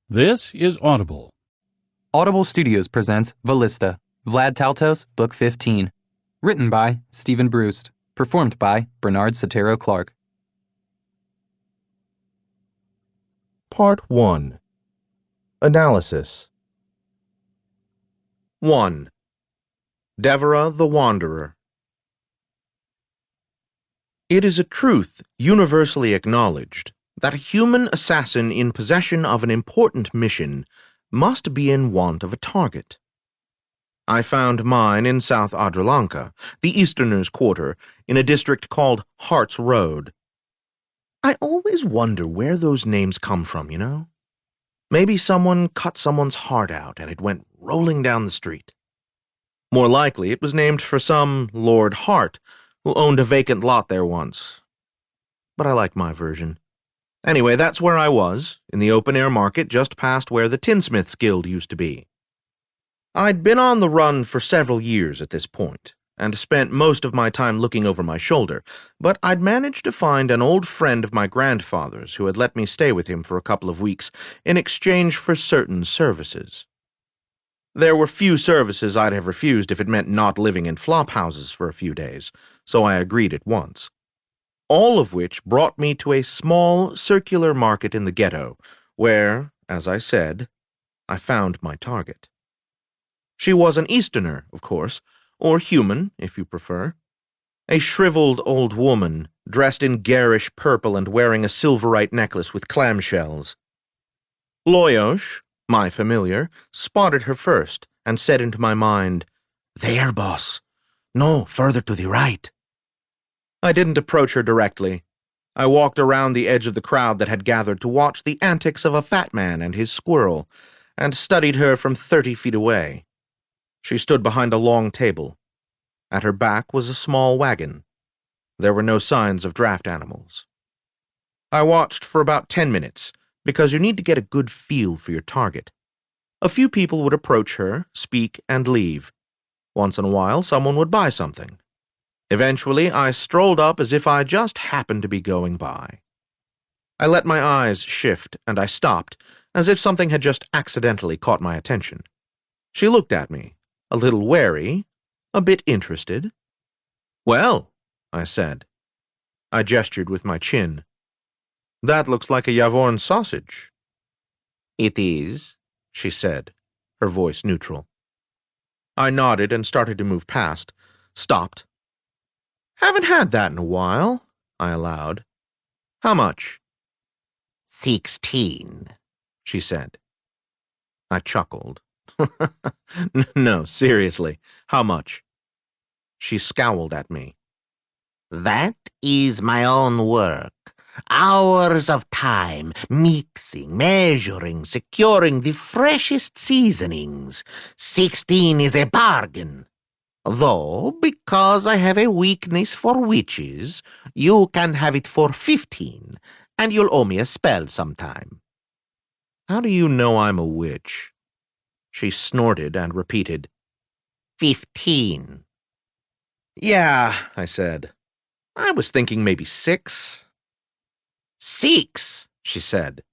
This is Audible. Audible Studios presents Vallista, Vlad Taltos, Book 15. Written by Stephen Brust. Performed by Bernard Setaro Clark. Part 1. Analysis. 1. Deborah the Wanderer. It is a truth universally acknowledged that a human assassin in possession of an important mission must be in want of a target. I found mine in South Adrilanka, the Easterners' quarter, in a district called Hart's Road. I always wonder where those names come from, you know? Maybe someone cut someone's heart out and it went rolling down the street. More likely it was named for some Lord Hart who owned a vacant lot there once. But I like my version. Anyway, that's where I was, in the open-air market just past where the Tinsmiths' Guild used to be. I'd been on the run for several years at this point, and spent most of my time looking over my shoulder, but I'd managed to find an old friend of my grandfather's who had let me stay with him for a couple of weeks in exchange for certain services. There were few services I'd have refused if it meant not living in flop houses for a few days, so I agreed at once. All of which brought me to a small, circular market in the ghetto, where, as I said, I found my target. She was an Easterner, of course, or human, if you prefer. A shriveled old woman, dressed in garish purple and wearing a silverite necklace with clamshells. Loyosh, my familiar, spotted her first and said into my mind, "There, boss. No, further to the right." I didn't approach her directly. I walked around the edge of the crowd that had gathered to watch the antics of a fat man and his squirrel, and studied her from 30 feet away. She stood behind a long table. At her back was a small wagon. There were no signs of draft animals. I watched for about 10 minutes, because you need to get a good feel for your target. A few people would approach her, speak, and leave. Once in a while, someone would buy something. Eventually, I strolled up as if I just happened to be going by. I let my eyes shift, and I stopped, as if something had just accidentally caught my attention. She looked at me, a little wary, a bit interested. "Well," I said. I gestured with my chin. "That looks like a Yavorn sausage." "It is," she said, her voice neutral. I nodded and started to move past, stopped. "Haven't had that in a while," I allowed. "How much?" 16, she said. I chuckled. No, seriously, how much? She scowled at me. "That is my own work. Hours of time, mixing, measuring, securing the freshest seasonings. 16 is a bargain. Though, because I have a weakness for witches, you can have it for 15, and you'll owe me a spell sometime." "How do you know I'm a witch?" She snorted and repeated, 15. "Yeah," I said. "I was thinking maybe 6. 6, she said.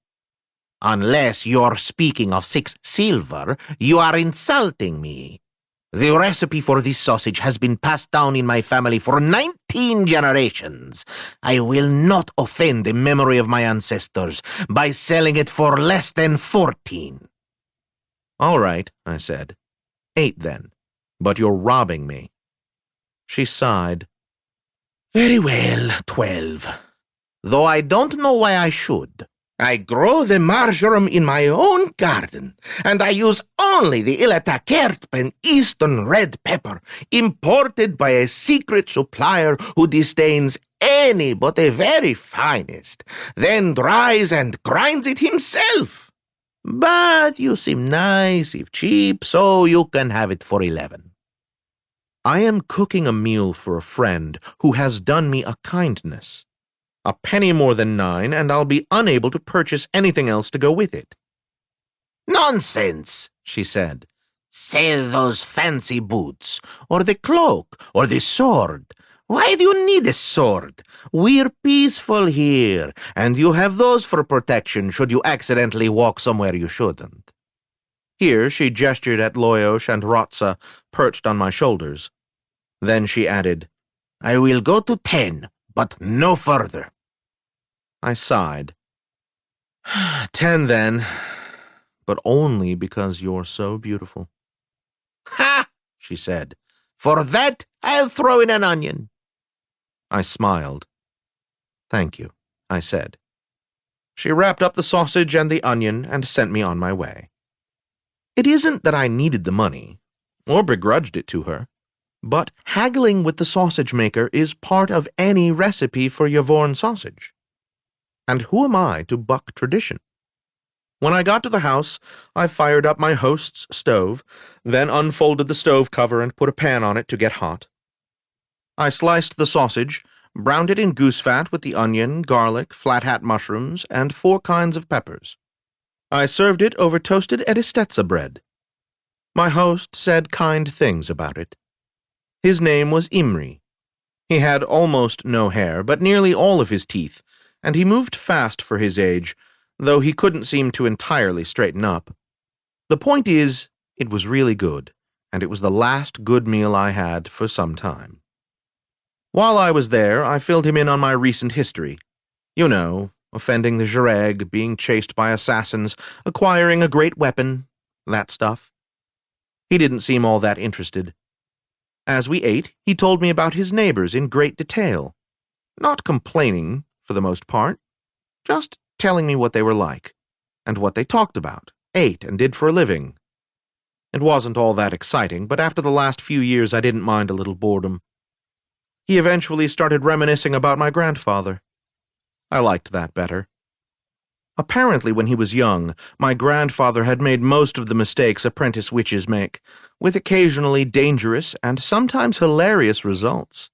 "Unless you're speaking of 6 silver, you are insulting me. The recipe for this sausage has been passed down in my family for 19 generations. I will not offend the memory of my ancestors by selling it for less than 14. "All right," I said. 8 then. But you're robbing me." She sighed. "Very well, 12. Though I don't know why I should. I grow the marjoram in my own garden, and I use only the Ilatakertpen Eastern red pepper, imported by a secret supplier who disdains any but the very finest, then dries and grinds it himself. But you seem nice, if cheap, so you can have it for 11. I am cooking a meal for a friend who has done me a kindness. A penny more than 9, and I'll be unable to purchase anything else to go with it." "Nonsense," she said. "Sell those fancy boots, or the cloak, or the sword. Why do you need a sword? We're peaceful here, and you have those for protection should you accidentally walk somewhere you shouldn't. Here she gestured at Loyosh and Rotsa, perched on my shoulders. Then she added, I will go to 10, but no further. I sighed. 10 then, but only because you're so beautiful. Ha! She said. For that, I'll throw in an onion. I smiled. Thank you, I said. She wrapped up the sausage and the onion and sent me on my way. It isn't that I needed the money, or begrudged it to her, but haggling with the sausage maker is part of any recipe for Yavorn sausage. And who am I to buck tradition? When I got to the house, I fired up my host's stove, then unfolded the stove cover and put a pan on it to get hot. I sliced the sausage, browned it in goose fat with the onion, garlic, flat-hat mushrooms, and 4 kinds of peppers. I served it over toasted edistetza bread. My host said kind things about it. His name was Imri. He had almost no hair, but nearly all of his teeth, and he moved fast for his age, though he couldn't seem to entirely straighten up. The point is, it was really good, and it was the last good meal I had for some time. While I was there, I filled him in on my recent history. You know, offending the Jereg, being chased by assassins, acquiring a great weapon, that stuff. He didn't seem all that interested. As we ate, he told me about his neighbors in great detail. Not complaining, for the most part, just telling me what they were like, and what they talked about, ate, and did for a living. It wasn't all that exciting, but after the last few years I didn't mind a little boredom. He eventually started reminiscing about my grandfather. I liked that better. Apparently, when he was young, my grandfather had made most of the mistakes apprentice witches make, with occasionally dangerous and sometimes hilarious results.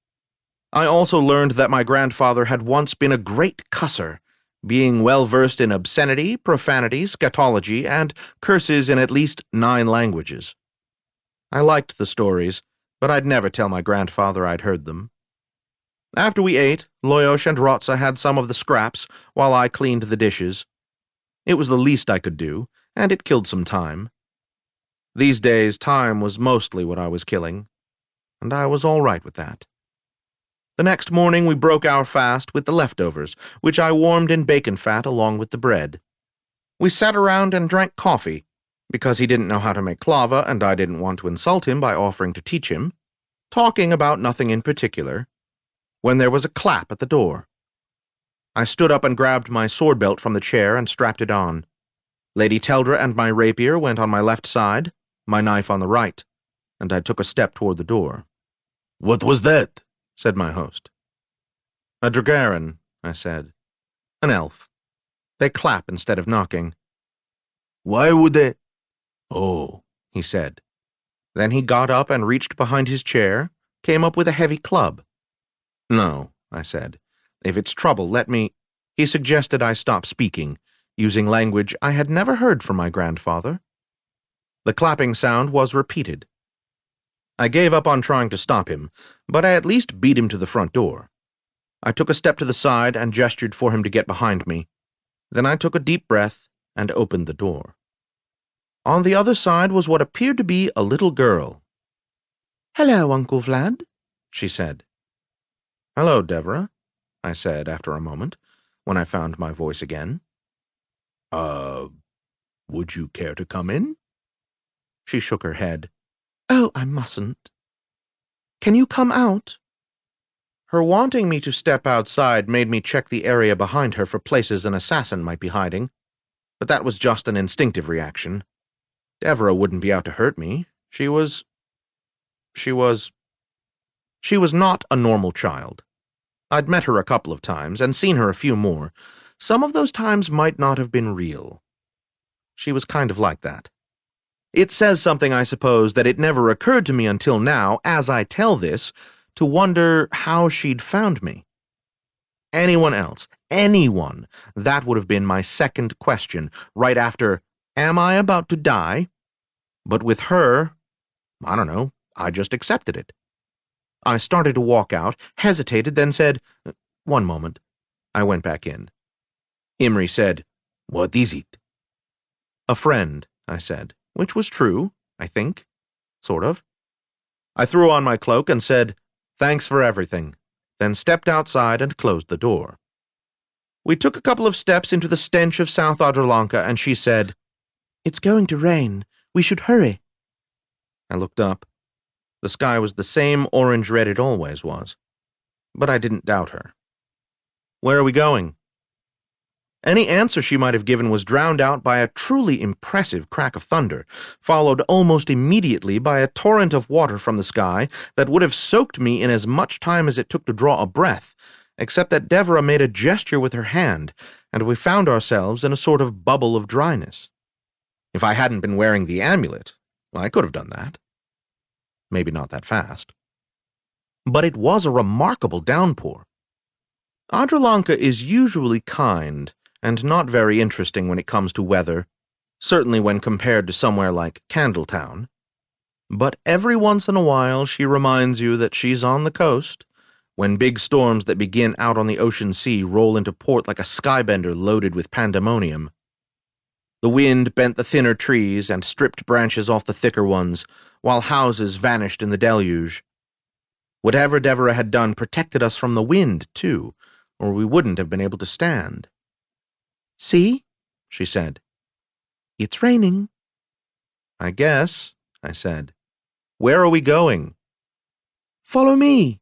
I also learned that my grandfather had once been a great cusser, being well-versed in obscenity, profanity, scatology, and curses in at least 9 languages. I liked the stories, but I'd never tell my grandfather I'd heard them. After we ate, Loyosh and Rotsa had some of the scraps while I cleaned the dishes. It was the least I could do, and it killed some time. These days, time was mostly what I was killing, and I was all right with that. The next morning we broke our fast with the leftovers, which I warmed in bacon fat along with the bread. We sat around and drank coffee, because he didn't know how to make clava and I didn't want to insult him by offering to teach him, talking about nothing in particular, when there was a clap at the door. I stood up and grabbed my sword belt from the chair and strapped it on. Lady Teldra and my rapier went on my left side, my knife on the right, and I took a step toward the door. "What was that?" said my host. "A Dragaran," I said. "An elf. They clap instead of knocking." "Why would they—" "Oh," he said. Then he got up and reached behind his chair, came up with a heavy club. "No," I said. "If it's trouble, let me—" He suggested I stop speaking, using language I had never heard from my grandfather. The clapping sound was repeated. I gave up on trying to stop him, but I at least beat him to the front door. I took a step to the side and gestured for him to get behind me. Then I took a deep breath and opened the door. On the other side was what appeared to be a little girl. "Hello, Uncle Vlad," she said. "Hello, Deborah," I said after a moment, when I found my voice again. Would you care to come in?" She shook her head. "Oh, I mustn't." "Can you come out?" Her wanting me to step outside made me check the area behind her for places an assassin might be hiding, but that was just an instinctive reaction. Deborah wouldn't be out to hurt me. She was not a normal child. I'd met her a couple of times, and seen her a few more. Some of those times might not have been real. She was kind of like that. It says something, I suppose, that it never occurred to me until now, as I tell this, to wonder how she'd found me. Anyone else, anyone, that would have been my second question, right after, "Am I about to die?" But with her, I don't know, I just accepted it. I started to walk out, hesitated, then said, "One moment." I went back in. Imri said, "What is it?" "A friend," I said, which was true, I think. Sort of. I threw on my cloak and said, "Thanks for everything," then stepped outside and closed the door. We took a couple of steps into the stench of South Adralanka, and she said, "It's going to rain. We should hurry." I looked up. The sky was the same orange-red it always was. But I didn't doubt her. "Where are we going?" Any answer she might have given was drowned out by a truly impressive crack of thunder, followed almost immediately by a torrent of water from the sky that would have soaked me in as much time as it took to draw a breath, except that Devra made a gesture with her hand, and we found ourselves in a sort of bubble of dryness. If I hadn't been wearing the amulet, I could have done that. Maybe not that fast. But it was a remarkable downpour. Adralanka is usually kind and not very interesting when it comes to weather, certainly when compared to somewhere like Candletown. But every once in a while she reminds you that she's on the coast, when big storms that begin out on the ocean sea roll into port like a skybender loaded with pandemonium. The wind bent the thinner trees and stripped branches off the thicker ones, while houses vanished in the deluge. Whatever Devra had done protected us from the wind, too, or we wouldn't have been able to stand. "See?" she said. "It's raining." "I guess," I said. "Where are we going?" "Follow me."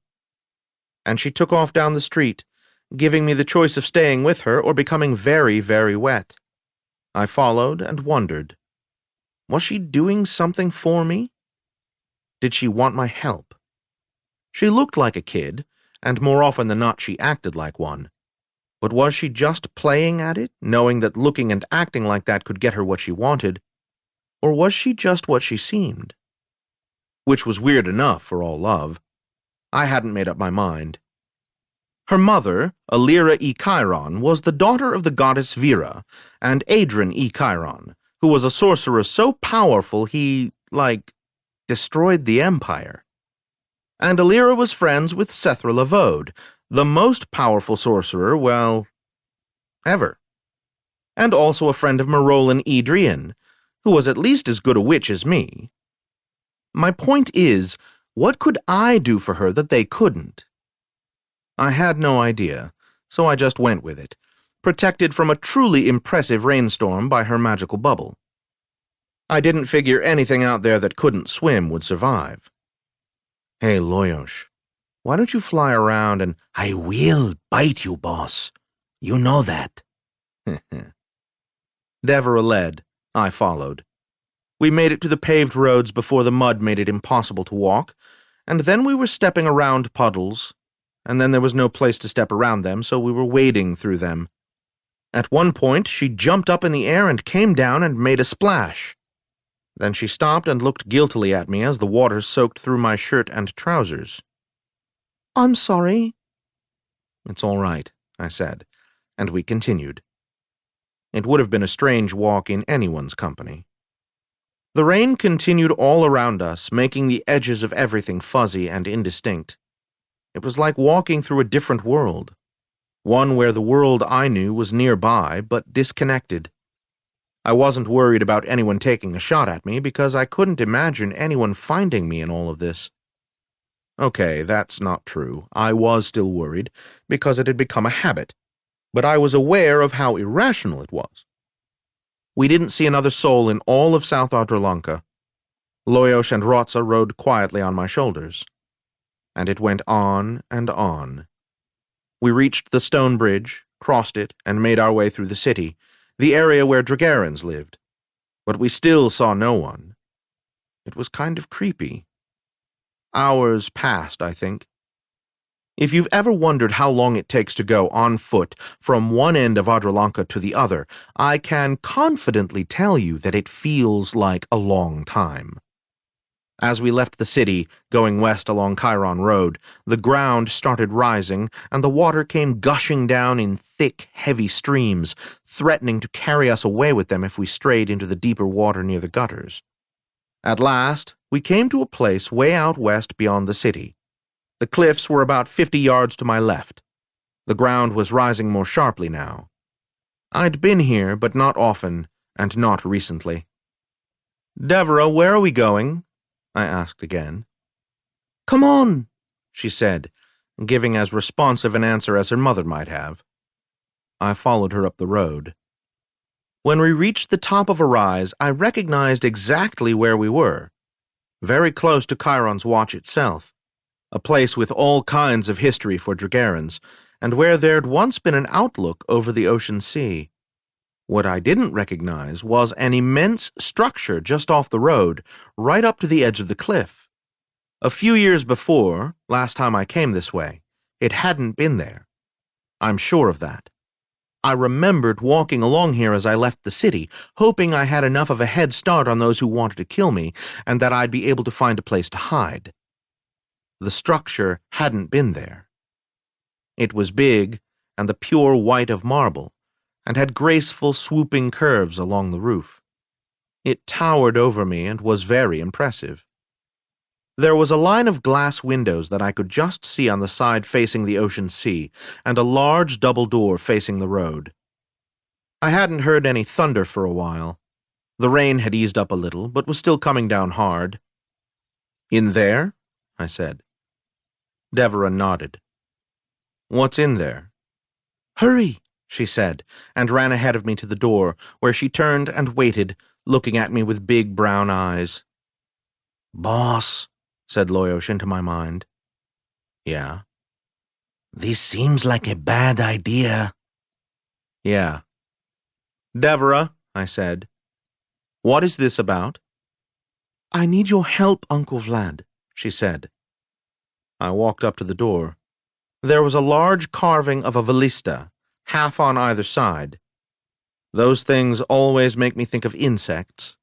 And she took off down the street, giving me the choice of staying with her or becoming very, very wet. I followed and wondered. Was she doing something for me? Did she want my help? She looked like a kid, and more often than not she acted like one. But was she just playing at it, knowing that looking and acting like that could get her what she wanted? Or was she just what she seemed? Which was weird enough for all love. I hadn't made up my mind. Her mother, Alira e Chiron, was the daughter of the goddess Vera, and Adrian e Chiron, who was a sorcerer so powerful he, destroyed the empire. And Alira was friends with Sethra Lavode, the most powerful sorcerer, ever. And also a friend of Marolin Edrian, who was at least as good a witch as me. My point is, what could I do for her that they couldn't? I had no idea, so I just went with it, protected from a truly impressive rainstorm by her magical bubble. I didn't figure anything out there that couldn't swim would survive. "Hey, Loyosh, why don't you fly around and—" "I will bite you, boss. You know that." Devra led. I followed. We made it to the paved roads before the mud made it impossible to walk, and then we were stepping around puddles, and then there was no place to step around them, so we were wading through them. At one point, she jumped up in the air and came down and made a splash. Then she stopped and looked guiltily at me as the water soaked through my shirt and trousers. "I'm sorry." "It's all right," I said, and we continued. It would have been a strange walk in anyone's company. The rain continued all around us, making the edges of everything fuzzy and indistinct. It was like walking through a different world, one where the world I knew was nearby but disconnected. I wasn't worried about anyone taking a shot at me because I couldn't imagine anyone finding me in all of this. Okay, that's not true. I was still worried because it had become a habit, but I was aware of how irrational it was. We didn't see another soul in all of South Adralanka. Loyosh and Rotsa rode quietly on my shoulders. And it went on and on. We reached the stone bridge, crossed it, and made our way through the city, the area where Dragarans lived. But we still saw no one. It was kind of creepy. Hours passed, I think. If you've ever wondered how long it takes to go on foot from one end of Adralanka to the other, I can confidently tell you that it feels like a long time. As we left the city, going west along Chiron Road, the ground started rising, and the water came gushing down in thick, heavy streams, threatening to carry us away with them if we strayed into the deeper water near the gutters. At last, we came to a place way out west beyond the city. The cliffs were about 50 yards to my left. The ground was rising more sharply now. I'd been here, but not often, and not recently. "Deborah, where are we going?" I asked again. "Come on," she said, giving as responsive an answer as her mother might have. I followed her up the road. When we reached the top of a rise, I recognized exactly where we were, very close to Chiron's watch itself, a place with all kinds of history for Dragarans, and where there'd once been an outlook over the ocean sea. What I didn't recognize was an immense structure just off the road, right up to the edge of the cliff. A few years before, last time I came this way, it hadn't been there. I'm sure of that. I remembered walking along here as I left the city, hoping I had enough of a head start on those who wanted to kill me, and that I'd be able to find a place to hide. The structure hadn't been there. It was big and the pure white of marble, and had graceful swooping curves along the roof. It towered over me and was very impressive. There was a line of glass windows that I could just see on the side facing the ocean sea, and a large double door facing the road. I hadn't heard any thunder for a while. The rain had eased up a little, but was still coming down hard. "In there?" I said. Deborah nodded. "What's in there?" "Hurry," she said, and ran ahead of me to the door, where she turned and waited, looking at me with big brown eyes. "Boss," said Loyosh into my mind. "Yeah." "This seems like a bad idea." "Yeah." "Deborah," I said, "what is this about?" "I need your help, Uncle Vlad," she said. I walked up to the door. There was a large carving of a Vallista, half on either side. Those things always make me think of insects.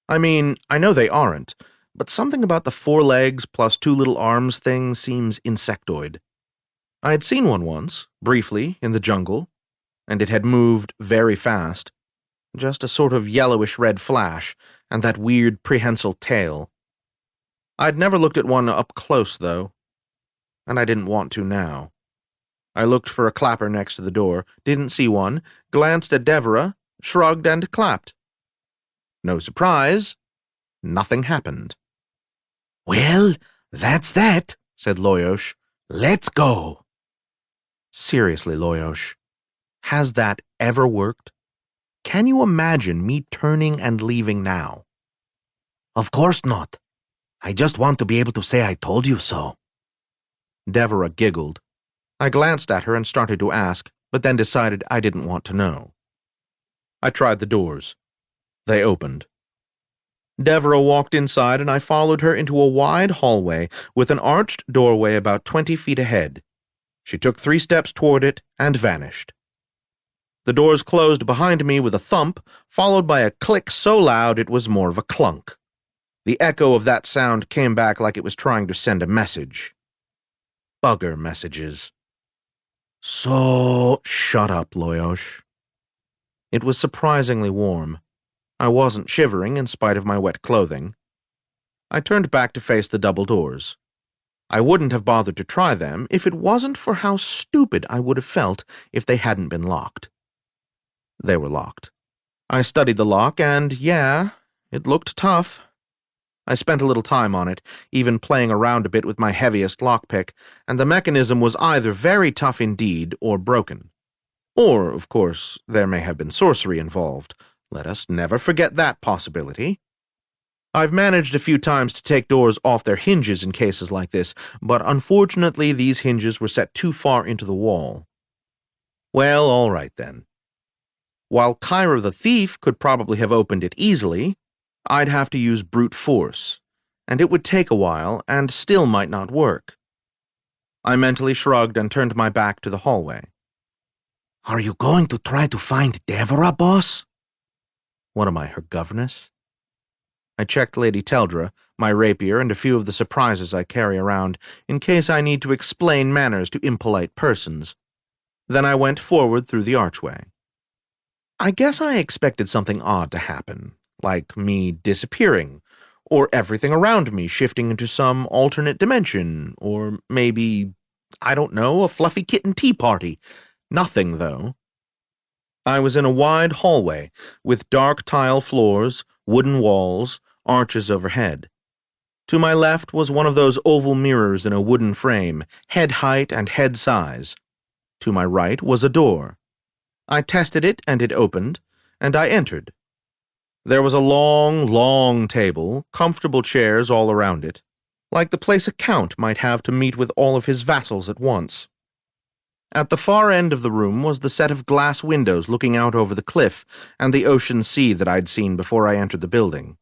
I mean, I know they aren't, but something about the 4 legs plus 2 little arms thing seems insectoid. I had seen one once, briefly, in the jungle, and it had moved very fast. Just a sort of yellowish-red flash, and that weird prehensile tail. I'd never looked at one up close, though, and I didn't want to now. I looked for a clapper next to the door, didn't see one, glanced at Deborah, shrugged and clapped. No surprise, nothing happened. "Well, that's that," said Loyosh. "Let's go." Seriously, Loyosh, has that ever worked? Can you imagine me turning and leaving now? "Of course not. I just want to be able to say I told you so." Deborah giggled. I glanced at her and started to ask, but then decided I didn't want to know. I tried the doors. They opened. Deborah walked inside, and I followed her into a wide hallway with an arched doorway about 20 feet ahead. She took 3 steps toward it and vanished. The doors closed behind me with a thump, followed by a click so loud it was more of a clunk. The echo of that sound came back like it was trying to send a message. Bugger messages. "So, Shut up, Loyosh." It was surprisingly warm. I wasn't shivering in spite of my wet clothing. I turned back to face the double doors. I wouldn't have bothered to try them if it wasn't for how stupid I would have felt if they hadn't been locked. They were locked. I studied the lock, and yeah, it looked tough. I spent a little time on it, even playing around a bit with my heaviest lockpick, and the mechanism was either very tough indeed or broken. Or, of course, there may have been sorcery involved. Let us never forget that possibility. I've managed a few times to take doors off their hinges in cases like this, but unfortunately these hinges were set too far into the wall. Well, all right then. While Kyra the thief could probably have opened it easily, I'd have to use brute force, and it would take a while and still might not work. I mentally shrugged and turned my back to the hallway. "Are you going to try to find Deborah, boss?" What am I, her governess? I checked Lady Teldra, my rapier, and a few of the surprises I carry around, in case I need to explain manners to impolite persons. Then I went forward through the archway. I guess I expected something odd to happen, like me disappearing, or everything around me shifting into some alternate dimension, or maybe, I don't know, a fluffy kitten tea party. Nothing, though. I was in a wide hallway with dark tile floors, wooden walls, arches overhead. To my left was one of those oval mirrors in a wooden frame, head height and head size. To my right was a door. I tested it and it opened, and I entered. There was a long, long table, comfortable chairs all around it, like the place a count might have to meet with all of his vassals at once. At the far end of the room was the set of glass windows looking out over the cliff and the ocean sea that I'd seen before I entered the building.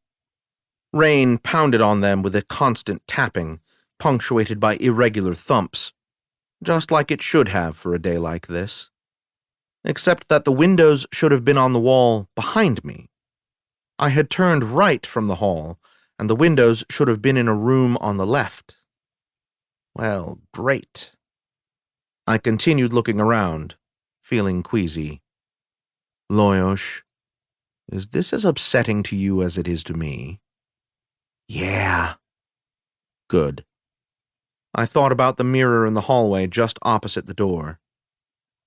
Rain pounded on them with a constant tapping, punctuated by irregular thumps, just like it should have for a day like this. Except that the windows should have been on the wall behind me. I had turned right from the hall, and the windows should have been in a room on the left. Well, great. I continued looking around, feeling queasy. Loyosh, is this as upsetting to you as it is to me? Yeah. Good. I thought about the mirror in the hallway just opposite the door.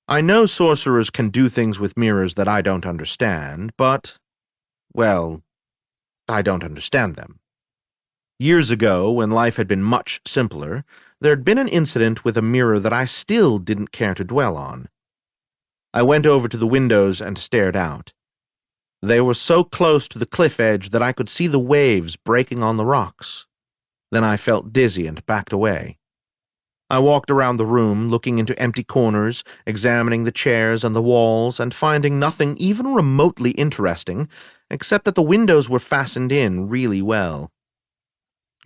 I know sorcerers can do things with mirrors that I don't understand, but, well, I don't understand them. Years ago, when life had been much simpler, there'd been an incident with a mirror that I still didn't care to dwell on. I went over to the windows and stared out. They were so close to the cliff edge that I could see the waves breaking on the rocks. Then I felt dizzy and backed away. I walked around the room, looking into empty corners, examining the chairs and the walls, and finding nothing even remotely interesting, except that the windows were fastened in really well.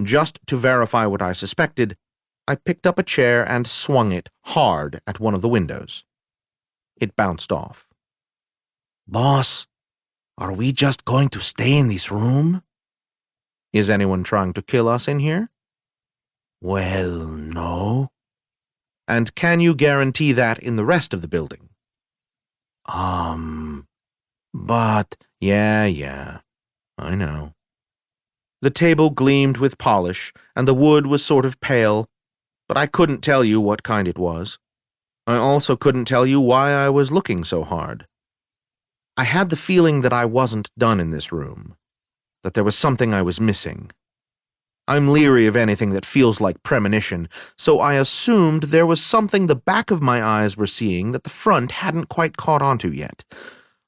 Just to verify what I suspected, I picked up a chair and swung it hard at one of the windows. It bounced off. Boss, are we just going to stay in this room? Is anyone trying to kill us in here? Well, no. And can you guarantee that in the rest of the building? But... Yeah, I know. The table gleamed with polish, and the wood was sort of pale, but I couldn't tell you what kind it was. I also couldn't tell you why I was looking so hard. I had the feeling that I wasn't done in this room, that there was something I was missing. I'm leery of anything that feels like premonition, so I assumed there was something the back of my eyes were seeing that the front hadn't quite caught onto yet.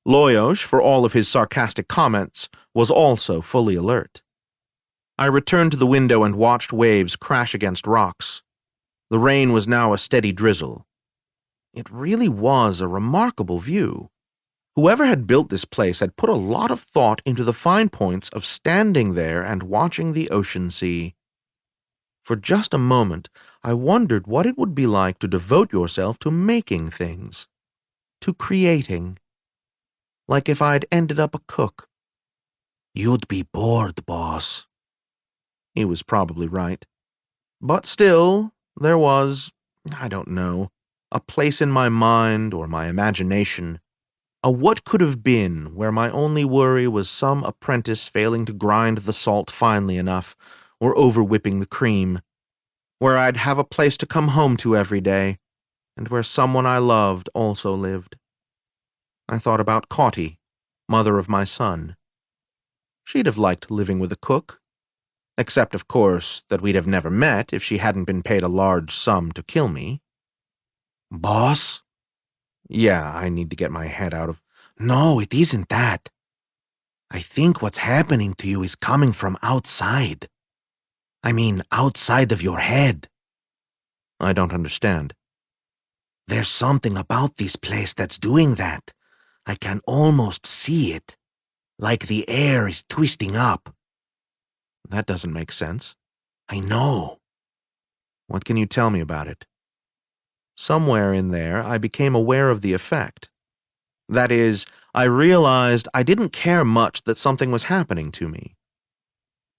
Loyosh, for all of his sarcastic comments, was also fully alert. I returned to the window and watched waves crash against rocks. The rain was now a steady drizzle. It really was a remarkable view. Whoever had built this place had put a lot of thought into the fine points of standing there and watching the ocean sea. For just a moment, I wondered what it would be like to devote yourself to making things, to creating. Like if I'd ended up a cook. You'd be bored, boss. He was probably right. But still, there was, I don't know, a place in my mind or my imagination, a what could have been where my only worry was some apprentice failing to grind the salt finely enough or over-whipping the cream, where I'd have a place to come home to every day, and where someone I loved also lived. I thought about Cauty, mother of my son. She'd have liked living with a cook, except, of course, that we'd have never met if she hadn't been paid a large sum to kill me. Boss? Yeah, I need to get my head out of... No, it isn't that. I think what's happening to you is coming from outside. I mean, outside of your head. I don't understand. There's something about this place that's doing that. I can almost see it. Like the air is twisting up. That doesn't make sense. I know. What can you tell me about it? Somewhere in there, I became aware of the effect. That is, I realized I didn't care much that something was happening to me.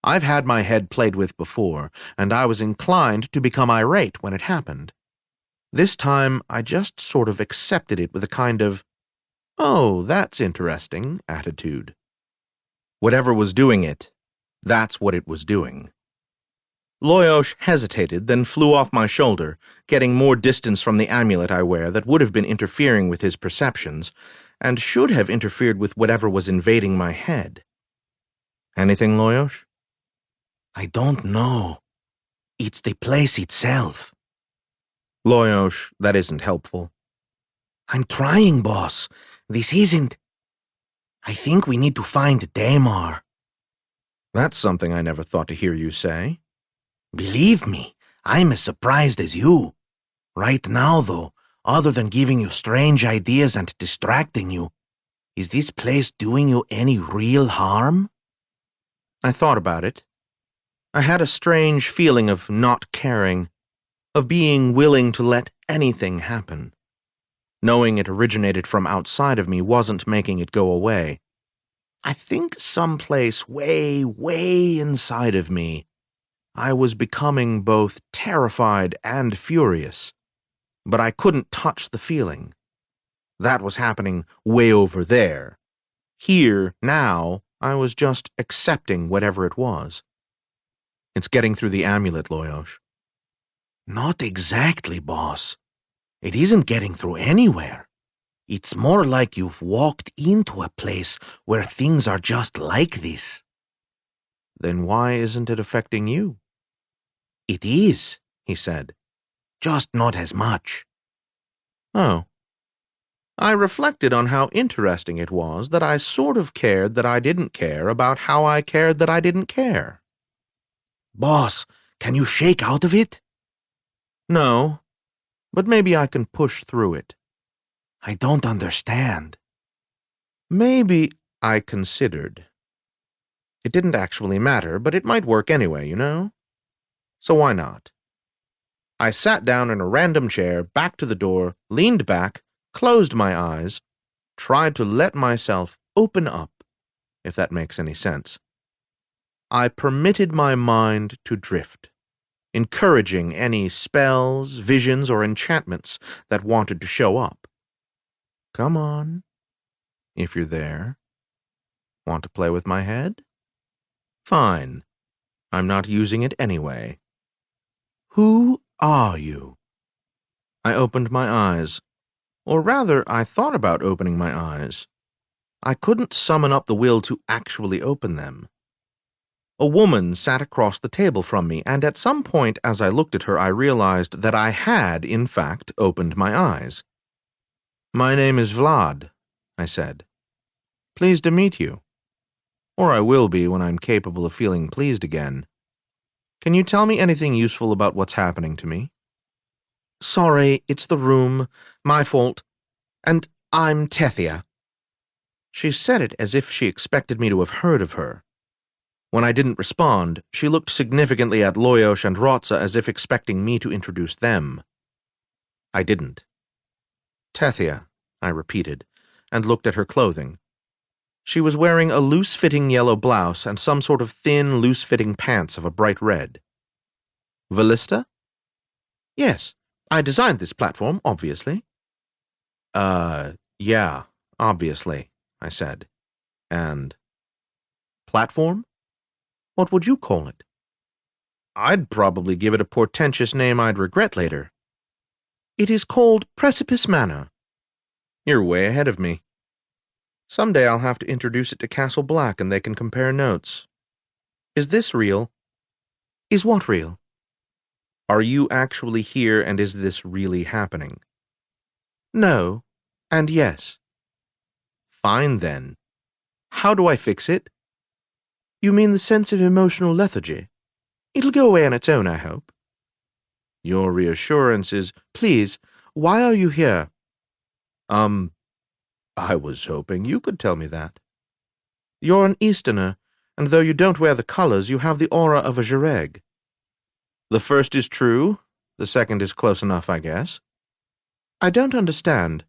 I've had my head played with before, and I was inclined to become irate when it happened. This time, I just sort of accepted it with a kind of, oh, that's interesting attitude. Whatever was doing it That's what it was doing. Loyosh hesitated, then flew off my shoulder, getting more distance from the amulet I wear that would have been interfering with his perceptions, and should have interfered with whatever was invading my head. Anything, Loyosh? I don't know. It's the place itself. Loyosh, that isn't helpful. I'm trying, boss. This isn't... I think we need to find Damar. That's something I never thought to hear you say. Believe me, I'm as surprised as you. Right now, though, other than giving you strange ideas and distracting you, is this place doing you any real harm? I thought about it. I had a strange feeling of not caring, of being willing to let anything happen. Knowing it originated from outside of me wasn't making it go away. I think someplace way, way inside of me, I was becoming both terrified and furious, but I couldn't touch the feeling. That was happening way over there. Here, now, I was just accepting whatever it was. It's getting through the amulet, Loyosh. Not exactly, boss. It isn't getting through anywhere. It's more like you've walked into a place where things are just like this. Then why isn't it affecting you? It is, he said. Just not as much. Oh. I reflected on how interesting it was that I sort of cared that I didn't care about how I cared that I didn't care. Boss, can you shake out of it? No, but maybe I can push through it. I don't understand. Maybe I considered. It didn't actually matter, but it might work anyway, you know? So why not? I sat down in a random chair, back to the door, leaned back, closed my eyes, tried to let myself open up, if that makes any sense. I permitted my mind to drift, encouraging any spells, visions, or enchantments that wanted to show up. Come on, if you're there. Want to play with my head? Fine. I'm not using it anyway. Who are you? I opened my eyes. Or rather, I thought about opening my eyes. I couldn't summon up the will to actually open them. A woman sat across the table from me, and at some point as I looked at her, I realized that I had, in fact, opened my eyes. My name is Vlad, I said. Pleased to meet you. Or I will be when I'm capable of feeling pleased again. Can you tell me anything useful about what's happening to me? Sorry, it's the room. My fault. And I'm Tethia. She said it as if she expected me to have heard of her. When I didn't respond, she looked significantly at Loyosh and Rotsa as if expecting me to introduce them. I didn't. Tethia, I repeated, and looked at her clothing. She was wearing a loose-fitting yellow blouse and some sort of thin, loose-fitting pants of a bright red. Vallista? Yes, I designed this platform, obviously. Yeah, obviously, I said. And... platform? What would you call it? I'd probably give it a portentous name I'd regret later. It is called Precipice Manor. You're way ahead of me. Someday I'll have to introduce it to Castle Black and they can compare notes. Is this real? Is what real? Are you actually here and is this really happening? No, and yes. Fine then. How do I fix it? You mean the sense of emotional lethargy? It'll go away on its own, I hope. Your reassurance is, please, why are you here? I was hoping you could tell me that. You're an Easterner, and though you don't wear the colors, you have the aura of a Jireg. The first is true, the second is close enough, I guess. I don't understand.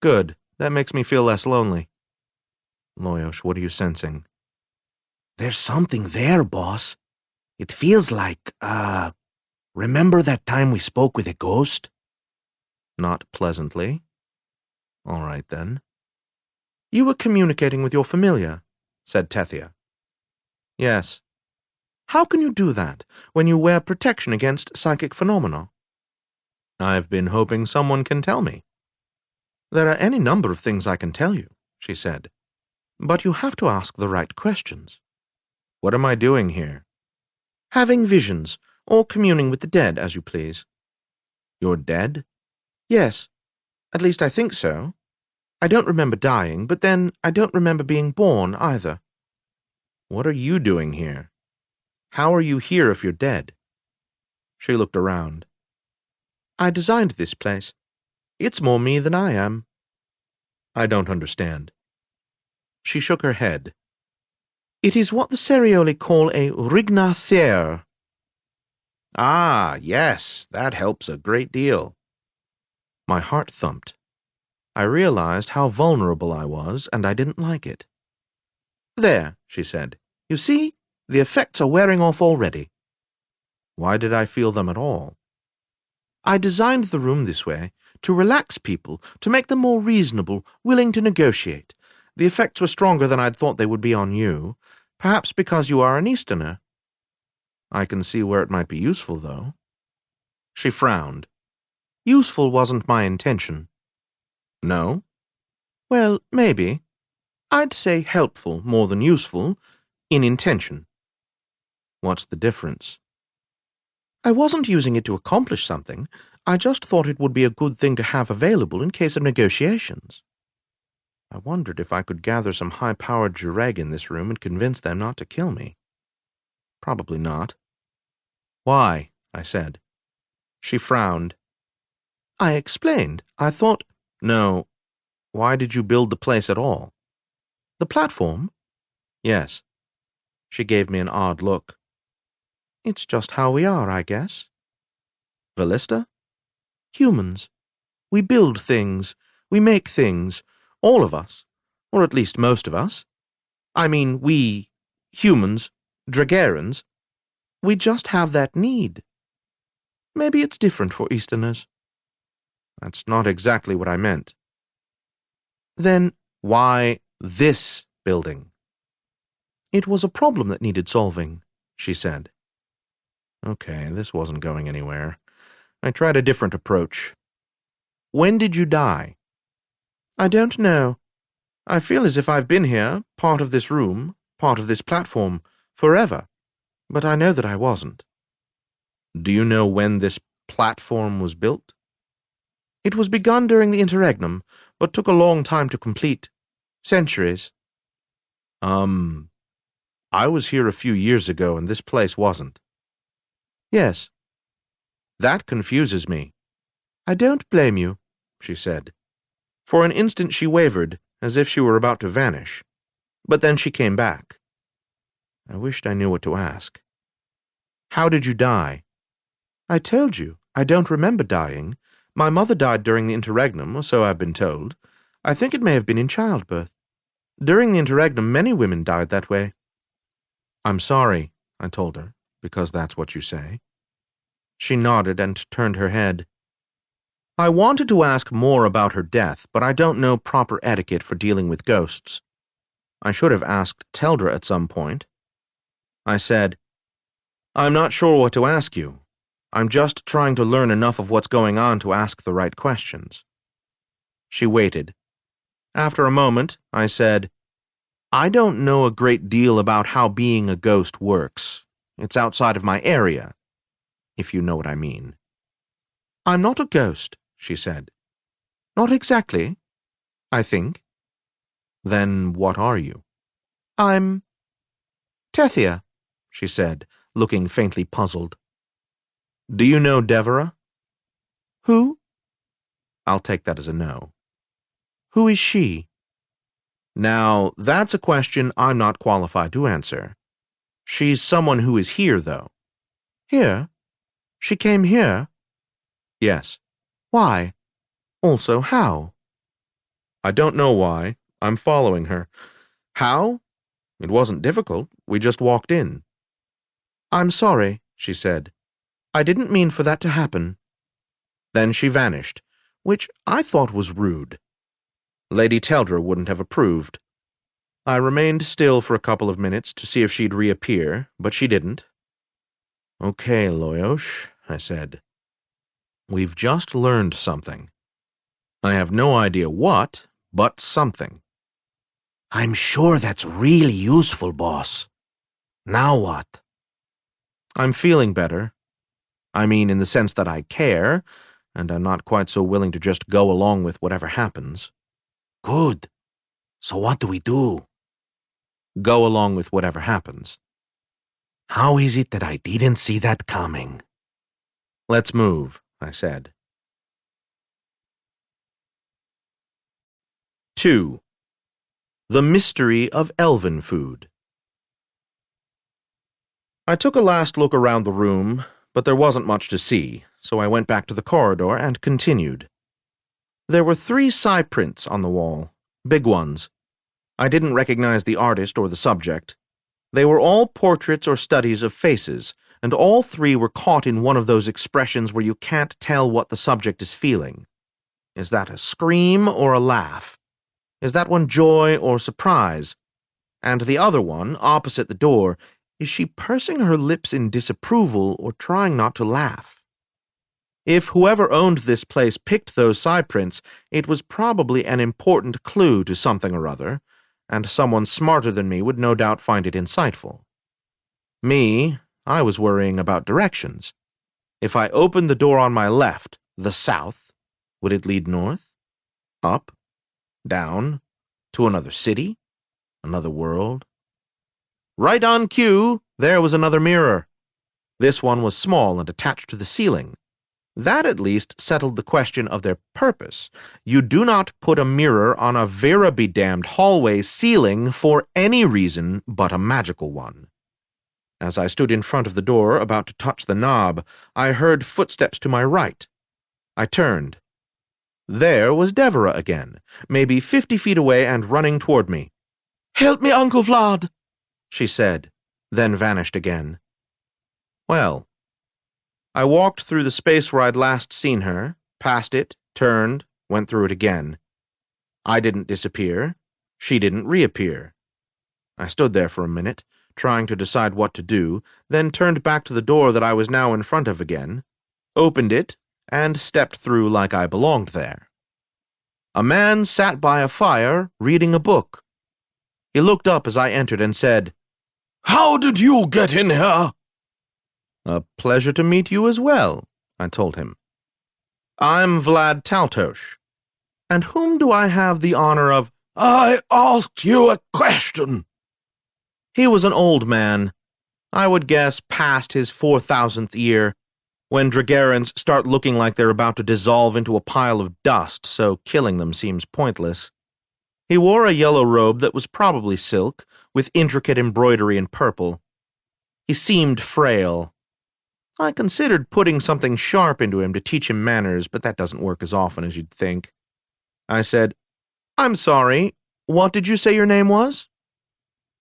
Good, that makes me feel less lonely. Loyosh, what are you sensing? There's something there, boss. It feels like, remember that time we spoke with a ghost? Not pleasantly. All right, then. You were communicating with your familiar, said Tethia. Yes, How can you do that when you wear protection against psychic phenomena? I've been hoping someone can tell me. There are any number of things I can tell you, she said, but you have to ask the right questions. What am I doing here? Having visions, or communing with the dead, as you please. You're dead? Yes. At least I think so. I don't remember dying, but then I don't remember being born either. What are you doing here? How are you here if you're dead? She looked around. I designed this place. It's more me than I am. I don't understand. She shook her head. It is what the Cerioli call a rignathère. Ah, yes, that helps a great deal. My heart thumped. I realized how vulnerable I was, and I didn't like it. There, she said. You see, the effects are wearing off already. Why did I feel them at all? I designed the room this way, to relax people, to make them more reasonable, willing to negotiate. The effects were stronger than I'd thought they would be on you, perhaps because you are an Easterner. I can see where it might be useful, though. She frowned. Useful wasn't my intention. No? Well, maybe. I'd say helpful more than useful, in intention. What's the difference? I wasn't using it to accomplish something. I just thought it would be a good thing to have available in case of negotiations. I wondered if I could gather some high-powered jureg in this room and convince them not to kill me. Probably not. Why? I said. She frowned. I explained. I thought... No. Why did you build the place at all? The platform? Yes. She gave me an odd look. It's just how we are, I guess. Vallista? Humans. We build things. We make things. All of us. Or at least most of us. I mean, we, humans, Dragarans, we just have that need. Maybe it's different for Easterners. That's not exactly what I meant. Then why this building? It was a problem that needed solving, she said. Okay, this wasn't going anywhere. I tried a different approach. When did you die? I don't know. I feel as if I've been here, part of this room, part of this platform, forever, but I know that I wasn't. Do you know when this platform was built? It was begun during the interregnum, but took a long time to complete. Centuries. I was here a few years ago and this place wasn't. Yes. That confuses me. I don't blame you, she said. For an instant she wavered, as if she were about to vanish. But then she came back. I wished I knew what to ask. How did you die? I told you, I don't remember dying. My mother died during the interregnum, or so I've been told. I think it may have been in childbirth. During the interregnum, many women died that way. I'm sorry, I told her, because that's what you say. She nodded and turned her head. I wanted to ask more about her death, but I don't know proper etiquette for dealing with ghosts. I should have asked Teldra at some point. I said, I'm not sure what to ask you. I'm just trying to learn enough of what's going on to ask the right questions. She waited. After a moment, I said, I don't know a great deal about how being a ghost works. It's outside of my area, if you know what I mean. I'm not a ghost, she said. Not exactly, I think. Then what are you? I'm Tethia, she said, looking faintly puzzled. Do you know Devera? Who? I'll take that as a no. Who is she? Now, that's a question I'm not qualified to answer. She's someone who is here, though. Here? She came here? Yes. Why? Also, how? I don't know why. I'm following her. How? It wasn't difficult. We just walked in. I'm sorry, she said. I didn't mean for that to happen. Then she vanished, which I thought was rude. Lady Teldra wouldn't have approved. I remained still for a couple of minutes to see if she'd reappear, but she didn't, Okay, Loyosh, I said. We've just learned something. I have no idea what, but something. I'm sure that's really useful, boss. Now what? I'm feeling better. I mean, in the sense that I care, and I'm not quite so willing to just go along with whatever happens. Good. So what do we do? Go along with whatever happens. How is it that I didn't see that coming? Let's move, I said. 2. The Mystery of Elven Food. I took a last look around the room, but there wasn't much to see, so I went back to the corridor and continued. There were 3 prints on the wall, big ones. I didn't recognize the artist or the subject. They were all portraits or studies of faces, and all 3 were caught in one of those expressions where you can't tell what the subject is feeling. Is that a scream or a laugh? Is that one joy or surprise? And the other one, opposite the door, is she pursing her lips in disapproval or trying not to laugh? If whoever owned this place picked those prints, it was probably an important clue to something or other, and someone smarter than me would no doubt find it insightful. Me, I was worrying about directions. If I opened the door on my left, the south, would it lead north? Up? Down? To another city? Another world? Right on cue, there was another mirror. This one was small and attached to the ceiling. That at least settled the question of their purpose. You do not put a mirror on a vera-be-damned hallway ceiling for any reason but a magical one. As I stood in front of the door about to touch the knob, I heard footsteps to my right. I turned. There was Devera again, maybe 50 feet away and running toward me. "Help me, Uncle Vlad," she said, then vanished again. Well, I walked through the space where I'd last seen her, passed it, turned, went through it again. I didn't disappear. She didn't reappear. I stood there for a minute, trying to decide what to do, then turned back to the door that I was now in front of again, opened it, and stepped through like I belonged there. A man sat by a fire, reading a book. He looked up as I entered and said, "How did you get in here?" "A pleasure to meet you as well," I told him. "I'm Vlad Taltos. And whom do I have the honor of—" "I asked you a question." He was an old man. I would guess past his 4,000th year, when Dragarans start looking like they're about to dissolve into a pile of dust, so killing them seems pointless. He wore a yellow robe that was probably silk, with intricate embroidery in purple. He seemed frail. I considered putting something sharp into him to teach him manners, but that doesn't work as often as you'd think. I said, "I'm sorry, what did you say your name was?"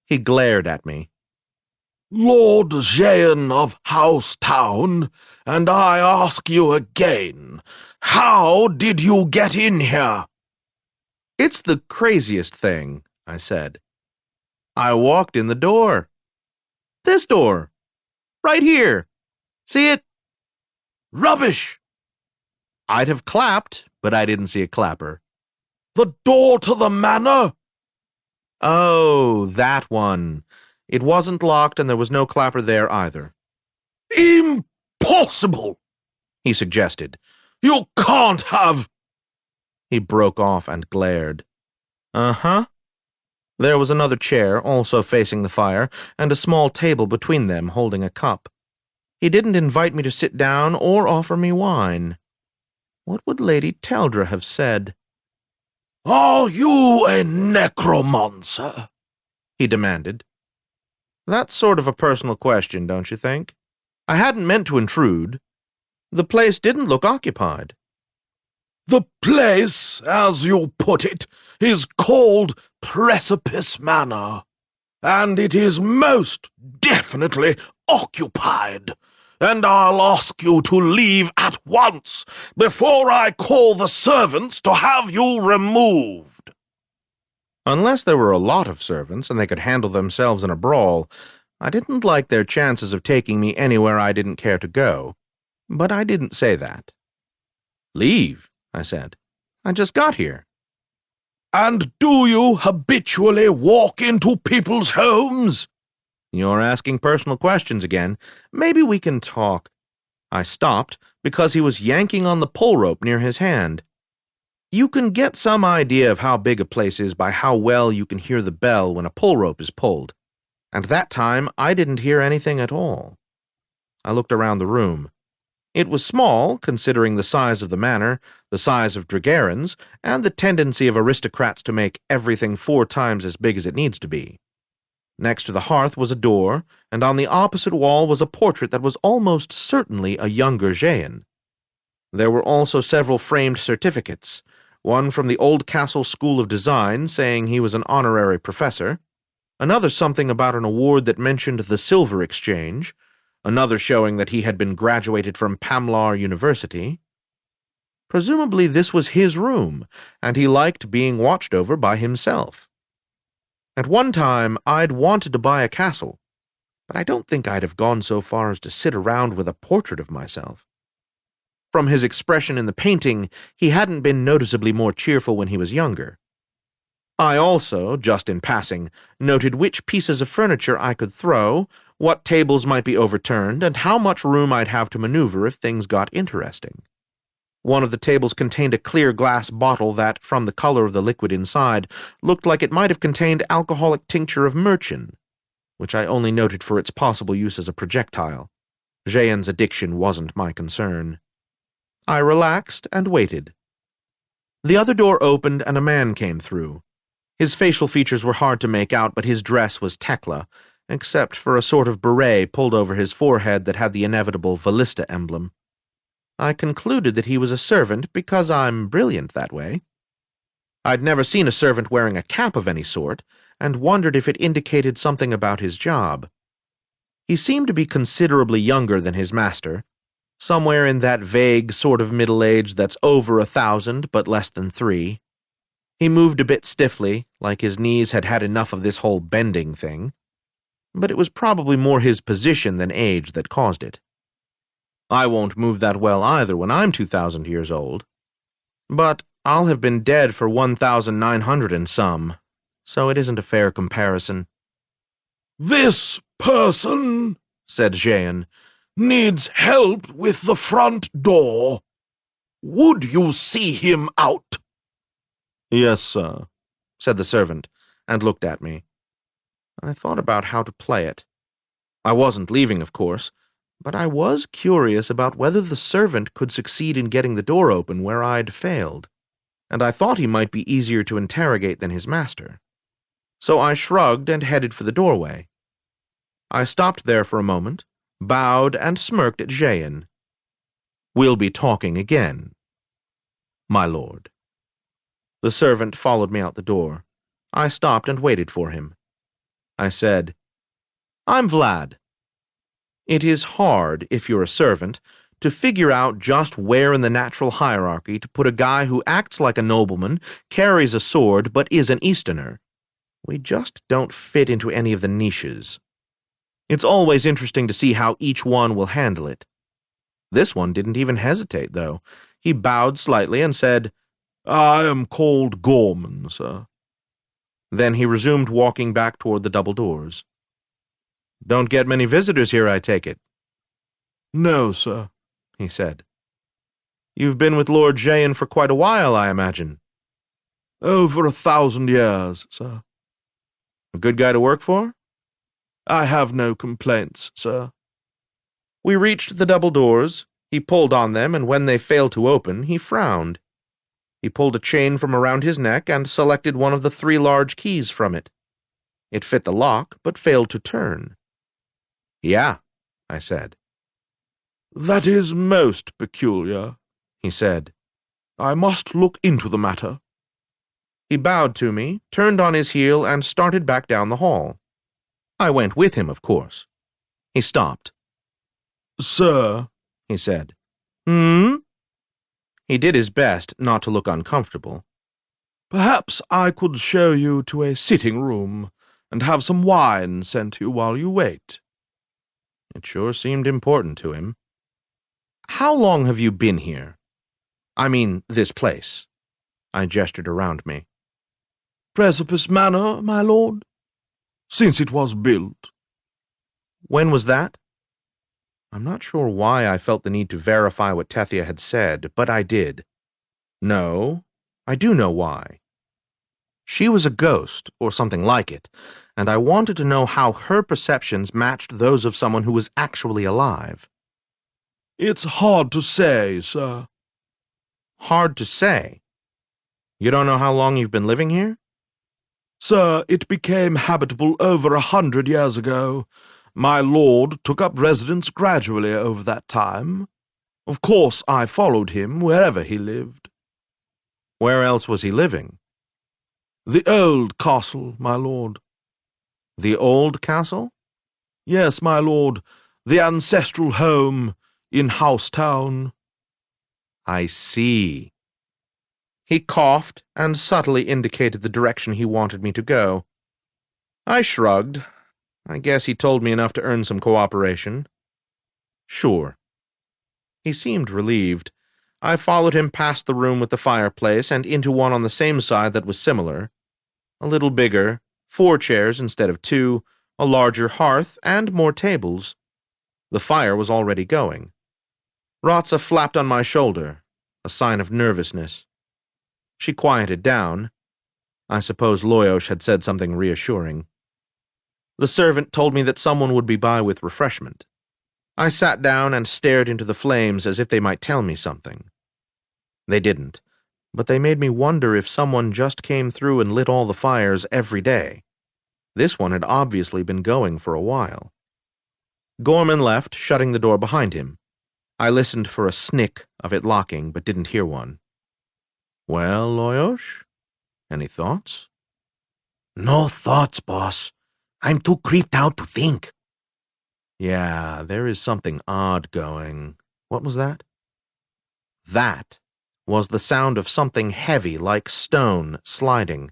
He glared at me. "Lord Jehan of Housetown, and I ask you again, how did you get in here?" "It's the craziest thing," I said. "I walked in the door. This door. Right here. See it?" "Rubbish!" I'd have clapped, but I didn't see a clapper. "The door to the manor?" "Oh, that one. It wasn't locked and there was no clapper there either." "Impossible!" he suggested. "You can't have—" He broke off and glared. "Uh-huh." There was another chair, also facing the fire, and a small table between them holding a cup. He didn't invite me to sit down or offer me wine. What would Lady Teldra have said? "Are you a necromancer?" he demanded. That's sort of a personal question, don't you think? I hadn't meant to intrude. The place didn't look occupied. "The place, as you put it, is called Precipice Manor, and it is most definitely occupied, and I'll ask you to leave at once before I call the servants to have you removed." Unless there were a lot of servants and they could handle themselves in a brawl, I didn't like their chances of taking me anywhere I didn't care to go, but I didn't say that. Leave, I said. I just got here. And do you habitually walk into people's homes? You're asking personal questions again. Maybe we can talk. I stopped because he was yanking on the pull rope near his hand. You can get some idea of how big a place is by how well you can hear the bell when a pull rope is pulled. And that time I didn't hear anything at all. I looked around the room. It was small, considering the size of the manor, the size of Dragarens, and the tendency of aristocrats to make everything 4 times as big as it needs to be. Next to the hearth was a door, and on the opposite wall was a portrait that was almost certainly a younger Jehan. There were also several framed certificates, one from the Old Castle School of Design saying he was an honorary professor, another something about an award that mentioned the Silver Exchange, another showing that he had been graduated from Pamlar University. Presumably this was his room, and he liked being watched over by himself. At one time, I'd wanted to buy a castle, but I don't think I'd have gone so far as to sit around with a portrait of myself. From his expression in the painting, he hadn't been noticeably more cheerful when he was younger. I also, just in passing, noted which pieces of furniture I could throw, what tables might be overturned, and how much room I'd have to maneuver if things got interesting. One of the tables contained a clear glass bottle that, from the color of the liquid inside, looked like it might have contained alcoholic tincture of merchin, which I only noted for its possible use as a projectile. Jehan's addiction wasn't my concern. I relaxed and waited. The other door opened and a man came through. His facial features were hard to make out, but his dress was Tekla, except for a sort of beret pulled over his forehead that had the inevitable Vallista emblem. I concluded that he was a servant because I'm brilliant that way. I'd never seen a servant wearing a cap of any sort, and wondered if it indicated something about his job. He seemed to be considerably younger than his master, somewhere in that vague sort of middle age that's over 1,000 but less than 3. He moved a bit stiffly, like his knees had had enough of this whole bending thing, but it was probably more his position than age that caused it. I won't move that well either when I'm 2,000 years old, but I'll have been dead for 1,900 and some, so it isn't a fair comparison. This person, said Jehan, needs help with the front door. Would you see him out? Yes, sir, said the servant, and looked at me. I thought about how to play it. I wasn't leaving, of course, but I was curious about whether the servant could succeed in getting the door open where I'd failed, and I thought he might be easier to interrogate than his master. So I shrugged and headed for the doorway. I stopped there for a moment, bowed and smirked at Jehan. We'll be talking again, my lord. The servant followed me out the door. I stopped and waited for him. I said, I'm Vlad. It is hard, if you're a servant, to figure out just where in the natural hierarchy to put a guy who acts like a nobleman, carries a sword, but is an Easterner. We just don't fit into any of the niches. It's always interesting to see how each one will handle it. This one didn't even hesitate, though. He bowed slightly and said, I am called Gorman, sir. Then he resumed walking back toward the double doors. Don't get many visitors here, I take it. No, sir, he said. You've been with Lord Jehan for quite a while, I imagine. Over 1,000 years, sir. A good guy to work for? I have no complaints, sir. We reached the double doors. He pulled on them, and when they failed to open, he frowned. He pulled a chain from around his neck and selected one of the 3 large keys from it. It fit the lock, but failed to turn. Yeah, I said. That is most peculiar, he said. I must look into the matter. He bowed to me, turned on his heel, and started back down the hall. I went with him, of course. He stopped. Sir, he said. Hmm? He did his best not to look uncomfortable. Perhaps I could show you to a sitting room, and have some wine sent to you while you wait." It sure seemed important to him. "How long have you been here? I mean, this place." I gestured around me. "Precipice Manor, my lord, since it was built." "When was that?" I'm not sure why I felt the need to verify what Tethia had said, but I did. No, I do know why. She was a ghost, or something like it, and I wanted to know how her perceptions matched those of someone who was actually alive. "It's hard to say, sir." "Hard to say? You don't know how long you've been living here?" "Sir, it became habitable over 100 years ago. My lord took up residence gradually over that time. Of course, I followed him wherever he lived." "Where else was he living?" "The old castle, my lord." "The old castle?" "Yes, my lord, the ancestral home in Housetown." "I see." He coughed and subtly indicated the direction he wanted me to go. I shrugged. I guess he told me enough to earn some cooperation. "Sure." He seemed relieved. I followed him past the room with the fireplace and into one on the same side that was similar. A little bigger, 4 chairs instead of 2, a larger hearth, and more tables. The fire was already going. Rotsa flapped on my shoulder, a sign of nervousness. She quieted down. I suppose Loyosh had said something reassuring. The servant told me that someone would be by with refreshment. I sat down and stared into the flames as if they might tell me something. They didn't, but they made me wonder if someone just came through and lit all the fires every day. This one had obviously been going for a while. Gorman left, shutting the door behind him. I listened for a snick of it locking, but didn't hear one. "Well, Loyosh, any thoughts?" No thoughts, boss. I'm too creeped out to think. "Yeah, there is something odd going. What was that?" That was the sound of something heavy like stone sliding.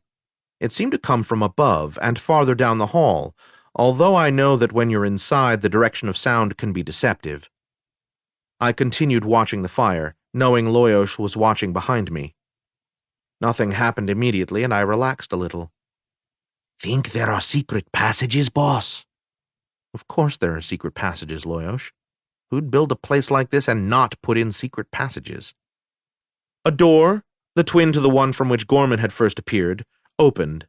It seemed to come from above and farther down the hall, although I know that when you're inside, the direction of sound can be deceptive. I continued watching the fire, knowing Loyosh was watching behind me. Nothing happened immediately, and I relaxed a little. Think there are secret passages, boss? Of course there are secret passages, Loyosh. Who'd build a place like this and not put in secret passages? A door, the twin to the one from which Gorman had first appeared, opened.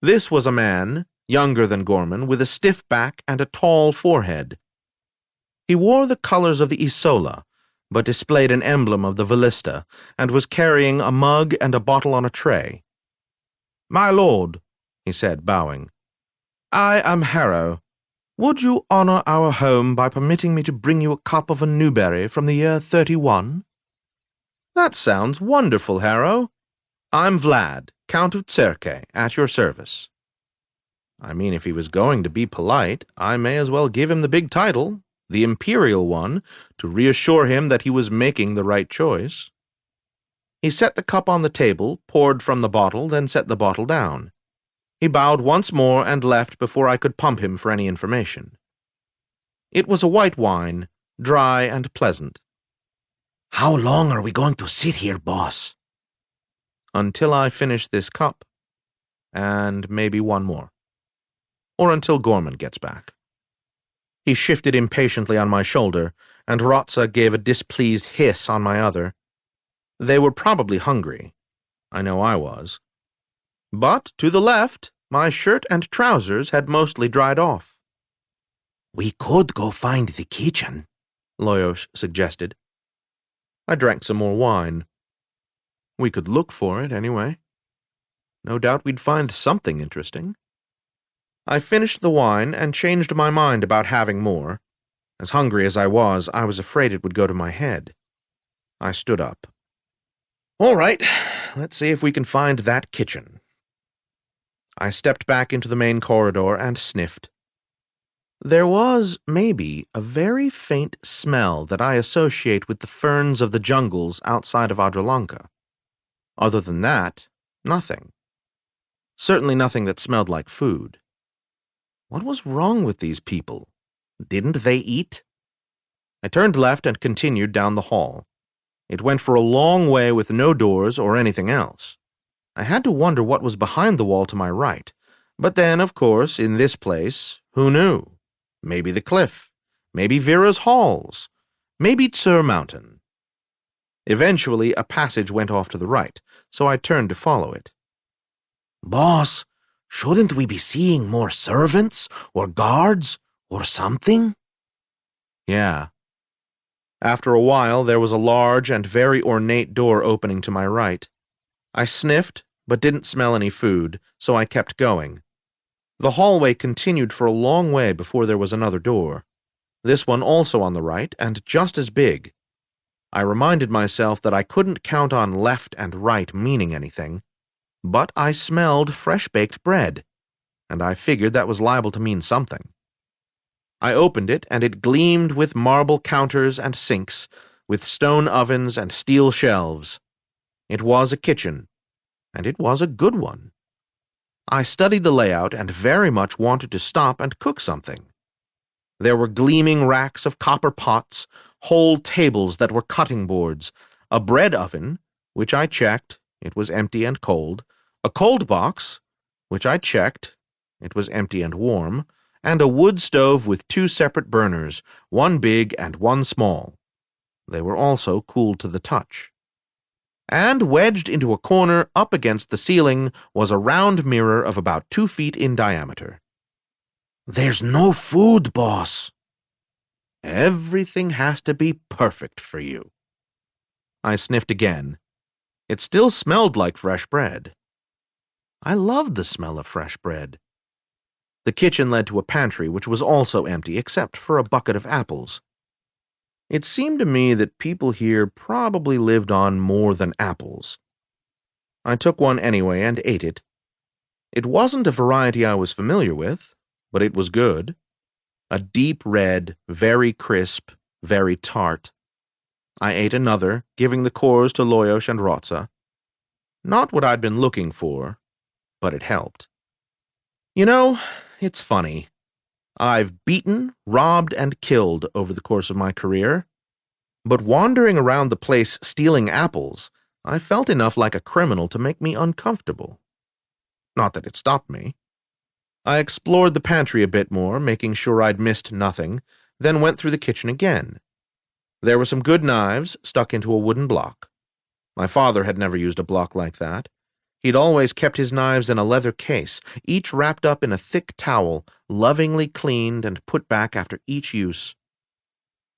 This was a man, younger than Gorman, with a stiff back and a tall forehead. He wore the colors of the Isola, but displayed an emblem of the Vallista, and was carrying a mug and a bottle on a tray. "My lord," he said, bowing, "I am Harrow. Would you honor our home by permitting me to bring you a cup of a Newberry from the year 31? "That sounds wonderful, Harrow. I'm Vlad, Count of Tserke, at your service." I mean, if he was going to be polite, I may as well give him the big title, the imperial one, to reassure him that he was making the right choice. He set the cup on the table, poured from the bottle, then set the bottle down. He bowed once more and left before I could pump him for any information. It was a white wine, dry and pleasant. How long are we going to sit here, boss? Until I finish this cup, and maybe one more. Or until Gorman gets back. He shifted impatiently on my shoulder, and Rotsa gave a displeased hiss on my other. They were probably hungry. I know I was. But to the left, my shirt and trousers had mostly dried off. We could go find the kitchen, Loyosh suggested. I drank some more wine. We could look for it, anyway. No doubt we'd find something interesting. I finished the wine and changed my mind about having more. As hungry as I was afraid it would go to my head. I stood up. All right, let's see if we can find that kitchen. I stepped back into the main corridor and sniffed. There was, maybe, a very faint smell that I associate with the ferns of the jungles outside of Adralanka. Other than that, nothing. Certainly nothing that smelled like food. What was wrong with these people? Didn't they eat? I turned left and continued down the hall. It went for a long way with no doors or anything else. I had to wonder what was behind the wall to my right. But then, of course, in this place, who knew? Maybe the cliff. Maybe Vera's halls. Maybe Tsur Mountain. Eventually, a passage went off to the right, so I turned to follow it. Boss, shouldn't we be seeing more servants or guards or something? Yeah. After a while, there was a large and very ornate door opening to my right. I sniffed, but didn't smell any food, so I kept going. The hallway continued for a long way before there was another door. This one also on the right, and just as big. I reminded myself that I couldn't count on left and right meaning anything, but I smelled fresh-baked bread, and I figured that was liable to mean something. I opened it, and it gleamed with marble counters and sinks, with stone ovens and steel shelves. It was a kitchen, and it was a good one. I studied the layout and very much wanted to stop and cook something. There were gleaming racks of copper pots, whole tables that were cutting boards, a bread oven, which I checked, it was empty and cold, a cold box, which I checked, it was empty and warm, and a wood stove with 2 separate burners, one big and one small. They were also cool to the touch. And wedged into a corner up against the ceiling was a round mirror of about 2 feet in diameter. There's no food, boss. Everything has to be perfect for you. I sniffed again. It still smelled like fresh bread. I loved the smell of fresh bread. The kitchen led to a pantry which was also empty except for a bucket of apples. It seemed to me that people here probably lived on more than apples. I took one anyway and ate it. It wasn't a variety I was familiar with, but it was good. A deep red, very crisp, very tart. I ate another, giving the cores to Loyos and Rotsa. Not what I'd been looking for, but it helped. You know, it's funny. I've beaten, robbed, and killed over the course of my career. But wandering around the place stealing apples, I felt enough like a criminal to make me uncomfortable. Not that it stopped me. I explored the pantry a bit more, making sure I'd missed nothing, then went through the kitchen again. There were some good knives stuck into a wooden block. My father had never used a block like that. He'd always kept his knives in a leather case, each wrapped up in a thick towel, lovingly cleaned and put back after each use.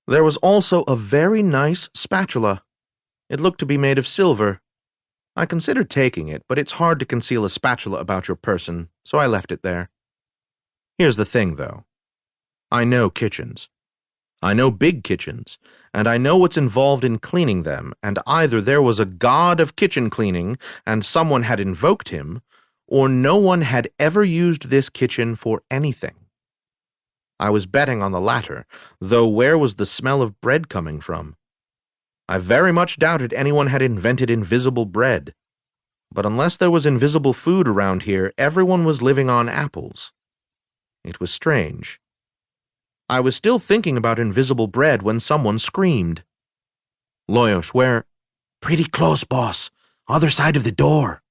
There was also a very nice spatula. It looked to be made of silver. I considered taking it, but it's hard to conceal a spatula about your person, so I left it there. Here's the thing, though. I know kitchens. I know big kitchens, and I know what's involved in cleaning them, and either there was a god of kitchen cleaning and someone had invoked him, or no one had ever used this kitchen for anything. I was betting on the latter, though where was the smell of bread coming from? I very much doubted anyone had invented invisible bread. But unless there was invisible food around here, everyone was living on apples. It was strange. I was still thinking about invisible bread when someone screamed. Loyos, where? Pretty close, boss. Other side of the door.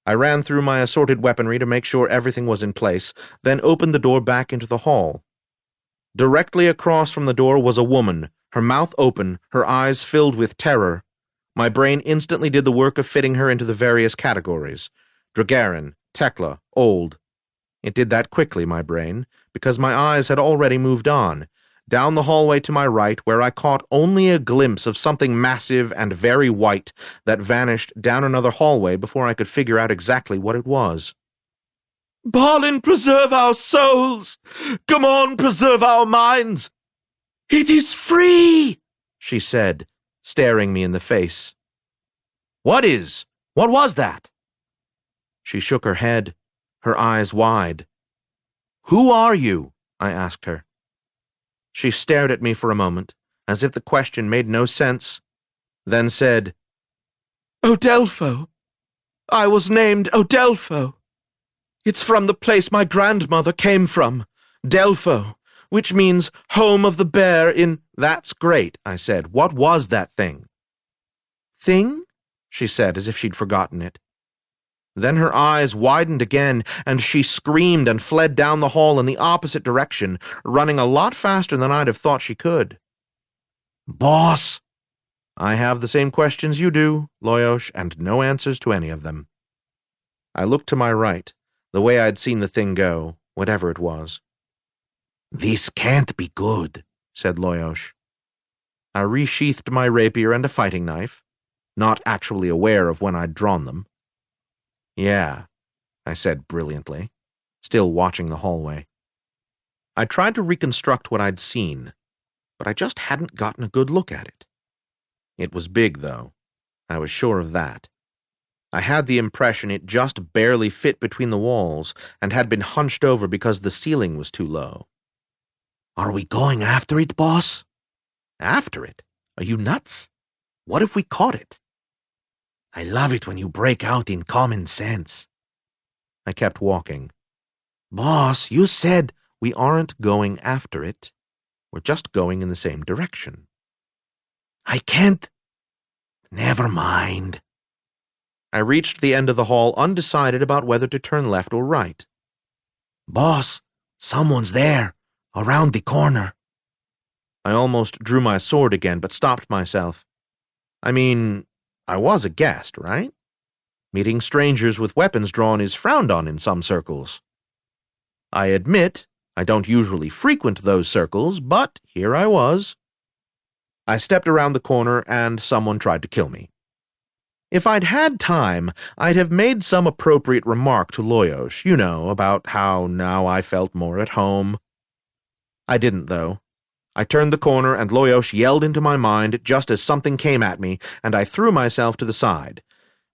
I ran through my assorted weaponry to make sure everything was in place, then opened the door back into the hall. Directly across from the door was a woman, her mouth open, her eyes filled with terror. My brain instantly did the work of fitting her into the various categories. Dragarin, Tekla, old. It did that quickly, my brain, because my eyes had already moved on, down the hallway to my right, where I caught only a glimpse of something massive and very white that vanished down another hallway before I could figure out exactly what it was. Balin, preserve our souls! Come on, preserve our minds! It is free! She said, staring me in the face. What is? What was that? She shook her head, her eyes wide. Who are you? I asked her. She stared at me for a moment, as if the question made no sense, then said, Odelfo. I was named Odelfo. It's from the place my grandmother came from, Delpho, which means home of the bear in—" "That's great," I said. "What was that thing?" "Thing?" she said, as if she'd forgotten it. Then her eyes widened again, and she screamed and fled down the hall in the opposite direction, running a lot faster than I'd have thought she could. Boss! I have the same questions you do, Loyosh, and no answers to any of them. I looked to my right, the way I'd seen the thing go, whatever it was. This can't be good, said Loyosh. I resheathed my rapier and a fighting knife, not actually aware of when I'd drawn them. Yeah, I said brilliantly, still watching the hallway. I tried to reconstruct what I'd seen, but I just hadn't gotten a good look at it. It was big, though. I was sure of that. I had the impression it just barely fit between the walls and had been hunched over because the ceiling was too low. Are we going after it, boss? After it? Are you nuts? What if we caught it? I love it when you break out in common sense. I kept walking. Boss, you said— We aren't going after it. We're just going in the same direction. I can't. Never mind. I reached the end of the hall undecided about whether to turn left or right. Boss, someone's there, around the corner. I almost drew my sword again, but stopped myself. I mean, I was a guest, right? Meeting strangers with weapons drawn is frowned on in some circles. I admit I don't usually frequent those circles, but here I was. I stepped around the corner and someone tried to kill me. If I'd had time, I'd have made some appropriate remark to Loyosh, about how now I felt more at home. I didn't, though. I turned the corner and Loyosh yelled into my mind just as something came at me, and I threw myself to the side.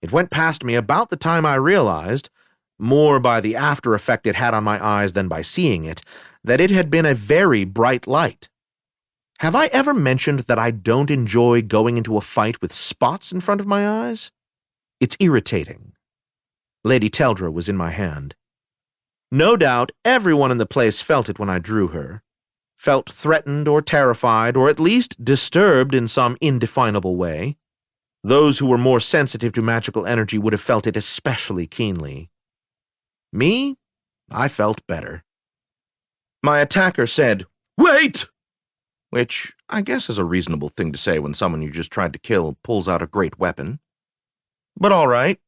It went past me about the time I realized, more by the after effect it had on my eyes than by seeing it, that it had been a very bright light. Have I ever mentioned that I don't enjoy going into a fight with spots in front of my eyes? It's irritating. Lady Teldra was in my hand. No doubt everyone in the place felt it when I drew her. Felt threatened or terrified, or at least disturbed in some indefinable way. Those who were more sensitive to magical energy would have felt it especially keenly. Me? I felt better. My attacker said, "Wait!" Which I guess is a reasonable thing to say when someone you just tried to kill pulls out a great weapon. But all right.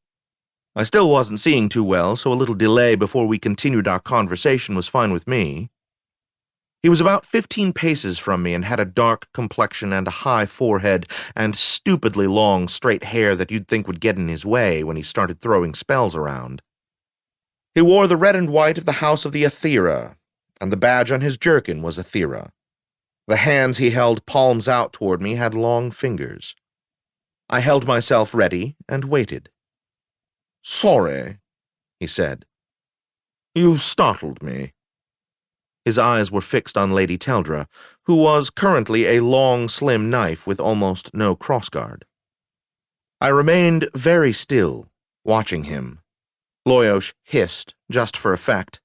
I still wasn't seeing too well, so a little delay before we continued our conversation was fine with me. He was about 15 paces from me and had a dark complexion and a high forehead and stupidly long, straight hair that you'd think would get in his way when he started throwing spells around. He wore the red and white of the House of the Aethera, and the badge on his jerkin was Aethera. The hands he held palms out toward me had long fingers. I held myself ready and waited. "Sorry," he said. "You startled me." His eyes were fixed on Lady Teldra, who was currently a long, slim knife with almost no crossguard. I remained very still, watching him. Loyosh hissed, just for effect.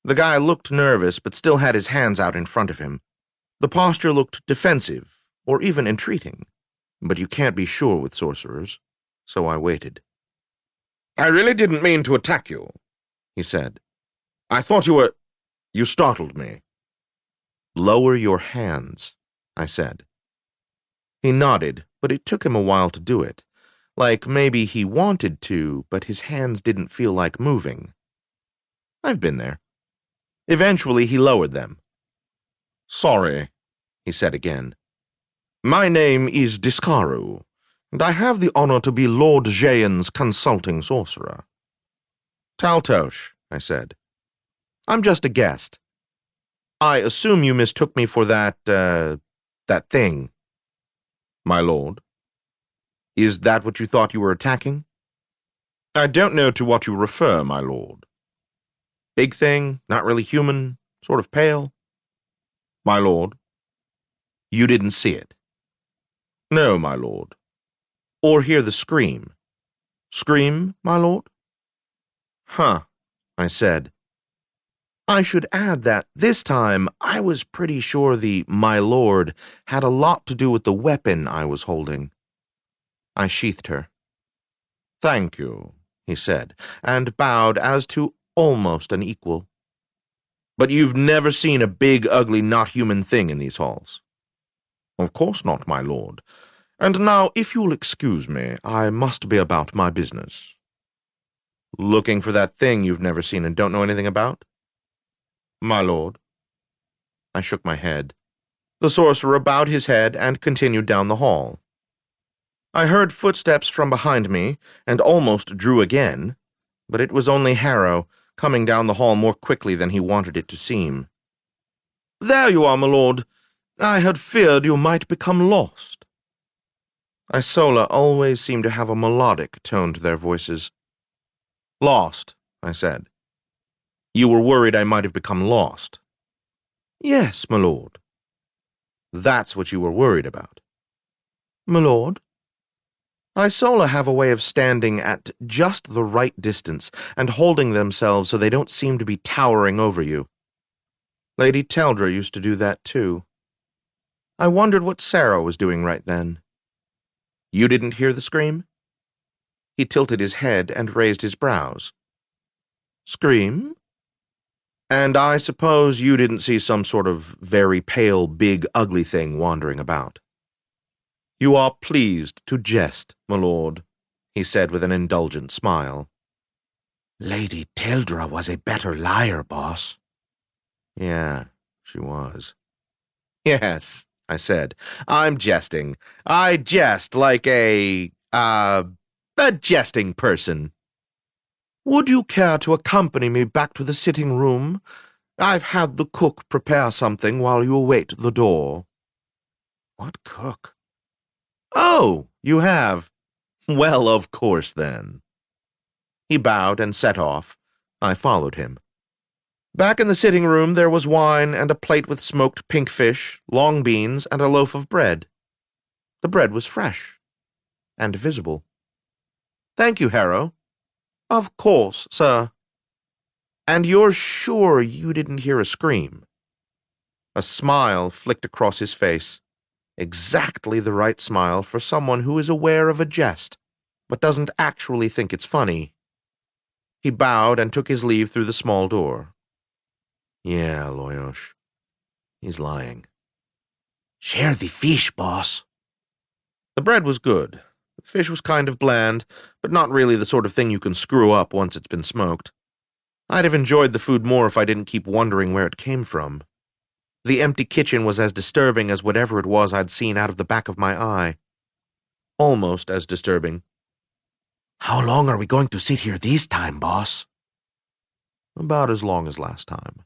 The guy looked nervous, but still had his hands out in front of him. The posture looked defensive, or even entreating, but you can't be sure with sorcerers, so I waited. "I really didn't mean to attack you," he said. "I thought you were— You startled me." "Lower your hands," I said. He nodded, but it took him a while to do it. Like maybe he wanted to, but his hands didn't feel like moving. I've been there. Eventually he lowered them. "Sorry," he said again. "My name is Discaru, and I have the honor to be Lord Jayan's consulting sorcerer." "Taltos," I said. "I'm just a guest. I assume you mistook me for that thing." "My lord? Is that what you thought you were attacking?" "I don't know to what you refer, my lord." "Big thing, not really human, sort of pale?" "My lord?" "You didn't see it?" "No, my lord." "Or hear the scream?" "Scream, my lord?" "Huh," I said. I should add that this time I was pretty sure the "my lord" had a lot to do with the weapon I was holding. I sheathed her. "Thank you," he said, and bowed as to almost an equal. "But you've never seen a big, ugly, not-human thing in these halls?" "Of course not, my lord. And now, if you'll excuse me, I must be about my business." "Looking for that thing you've never seen and don't know anything about?" "My lord." I shook my head. The sorcerer bowed his head and continued down the hall. I heard footsteps from behind me, and almost drew again, but it was only Harrow, coming down the hall more quickly than he wanted it to seem. "There you are, my lord. I had feared you might become lost." Isola always seemed to have a melodic tone to their voices. "Lost," I said. "You were worried I might have become lost." "Yes, my lord." "That's what you were worried about." "My lord." Isola have a way of standing at just the right distance and holding themselves so they don't seem to be towering over you. Lady Teldra used to do that too. I wondered what Sarah was doing right then. "You didn't hear the scream?" He tilted his head and raised his brows. "Scream? And I suppose you didn't see some sort of very pale, big, ugly thing wandering about." "You are pleased to jest, my lord," he said with an indulgent smile. Lady Teldra was a better liar, boss. Yeah, she was. "Yes," I said. "I'm jesting. I jest like a jesting person." Would you care to accompany me back to the sitting room? I've had the cook prepare something while you await the door." "What cook?" "Oh, you have? Well, of course, then." He bowed and set off. I followed him. Back in the sitting room there was wine and a plate with smoked pink fish, long beans, and a loaf of bread. The bread was fresh and visible. "Thank you, Harrow." "Of course, sir." "And you're sure you didn't hear a scream?" A smile flicked across his face. Exactly the right smile for someone who is aware of a jest, but doesn't actually think it's funny. He bowed and took his leave through the small door. "Yeah, Loyosh. He's lying." Share the fish, boss. The bread was good. The fish was kind of bland, but not really the sort of thing you can screw up once it's been smoked. I'd have enjoyed the food more if I didn't keep wondering where it came from. The empty kitchen was as disturbing as whatever it was I'd seen out of the back of my eye. Almost as disturbing. How long are we going to sit here this time, boss? About as long as last time.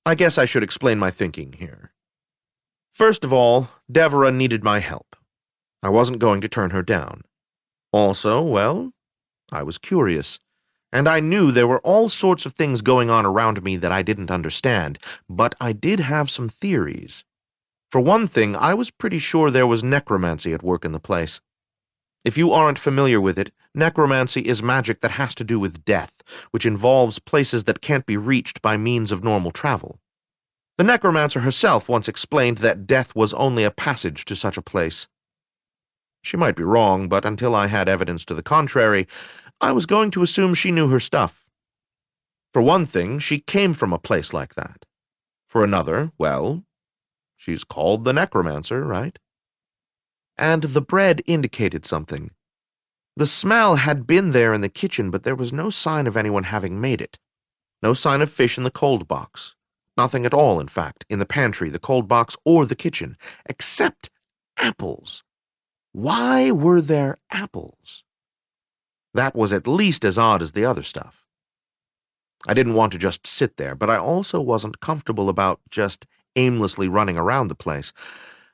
I guess I should explain my thinking here. First of all, Deborah needed my help. I wasn't going to turn her down. Also, well, I was curious, and I knew there were all sorts of things going on around me that I didn't understand, but I did have some theories. For one thing, I was pretty sure there was necromancy at work in the place. If you aren't familiar with it, necromancy is magic that has to do with death, which involves places that can't be reached by means of normal travel. The necromancer herself once explained that death was only a passage to such a place. She might be wrong, but until I had evidence to the contrary, I was going to assume she knew her stuff. For one thing, she came from a place like that. For another, well, she's called the necromancer, right? And the bread indicated something. The smell had been there in the kitchen, but there was no sign of anyone having made it. No sign of fish in the cold box. Nothing at all, in fact, in the pantry, the cold box, or the kitchen, except apples. Why were there apples? That was at least as odd as the other stuff. I didn't want to just sit there, but I also wasn't comfortable about just aimlessly running around the place.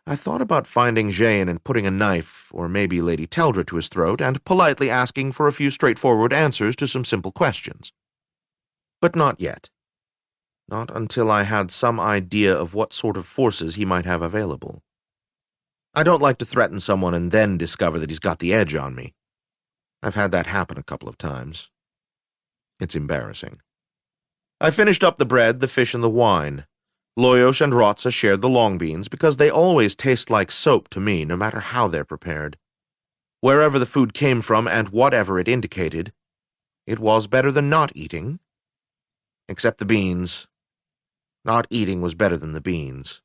I thought about finding Jane and putting a knife, or maybe Lady Teldra, to his throat, and politely asking for a few straightforward answers to some simple questions. But not yet. Not until I had some idea of what sort of forces he might have available. I don't like to threaten someone and then discover that he's got the edge on me. I've had that happen a couple of times. It's embarrassing. I finished up the bread, the fish, and the wine. Loyos and Rotsa shared the long beans because they always taste like soap to me, no matter how they're prepared. Wherever the food came from and whatever it indicated, it was better than not eating. Except the beans. Not eating was better than the beans.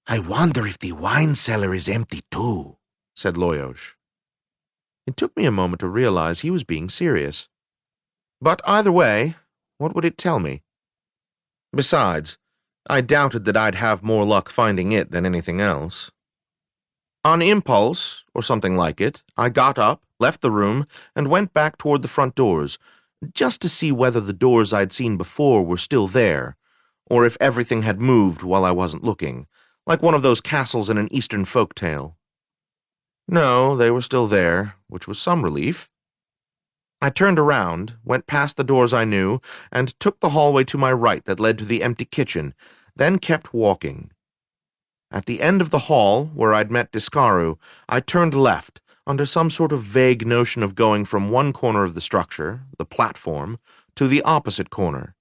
I wonder if the wine cellar is empty too, said Loyos. It took me a moment to realize he was being serious. But either way, what would it tell me? Besides, I doubted that I'd have more luck finding it than anything else. On impulse, or something like it, I got up, left the room, and went back toward the front doors, just to see whether the doors I'd seen before were still there, or if everything had moved while I wasn't looking, like one of those castles in an Eastern folk tale. No, they were still there, which was some relief. I turned around, went past the doors I knew, and took the hallway to my right that led to the empty kitchen, then kept walking. At the end of the hall, where I'd met Discaru, I turned left, under some sort of vague notion of going from one corner of the structure, the platform, to the opposite corner.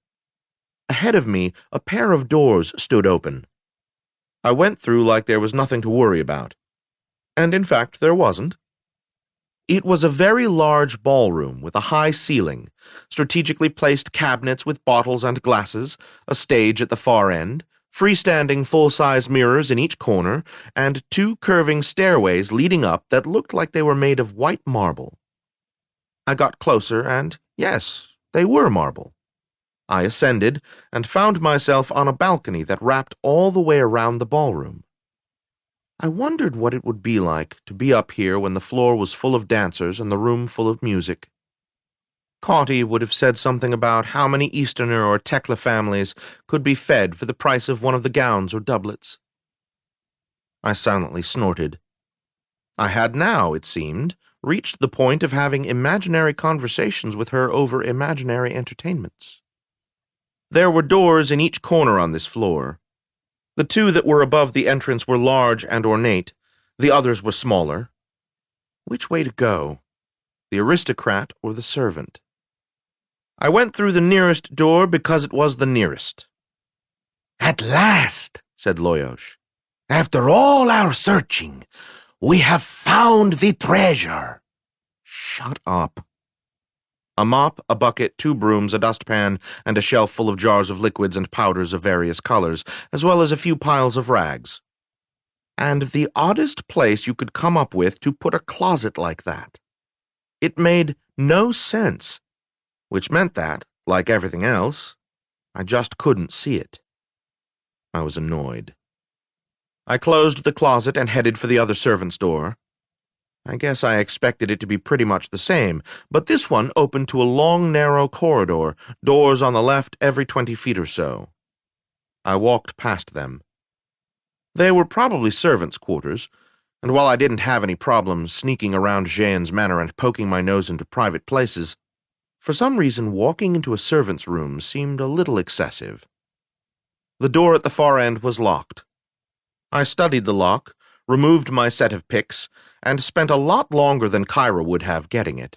Ahead of me, a pair of doors stood open. I went through like there was nothing to worry about. And in fact, there wasn't. It was a very large ballroom with a high ceiling, strategically placed cabinets with bottles and glasses, a stage at the far end, freestanding full-size mirrors in each corner, and two curving stairways leading up that looked like they were made of white marble. I got closer, and yes, they were marble. I ascended, and found myself on a balcony that wrapped all the way around the ballroom. I wondered what it would be like to be up here when the floor was full of dancers and the room full of music. Cauty would have said something about how many Easterner or Tekla families could be fed for the price of one of the gowns or doublets. I silently snorted. I had now, it seemed, reached the point of having imaginary conversations with her over imaginary entertainments. There were doors in each corner on this floor. The two that were above the entrance were large and ornate, the others were smaller. Which way to go? The aristocrat or the servant? I went through the nearest door because it was the nearest. At last, said Loyos. After all our searching, we have found the treasure. Shut up. A mop, a bucket, 2 brooms, a dustpan, and a shelf full of jars of liquids and powders of various colors, as well as a few piles of rags. And the oddest place you could come up with to put a closet like that. It made no sense, which meant that, like everything else, I just couldn't see it. I was annoyed. I closed the closet and headed for the other servant's door. I guess I expected it to be pretty much the same, but this one opened to a long, narrow corridor, doors on the left every 20 feet or so. I walked past them. They were probably servants' quarters, and while I didn't have any problem sneaking around Jean's manor and poking my nose into private places, for some reason walking into a servant's room seemed a little excessive. The door at the far end was locked. I studied the lock, removed my set of picks, and spent a lot longer than Kyra would have getting it.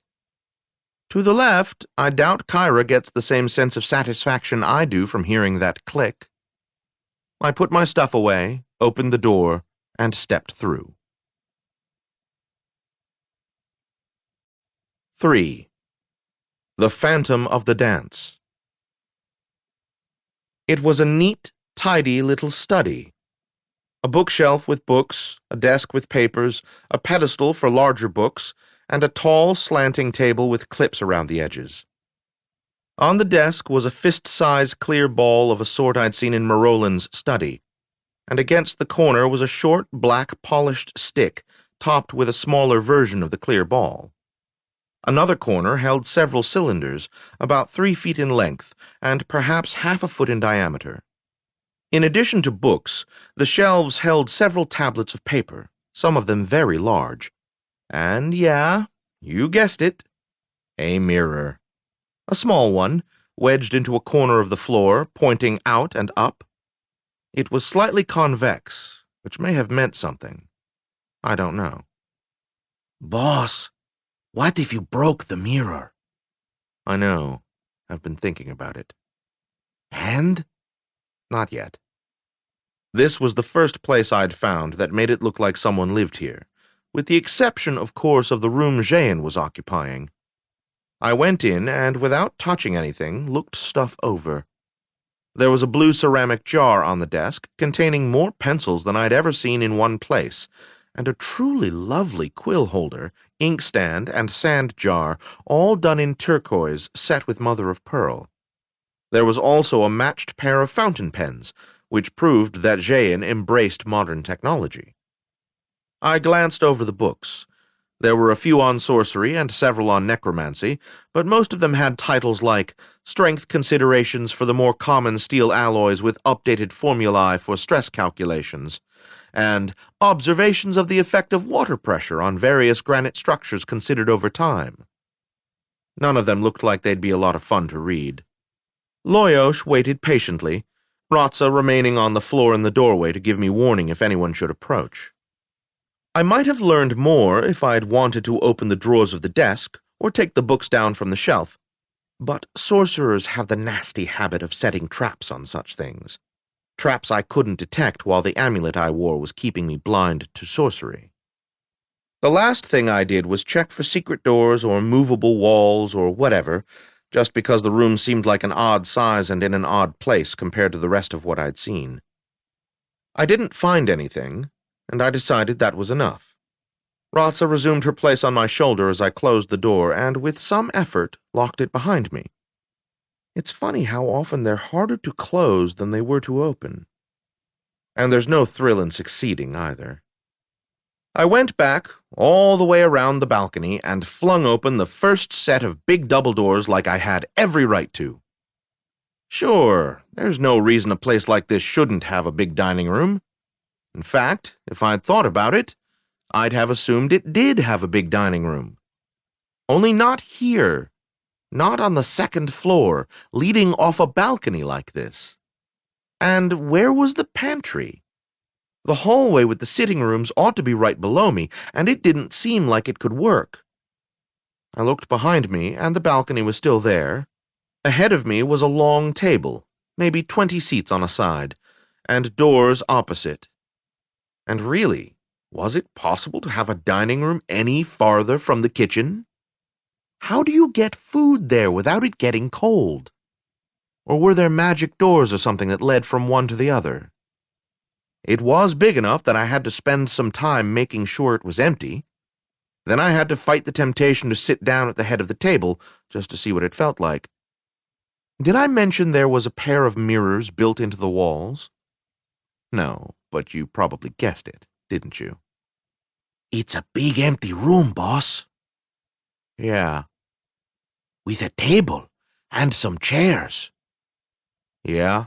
To the left, I doubt Kyra gets the same sense of satisfaction I do from hearing that click. I put my stuff away, opened the door, and stepped through. 3. The Phantom of the Dance. It was a neat, tidy little study. A bookshelf with books, a desk with papers, a pedestal for larger books, and a tall, slanting table with clips around the edges. On the desk was a fist-size clear ball of a sort I'd seen in Marolin's study, and against the corner was a short, black, polished stick, topped with a smaller version of the clear ball. Another corner held several cylinders, about 3 feet in length, and perhaps half a foot in diameter. In addition to books, the shelves held several tablets of paper, some of them very large. And yeah, you guessed it, a mirror. A small one, wedged into a corner of the floor, pointing out and up. It was slightly convex, which may have meant something. I don't know. Boss, what if you broke the mirror? I know. I've been thinking about it. And? Not yet. This was the first place I'd found that made it look like someone lived here, with the exception, of course, of the room Jeanne was occupying. I went in and, without touching anything, looked stuff over. There was a blue ceramic jar on the desk containing more pencils than I'd ever seen in one place, and a truly lovely quill holder, inkstand, and sand jar, all done in turquoise set with mother of pearl. There was also a matched pair of fountain pens, which proved that Jeanne embraced modern technology. I glanced over the books. There were a few on sorcery and several on necromancy, but most of them had titles like Strength Considerations for the More Common Steel Alloys with Updated Formulae for Stress Calculations, and Observations of the Effect of Water Pressure on Various Granite Structures Considered Over Time. None of them looked like they'd be a lot of fun to read. Loyosh waited patiently, Ratza remaining on the floor in the doorway to give me warning if anyone should approach. I might have learned more if I'd wanted to open the drawers of the desk or take the books down from the shelf, but sorcerers have the nasty habit of setting traps on such things. Traps I couldn't detect while the amulet I wore was keeping me blind to sorcery. The last thing I did was check for secret doors or movable walls or whatever, just because the room seemed like an odd size and in an odd place compared to the rest of what I'd seen. I didn't find anything, and I decided that was enough. Ratza resumed her place on my shoulder as I closed the door and, with some effort, locked it behind me. It's funny how often they're harder to close than they were to open. And there's no thrill in succeeding, either. I went back, all the way around the balcony, and flung open the first set of big double doors like I had every right to. Sure, there's no reason a place like this shouldn't have a big dining room. In fact, if I'd thought about it, I'd have assumed it did have a big dining room. Only not here. Not on the second floor, leading off a balcony like this. And where was the pantry? The hallway with the sitting rooms ought to be right below me, and it didn't seem like it could work. I looked behind me, and the balcony was still there. Ahead of me was a long table, maybe 20 seats on a side, and doors opposite. And really, was it possible to have a dining room any farther from the kitchen? How do you get food there without it getting cold? Or were there magic doors or something that led from one to the other? It was big enough that I had to spend some time making sure it was empty. Then I had to fight the temptation to sit down at the head of the table just to see what it felt like. Did I mention there was a pair of mirrors built into the walls? No, but you probably guessed it, didn't you? It's a big empty room, boss. Yeah. With a table and some chairs. Yeah?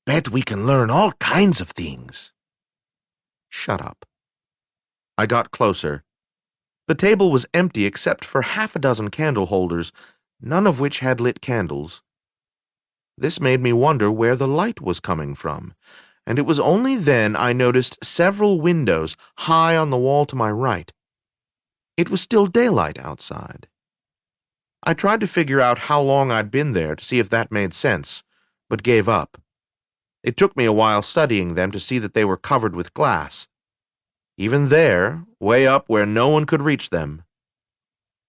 Bet we can learn all kinds of things. Shut up. I got closer. The table was empty except for half a dozen candle holders, none of which had lit candles. This made me wonder where the light was coming from, and it was only then I noticed several windows high on the wall to my right. It was still daylight outside. I tried to figure out how long I'd been there to see if that made sense, but gave up. It took me a while studying them to see that they were covered with glass. Even there, way up where no one could reach them.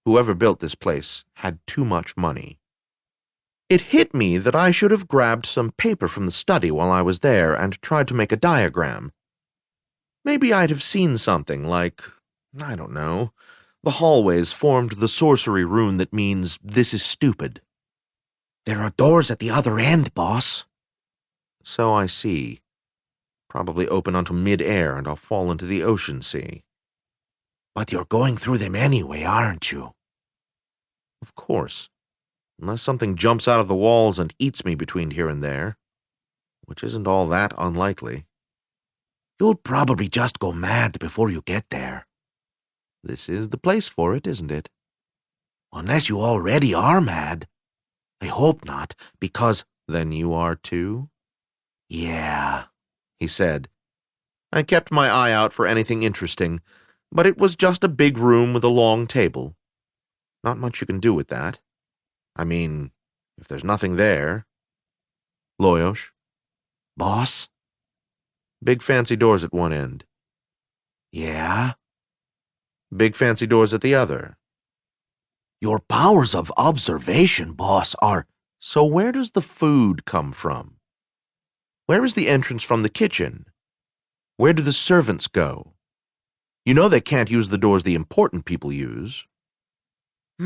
Whoever built this place had too much money. It hit me that I should have grabbed some paper from the study while I was there and tried to make a diagram. Maybe I'd have seen something like, I don't know, the hallways formed the sorcery rune that means this is stupid. There are doors at the other end, boss. So I see. Probably open onto mid-air and I'll fall into the ocean sea. But you're going through them anyway, aren't you? Of course. Unless something jumps out of the walls and eats me between here and there, which isn't all that unlikely. You'll probably just go mad before you get there. This is the place for it, isn't it? Unless you already are mad. I hope not, because... Then you are too? Yeah, he said. I kept my eye out for anything interesting, but it was just a big room with a long table. Not much you can do with that. I mean, if there's nothing there, Loyosh. Boss? Big fancy doors at one end. Yeah? Big fancy doors at the other. Your powers of observation, boss, are... So where does the food come from? Where is the entrance from the kitchen? Where do the servants go? You know they can't use the doors the important people use. I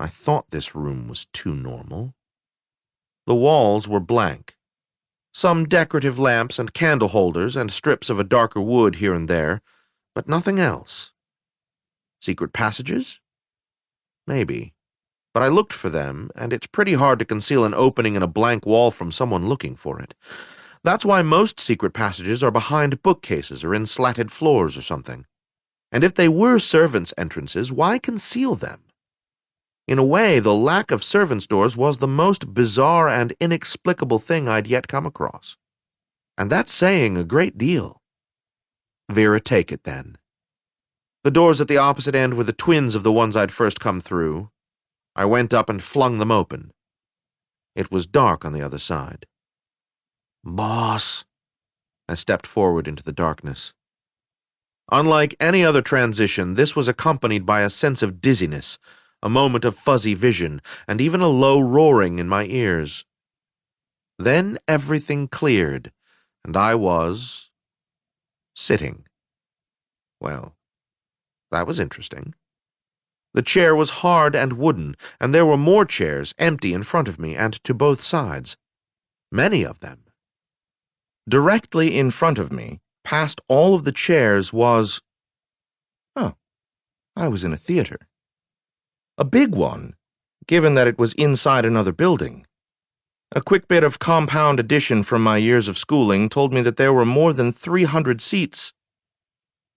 thought this room was too normal. The walls were blank. Some decorative lamps and candle holders and strips of a darker wood here and there, but nothing else. Secret passages? Maybe. But I looked for them, and it's pretty hard to conceal an opening in a blank wall from someone looking for it. That's why most secret passages are behind bookcases or in slatted floors or something. And if they were servants' entrances, why conceal them? In a way, the lack of servants' doors was the most bizarre and inexplicable thing I'd yet come across. And that's saying a great deal. Vera, take it then. The doors at the opposite end were the twins of the ones I'd first come through. I went up and flung them open. It was dark on the other side. Boss. I stepped forward into the darkness. Unlike any other transition, this was accompanied by a sense of dizziness, a moment of fuzzy vision, and even a low roaring in my ears. Then everything cleared, and I was... sitting. Well, that was interesting. The chair was hard and wooden, and there were more chairs empty in front of me and to both sides. Many of them. Directly in front of me, past all of the chairs, was... Oh, I was in a theater. A big one, given that it was inside another building. A quick bit of compound addition from my years of schooling told me that there were more than 300 seats.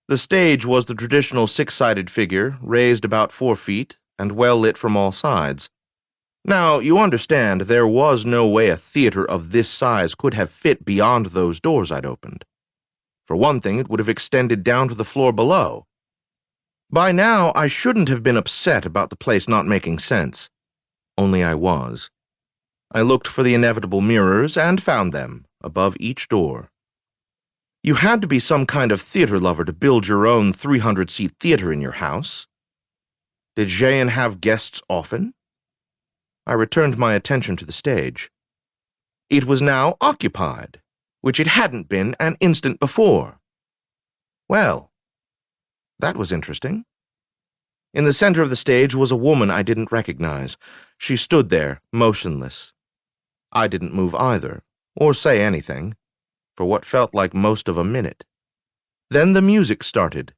The stage was the traditional six-sided figure, raised about 4 feet, and well lit from all sides. Now, you understand, there was no way a theater of this size could have fit beyond those doors I'd opened. For one thing, it would have extended down to the floor below. By now, I shouldn't have been upset about the place not making sense. Only I was. I looked for the inevitable mirrors and found them, above each door. You had to be some kind of theater lover to build your own 300-seat theater in your house. Did Jeanne have guests often? I returned my attention to the stage. It was now occupied, which it hadn't been an instant before. Well, that was interesting. In the center of the stage was a woman I didn't recognize. She stood there, motionless. I didn't move either, or say anything, for what felt like most of a minute. Then the music started.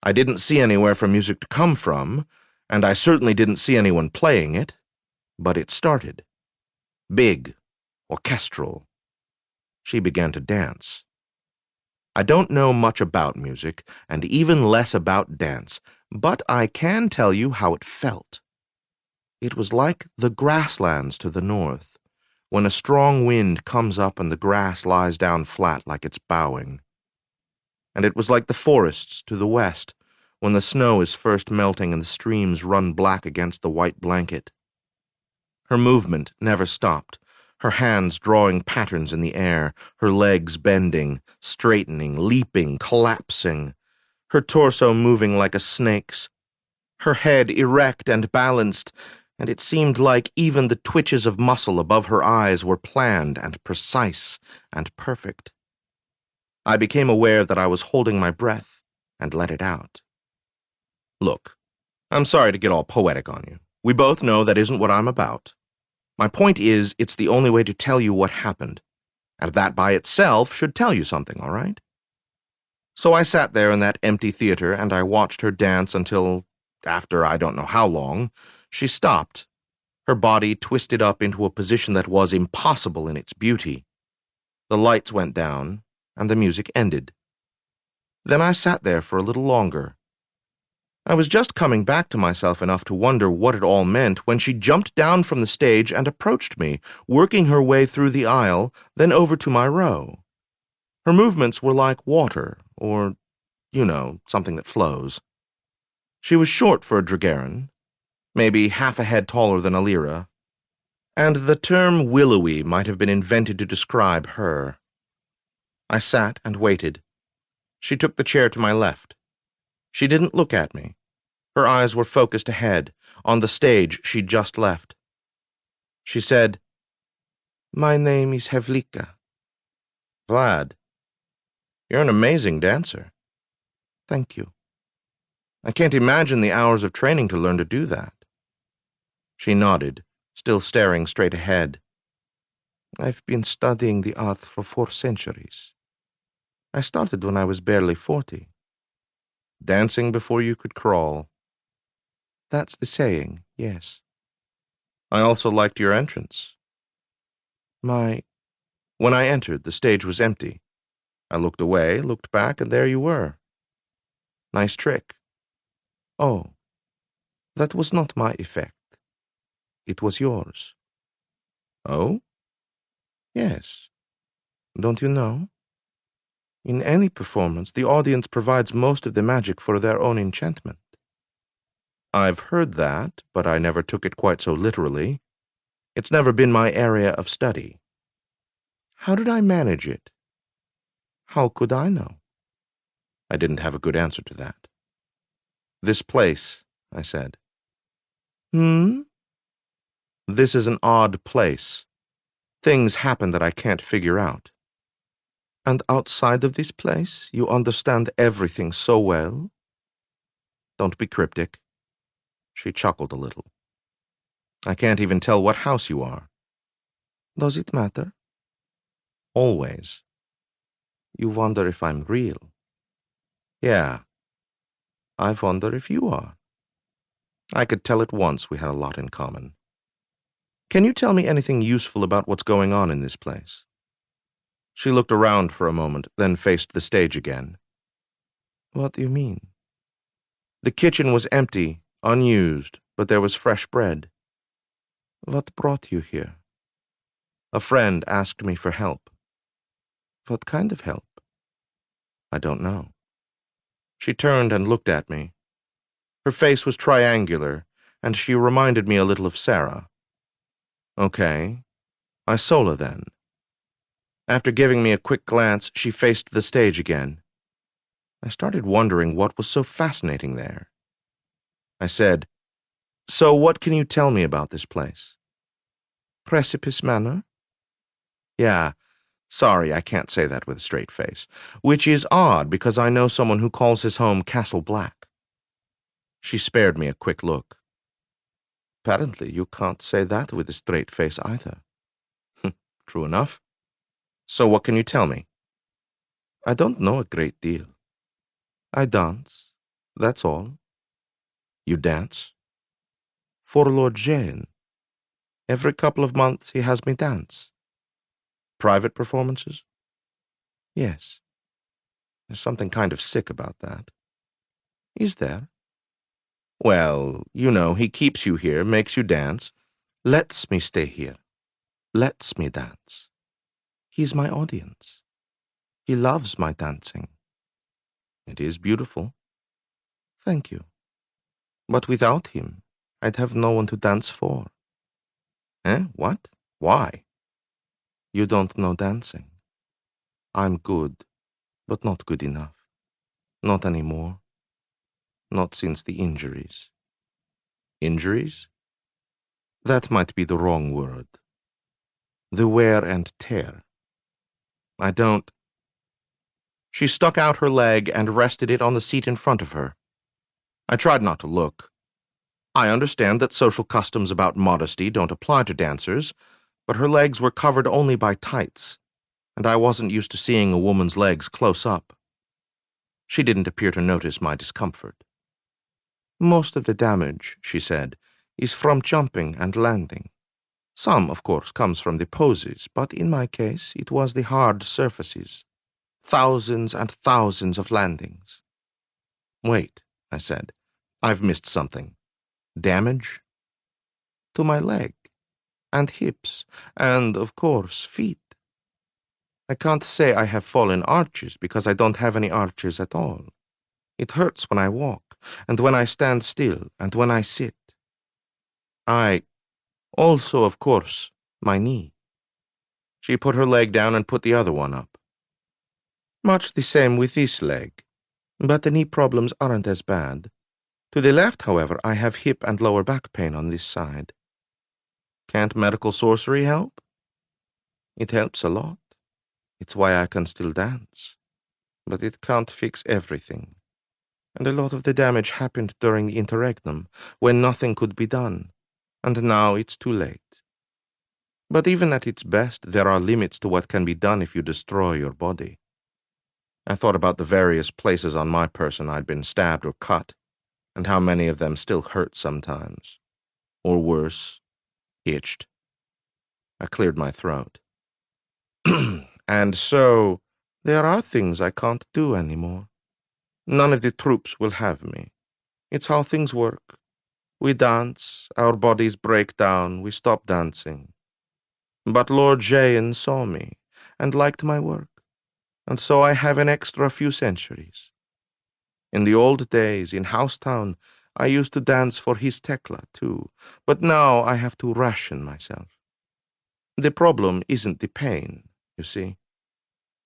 I didn't see anywhere for music to come from, and I certainly didn't see anyone playing it, but it started. Big, orchestral. She began to dance. I don't know much about music, and even less about dance, but I can tell you how it felt. It was like the grasslands to the north, when a strong wind comes up and the grass lies down flat like it's bowing. And it was like the forests to the west, when the snow is first melting and the streams run black against the white blanket. Her movement never stopped, her hands drawing patterns in the air, her legs bending, straightening, leaping, collapsing, her torso moving like a snake's, her head erect and balanced, and it seemed like even the twitches of muscle above her eyes were planned and precise and perfect. I became aware that I was holding my breath and let it out. Look, I'm sorry to get all poetic on you. We both know that isn't what I'm about. My point is, it's the only way to tell you what happened, and that by itself should tell you something, all right? So I sat there in that empty theater and I watched her dance until, after I don't know how long, she stopped, her body twisted up into a position that was impossible in its beauty. The lights went down, and the music ended. Then I sat there for a little longer. I was just coming back to myself enough to wonder what it all meant when she jumped down from the stage and approached me, working her way through the aisle, then over to my row. Her movements were like water, or, you know, something that flows. She was short for a Dragaran, maybe half a head taller than Alira. And the term willowy might have been invented to describe her. I sat and waited. She took the chair to my left. She didn't look at me. Her eyes were focused ahead, on the stage she'd just left. She said, "My name is Hevlika." "Vlad, you're an amazing dancer." "Thank you." "I can't imagine the hours of training to learn to do that." She nodded, still staring straight ahead. "I've been studying the art for 4 centuries. I started when I was barely 40. Dancing before you could crawl." "That's the saying, yes." "I also liked your entrance." When I entered, the stage was empty. I looked away, looked back, and there you were." "Nice trick." "Oh, that was not my effect. It was yours." "Oh?" "Yes. Don't you know? In any performance, the audience provides most of the magic for their own enchantment." "I've heard that, but I never took it quite so literally. It's never been my area of study." "How did I manage it?" "How could I know?" I didn't have a good answer to that. "This place," I said. "Hmm?" "This is an odd place. Things happen that I can't figure out." "And outside of this place, you understand everything so well?" "Don't be cryptic." She chuckled a little. "I can't even tell what house you are." "Does it matter?" "Always." "You wonder if I'm real?" "Yeah." "I wonder if you are." I could tell at once we had a lot in common. "Can you tell me anything useful about what's going on in this place?" She looked around for a moment, then faced the stage again. "What do you mean?" "The kitchen was empty, unused, but there was fresh bread." "What brought you here?" "A friend asked me for help." "What kind of help?" "I don't know." She turned and looked at me. Her face was triangular, and she reminded me a little of Sarah. "Okay. Isola, then." After giving me a quick glance, she faced the stage again. I started wondering what was so fascinating there. I said, "So what can you tell me about this place?" "Precipice Manor?" "Yeah. Sorry, I can't say that with a straight face. Which is odd, because I know someone who calls his home Castle Black." She spared me a quick look. "Apparently you can't say that with a straight face either." "True enough. So what can you tell me?" "I don't know a great deal. I dance. That's all." "You dance?" "For Lord Jane. Every couple of months he has me dance." "Private performances?" "Yes." "There's something kind of sick about that." "Is there?" "Well, you know, he keeps you here, makes you dance." "Lets me stay here. Lets me dance. He's my audience. He loves my dancing." "It is beautiful." "Thank you. But without him, I'd have no one to dance for." "Eh? What? Why?" "You don't know dancing. I'm good, but not good enough. Not anymore. Not since the injuries." "Injuries?" "That might be the wrong word. The wear and tear. I don't—" She stuck out her leg and rested it on the seat in front of her. I tried not to look. I understand that social customs about modesty don't apply to dancers, but her legs were covered only by tights, and I wasn't used to seeing a woman's legs close up. She didn't appear to notice my discomfort. "Most of the damage," she said, "is from jumping and landing. Some, of course, comes from the poses, but in my case it was the hard surfaces. Thousands and thousands of landings." "Wait," I said. "I've missed something. Damage?" "To my leg, and hips, and, of course, feet. I can't say I have fallen arches because I don't have any arches at all. It hurts when I walk, and when I stand still, and when I sit." Also, of course, my knee. She put her leg down and put the other one up. Much the same with this leg, but the knee problems aren't as bad. To the left, however, I have hip and lower back pain on this side. Can't medical sorcery help? It helps a lot. It's why I can still dance. But it can't fix everything. And a lot of the damage happened during the interregnum, when nothing could be done. And now it's too late. But even at its best, there are limits to what can be done if you destroy your body. I thought about the various places on my person I'd been stabbed or cut, and how many of them still hurt sometimes. Or worse, itched. I cleared my throat. And so, there are things I can't do anymore. None of the troops will have me. It's how things work. We dance, our bodies break down, we stop dancing. But Lord Jayan saw me, and liked my work, and so I have an extra few centuries. In the old days, in Housetown, I used to dance for his Tekla, too, but now I have to ration myself. The problem isn't the pain, you see.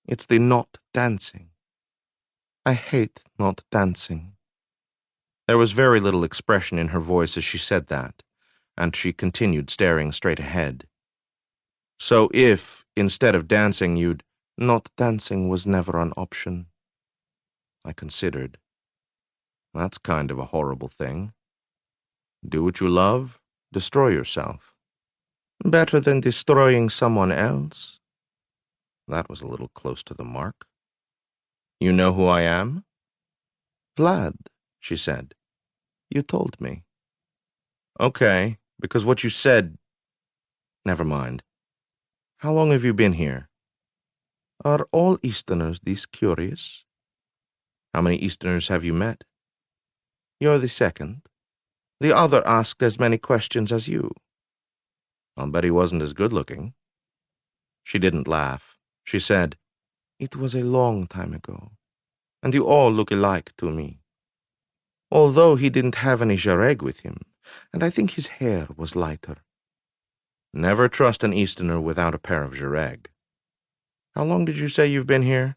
It's the not dancing. I hate not dancing. There was very little expression in her voice as she said that, and she continued staring straight ahead. So if, instead of dancing, not dancing was never an option. I considered. That's kind of a horrible thing. Do what you love, destroy yourself. Better than destroying someone else. That was a little close to the mark. You know who I am? Vlad, she said. You told me. Okay, because what you said... Never mind. How long have you been here? Are all Easterners this curious? How many Easterners have you met? You're the second. The other asked as many questions as you. I'll bet he wasn't as good-looking. She didn't laugh. She said, It was a long time ago, and you all look alike to me. Although he didn't have any jareg with him, and I think his hair was lighter. Never trust an Easterner without a pair of jareg. How long did you say you've been here?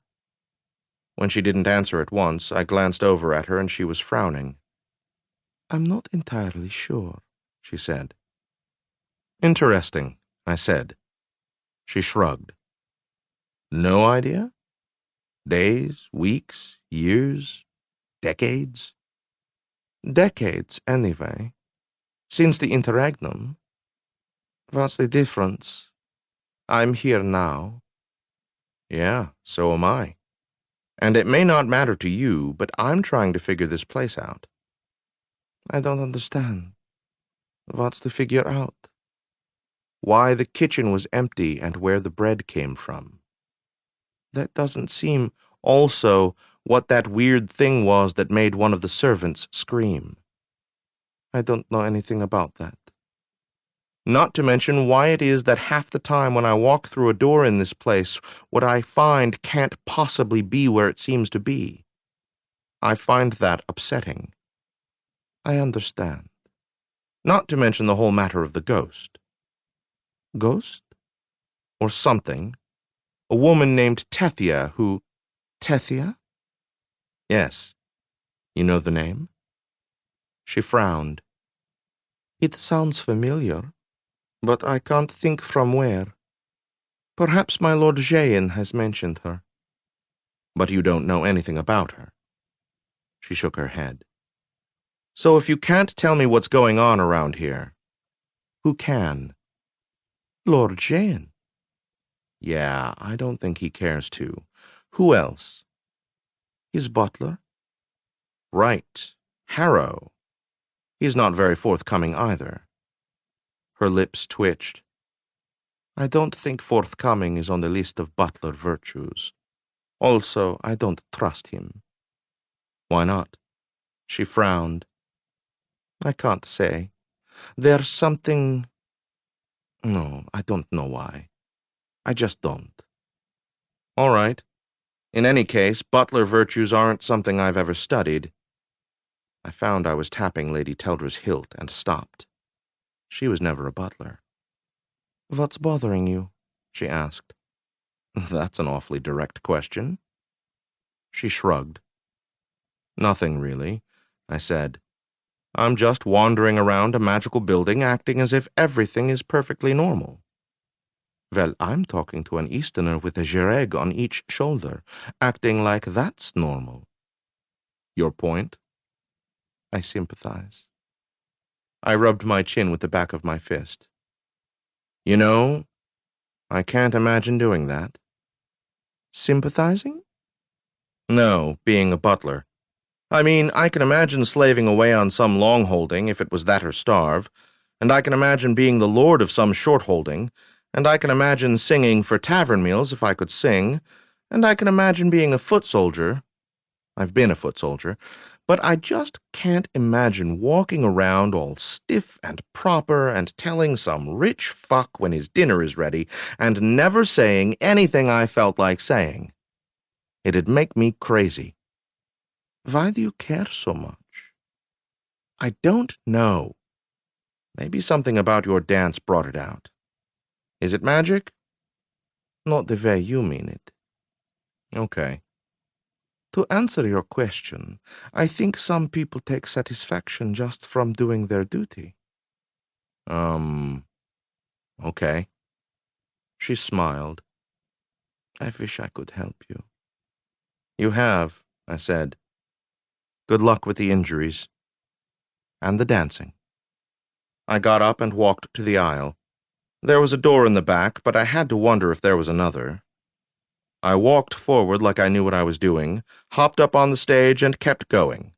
When she didn't answer at once, I glanced over at her and she was frowning. I'm not entirely sure, she said. Interesting, I said. She shrugged. No idea? Days, weeks, years, decades? Decades, anyway. Since the interregnum. What's the difference? I'm here now. Yeah, so am I. And it may not matter to you, but I'm trying to figure this place out. I don't understand. What's to figure out? Why the kitchen was empty and where the bread came from. That doesn't seem also what that weird thing was that made one of the servants scream. I don't know anything about that. Not to mention why it is that half the time when I walk through a door in this place, what I find can't possibly be where it seems to be. I find that upsetting. I understand. Not to mention the whole matter of the ghost. Ghost? Or something. A woman named Tethia who... Tethia? Yes. You know the name? She frowned. It sounds familiar, but I can't think from where. Perhaps my Lord Jayan has mentioned her. But you don't know anything about her. She shook her head. So if you can't tell me what's going on around here, who can? Lord Jayan. Yeah, I don't think he cares to. Who else? His butler? Right, Harrow. He's not very forthcoming either. Her lips twitched. I don't think forthcoming is on the list of butler virtues. Also, I don't trust him. Why not? She frowned. I can't say. There's something... No, I don't know why. I just don't. All right. In any case, butler virtues aren't something I've ever studied. I found I was tapping Lady Teldra's hilt and stopped. She was never a butler. What's bothering you? She asked. That's an awfully direct question. She shrugged. Nothing, really, I said. I'm just wandering around a magical building acting as if everything is perfectly normal. Well, I'm talking to an Easterner with a jereg on each shoulder, acting like that's normal. Your point? I sympathize. I rubbed my chin with the back of my fist. You know, I can't imagine doing that. Sympathizing? No, being a butler. I mean, I can imagine slaving away on some long holding, if it was that or starve, and I can imagine being the lord of some short holding, and I can imagine singing for tavern meals if I could sing, and I can imagine being a foot soldier. I've been a foot soldier, but I just can't imagine walking around all stiff and proper and telling some rich fuck when his dinner is ready and never saying anything I felt like saying. It'd make me crazy. Why do you care so much? I don't know. Maybe something about your dance brought it out. Is it magic? Not the way you mean it. Okay. To answer your question, I think some people take satisfaction just from doing their duty. Okay. She smiled. I wish I could help you. You have, I said. Good luck with the injuries. And the dancing. I got up and walked to the aisle. There was a door in the back, but I had to wonder if there was another. I walked forward like I knew what I was doing, hopped up on the stage, and kept going.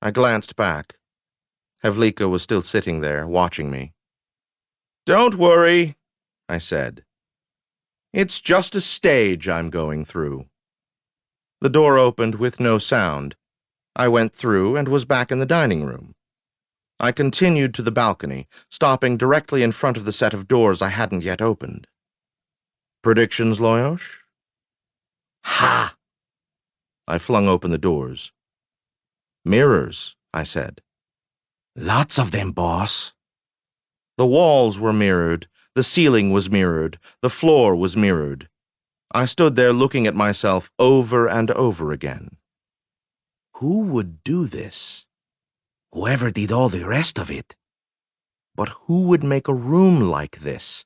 I glanced back. Havlika was still sitting there, watching me. Don't worry, I said. It's just a stage I'm going through. The door opened with no sound. I went through and was back in the dining room. I continued to the balcony, stopping directly in front of the set of doors I hadn't yet opened. Predictions, Loyosh? Ha! I flung open the doors. Mirrors, I said. Lots of them, boss. The walls were mirrored, the ceiling was mirrored, the floor was mirrored. I stood there looking at myself over and over again. Who would do this? Whoever did all the rest of it. But who would make a room like this?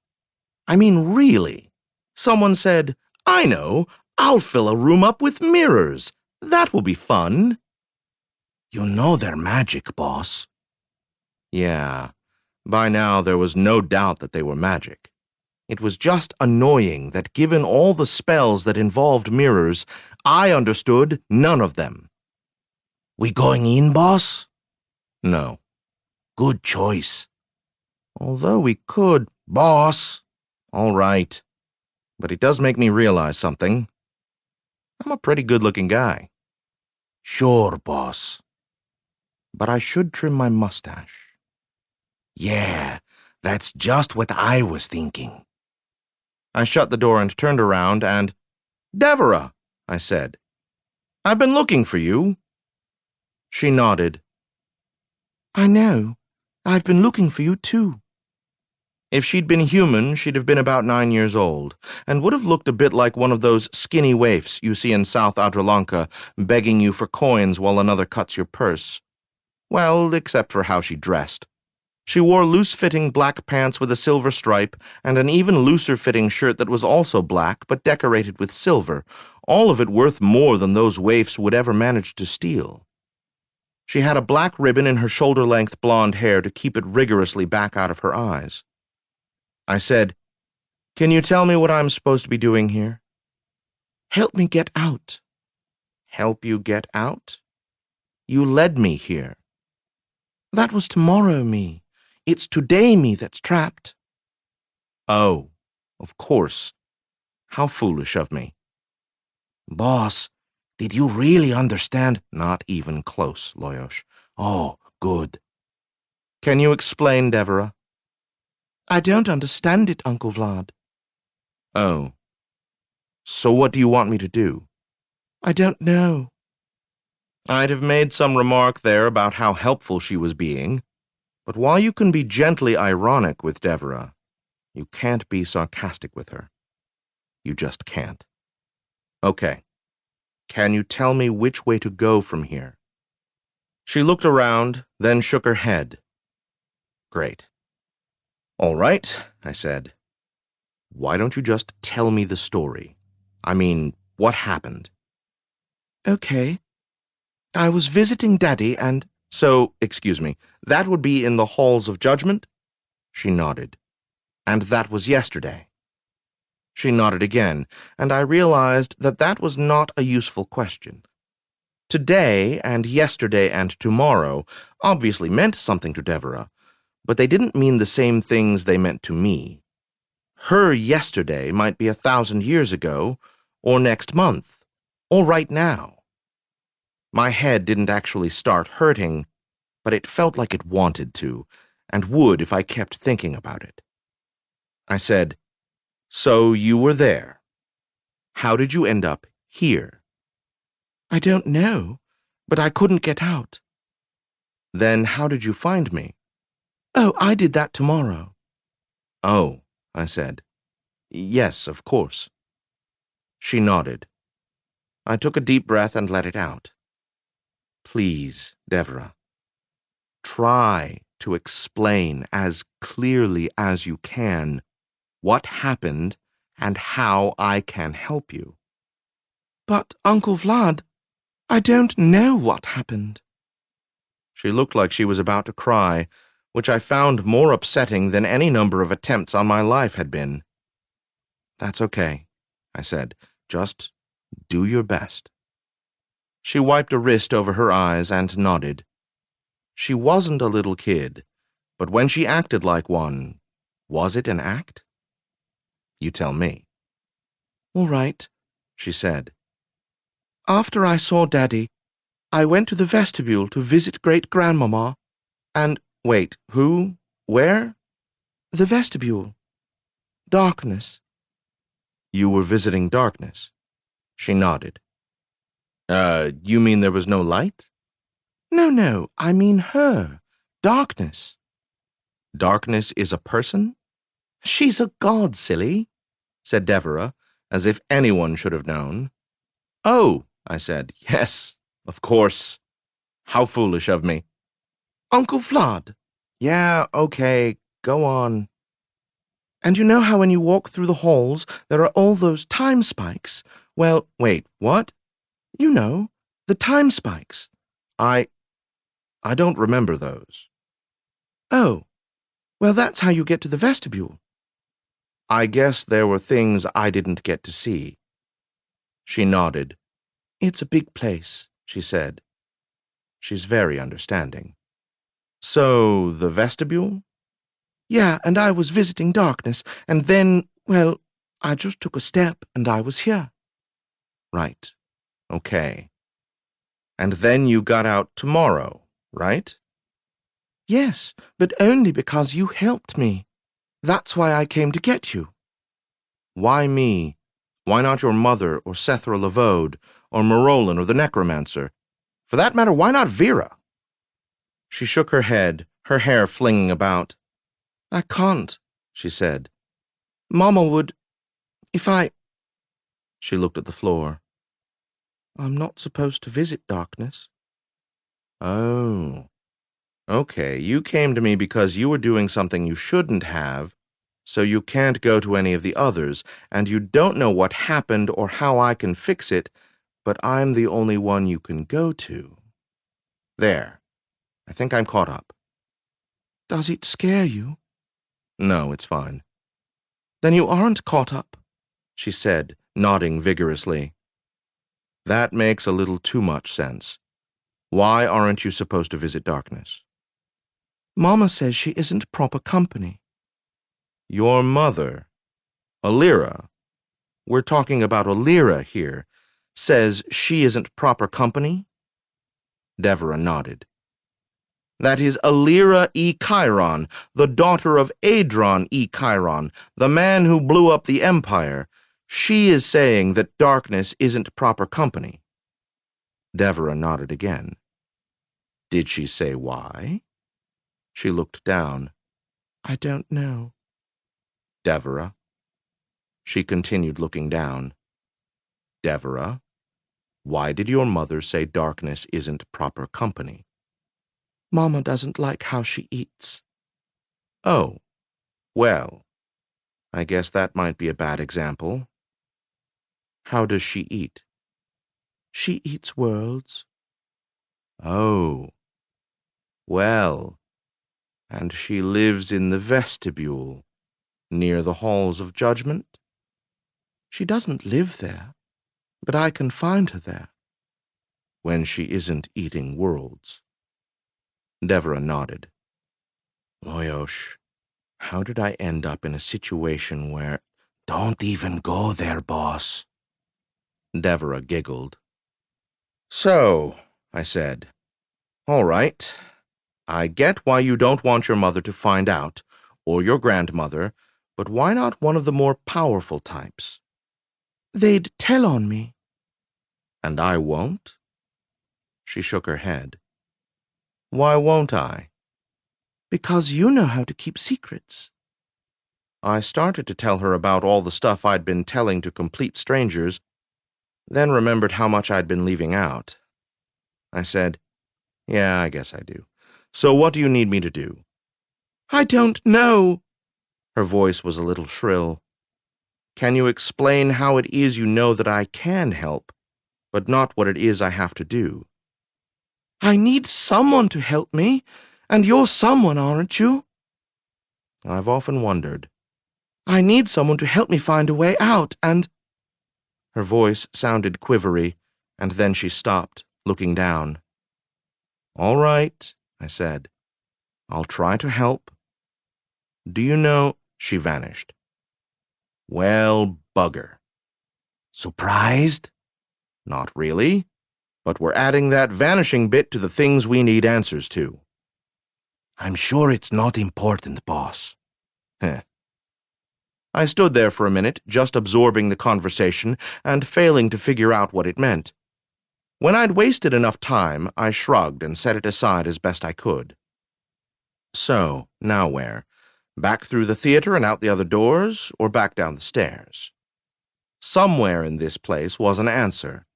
I mean, really. Someone said, I know, I'll fill a room up with mirrors. That will be fun. You know they're magic, boss. Yeah, by now there was no doubt that they were magic. It was just annoying that given all the spells that involved mirrors, I understood none of them. We going in, boss? No. Good choice. Although we could, Boss. all right. But it does make me realize something. I'm a pretty good-looking guy. Sure, boss. But I should trim my mustache. Yeah, that's just what I was thinking. I shut the door and turned around and, Deborah, I said. I've been looking for you. She nodded. I know. I've been looking for you, too. If she'd been human, she'd have been about 9 years old, and would have looked a bit like one of those skinny waifs you see in South Adrolanka, begging you for coins while another cuts your purse. Well, except for how she dressed. She wore loose-fitting black pants with a silver stripe and an even looser-fitting shirt that was also black but decorated with silver, all of it worth more than those waifs would ever manage to steal. She had a black ribbon in her shoulder-length blonde hair to keep it rigorously back out of her eyes. I said, Can you tell me what I'm supposed to be doing here? Help me get out. Help you get out? You led me here. That was tomorrow me. It's today me that's trapped. Oh, of course. How foolish of me. Boss, did you really understand? Not even close, Loyosh. Oh, good. Can you explain, Deborah? I don't understand it, Uncle Vlad. Oh. So what do you want me to do? I don't know. I'd have made some remark there about how helpful she was being, but while you can be gently ironic with Deborah, You can't be sarcastic with her. You just can't. Okay. Can you tell me which way to go from here? She looked around, then shook her head. Great. All right, I said. Why don't you just tell me the story? I mean, what happened? Okay. I was visiting Daddy and... So, excuse me, that would be in the halls of judgment? She nodded. And that was yesterday. She nodded again, and I realized that that was not a useful question. Today and yesterday and tomorrow obviously meant something to Deborah, but they didn't mean the same things they meant to me. Her yesterday might be 1,000 years ago, or next month, or right now. My head didn't actually start hurting, but it felt like it wanted to, and would if I kept thinking about it. I said, "So you were there. How did you end up here?" "I don't know, but I couldn't get out." "Then how did you find me?" "Oh, I did that tomorrow." "Oh," I said. "Yes, of course." She nodded. I took a deep breath and let it out. Please, Deborah, try to explain as clearly as you can what happened and how I can help you. "But, Uncle Vlad, I don't know what happened." She looked like she was about to cry, which I found more upsetting than any number of attempts on my life had been. "That's okay," I said. "Just do your best." She wiped a wrist over her eyes and nodded. She wasn't a little kid, but when she acted like one, was it an act? You tell me. "All right," she said. "After I saw Daddy, I went to the vestibule to visit great-grandmama, and—" "Wait, who? Where?" "The vestibule. Darkness." "You were visiting darkness?" She nodded. You mean there was no light?" No, I mean her. Darkness." "Darkness is a person?" "She's a god, silly," said Deborah, as if anyone should have known. "Oh," I said, "yes, of course. How foolish of me." "Uncle Vlad." "Yeah, okay, go on." "And you know how when you walk through the halls there are all those time spikes? Well, wait, what?" "You know, the time spikes." I don't remember those." "Oh, well, that's how you get to the vestibule." "I guess there were things I didn't get to see." She nodded. "It's a big place," she said. She's very understanding. "So, the vestibule?" "Yeah, and I was visiting darkness, and then, well, I just took a step and I was here." "Right. Okay. And then you got out tomorrow, right?" "Yes, but only because you helped me. That's why I came to get you." "Why me? Why not your mother, or Setaro Lavode, or Morolin, or the necromancer? For that matter, why not Vera?" She shook her head, her hair flinging about. "I can't," she said. "Mama would... if I..." She looked at the floor. "I'm not supposed to visit darkness." "Oh. Okay, you came to me because you were doing something you shouldn't have, so you can't go to any of the others, and you don't know what happened or how I can fix it, but I'm the only one you can go to. There. I think I'm caught up." "Does it scare you?" "No, it's fine." "Then you aren't caught up," she said, nodding vigorously. "That makes a little too much sense. Why aren't you supposed to visit darkness?" "Mama says she isn't proper company." "Your mother, Alira, we're talking about Alira here, says she isn't proper company?" Deborah nodded. "That is Alira E. Chiron, the daughter of Adron E. Chiron, the man who blew up the empire. She is saying that darkness isn't proper company." Deborah nodded again. "Did she say why?" She looked down. "I don't know." Deborah. She continued looking down. Deborah, why did your mother say darkness isn't proper company? Mama doesn't like how she eats. Oh, well, I guess that might be a bad example. How does she eat? She eats worlds. Oh, well, and she lives in the vestibule, near the halls of judgment? She doesn't live there, but I can find her there. When she isn't eating worlds. Deborah nodded. Loyosh, how did I end up in a situation where... Don't even go there, boss. Deborah giggled. So, I said, all right, I get why you don't want your mother to find out, or your grandmother, but why not one of the more powerful types? They'd tell on me. And I won't? She shook her head. Why won't I? Because you know how to keep secrets. I started to tell her about all the stuff I'd been telling to complete strangers, then remembered how much I'd been leaving out. I said, yeah, I guess I do. So what do you need me to do? I don't know. Her voice was a little shrill. Can you explain how it is you know that I can help, but not what it is I have to do? I need someone to help me, and you're someone, aren't you? I've often wondered. I need someone to help me find a way out, and... Her voice sounded quivery, and then she stopped, looking down. All right, I said. I'll try to help. Do you know... She vanished. Well, bugger. Surprised? Not really, but we're adding that vanishing bit to the things we need answers to. I'm sure it's not important, boss. Heh. I stood there for a minute, just absorbing the conversation and failing to figure out what it meant. When I'd wasted enough time, I shrugged and set it aside as best I could. So, now where? Back through the theater and out the other doors, or back down the stairs? Somewhere in this place was an answer,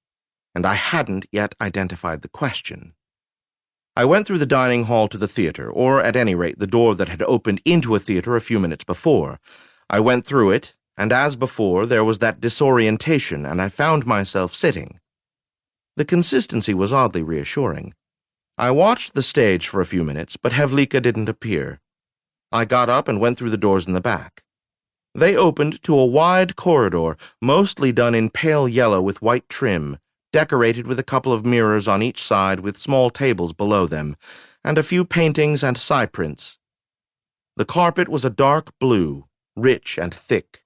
and I hadn't yet identified the question. I went through the dining hall to the theater, or at any rate the door that had opened into a theater a few minutes before. I went through it, and as before, there was that disorientation, and I found myself sitting. The consistency was oddly reassuring. I watched the stage for a few minutes, but Hevlika didn't appear. I got up and went through the doors in the back. They opened to a wide corridor, mostly done in pale yellow with white trim, decorated with a couple of mirrors on each side with small tables below them, and a few paintings and prints. The carpet was a dark blue, rich and thick.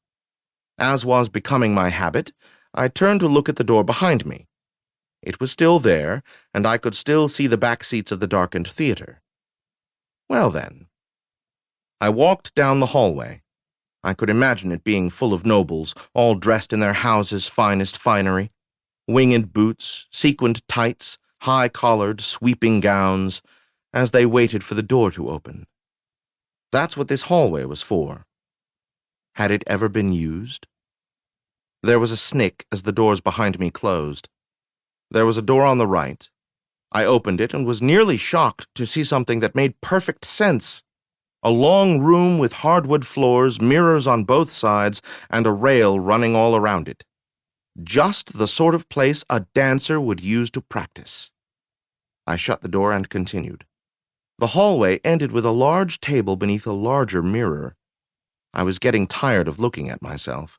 As was becoming my habit, I turned to look at the door behind me. It was still there, and I could still see the back seats of the darkened theater. Well then. I walked down the hallway. I could imagine it being full of nobles, all dressed in their houses' finest finery. Winged boots, sequined tights, high-collared, sweeping gowns, as they waited for the door to open. That's what this hallway was for. Had it ever been used? There was a snick as the doors behind me closed. There was a door on the right. I opened it and was nearly shocked to see something that made perfect sense. A long room with hardwood floors, mirrors on both sides, and a rail running all around it. Just the sort of place a dancer would use to practice. I shut the door and continued. The hallway ended with a large table beneath a larger mirror. I was getting tired of looking at myself.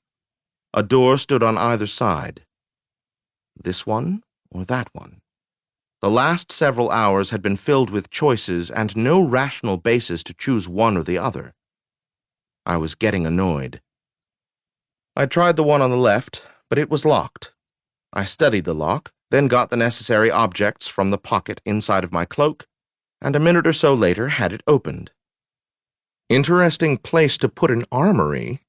A door stood on either side. This one or that one? The last several hours had been filled with choices and no rational basis to choose one or the other. I was getting annoyed. I tried the one on the left, but it was locked. I studied the lock, then got the necessary objects from the pocket inside of my cloak, and a minute or so later had it opened. Interesting place to put an armory.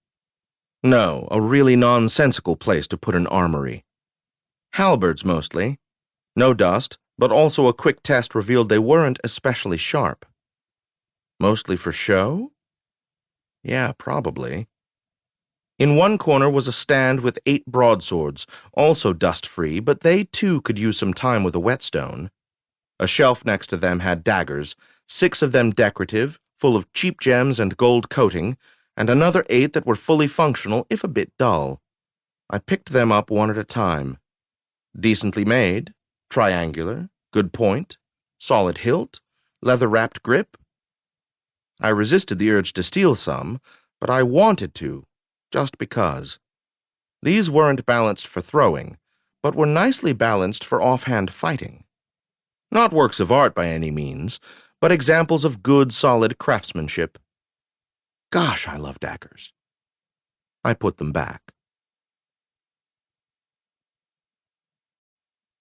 No, a really nonsensical place to put an armory. Halberds mostly. No dust, but also a quick test revealed they weren't especially sharp. Mostly for show? Yeah, probably. In one corner was a stand with 8 broadswords, also dust-free, but they too could use some time with a whetstone. A shelf next to them had daggers, 6 of them decorative, full of cheap gems and gold coating, and another 8 that were fully functional, if a bit dull. I picked them up one at a time. Decently made, triangular, good point, solid hilt, leather-wrapped grip. I resisted the urge to steal some, but I wanted to, just because. These weren't balanced for throwing, but were nicely balanced for offhand fighting. Not works of art by any means, but examples of good, solid craftsmanship. Gosh, I love daggers. I put them back.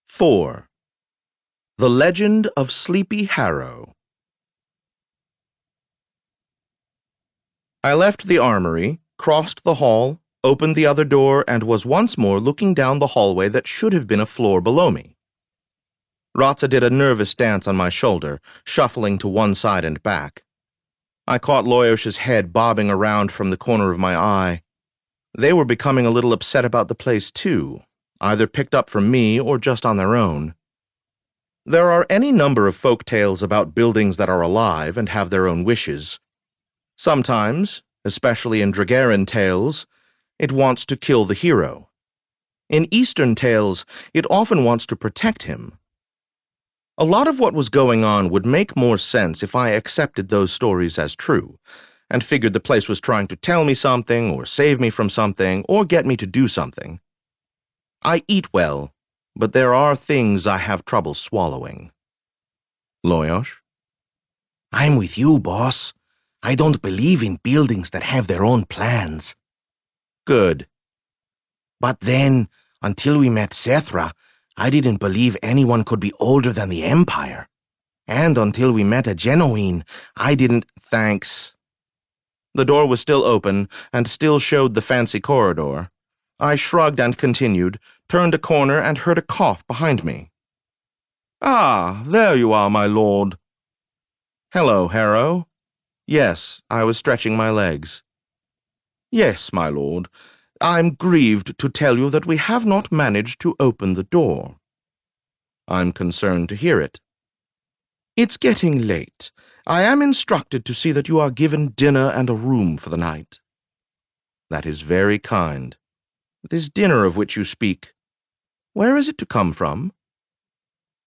4. The Legend of Sleepy Harrow. I left the armory, crossed the hall, opened the other door, and was once more looking down the hallway that should have been a floor below me. Ratza did a nervous dance on my shoulder, shuffling to one side and back. I caught Loyosh's head bobbing around from the corner of my eye. They were becoming a little upset about the place, too, either picked up from me or just on their own. There are any number of folk tales about buildings that are alive and have their own wishes. Sometimes, especially in Dragaran tales, it wants to kill the hero. In Eastern tales, it often wants to protect him. A lot of what was going on would make more sense if I accepted those stories as true, and figured the place was trying to tell me something, or save me from something, or get me to do something. I eat well, but there are things I have trouble swallowing. Loyosh? I'm with you, boss. I don't believe in buildings that have their own plans. Good. But then, until we met Sethra, I didn't believe anyone could be older than the Empire. And until we met a Genuine, I didn't— Thanks. The door was still open and still showed the fancy corridor. I shrugged and continued, turned a corner and heard a cough behind me. Ah, there you are, my lord. Hello, Harrow. Yes, I was stretching my legs. Yes, my lord. I'm grieved to tell you that we have not managed to open the door. I'm concerned to hear it. It's getting late. I am instructed to see that you are given dinner and a room for the night. That is very kind. This dinner of which you speak, where is it to come from?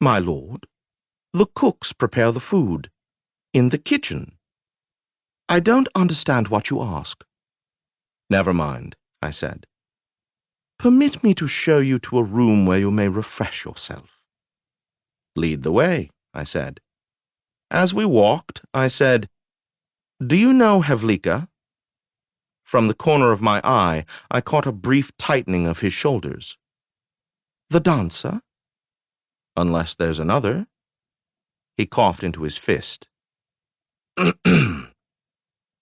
My lord, the cooks prepare the food. In the kitchen. I don't understand what you ask. Never mind, I said. Permit me to show you to a room where you may refresh yourself. Lead the way, I said. As we walked, I said, Do you know Havlika? From the corner of my eye, I caught a brief tightening of his shoulders. The dancer? Unless there's another. He coughed into his fist.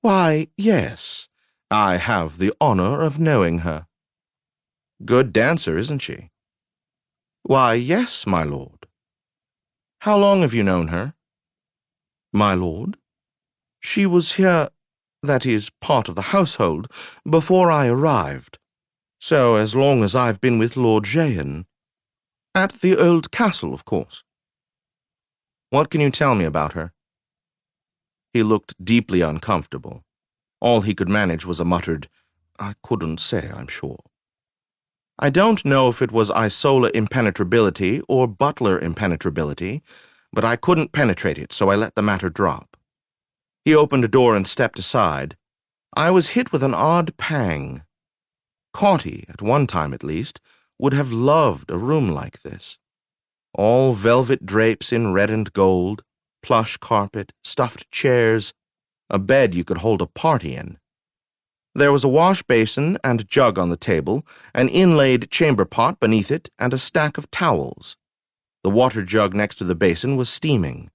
Why, yes, I have the honor of knowing her. Good dancer, isn't she? Why, yes, my lord. How long have you known her? My lord, she was here, that is, part of the household, before I arrived. So as long as I've been with Lord Jehan. At the old castle, of course. What can you tell me about her? He looked deeply uncomfortable. All he could manage was a muttered, I couldn't say, I'm sure. I don't know if it was Isola impenetrability or Butler impenetrability, but I couldn't penetrate it, so I let the matter drop. He opened a door and stepped aside. I was hit with an odd pang. Cauty, at one time at least, would have loved a room like this. All velvet drapes in red and gold, plush carpet, stuffed chairs, a bed you could hold a party in. There was a wash basin and jug on the table, an inlaid chamber pot beneath it, and a stack of towels. The water jug next to the basin was steaming.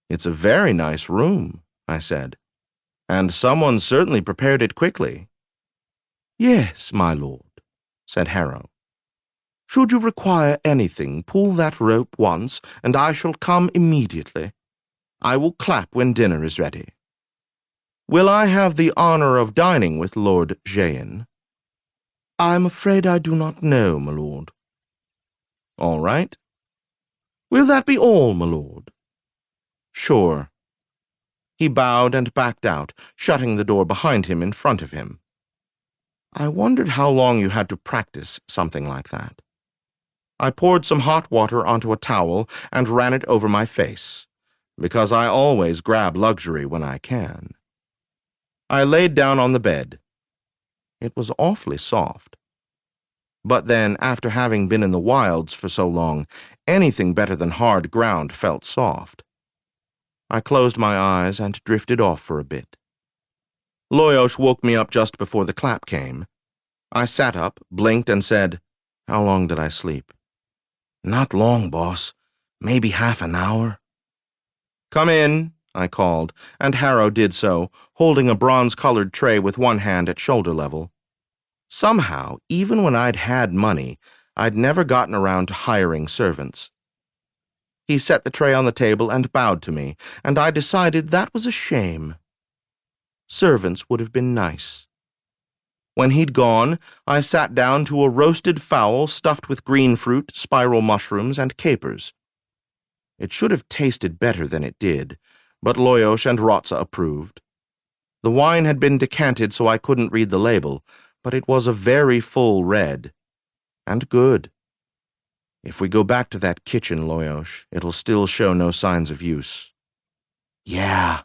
It's a very nice room, I said, and someone certainly prepared it quickly. Yes, my lord, said Harrow. Should you require anything, pull that rope once, and I shall come immediately. I will clap when dinner is ready. Will I have the honor of dining with Lord Jehan? I'm afraid I do not know, my lord. All right. Will that be all, my lord? Sure. He bowed and backed out, shutting the door behind him in front of him. I wondered how long you had to practice something like that. I poured some hot water onto a towel and ran it over my face, because I always grab luxury when I can. I laid down on the bed. It was awfully soft. But then, after having been in the wilds for so long, anything better than hard ground felt soft. I closed my eyes and drifted off for a bit. Loyosh woke me up just before the clap came. I sat up, blinked, and said, "How long did I sleep?" "Not long, boss. Maybe half an hour." "Come in," I called, and Harrow did so, holding a bronze-colored tray with one hand at shoulder level. Somehow, even when I'd had money, I'd never gotten around to hiring servants. He set the tray on the table and bowed to me, and I decided that was a shame. Servants would have been nice. When he'd gone, I sat down to a roasted fowl stuffed with green fruit, spiral mushrooms, and capers. It should have tasted better than it did, but Loyosh and Rotsa approved. The wine had been decanted so I couldn't read the label, but it was a very full red. And good. If we go back to that kitchen, Loyosh, it'll still show no signs of use. Yeah.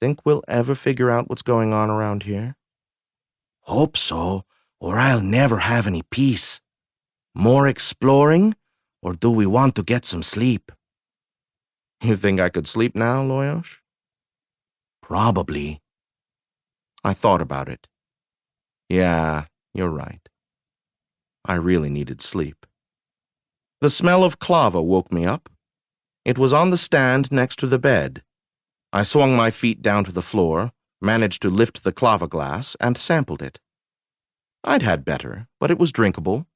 Think we'll ever figure out what's going on around here? Hope so, or I'll never have any peace. More exploring, or do we want to get some sleep? You think I could sleep now, Loyosh? Probably. I thought about it. Yeah, you're right. I really needed sleep. The smell of clava woke me up. It was on the stand next to the bed. I swung my feet down to the floor, managed to lift the clava glass, and sampled it. I'd had better, but it was drinkable.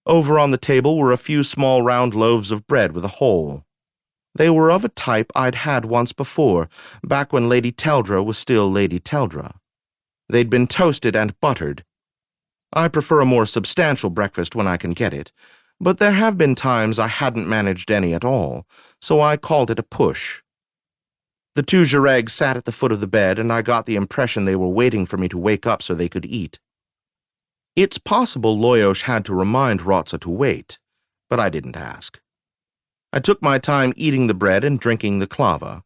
Over on the table were a few small round loaves of bread with a hole. They were of a type I'd had once before, back when Lady Teldra was still Lady Teldra. They'd been toasted and buttered. I prefer a more substantial breakfast when I can get it, but there have been times I hadn't managed any at all, so I called it a push. The two Jaregs sat at the foot of the bed, and I got the impression they were waiting for me to wake up so they could eat. It's possible Loyosh had to remind Rotsa to wait, but I didn't ask. I took my time eating the bread and drinking the clava.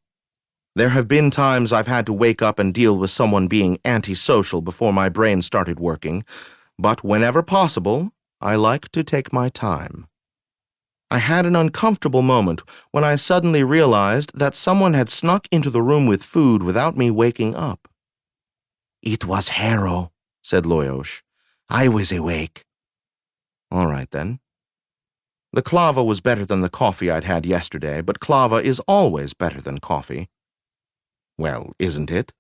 There have been times I've had to wake up and deal with someone being antisocial before my brain started working, but whenever possible, I like to take my time. I had an uncomfortable moment when I suddenly realized that someone had snuck into the room with food without me waking up. "It was Harrow," said Loyosh. "I was awake." All right, then. The clava was better than the coffee I'd had yesterday, but clava is always better than coffee. Well, isn't it?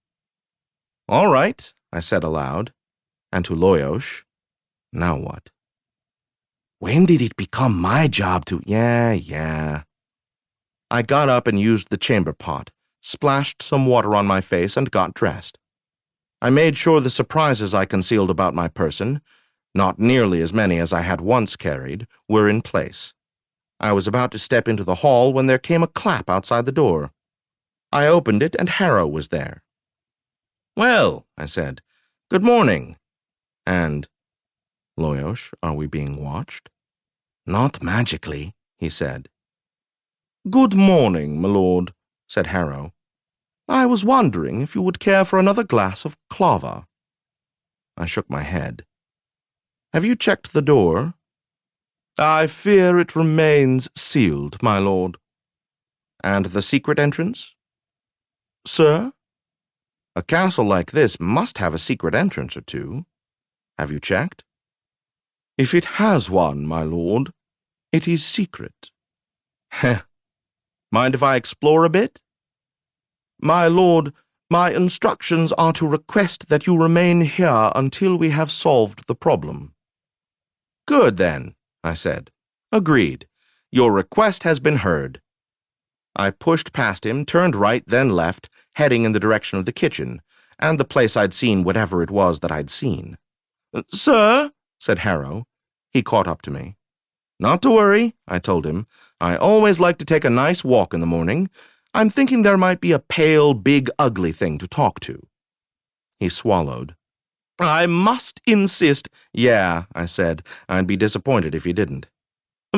All right, I said aloud, and to Loyosh, now what? When did it become my job to— Yeah. I got up and used the chamber pot, splashed some water on my face, and got dressed. I made sure the surprises I concealed about my person, not nearly as many as I had once carried, were in place. I was about to step into the hall when there came a clap outside the door. I opened it, and Harrow was there. "Well," I said, "good morning." And, "Loyosh, are we being watched?" "Not magically," he said. "Good morning, my lord," said Harrow. "I was wondering if you would care for another glass of clava." I shook my head. "Have you checked the door?" "I fear it remains sealed, my lord." "And the secret entrance?" "Sir?" "A castle like this must have a secret entrance or two. Have you checked?" "If it has one, my lord, it is secret." "Heh. Mind if I explore a bit?" "My lord, my instructions are to request that you remain here until we have solved the problem." "Good, then," I said. "Agreed. Your request has been heard." I pushed past him, turned right, then left, heading in the direction of the kitchen, and the place I'd seen whatever it was that I'd seen. "Sir," said Harrow. He caught up to me. "Not to worry," I told him. "I always like to take a nice walk in the morning. I'm thinking there might be a pale, big, ugly thing to talk to." He swallowed. "I must insist—" "Yeah," I said. "I'd be disappointed if you didn't."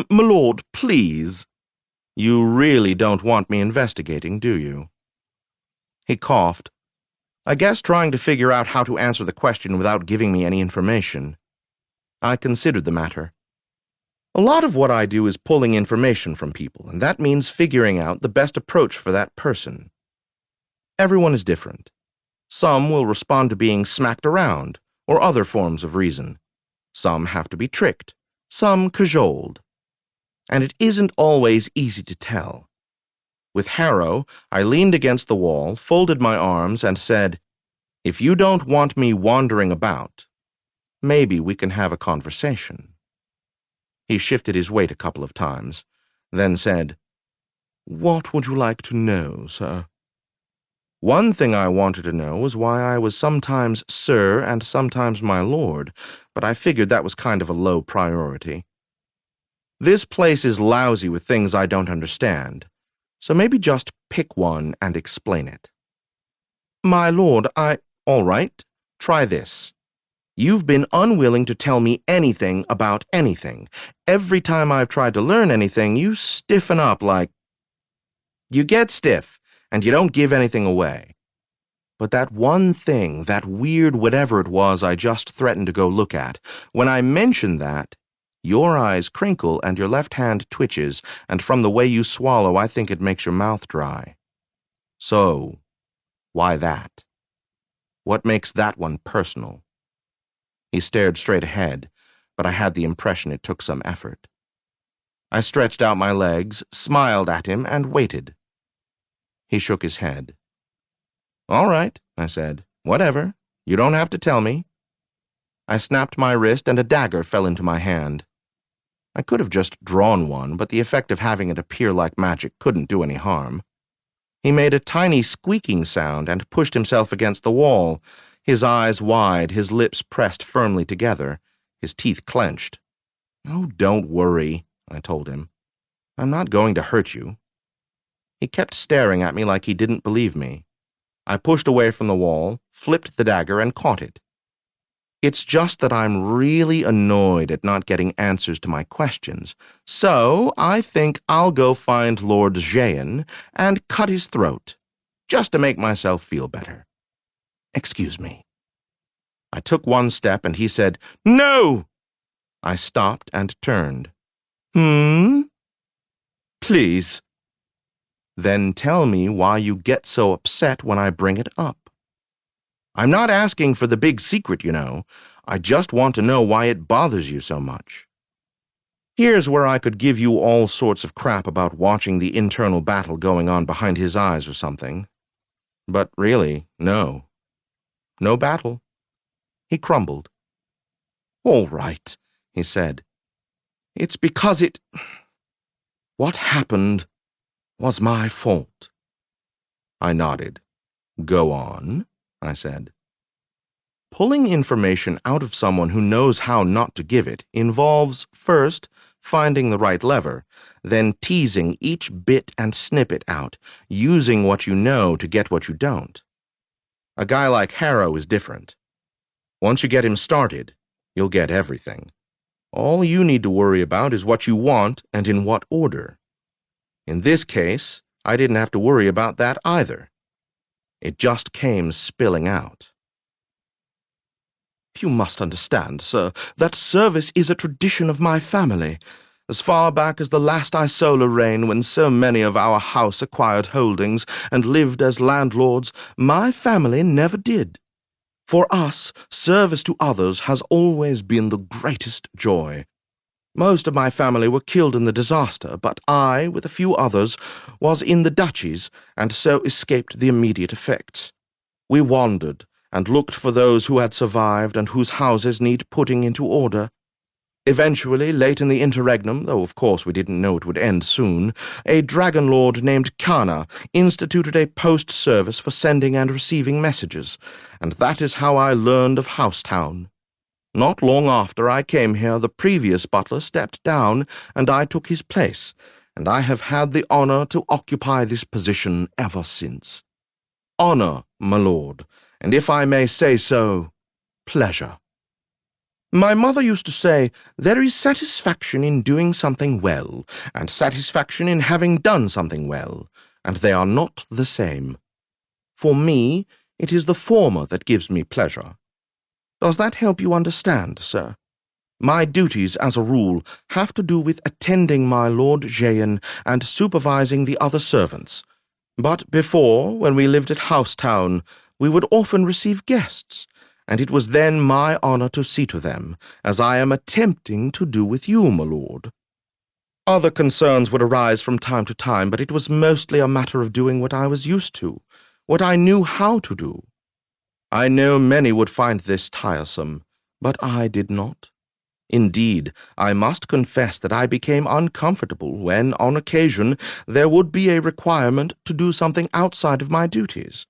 "My lord, please." "You really don't want me investigating, do you?" He coughed. I guess trying to figure out how to answer the question without giving me any information. I considered the matter. A lot of what I do is pulling information from people, and that means figuring out the best approach for that person. Everyone is different. Some will respond to being smacked around, or other forms of reason. Some have to be tricked, some cajoled. And it isn't always easy to tell. With Harrow, I leaned against the wall, folded my arms, and said, "If you don't want me wandering about, maybe we can have a conversation." He shifted his weight a couple of times, then said, "What would you like to know, sir?" One thing I wanted to know was why I was sometimes sir and sometimes my lord, but I figured that was kind of a low priority. This place is lousy with things I don't understand, so maybe just pick one and explain it. "My lord, All right, try this. You've been unwilling to tell me anything about anything. Every time I've tried to learn anything, you stiffen up like... You get stiff, and you don't give anything away. But that one thing, that weird whatever it was I just threatened to go look at, when I mention that, your eyes crinkle and your left hand twitches, and from the way you swallow, I think it makes your mouth dry. So, why that? What makes that one personal?" He stared straight ahead, but I had the impression it took some effort. I stretched out my legs, smiled at him, and waited. He shook his head. "All right," I said. "Whatever. You don't have to tell me." I snapped my wrist, and a dagger fell into my hand. I could have just drawn one, but the effect of having it appear like magic couldn't do any harm. He made a tiny squeaking sound and pushed himself against the wall, his eyes wide, his lips pressed firmly together, his teeth clenched. "Oh, don't worry," I told him. "I'm not going to hurt you." He kept staring at me like he didn't believe me. I pushed away from the wall, flipped the dagger, and caught it. "It's just that I'm really annoyed at not getting answers to my questions, so I think I'll go find Lord Jehan and cut his throat, just to make myself feel better. Excuse me." I took one step, and he said, "No!" I stopped and turned. "Please." "Then tell me why you get so upset when I bring it up. I'm not asking for the big secret, you know. I just want to know why it bothers you so much. Here's where I could give you all sorts of crap about watching the internal battle going on behind his eyes or something. But really, no. No battle." He crumbled. "All right," he said. "It's because what happened was my fault." I nodded. "Go on," I said. Pulling information out of someone who knows how not to give it involves, first, finding the right lever, then teasing each bit and snippet out, using what you know to get what you don't. A guy like Harrow is different. Once you get him started, you'll get everything. All you need to worry about is what you want and in what order. In this case, I didn't have to worry about that either. It just came spilling out. "You must understand, sir, that service is a tradition of my family. As far back as the last Isola reign, when so many of our house acquired holdings and lived as landlords, my family never did. For us, service to others has always been the greatest joy. Most of my family were killed in the disaster, but I, with a few others, was in the duchies, and so escaped the immediate effects. We wandered, and looked for those who had survived and whose houses need putting into order. Eventually, late in the interregnum, though of course we didn't know it would end soon, a dragon lord named Kana instituted a post service for sending and receiving messages, and that is how I learned of Housetown. Not long after I came here, the previous butler stepped down, and I took his place, and I have had the honor to occupy this position ever since. Honor, my lord, and if I may say so, pleasure. My mother used to say, there is satisfaction in doing something well, and satisfaction in having done something well, and they are not the same. For me, it is the former that gives me pleasure. Does that help you understand, sir? My duties, as a rule, have to do with attending my Lord Jehan and supervising the other servants. But before, when we lived at Housetown, we would often receive guests, and it was then my honor to see to them, as I am attempting to do with you, my lord. Other concerns would arise from time to time, but it was mostly a matter of doing what I was used to, what I knew how to do. I know many would find this tiresome, but I did not. Indeed, I must confess that I became uncomfortable when, on occasion, there would be a requirement to do something outside of my duties.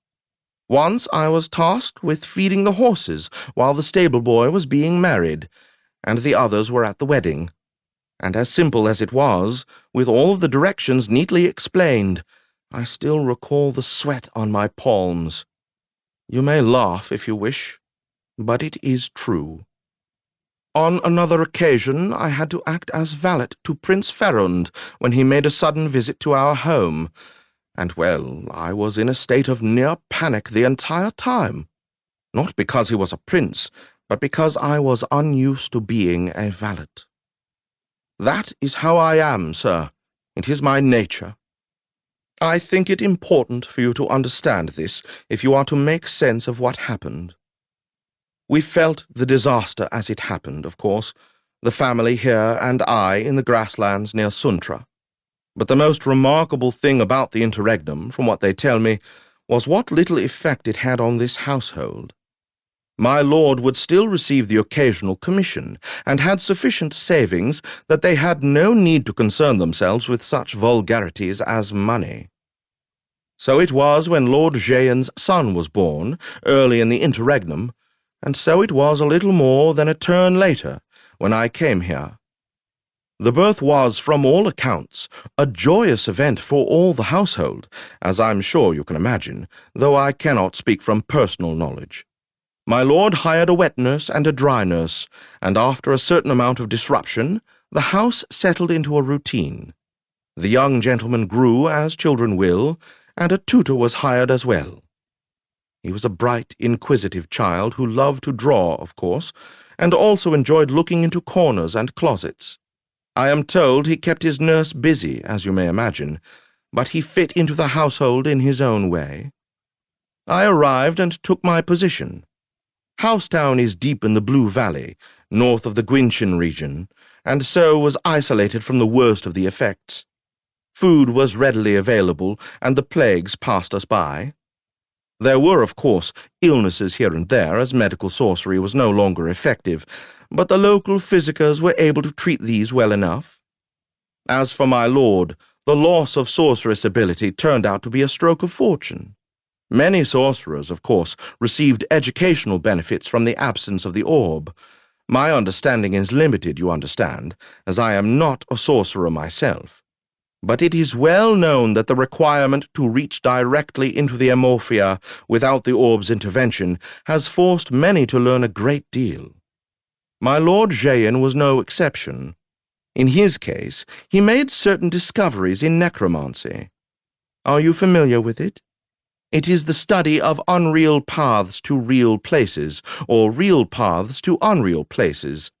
Once I was tasked with feeding the horses while the stable boy was being married, and the others were at the wedding. And as simple as it was, with all of the directions neatly explained, I still recall the sweat on my palms. You may laugh if you wish, but it is true. On another occasion, I had to act as valet to Prince Ferrand when he made a sudden visit to our home, and, well, I was in a state of near panic the entire time. Not because he was a prince, but because I was unused to being a valet. That is how I am, sir. It is my nature. I think it important for you to understand this if you are to make sense of what happened. We felt the disaster as it happened, of course, the family here and I in the grasslands near Suntra. But the most remarkable thing about the interregnum, from what they tell me, was what little effect it had on this household. My lord would still receive the occasional commission, and had sufficient savings that they had no need to concern themselves with such vulgarities as money. So it was when Lord Jehan's son was born, early in the interregnum, and so it was a little more than a turn later, when I came here. The birth was, from all accounts, a joyous event for all the household, as I'm sure you can imagine, though I cannot speak from personal knowledge. My lord hired a wet nurse and a dry nurse, and after a certain amount of disruption, the house settled into a routine. The young gentleman grew, as children will, and a tutor was hired as well. He was a bright, inquisitive child who loved to draw, of course, and also enjoyed looking into corners and closets. I am told he kept his nurse busy, as you may imagine, but he fit into the household in his own way. I arrived and took my position. Housetown is deep in the Blue Valley, north of the Gwinchin region, and so was isolated from the worst of the effects. Food was readily available, and the plagues passed us by. There were, of course, illnesses here and there, as medical sorcery was no longer effective, but the local physicers were able to treat these well enough. As for my lord, the loss of sorceress ability turned out to be a stroke of fortune. Many sorcerers, of course, received educational benefits from the absence of the orb. My understanding is limited, you understand, as I am not a sorcerer myself. But it is well known that the requirement to reach directly into the Amorphia without the orb's intervention has forced many to learn a great deal. My Lord Jehan was no exception. In his case, he made certain discoveries in necromancy. Are you familiar with it? It is the study of unreal paths to real places, or real paths to unreal places.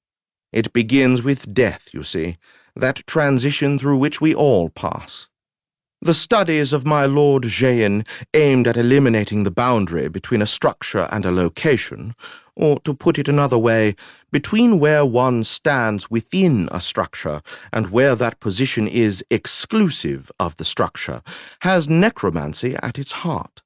It begins with death, you see, that transition through which we all pass. The studies of my Lord Jehan aimed at eliminating the boundary between a structure and a location, or, to put it another way, between where one stands within a structure and where that position is exclusive of the structure, has necromancy at its heart.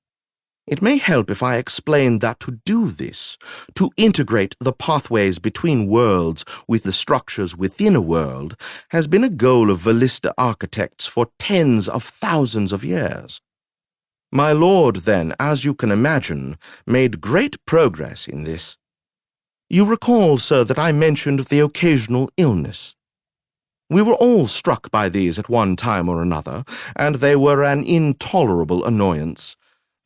It may help if I explain that to do this, to integrate the pathways between worlds with the structures within a world, has been a goal of Vallista architects for tens of thousands of years. My lord, then, as you can imagine, made great progress in this. You recall, sir, that I mentioned the occasional illness. We were all struck by these at one time or another, and they were an intolerable annoyance.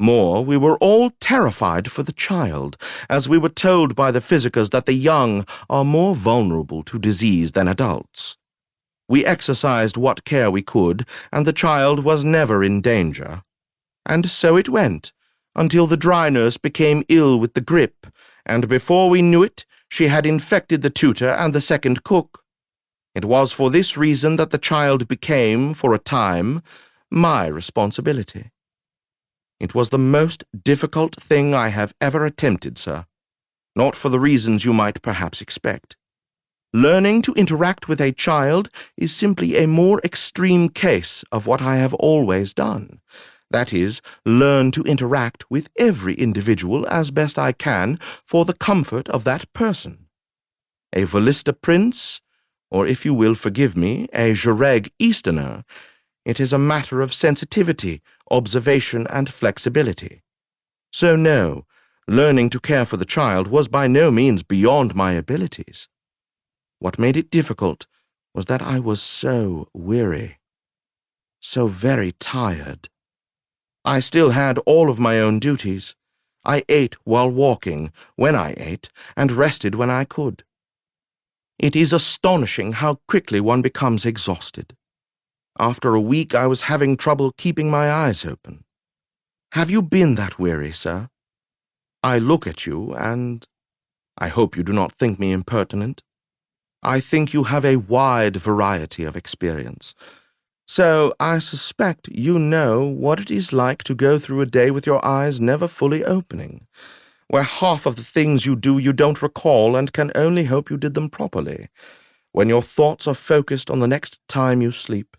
More, we were all terrified for the child, as we were told by the physicians that the young are more vulnerable to disease than adults. We exercised what care we could, and the child was never in danger. And so it went, until the dry nurse became ill with the grippe, and before we knew it, she had infected the tutor and the second cook. It was for this reason that the child became, for a time, my responsibility. It was the most difficult thing I have ever attempted, sir, not for the reasons you might perhaps expect. Learning to interact with a child is simply a more extreme case of what I have always done. That is, learn to interact with every individual as best I can for the comfort of that person. A Vallista prince, or if you will forgive me, a Jareg Easterner, it is a matter of sensitivity, observation, and flexibility. So no, learning to care for the child was by no means beyond my abilities. What made it difficult was that I was so weary, so very tired. I still had all of my own duties. I ate while walking, when I ate, and rested when I could. It is astonishing how quickly one becomes exhausted. After a week, I was having trouble keeping my eyes open. Have you been that weary, sir? I look at you, and I hope you do not think me impertinent. I think you have a wide variety of experience. So I suspect you know what it is like to go through a day with your eyes never fully opening, where half of the things you do you don't recall and can only hope you did them properly, when your thoughts are focused on the next time you sleep.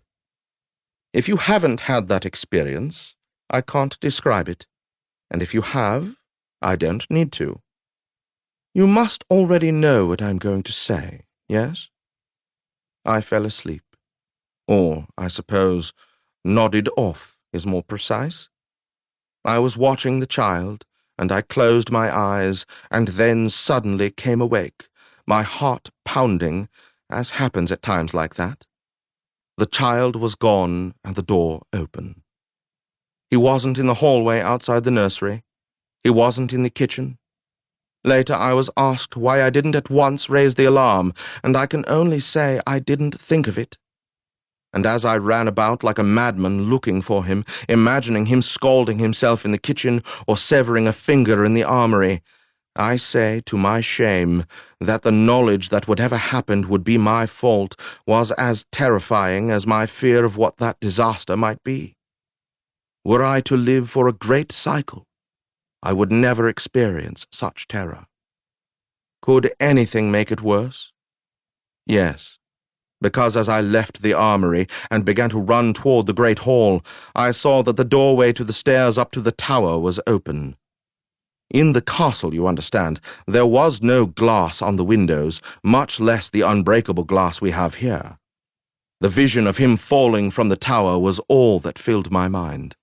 If you haven't had that experience, I can't describe it, and if you have, I don't need to. You must already know what I'm going to say, yes? I fell asleep, or, I suppose, nodded off is more precise. I was watching the child, and I closed my eyes, and then suddenly came awake, my heart pounding, as happens at times like that. The child was gone and the door open. He wasn't in the hallway outside the nursery. He wasn't in the kitchen. Later I was asked why I didn't at once raise the alarm, and I can only say I didn't think of it. And as I ran about like a madman looking for him, imagining him scalding himself in the kitchen or severing a finger in the armory, I say, to my shame, that the knowledge that whatever happened would be my fault was as terrifying as my fear of what that disaster might be. Were I to live for a great cycle, I would never experience such terror. Could anything make it worse? Yes, because as I left the armory and began to run toward the great hall, I saw that the doorway to the stairs up to the tower was open. In the castle, you understand, there was no glass on the windows, much less the unbreakable glass we have here. The vision of him falling from the tower was all that filled my mind.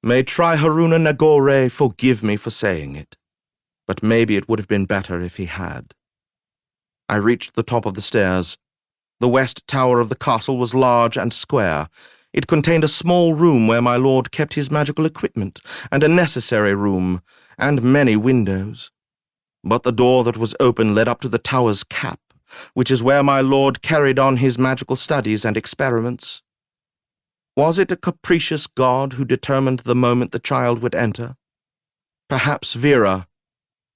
May Triharuna Nagore forgive me for saying it, but maybe it would have been better if he had. I reached the top of the stairs. The west tower of the castle was large and square. It contained a small room where my lord kept his magical equipment, and a necessary room, and many windows. But the door that was open led up to the tower's cap, which is where my lord carried on his magical studies and experiments. Was it a capricious god who determined the moment the child would enter? Perhaps Vera.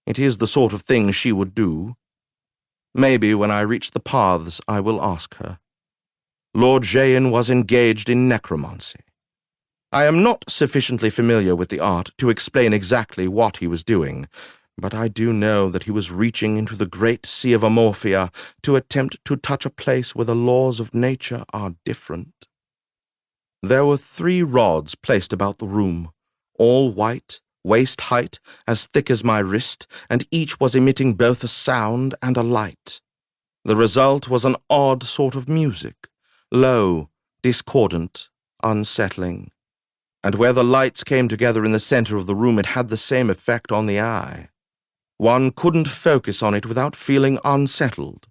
It is the sort of thing she would do. Maybe when I reach the paths I will ask her. Lord Jayan was engaged in necromancy. I am not sufficiently familiar with the art to explain exactly what he was doing, but I do know that he was reaching into the great sea of Amorphia to attempt to touch a place where the laws of nature are different. There were 3 rods placed about the room, all white, waist height, as thick as my wrist, and each was emitting both a sound and a light. The result was an odd sort of music, low, discordant, unsettling. And where the lights came together in the center of the room, it had the same effect on the eye. One couldn't focus on it without feeling unsettled.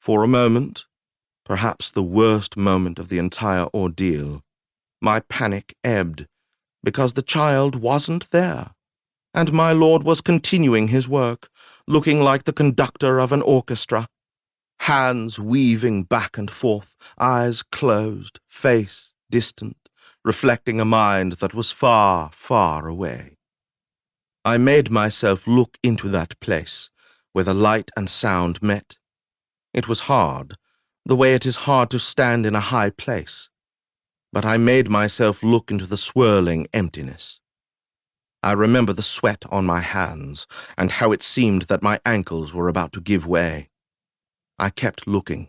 For a moment, perhaps the worst moment of the entire ordeal, my panic ebbed, because the child wasn't there, and my lord was continuing his work, looking like the conductor of an orchestra, hands weaving back and forth, eyes closed, face distant, reflecting a mind that was far, far away. I made myself look into that place, where the light and sound met. It was hard, the way it is hard to stand in a high place, but I made myself look into the swirling emptiness. I remember the sweat on my hands, and how it seemed that my ankles were about to give way. I kept looking.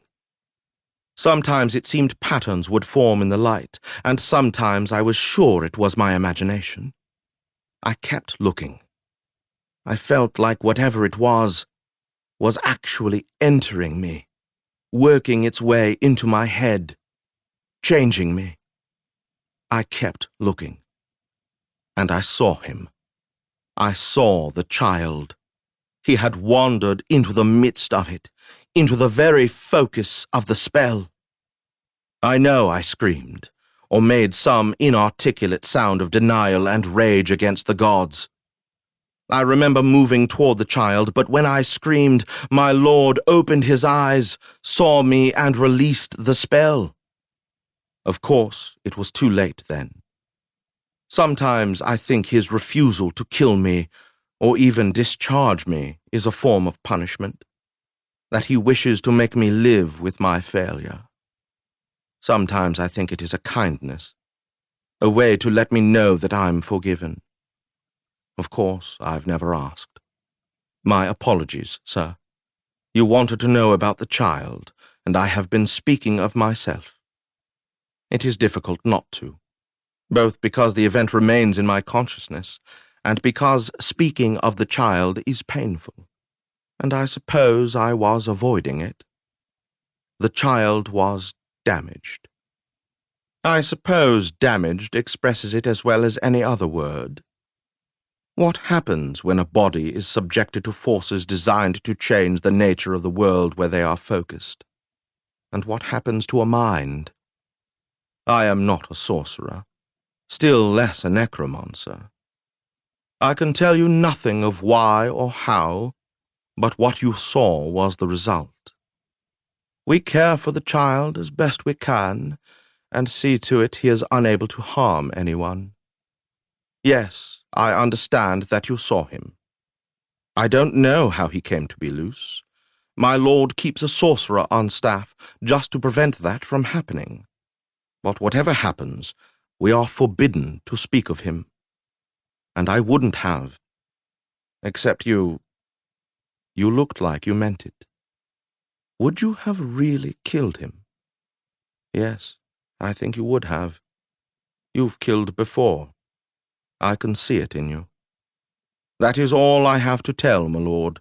Sometimes it seemed patterns would form in the light, and sometimes I was sure it was my imagination. I kept looking. I felt like whatever it was actually entering me, working its way into my head, changing me. I kept looking. And I saw him. I saw the child. He had wandered into the midst of it, into the very focus of the spell. I know I screamed, or made some inarticulate sound of denial and rage against the gods. I remember moving toward the child, but when I screamed, my lord opened his eyes, saw me, and released the spell. Of course, it was too late then. Sometimes I think his refusal to kill me, or even discharge me, is a form of punishment, that he wishes to make me live with my failure. Sometimes I think it is a kindness, a way to let me know that I'm forgiven. Of course, I've never asked. My apologies, sir. You wanted to know about the child, and I have been speaking of myself. It is difficult not to, both because the event remains in my consciousness, and because speaking of the child is painful, and I suppose I was avoiding it. The child was damaged. I suppose damaged expresses it as well as any other word. What happens when a body is subjected to forces designed to change the nature of the world where they are focused? And what happens to a mind? I am not a sorcerer, still less a necromancer. I can tell you nothing of why or how, but what you saw was the result. We care for the child as best we can, and see to it he is unable to harm anyone. Yes, I understand that you saw him. I don't know how he came to be loose. My lord keeps a sorcerer on staff just to prevent that from happening. But whatever happens, we are forbidden to speak of him. And I wouldn't have. Except you looked like you meant it. Would you have really killed him? Yes, I think you would have. You've killed before. I can see it in you. That is all I have to tell, my lord.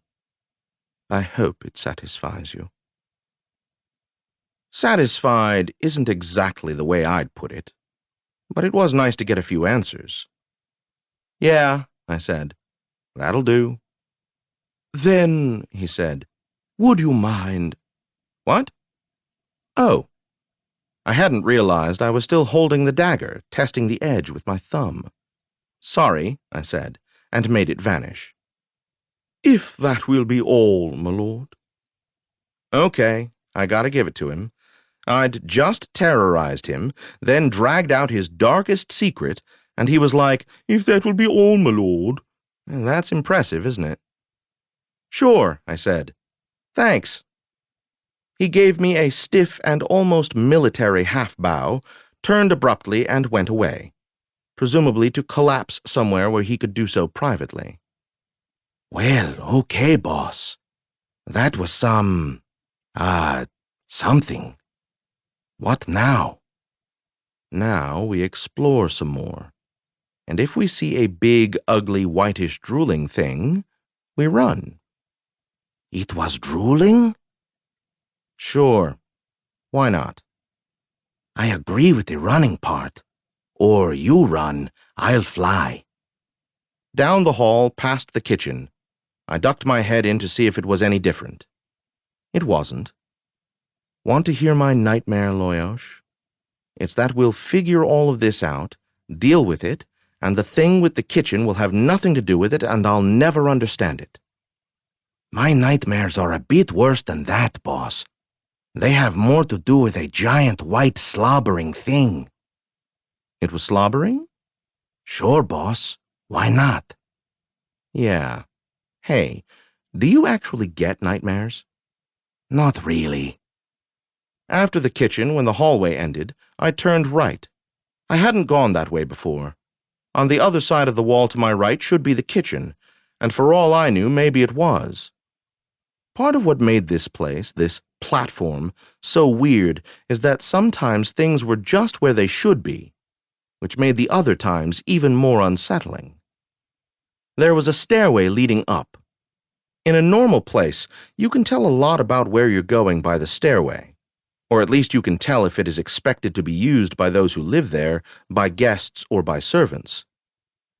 I hope it satisfies you. Satisfied isn't exactly the way I'd put it, but it was nice to get a few answers. Yeah, I said. That'll do. Then, he said, would you mind... What? Oh. I hadn't realized I was still holding the dagger, testing the edge with my thumb. Sorry, I said, and made it vanish. If that will be all, my lord. Okay, I gotta give it to him. I'd just terrorized him, then dragged out his darkest secret, and he was like, if that will be all, my lord. And that's impressive, isn't it? Sure, I said. Thanks. He gave me a stiff and almost military half-bow, turned abruptly, and went away, presumably to collapse somewhere where he could do so privately. Well, okay, boss. That was something. What now? Now we explore some more. And if we see a big, ugly, whitish drooling thing, we run. It was drooling? Sure. Why not? I agree with the running part. Or you run, I'll fly. Down the hall, past the kitchen, I ducked my head in to see if it was any different. It wasn't. Want to hear my nightmare, Loyosh? It's that we'll figure all of this out, deal with it, and the thing with the kitchen will have nothing to do with it, and I'll never understand it. My nightmares are a bit worse than that, boss. They have more to do with a giant white slobbering thing. It was slobbering? Sure, boss. Why not? Yeah. Hey, do you actually get nightmares? Not really. After the kitchen, when the hallway ended, I turned right. I hadn't gone that way before. On the other side of the wall to my right should be the kitchen, and for all I knew, maybe it was. Part of what made this place, this platform, so weird is that sometimes things were just where they should be, which made the other times even more unsettling. There was a stairway leading up. In a normal place, you can tell a lot about where you're going by the stairway, or at least you can tell if it is expected to be used by those who live there, by guests, or by servants.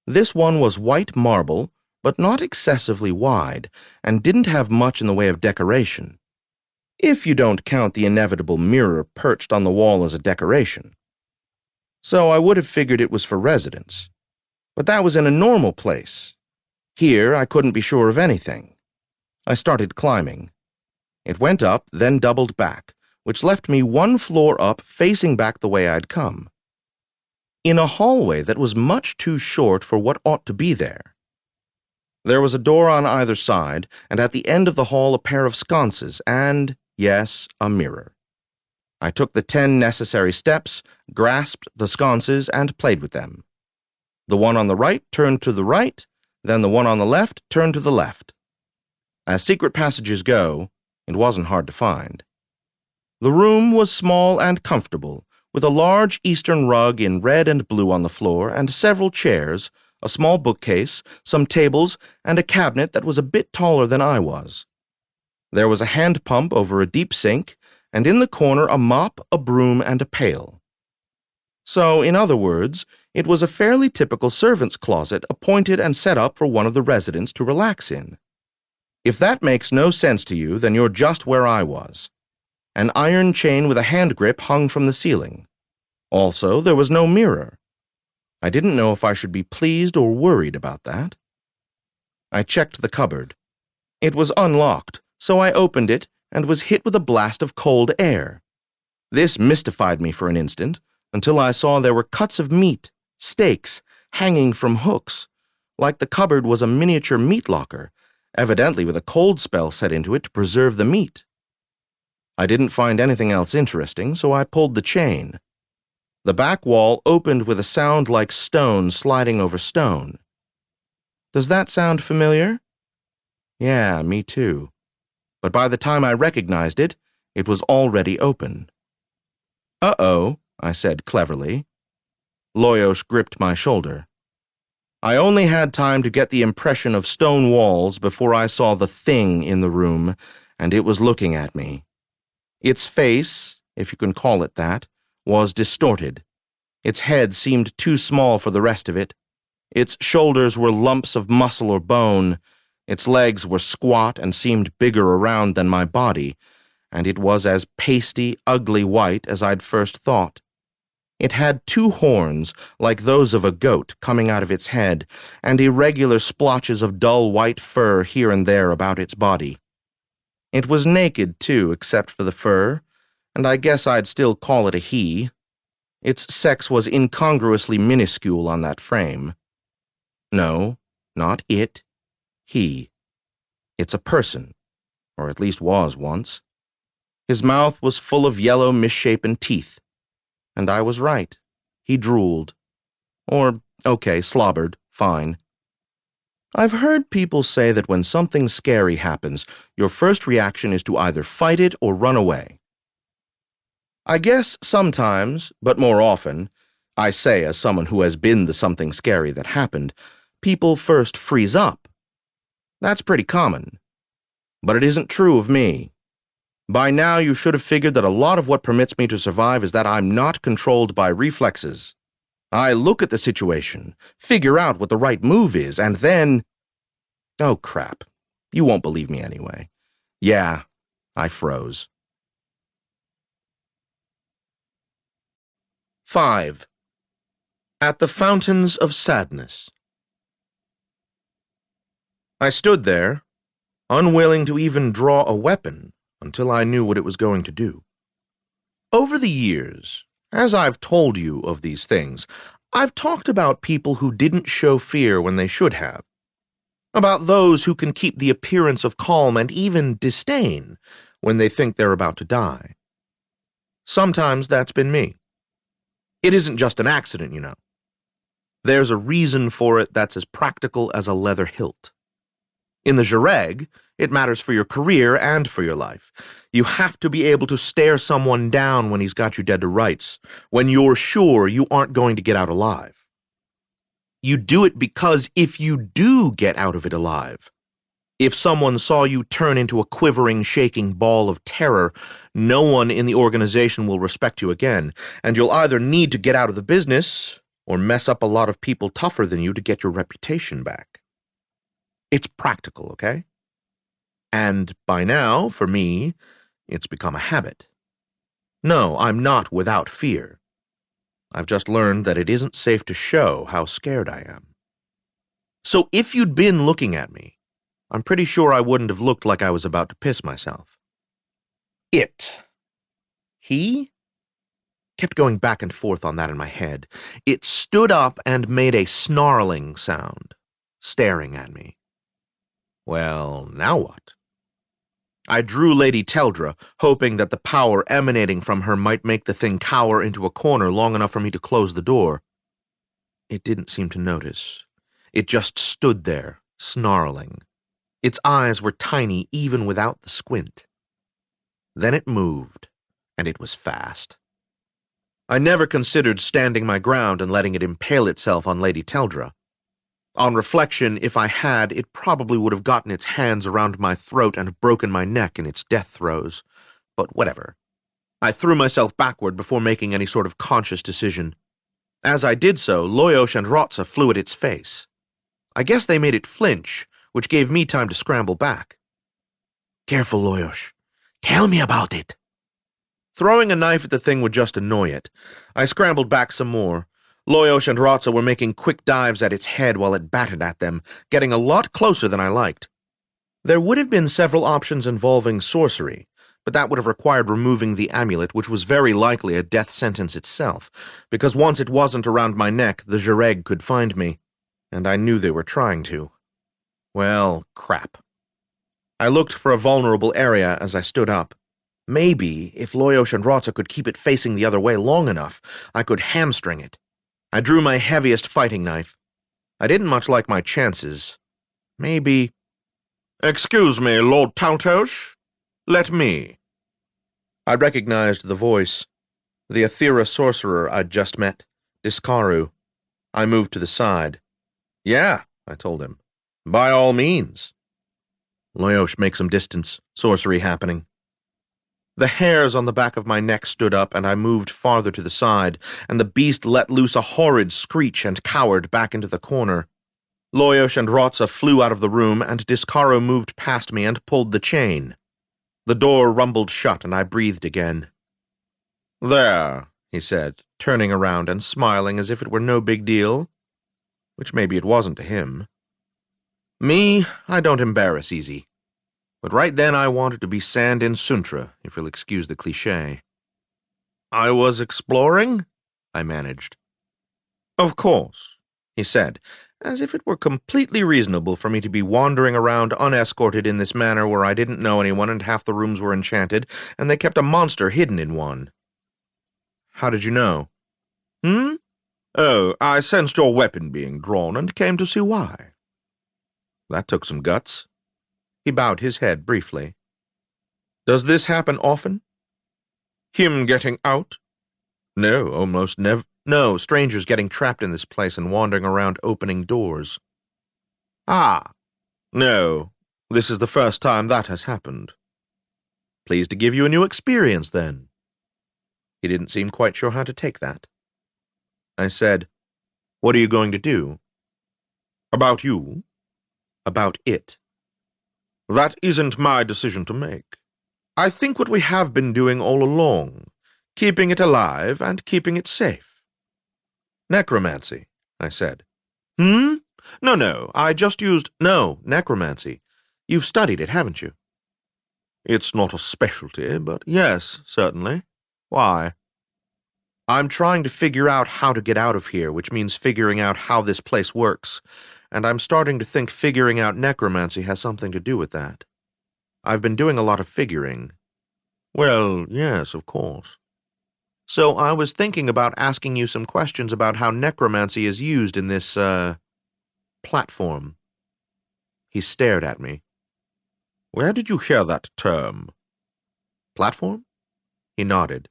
This one was white marble, but not excessively wide, and didn't have much in the way of decoration, if you don't count the inevitable mirror perched on the wall as a decoration. So I would have figured it was for residents. But that was in a normal place. Here I couldn't be sure of anything. I started climbing. It went up, then doubled back, which left me one floor up facing back the way I'd come, in a hallway that was much too short for what ought to be there. There was a door on either side, and at the end of the hall a pair of sconces and, yes, a mirror. I took the 10 necessary steps, grasped the sconces, and played with them. The one on the right turned to the right, then the one on the left turned to the left. As secret passages go, it wasn't hard to find. The room was small and comfortable, with a large Eastern rug in red and blue on the floor and several chairs, a small bookcase, some tables, and a cabinet that was a bit taller than I was. There was a hand pump over a deep sink, and in the corner a mop, a broom, and a pail. So, in other words, it was a fairly typical servant's closet appointed and set up for one of the residents to relax in. If that makes no sense to you, then you're just where I was. An iron chain with a hand grip hung from the ceiling. Also, there was no mirror. I didn't know if I should be pleased or worried about that. I checked the cupboard. It was unlocked, so I opened it and was hit with a blast of cold air. This mystified me for an instant, until I saw there were cuts of meat, steaks, hanging from hooks, like the cupboard was a miniature meat locker, evidently with a cold spell set into it to preserve the meat. I didn't find anything else interesting, so I pulled the chain. The back wall opened with a sound like stone sliding over stone. Does that sound familiar? Yeah, me too. But by the time I recognized it, it was already open. Uh-oh, I said cleverly. Loyosh gripped my shoulder. I only had time to get the impression of stone walls before I saw the thing in the room, and it was looking at me. Its face, if you can call it that, was distorted. Its head seemed too small for the rest of it. Its shoulders were lumps of muscle or bone. Its legs were squat and seemed bigger around than my body, and it was as pasty, ugly white as I'd first thought. It had 2 horns, like those of a goat, coming out of its head, and irregular splotches of dull white fur here and there about its body. It was naked, too, except for the fur, and I guess I'd still call it a he. Its sex was incongruously minuscule on that frame. No, not it. He. It's a person, or at least was once. His mouth was full of yellow, misshapen teeth. And I was right. He drooled. Or, okay, slobbered, fine. I've heard people say that when something scary happens, your first reaction is to either fight it or run away. I guess sometimes, but more often, I say as someone who has been the something scary that happened, people first freeze up. That's pretty common. But it isn't true of me. By now you should have figured that a lot of what permits me to survive is that I'm not controlled by reflexes. I look at the situation, figure out what the right move is, and then... Oh, crap. You won't believe me anyway. Yeah, I froze. 5. At the Fountains of Sadness. I stood there, unwilling to even draw a weapon until I knew what it was going to do. Over the years, as I've told you of these things, I've talked about people who didn't show fear when they should have, about those who can keep the appearance of calm and even disdain when they think they're about to die. Sometimes that's been me. It isn't just an accident, you know. There's a reason for it that's as practical as a leather hilt. In the Jareg, it matters for your career and for your life. You have to be able to stare someone down when he's got you dead to rights, when you're sure you aren't going to get out alive. You do it because if you do get out of it alive, if someone saw you turn into a quivering, shaking ball of terror, no one in the organization will respect you again, and you'll either need to get out of the business or mess up a lot of people tougher than you to get your reputation back. It's practical, okay? And by now, for me, it's become a habit. No, I'm not without fear. I've just learned that it isn't safe to show how scared I am. So if you'd been looking at me, I'm pretty sure I wouldn't have looked like I was about to piss myself. He kept going back and forth on that in my head. It stood up and made a snarling sound, staring at me. Well, now what? I drew Lady Teldra, hoping that the power emanating from her might make the thing cower into a corner long enough for me to close the door. It didn't seem to notice. It just stood there, snarling. Its eyes were tiny even without the squint. Then it moved, and it was fast. I never considered standing my ground and letting it impale itself on Lady Teldra. On reflection, if I had, it probably would have gotten its hands around my throat and broken my neck in its death throes. But whatever. I threw myself backward before making any sort of conscious decision. As I did so, Loyosh and Rotsa flew at its face. I guess they made it flinch, which gave me time to scramble back. Careful, Loyosh. Tell me about it. Throwing a knife at the thing would just annoy it. I scrambled back some more. Loyosh and Rotsa were making quick dives at its head while it batted at them, getting a lot closer than I liked. There would have been several options involving sorcery, but that would have required removing the amulet, which was very likely a death sentence itself, because once it wasn't around my neck, the Jareg could find me, and I knew they were trying to. Well, crap. I looked for a vulnerable area as I stood up. Maybe, if Loyosh and Rotsa could keep it facing the other way long enough, I could hamstring it. I drew my heaviest fighting knife. I didn't much like my chances. Maybe... Excuse me, Lord Taltos. Let me. I recognized the voice. The Aethera sorcerer I'd just met, Discaru. I moved to the side. Yeah, I told him. By all means. Loyosh, make some distance. Sorcery happening. The hairs on the back of my neck stood up, and I moved farther to the side, and the beast let loose a horrid screech and cowered back into the corner. Loyosh and Rotsa flew out of the room, and Discaru moved past me and pulled the chain. The door rumbled shut, and I breathed again. There, he said, turning around and smiling as if it were no big deal, which maybe it wasn't to him. Me, I don't embarrass easy. But right then I wanted to be sand in Suntra, if you'll excuse the cliché. I was exploring? I managed. Of course, he said, as if it were completely reasonable for me to be wandering around unescorted in this manner where I didn't know anyone and half the rooms were enchanted, and they kept a monster hidden in one. How did you know? Oh, I sensed your weapon being drawn and came to see why. That took some guts. He bowed his head briefly. Does this happen often? Him getting out? No, almost never. No, strangers getting trapped in this place and wandering around opening doors. Ah, no, this is the first time that has happened. Pleased to give you a new experience, then. He didn't seem quite sure how to take that. I said, "What are you going to do?" "About you?" "About it." "That isn't my decision to make. I think what we have been doing all along, keeping it alive and keeping it safe." "Necromancy," I said. "Hmm? No, I just used—" "No, necromancy. You've studied it, haven't you?" "It's not a specialty, but yes, certainly. Why?" "I'm trying to figure out how to get out of here, which means figuring out how this place works, and I'm starting to think figuring out necromancy has something to do with that. I've been doing a lot of figuring." "Well, yes, of course." "So I was thinking about asking you some questions about how necromancy is used in this, platform." He stared at me. "Where did you hear that term?" "Platform?" He nodded.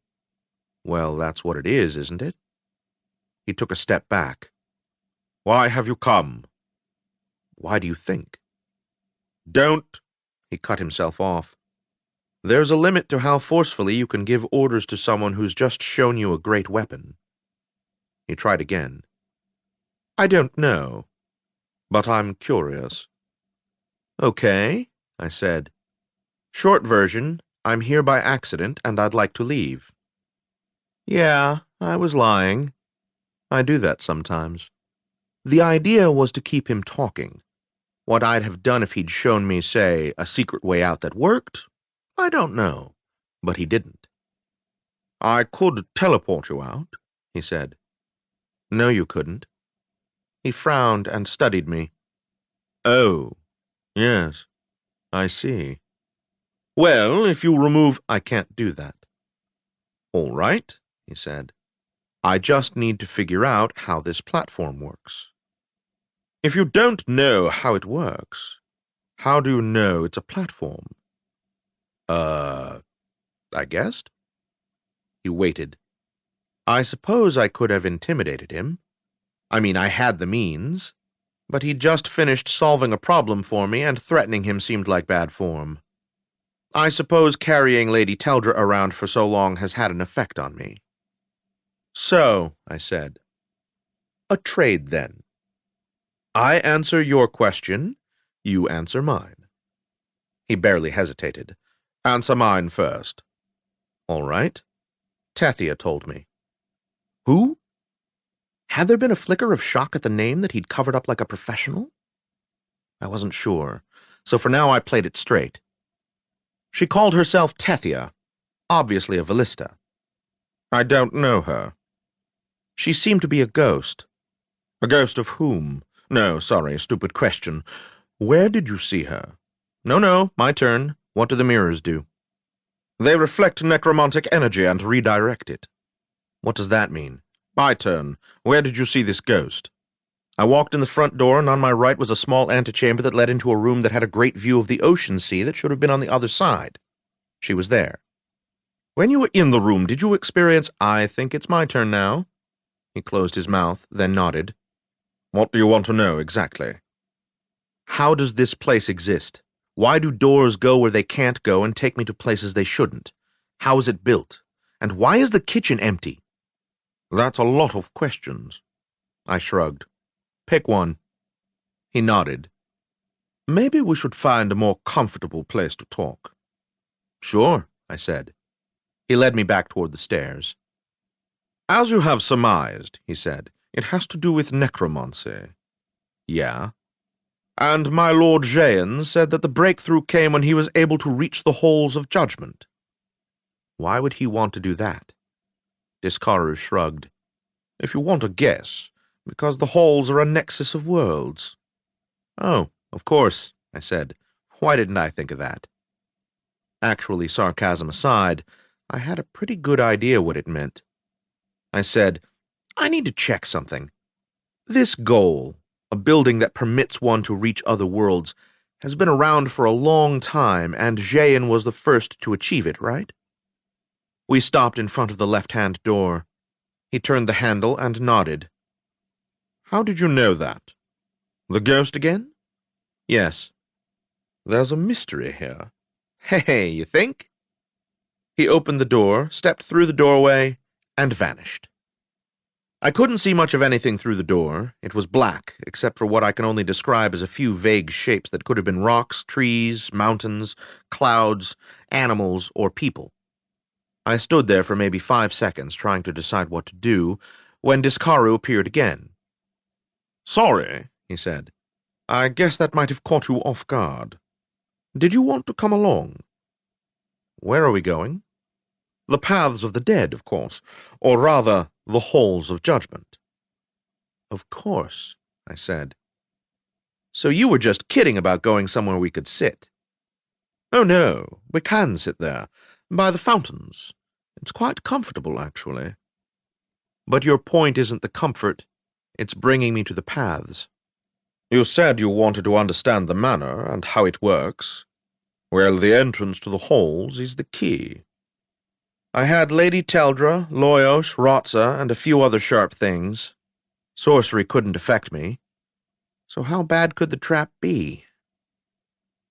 "Well, that's what it is, isn't it?" He took a step back. "Why have you come?" "Why do you think?" "Don't—" He cut himself off. "There's a limit to how forcefully you can give orders to someone who's just shown you a great weapon." He tried again. "I don't know, but I'm curious." "Okay," I said. "Short version, I'm here by accident and I'd like to leave." "Yeah, I was lying. I do that sometimes." The idea was to keep him talking. What I'd have done if he'd shown me, say, a secret way out that worked, I don't know, but he didn't. "I could teleport you out," he said. "No, you couldn't." He frowned and studied me. "Oh, yes, I see. Well, if you remove—" "I can't do that." "All right," he said. "I just need to figure out how this platform works." "If you don't know how it works, how do you know it's a platform?" I guessed." He waited. I suppose I could have intimidated him. I mean, I had the means. But he'd just finished solving a problem for me, and threatening him seemed like bad form. I suppose carrying Lady Teldra around for so long has had an effect on me. "So," I said, "a trade, then. I answer your question, you answer mine." He barely hesitated. "Answer mine first." "All right. Tethia told me." "Who?" Had there been a flicker of shock at the name that he'd covered up like a professional? I wasn't sure, so for now I played it straight. "She called herself Tethia, obviously a Vallista." "I don't know her." "She seemed to be a ghost." "A ghost of whom? No, sorry, stupid question. Where did you see her?" No, my turn. What do the mirrors do?" "They reflect necromantic energy and redirect it." "What does that mean?" "My turn. Where did you see this ghost?" "I walked in the front door, and on my right was a small antechamber that led into a room that had a great view of the ocean sea that should have been on the other side. She was there." "When you were in the room, did you experience—" "I think it's my turn now." He closed his mouth, then nodded. "What do you want to know, exactly?" "How does this place exist? Why do doors go where they can't go and take me to places they shouldn't? How is it built? And why is the kitchen empty?" "That's a lot of questions." I shrugged. "Pick one." He nodded. "Maybe we should find a more comfortable place to talk." "Sure," I said. He led me back toward the stairs. "As you have surmised," he said, "it has to do with necromancy." "Yeah." "And my Lord Jayan said that the breakthrough came when he was able to reach the halls of judgment." "Why would he want to do that?" Discaru shrugged. "If you want to guess, because the halls are a nexus of worlds." "Oh, of course," I said. "Why didn't I think of that?" Actually, sarcasm aside, I had a pretty good idea what it meant. I said, "I need to check something. This goal, a building that permits one to reach other worlds, has been around for a long time, and Jayan was the first to achieve it, right?" We stopped in front of the left-hand door. He turned the handle and nodded. How did you know that? The ghost again? Yes. There's a mystery here. Hey, you think? He opened the door, stepped through the doorway, and vanished. I couldn't see much of anything through the door. It was black, except for what I can only describe as a few vague shapes that could have been rocks, trees, mountains, clouds, animals, or people. I stood there for maybe 5 seconds trying to decide what to do, when Discaru appeared again. Sorry, he said. I guess that might have caught you off guard. Did you want to come along? Where are we going? The paths of the dead, of course, or rather, the halls of judgment. Of course, I said. So you were just kidding about going somewhere we could sit? Oh no, we can sit there, by the fountains. It's quite comfortable, actually. But your point isn't the comfort, it's bringing me to the paths. You said you wanted to understand the manor and how it works. Well, the entrance to the halls is the key. I had Lady Teldra, Loyos, Rotza, and a few other sharp things. Sorcery couldn't affect me. So how bad could the trap be?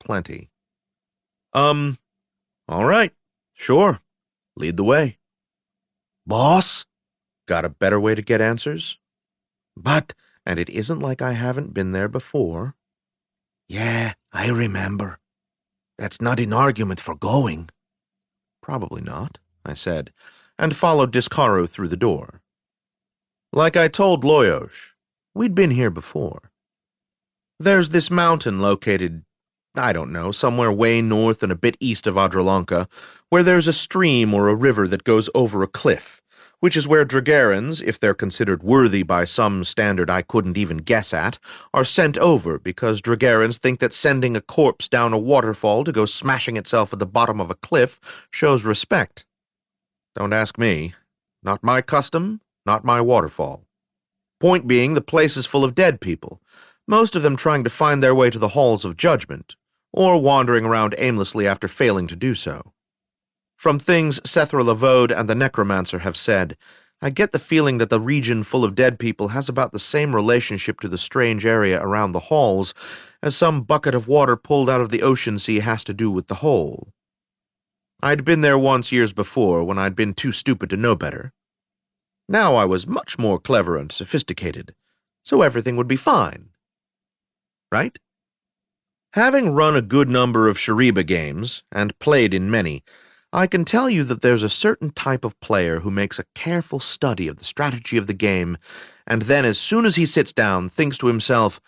Plenty. All right. Sure. Lead the way. Boss? Got a better way to get answers? But, and it isn't like I haven't been there before. Yeah, I remember. That's not an argument for going. Probably not, I said, and followed Discaru through the door. Like I told Loyos, we'd been here before. There's this mountain located, I don't know, somewhere way north and a bit east of Adralanka, where there's a stream or a river that goes over a cliff, which is where Dragarans, if they're considered worthy by some standard I couldn't even guess at, are sent over because Dragarans think that sending a corpse down a waterfall to go smashing itself at the bottom of a cliff shows respect. Don't ask me. Not my custom, not my waterfall. Point being, the place is full of dead people, most of them trying to find their way to the halls of judgment, or wandering around aimlessly after failing to do so. From things Sethra Lavode and the Necromancer have said, I get the feeling that the region full of dead people has about the same relationship to the strange area around the halls as some bucket of water pulled out of the ocean sea has to do with the hole. I'd been there once years before when I'd been too stupid to know better. Now I was much more clever and sophisticated, so everything would be fine. Right? Having run a good number of Shariba games, and played in many, I can tell you that there's a certain type of player who makes a careful study of the strategy of the game, and then as soon as he sits down, thinks to himself,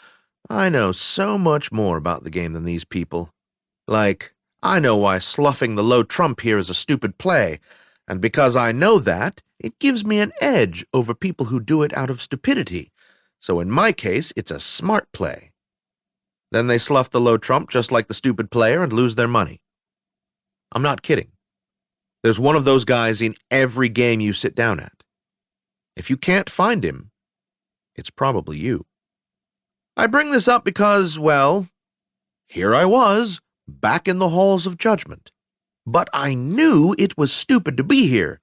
I know so much more about the game than these people. Like, I know why sloughing the low trump here is a stupid play, and because I know that, it gives me an edge over people who do it out of stupidity, so in my case, it's a smart play. Then they slough the low trump just like the stupid player and lose their money. I'm not kidding. There's one of those guys in every game you sit down at. If you can't find him, it's probably you. I bring this up because, well, here I was, back in the halls of judgment. But I knew it was stupid to be here,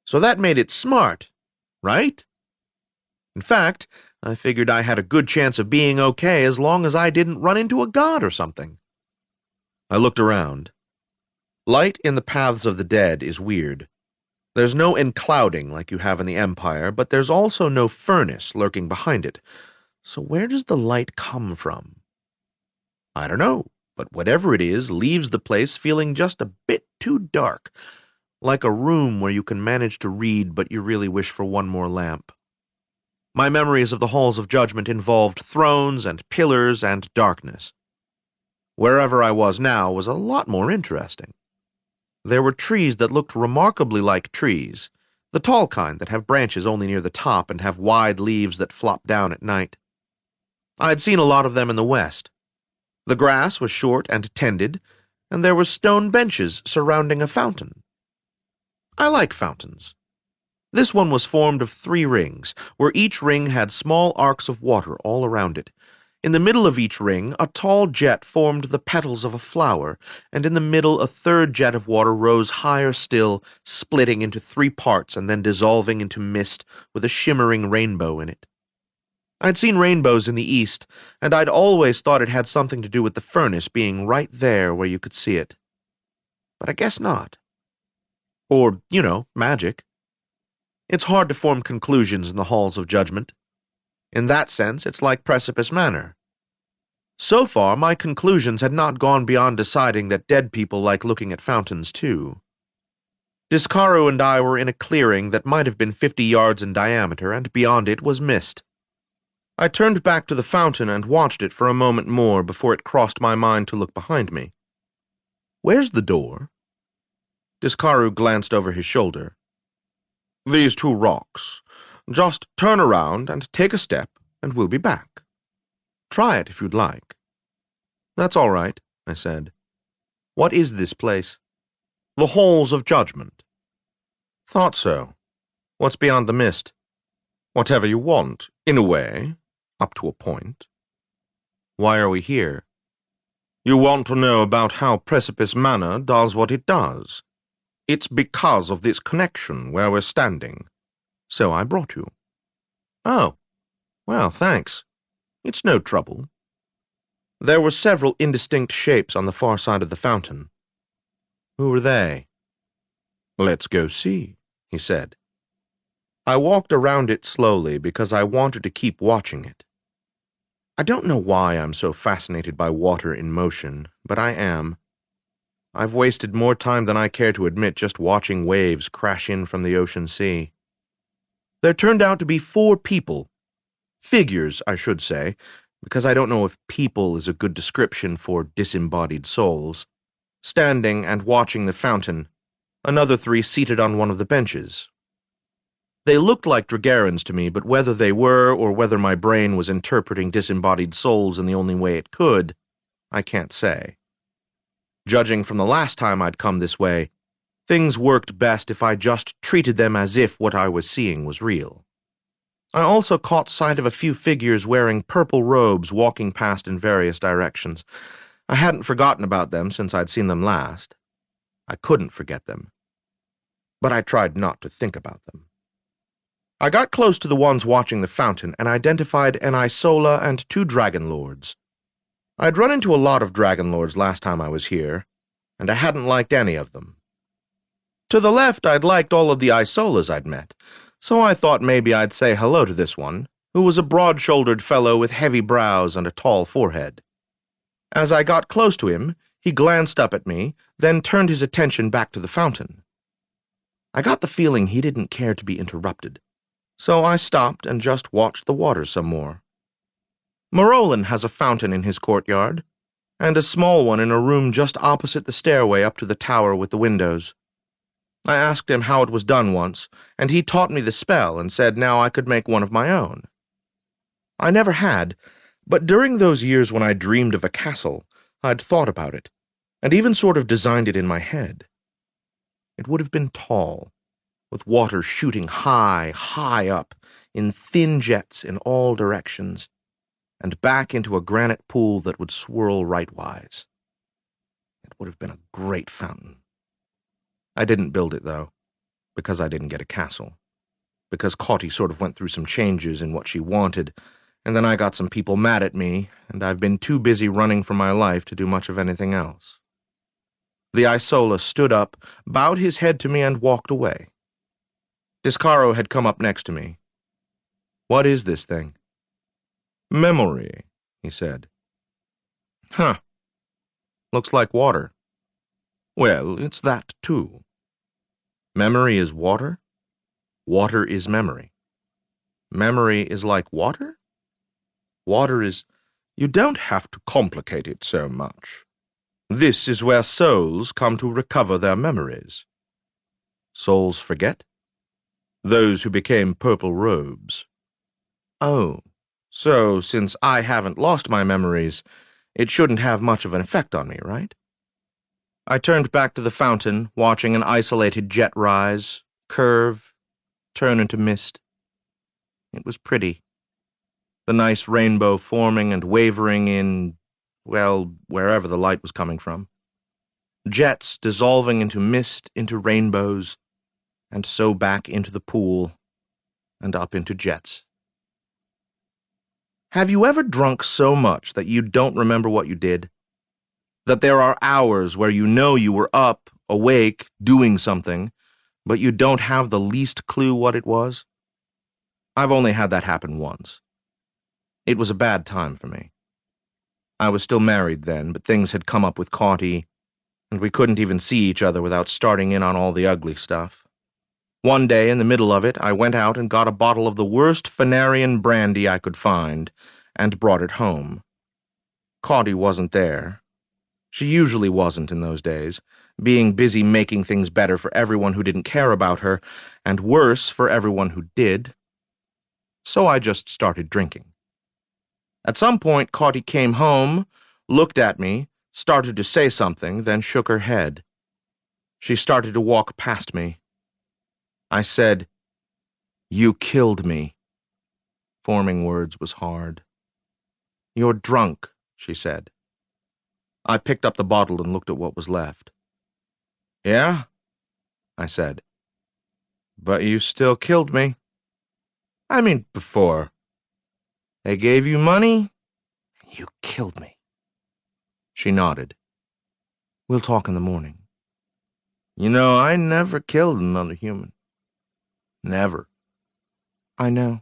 so that made it smart, right? In fact, I figured I had a good chance of being okay as long as I didn't run into a god or something. I looked around. Light in the paths of the dead is weird. There's no enclouding like you have in the Empire, but there's also no furnace lurking behind it. So where does the light come from? I don't know, but whatever it is leaves the place feeling just a bit too dark, like a room where you can manage to read but you really wish for one more lamp. My memories of the halls of judgment involved thrones and pillars and darkness. Wherever I was now was a lot more interesting. There were trees that looked remarkably like trees, the tall kind that have branches only near the top and have wide leaves that flop down at night. I had seen a lot of them in the west. The grass was short and tended, and there were stone benches surrounding a fountain. I like fountains. This one was formed of 3 rings, where each ring had small arcs of water all around it, In the middle of each ring, a tall jet formed the petals of a flower, and in the middle a third jet of water rose higher still, splitting into 3 parts and then dissolving into mist with a shimmering rainbow in it. I'd seen rainbows in the east, and I'd always thought it had something to do with the furnace being right there where you could see it. But I guess not. Or, magic. It's hard to form conclusions in the halls of judgment. In that sense, it's like Precipice Manor. So far, my conclusions had not gone beyond deciding that dead people like looking at fountains, too. Discaro and I were in a clearing that might have been 50 yards in diameter, and beyond it was mist. I turned back to the fountain and watched it for a moment more before it crossed my mind to look behind me. Where's the door? Discaro glanced over his shoulder. These 2 rocks. Just turn around and take a step, and we'll be back. Try it if you'd like. That's all right, I said. What is this place? The Halls of Judgment. Thought so. What's beyond the mist? Whatever you want, in a way, up to a point. Why are we here? You want to know about how Precipice Manor does what it does. It's because of this connection where we're standing. So I brought you. Oh, well, thanks. It's no trouble. There were several indistinct shapes on the far side of the fountain. Who were they? Let's go see, he said. I walked around it slowly because I wanted to keep watching it. I don't know why I'm so fascinated by water in motion, but I am. I've wasted more time than I care to admit just watching waves crash in from the ocean sea. There turned out to be 4 people. Figures, I should say, because I don't know if people is a good description for disembodied souls, standing and watching the fountain, another 3 seated on one of the benches. They looked like Dragarans to me, but whether they were or whether my brain was interpreting disembodied souls in the only way it could, I can't say. Judging from the last time I'd come this way, things worked best if I just treated them as if what I was seeing was real. I also caught sight of a few figures wearing purple robes walking past in various directions. I hadn't forgotten about them since I'd seen them last. I couldn't forget them. But I tried not to think about them. I got close to the ones watching the fountain and identified an Isola and 2 Dragon Lords. I'd run into a lot of Dragon Lords last time I was here, and I hadn't liked any of them. To the left, I'd liked all of the Isolas I'd met, so I thought maybe I'd say hello to this one, who was a broad-shouldered fellow with heavy brows and a tall forehead. As I got close to him, he glanced up at me, then turned his attention back to the fountain. I got the feeling he didn't care to be interrupted, so I stopped and just watched the water some more. Morolin has a fountain in his courtyard, and a small one in a room just opposite the stairway up to the tower with the windows. I asked him how it was done once, and he taught me the spell and said now I could make one of my own. I never had, but during those years when I dreamed of a castle, I'd thought about it, and even sort of designed it in my head. It would have been tall, with water shooting high, high up, in thin jets in all directions, and back into a granite pool that would swirl rightwise. It would have been a great fountain. I didn't build it, though, because I didn't get a castle, because Cauty sort of went through some changes in what she wanted, and then I got some people mad at me, and I've been too busy running for my life to do much of anything else. The Isola stood up, bowed his head to me, and walked away. Discaro had come up next to me. What is this thing? Memory, he said. Huh. Looks like water. Well, it's that, too. Memory is water? Water is memory. Memory is like water? Water is... You don't have to complicate it so much. This is where souls come to recover their memories. Souls forget? Those who became purple robes. Oh, so since I haven't lost my memories, it shouldn't have much of an effect on me, right? I turned back to the fountain, watching an isolated jet rise, curve, turn into mist. It was pretty. the nice rainbow forming and wavering in, well, wherever the light was coming from. Jets dissolving into mist, into rainbows, and so back into the pool, and up into jets. Have you ever drunk so much that you don't remember what you did? That there are hours where you know you were up, awake, doing something, but you don't have the least clue what it was? I've only had that happen once. It was a bad time for me. I was still married then, but things had come up with Cauty, and we couldn't even see each other without starting in on all the ugly stuff. One day, in the middle of it, I went out and got a bottle of the worst Phanarian brandy I could find, and brought it home. Cauty wasn't there. She usually wasn't in those days, being busy making things better for everyone who didn't care about her, and worse for everyone who did. So I just started drinking. At some point, Cauty came home, looked at me, started to say something, then shook her head. She started to walk past me. I said, "You killed me." Forming words was hard. "You're drunk," she said. I picked up the bottle and looked at what was left. "Yeah?" I said. "But you still killed me. I mean, before. They gave you money? You killed me." She nodded. "We'll talk in the morning." You know, I never killed another human. Never. I know.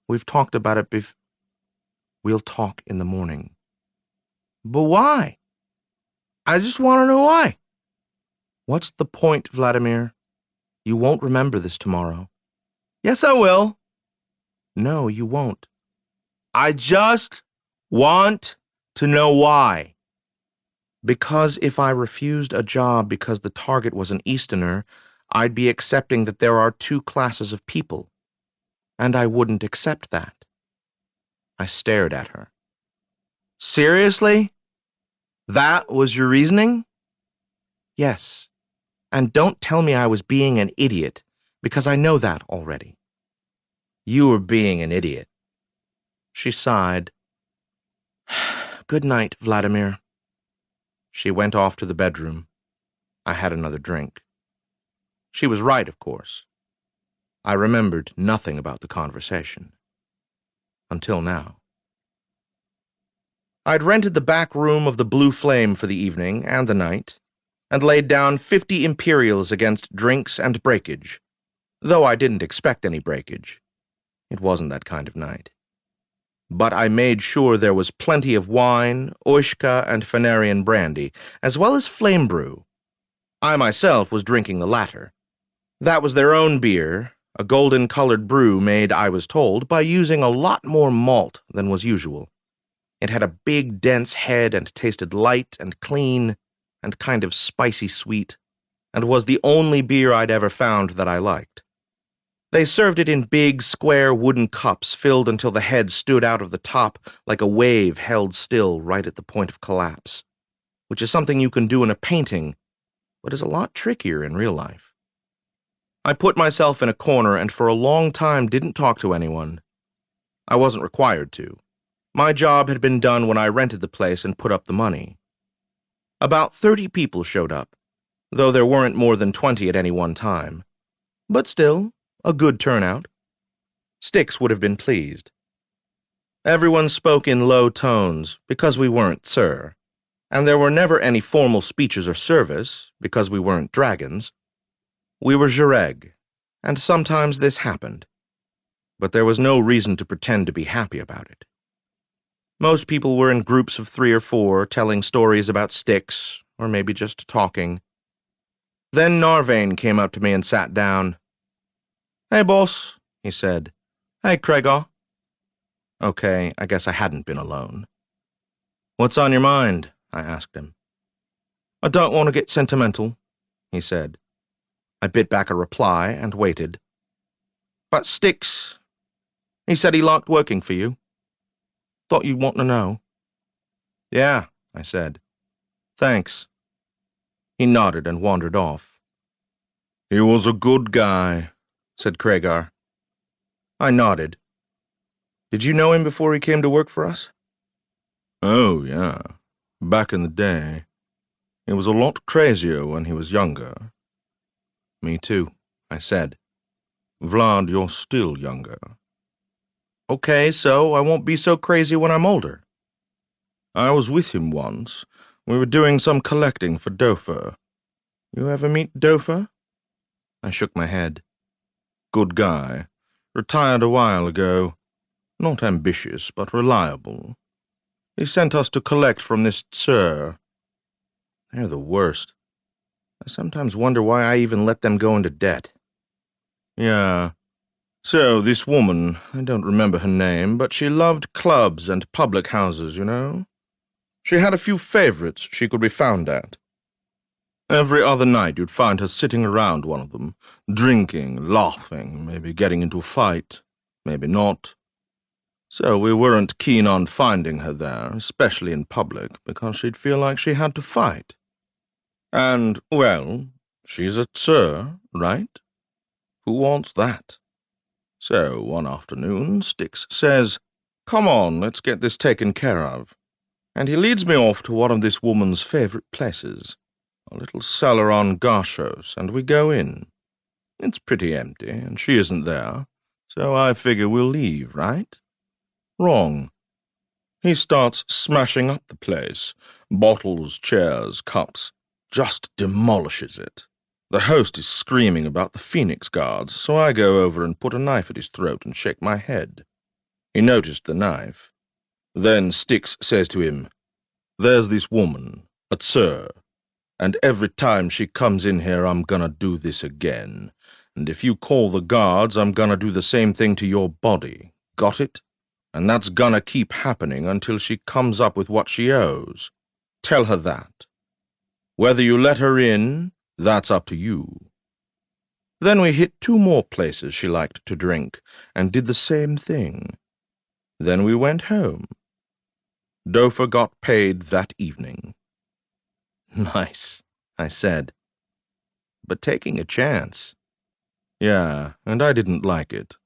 We've talked about it before. We'll talk in the morning. But why? I just want to know why. What's the point, Vladimir? You won't remember this tomorrow. Yes, I will. No, you won't. I just want to know why. Because if I refused a job because the target was an Easterner, I'd be accepting that there are two classes of people. And I wouldn't accept that. I stared at her. Seriously? That was your reasoning? Yes. And don't tell me I was being an idiot, because I know that already. You were being an idiot. She sighed. Good night, Vladimir. She went off to the bedroom. I had another drink. She was right, of course. I remembered nothing about the conversation. Until now. I'd rented the back room of the Blue Flame for the evening and the night, and laid down 50 imperials against drinks and breakage, though I didn't expect any breakage. It wasn't that kind of night. But I made sure there was plenty of wine, Oishka, and Phanarian brandy, as well as flame brew. I myself was drinking the latter. That was their own beer, a golden-colored brew made, I was told, by using a lot more malt than was usual. It had a big, dense head and tasted light and clean and kind of spicy sweet, and was the only beer I'd ever found that I liked. They served it in big, square wooden cups filled until the head stood out of the top like a wave held still right at the point of collapse, which is something you can do in a painting, but is a lot trickier in real life. I put myself in a corner and for a long time didn't talk to anyone. I wasn't required to. My job had been done when I rented the place and put up the money. About 30 people showed up, though there weren't more than 20 at any one time. But still, a good turnout. Styx would have been pleased. Everyone spoke in low tones, because we weren't sir, and there were never any formal speeches or service, because we weren't dragons. We were Jareg, and sometimes this happened, but there was no reason to pretend to be happy about it. Most people were in groups of 3 or 4, telling stories about Styx, or maybe just talking. Then Narvain came up to me and sat down. "Hey, boss," he said. "Hey, Craigar." Okay, I guess I hadn't been alone. "What's on your mind?" I asked him. "I don't want to get sentimental," he said. I bit back a reply and waited. "But Styx, he said he liked working for you. Thought you'd want to know." "Yeah," I said. "Thanks." He nodded and wandered off. "He was a good guy," said Craigar. I nodded. Did you know him before he came to work for us? Oh, yeah. Back in the day. He was a lot crazier when he was younger. Me too, I said. Vlad, you're still younger. Okay, so I won't be so crazy when I'm older. I was with him once. We were doing some collecting for Dofer. You ever meet Dofer? I shook my head. Good guy. Retired a while ago. Not ambitious, but reliable. He sent us to collect from this Tsur. They're the worst. I sometimes wonder why I even let them go into debt. Yeah. So, this woman, I don't remember her name, but she loved clubs and public houses, you know? She had a few favorites she could be found at. Every other night you'd find her sitting around one of them, drinking, laughing, maybe getting into a fight, maybe not. So we weren't keen on finding her there, especially in public, because she'd feel like she had to fight. And, well, she's a Tsur, right? Who wants that? So, one afternoon, Styx says, "Come on, let's get this taken care of." And he leads me off to one of this woman's favorite places, a little cellar on Garshos, and we go in. It's pretty empty, and she isn't there, so I figure we'll leave, right? Wrong. He starts smashing up the place. Bottles, chairs, cups. Just demolishes it. The host is screaming about the Phoenix Guards, so I go over and put a knife at his throat and shake my head. He noticed the knife. Then Styx says to him, "There's this woman, a Tsur, and every time she comes in here I'm gonna do this again. And if you call the guards, I'm gonna do the same thing to your body. Got it? And that's gonna keep happening until she comes up with what she owes. Tell her that. Whether you let her in, that's up to you." Then we hit 2 more places she liked to drink, and did the same thing. Then we went home. Dofer got paid that evening. Nice, I said. But taking a chance. Yeah, and I didn't like it.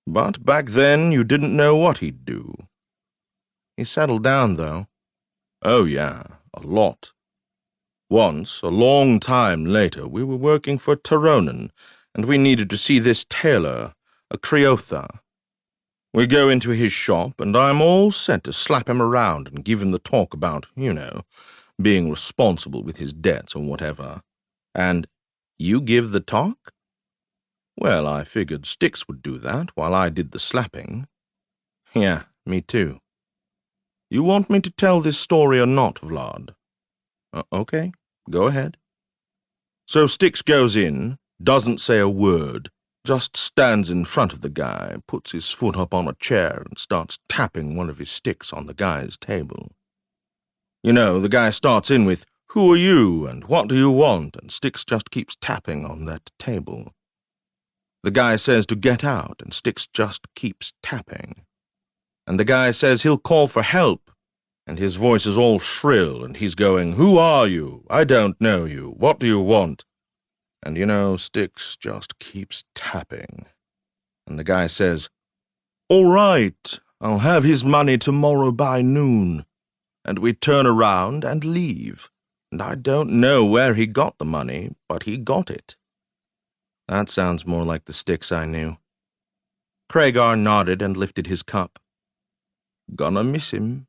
But back then you didn't know what he'd do. He settled down, though. Oh yeah, a lot. Once, a long time later, we were working for Taronan, and we needed to see this tailor, a Creotha. We go into his shop, and I'm all set to slap him around and give him the talk about, being responsible with his debts or whatever. And you give the talk? Well, I figured Styx would do that while I did the slapping. Yeah, me too. You want me to tell this story or not, Vlad? Okay, go ahead. So Styx goes in, doesn't say a word, just stands in front of the guy, puts his foot up on a chair and starts tapping one of his sticks on the guy's table. You know, the guy starts in with, "Who are you, and what do you want?" and Styx just keeps tapping on that table. The guy says to get out, and Styx just keeps tapping. And the guy says he'll call for help, and his voice is all shrill, and he's going, "Who are you? I don't know you. What do you want?" And you know, Styx just keeps tapping. And the guy says, "All right, I'll have his money tomorrow by noon." And we turn around and leave. And I don't know where he got the money, but he got it. That sounds more like the Styx I knew. Craigar nodded and lifted his cup. Gonna miss him.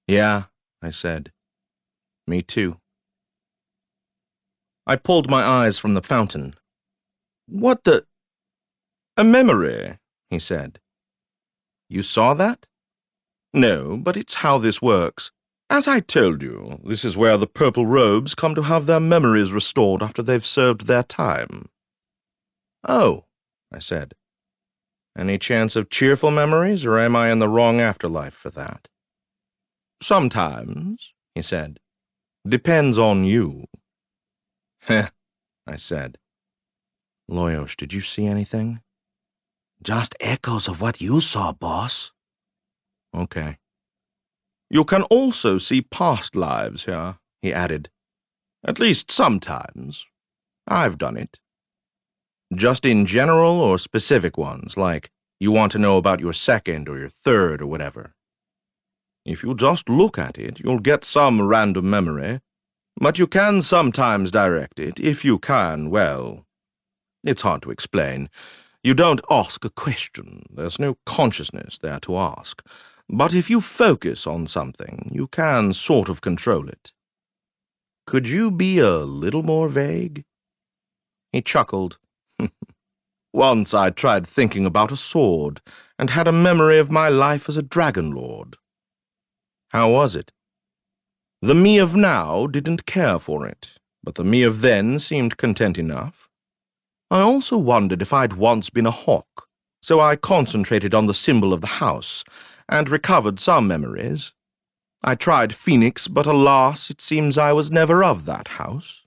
Yeah, I said. Me too. I pulled my eyes from the fountain. "What the—" "A memory," he said. "You saw that?" "No, but it's how this works. As I told you, this is where the purple robes come to have their memories restored after they've served their time." "Oh," I said. "Any chance of cheerful memories, or am I in the wrong afterlife for that?" "Sometimes," he said. "Depends on you." "Heh," I said. "Loyosh, did you see anything?" Just echoes of what you saw, boss. Okay. "You can also see past lives here," he added. "At least sometimes. I've done it." Just in general or specific ones, like You want to know about your second or your third or whatever. If you just look at it, you'll get some random memory, but you can sometimes direct it, if you can, well. It's hard to explain. You don't ask a question. There's no consciousness there to ask. But if you focus on something, you can sort of control it. Could you be a little more vague? He chuckled. Once I tried thinking about a sword, and had a memory of my life as a dragon lord. How was it? The me of now didn't care for it, but the me of then seemed content enough. I also wondered if I'd once been a hawk, so I concentrated on the symbol of the house, and recovered some memories. I tried Phoenix, but alas, it seems I was never of that house.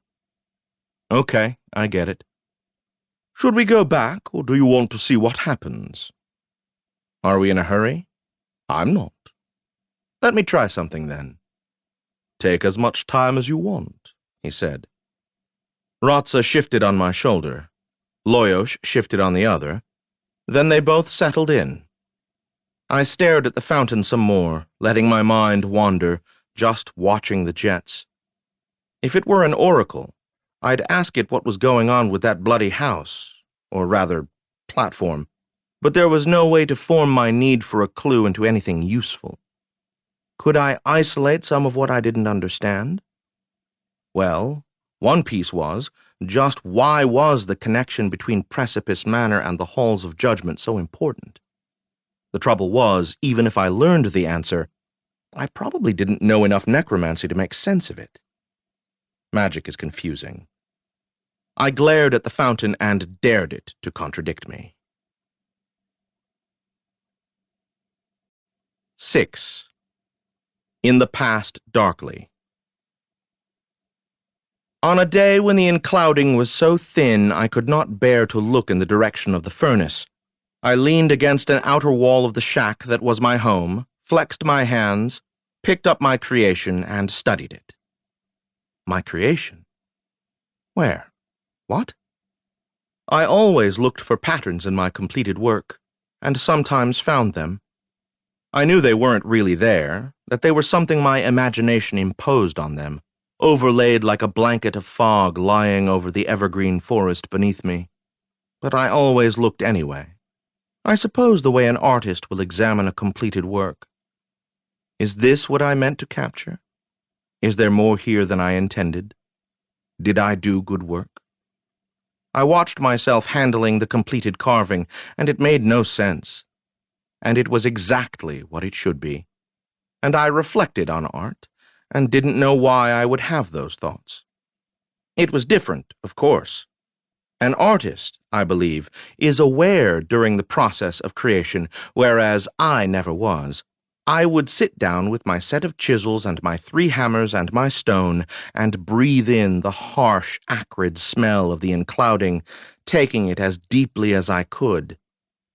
Okay, I get it. Should we go back, or do you want to see what happens? Are we in a hurry? I'm not. Let me try something then. Take as much time as you want, he said. Ratsa shifted on my shoulder. Loyosh shifted on the other. Then they both settled in. I stared at the fountain some more, letting my mind wander, just watching the jets. If it were an oracle, I'd ask it what was going on with that bloody house, or rather, platform, but there was no way to form my need for a clue into anything useful. Could I isolate some of what I didn't understand? Well, one piece was, just why was the connection between Precipice Manor and the Halls of Judgment so important? The trouble was, even if I learned the answer, I probably didn't know enough necromancy to make sense of it. Magic is confusing. I glared at the fountain and dared it to contradict me. 6. In the past darkly. On a day when the enclouding was so thin I could not bear to look in the direction of the furnace, I leaned against an outer wall of the shack that was my home, flexed my hands, picked up my creation, and studied it. My creation? Where? What? I always looked for patterns in my completed work, and sometimes found them. I knew they weren't really there, that they were something my imagination imposed on them, overlaid like a blanket of fog lying over the evergreen forest beneath me. But I always looked anyway. I suppose the way an artist will examine a completed work. Is this what I meant to capture? Is there more here than I intended? Did I do good work? I watched myself handling the completed carving, and it made no sense. And it was exactly what it should be. And I reflected on art, and didn't know why I would have those thoughts. It was different, of course. An artist, I believe, is aware during the process of creation, whereas I never was. I would sit down with my set of chisels and my 3 hammers and my stone and breathe in the harsh, acrid smell of the enclouding, taking it as deeply as I could.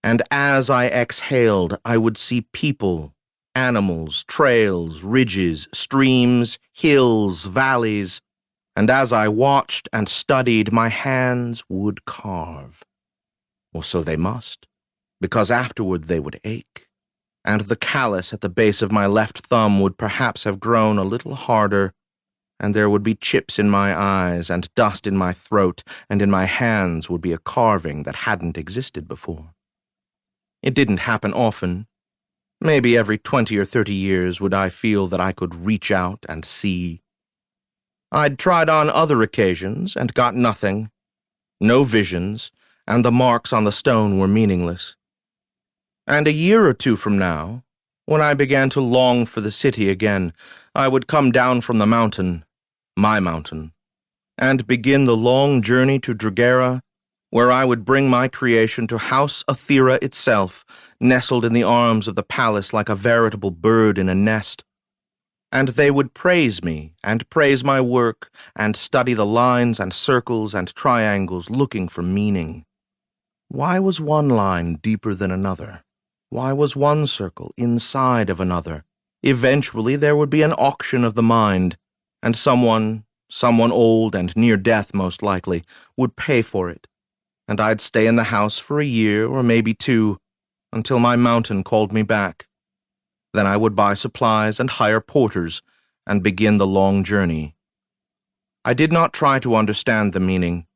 And as I exhaled, I would see people, animals, trails, ridges, streams, hills, valleys, and as I watched and studied, my hands would carve. Or so they must, because afterward they would ache, and the callus at the base of my left thumb would perhaps have grown a little harder, and there would be chips in my eyes and dust in my throat, and in my hands would be a carving that hadn't existed before. It didn't happen often. Maybe every 20 or 30 years would I feel that I could reach out and see. I'd tried on other occasions and got nothing, no visions, and the marks on the stone were meaningless. And a year or 2 from now, when I began to long for the city again, I would come down from the mountain, my mountain, and begin the long journey to Dragera, where I would bring my creation to House Aethera itself, nestled in the arms of the palace like a veritable bird in a nest. And they would praise me, and praise my work, and study the lines and circles and triangles looking for meaning. Why was one line deeper than another? Why was one circle inside of another? Eventually there would be an auction of the mind, and someone old and near death most likely, would pay for it. And I'd stay in the house for a year or maybe 2, until my mountain called me back. Then I would buy supplies and hire porters and begin the long journey. I did not try to understand the meaning.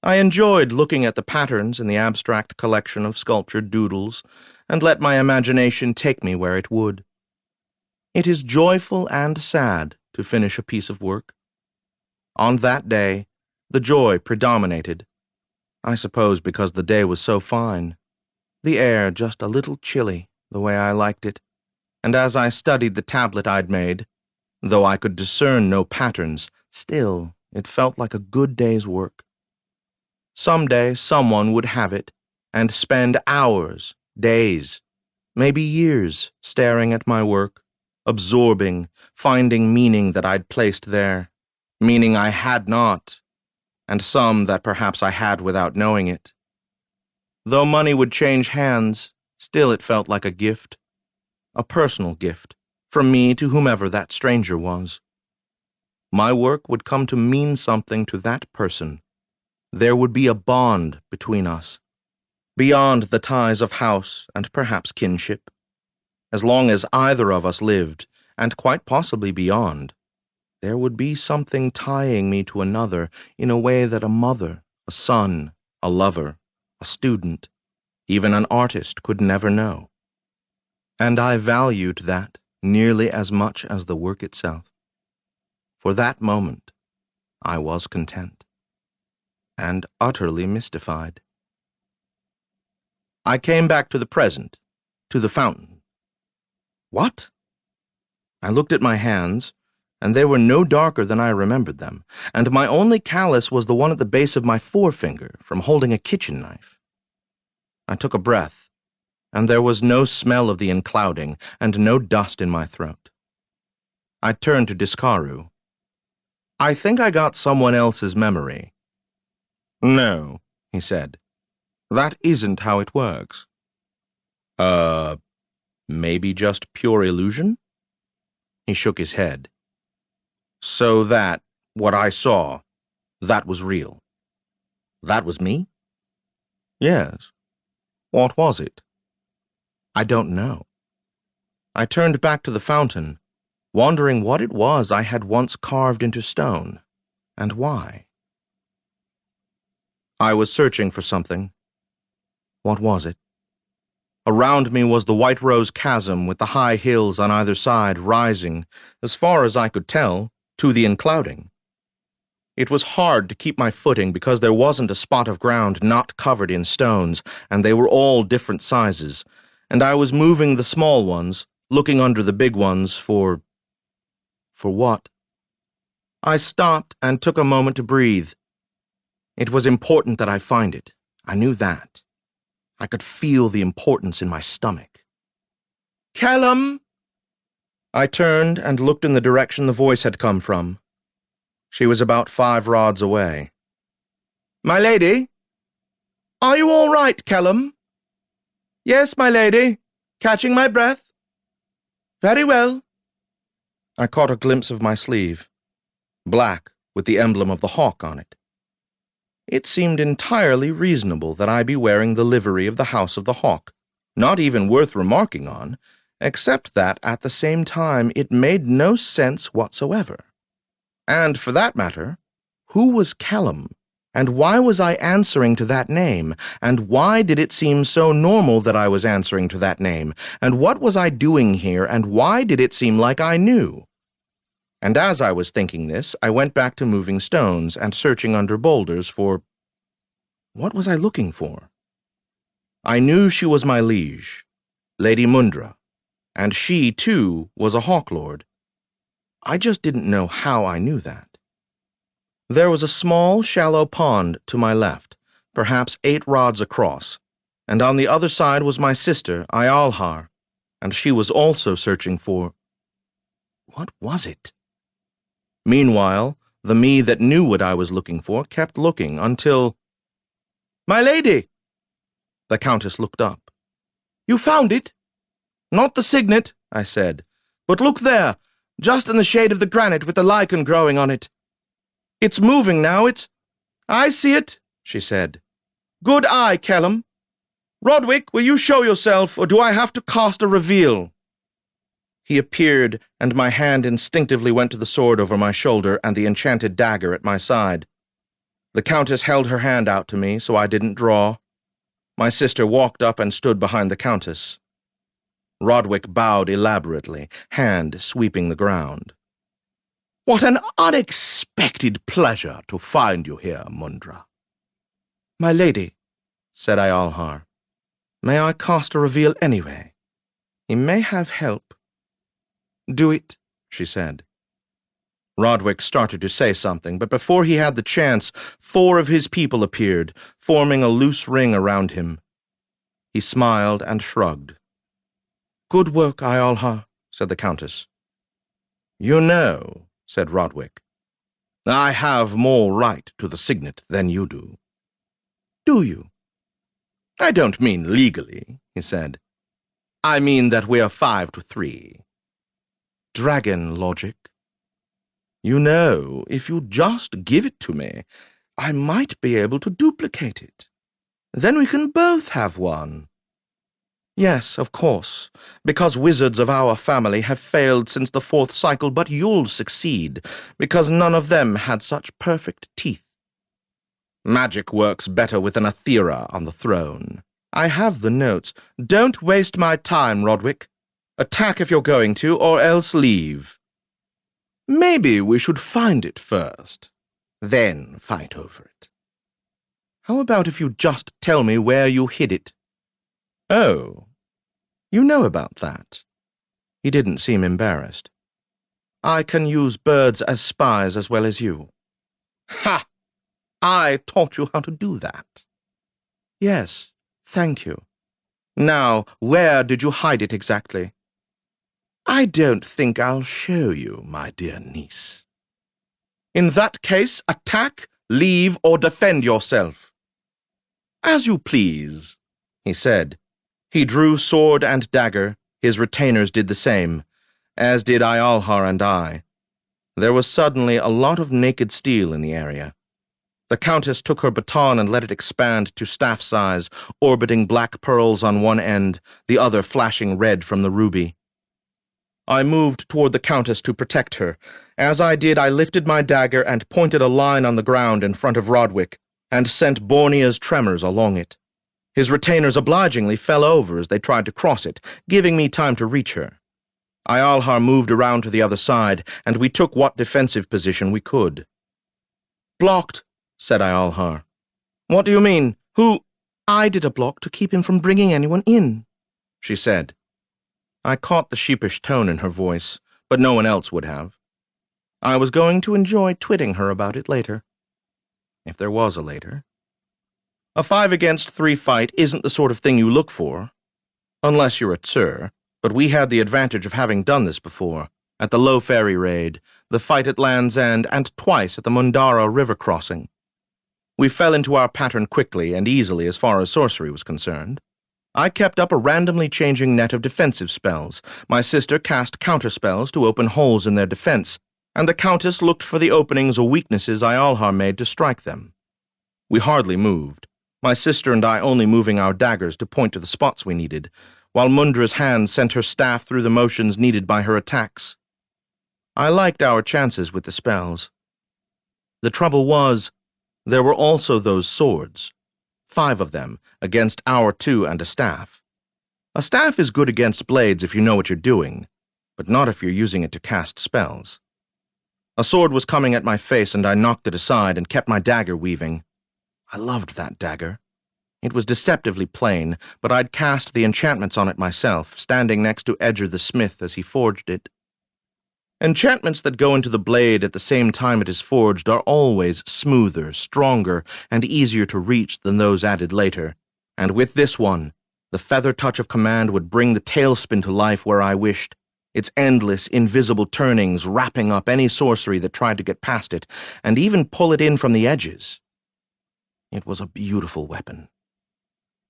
I enjoyed looking at the patterns in the abstract collection of sculptured doodles and let my imagination take me where it would. It is joyful and sad to finish a piece of work. On that day, the joy predominated, I suppose because the day was so fine, the air just a little chilly the way I liked it, and as I studied the tablet I'd made, though I could discern no patterns, still it felt like a good day's work. Someday someone would have it and spend hours, days, maybe years staring at my work, absorbing, finding meaning that I'd placed there, meaning I had not, and some that perhaps I had without knowing it. Though money would change hands, still it felt like a gift, a personal gift, from me to whomever that stranger was. My work would come to mean something to that person. There would be a bond between us, beyond the ties of house and perhaps kinship. As long as either of us lived, and quite possibly beyond, there would be something tying me to another in a way that a mother, a son, a lover, a student, even an artist could never know. And I valued that nearly as much as the work itself. For that moment, I was content and utterly mystified. I came back to the present, to the fountain. What? I looked at my hands, and they were no darker than I remembered them, and my only callus was the one at the base of my forefinger from holding a kitchen knife. I took a breath, and there was no smell of the enclouding and no dust in my throat. I turned to Discaru. I think I got someone else's memory. No, he said. That isn't how it works. Maybe just pure illusion? He shook his head. So that, what I saw, that was real. That was me? Yes. What was it? I don't know. I turned back to the fountain, wondering what it was I had once carved into stone, and why. I was searching for something. What was it? Around me was the White Rose Chasm with the high hills on either side rising, as far as I could tell, to the enclouding. It was hard to keep my footing because there wasn't a spot of ground not covered in stones, and they were all different sizes, and I was moving the small ones, looking under the big ones for what? I stopped and took a moment to breathe. It was important that I find it. I knew that. I could feel the importance in my stomach. Callum! I turned and looked in the direction the voice had come from. She was about 5 rods away. My lady? Are you all right, Callum? Yes, my lady. Catching my breath? Very well. I caught a glimpse of my sleeve, black with the emblem of the hawk on it. It seemed entirely reasonable that I be wearing the livery of the House of the Hawk, not even worth remarking on, except that at the same time it made no sense whatsoever. And for that matter, who was Callum, and why was I answering to that name, and why did it seem so normal that I was answering to that name, and what was I doing here, and why did it seem like I knew? And as I was thinking this, I went back to moving stones and searching under boulders for... What was I looking for? I knew she was my liege, Lady Mundra, and she, too, was a Hawk Lord. I just didn't know how I knew that. There was a small, shallow pond to my left, perhaps 8 rods across, and on the other side was my sister, Ialhar, and she was also searching for... What was it? Meanwhile, the me that knew what I was looking for kept looking until... My lady! The Countess looked up. You found it? Not the signet, I said, but look there, just in the shade of the granite with the lichen growing on it. It's moving now, I see it, she said. Good eye, Callum. Rodwick, will you show yourself, or do I have to cast a reveal? He appeared, and my hand instinctively went to the sword over my shoulder and the enchanted dagger at my side. The Countess held her hand out to me, so I didn't draw. My sister walked up and stood behind the Countess. Rodwick bowed elaborately, hand sweeping the ground. What an unexpected pleasure to find you here, Mundra. My lady, said Ialhar, may I cast a reveal anyway? He may have help. Do it, she said. Rodwick started to say something, but before he had the chance, 4 of his people appeared, forming a loose ring around him. He smiled and shrugged. Good work, Ialhar, said the Countess. You know, said Rodwick, I have more right to the signet than you do. Do you? I don't mean legally, he said. I mean that we're 5-3. Dragon logic. You know, if you just give it to me, I might be able to duplicate it. Then we can both have one. Yes, of course, because wizards of our family have failed since the 4th cycle, but you'll succeed, because none of them had such perfect teeth. Magic works better with an Aethera on the throne. I have the notes. Don't waste my time, Rodwick. Attack if you're going to, or else leave. Maybe we should find it first, then fight over it. How about if you just tell me where you hid it? Oh, you know about that. He didn't seem embarrassed. I can use birds as spies as well as you. Ha! I taught you how to do that. Yes, thank you. Now, where did you hide it exactly? I don't think I'll show you, my dear niece. In that case, attack, leave, or defend yourself. As you please, he said. He drew sword and dagger. His retainers did the same, as did Ialhar and I. There was suddenly a lot of naked steel in the area. The Countess took her baton and let it expand to staff size, orbiting black pearls on one end, the other flashing red from the ruby. I moved toward the Countess to protect her. As I did, I lifted my dagger and pointed a line on the ground in front of Rodwick, and sent Bornea's tremors along it. His retainers obligingly fell over as they tried to cross it, giving me time to reach her. Ialhar moved around to the other side, and we took what defensive position we could. Blocked, said Ialhar. What do you mean? Who? I did a block to keep him from bringing anyone in, she said. I caught the sheepish tone in her voice, but no one else would have. I was going to enjoy twitting her about it later. If there was a later. A 5-against-3 fight isn't the sort of thing you look for. Unless you're a Tsur, but we had the advantage of having done this before, at the Low Ferry raid, the fight at Land's End, and twice at the Mundara River crossing. We fell into our pattern quickly and easily as far as sorcery was concerned. I kept up a randomly changing net of defensive spells. My sister cast counterspells to open holes in their defense, and the Countess looked for the openings or weaknesses Ialhar made to strike them. We hardly moved, my sister and I only moving our daggers to point to the spots we needed, while Mundra's hand sent her staff through the motions needed by her attacks. I liked our chances with the spells. The trouble was, there were also those swords. 5 of them, against our 2 and a staff. A staff is good against blades if you know what you're doing, but not if you're using it to cast spells. A sword was coming at my face, and I knocked it aside and kept my dagger weaving. I loved that dagger. It was deceptively plain, but I'd cast the enchantments on it myself, standing next to Edger the smith as he forged it. Enchantments that go into the blade at the same time it is forged are always smoother, stronger, and easier to reach than those added later, and with this one, the feather touch of command would bring the tailspin to life where I wished, its endless, invisible turnings wrapping up any sorcery that tried to get past it, and even pull it in from the edges. It was a beautiful weapon.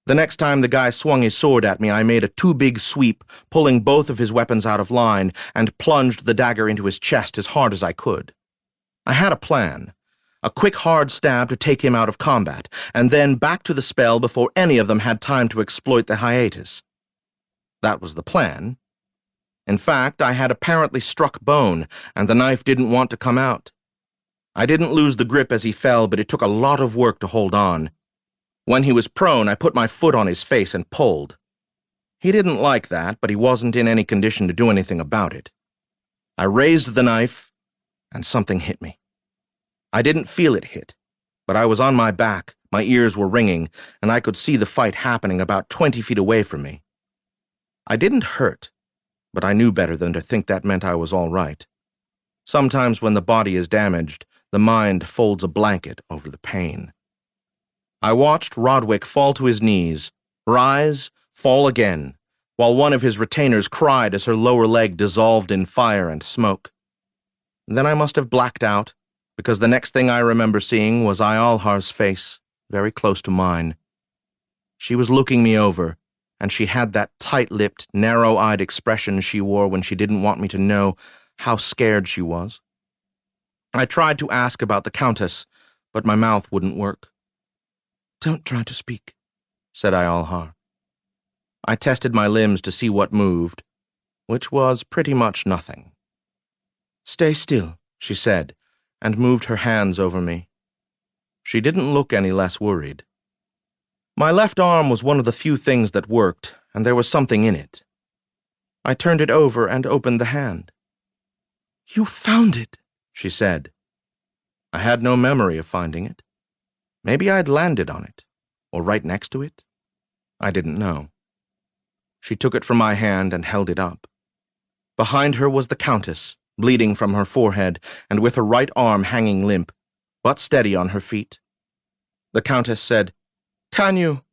The next time the guy swung his sword at me, I made a too big sweep, pulling both of his weapons out of line, and plunged the dagger into his chest as hard as I could. I had a plan. A quick hard stab to take him out of combat, and then back to the spell before any of them had time to exploit the hiatus. That was the plan. In fact, I had apparently struck bone, and the knife didn't want to come out. I didn't lose the grip as he fell, but it took a lot of work to hold on. When he was prone, I put my foot on his face and pulled. He didn't like that, but he wasn't in any condition to do anything about it. I raised the knife, and something hit me. I didn't feel it hit, but I was on my back, my ears were ringing, and I could see the fight happening about 20 feet away from me. I didn't hurt, but I knew better than to think that meant I was all right. Sometimes when the body is damaged, the mind folds a blanket over the pain. I watched Rodwick fall to his knees, rise, fall again, while one of his retainers cried as her lower leg dissolved in fire and smoke. Then I must have blacked out, because the next thing I remember seeing was Ialhar's face, very close to mine. She was looking me over, and she had that tight-lipped, narrow-eyed expression she wore when she didn't want me to know how scared she was. I tried to ask about the Countess, but my mouth wouldn't work. "Don't try to speak," said Ialhar. I tested my limbs to see what moved, which was pretty much nothing. "Stay still," she said, and moved her hands over me. She didn't look any less worried. My left arm was one of the few things that worked, and there was something in it. I turned it over and opened the hand. "You found it," she said. I had no memory of finding it. Maybe I'd landed on it, or right next to it. I didn't know. She took it from my hand and held it up. Behind her was the Countess, bleeding from her forehead, and with her right arm hanging limp, but steady on her feet. The Countess said, "Can you?"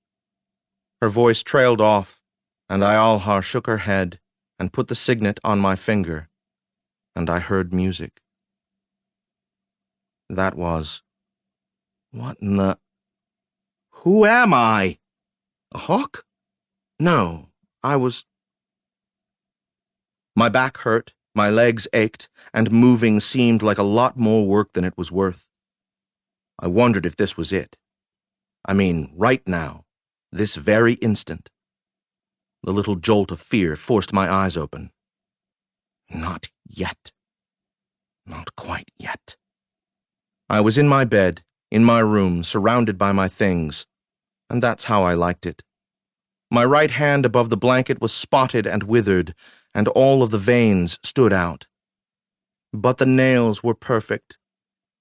Her voice trailed off, and Ialhar shook her head and put the signet on my finger, and I heard music. That was... What in the... Who am I? A hawk? No, I was... My back hurt, my legs ached, and moving seemed like a lot more work than it was worth. I wondered if this was it. I mean, right now, this very instant. The little jolt of fear forced my eyes open. Not yet. Not quite yet. I was in my bed, in my room, surrounded by my things, and that's how I liked it. My right hand above the blanket was spotted and withered, and all of the veins stood out. But the nails were perfect,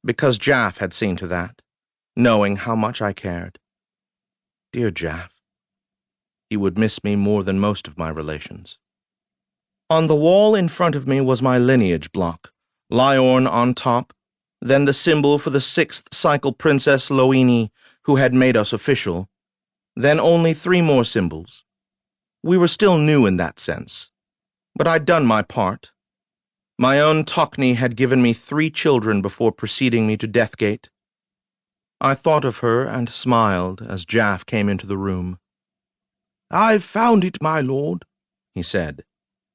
because Jaff had seen to that, knowing how much I cared. Dear Jaff. He would miss me more than most of my relations. On the wall in front of me was my lineage block, Liorn on top, then the symbol for the 6th cycle Princess Loini, who had made us official, then only 3 more symbols. We were still new in that sense, but I'd done my part. My own Tockney had given me 3 children before preceding me to Deathgate. I thought of her and smiled as Jaff came into the room. "I've found it, my lord," he said.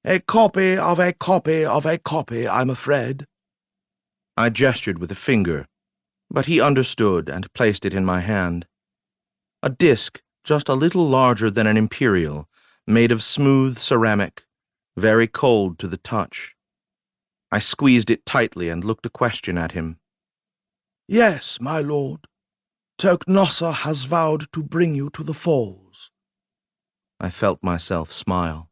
"A copy of a copy of a copy, I'm afraid." I gestured with a finger, but he understood and placed it in my hand. A disc just a little larger than an imperial, made of smooth ceramic, very cold to the touch. I squeezed it tightly and looked a question at him. "Yes, my lord. Toknossa has vowed to bring you to the falls." I felt myself smile.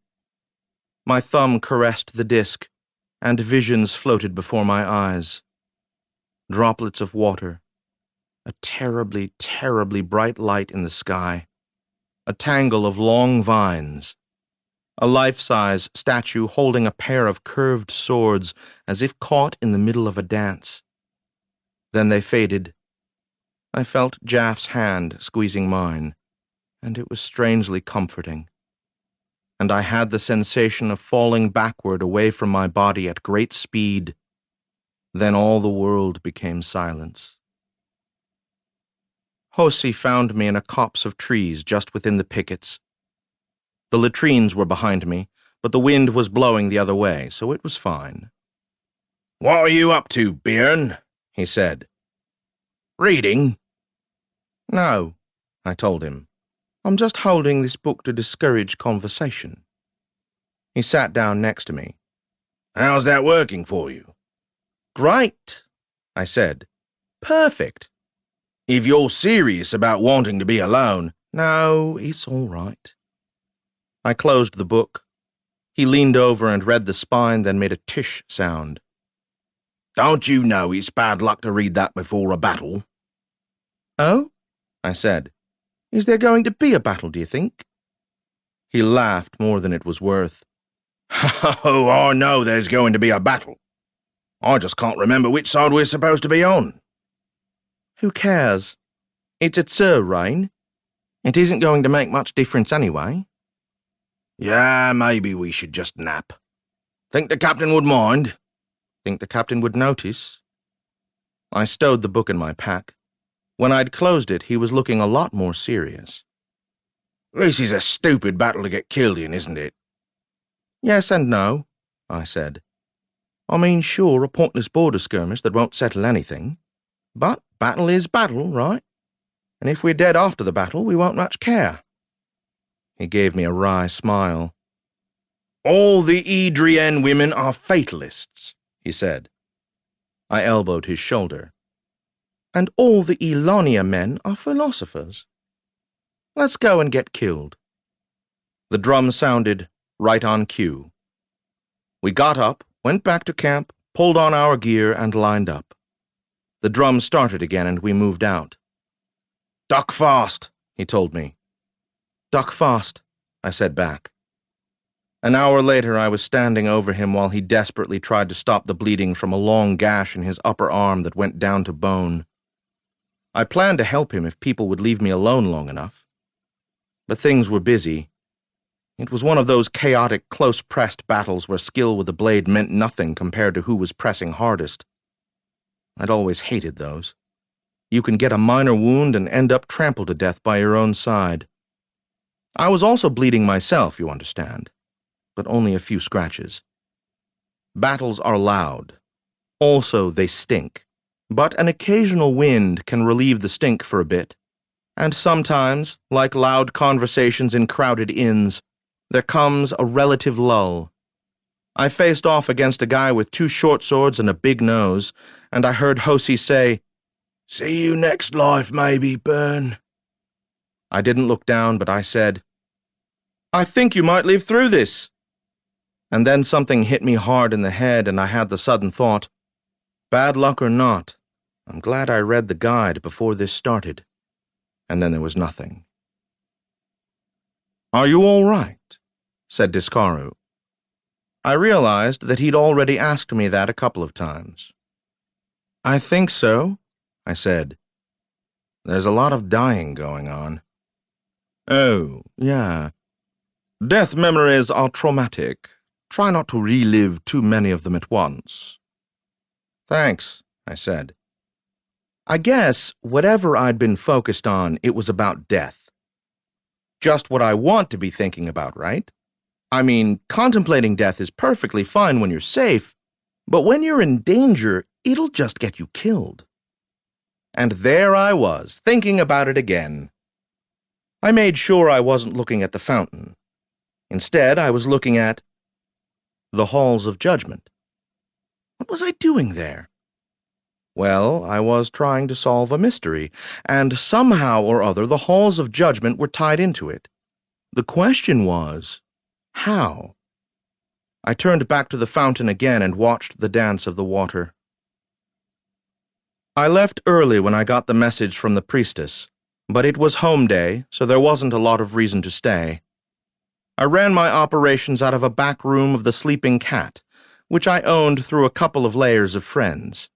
My thumb caressed the disc, and visions floated before my eyes. Droplets of water, a terribly, terribly bright light in the sky, a tangle of long vines, a life-size statue holding a pair of curved swords as if caught in the middle of a dance. Then they faded. I felt Jaff's hand squeezing mine, and it was strangely comforting. And I had the sensation of falling backward away from my body at great speed. Then all the world became silence. Hosi found me in a copse of trees just within the pickets. The latrines were behind me, but the wind was blowing the other way, so it was fine. "What are you up to, Björn?" he said. Reading? No, I told him. I'm just holding this book to discourage conversation. He sat down next to me. How's that working for you? Great, I said. Perfect. If you're serious about wanting to be alone, no, it's all right. I closed the book. He leaned over and read the spine, then made a tish sound. Don't you know it's bad luck to read that before a battle? Oh? I said. Is there going to be a battle, do you think? He laughed more than it was worth. Oh, I know there's going to be a battle. I just can't remember which side we're supposed to be on. Who cares? It's at Sir Rain. It isn't going to make much difference anyway. Yeah, maybe we should just nap. Think the captain would mind? Think the captain would notice? I stowed the book in my pack. When I'd closed it, he was looking a lot more serious. This is a stupid battle to get killed in, isn't it? Yes and no, I said. I mean, sure, a pointless border skirmish that won't settle anything. But battle is battle, right? And if we're dead after the battle, we won't much care. He gave me a wry smile. All the Edrian women are fatalists, he said. I elbowed his shoulder. And all the Elonia men are philosophers. Let's go and get killed. The drum sounded right on cue. We got up, went back to camp, pulled on our gear, and lined up. The drum started again, and we moved out. Duck fast, he told me. Duck fast, I said back. An hour later, I was standing over him while he desperately tried to stop the bleeding from a long gash in his upper arm that went down to bone. I planned to help him if people would leave me alone long enough. But things were busy. It was one of those chaotic, close-pressed battles where skill with the blade meant nothing compared to who was pressing hardest. I'd always hated those. You can get a minor wound and end up trampled to death by your own side. I was also bleeding myself, you understand, but only a few scratches. Battles are loud. Also, they stink. But an occasional wind can relieve the stink for a bit. And sometimes, like loud conversations in crowded inns, there comes a relative lull. I faced off against a guy with 2 short swords and a big nose, and I heard Hosi say, See you next life, maybe, Burn. I didn't look down, but I said, I think you might live through this. And then something hit me hard in the head, and I had the sudden thought, bad luck or not, I'm glad I read the guide before this started. And then there was nothing. Are you all right? Said Discaru. I realized that he'd already asked me that a couple of times. I think so, I said. There's a lot of dying going on. Oh, yeah. Death memories are traumatic. Try not to relive too many of them at once. Thanks, I said. I guess, whatever I'd been focused on, it was about death. Just what I want to be thinking about, right? I mean, contemplating death is perfectly fine when you're safe, but when you're in danger, it'll just get you killed. And there I was, thinking about it again. I made sure I wasn't looking at the fountain. Instead, I was looking at the halls of judgment. What was I doing there? Well, I was trying to solve a mystery, and somehow or other the halls of judgment were tied into it. The question was, how? I turned back to the fountain again and watched the dance of the water. I left early when I got the message from the priestess, but it was home day, so there wasn't a lot of reason to stay. I ran my operations out of a back room of the Sleeping Cat, which I owned through a couple of layers of friends.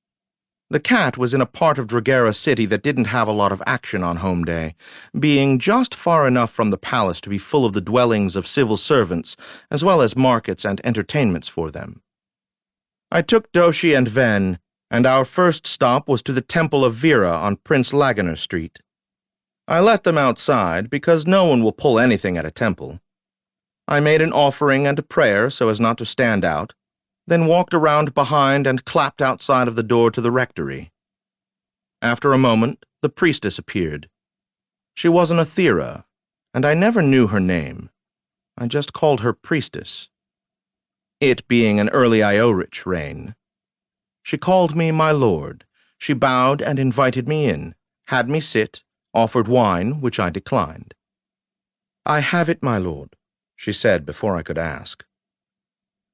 The cat was in a part of Dragera City that didn't have a lot of action on home day, being just far enough from the palace to be full of the dwellings of civil servants, as well as markets and entertainments for them. I took Doshi and Ven, and our first stop was to the Temple of Vera on Prince Laganer Street. I let them outside because no one will pull anything at a temple. I made an offering and a prayer so as not to stand out, then walked around behind and clapped outside of the door to the rectory. After a moment, the priestess appeared. She was an Aethera, and I never knew her name. I just called her priestess. It being an early Iorich reign. She called me my lord. She bowed and invited me in, had me sit, offered wine, which I declined. "I have it, my lord," she said before I could ask.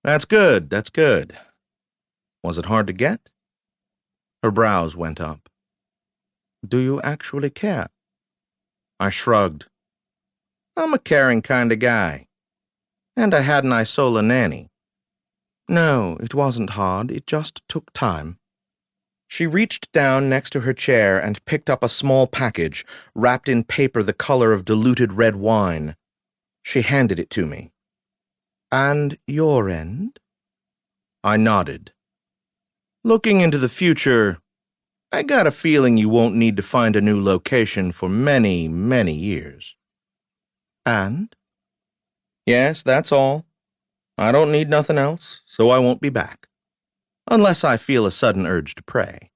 That's good, that's good. Was it hard to get?" Her brows went up. "Do you actually care?" I shrugged. "I'm a caring kind of guy. And I had an Isola nanny." "No, it wasn't hard. It just took time." She reached down next to her chair and picked up a small package, wrapped in paper the color of diluted red wine. She handed it to me. "And your end?" I nodded. "Looking into the future, I got a feeling you won't need to find a new location for many, many years." "And?" "Yes, that's all. I don't need nothing else, so I won't be back. Unless I feel a sudden urge to pray."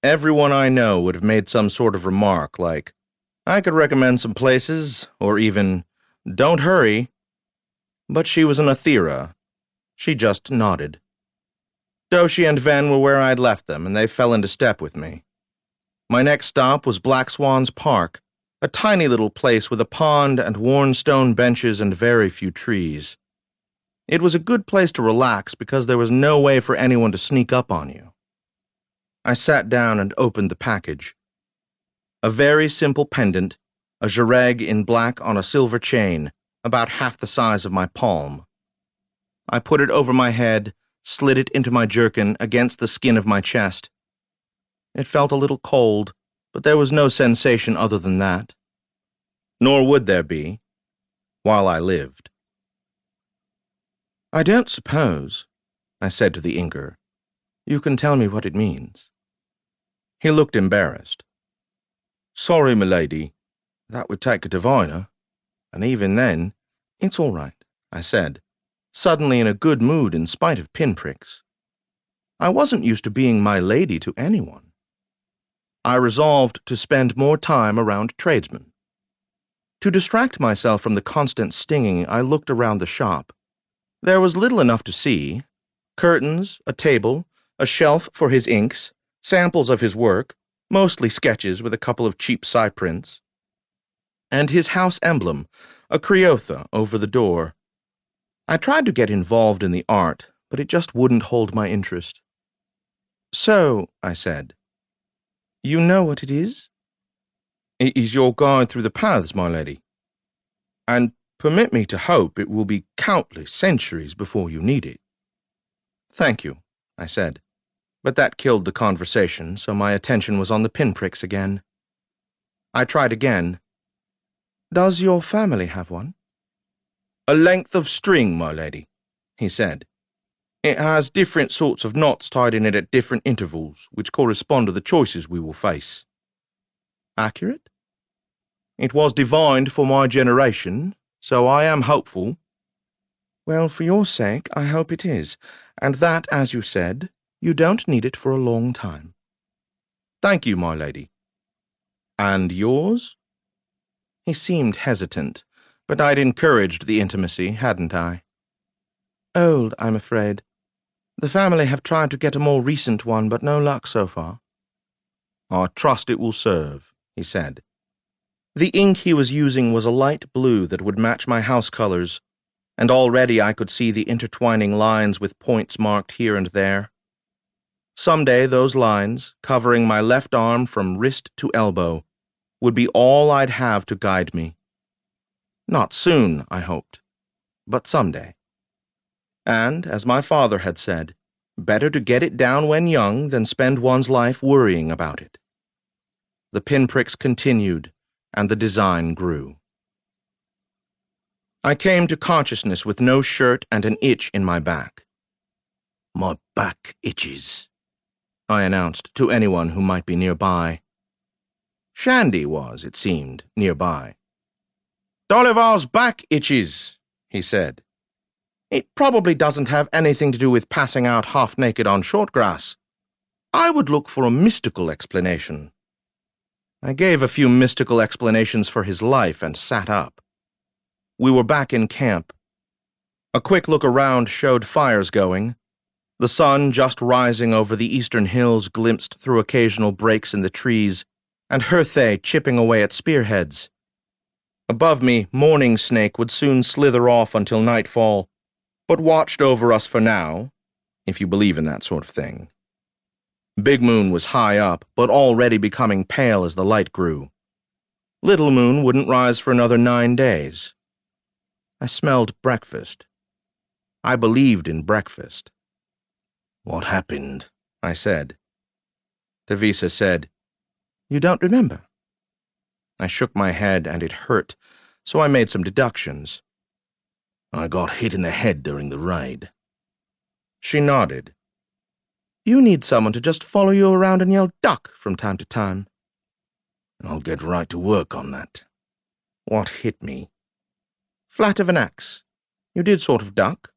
Everyone I know would have made some sort of remark like, "I could recommend some places," or even, "Don't hurry." But she was an Aethera. She just nodded. Doshi and Ven were where I'd left them, and they fell into step with me. My next stop was Black Swan's Park, a tiny little place with a pond and worn stone benches and very few trees. It was a good place to relax because there was no way for anyone to sneak up on you. I sat down and opened the package. A very simple pendant, a jareg in black on a silver chain, about half the size of my palm. I put it over my head, slid it into my jerkin against the skin of my chest. It felt a little cold, but there was no sensation other than that. Nor would there be, while I lived. "I don't suppose," I said to the Inker, "you can tell me what it means." He looked embarrassed. "Sorry, milady. That would take a diviner. And even then, it's all right," I said, suddenly in a good mood in spite of pinpricks. I wasn't used to being my lady to anyone. I resolved to spend more time around tradesmen. To distract myself from the constant stinging, I looked around the shop. There was little enough to see: curtains, a table, a shelf for his inks, samples of his work, mostly sketches with a couple of cheap prints, and his house emblem, a Criotha, over the door. I tried to get involved in the art, but it just wouldn't hold my interest. "So," I said, "you know what it is?" "It is your guide through the paths, my lady. And permit me to hope it will be countless centuries before you need it." "Thank you," I said, but that killed the conversation, so my attention was on the pinpricks again. I tried again. "Does your family have one?" "A length of string, my lady," he said. "It has different sorts of knots tied in it at different intervals, which correspond to the choices we will face." "Accurate?" "It was divined for my generation, so I am hopeful." "Well, for your sake, I hope it is, and that, as you said, you don't need it for a long time." "Thank you, my lady." "And yours?" He seemed hesitant, but I'd encouraged the intimacy, hadn't I? "Old, I'm afraid. The family have tried to get a more recent one, but no luck so far." "I trust it will serve," he said. The ink he was using was a light blue that would match my house colors, and already I could see the intertwining lines with points marked here and there. Someday those lines, covering my left arm from wrist to elbow, would be all I'd have to guide me. Not soon, I hoped, but someday. And, as my father had said, better to get it down when young than spend one's life worrying about it. The pinpricks continued, and the design grew. I came to consciousness with no shirt and an itch in my back. "My back itches," I announced to anyone who might be nearby. Shandy was, it seemed, nearby. "Dollivar's back itches," he said. "It probably doesn't have anything to do with passing out half-naked on short grass." I would look for a mystical explanation. I gave a few mystical explanations for his life and sat up. We were back in camp. A quick look around showed fires going. The sun just rising over the eastern hills glimpsed through occasional breaks in the trees, and Herthay chipping away at spearheads. Above me, Morning Snake would soon slither off until nightfall, but watched over us for now, if you believe in that sort of thing. Big Moon was high up, but already becoming pale as the light grew. Little Moon wouldn't rise for another 9 days. I smelled breakfast. I believed in breakfast. "What happened?" I said. Teresa said, "You don't remember?" I shook my head and it hurt, so I made some deductions. "I got hit in the head during the raid." She nodded. "You need someone to just follow you around and yell 'duck' from time to time." "I'll get right to work on that." What hit me? Flat of an axe. You did sort of duck.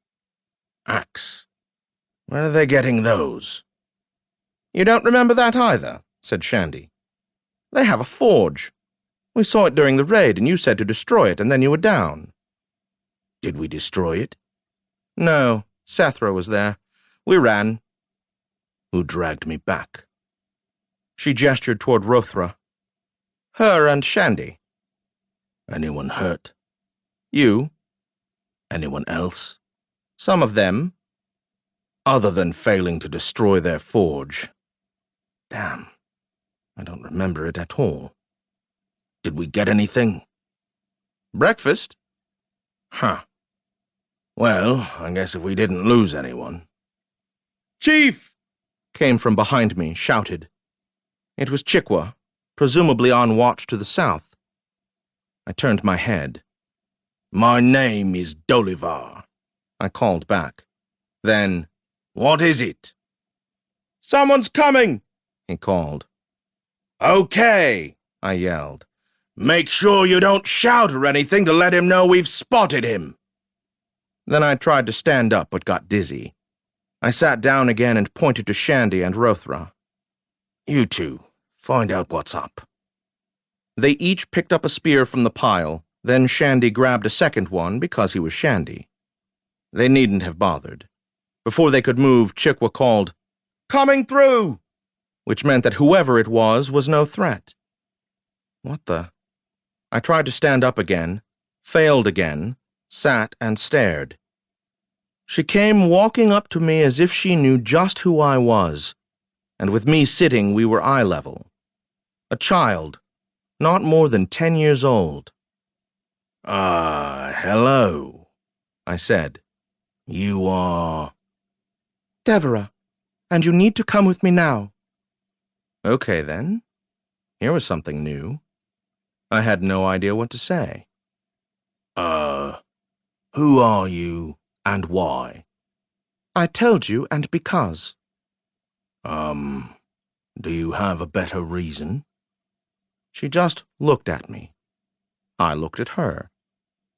Axe? Where are they getting those? "You don't remember that either," said Shandy. "They have a forge. We saw it during the raid, and you said to destroy it, and then you were down." "Did we destroy it?" "No. Setaro was there. We ran." "Who dragged me back?" She gestured toward Rothra. "Her and Shandy." "Anyone hurt?" "You." "Anyone else?" "Some of them." "Other than failing to destroy their forge." Damn. I don't remember it at all. "Did we get anything?" "Breakfast." "Huh. Well, I guess if we didn't lose anyone." "Chief!" came from behind me, shouted. It was Chikwa, presumably on watch to the south. I turned my head. "My name is Dolivar," I called back. Then, "What is it?" "Someone's coming," he called. "Okay," I yelled. "Make sure you don't shout or anything to let him know we've spotted him." Then I tried to stand up but got dizzy. I sat down again and pointed to Shandy and Rothra. "You two, find out what's up." They each picked up a spear from the pile, then Shandy grabbed a second one because he was Shandy. They needn't have bothered. Before they could move, Chikwa called, "Coming through!" which meant that whoever it was no threat. What the? I tried to stand up again, failed again, sat and stared. She came walking up to me as if she knew just who I was, and with me sitting we were eye level. A child, not more than 10 years old. Hello," I said. "You are—" "Devera, and you need to come with me now." Okay, then. Here was something new. I had no idea what to say. Who are you, and why?" "I told you, and because." Do you have a better reason?" She just looked at me. I looked at her,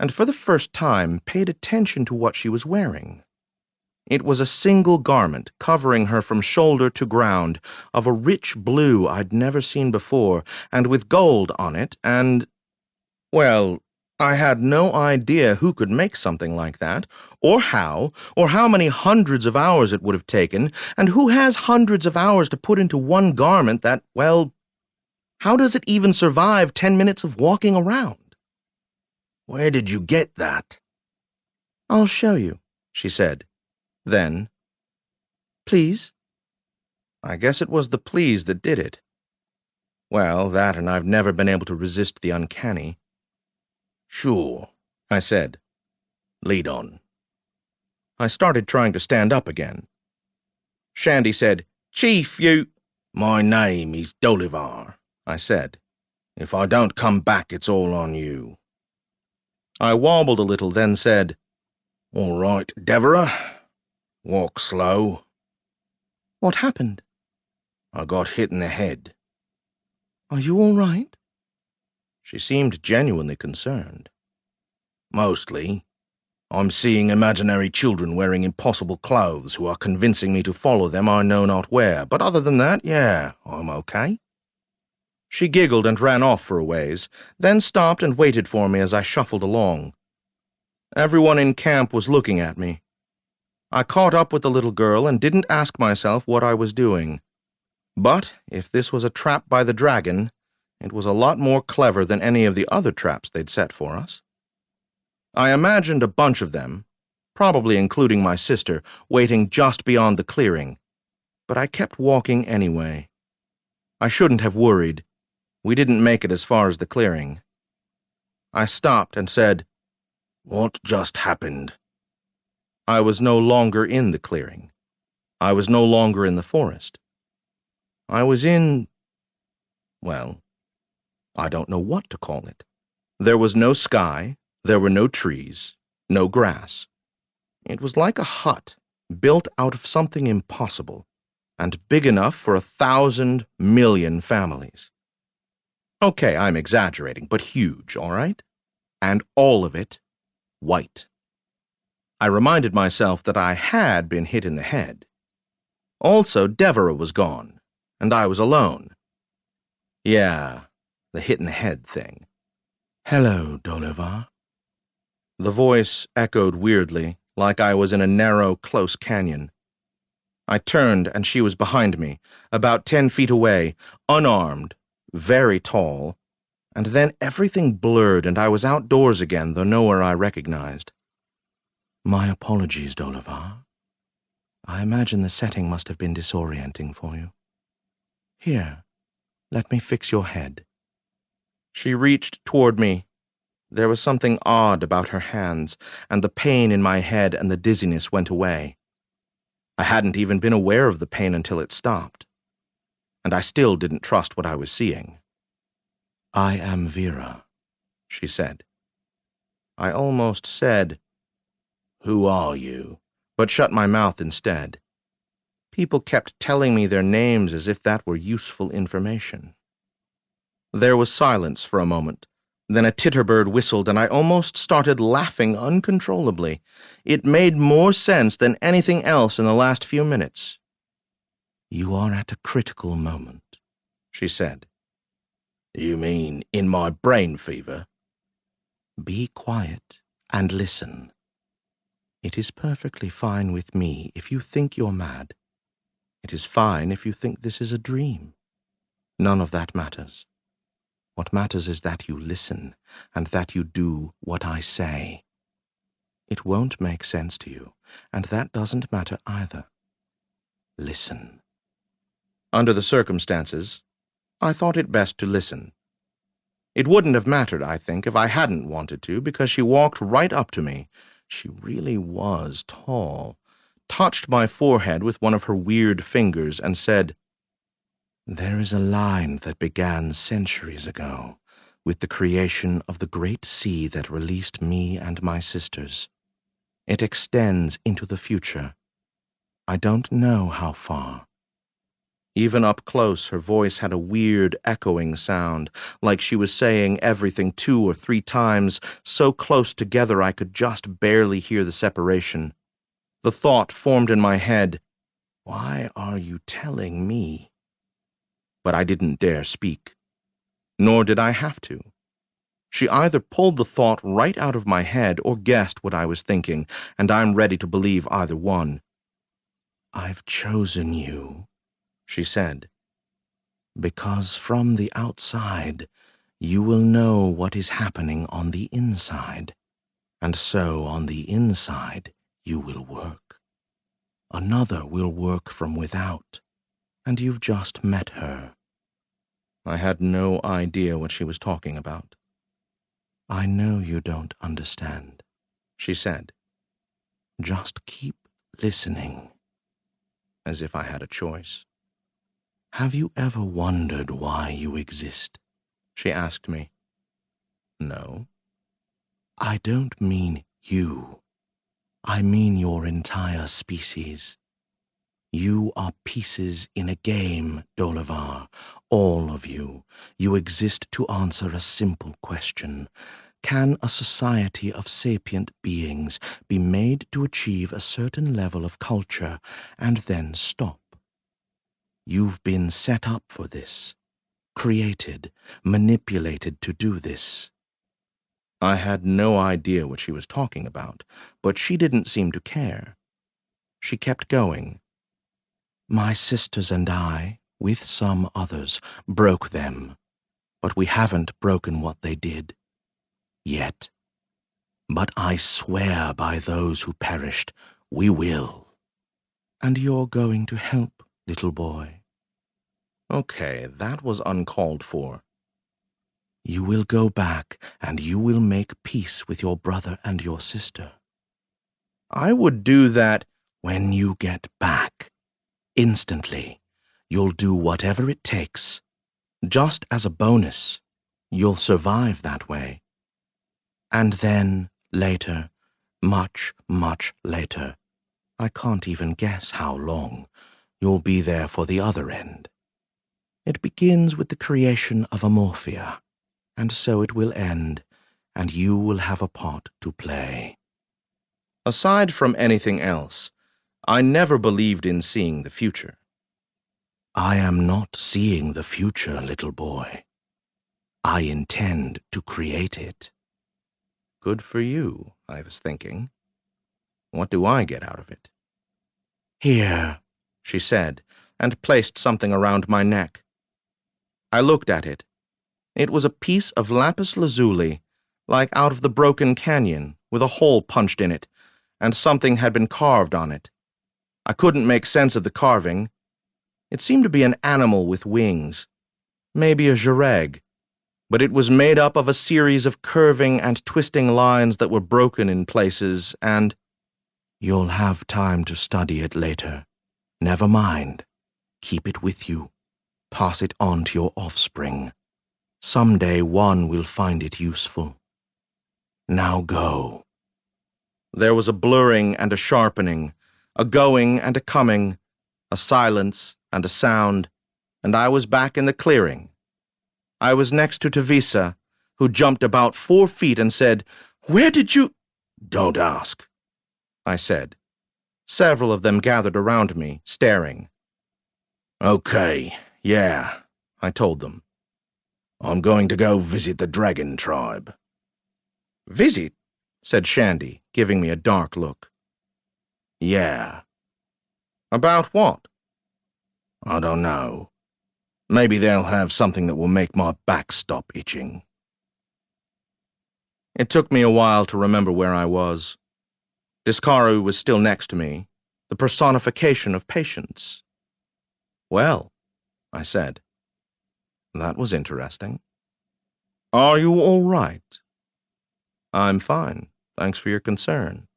and for the first time paid attention to what she was wearing. It was a single garment covering her from shoulder to ground, of a rich blue I'd never seen before, and with gold on it, and, well, I had no idea who could make something like that, or how many hundreds of hours it would have taken, and who has hundreds of hours to put into one garment that, well, how does it even survive 10 minutes of walking around? "Where did you get that?" "I'll show you," she said. Then, "Please?" I guess it was the please that did it. Well, that and I've never been able to resist the uncanny. "Sure," I said. "Lead on." I started trying to stand up again. Shandy said, "Chief, you—" "My name is Dolivar," I said. "If I don't come back, it's all on you." I wobbled a little, then said, "All right, Devera. Walk slow." "What happened?" "I got hit in the head." "Are you all right?" She seemed genuinely concerned. "Mostly. I'm seeing imaginary children wearing impossible clothes who are convincing me to follow them I know not where, but other than that, yeah, I'm okay." She giggled and ran off for a ways, then stopped and waited for me as I shuffled along. Everyone in camp was looking at me. I caught up with the little girl and didn't ask myself what I was doing. But if this was a trap by the dragon, it was a lot more clever than any of the other traps they'd set for us. I imagined a bunch of them, probably including my sister, waiting just beyond the clearing, but I kept walking anyway. I shouldn't have worried. We didn't make it as far as the clearing. I stopped and said, "What just happened?" I was no longer in the clearing. I was no longer in the forest. I was in, well, I don't know what to call it. There was no sky, there were no trees, no grass. It was like a hut built out of something impossible and big enough for 1,000 million families. Okay, I'm exaggerating, but huge, all right? And all of it white. I reminded myself that I had been hit in the head. Also, Deborah was gone, and I was alone. Yeah, the hit in the head thing. "Hello, Dolivar." The voice echoed weirdly, like I was in a narrow, close canyon. I turned, and she was behind me, about 10 feet away, unarmed, very tall, and then everything blurred and I was outdoors again, though nowhere I recognized. "My apologies, Dolivar. I imagine the setting must have been disorienting for you. Here, let me fix your head." She reached toward me. There was something odd about her hands, and the pain in my head and the dizziness went away. I hadn't even been aware of the pain until it stopped, and I still didn't trust what I was seeing. "I am Vera," she said. I almost said, "Who are you?" but shut my mouth instead. People kept telling me their names as if that were useful information. There was silence for a moment. Then a titterbird whistled, and I almost started laughing uncontrollably. It made more sense than anything else in the last few minutes. "You are at a critical moment," she said. "You mean in my brain fever?" "Be quiet and listen. It is perfectly fine with me if you think you're mad. It is fine if you think this is a dream. None of that matters. What matters is that you listen, and that you do what I say. It won't make sense to you, and that doesn't matter either. Listen." Under the circumstances, I thought it best to listen. It wouldn't have mattered, I think, if I hadn't wanted to, because she walked right up to me. She really was tall, touched my forehead with one of her weird fingers, and said, "There is a line that began centuries ago, with the creation of the great sea that released me and my sisters. It extends into the future. I don't know how far." Even up close, her voice had a weird, echoing sound, like she was saying everything 2 or 3 times, so close together I could just barely hear the separation. The thought formed in my head, "Why are you telling me?" But I didn't dare speak. Nor did I have to. She either pulled the thought right out of my head or guessed what I was thinking, and I'm ready to believe either one. "I've chosen you," she said, "because from the outside you will know what is happening on the inside, and so on the inside you will work. Another will work from without, and you've just met her." I had no idea what she was talking about. "I know you don't understand," she said. "Just keep listening." As if I had a choice. "Have you ever wondered why you exist?" she asked me. "No." "I don't mean you. I mean your entire species. You are pieces in a game, Dolivar, all of you. You exist to answer a simple question. Can a society of sapient beings be made to achieve a certain level of culture and then stop? You've been set up for this, created, manipulated to do this. I had no idea what she was talking about, but she didn't seem to care. She kept going. My sisters and I, with some others, broke them, but we haven't broken what they did. Yet. But I swear by those who perished, we will. And you're going to help, little boy. Okay, that was uncalled for. You will go back, and you will make peace with your brother and your sister. I would do that when you get back. Instantly. You'll do whatever it takes. Just as a bonus, you'll survive that way. And then, later, much, much later, I can't even guess how long, you'll be there for the other end. It begins with the creation of Amorphia, and so it will end, and you will have a part to play. Aside from anything else, I never believed in seeing the future. I am not seeing the future, little boy. I intend to create it. Good for you, I was thinking. What do I get out of it? Here, she said, and placed something around my neck. I looked at it. It was a piece of lapis lazuli, like out of the broken canyon, with a hole punched in it, and something had been carved on it. I couldn't make sense of the carving. It seemed to be an animal with wings, maybe a gireg, but it was made up of a series of curving and twisting lines that were broken in places, and you'll have time to study it later. Never mind. Keep it with you. Pass it on to your offspring. Someday one will find it useful. Now go. There was a blurring and a sharpening, a going and a coming, a silence and a sound, and I was back in the clearing. I was next to Tavisa, who jumped about 4 feet and said, "Where did you—" "Don't ask," I said. Several of them gathered around me, staring. "Okay, yeah," I told them. "I'm going to go visit the dragon tribe." "Visit?" said Shandy, giving me a dark look. "Yeah." "About what?" "I don't know. Maybe they'll have something that will make my back stop itching." It took me a while to remember where I was. Discaru was still next to me, the personification of patience. "Well," I said. That was interesting. "Are you all right?" "I'm fine. Thanks for your concern.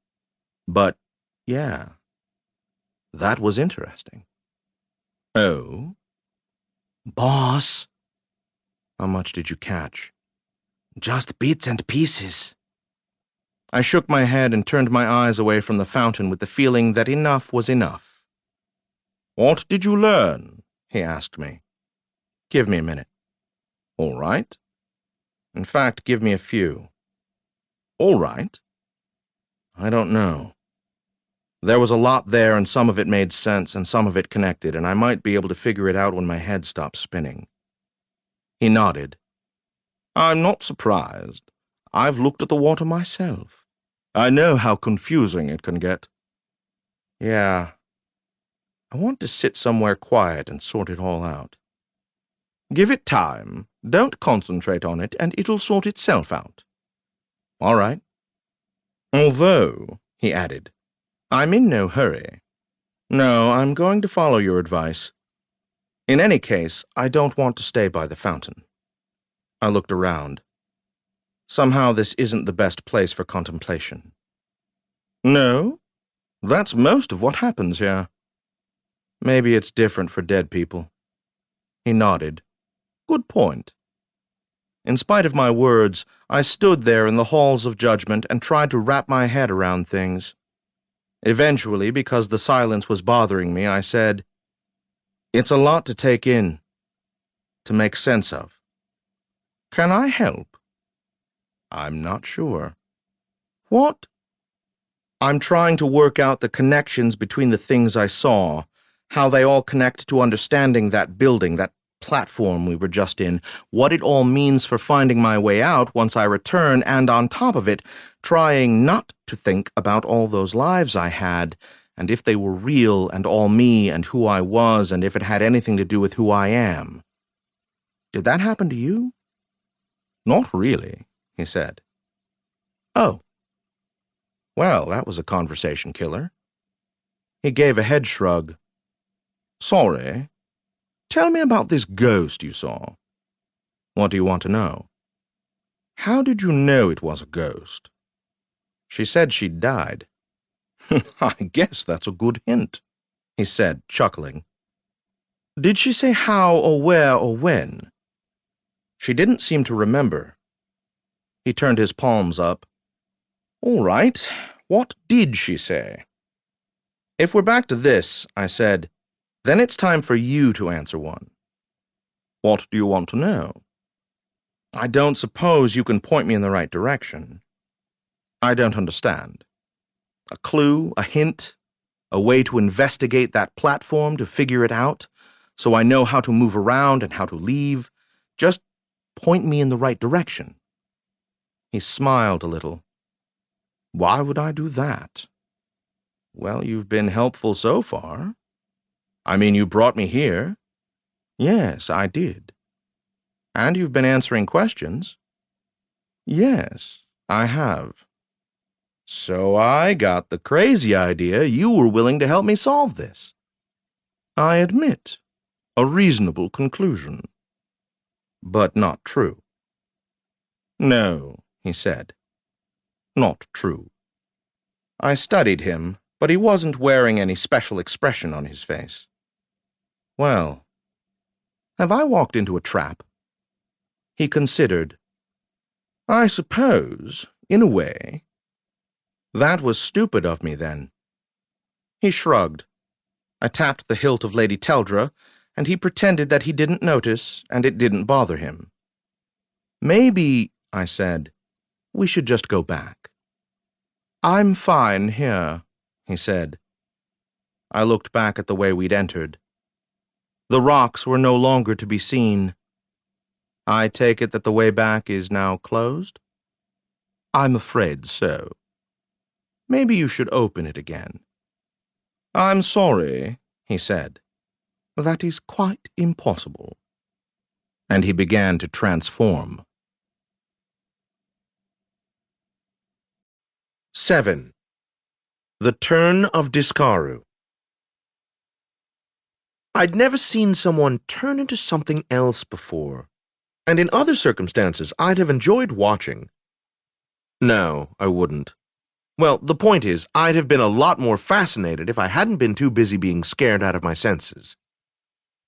But, yeah, that was interesting." "Oh?" "Boss." "How much did you catch?" "Just bits and pieces." I shook my head and turned my eyes away from the fountain with the feeling that enough was enough. "What did you learn?" he asked me. "Give me a minute." "All right." "In fact, give me a few." "All right." "I don't know. There was a lot there, and some of it made sense, and some of it connected, and I might be able to figure it out when my head stops spinning." He nodded. "I'm not surprised. I've looked at the water myself. I know how confusing it can get." "Yeah. I want to sit somewhere quiet and sort it all out." "Give it time. Don't concentrate on it, and it'll sort itself out." "All right." "Although," he added, "I'm in no hurry. No, I'm going to follow your advice. In any case, I don't want to stay by the fountain." I looked around. Somehow this isn't the best place for contemplation. "No? That's most of what happens here." "Maybe it's different for dead people." He nodded. "Good point." In spite of my words, I stood there in the halls of judgment and tried to wrap my head around things. Eventually, because the silence was bothering me, I said, "It's a lot to take in, to make sense of. Can I help?" I'm not sure. What? I'm trying to work out the connections between the things I saw, how they all connect to understanding that building, that platform we were just in, what it all means for finding my way out once I return, and on top of it, trying not to think about all those lives I had, and if they were real and all me and who I was, and if it had anything to do with who I am. Did that happen to you? Not really, he said. Oh. Well, that was a conversation killer. He gave a head shrug. Sorry. Tell me about this ghost you saw. What do you want to know? How did you know it was a ghost? She said she'd died. I guess that's a good hint, he said, chuckling. Did she say how or where or when? She didn't seem to remember. He turned his palms up. All right, what did she say? If we're back to this, I said, then it's time for you to answer one. What do you want to know? I don't suppose you can point me in the right direction. I don't understand. A clue, a hint, a way to investigate that platform to figure it out, so I know how to move around and how to leave. Just point me in the right direction. He smiled a little. Why would I do that? Well, you've been helpful so far. I mean, you brought me here. Yes, I did. And you've been answering questions. Yes, I have. So I got the crazy idea you were willing to help me solve this. I admit, a reasonable conclusion. But not true. No, he said. Not true. I studied him, but he wasn't wearing any special expression on his face. Well, have I walked into a trap? He considered. I suppose, in a way. That was stupid of me, then. He shrugged. I tapped the hilt of Lady Teldra, and he pretended that he didn't notice, and it didn't bother him. Maybe, I said, we should just go back. I'm fine here, he said. I looked back at the way we'd entered. The rocks were no longer to be seen. I take it that the way back is now closed? I'm afraid so. Maybe you should open it again. I'm sorry, he said. That is quite impossible. And he began to transform. 7. The Turn of Discaru. I'd never seen someone turn into something else before, and in other circumstances I'd have enjoyed watching. No, I wouldn't. Well, the point is, I'd have been a lot more fascinated if I hadn't been too busy being scared out of my senses.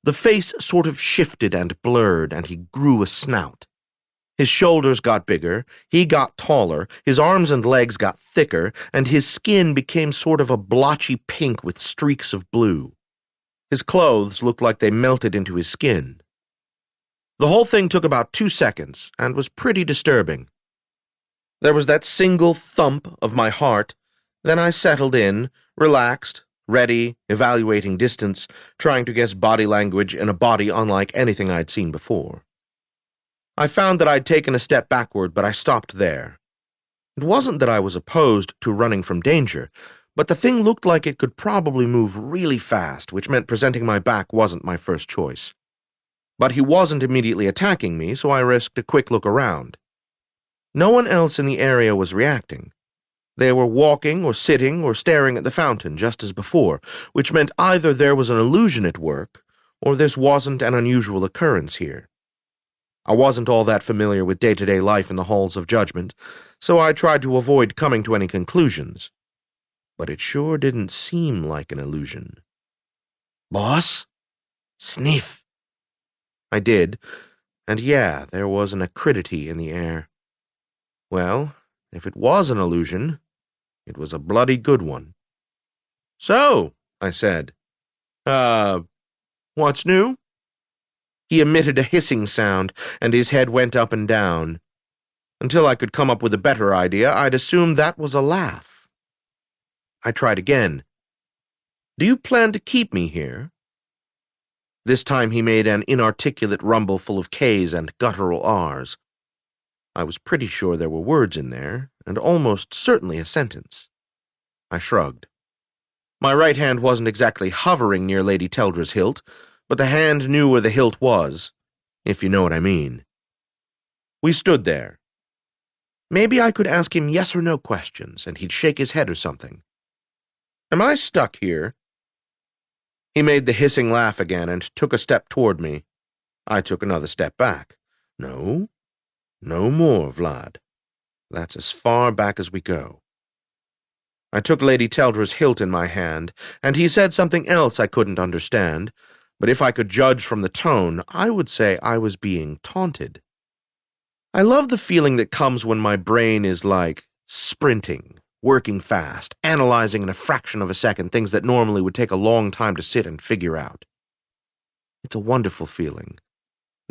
The face sort of shifted and blurred, and he grew a snout. His shoulders got bigger, he got taller, his arms and legs got thicker, and his skin became sort of a blotchy pink with streaks of blue. His clothes looked like they melted into his skin. The whole thing took about 2 seconds, and was pretty disturbing. There was that single thump of my heart, then I settled in, relaxed, ready, evaluating distance, trying to guess body language in a body unlike anything I'd seen before. I found that I'd taken a step backward, but I stopped there. It wasn't that I was opposed to running from danger, but the thing looked like it could probably move really fast, which meant presenting my back wasn't my first choice. But he wasn't immediately attacking me, so I risked a quick look around. No one else in the area was reacting. They were walking or sitting or staring at the fountain just as before, which meant either there was an illusion at work, or this wasn't an unusual occurrence here. I wasn't all that familiar with day-to-day life in the halls of judgment, so I tried to avoid coming to any conclusions. But it sure didn't seem like an illusion. Boss? Sniff. I did, and yeah, there was an acridity in the air. Well, if it was an illusion, it was a bloody good one. So, I said, what's new? He emitted a hissing sound, and his head went up and down. Until I could come up with a better idea, I'd assumed that was a laugh. I tried again. Do you plan to keep me here? This time he made an inarticulate rumble full of K's and guttural R's. I was pretty sure there were words in there, and almost certainly a sentence. I shrugged. My right hand wasn't exactly hovering near Lady Teldra's hilt, but the hand knew where the hilt was, if you know what I mean. We stood there. Maybe I could ask him yes or no questions, and he'd shake his head or something. Am I stuck here? He made the hissing laugh again and took a step toward me. I took another step back. No, no more, Vlad. That's as far back as we go. I took Lady Teldra's hilt in my hand, and he said something else I couldn't understand, but if I could judge from the tone, I would say I was being taunted. I love the feeling that comes when my brain is like sprinting, working fast, analyzing in a fraction of a second things that normally would take a long time to sit and figure out. It's a wonderful feeling.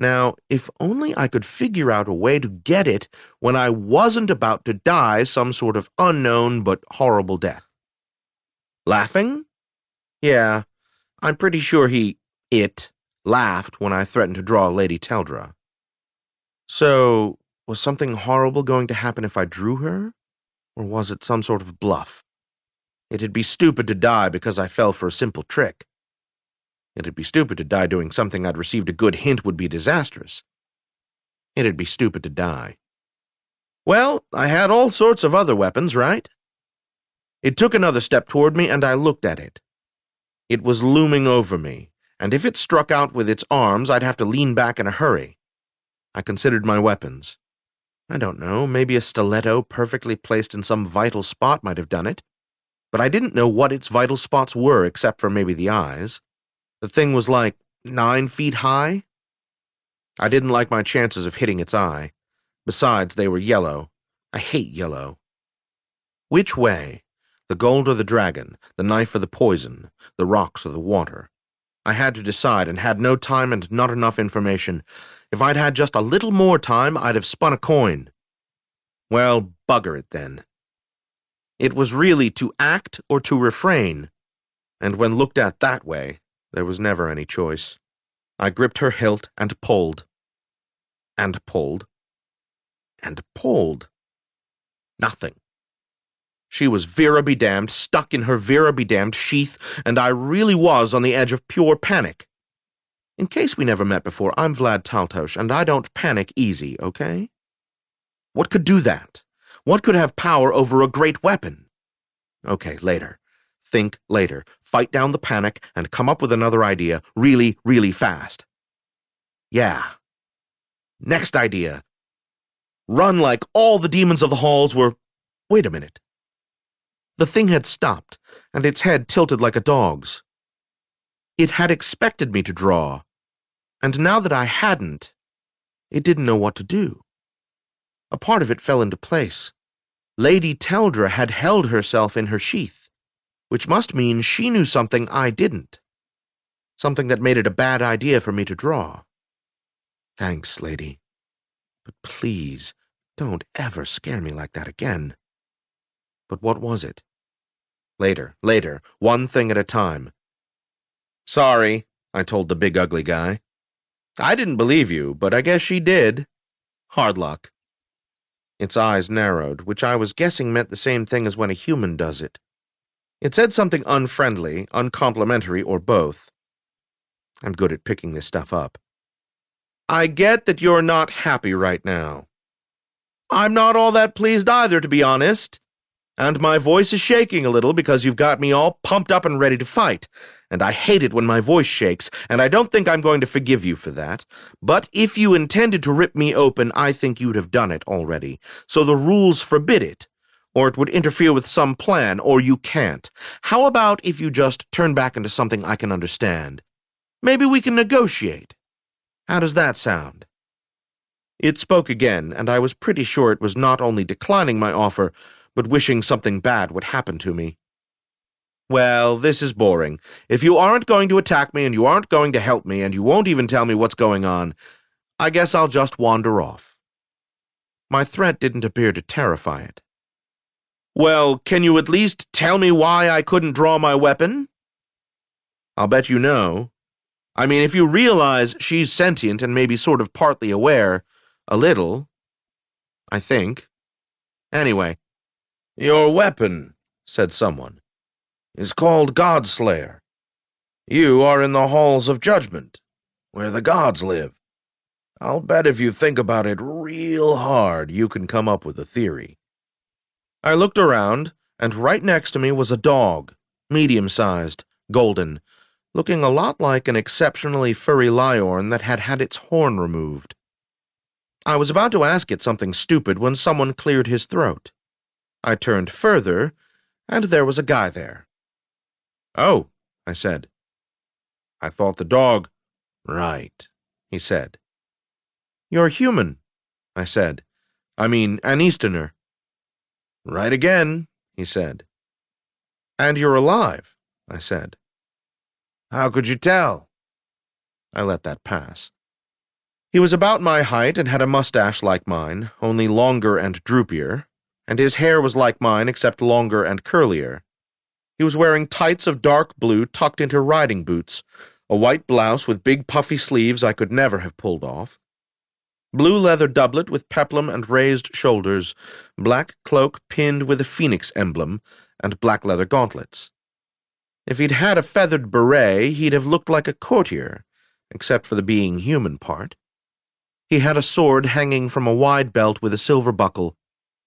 Now, if only I could figure out a way to get it when I wasn't about to die some sort of unknown but horrible death. Laughing? Yeah, I'm pretty sure it laughed when I threatened to draw Lady Teldra. So, was something horrible going to happen if I drew her? Or was it some sort of bluff? It'd be stupid to die because I fell for a simple trick. It'd be stupid to die doing something I'd received a good hint would be disastrous. It'd be stupid to die. Well, I had all sorts of other weapons, right? It took another step toward me, and I looked at it. It was looming over me, and if it struck out with its arms, I'd have to lean back in a hurry. I considered my weapons. I don't know, maybe a stiletto perfectly placed in some vital spot might have done it, but I didn't know what its vital spots were except for maybe the eyes. The thing was like 9 feet high. I didn't like my chances of hitting its eye. Besides, they were yellow. I hate yellow. Which way? The gold or the dragon? The knife or the poison? The rocks or the water? I had to decide and had no time and not enough information. If I'd had just a little more time, I'd have spun a coin. Well, bugger it then. It was really to act or to refrain, and when looked at that way, there was never any choice. I gripped her hilt and pulled. And pulled. And pulled. Nothing. She was Vera-be-damned, stuck in her Vera-be-damned sheath, and I really was on the edge of pure panic. In case we never met before, I'm Vlad Taltos, and I don't panic easy, okay? What could do that? What could have power over a great weapon? Okay, later. Think later. Fight down the panic and come up with another idea really, really fast. Yeah. Next idea. Run like all the demons of the halls were... Wait a minute. The thing had stopped, and its head tilted like a dog's. It had expected me to draw, and now that I hadn't, it didn't know what to do. A part of it fell into place. Lady Teldra had held herself in her sheath, which must mean she knew something I didn't. Something that made it a bad idea for me to draw. Thanks, lady. But please, don't ever scare me like that again. But what was it? Later, one thing at a time. Sorry, I told the big ugly guy. I didn't believe you, but I guess she did. Hard luck. Its eyes narrowed, which I was guessing meant the same thing as when a human does it. It said something unfriendly, uncomplimentary, or both. I'm good at picking this stuff up. I get that you're not happy right now. I'm not all that pleased either, to be honest. And my voice is shaking a little because you've got me all pumped up and ready to fight, and I hate it when my voice shakes, and I don't think I'm going to forgive you for that. But if you intended to rip me open, I think you'd have done it already. So the rules forbid it, or it would interfere with some plan, or you can't. How about if you just turn back into something I can understand? Maybe we can negotiate. How does that sound? It spoke again, and I was pretty sure it was not only declining my offer, but wishing something bad would happen to me. Well, this is boring. If you aren't going to attack me, and you aren't going to help me, and you won't even tell me what's going on, I guess I'll just wander off. My threat didn't appear to terrify it. "Well, can you at least tell me why I couldn't draw my weapon?" "I'll bet you know. I mean, if you realize she's sentient and maybe sort of partly aware, a little, I think. Anyway." "Your weapon," said someone, "is called Godslayer. You are in the halls of judgment, where the gods live. I'll bet if you think about it real hard, you can come up with a theory." I looked around, and right next to me was a dog, medium-sized, golden, looking a lot like an exceptionally furry Liorn that had had its horn removed. I was about to ask it something stupid when someone cleared his throat. I turned further, and there was a guy there. "Oh," I said. I thought the dog. "Right," he said. "You're human," I said. "I mean, an Easterner." "Right again," he said. "And you're alive," I said. "How could you tell?" I let that pass. He was about my height and had a mustache like mine, only longer and droopier, and his hair was like mine except longer and curlier. He was wearing tights of dark blue tucked into riding boots, a white blouse with big puffy sleeves I could never have pulled off, blue leather doublet with peplum and raised shoulders, black cloak pinned with a phoenix emblem, and black leather gauntlets. If he'd had a feathered beret, he'd have looked like a courtier, except for the being human part. He had a sword hanging from a wide belt with a silver buckle,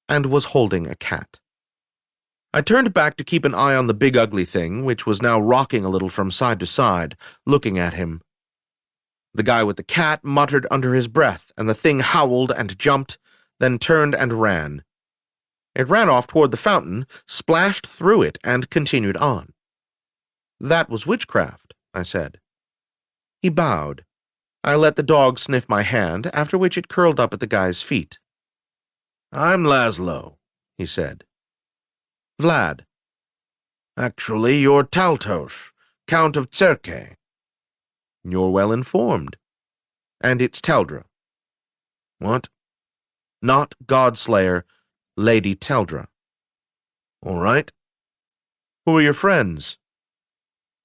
and was holding a cat. I turned back to keep an eye on the big ugly thing, which was now rocking a little from side to side, looking at him. The guy with the cat muttered under his breath, and the thing howled and jumped, then turned and ran. It ran off toward the fountain, splashed through it, and continued on. "That was witchcraft," I said. He bowed. I let the dog sniff my hand, after which it curled up at the guy's feet. "I'm Laszlo," he said. "Vlad." "Actually, you're Taltos, Count of Cerke." "You're well informed. And it's Teldra." "What?" "Not Godslayer, Lady Teldra." "All right." "Who are your friends?"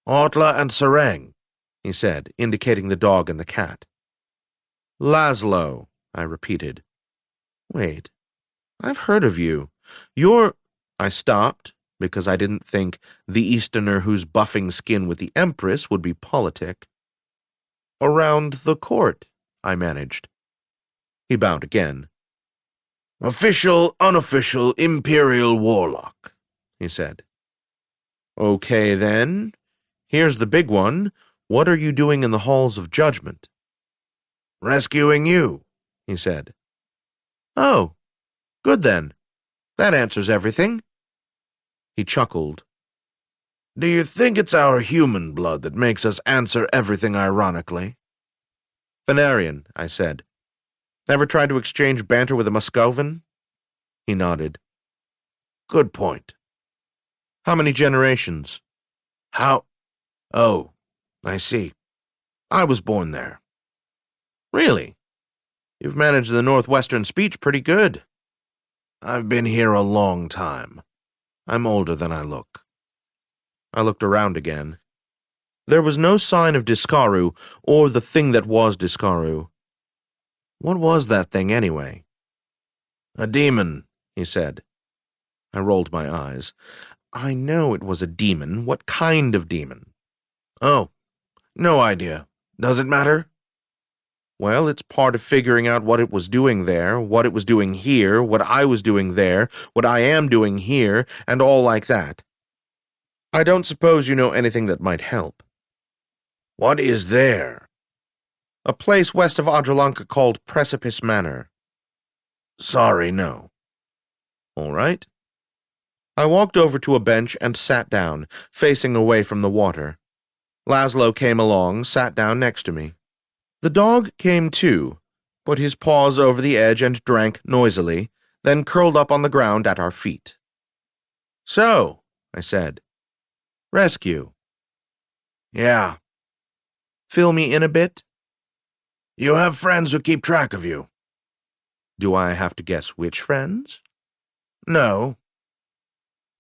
"Ortla and Sereng," he said, indicating the dog and the cat. "Laszlo," I repeated. "Wait, I've heard of you. You're—" I stopped, because I didn't think the Easterner who's buffing skin with the Empress would be politic. "Around the court," I managed. He bowed again. "Official, unofficial, Imperial warlock," he said. "Okay, then. Here's the big one. What are you doing in the halls of judgment?" "Rescuing you," he said. "Oh, good then. That answers everything." He chuckled. "Do you think it's our human blood that makes us answer everything ironically?" "Venarian," I said. "Ever tried to exchange banter with a Muscovan?" He nodded. "Good point." "How many generations?" "How? Oh, I see. I was born there." "Really? You've managed the Northwestern speech pretty good." "I've been here a long time. I'm older than I look." I looked around again. There was no sign of Discaru, or the thing that was Discaru. What was that thing, anyway? "A demon," he said. I rolled my eyes. I know it was a demon. What kind of demon? "Oh, no idea. Does it matter?" "Well, it's part of figuring out what it was doing there, what it was doing here, what I was doing there, what I am doing here, and all like that. I don't suppose you know anything that might help." "What is there?" "A place west of Adralanka called Precipice Manor." "Sorry, no." "All right." I walked over to a bench and sat down, facing away from the water. Laszlo came along, sat down next to me. The dog came too, put his paws over the edge and drank noisily, then curled up on the ground at our feet. "So," I said. "Rescue." "Yeah." "Fill me in a bit?" "You have friends who keep track of you." Do I have to guess which friends? No.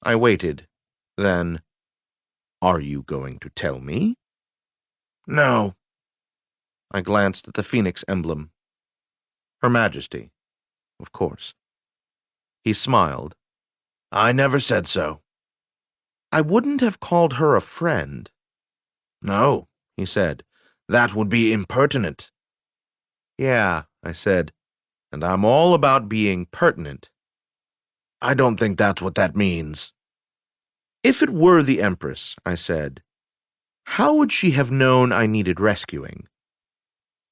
I waited. Then, are you going to tell me? No. I glanced at the phoenix emblem. Her Majesty, of course. He smiled. I never said so. I wouldn't have called her a friend. No, he said. That would be impertinent. Yeah, I said, and I'm all about being pertinent. I don't think that's what that means. If it were the Empress, I said, how would she have known I needed rescuing?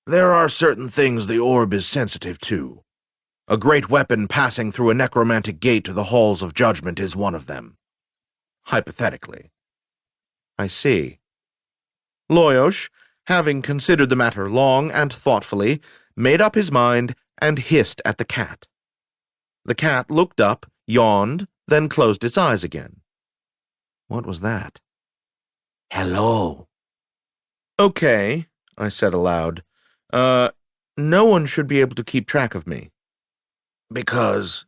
There are certain things the orb is sensitive to. A great weapon passing through a necromantic gate to the halls of judgment is one of them. Hypothetically. I see. Loyosh, having considered the matter long and thoughtfully, made up his mind and hissed at the cat. The cat looked up, yawned, then closed its eyes again. What was that? Hello. Okay, I said aloud. No one should be able to keep track of me. Because...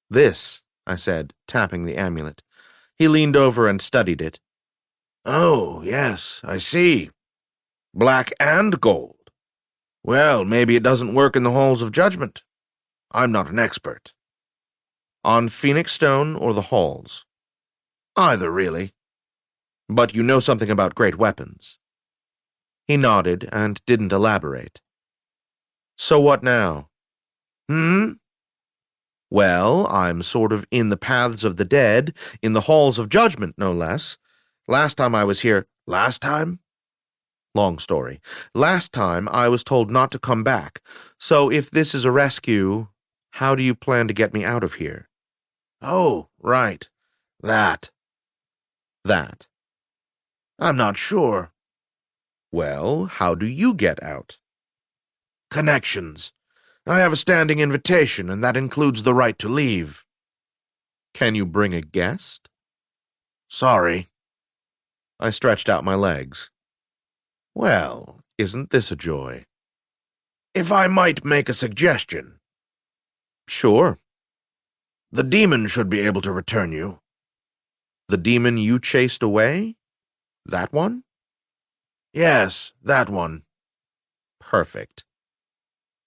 This, I said, tapping the amulet. He leaned over and studied it. Oh, yes, I see. Black and gold. Well, maybe it doesn't work in the halls of judgment. I'm not an expert. On Phoenix Stone or the halls? Either, really. But you know something about great weapons. He nodded and didn't elaborate. So what now? Well, I'm sort of in the paths of the dead, in the halls of judgment, no less. Last time I was here... Last time? Long story. Last time I was told not to come back, so if this is a rescue, how do you plan to get me out of here? Oh, right. That. I'm not sure. Well, how do you get out? Connections. I have a standing invitation, and that includes the right to leave. Can you bring a guest? Sorry. I stretched out my legs. Well, isn't this a joy? If I might make a suggestion. Sure. The demon should be able to return you. The demon you chased away? That one? Yes, that one. Perfect.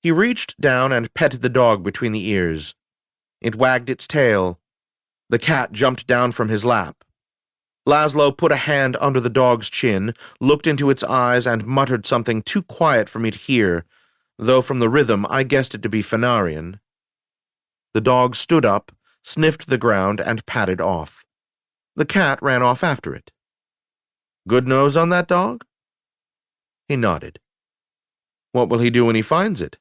He reached down and petted the dog between the ears. It wagged its tail. The cat jumped down from his lap. Laszlo put a hand under the dog's chin, looked into its eyes, and muttered something too quiet for me to hear, though from the rhythm I guessed it to be Fenarian. The dog stood up, sniffed the ground, and padded off. The cat ran off after it. Good nose on that dog? He nodded. What will he do when he finds it?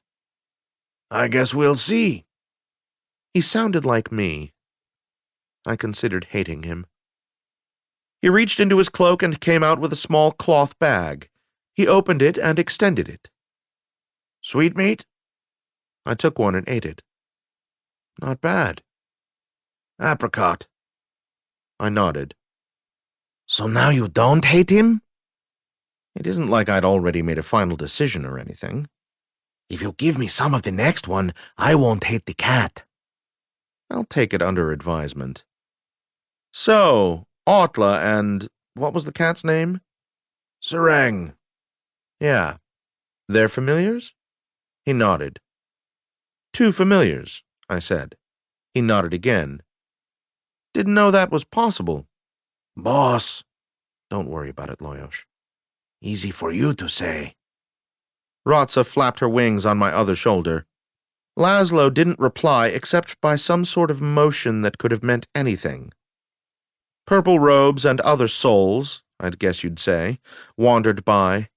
I guess we'll see. He sounded like me. I considered hating him. He reached into his cloak and came out with a small cloth bag. He opened it and extended it. Sweetmeat? I took one and ate it. Not bad. Apricot. I nodded. So now you don't hate him? It isn't like I'd already made a final decision or anything. If you give me some of the next one, I won't hate the cat. I'll take it under advisement. So, Otla and... what was the cat's name? Sereng. Yeah. They're familiars? He nodded. 2 familiars, I said. He nodded again. Didn't know that was possible. Boss. Don't worry about it, Loyosh. Easy for you to say. Rotsa flapped her wings on my other shoulder. Laszlo didn't reply except by some sort of motion that could have meant anything. Purple robes and other souls, I'd guess you'd say, wandered by.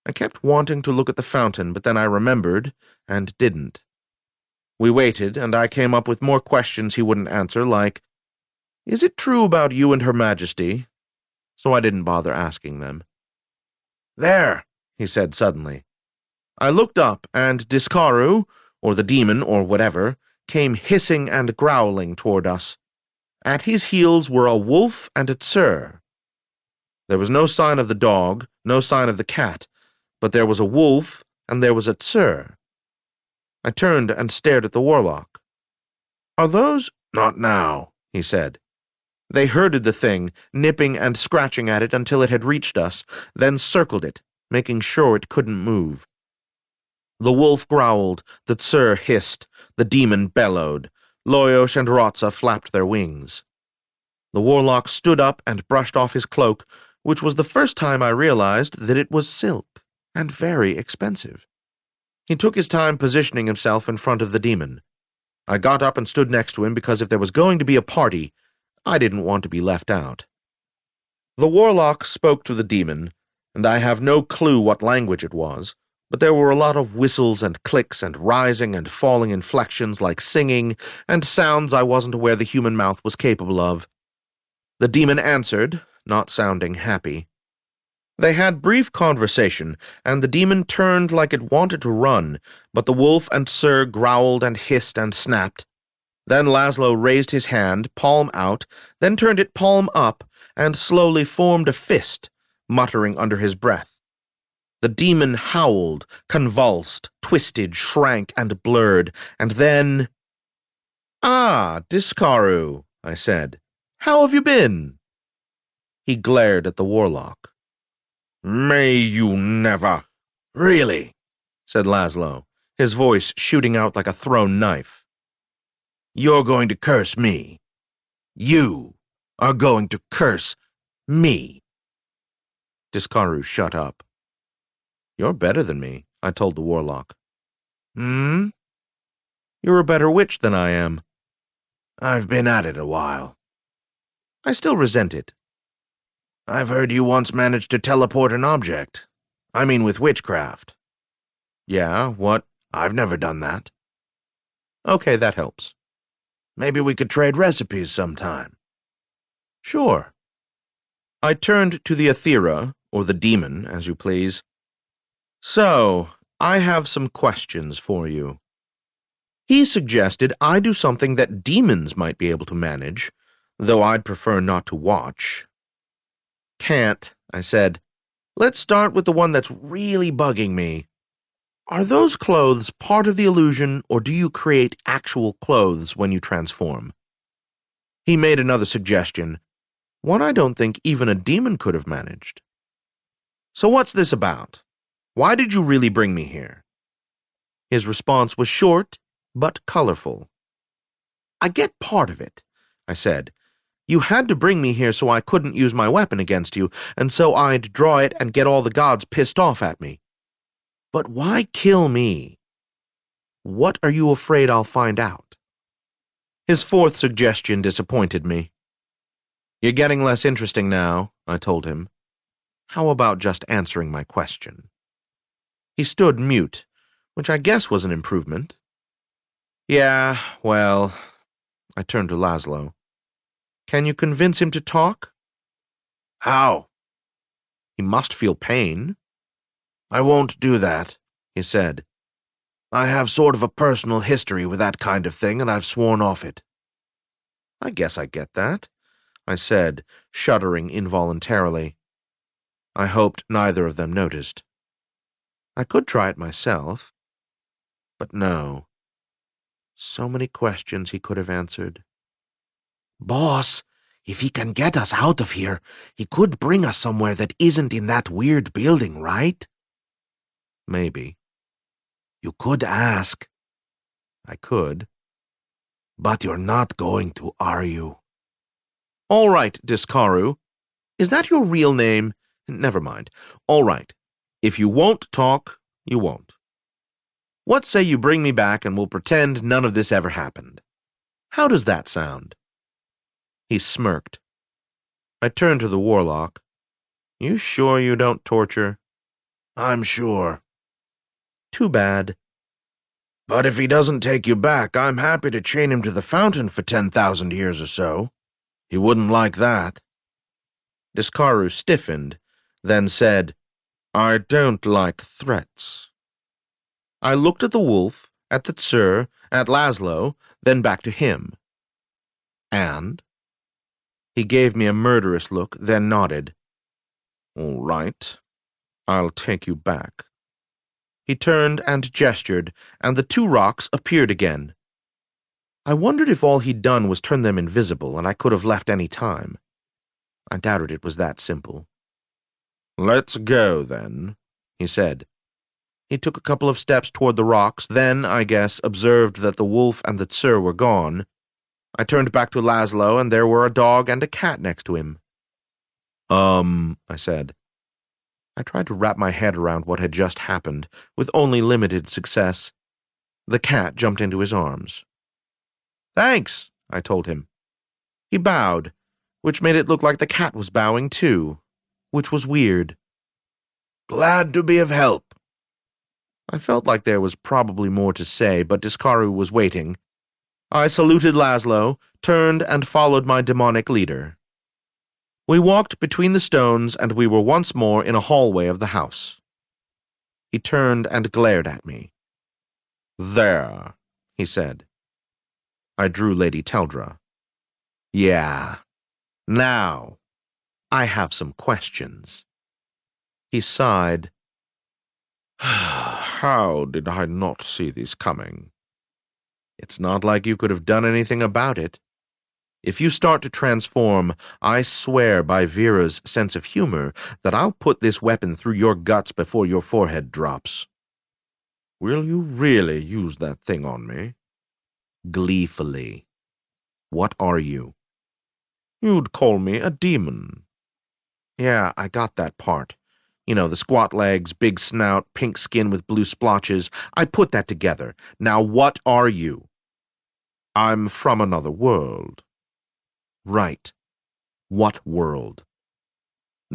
I kept wanting to look at the fountain, but then I remembered, and didn't. We waited, and I came up with more questions he wouldn't answer, like, is it true about you and Her Majesty? So I didn't bother asking them. There, he said suddenly. I looked up, and Diskaru, or the demon, or whatever, came hissing and growling toward us. At his heels were a wolf and a tsur. There was no sign of the dog, no sign of the cat, but there was a wolf and there was a tsur. I turned and stared at the warlock. Are those— Not now, he said. They herded the thing, nipping and scratching at it until it had reached us, then circled it, making sure it couldn't move. The wolf growled, the Tsur hissed, the demon bellowed, Loyosh and Rotza flapped their wings. The warlock stood up and brushed off his cloak, which was the first time I realized that it was silk, and very expensive. He took his time positioning himself in front of the demon. I got up and stood next to him because if there was going to be a party, I didn't want to be left out. The warlock spoke to the demon, and I have no clue what language it was, but there were a lot of whistles and clicks and rising and falling inflections like singing, and sounds I wasn't aware the human mouth was capable of. The demon answered, not sounding happy. They had brief conversation, and the demon turned like it wanted to run, but the wolf and Tsur growled and hissed and snapped. Then Laszlo raised his hand, palm out, then turned it palm up, and slowly formed a fist, muttering under his breath. The demon howled, convulsed, twisted, shrank, and blurred, and then— "Ah, Diskaru," I said. "How have you been?" He glared at the warlock. May you never. "Really?" said Laszlo, his voice shooting out like a thrown knife. "You're going to curse me. You are going to curse me." Diskaru shut up. "You're better than me," I told the warlock. "Hmm? You're a better witch than I am." "I've been at it a while." "I still resent it." "I've heard you once managed to teleport an object. I mean with witchcraft." "Yeah, what? I've never done that." "Okay, that helps." "Maybe we could trade recipes sometime." "Sure." I turned to the Aethera, or the demon, as you please. "So, I have some questions for you." He suggested I do something that demons might be able to manage, though I'd prefer not to watch. "Can't," I said. "Let's start with the one that's really bugging me. Are those clothes part of the illusion, or do you create actual clothes when you transform?" He made another suggestion, one I don't think even a demon could have managed. "So what's this about? Why did you really bring me here?" His response was short, but colorful. "I get part of it," I said. "You had to bring me here so I couldn't use my weapon against you, and so I'd draw it and get all the gods pissed off at me. But why kill me? What are you afraid I'll find out?" His fourth suggestion disappointed me. "You're getting less interesting now," I told him. "How about just answering my question?" He stood mute, which I guess was an improvement. "Yeah, well," I turned to Laszlo. "Can you convince him to talk?" "How?" "He must feel pain." "I won't do that," he said. "I have sort of a personal history with that kind of thing, and I've sworn off it." "I guess I get that," I said, shuddering involuntarily. I hoped neither of them noticed. I could try it myself. But no. So many questions he could have answered. "Boss, if he can get us out of here, he could bring us somewhere that isn't in that weird building, right?" "Maybe." "You could ask." "I could." "But you're not going to, are you?" "All right, Diskaru. Is that your real name? Never mind. All right. If you won't talk, you won't. What say you bring me back and we'll pretend none of this ever happened? How does that sound?" He smirked. I turned to the warlock. "You sure you don't torture?" "I'm sure." "Too bad." "But if he doesn't take you back, I'm happy to chain him to the fountain for 10,000 years or so. He wouldn't like that." Diskaru stiffened, then said, "I don't like threats." I looked at the wolf, at the Tsur, at Laszlo, then back to him. "And?" He gave me a murderous look, then nodded. "All right. I'll take you back." He turned and gestured, and the two rocks appeared again. I wondered if all he'd done was turn them invisible and I could have left any time. I doubted it was that simple. "Let's go, then," he said. He took a couple of steps toward the rocks, then, I guess, observed that the wolf and the tsur were gone. I turned back to Laszlo, and there were a dog and a cat next to him. I said. I tried to wrap my head around what had just happened, with only limited success. The cat jumped into his arms. "Thanks," I told him. He bowed, which made it look like the cat was bowing too, which was weird. "Glad to be of help." I felt like there was probably more to say, but Diskaru was waiting. I saluted Laszlo, turned, and followed my demonic leader. We walked between the stones, and we were once more in a hallway of the house. He turned and glared at me. "There," he said. I drew Lady Teldra. "Yeah. Now, I have some questions." He sighed. "How did I not see this coming?" "It's not like you could have done anything about it. If you start to transform, I swear by Vera's sense of humor that I'll put this weapon through your guts before your forehead drops." "Will you really use that thing on me?" Gleefully. "What are you?" "You'd call me a demon." "Yeah, I got that part. You know, the squat legs, big snout, pink skin with blue splotches. I put that together. Now what are you?" "I'm from another world." "Right. What world?"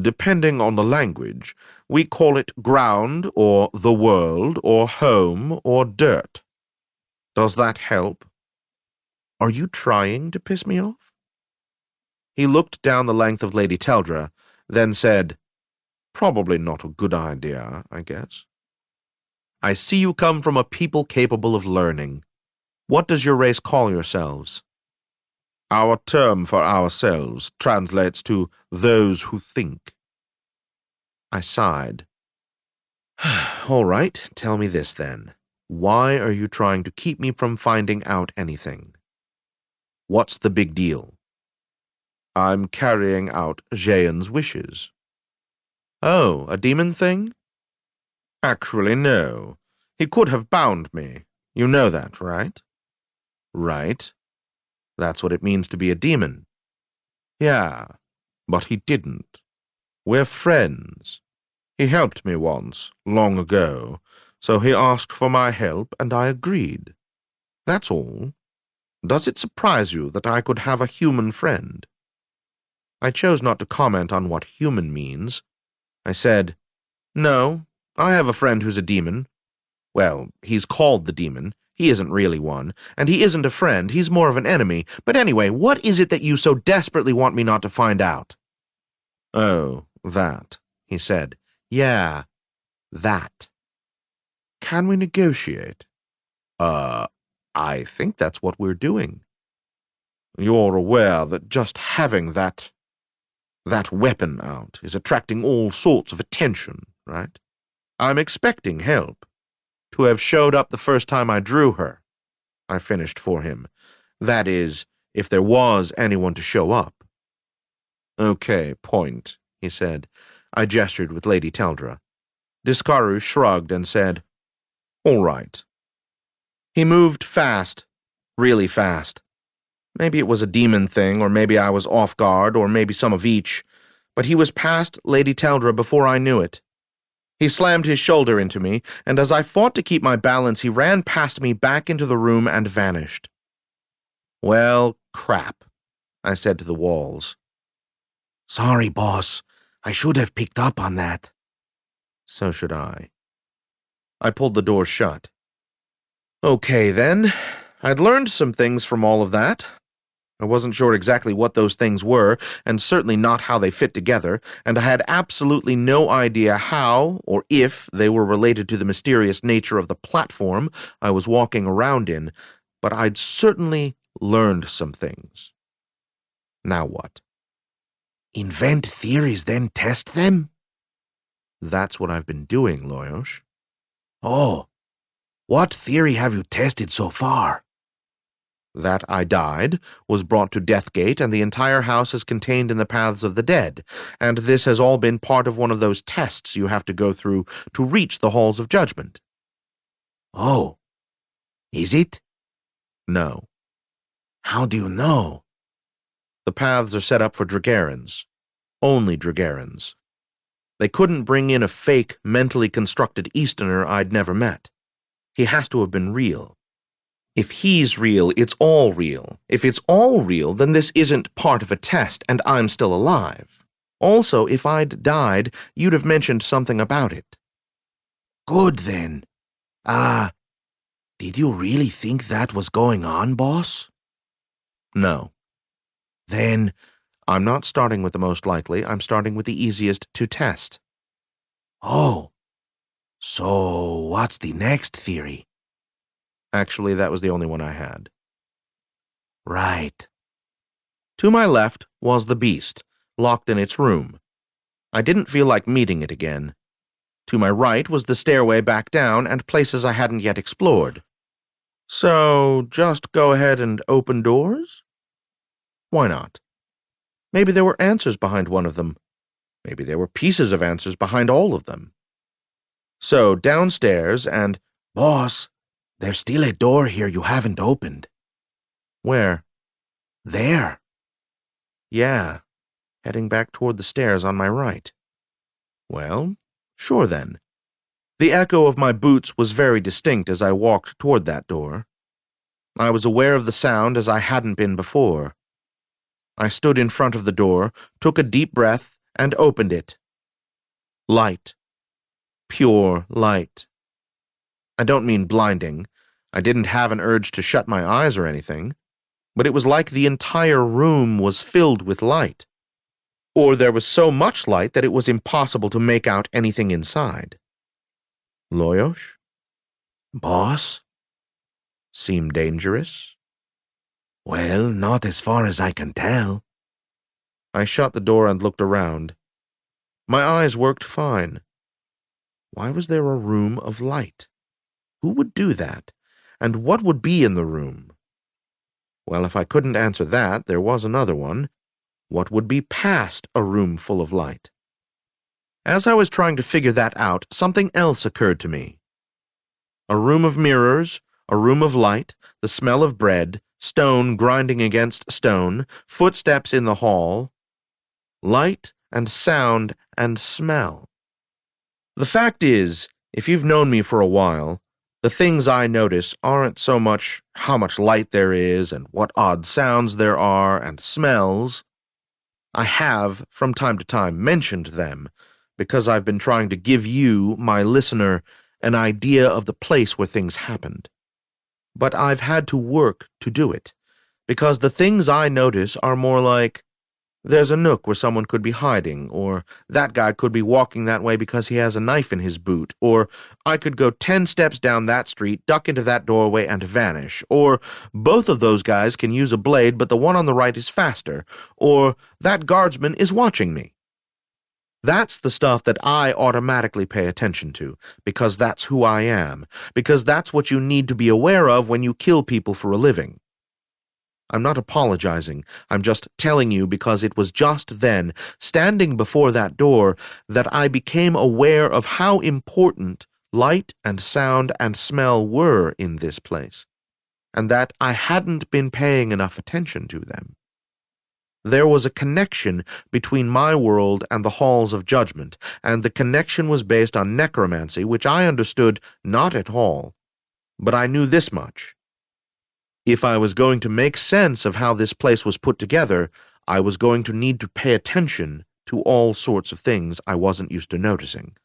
"Depending on the language, we call it ground, or the world, or home, or dirt. Does that help?" "Are you trying to piss me off?" He looked down the length of Lady Teldra, then said, "Probably not a good idea, I guess." "I see you come from a people capable of learning. What does your race call yourselves?" "Our term for ourselves translates to those who think." I sighed. "All right, tell me this then. Why are you trying to keep me from finding out anything? What's the big deal?" "I'm carrying out Jayan's wishes." "Oh, a demon thing?" "Actually, no. He could have bound me. You know that, right?" "Right. That's what it means to be a demon." "Yeah, but he didn't. We're friends. He helped me once, long ago, so he asked for my help, and I agreed. That's all. Does it surprise you that I could have a human friend?" I chose not to comment on what human means. I said, "No, I have a friend who's a demon. Well, he's called the demon. He isn't really one, and he isn't a friend. He's more of an enemy. But anyway, what is it that you so desperately want me not to find out?" "Oh, that," he said. "Yeah, that. Can we negotiate?" I think that's what we're doing." "You're aware that just having that weapon out is attracting all sorts of attention, right? I'm expecting help. To have showed up the first time I drew her," I finished for him. "That is, if there was anyone to show up." "Okay, point," he said. I gestured with Lady Teldra. Diskaru shrugged and said, "All right." He moved fast, really fast. Maybe it was a demon thing, or maybe I was off guard, or maybe some of each, but he was past Lady Teldra before I knew it. He slammed his shoulder into me, and as I fought to keep my balance, he ran past me back into the room and vanished. "Well, crap," I said to the walls. Sorry, boss. I should have picked up on that. So should I. I pulled the door shut. Okay, then. I'd learned some things from all of that. I wasn't sure exactly what those things were, and certainly not how they fit together, and I had absolutely no idea how or if they were related to the mysterious nature of the platform I was walking around in, but I'd certainly learned some things. Now what? Invent theories, then test them? That's what I've been doing, Loyosh. Oh, what theory have you tested so far? That I died, was brought to Deathgate, and the entire house is contained in the paths of the dead, and this has all been part of one of those tests you have to go through to reach the halls of judgment. Oh, is it? No. How do you know? The paths are set up for Dragarans. Only Dragarans. They couldn't bring in a fake, mentally constructed Easterner I'd never met. He has to have been real. If he's real, it's all real. If it's all real, then this isn't part of a test, and I'm still alive. Also, if I'd died, you'd have mentioned something about it. Good then. Did you really think that was going on, boss? No. Then, I'm not starting with the most likely, I'm starting with the easiest to test. oh. So, what's the next theory? Actually, that was the only one I had. Right. To my left was the beast, locked in its room. I didn't feel like meeting it again. To my right was the stairway back down and places I hadn't yet explored. So, just go ahead and open doors? Why not? Maybe there were answers behind one of them. Maybe there were pieces of answers behind all of them. So, downstairs and... Boss, there's still a door here you haven't opened. Where? There. Yeah, heading back toward the stairs on my right. Well, sure then. The echo of my boots was very distinct as I walked toward that door. I was aware of the sound as I hadn't been before. I stood in front of the door, took a deep breath, and opened it. Light. Pure light. I don't mean blinding. I didn't have an urge to shut my eyes or anything, but it was like the entire room was filled with light. Or there was so much light that it was impossible to make out anything inside. Loyosh? Boss? Seem dangerous? Well, not as far as I can tell. I shut the door and looked around. My eyes worked fine. Why was there a room of light? Who would do that? And what would be in the room? Well, if I couldn't answer that, there was another one. What would be past a room full of light? As I was trying to figure that out, something else occurred to me. A room of mirrors, a room of light, the smell of bread, stone grinding against stone, footsteps in the hall, light and sound and smell. The fact is, if you've known me for a while, the things I notice aren't so much how much light there is and what odd sounds there are and smells. I have, from time to time, mentioned them because I've been trying to give you, my listener, an idea of the place where things happened. But I've had to work to do it, because the things I notice are more like, there's a nook where someone could be hiding, or that guy could be walking that way because he has a knife in his boot, or I could go 10 steps down that street, duck into that doorway, and vanish, or both of those guys can use a blade, but the one on the right is faster, or that guardsman is watching me. That's the stuff that I automatically pay attention to, because that's who I am, because that's what you need to be aware of when you kill people for a living. I'm not apologizing, I'm just telling you because it was just then, standing before that door, that I became aware of how important light and sound and smell were in this place, and that I hadn't been paying enough attention to them. There was a connection between my world and the halls of judgment, and the connection was based on necromancy, which I understood not at all, but I knew this much. If I was going to make sense of how this place was put together, I was going to need to pay attention to all sorts of things I wasn't used to noticing.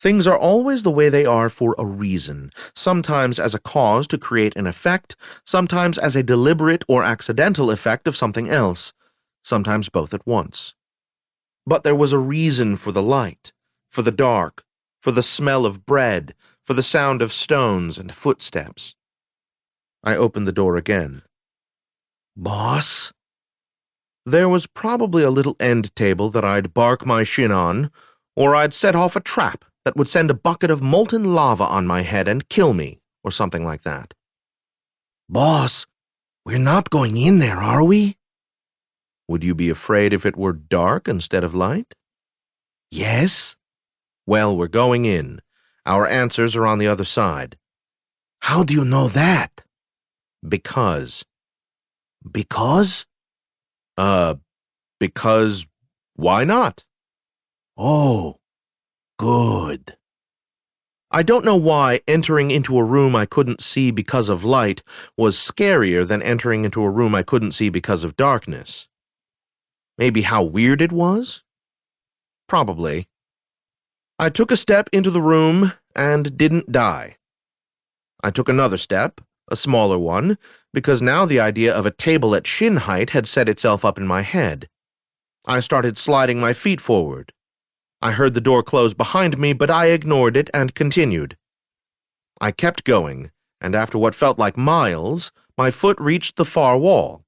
Things are always the way they are for a reason, sometimes as a cause to create an effect, sometimes as a deliberate or accidental effect of something else, sometimes both at once. But there was a reason for the light, for the dark, for the smell of bread, for the sound of stones and footsteps. I opened the door again. Boss? There was probably a little end table that I'd bark my shin on, or I'd set off a trap that would send a bucket of molten lava on my head and kill me, or something like that. Boss, we're not going in there, are we? Would you be afraid if it were dark instead of light? Yes? Well, we're going in. Our answers are on the other side. How do you know that? Because. Because? Because why not? Oh, good. I don't know why entering into a room I couldn't see because of light was scarier than entering into a room I couldn't see because of darkness. Maybe how weird it was? Probably. I took a step into the room and didn't die. I took another step, a smaller one, because now the idea of a table at shin height had set itself up in my head. I started sliding my feet forward. I heard the door close behind me, but I ignored it and continued. I kept going, and after what felt like miles, my foot reached the far wall.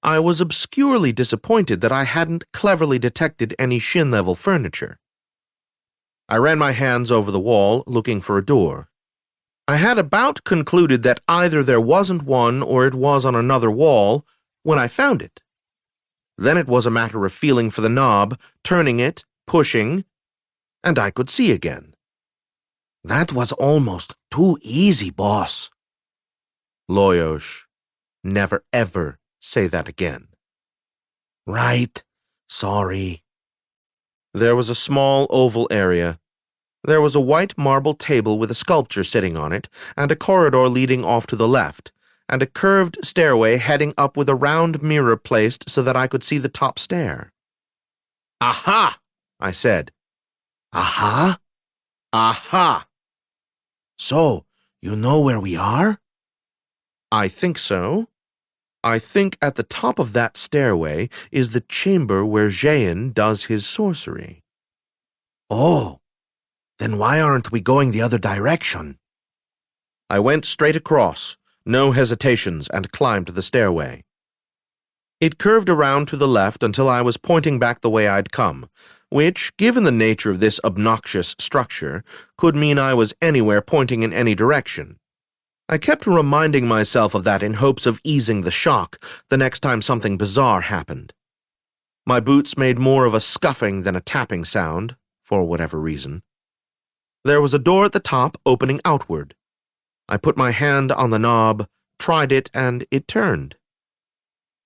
I was obscurely disappointed that I hadn't cleverly detected any shin-level furniture. I ran my hands over the wall, looking for a door. I had about concluded that either there wasn't one or it was on another wall when I found it. Then it was a matter of feeling for the knob, turning it, pushing, and I could see again. That was almost too easy, boss. Loyosh, never ever say that again. Right. Sorry. There was a small oval area. There was a white marble table with a sculpture sitting on it, and a corridor leading off to the left, and a curved stairway heading up with a round mirror placed so that I could see the top stair. Aha! I said. Aha? Aha! So, you know where we are? I think so. I think at the top of that stairway is the chamber where Jayan does his sorcery. Oh, then why aren't we going the other direction? I went straight across, no hesitations, and climbed the stairway. It curved around to the left until I was pointing back the way I'd come, which, given the nature of this obnoxious structure, could mean I was anywhere pointing in any direction. I kept reminding myself of that in hopes of easing the shock the next time something bizarre happened. My boots made more of a scuffing than a tapping sound, for whatever reason. There was a door at the top opening outward. I put my hand on the knob, tried it, and it turned.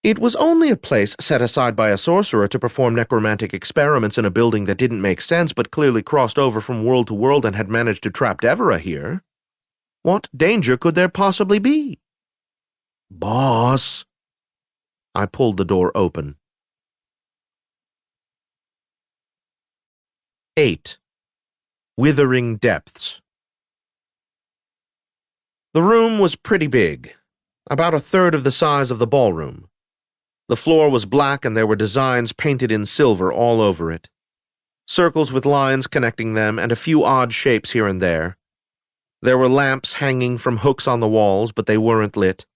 It was only a place set aside by a sorcerer to perform necromantic experiments in a building that didn't make sense but clearly crossed over from world to world and had managed to trap Devera here. What danger could there possibly be? Boss. I pulled the door open. 8. Withering Depths. The room was pretty big, about a third of the size of the ballroom. The floor was black and there were designs painted in silver all over it. Circles with lines connecting them and a few odd shapes here and there. There were lamps hanging from hooks on the walls, but they weren't lit.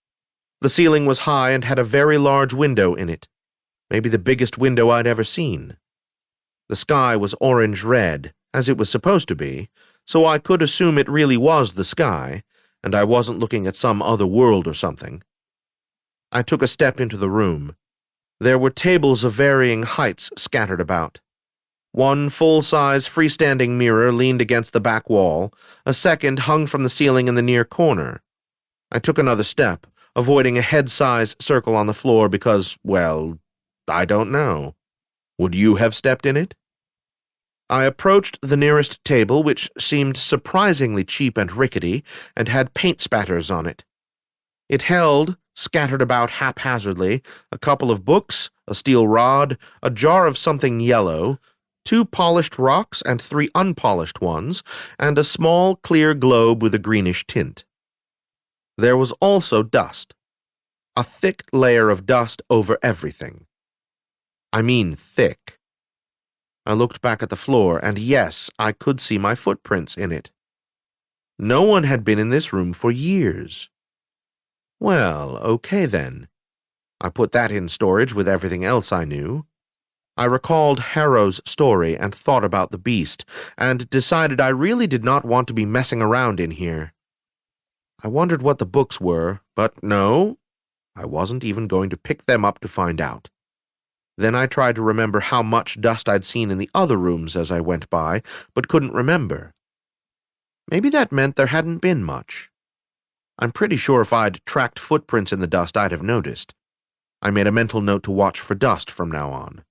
The ceiling was high and had a very large window in it, maybe the biggest window I'd ever seen. The sky was orange-red, as it was supposed to be, so I could assume it really was the sky, and I wasn't looking at some other world or something. I took a step into the room. There were tables of varying heights scattered about. One full-size freestanding mirror leaned against the back wall, a second hung from the ceiling in the near corner. I took another step, avoiding a head-size circle on the floor because, well, I don't know. Would you have stepped in it? I approached the nearest table, which seemed surprisingly cheap and rickety, and had paint spatters on it. It held, scattered about haphazardly, a couple of books, a steel rod, a jar of something yellow, 2 polished rocks and 3 unpolished ones, and a small, clear globe with a greenish tint. There was also dust. A thick layer of dust over everything. I mean thick. I looked back at the floor, and yes, I could see my footprints in it. No one had been in this room for years. Well, okay then. I put that in storage with everything else I knew. I recalled Harrow's story and thought about the beast, and decided I really did not want to be messing around in here. I wondered what the books were, but no, I wasn't even going to pick them up to find out. Then I tried to remember how much dust I'd seen in the other rooms as I went by, but couldn't remember. Maybe that meant there hadn't been much. I'm pretty sure if I'd tracked footprints in the dust, I'd have noticed. I made a mental note to watch for dust from now on.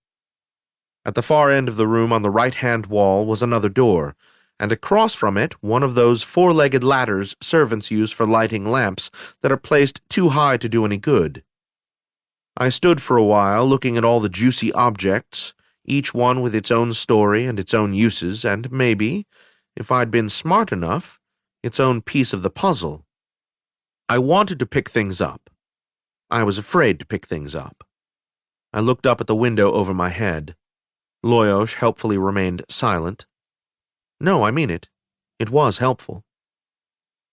At the far end of the room on the right-hand wall was another door, and across from it one of those four-legged ladders servants use for lighting lamps that are placed too high to do any good. I stood for a while looking at all the juicy objects, each one with its own story and its own uses, and maybe, if I'd been smart enough, its own piece of the puzzle. I wanted to pick things up. I was afraid to pick things up. I looked up at the window over my head. Loyosh helpfully remained silent. No, I mean it. It was helpful.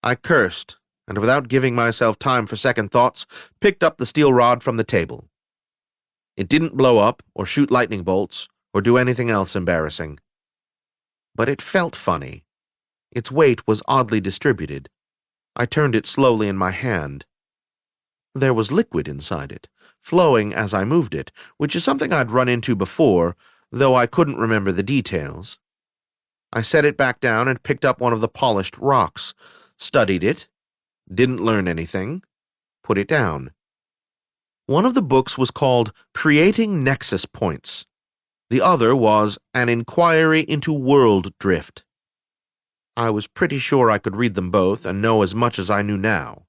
I cursed, and without giving myself time for second thoughts, picked up the steel rod from the table. It didn't blow up, or shoot lightning bolts, or do anything else embarrassing. But it felt funny. Its weight was oddly distributed. I turned it slowly in my hand. There was liquid inside it, flowing as I moved it, which is something I'd run into before, though I couldn't remember the details. I set it back down and picked up one of the polished rocks, studied it, didn't learn anything, put it down. One of the books was called Creating Nexus Points. The other was An Inquiry into World Drift. I was pretty sure I could read them both and know as much as I knew now.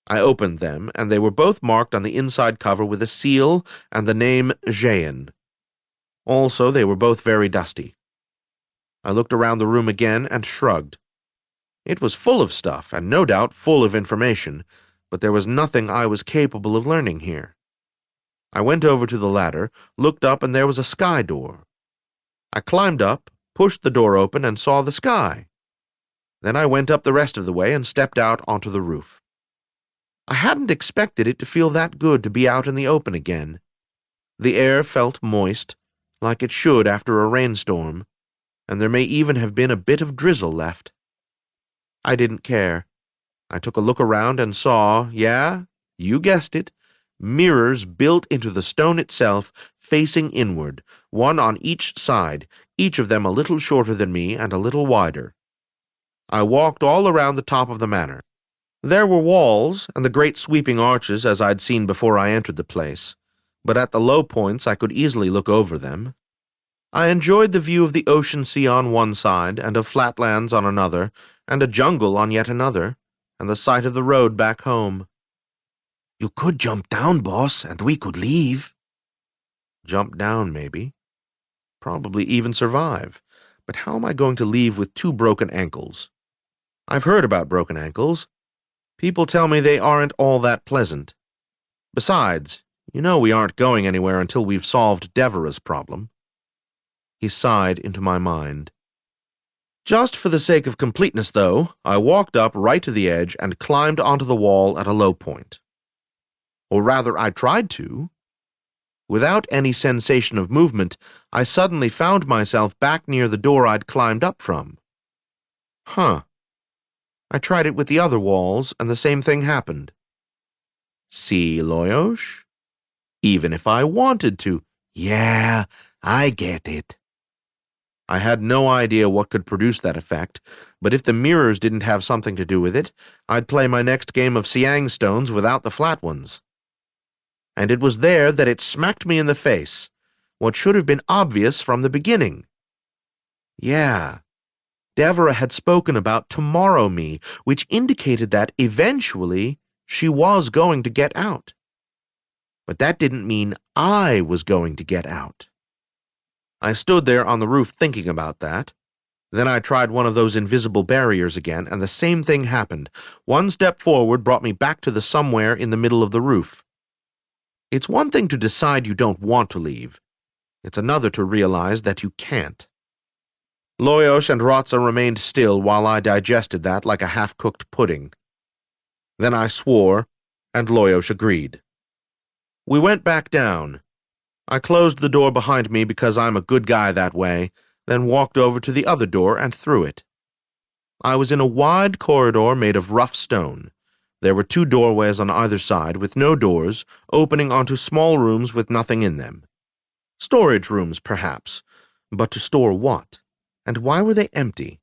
I opened them, and they were both marked on the inside cover with a seal and the name Jaen. Also, they were both very dusty. I looked around the room again and shrugged. It was full of stuff, and no doubt full of information, but there was nothing I was capable of learning here. I went over to the ladder, looked up, and there was a sky door. I climbed up, pushed the door open, and saw the sky. Then I went up the rest of the way and stepped out onto the roof. I hadn't expected it to feel that good to be out in the open again. The air felt moist, like it should after a rainstorm, and there may even have been a bit of drizzle left. I didn't care. I took a look around and saw, yeah, you guessed it, mirrors built into the stone itself, facing inward, one on each side, each of them a little shorter than me and a little wider. I walked all around the top of the manor. There were walls and the great sweeping arches as I'd seen before I entered the place, but at the low points I could easily look over them. I enjoyed the view of the ocean sea on one side, and of flatlands on another, and a jungle on yet another, and the sight of the road back home. You could jump down, boss, and we could leave. Jump down, maybe. Probably even survive. But how am I going to leave with 2 broken ankles? I've heard about broken ankles. People tell me they aren't all that pleasant. Besides, you know we aren't going anywhere until we've solved Devora's problem. He sighed into my mind. Just for the sake of completeness, though, I walked up right to the edge and climbed onto the wall at a low point. Or rather, I tried to. Without any sensation of movement, I suddenly found myself back near the door I'd climbed up from. Huh. I tried it with the other walls, and the same thing happened. See, Loyosh? Even if I wanted to. Yeah, I get it. I had no idea what could produce that effect, but if the mirrors didn't have something to do with it, I'd play my next game of Siang stones without the flat ones. And it was there that it smacked me in the face, what should have been obvious from the beginning. Yeah, Devora had spoken about tomorrow me, which indicated that, eventually, she was going to get out. But that didn't mean I was going to get out. I stood there on the roof thinking about that. Then I tried one of those invisible barriers again, and the same thing happened. One step forward brought me back to the somewhere in the middle of the roof. It's one thing to decide you don't want to leave. It's another to realize that you can't. Loyosh and Rotza remained still while I digested that like a half-cooked pudding. Then I swore, and Loyosh agreed. We went back down. I closed the door behind me because I'm a good guy that way, then walked over to the other door and through it. I was in a wide corridor made of rough stone. There were 2 doorways on either side with no doors, opening onto small rooms with nothing in them. Storage rooms, perhaps. But to store what? And why were they empty?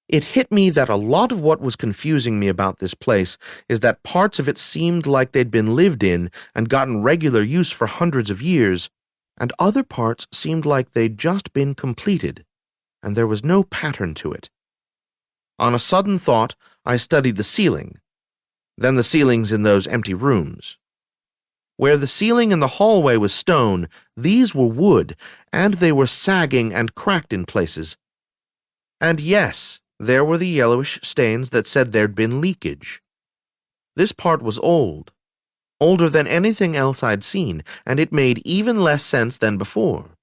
It hit me that a lot of what was confusing me about this place is that parts of it seemed like they'd been lived in and gotten regular use for hundreds of years, and other parts seemed like they'd just been completed, and there was no pattern to it. On a sudden thought, I studied the ceiling, then the ceilings in those empty rooms. Where the ceiling in the hallway was stone, these were wood, and they were sagging and cracked in places. And yes, there were the yellowish stains that said there'd been leakage. This part was old, older than anything else I'd seen, and it made even less sense than before.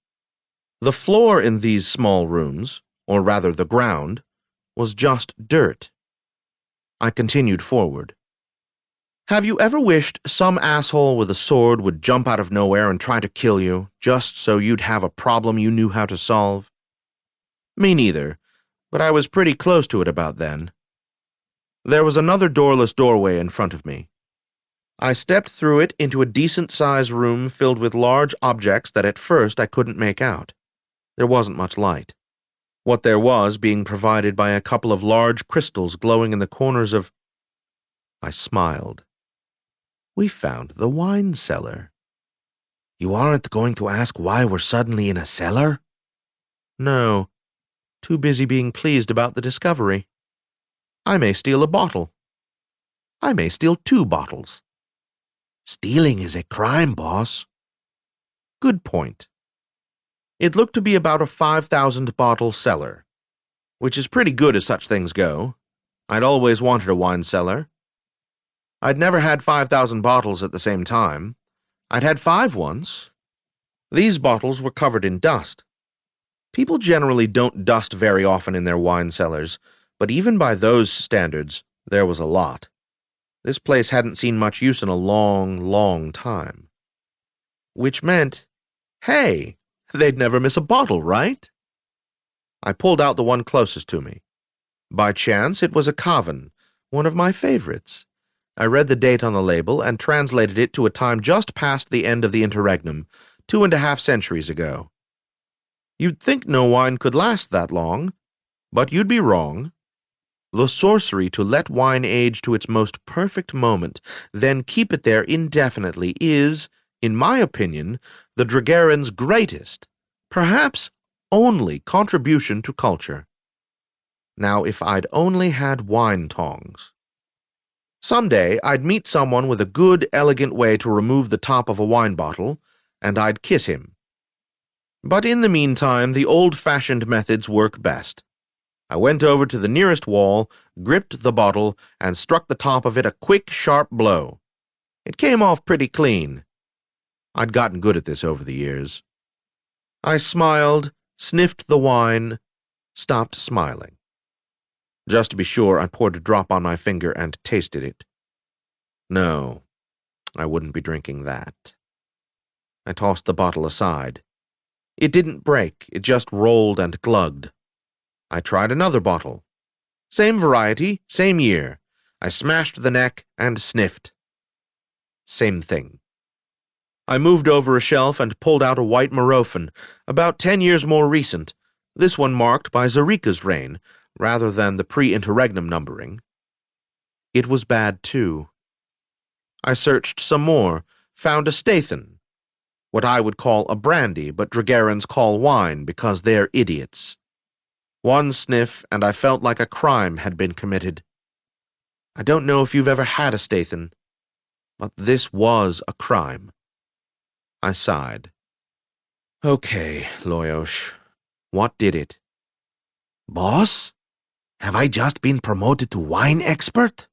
The floor in these small rooms, or rather the ground, was just dirt. I continued forward. Have you ever wished some asshole with a sword would jump out of nowhere and try to kill you, just so you'd have a problem you knew how to solve? Me neither, but I was pretty close to it about then. There was another doorless doorway in front of me. I stepped through it into a decent-sized room filled with large objects that at first I couldn't make out. There wasn't much light. What there was being provided by a couple of large crystals glowing in the corners of... I smiled. We found the wine cellar. You aren't going to ask why we're suddenly in a cellar? No. Too busy being pleased about the discovery. I may steal a bottle. I may steal 2 bottles. Stealing is a crime, boss. Good point. It looked to be about a 5,000-bottle cellar, which is pretty good as such things go. I'd always wanted a wine cellar. I'd never had 5,000 bottles at the same time. I'd had 5 once. These bottles were covered in dust. People generally don't dust very often in their wine cellars, but even by those standards, there was a lot. This place hadn't seen much use in a long, long time. Which meant, hey, they'd never miss a bottle, right? I pulled out the one closest to me. By chance, it was a Cavan, one of my favorites. I read the date on the label and translated it to a time just past the end of the interregnum, 2.5 centuries ago. You'd think no wine could last that long, but you'd be wrong. The sorcery to let wine age to its most perfect moment, then keep it there indefinitely is, in my opinion, the Dragaren's greatest, perhaps only contribution to culture. Now, if I'd only had wine tongs. Someday, I'd meet someone with a good, elegant way to remove the top of a wine bottle, and I'd kiss him. But in the meantime, the old-fashioned methods work best. I went over to the nearest wall, gripped the bottle, and struck the top of it a quick, sharp blow. It came off pretty clean. I'd gotten good at this over the years. I smiled, sniffed the wine, stopped smiling. Just to be sure, I poured a drop on my finger and tasted it. No, I wouldn't be drinking that. I tossed the bottle aside. It didn't break, it just rolled and glugged. I tried another bottle. Same variety, same year. I smashed the neck and sniffed. Same thing. I moved over a shelf and pulled out a white Morofan, about 10 years more recent, this one marked by Zarika's reign, rather than the pre-interregnum numbering. It was bad, too. I searched some more, found a Stathan, what I would call a brandy, but Dragarens call wine because they're idiots. One sniff, and I felt like a crime had been committed. I don't know if you've ever had a Stathan, but this was a crime. I sighed. Okay, Loyosh, what did it? Boss? Have I just been promoted to wine expert?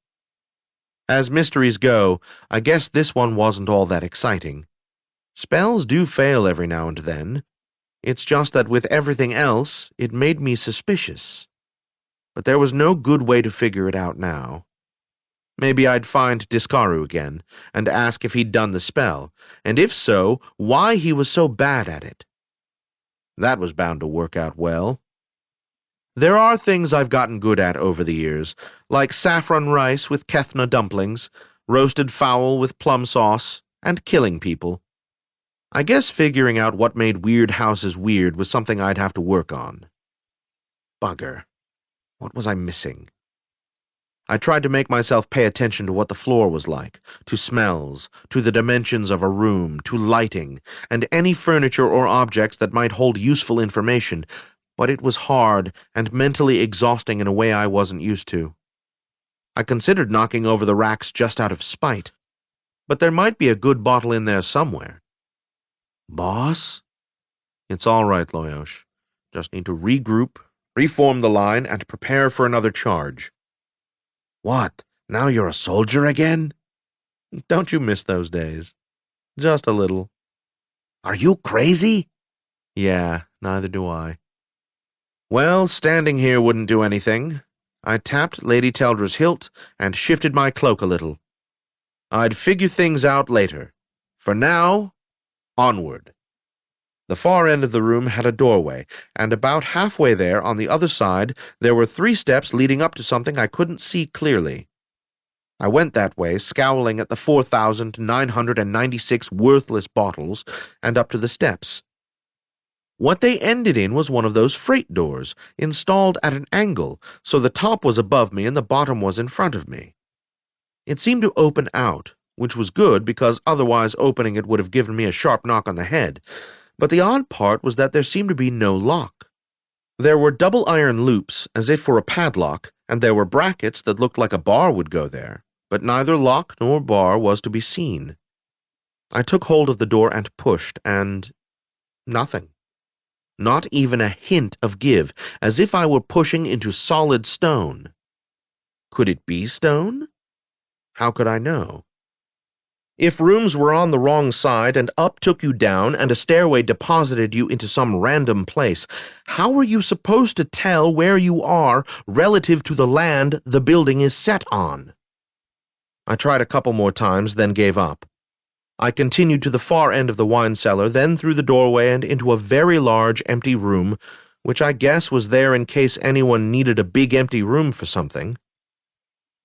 As mysteries go, I guess this one wasn't all that exciting. Spells do fail every now and then. It's just that with everything else, it made me suspicious. But there was no good way to figure it out now. Maybe I'd find Discaru again, and ask if he'd done the spell, and if so, why he was so bad at it. That was bound to work out well. There are things I've gotten good at over the years, like saffron rice with Kethna dumplings, roasted fowl with plum sauce, and killing people. I guess figuring out what made weird houses weird was something I'd have to work on. Bugger. What was I missing? I tried to make myself pay attention to what the floor was like, to smells, to the dimensions of a room, to lighting, and any furniture or objects that might hold useful information, but it was hard and mentally exhausting in a way I wasn't used to. I considered knocking over the racks just out of spite, but there might be a good bottle in there somewhere. Boss? It's all right, Loyosh. Just need to regroup, reform the line, and prepare for another charge. What? Now you're a soldier again? Don't you miss those days? Just a little. Are you crazy? Yeah, neither do I. Well, standing here wouldn't do anything. I tapped Lady Teldra's hilt and shifted my cloak a little. I'd figure things out later. For now, onward. The far end of the room had a doorway, and about halfway there, on the other side, there were 3 steps leading up to something I couldn't see clearly. I went that way, scowling at the 4,996 worthless bottles, and up to the steps. What they ended in was one of those freight doors, installed at an angle, so the top was above me and the bottom was in front of me. It seemed to open out, which was good because otherwise opening it would have given me a sharp knock on the head. But the odd part was that there seemed to be no lock. There were double iron loops, as if for a padlock, and there were brackets that looked like a bar would go there, but neither lock nor bar was to be seen. I took hold of the door and pushed, and nothing. Not even a hint of give, as if I were pushing into solid stone. Could it be stone? How could I know? If rooms were on the wrong side and up took you down and a stairway deposited you into some random place, how were you supposed to tell where you are relative to the land the building is set on? I tried a couple more times, then gave up. I continued to the far end of the wine cellar, then through the doorway and into a very large empty room, which I guess was there in case anyone needed a big empty room for something.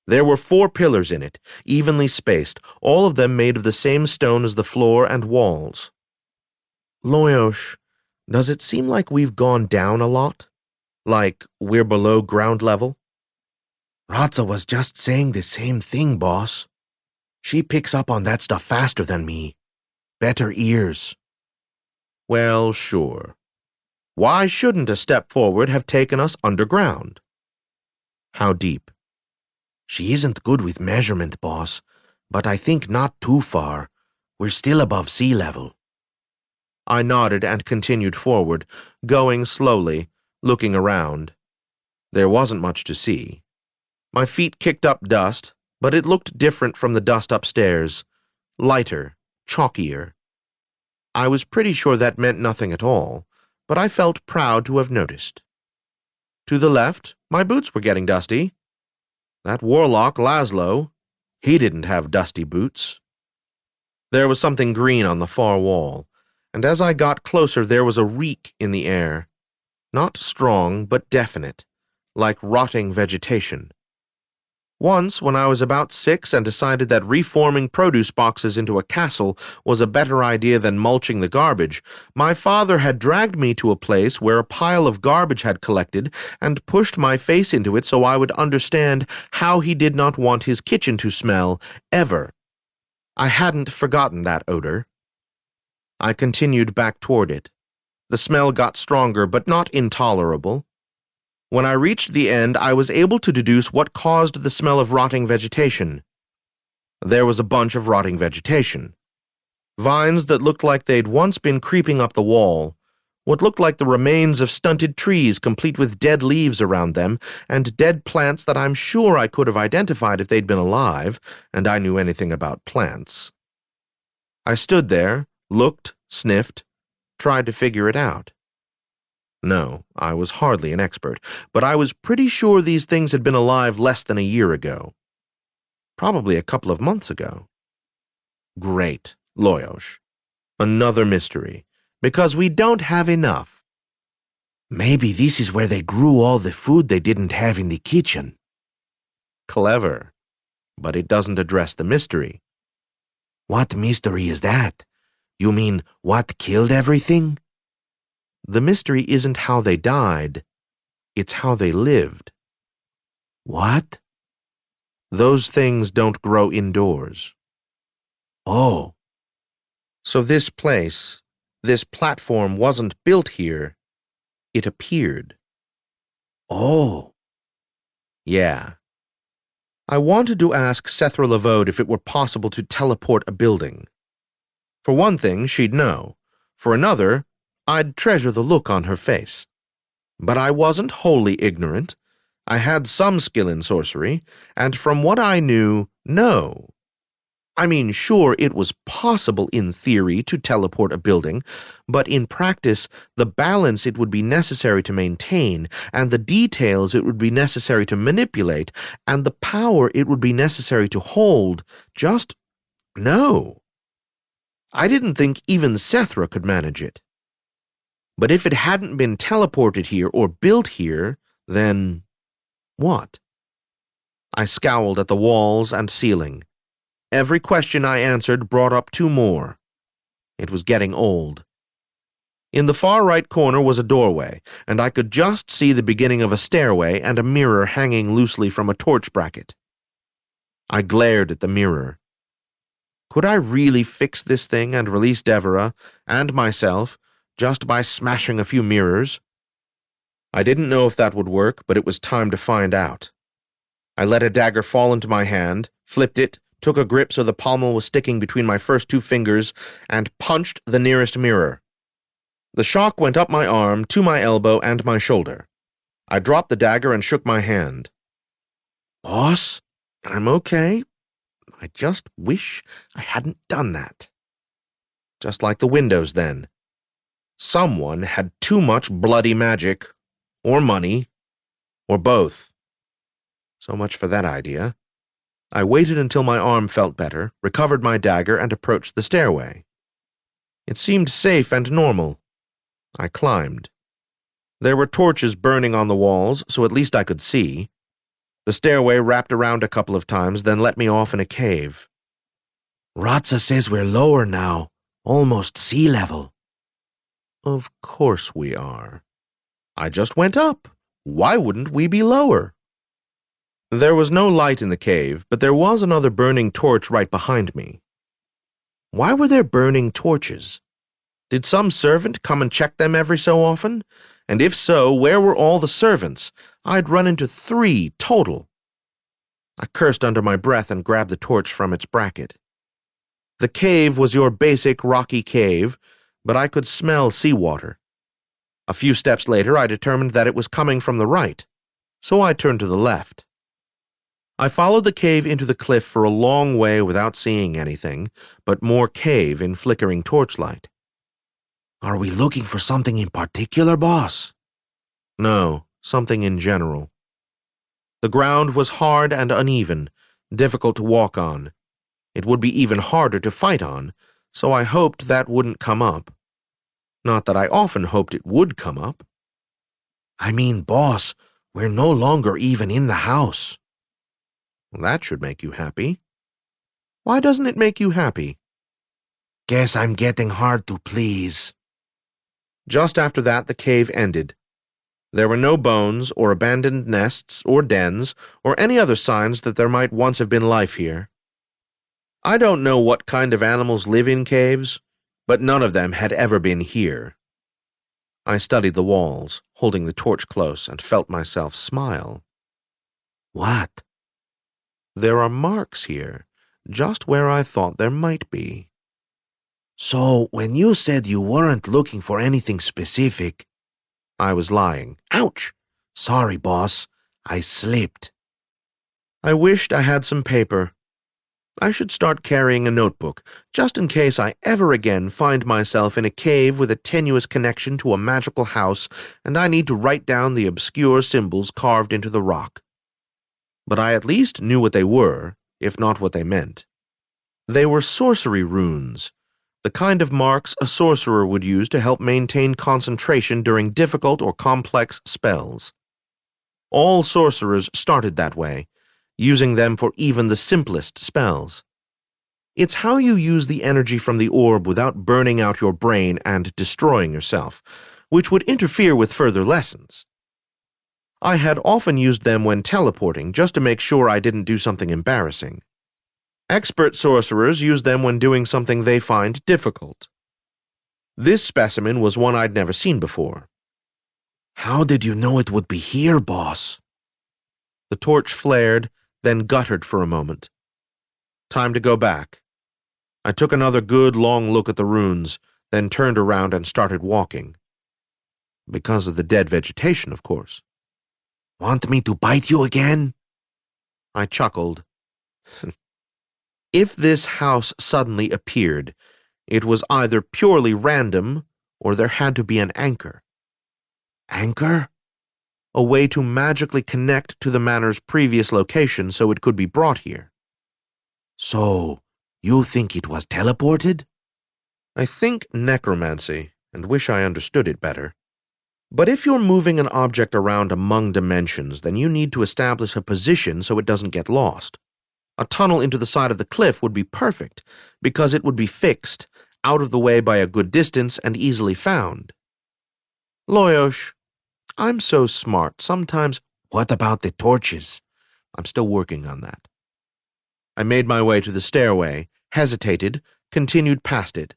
There were 4 pillars in it, evenly spaced, all of them made of the same stone as the floor and walls. Loyosh, does it seem like we've gone down a lot? Like we're below ground level? Ratza was just saying the same thing, boss. She picks up on that stuff faster than me. Better ears. Well, sure. Why shouldn't a step forward have taken us underground? How deep? She isn't good with measurement, boss, but I think not too far. We're still above sea level. I nodded and continued forward, going slowly, looking around. There wasn't much to see. My feet kicked up dust, but it looked different from the dust upstairs. Lighter, chalkier. I was pretty sure that meant nothing at all, but I felt proud to have noticed. To the left, my boots were getting dusty. That warlock, Laszlo, he didn't have dusty boots. There was something green on the far wall, and as I got closer there was a reek in the air. Not strong, but definite, like rotting vegetation. Once, when I was about 6 and decided that reforming produce boxes into a castle was a better idea than mulching the garbage, my father had dragged me to a place where a pile of garbage had collected and pushed my face into it so I would understand how he did not want his kitchen to smell, ever. I hadn't forgotten that odor. I continued back toward it. The smell got stronger, but not intolerable. When I reached the end, I was able to deduce what caused the smell of rotting vegetation. There was a bunch of rotting vegetation. Vines that looked like they'd once been creeping up the wall, what looked like the remains of stunted trees complete with dead leaves around them, and dead plants that I'm sure I could have identified if they'd been alive, and I knew anything about plants. I stood there, looked, sniffed, tried to figure it out. No, I was hardly an expert, but I was pretty sure these things had been alive less than a year ago. Probably a couple of months ago. Great, Loyosh. Another mystery. Because we don't have enough. Maybe this is where they grew all the food they didn't have in the kitchen. Clever. But it doesn't address the mystery. What mystery is that? You mean what killed everything? The mystery isn't how they died. It's how they lived. What? Those things don't grow indoors. Oh. So this place, this platform wasn't built here. It appeared. Oh. Yeah. I wanted to ask Sethra Lavode if it were possible to teleport a building. For one thing, she'd know. For another, I'd treasure the look on her face. But I wasn't wholly ignorant. I had some skill in sorcery, and from what I knew, no. I mean, sure, it was possible in theory to teleport a building, but in practice, the balance it would be necessary to maintain, and the details it would be necessary to manipulate, and the power it would be necessary to hold, just no. I didn't think even Sethra could manage it. But if it hadn't been teleported here or built here, then what? I scowled at the walls and ceiling. Every question I answered brought up two more. It was getting old. In the far right corner was a doorway, and I could just see the beginning of a stairway and a mirror hanging loosely from a torch bracket. I glared at the mirror. Could I really fix this thing and release Devera, and myself, just by smashing a few mirrors? I didn't know if that would work, but it was time to find out. I let a dagger fall into my hand, flipped it, took a grip so the pommel was sticking between my first two fingers, and punched the nearest mirror. The shock went up my arm, to my elbow, and my shoulder. I dropped the dagger and shook my hand. Boss, I'm okay. I just wish I hadn't done that. Just like the windows then. Someone had too much bloody magic, or money, or both. So much for that idea. I waited until my arm felt better, recovered my dagger, and approached the stairway. It seemed safe and normal. I climbed. There were torches burning on the walls, so at least I could see. The stairway wrapped around a couple of times, then let me off in a cave. Ratza says we're lower now, almost sea level. Of course we are. I just went up. Why wouldn't we be lower? There was no light in the cave, but there was another burning torch right behind me. Why were there burning torches? Did some servant come and check them every so often? And if so, where were all the servants? I'd run into 3 total. I cursed under my breath and grabbed the torch from its bracket. The cave was your basic rocky cave, but I could smell seawater. A few steps later, I determined that it was coming from the right, so I turned to the left. I followed the cave into the cliff for a long way without seeing anything, but more cave in flickering torchlight. Are we looking for something in particular, boss? No, something in general. The ground was hard and uneven, difficult to walk on. It would be even harder to fight on, so I hoped that wouldn't come up. Not that I often hoped it would come up. I mean, boss, we're no longer even in the house. That should make you happy. Why doesn't it make you happy? Guess I'm getting hard to please. Just after that, the cave ended. There were no bones, or abandoned nests, or dens, or any other signs that there might once have been life here. I don't know what kind of animals live in caves, but none of them had ever been here. I studied the walls, holding the torch close, and felt myself smile. What? There are marks here, just where I thought there might be. So, when you said you weren't looking for anything specific, I was lying. Ouch! Sorry, boss. I slipped. I wished I had some paper. I should start carrying a notebook, just in case I ever again find myself in a cave with a tenuous connection to a magical house, and I need to write down the obscure symbols carved into the rock. But I at least knew what they were, if not what they meant. They were sorcery runes, the kind of marks a sorcerer would use to help maintain concentration during difficult or complex spells. All sorcerers started that way, using them for even the simplest spells. It's how you use the energy from the orb without burning out your brain and destroying yourself, which would interfere with further lessons. I had often used them when teleporting just to make sure I didn't do something embarrassing. Expert sorcerers use them when doing something they find difficult. This specimen was one I'd never seen before. How did you know it would be here, boss? The torch flared, then guttered for a moment. Time to go back. I took another good long look at the runes, then turned around and started walking. Because of the dead vegetation, of course. Want me to bite you again? I chuckled. If this house suddenly appeared, it was either purely random or there had to be an anchor. Anchor? A way to magically connect to the manor's previous location so it could be brought here. So, you think it was teleported? I think necromancy, and wish I understood it better. But if you're moving an object around among dimensions, then you need to establish a position so it doesn't get lost. A tunnel into the side of the cliff would be perfect, because it would be fixed, out of the way by a good distance and easily found. Loyosh, I'm so smart, sometimes— What about the torches? I'm still working on that. I made my way to the stairway, hesitated, continued past it.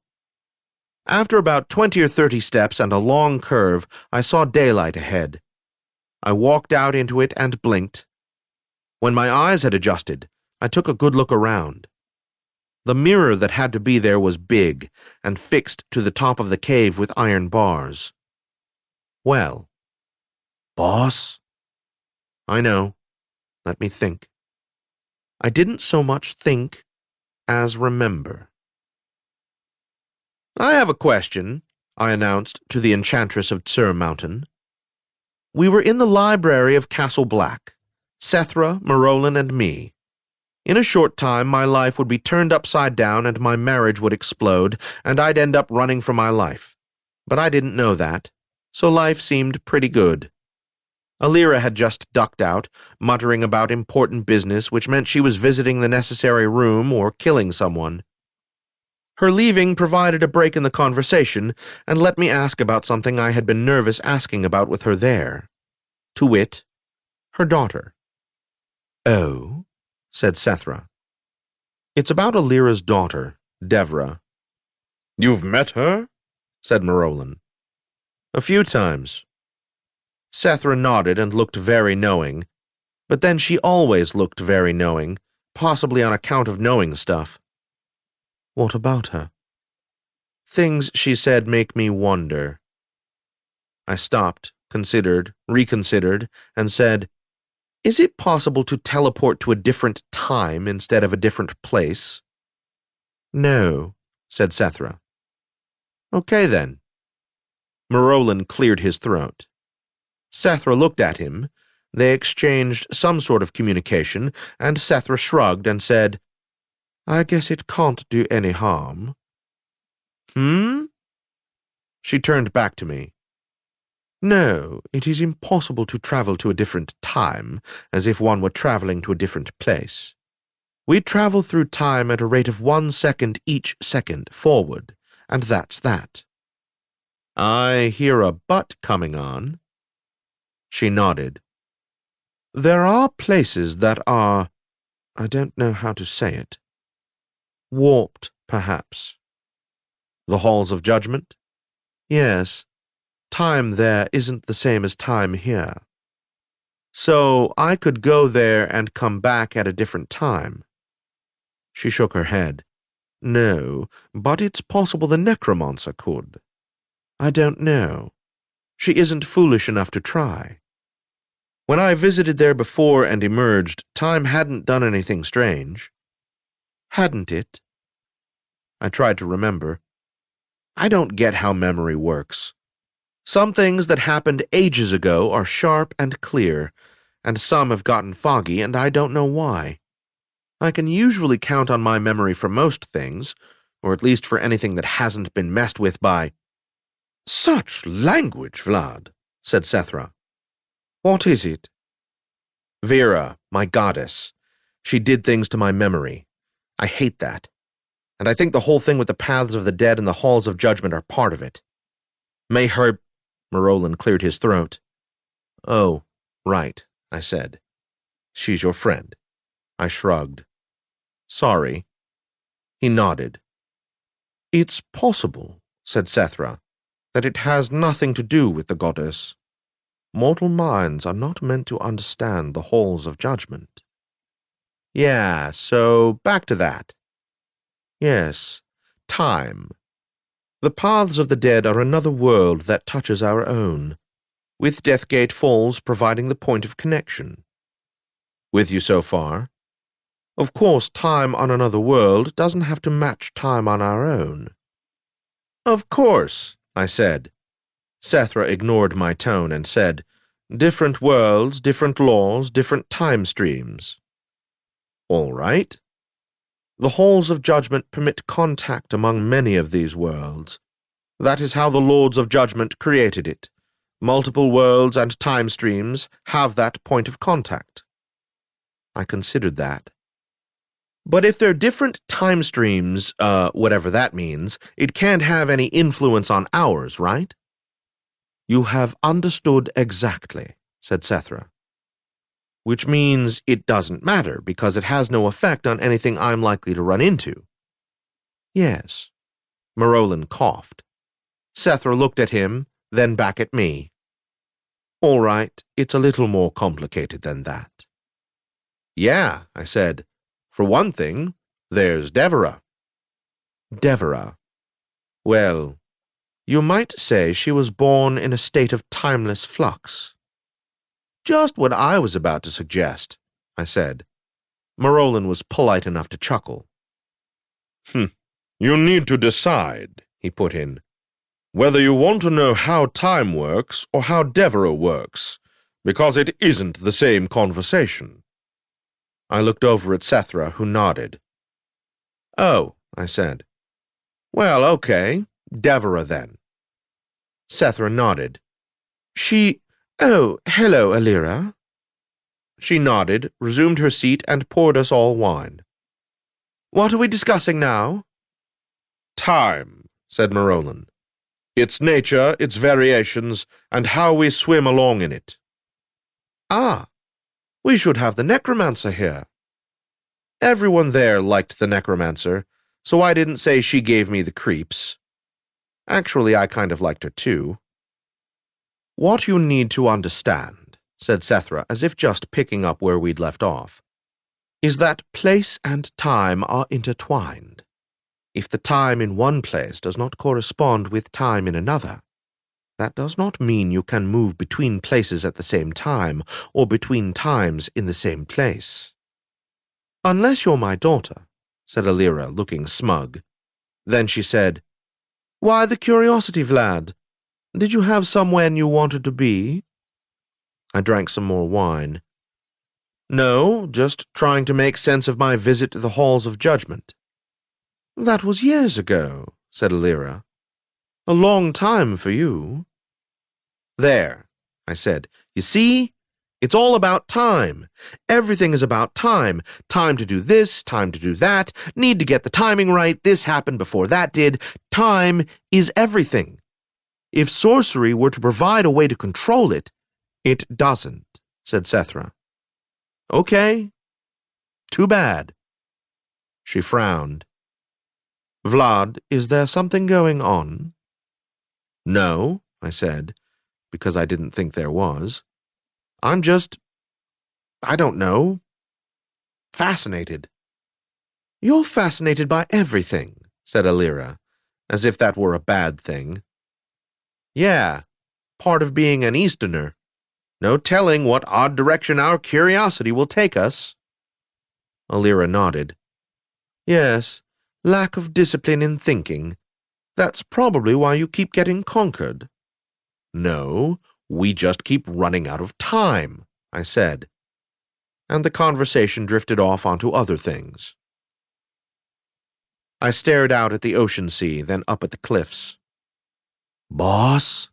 After about 20 or 30 steps and a long curve, I saw daylight ahead. I walked out into it and blinked. When my eyes had adjusted, I took a good look around. The mirror that had to be there was big and fixed to the top of the cave with iron bars. Well. Boss? I know. Let me think. I didn't so much think as remember. I have a question, I announced to the Enchantress of Tsur Mountain. We were in the library of Castle Black, Sethra, Marolin, and me. In a short time, my life would be turned upside down and my marriage would explode, and I'd end up running for my life. But I didn't know that, so life seemed pretty good. Alira had just ducked out, muttering about important business, which meant she was visiting the necessary room or killing someone. Her leaving provided a break in the conversation and let me ask about something I had been nervous asking about with her there. To wit, her daughter. Oh? Said Sethra. It's about Alira's daughter, Devra. You've met her? Said Marolin. A few times. Sethra nodded and looked very knowing, but then she always looked very knowing, possibly on account of knowing stuff. What about her? Things she said make me wonder. I stopped, considered, reconsidered, and said, Is it possible to teleport to a different time instead of a different place? No, said Sethra. Okay then. Marolin cleared his throat. Sethra looked at him. They exchanged some sort of communication, and Sethra shrugged and said, I guess it can't do any harm. She turned back to me. No, it is impossible to travel to a different time, as if one were traveling to a different place. We travel through time at a rate of 1 second each second forward, and that's that. I hear a but coming on. She nodded. There are places that are— I don't know how to say it. Warped, perhaps. The halls of judgment? Yes. Time there isn't the same as time here. So I could go there and come back at a different time. She shook her head. No, but it's possible the necromancer could. I don't know. She isn't foolish enough to try. When I visited there before and emerged, time hadn't done anything strange. Hadn't it? I tried to remember. I don't get how memory works. Some things that happened ages ago are sharp and clear, and some have gotten foggy, and I don't know why. I can usually count on my memory for most things, or at least for anything that hasn't been messed with by— Such language, Vlad, said Sethra. What is it? Vera, my goddess. She did things to my memory. I hate that. And I think the whole thing with the paths of the dead and the halls of judgment are part of it. May her— Morolin cleared his throat. Oh, right, I said. She's your friend. I shrugged. Sorry. He nodded. It's possible, said Sethra, that it has nothing to do with the goddess. Mortal minds are not meant to understand the halls of judgment. Yeah, so back to that. Yes, time. The paths of the dead are another world that touches our own, with Deathgate Falls providing the point of connection. With you so far? Of course, time on another world doesn't have to match time on our own. Of course, I said. Sethra ignored my tone and said, different worlds, different laws, different time streams. All right. The halls of judgment permit contact among many of these worlds. That is how the Lords of Judgment created it. Multiple worlds and time streams have that point of contact. I considered that. But if they're different time streams, whatever that means, it can't have any influence on ours, right? You have understood exactly, said Sethra. Which means it doesn't matter, because it has no effect on anything I'm likely to run into. Yes. Morolin coughed. Sethra looked at him, then back at me. All right, it's a little more complicated than that. Yeah, I said. For one thing, there's Devera. Devera. Well, you might say she was born in a state of timeless flux. Just what I was about to suggest, I said. Morolin was polite enough to chuckle. You need to decide, he put in, whether you want to know how time works or how Devera works, because it isn't the same conversation. I looked over at Sethra, who nodded. Oh, I said. Well, okay, Devera then. Sethra nodded. Oh, hello, Alira. She nodded, resumed her seat, and poured us all wine. What are we discussing now? Time, said Morolin. Its nature, its variations, and how we swim along in it. Ah, we should have the necromancer here. Everyone there liked the necromancer, so I didn't say she gave me the creeps. Actually, I kind of liked her too. What you need to understand, said Sethra, as if just picking up where we'd left off, is that place and time are intertwined. If the time in one place does not correspond with time in another, that does not mean you can move between places at the same time or between times in the same place. Unless you're my daughter, said Alira, looking smug. Then she said, Why the curiosity, Vlad? Did you have somewhere you wanted to be? I drank some more wine. No, just trying to make sense of my visit to the halls of judgment. That was years ago, said Alira. A long time for you. There, I said. You see? It's all about time. Everything is about time. Time to do this, time to do that, need to get the timing right, this happened before that did. Time is everything. If sorcery were to provide a way to control it, it doesn't, said Sethra. Okay. Too bad. She frowned. Vlad, is there something going on? No, I said, because I didn't think there was. I'm just, I don't know, fascinated. You're fascinated by everything, said Alira, as if that were a bad thing. Yeah, part of being an Easterner. No telling what odd direction our curiosity will take us. Alira nodded. Yes, lack of discipline in thinking. That's probably why you keep getting conquered. No, we just keep running out of time, I said. and the conversation drifted off onto other things. I stared out at the ocean sea, then up at the cliffs. Boss?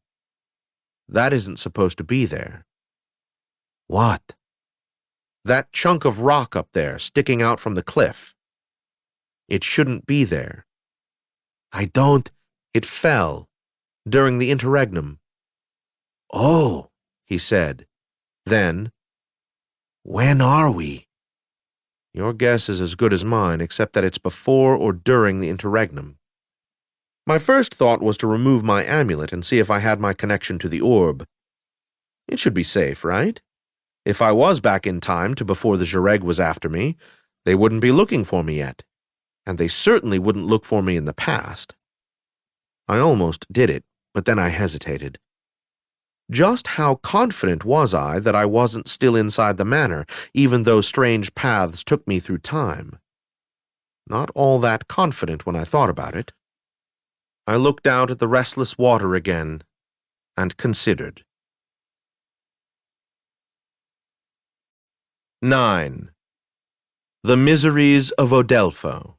That isn't supposed to be there. What? That chunk of rock up there, sticking out from the cliff. It shouldn't be there. I don't... It fell during the interregnum. Oh, He said. Then, when are we? your guess is as good as mine, except that it's before or during the interregnum. My first thought was to remove my amulet and see if I had my connection to the orb. It should be safe, right? If I was back in time to before the Zhureg was after me, they wouldn't be looking for me yet, and they certainly wouldn't look for me in the past. I almost did it, but then I hesitated. Just how confident was I that I wasn't still inside the manor, even though strange paths took me through time? Not all that confident when I thought about it. I looked out at the restless water again and considered. 9. The Miseries of Odelpho.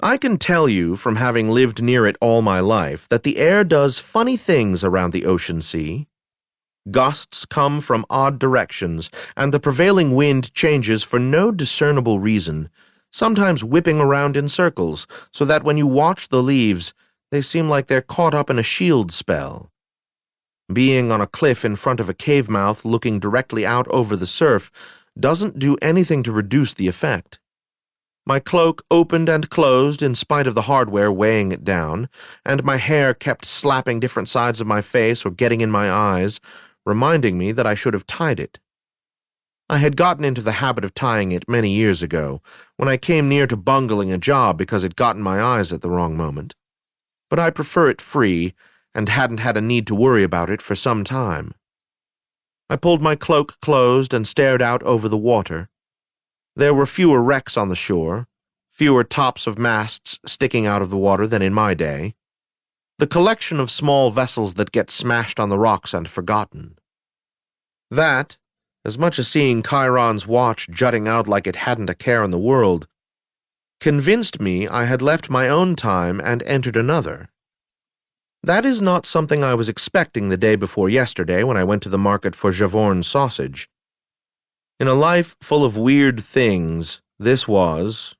I can tell you, from having lived near it all my life, that the air does funny things around the ocean sea. Gusts come from odd directions, and the prevailing wind changes for no discernible reason, sometimes whipping around in circles, so that when you watch the leaves, they seem like they're caught up in a shield spell. Being on a cliff in front of a cave mouth looking directly out over the surf doesn't do anything to reduce the effect. My cloak opened and closed in spite of the hardware weighing it down, and my hair kept slapping different sides of my face or getting in my eyes, reminding me that I should have tied it. I had gotten into the habit of tying it many years ago, when I came near to bungling a job because it got in my eyes at the wrong moment. But I prefer it free, and hadn't had a need to worry about it for some time. I pulled my cloak closed and stared out over the water. There were fewer wrecks on the shore, fewer tops of masts sticking out of the water than in my day. The collection of small vessels that get smashed on the rocks and forgotten. That, as much as seeing Chiron's watch jutting out like it hadn't a care in the world, convinced me I had left my own time and entered another. That is not something I was expecting the day before yesterday when I went to the market for Javorn sausage. In a life full of weird things, this was,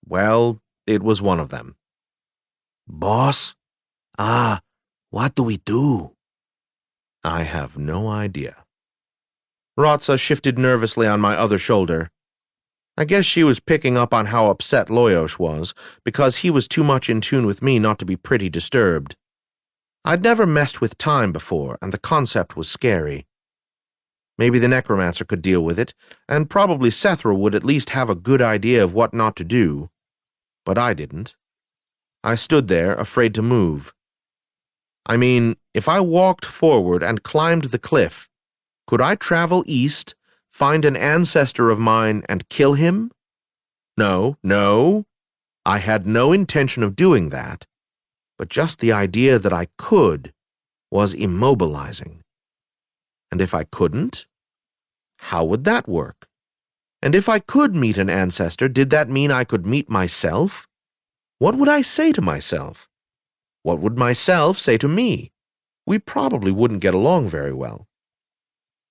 well, it was one of them. Boss? What do we do? I have no idea. Rotsa shifted nervously on my other shoulder. I guess she was picking up on how upset Loyos was, because he was too much in tune with me not to be pretty disturbed. I'd never messed with time before, and the concept was scary. Maybe the necromancer could deal with it, and probably Setaro would at least have a good idea of what not to do. But I didn't. I stood there, afraid to move. I mean, if I walked forward and climbed the cliff, could I travel east, find an ancestor of mine, and kill him? No. I had no intention of doing that, but just the idea that I could was immobilizing. And if I couldn't, how would that work? And if I could meet an ancestor, did that mean I could meet myself? What would I say to myself? What would myself say to me? We probably wouldn't get along very well.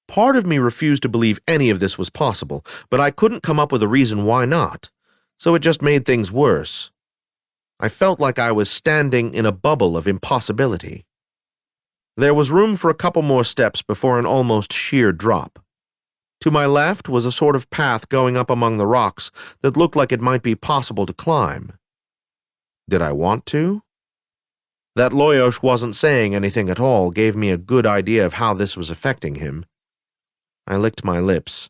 Part of me refused to believe any of this was possible, but I couldn't come up with a reason why not, so it just made things worse. I felt like I was standing in a bubble of impossibility. There was room for a couple more steps before an almost sheer drop. To my left was a sort of path going up among the rocks that looked like it might be possible to climb. Did I want to? That Loyos wasn't saying anything at all gave me a good idea of how this was affecting him. I licked my lips.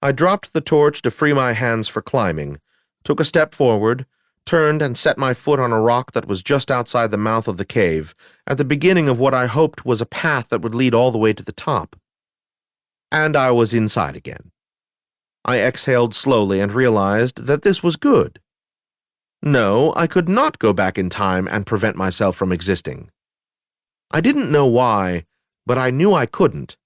I dropped the torch to free my hands for climbing, took a step forward, turned and set my foot on a rock that was just outside the mouth of the cave, at the beginning of what I hoped was a path that would lead all the way to the top. And I was inside again. I exhaled slowly and realized that this was good. No, I could not go back in time and prevent myself from existing. I didn't know why, but I knew I couldn't,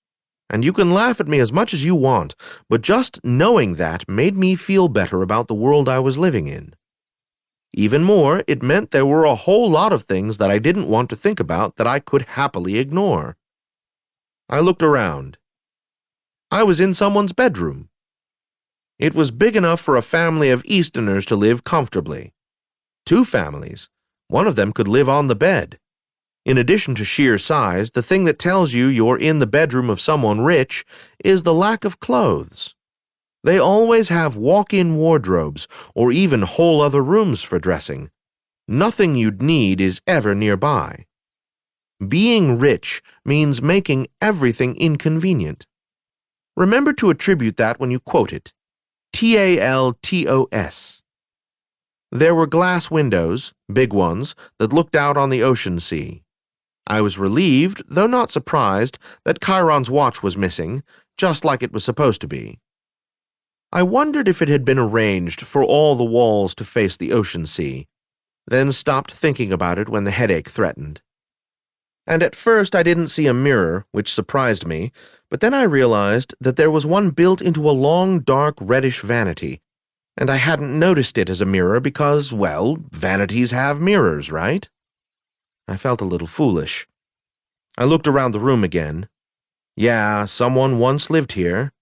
And you can laugh at me as much as you want, but just knowing that made me feel better about the world I was living in. Even more, it meant there were a whole lot of things that I didn't want to think about that I could happily ignore. I looked around. I was in someone's bedroom. It was big enough for a family of Easterners to live comfortably. 2 families. One of them could live on the bed. In addition to sheer size, the thing that tells you you're in the bedroom of someone rich is the lack of clothes. They always have walk-in wardrobes or even whole other rooms for dressing. Nothing you'd need is ever nearby. Being rich means making everything inconvenient. Remember to attribute that when you quote it. Taltos. There were glass windows, big ones, that looked out on the ocean sea. I was relieved, though not surprised, that Chiron's watch was missing, just like it was supposed to be. I wondered if it had been arranged for all the walls to face the ocean sea, then stopped thinking about it when the headache threatened. And at first I didn't see a mirror, which surprised me, but then I realized that there was one built into a long, dark, reddish vanity, and I hadn't noticed it as a mirror because, well, vanities have mirrors, right? I felt a little foolish. I looked around the room again. Yeah, someone once lived here,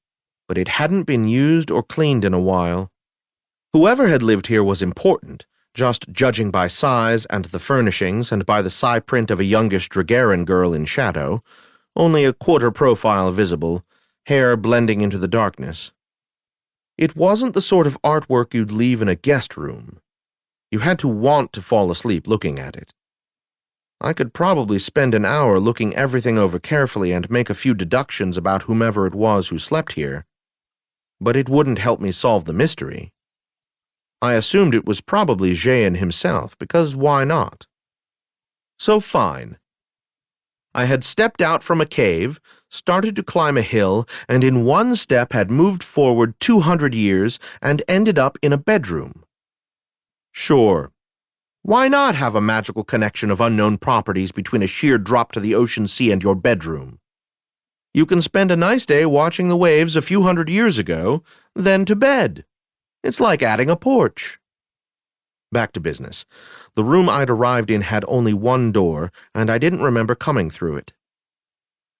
but it hadn't been used or cleaned in a while. Whoever had lived here was important, just judging by size and the furnishings and by the psi print of a youngish Dragaran girl in shadow, only a quarter profile visible, hair blending into the darkness. It wasn't the sort of artwork you'd leave in a guest room. You had to want to fall asleep looking at it. I could probably spend an hour looking everything over carefully and make a few deductions about whomever it was who slept here, but it wouldn't help me solve the mystery. I assumed it was probably Jayan himself, because why not? So fine. I had stepped out from a cave, started to climb a hill, and in one step had moved forward 200 years and ended up in a bedroom. Sure. Why not have a magical connection of unknown properties between a sheer drop to the ocean sea and your bedroom? You can spend a nice day watching the waves a few hundred years ago, then to bed. It's like adding a porch. Back to business. The room I'd arrived in had only one door, and I didn't remember coming through it.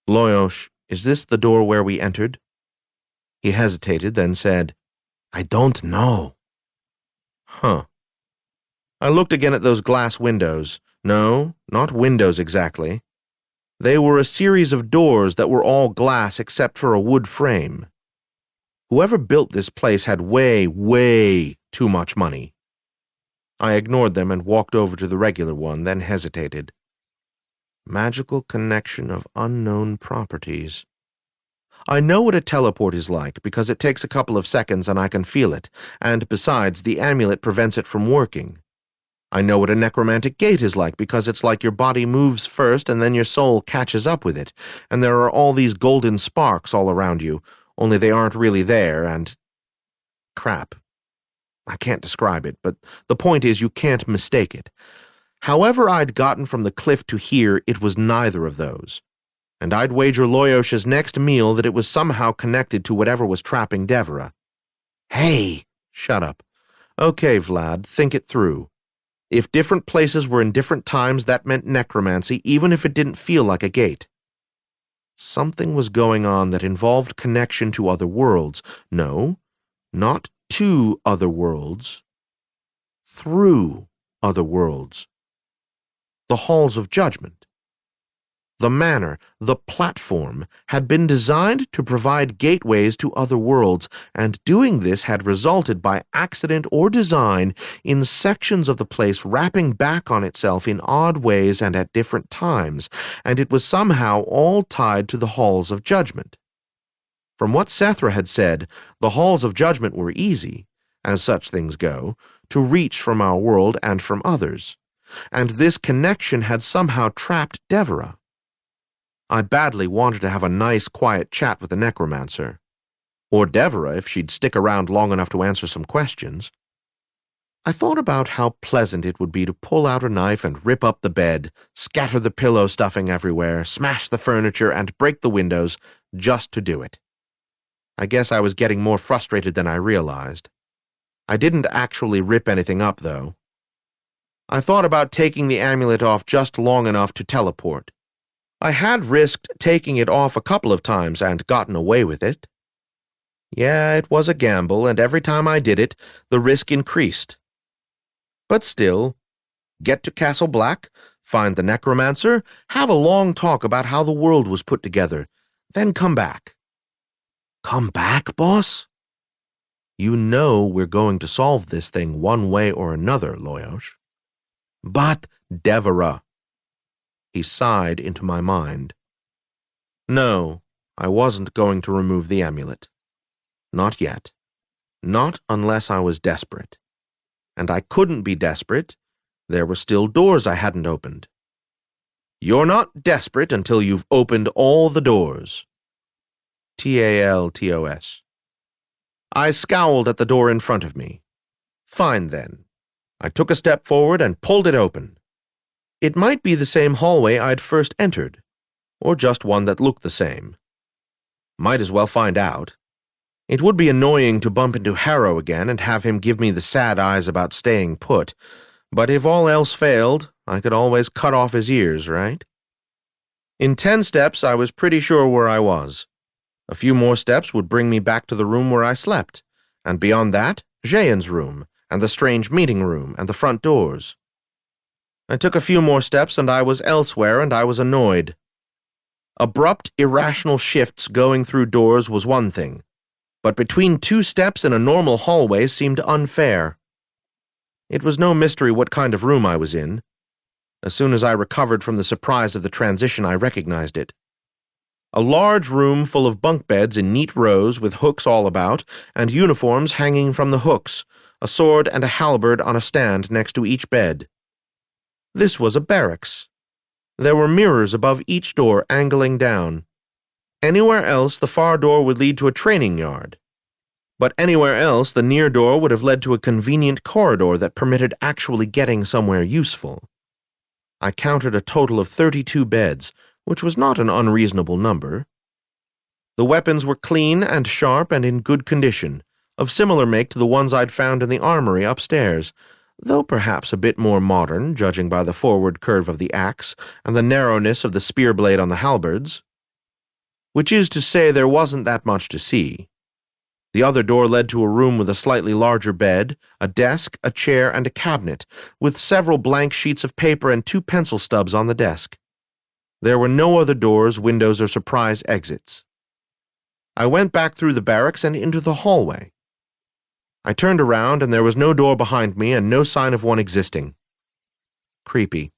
Loyosh, is this the door where we entered? He hesitated, then said, I don't know. Huh. I looked again at those glass windows. No, not windows exactly. They were a series of doors that were all glass except for a wood frame. Whoever built this place had way too much money. I ignored them and walked over to the regular one, then hesitated. Magical connection of unknown properties. I know what a teleport is like because it takes a couple of seconds and I can feel it, and besides, the amulet prevents it from working. I know what a necromantic gate is like because it's like your body moves first and then your soul catches up with it, and there are all these golden sparks all around you, only they aren't really there, and... crap. I can't describe it, but the point is you can't mistake it. However I'd gotten from the cliff to here, it was neither of those. And I'd wager Loyosh's next meal that it was somehow connected to whatever was trapping Devera. Hey! Shut up. Okay, Vlad, think it through. If different places were in different times, that meant necromancy, even if it didn't feel like a gate. Something was going on that involved connection to other worlds. No, not to other worlds. Through other worlds. The halls of judgment. The manor, the platform, had been designed to provide gateways to other worlds, and doing this had resulted by accident or design in sections of the place wrapping back on itself in odd ways and at different times, and it was somehow all tied to the halls of judgment. From what Sethra had said, the halls of judgment were easy, as such things go, to reach from our world and from others, and this connection had somehow trapped Devera. I badly wanted to have a nice, quiet chat with the necromancer. Or Devera, if she'd stick around long enough to answer some questions. I thought about how pleasant it would be to pull out a knife and rip up the bed, scatter the pillow stuffing everywhere, smash the furniture, and break the windows, just to do it. I guess I was getting more frustrated than I realized. I didn't actually rip anything up, though. I thought about taking the amulet off just long enough to teleport. I had risked taking it off a couple of times and gotten away with it. Yeah, it was a gamble, and every time I did it, the risk increased. But still, get to Castle Black, find the necromancer, have a long talk about how the world was put together, then come back. Come back, boss? You know we're going to solve this thing one way or another, Loyosh. But Devera. He sighed into my mind. No, I wasn't going to remove the amulet. Not yet. Not unless I was desperate. And I couldn't be desperate. There were still doors I hadn't opened. You're not desperate until you've opened all the doors. Taltos. I scowled at the door in front of me. Fine, then. I took a step forward and pulled it open. It might be the same hallway I'd first entered, or just one that looked the same. Might as well find out. It would be annoying to bump into Harrow again and have him give me the sad eyes about staying put, but if all else failed, I could always cut off his ears, right? In 10 steps, I was pretty sure where I was. A few more steps would bring me back to the room where I slept, and beyond that, Jean's room, and the strange meeting room, and the front doors. I took a few more steps, and I was elsewhere, and I was annoyed. Abrupt, irrational shifts going through doors was one thing, but between 2 steps in a normal hallway seemed unfair. It was no mystery what kind of room I was in. As soon as I recovered from the surprise of the transition, I recognized it. A large room full of bunk beds in neat rows with hooks all about, and uniforms hanging from the hooks, a sword and a halberd on a stand next to each bed. This was a barracks. There were mirrors above each door angling down. Anywhere else, the far door would lead to a training yard. But anywhere else, the near door would have led to a convenient corridor that permitted actually getting somewhere useful. I counted a total of 32 beds, which was not an unreasonable number. The weapons were clean and sharp and in good condition, of similar make to the ones I'd found in the armory upstairs, though perhaps a bit more modern, judging by the forward curve of the axe and the narrowness of the spear blade on the halberds. Which is to say, there wasn't that much to see. The other door led to a room with a slightly larger bed, a desk, a chair, and a cabinet, with several blank sheets of paper and 2 pencil stubs on the desk. There were no other doors, windows, or surprise exits. I went back through the barracks and into the hallway. I turned around, and there was no door behind me and no sign of one existing. Creepy.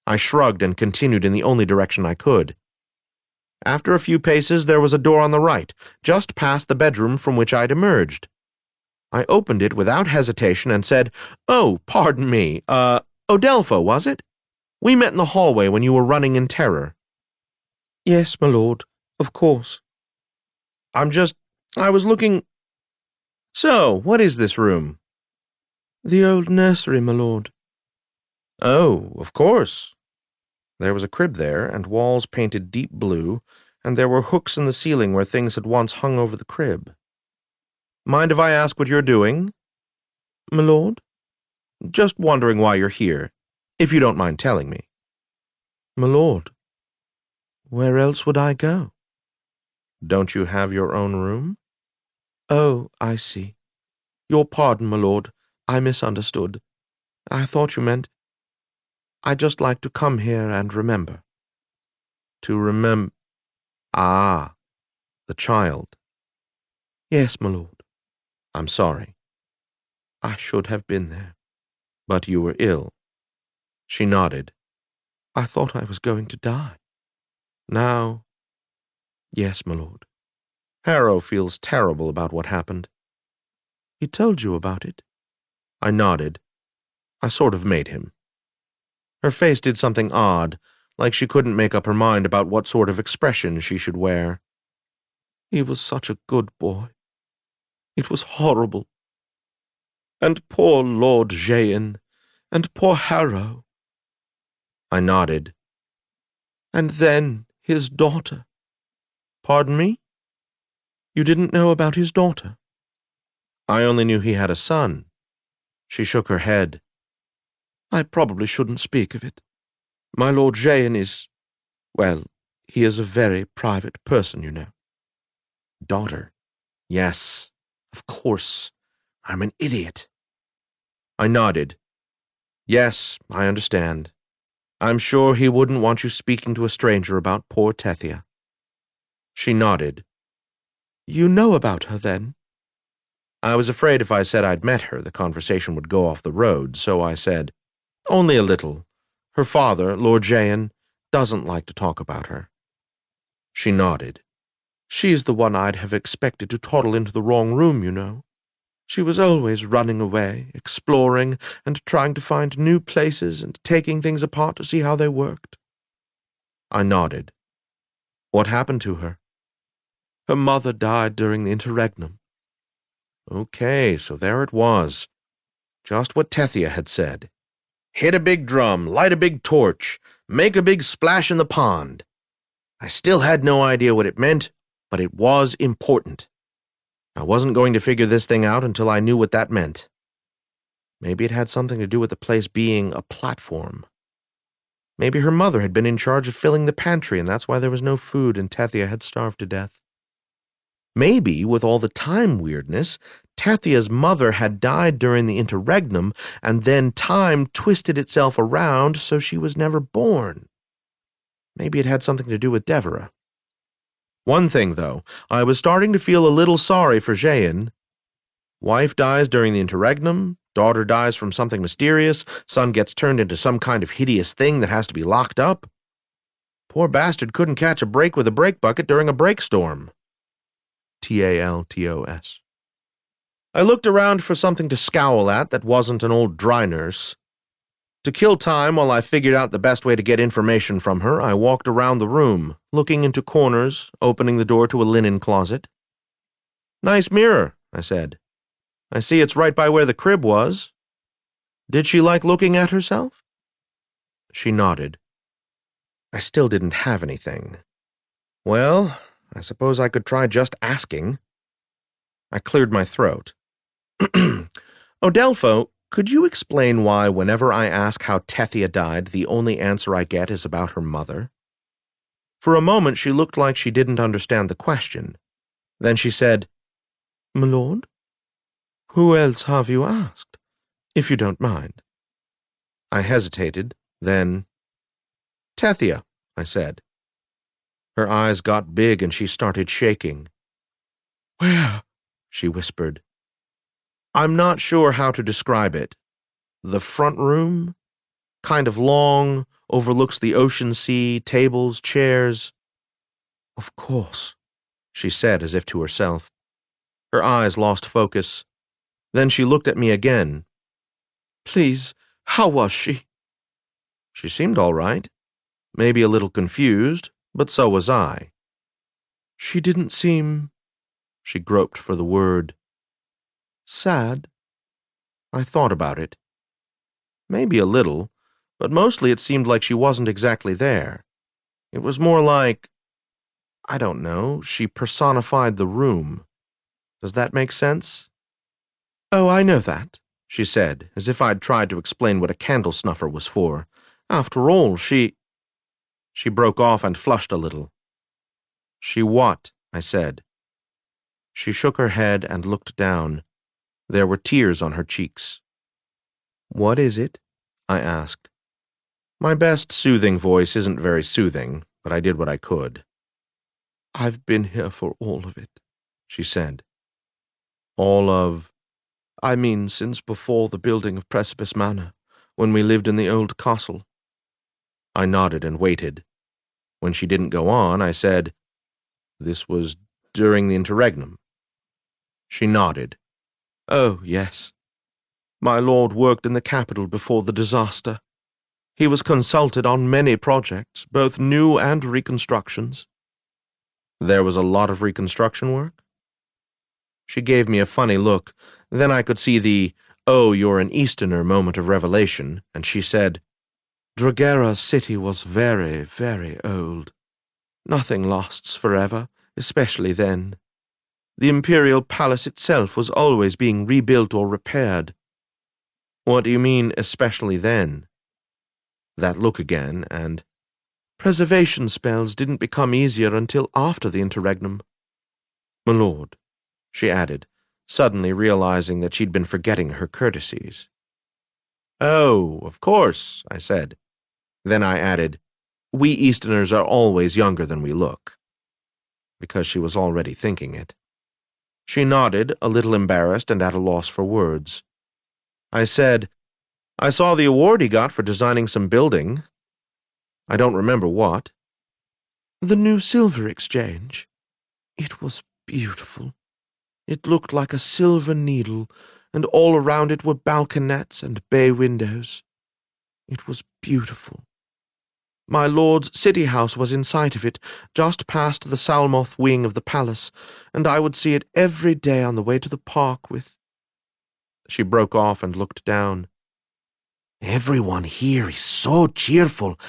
I shrugged and continued in the only direction I could. After a few paces, there was a door on the right, just past the bedroom from which I'd emerged. I opened it without hesitation and said, "Oh, pardon me, Odelpho, was it? We met in the hallway when you were running in terror." "Yes, my lord, of course." I was looking... So, what is this room?" "The old nursery, my lord." "Oh, of course." There was a crib there, and walls painted deep blue, and there were hooks in the ceiling where things had once hung over the crib. "Mind if I ask what you're doing?" "My lord?" "Just wondering why you're here, if you don't mind telling me." "My lord, where else would I go?" "Don't you have your own room?" "Oh, I see. Your pardon, my lord. I misunderstood. I thought you meant... I just like to come here and remember." "To remember... Ah, the child." "Yes, my lord." "I'm sorry." "I should have been there." "But you were ill." She nodded. "I thought I was going to die." "Now..." "Yes, my lord." "Harrow feels terrible about what happened." "He told you about it?" I nodded. I sort of made him. Her face did something odd, like she couldn't make up her mind about what sort of expression she should wear. "He was such a good boy. It was horrible. And poor Lord Jehan, and poor Harrow." I nodded. "And then his daughter." Pardon me? You didn't know about his daughter? I only knew he had a son. She shook her head. I probably shouldn't speak of it. My Lord Jehan is, well, he is a very private person, you know. Daughter. Yes, of course. I'm an idiot. I nodded. Yes, I understand. I'm sure he wouldn't want you speaking to a stranger about poor Tethia. She nodded. You know about her, then? I was afraid if I said I'd met her, the conversation would go off the road, so I said, only a little. Her father, Lord Jehan, doesn't like to talk about her. She nodded. She's the one I'd have expected to toddle into the wrong room, you know. She was always running away, exploring, and trying to find new places and taking things apart to see how they worked. I nodded. What happened to her? Her mother died during the interregnum. Okay, so there it was. Just what Tethia had said. Hit a big drum, light a big torch, make a big splash in the pond. I still had no idea what it meant, but it was important. I wasn't going to figure this thing out until I knew what that meant. Maybe it had something to do with the place being a platform. Maybe her mother had been in charge of filling the pantry, and that's why there was no food and Tethia had starved to death. Maybe, with all the time weirdness, Tethia's mother had died during the interregnum, and then time twisted itself around so she was never born. Maybe it had something to do with Deborah. One thing, though, I was starting to feel a little sorry for Jehan. Wife dies during the interregnum, daughter dies from something mysterious, son gets turned into some kind of hideous thing that has to be locked up. Poor bastard couldn't catch a break with a brake bucket during a brake storm. Taltos. I looked around for something to scowl at that wasn't an old dry nurse. To kill time while I figured out the best way to get information from her, I walked around the room, looking into corners, opening the door to a linen closet. Nice mirror, I said. I see it's right by where the crib was. Did she like looking at herself? She nodded. I still didn't have anything. Well, I suppose I could try just asking. I cleared my throat. Odelfo, could you explain why whenever I ask how Tethia died, the only answer I get is about her mother? For a moment she looked like she didn't understand the question. Then she said, My lord? Who else have you asked, if you don't mind? I hesitated, then, Tethia, I said. Her eyes got big and she started shaking. Where? She whispered. I'm not sure how to describe it. The front room? Kind of long, overlooks the ocean sea, tables, chairs. Of course, she said as if to herself. Her eyes lost focus. Then she looked at me again. Please, how was she? She seemed all right. Maybe a little confused, but so was I. She didn't seem... She groped for the word. Sad? I thought about it. Maybe a little, but mostly it seemed like she wasn't exactly there. It was more like, I don't know, she personified the room. Does that make sense? Oh, I know that, she said, as if I'd tried to explain what a candle snuffer was for. After all, she broke off and flushed a little. She what? I said. She shook her head and looked down. There were tears on her cheeks. What is it? I asked. My best soothing voice isn't very soothing, but I did what I could. I've been here for all of it, she said. All of... I mean, since before the building of Precipice Manor, when we lived in the old castle. I nodded and waited. When she didn't go on, I said, This was during the interregnum. She nodded. Oh, yes. My lord worked in the capital before the disaster. He was consulted on many projects, both new and reconstructions. There was a lot of reconstruction work? She gave me a funny look. Then I could see the, oh, you're an Easterner moment of revelation, and she said, Dragera city was very, very old. Nothing lasts forever, especially then. The imperial palace itself was always being rebuilt or repaired. What do you mean, especially then? That look again, and preservation spells didn't become easier until after the interregnum. My lord, she added, suddenly realizing that she'd been forgetting her courtesies. Oh, of course, I said. Then I added, we Easterners are always younger than we look, because she was already thinking it. She nodded, a little embarrassed and at a loss for words. I said, I saw the award he got for designing some building. I don't remember what. The new silver exchange. It was beautiful. It looked like a silver needle, and all around it were balconettes and bay windows. It was beautiful. My lord's city house was in sight of it, just past the Salmoth wing of the palace, and I would see it every day on the way to the park with— She broke off and looked down. Everyone here is so cheerful.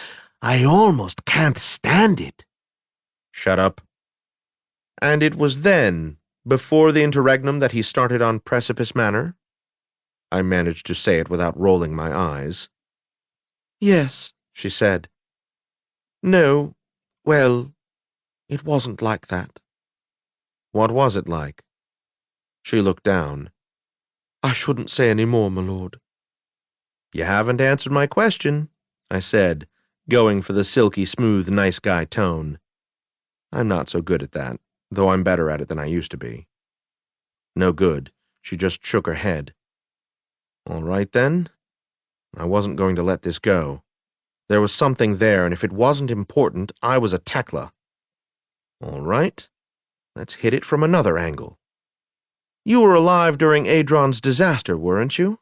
I almost can't stand it. Shut up. And it was then, before the interregnum, that he started on Precipice Manor? I managed to say it without rolling my eyes. Yes, she said. No, well, it wasn't like that. What was it like? She looked down. I shouldn't say any more, my lord. You haven't answered my question, I said, going for the silky smooth nice guy tone. I'm not so good at that, though I'm better at it than I used to be. No good. She just shook her head. All right, then. I wasn't going to let this go. There was something there, and if it wasn't important, I was a Tekla. All right. Let's hit it from another angle. You were alive during Adron's disaster, weren't you?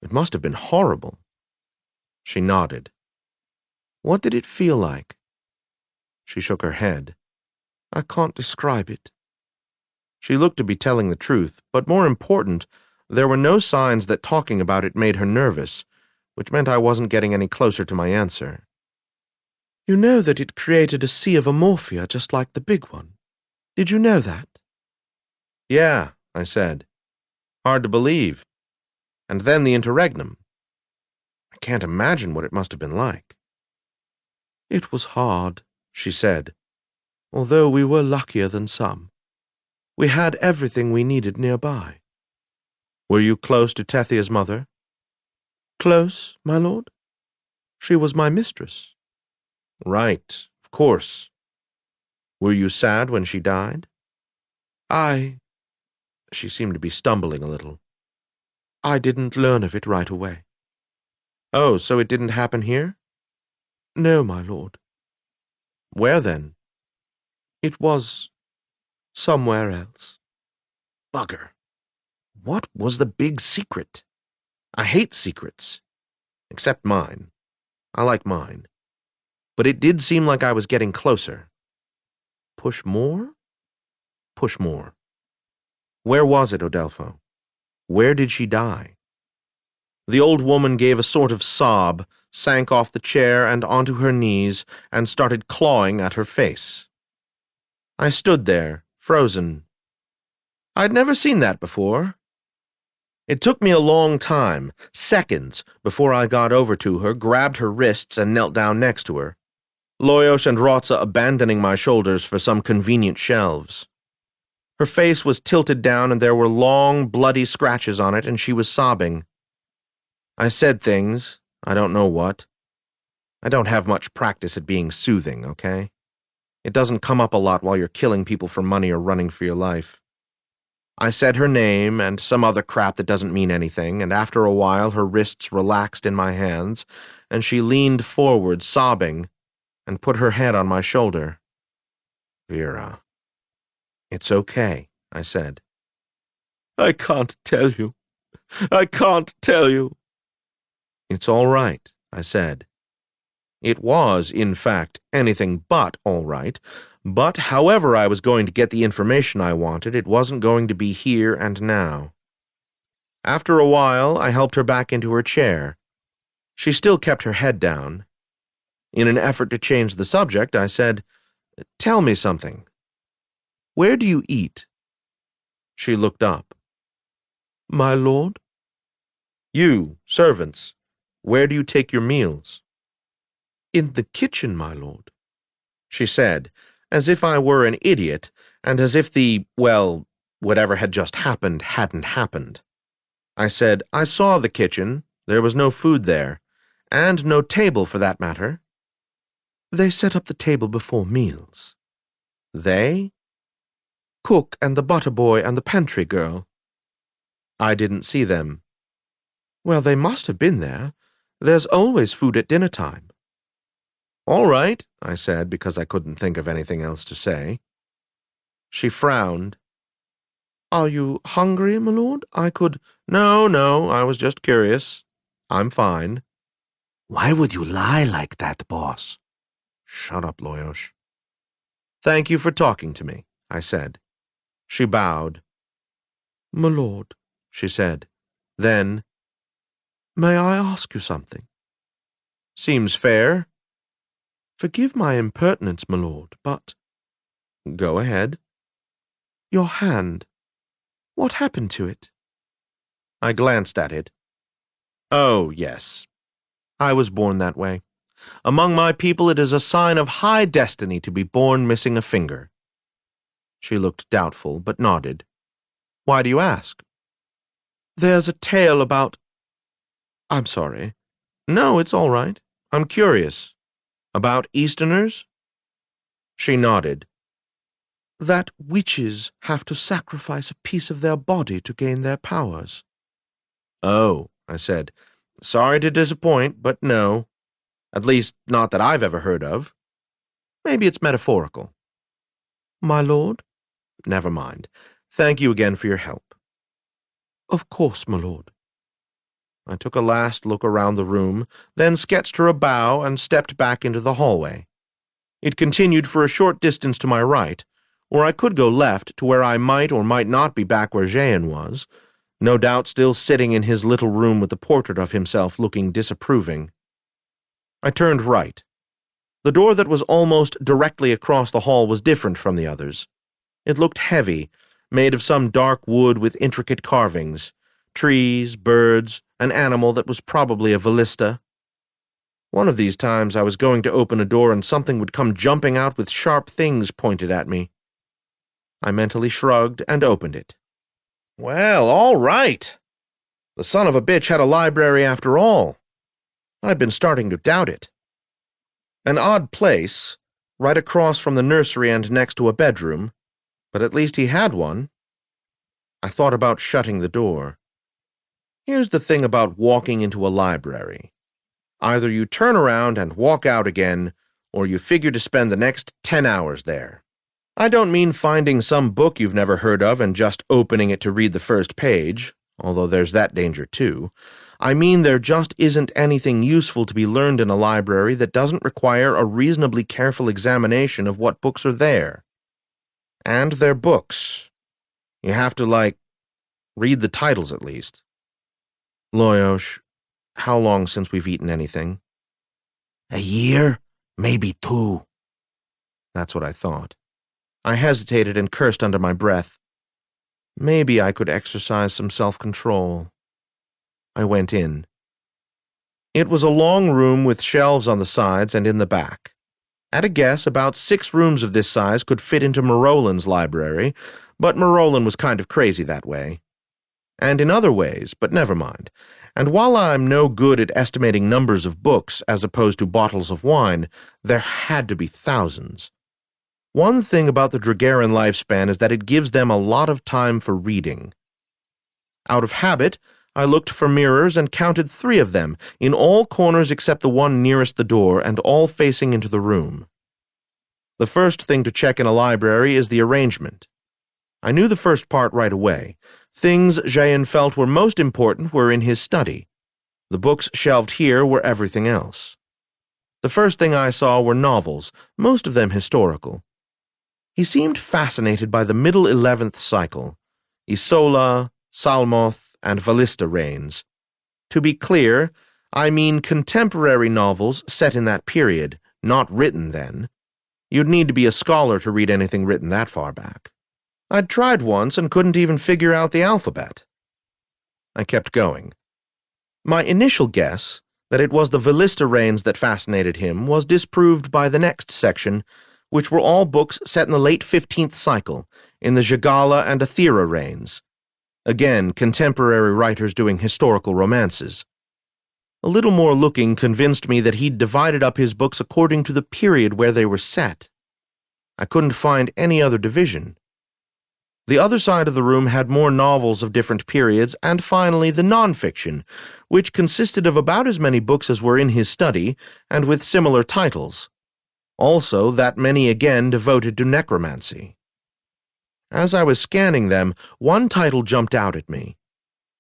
It must have been horrible. She nodded. What did it feel like? She shook her head. I can't describe it. She looked to be telling the truth, but more important, there were no signs that talking about it made her nervous, which meant I wasn't getting any closer to my answer. You know that it created a sea of amorphia just like the big one. Did you know that? Yeah, I said. Hard to believe. And then the interregnum. I can't imagine what it must have been like. It was hard, she said, although we were luckier than some. We had everything we needed nearby. Were you close to Tethia's mother? Close, my lord? She was my mistress. Right, of course. Were you sad when she died? She seemed to be stumbling a little. I didn't learn of it right away. Oh, so it didn't happen here? No, my lord. Where then? It was somewhere else. Bugger. What was the big secret? I hate secrets. Except mine. I like mine. But it did seem like I was getting closer. Push more? Push more. Where was it, Odelfo? Where did she die? The old woman gave a sort of sob, sank off the chair and onto her knees, and started clawing at her face. I stood there, frozen. I'd never seen that before. It took me a long time, seconds, before I got over to her, grabbed her wrists, and knelt down next to her, Loyos and Rotza abandoning my shoulders for some convenient shelves. Her face was tilted down, and there were long, bloody scratches on it, and she was sobbing. I said things, I don't know what. I don't have much practice at being soothing, okay? It doesn't come up a lot while you're killing people for money or running for your life. I said her name and some other crap that doesn't mean anything, and after a while her wrists relaxed in my hands, and she leaned forward, sobbing, and put her head on my shoulder. Vera. It's okay, I said. I can't tell you. I can't tell you. It's all right, I said. It was, in fact, anything but all right, but however I was going to get the information I wanted, it wasn't going to be here and now. After a while, I helped her back into her chair. She still kept her head down. In an effort to change the subject, I said, Tell me something. Where do you eat?" She looked up. "My lord?" "You, servants, where do you take your meals?" "In the kitchen, my lord," she said, as if I were an idiot, and as if whatever had just happened hadn't happened. I said, "I saw the kitchen. There was no food there. And no table, for that matter." "They set up the table before meals." "They?" "Cook and the butter boy and the pantry girl." "I didn't see them." "Well, they must have been there. There's always food at dinner time." "All right," I said, because I couldn't think of anything else to say. She frowned. "Are you hungry, my lord? I could—" No, I was just curious. I'm fine." Why would you lie like that, boss? "Shut up, Loyosh." "Thank you for talking to me," I said. She bowed. "My lord," she said. Then, "may I ask you something?" "Seems fair." "Forgive my impertinence, my lord, but—" "Go ahead." "Your hand. What happened to it?" I glanced at it. "Oh, yes. I was born that way. Among my people it is a sign of high destiny to be born missing a finger." She looked doubtful, but nodded. "Why do you ask?" "There's a tale about—" "I'm sorry." "No, it's all right. I'm curious. About Easterners?" She nodded. "That witches have to sacrifice a piece of their body to gain their powers." "Oh," I said. "Sorry to disappoint, but no. At least, not that I've ever heard of. Maybe it's metaphorical." "My lord?" "Never mind. Thank you again for your help." "Of course, my lord." I took a last look around the room, then sketched her a bow and stepped back into the hallway. It continued for a short distance to my right, or I could go left to where I might or might not be back where Jehan was, no doubt still sitting in his little room with the portrait of himself looking disapproving. I turned right. The door that was almost directly across the hall was different from the others. It looked heavy, made of some dark wood with intricate carvings, trees, birds, an animal that was probably a Vallista. One of these times I was going to open a door and something would come jumping out with sharp things pointed at me. I mentally shrugged and opened it. Well, all right. The son of a bitch had a library after all. I'd been starting to doubt it. An odd place, right across from the nursery and next to a bedroom, but at least he had one. I thought about shutting the door. Here's the thing about walking into a library. Either you turn around and walk out again, or you figure to spend the next 10 hours there. I don't mean finding some book you've never heard of and just opening it to read the first page, although there's that danger too. I mean there just isn't anything useful to be learned in a library that doesn't require a reasonably careful examination of what books are there. And they're books. You have to, read the titles at least. Loyosh, how long since we've eaten anything? A year? Maybe 2. That's what I thought. I hesitated and cursed under my breath. Maybe I could exercise some self-control. I went in. It was a long room with shelves on the sides and in the back. At a guess, about 6 rooms of this size could fit into Marolin's library, but Marolin was kind of crazy that way. And in other ways, but never mind. And while I'm no good at estimating numbers of books as opposed to bottles of wine, there had to be thousands. One thing about the Dragaran lifespan is that it gives them a lot of time for reading. Out of habit, I looked for mirrors and counted 3 of them, in all corners except the one nearest the door and all facing into the room. The first thing to check in a library is the arrangement. I knew the first part right away. Things Jehan felt were most important were in his study. The books shelved here were everything else. The first thing I saw were novels, most of them historical. He seemed fascinated by the middle 11th cycle, Isola, Salmoth, and Vallista reigns. To be clear, I mean contemporary novels set in that period, not written then. You'd need to be a scholar to read anything written that far back. I'd tried once and couldn't even figure out the alphabet. I kept going. My initial guess, that it was the Vallista reigns that fascinated him, was disproved by the next section, which were all books set in the late 15th cycle, in the Jagala and Athira reigns. Again, contemporary writers doing historical romances. A little more looking convinced me that he'd divided up his books according to the period where they were set. I couldn't find any other division. The other side of the room had more novels of different periods, and finally the nonfiction, which consisted of about as many books as were in his study, and with similar titles. Also, that many again devoted to necromancy. As I was scanning them, one title jumped out at me.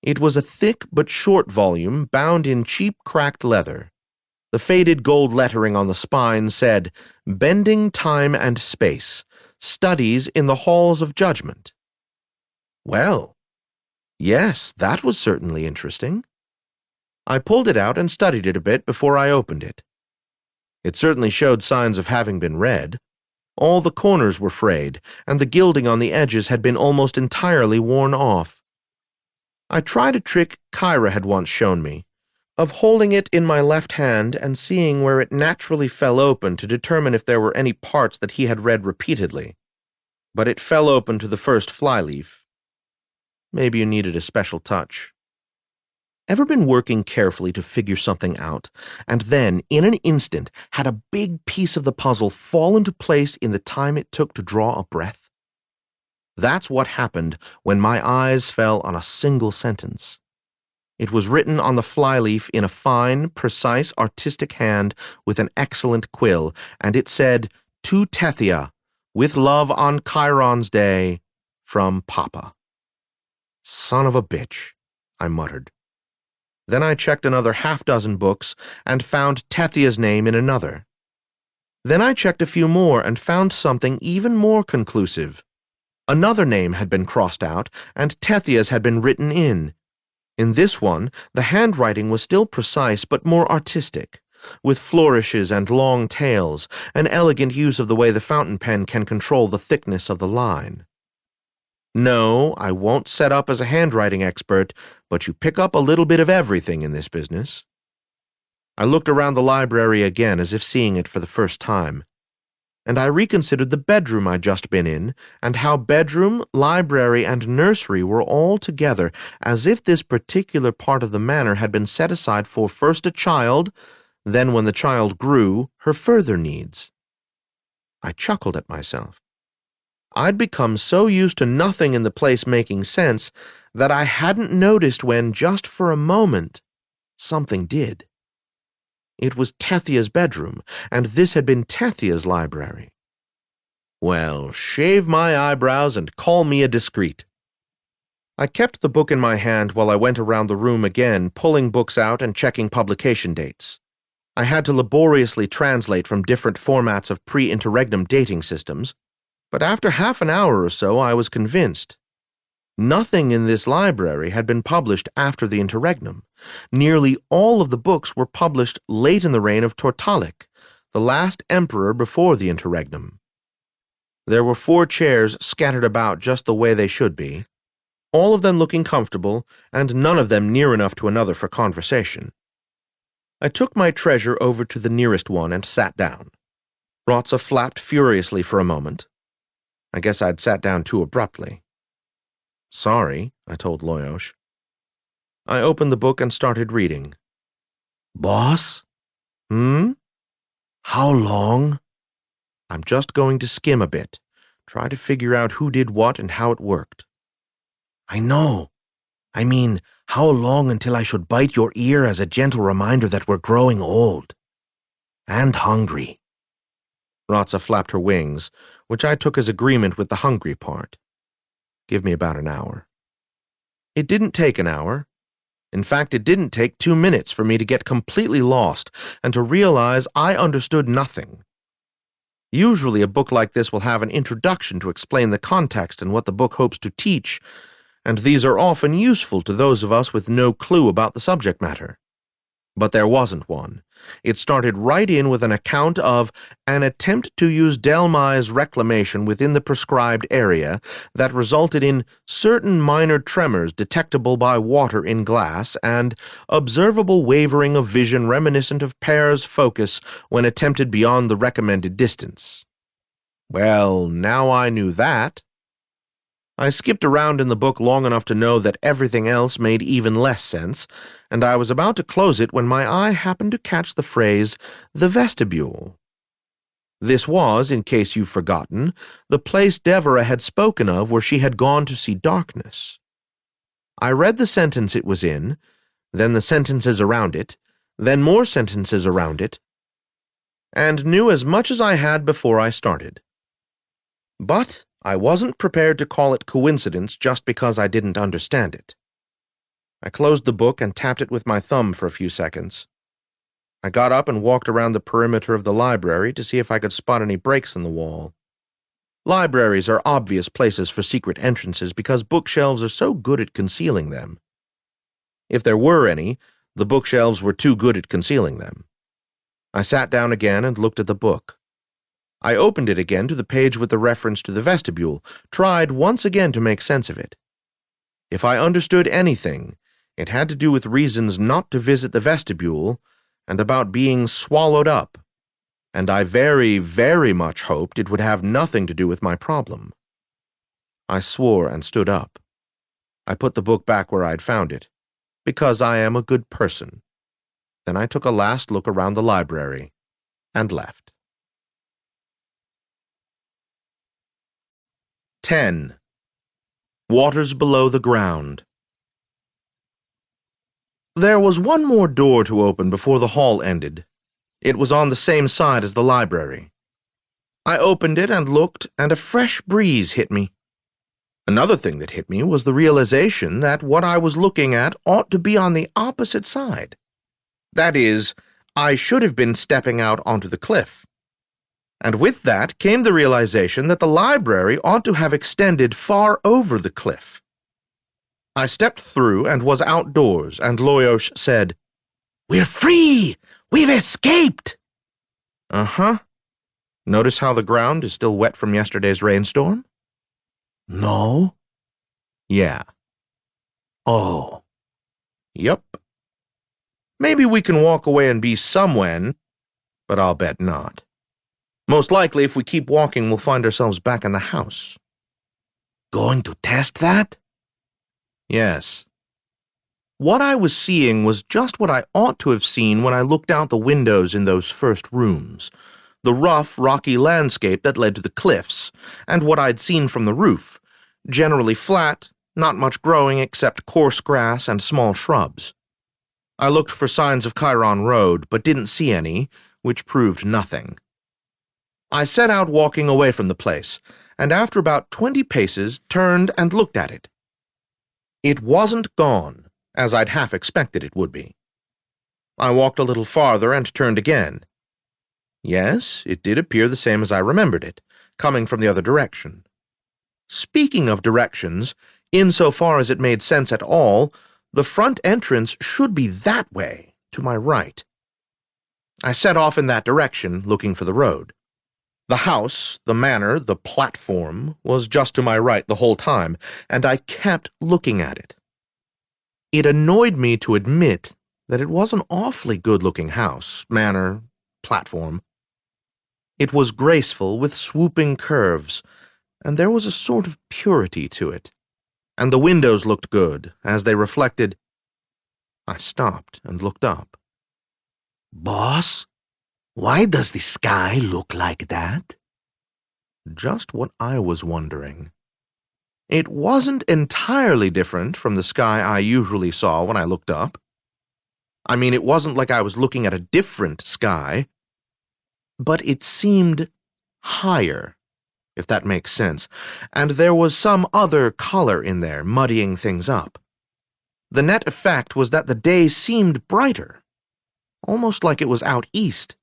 It was a thick but short volume bound in cheap cracked leather. The faded gold lettering on the spine said, "Bending Time and Space, Studies in the Halls of Judgment." Well, yes, that was certainly interesting. I pulled it out and studied it a bit before I opened it. It certainly showed signs of having been read. All the corners were frayed, and the gilding on the edges had been almost entirely worn off. I tried a trick Kyra had once shown me, of holding it in my left hand and seeing where it naturally fell open to determine if there were any parts that he had read repeatedly. But it fell open to the first flyleaf. Maybe you needed a special touch. Ever been working carefully to figure something out, and then, in an instant, had a big piece of the puzzle fall into place in the time it took to draw a breath? That's what happened when my eyes fell on a single sentence. It was written on the flyleaf in a fine, precise, artistic hand with an excellent quill, and it said, "To Tethia, with love on Chiron's day, from Papa." Son of a bitch, I muttered. Then I checked another half-dozen books and found Tethia's name in another. Then I checked a few more and found something even more conclusive. Another name had been crossed out, and Tethia's had been written in. In this one, the handwriting was still precise but more artistic, with flourishes and long tails, an elegant use of the way the fountain pen can control the thickness of the line. No, I won't set up as a handwriting expert, but you pick up a little bit of everything in this business. I looked around the library again as if seeing it for the first time, and I reconsidered the bedroom I'd just been in, and how bedroom, library, and nursery were all together, as if this particular part of the manor had been set aside for first a child, then when the child grew, her further needs. I chuckled at myself. I'd become so used to nothing in the place making sense that I hadn't noticed when, just for a moment, something did. It was Tethia's bedroom, and this had been Tethia's library. Well, shave my eyebrows and call me a discreet. I kept the book in my hand while I went around the room again, pulling books out and checking publication dates. I had to laboriously translate from different formats of pre-interregnum dating systems, but after half an hour or so I was convinced. Nothing in this library had been published after the interregnum. Nearly all of the books were published late in the reign of Tortalic, the last emperor before the interregnum. There were 4 chairs scattered about just the way they should be, all of them looking comfortable, and none of them near enough to another for conversation. I took my treasure over to the nearest one and sat down. Rotza flapped furiously for a moment. I guess I'd sat down too abruptly. Sorry, I told Loyosh. I opened the book and started reading. Boss? Hmm? How long? I'm just going to skim a bit, try to figure out who did what and how it worked. I know. I mean, how long until I should bite your ear as a gentle reminder that we're growing old? And hungry. Rotza flapped her wings, which I took as agreement with the hungry part. Give me about an hour. It didn't take an hour. In fact, it didn't take 2 minutes for me to get completely lost and to realize I understood nothing. Usually a book like this will have an introduction to explain the context and what the book hopes to teach, and these are often useful to those of us with no clue about the subject matter. But there wasn't one. It started right in with an account of an attempt to use Delmai's reclamation within the prescribed area that resulted in certain minor tremors detectable by water in glass and observable wavering of vision reminiscent of Pear's focus when attempted beyond the recommended distance. Well, now I knew that. I skipped around in the book long enough to know that everything else made even less sense, and I was about to close it when my eye happened to catch the phrase, the vestibule. This was, in case you've forgotten, the place Deborah had spoken of where she had gone to see darkness. I read the sentence it was in, then the sentences around it, then more sentences around it, and knew as much as I had before I started. But I wasn't prepared to call it coincidence just because I didn't understand it. I closed the book and tapped it with my thumb for a few seconds. I got up and walked around the perimeter of the library to see if I could spot any breaks in the wall. Libraries are obvious places for secret entrances because bookshelves are so good at concealing them. If there were any, the bookshelves were too good at concealing them. I sat down again and looked at the book. I opened it again to the page with the reference to the vestibule, tried once again to make sense of it. If I understood anything, it had to do with reasons not to visit the vestibule and about being swallowed up, and I very, very much hoped it would have nothing to do with my problem. I swore and stood up. I put the book back where I'd found it, because I am a good person. Then I took a last look around the library and left. 10. Waters below the ground. There was one more door to open before the hall ended. It was on the same side as the library. I opened it and looked, and a fresh breeze hit me. Another thing that hit me was the realization that what I was looking at ought to be on the opposite side. That is, I should have been stepping out onto the cliff. And with that came the realization that the library ought to have extended far over the cliff. I stepped through and was outdoors, and Loyosh said, "We're free! We've escaped!" Uh-huh. Notice how the ground is still wet from yesterday's rainstorm? No? Yeah. Oh. Yup. Maybe we can walk away and be somewhen, but I'll bet not. Most likely, if we keep walking, we'll find ourselves back in the house. Going to test that? Yes. What I was seeing was just what I ought to have seen when I looked out the windows in those first rooms. The rough, rocky landscape that led to the cliffs, and what I'd seen from the roof. Generally flat, not much growing except coarse grass and small shrubs. I looked for signs of Chiron Road, but didn't see any, which proved nothing. I set out walking away from the place, and after about 20 paces turned and looked at it. It wasn't gone, as I'd half expected it would be. I walked a little farther and turned again. Yes, it did appear the same as I remembered it, coming from the other direction. Speaking of directions, insofar as it made sense at all, the front entrance should be that way, to my right. I set off in that direction, looking for the road. The house, the manor, the platform, was just to my right the whole time, and I kept looking at it. It annoyed me to admit that it was an awfully good-looking house, manor, platform. It was graceful with swooping curves, and there was a sort of purity to it, and the windows looked good, as they reflected. I stopped and looked up. Boss, why does the sky look like that? Just what I was wondering. It wasn't entirely different from the sky I usually saw when I looked up. I mean, it wasn't like I was looking at a different sky, but it seemed higher, if that makes sense, and there was some other color in there muddying things up. The net effect was that the day seemed brighter, almost like it was out east.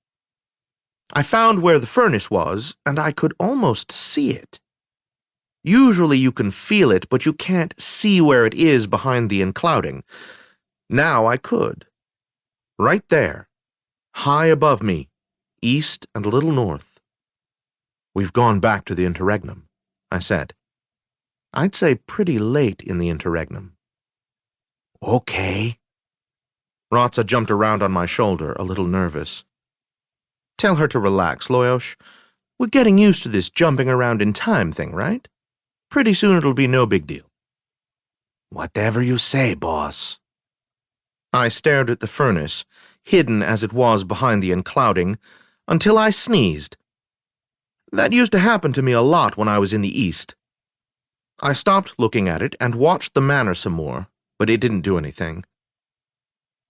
I found where the furnace was, and I could almost see it. Usually you can feel it, but you can't see where it is behind the enclouding. Now I could. Right there, high above me, east and a little north. We've gone back to the interregnum, I said. I'd say pretty late in the interregnum. Okay. Rotsa jumped around on my shoulder, a little nervous. Tell her to relax, Loyosh. We're getting used to this jumping around in time thing, right? Pretty soon it'll be no big deal. Whatever you say, boss. I stared at the furnace, hidden as it was behind the enclouding, until I sneezed. That used to happen to me a lot when I was in the East. I stopped looking at it and watched the manor some more, but it didn't do anything.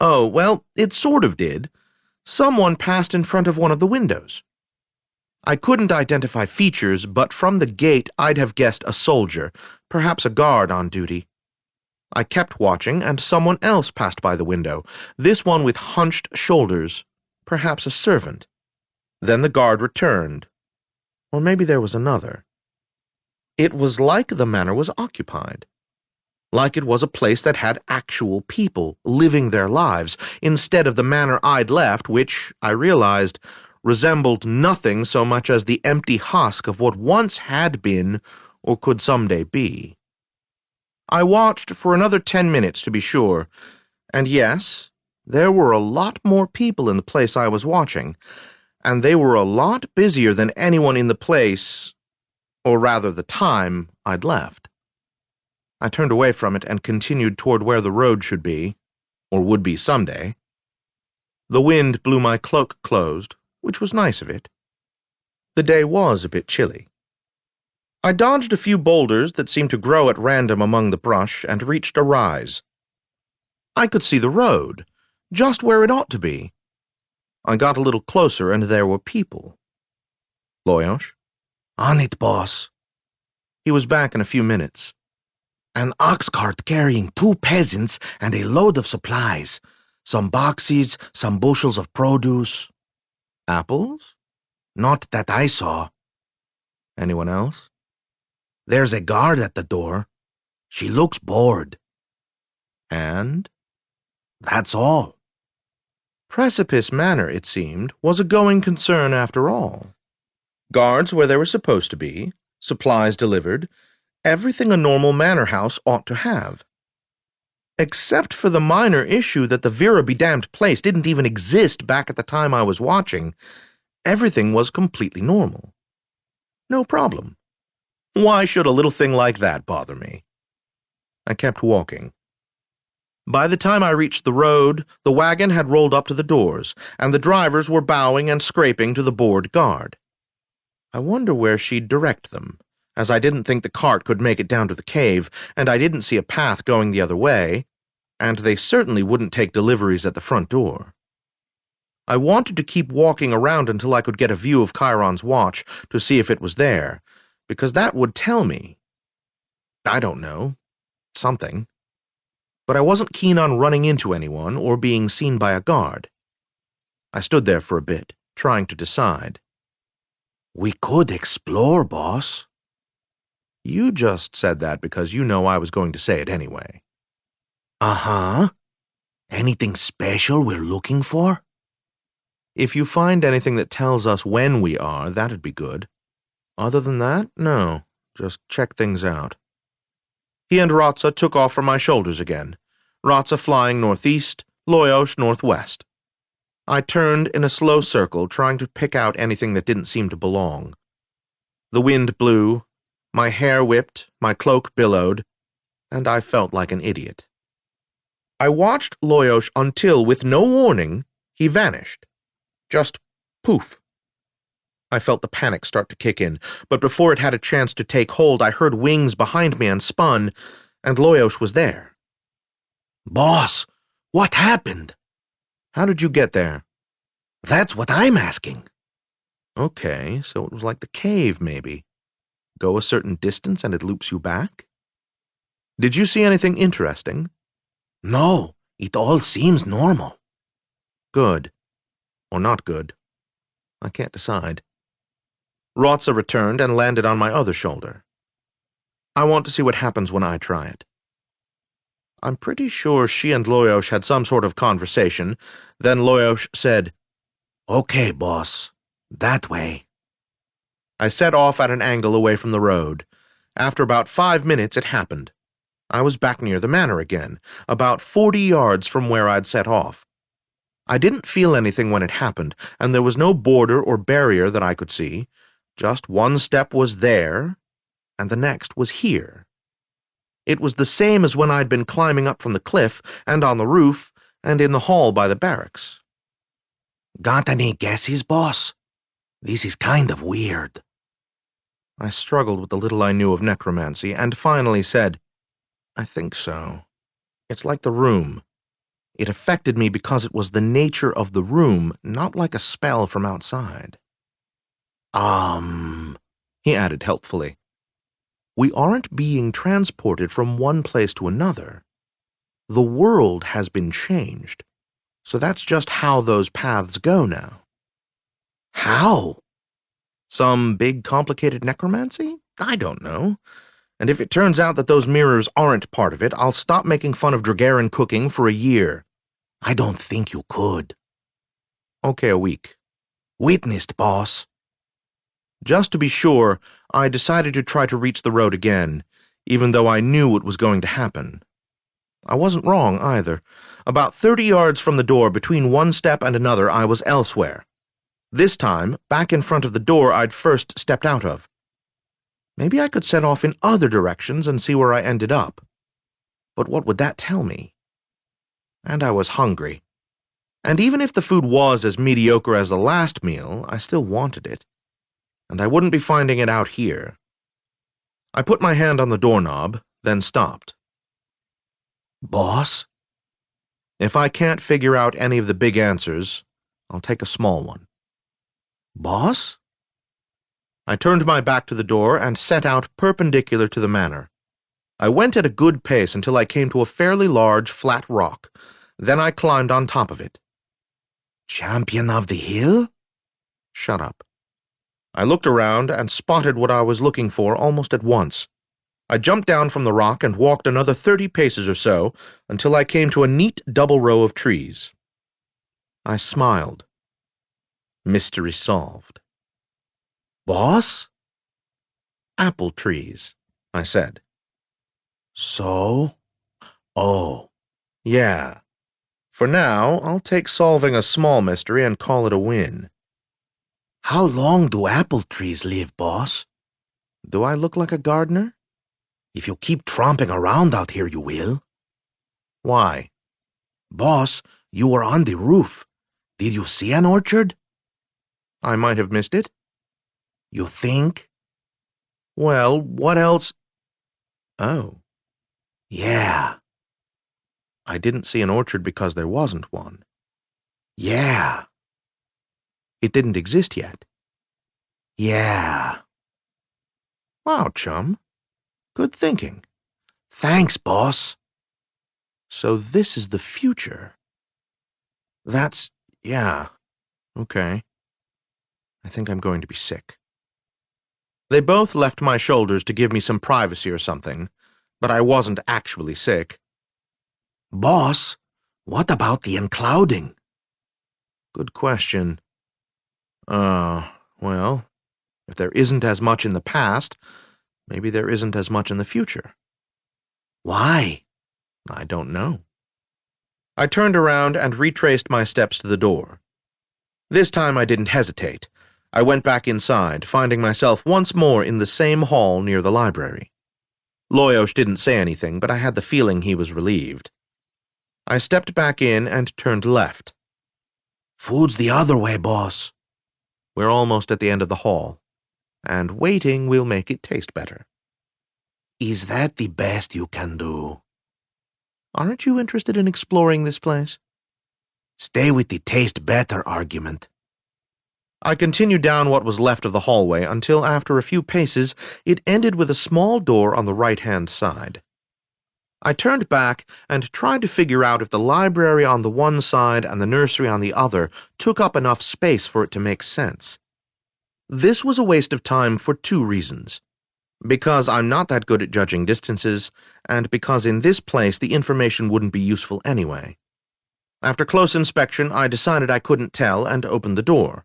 Oh, well, it sort of did. Someone passed in front of one of the windows. I couldn't identify features, but from the gate I'd have guessed a soldier, perhaps a guard on duty. I kept watching, and someone else passed by the window, this one with hunched shoulders, perhaps a servant. Then the guard returned. Or maybe there was another. It was like the manor was occupied. Like it was a place that had actual people living their lives, instead of the manor I'd left, which, I realized, resembled nothing so much as the empty husk of what once had been or could someday be. I watched for another 10 minutes to be sure, and yes, there were a lot more people in the place I was watching, and they were a lot busier than anyone in the place, or rather the time, I'd left. I turned away from it and continued toward where the road should be, or would be someday. The wind blew my cloak closed, which was nice of it. The day was a bit chilly. I dodged a few boulders that seemed to grow at random among the brush and reached a rise. I could see the road, just where it ought to be. I got a little closer and there were people. Loyosh? On it, boss. He was back in a few minutes. An ox cart carrying 2 peasants and a load of supplies. Some boxes, some bushels of produce. Apples? Not that I saw. Anyone else? There's a guard at the door. She looks bored. And? That's all. Precipice Manor, it seemed, was a going concern after all. Guards where they were supposed to be, supplies delivered, everything a normal manor house ought to have. Except for the minor issue that the Vera-be-damned place didn't even exist back at the time I was watching, everything was completely normal. No problem. Why should a little thing like that bother me? I kept walking. By the time I reached the road, the wagon had rolled up to the doors, and the drivers were bowing and scraping to the bored guard. I wonder where she'd direct them, as I didn't think the cart could make it down to the cave, and I didn't see a path going the other way, and they certainly wouldn't take deliveries at the front door. I wanted to keep walking around until I could get a view of Chiron's watch to see if it was there, because that would tell me. I don't know. Something. But I wasn't keen on running into anyone or being seen by a guard. I stood there for a bit, trying to decide. We could explore, boss. You just said that because you know I was going to say it anyway. Uh-huh. Anything special we're looking for? If you find anything that tells us when we are, that'd be good. Other than that, no. Just check things out. He and Rotsa took off from my shoulders again, Rotsa flying northeast, Loyosh northwest. I turned in a slow circle, trying to pick out anything that didn't seem to belong. The wind blew, my hair whipped, my cloak billowed, and I felt like an idiot. I watched Loyosh until, with no warning, he vanished. Just poof. I felt the panic start to kick in, but before it had a chance to take hold, I heard wings behind me and spun, and Loyosh was there. Boss, what happened? How did you get there? That's what I'm asking. Okay, so it was like the cave, maybe. Go a certain distance and it loops you back? Did you see anything interesting? No, it all seems normal. Good. Or not good. I can't decide. Rotsa returned and landed on my other shoulder. I want to see what happens when I try it. I'm pretty sure she and Loyosh had some sort of conversation. Then Loyosh said, Okay, boss. That way. I set off at an angle away from the road. After about 5 minutes, it happened. I was back near the manor again, about 40 yards from where I'd set off. I didn't feel anything when it happened, and there was no border or barrier that I could see. Just one step was there, and the next was here. It was the same as when I'd been climbing up from the cliff, and on the roof, and in the hall by the barracks. Got any guesses, boss? This is kind of weird. I struggled with the little I knew of necromancy, and finally said, I think so. It's like the room. It affected me because it was the nature of the room, not like a spell from outside. He added helpfully. We aren't being transported from one place to another. The world has been changed, so that's just how those paths go now. How? Some big complicated necromancy? I don't know. And if it turns out that those mirrors aren't part of it, I'll stop making fun of Dragaran cooking for a year. I don't think you could. Okay, a week. Witnessed, boss. Just to be sure, I decided to try to reach the road again, even though I knew it was going to happen. I wasn't wrong, either. About 30 yards from the door, between one step and another, I was elsewhere. This time, back in front of the door I'd first stepped out of. Maybe I could set off in other directions and see where I ended up. But what would that tell me? And I was hungry. And even if the food was as mediocre as the last meal, I still wanted it. And I wouldn't be finding it out here. I put my hand on the doorknob, then stopped. Boss? If I can't figure out any of the big answers, I'll take a small one. Boss? I turned my back to the door and set out perpendicular to the manor. I went at a good pace until I came to a fairly large, flat rock. Then I climbed on top of it. Champion of the hill? Shut up. I looked around and spotted what I was looking for almost at once. I jumped down from the rock and walked another 30 paces or so until I came to a neat double row of trees. I smiled. Mystery solved. Boss? Apple trees, I said. So? Oh. Yeah. For now, I'll take solving a small mystery and call it a win. How long do apple trees live, boss? Do I look like a gardener? If you keep tromping around out here, you will. Why? Boss, you were on the roof. Did you see an orchard? I might have missed it. You think? Well, what else? Oh. Yeah. I didn't see an orchard because there wasn't one. Yeah. It didn't exist yet. Yeah. Wow, chum. Good thinking. Thanks, boss. So this is the future. Yeah. Okay. I think I'm going to be sick. They both left my shoulders to give me some privacy or something, but I wasn't actually sick. Boss, what about the unclouding? Good question. Well, if there isn't as much in the past, maybe there isn't as much in the future. Why? I don't know. I turned around and retraced my steps to the door. This time I didn't hesitate. I went back inside, finding myself once more in the same hall near the library. Loyosh didn't say anything, but I had the feeling he was relieved. I stepped back in and turned left. Food's the other way, boss. We're almost at the end of the hall, and waiting will make it taste better. Is that the best you can do? Aren't you interested in exploring this place? Stay with the taste better argument. I continued down what was left of the hallway until, after a few paces, it ended with a small door on the right-hand side. I turned back and tried to figure out if the library on the one side and the nursery on the other took up enough space for it to make sense. This was a waste of time for two reasons. Because I'm not that good at judging distances, and because in this place the information wouldn't be useful anyway. After close inspection, I decided I couldn't tell and opened the door.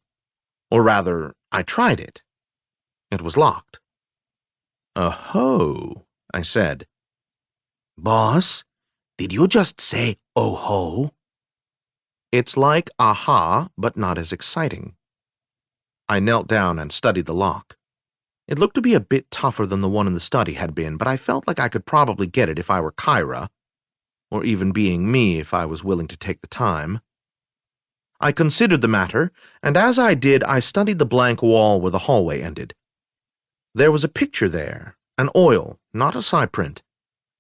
Or rather, I tried it. It was locked. "Oh-ho," I said. Boss, did you just say oh-ho? It's like aha, but not as exciting. I knelt down and studied the lock. It looked to be a bit tougher than the one in the study had been, but I felt like I could probably get it if I were Kyra, or even being me if I was willing to take the time. I considered the matter, and as I did, I studied the blank wall where the hallway ended. There was a picture there, an oil, not a psi-print.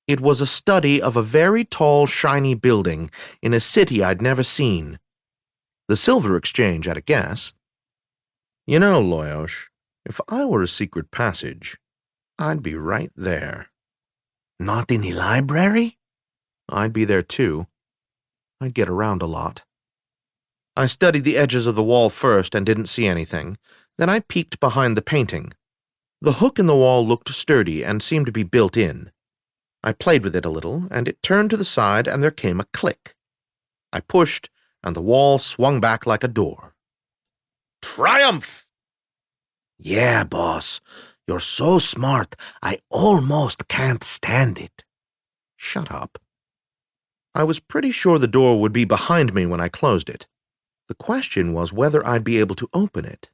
It was a study of a very tall, shiny building in a city I'd never seen. The Silver Exchange, at a guess. You know, Loyosh, if I were a secret passage, I'd be right there. Not in the library? I'd be there too. I'd get around a lot. I studied the edges of the wall first and didn't see anything. Then I peeked behind the painting. The hook in the wall looked sturdy and seemed to be built in. I played with it a little, and it turned to the side and there came a click. I pushed, and the wall swung back like a door. Triumph! Yeah, boss. You're so smart, I almost can't stand it. Shut up. I was pretty sure the door would be behind me when I closed it. The question was whether I'd be able to open it.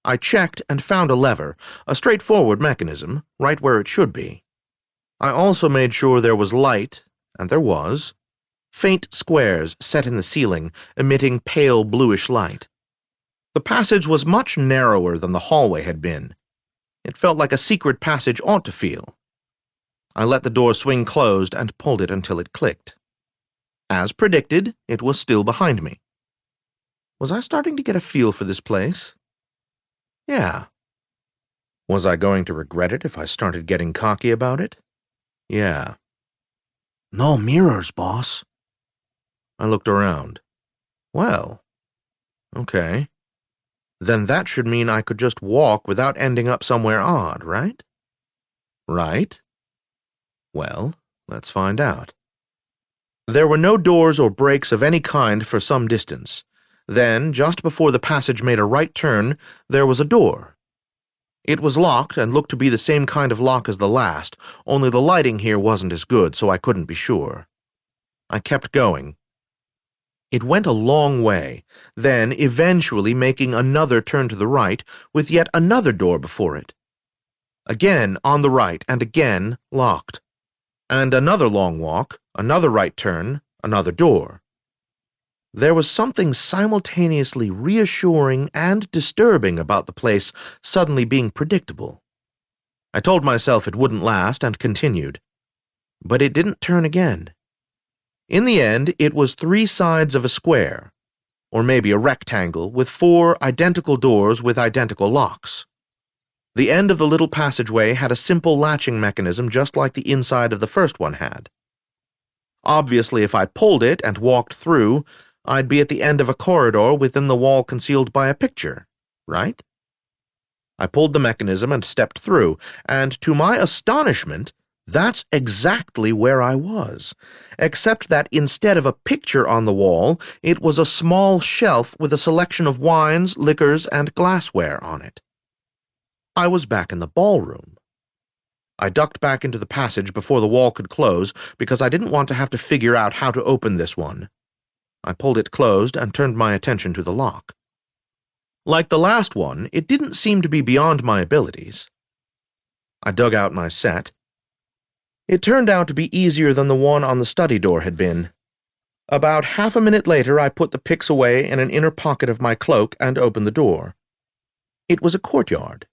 I checked and found a lever, a straightforward mechanism, right where it should be. I also made sure there was light, and there was. Faint squares set in the ceiling, emitting pale bluish light. The passage was much narrower than the hallway had been. It felt like a secret passage ought to feel. I let the door swing closed and pulled it until it clicked. As predicted, it was still behind me. Was I starting to get a feel for this place? Yeah. Was I going to regret it if I started getting cocky about it? Yeah. No mirrors, boss. I looked around. Well, okay. Then that should mean I could just walk without ending up somewhere odd, right? Right? Well, let's find out. There were no doors or breaks of any kind for some distance. Then, just before the passage made a right turn, there was a door. It was locked and looked to be the same kind of lock as the last, only the lighting here wasn't as good, so I couldn't be sure. I kept going. It went a long way, then eventually making another turn to the right, with yet another door before it. Again on the right, and again locked. And another long walk, another right turn, another door. There was something simultaneously reassuring and disturbing about the place suddenly being predictable. I told myself it wouldn't last and continued. But it didn't turn again. In the end, it was 3 sides of a square, or maybe a rectangle, with 4 identical doors with identical locks. The end of the little passageway had a simple latching mechanism just like the inside of the first one had. Obviously, if I pulled it and walked through, I'd be at the end of a corridor within the wall concealed by a picture, right? I pulled the mechanism and stepped through, and to my astonishment, that's exactly where I was, except that instead of a picture on the wall, it was a small shelf with a selection of wines, liquors, and glassware on it. I was back in the ballroom. I ducked back into the passage before the wall could close because I didn't want to have to figure out how to open this one. I pulled it closed and turned my attention to the lock. Like the last one, it didn't seem to be beyond my abilities. I dug out my set. It turned out to be easier than the one on the study door had been. About half a minute later, I put the picks away in an inner pocket of my cloak and opened the door. It was a courtyard.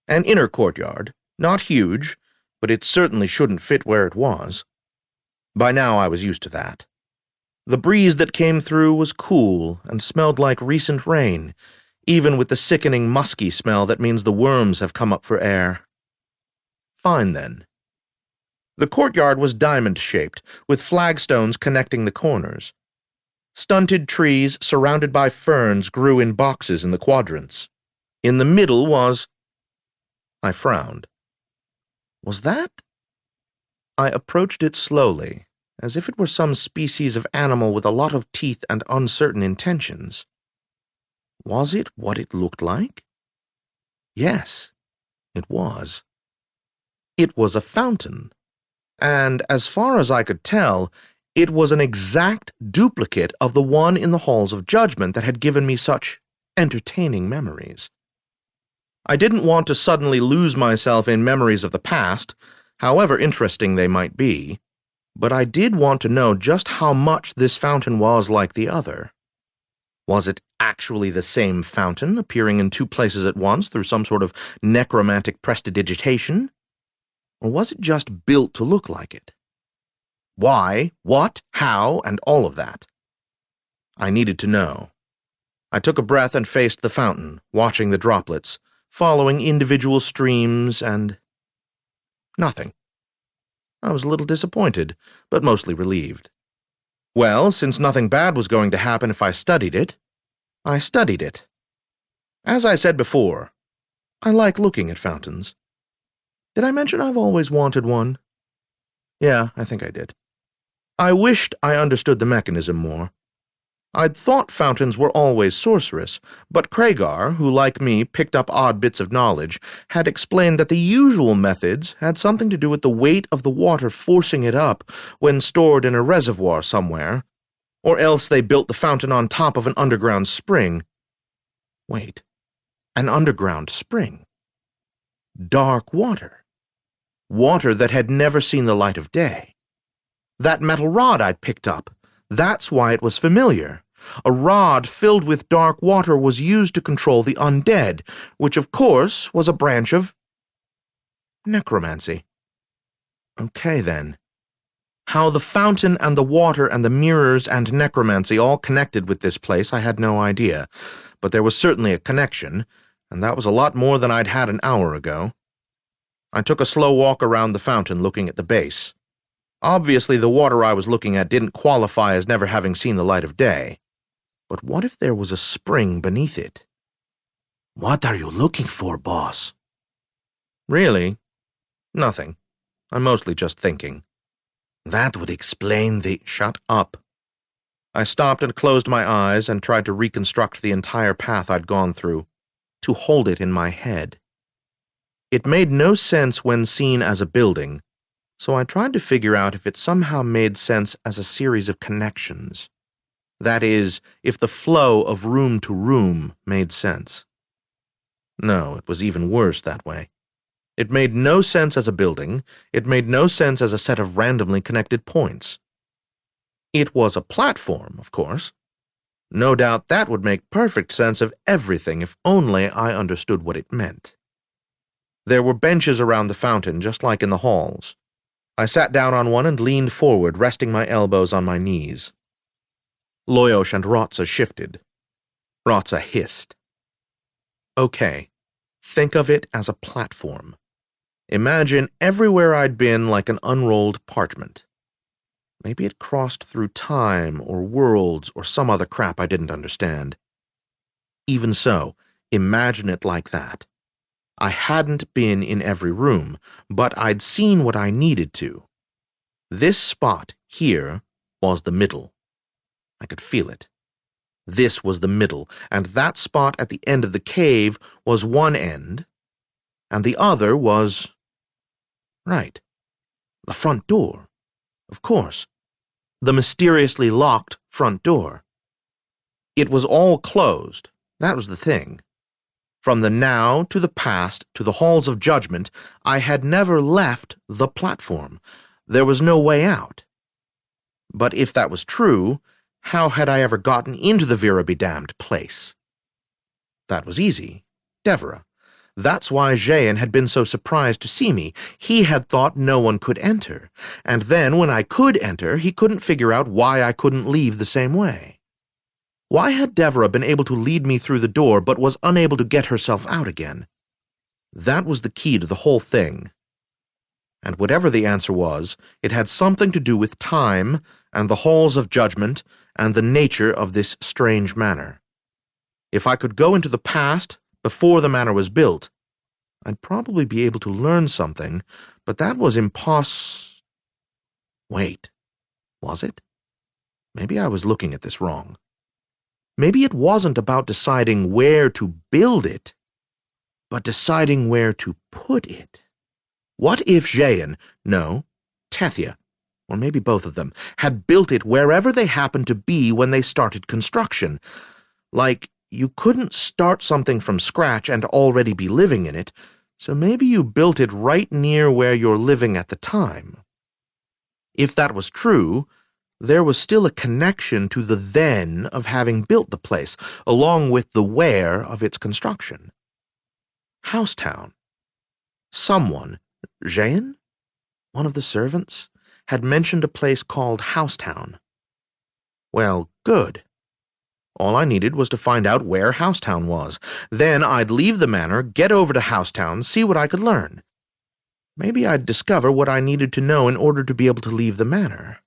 An inner courtyard, not huge, but it certainly shouldn't fit where it was. By now I was used to that. The breeze that came through was cool and smelled like recent rain, even with the sickening musky smell that means the worms have come up for air. Fine, then. The courtyard was diamond-shaped, with flagstones connecting the corners. Stunted trees surrounded by ferns grew in boxes in the quadrants. In the middle was... I frowned. Was that? I approached it slowly, as if it were some species of animal with a lot of teeth and uncertain intentions. Was it what it looked like? Yes, it was. It was a fountain, and as far as I could tell, it was an exact duplicate of the one in the halls of judgment that had given me such entertaining memories. I didn't want to suddenly lose myself in memories of the past, however interesting they might be, but I did want to know just how much this fountain was like the other. Was it actually the same fountain, appearing in two places at once through some sort of necromantic prestidigitation? Or was it just built to look like it? Why, what, how, and all of that. I needed to know. I took a breath and faced the fountain, watching the droplets, following individual streams, and nothing. I was a little disappointed, but mostly relieved. Well, since nothing bad was going to happen if I studied it, I studied it. As I said before, I like looking at fountains. Did I mention I've always wanted one? Yeah, I think I did. I wished I understood the mechanism more. I'd thought fountains were always sorcerous, but Kragar, who like me picked up odd bits of knowledge, had explained that the usual methods had something to do with the weight of the water forcing it up when stored in a reservoir somewhere, or else they built the fountain on top of an underground spring. Wait, an underground spring? Dark water. Water that had never seen the light of day. That metal rod I'd picked up. That's why it was familiar. A rod filled with dark water was used to control the undead, which of course was a branch of necromancy. Okay, then. How the fountain and the water and the mirrors and necromancy all connected with this place I had no idea, but there was certainly a connection, and that was a lot more than I'd had an hour ago. I took a slow walk around the fountain looking at the base. Obviously, the water I was looking at didn't qualify as never having seen the light of day. But what if there was a spring beneath it? What are you looking for, boss? Really? Nothing. I'm mostly just thinking. That would explain the... Shut up. I stopped and closed my eyes and tried to reconstruct the entire path I'd gone through, to hold it in my head. It made no sense when seen as a building, so I tried to figure out if it somehow made sense as a series of connections. That is, if the flow of room to room made sense. No, it was even worse that way. It made no sense as a building. It made no sense as a set of randomly connected points. It was a platform, of course. No doubt that would make perfect sense of everything if only I understood what it meant. There were benches around the fountain, just like in the halls. I sat down on one and leaned forward, resting my elbows on my knees. Loyosh and Rotsa shifted. Rotsa hissed. Okay, think of it as a platform. Imagine everywhere I'd been like an unrolled parchment. Maybe it crossed through time or worlds or some other crap I didn't understand. Even so, imagine it like that. I hadn't been in every room, but I'd seen what I needed to. This spot, here, was the middle. I could feel it. This was the middle, and that spot at the end of the cave was one end, and the other was... Right. The front door. Of course. The mysteriously locked front door. It was all closed. That was the thing. From the now to the past to the halls of judgment, I had never left the platform. There was no way out. But if that was true, how had I ever gotten into the Vera-be-damned place? That was easy. Devera. That's why Jayan had been so surprised to see me. He had thought no one could enter, and then when I could enter, he couldn't figure out why I couldn't leave the same way. Why had Devera been able to lead me through the door but was unable to get herself out again? That was the key to the whole thing. And whatever the answer was, it had something to do with time and the halls of judgment and the nature of this strange manor. If I could go into the past before the manor was built, I'd probably be able to learn something, but that was Wait, was it? Maybe I was looking at this wrong. Maybe it wasn't about deciding where to build it, but deciding where to put it. What if Tethya, or maybe both of them, had built it wherever they happened to be when they started construction? Like, you couldn't start something from scratch and already be living in it, so maybe you built it right near where you're living at the time. If that was true, there was still a connection to the then of having built the place, along with the where of its construction. Housetown. Someone, Jean, one of the servants, had mentioned a place called Housetown. Well, good. All I needed was to find out where Housetown was. Then I'd leave the manor, get over to Housetown, see what I could learn. Maybe I'd discover what I needed to know in order to be able to leave the manor.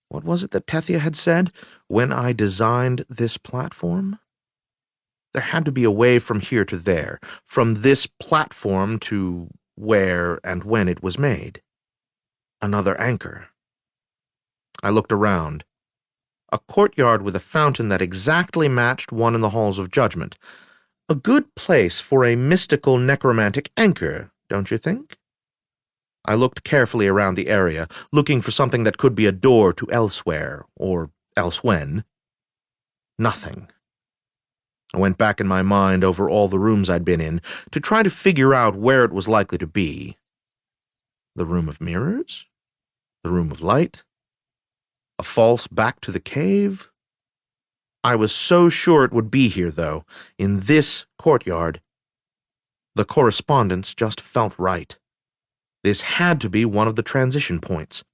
What was it that Tethya had said? When I designed this platform? There had to be a way from here to there, from this platform to where and when it was made. Another anchor. I looked around. A courtyard with a fountain that exactly matched one in the halls of judgment. A good place for a mystical necromantic anchor, don't you think? I looked carefully around the area, looking for something that could be a door to elsewhere, or elsewhen. Nothing. I went back in my mind over all the rooms I'd been in to try to figure out where it was likely to be. The room of mirrors? The room of light? A false back to the cave? I was so sure it would be here, though, in this courtyard. The correspondence just felt right. This had to be one of the transition points.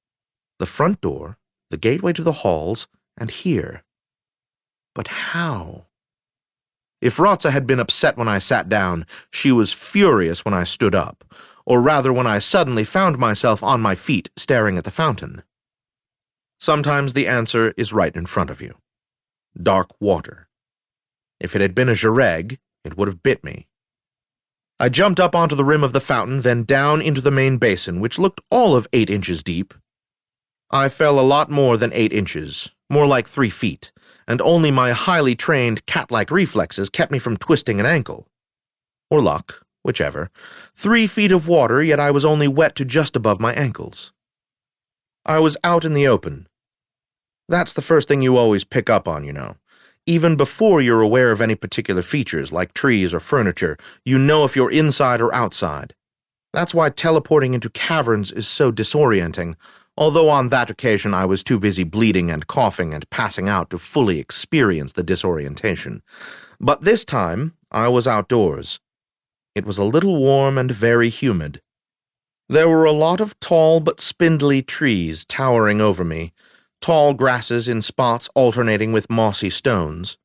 The front door, the gateway to the halls, and here. But how? If Rotza had been upset when I sat down, she was furious when I stood up, or rather when I suddenly found myself on my feet staring at the fountain. Sometimes the answer is right in front of you. Dark water. If it had been a Jareg, it would have bit me. I jumped up onto the rim of the fountain, then down into the main basin, which looked all of 8 inches deep. I fell a lot more than 8 inches, more like 3 feet, and only my highly trained cat-like reflexes kept me from twisting an ankle. Or luck, whichever. 3 feet of water, yet I was only wet to just above my ankles. I was out in the open. That's the first thing you always pick up on, you know. Even before you're aware of any particular features, like trees or furniture, you know if you're inside or outside. That's why teleporting into caverns is so disorienting, although on that occasion I was too busy bleeding and coughing and passing out to fully experience the disorientation. But this time, I was outdoors. It was a little warm and very humid. There were a lot of tall but spindly trees towering over me, tall grasses in spots alternating with mossy stones.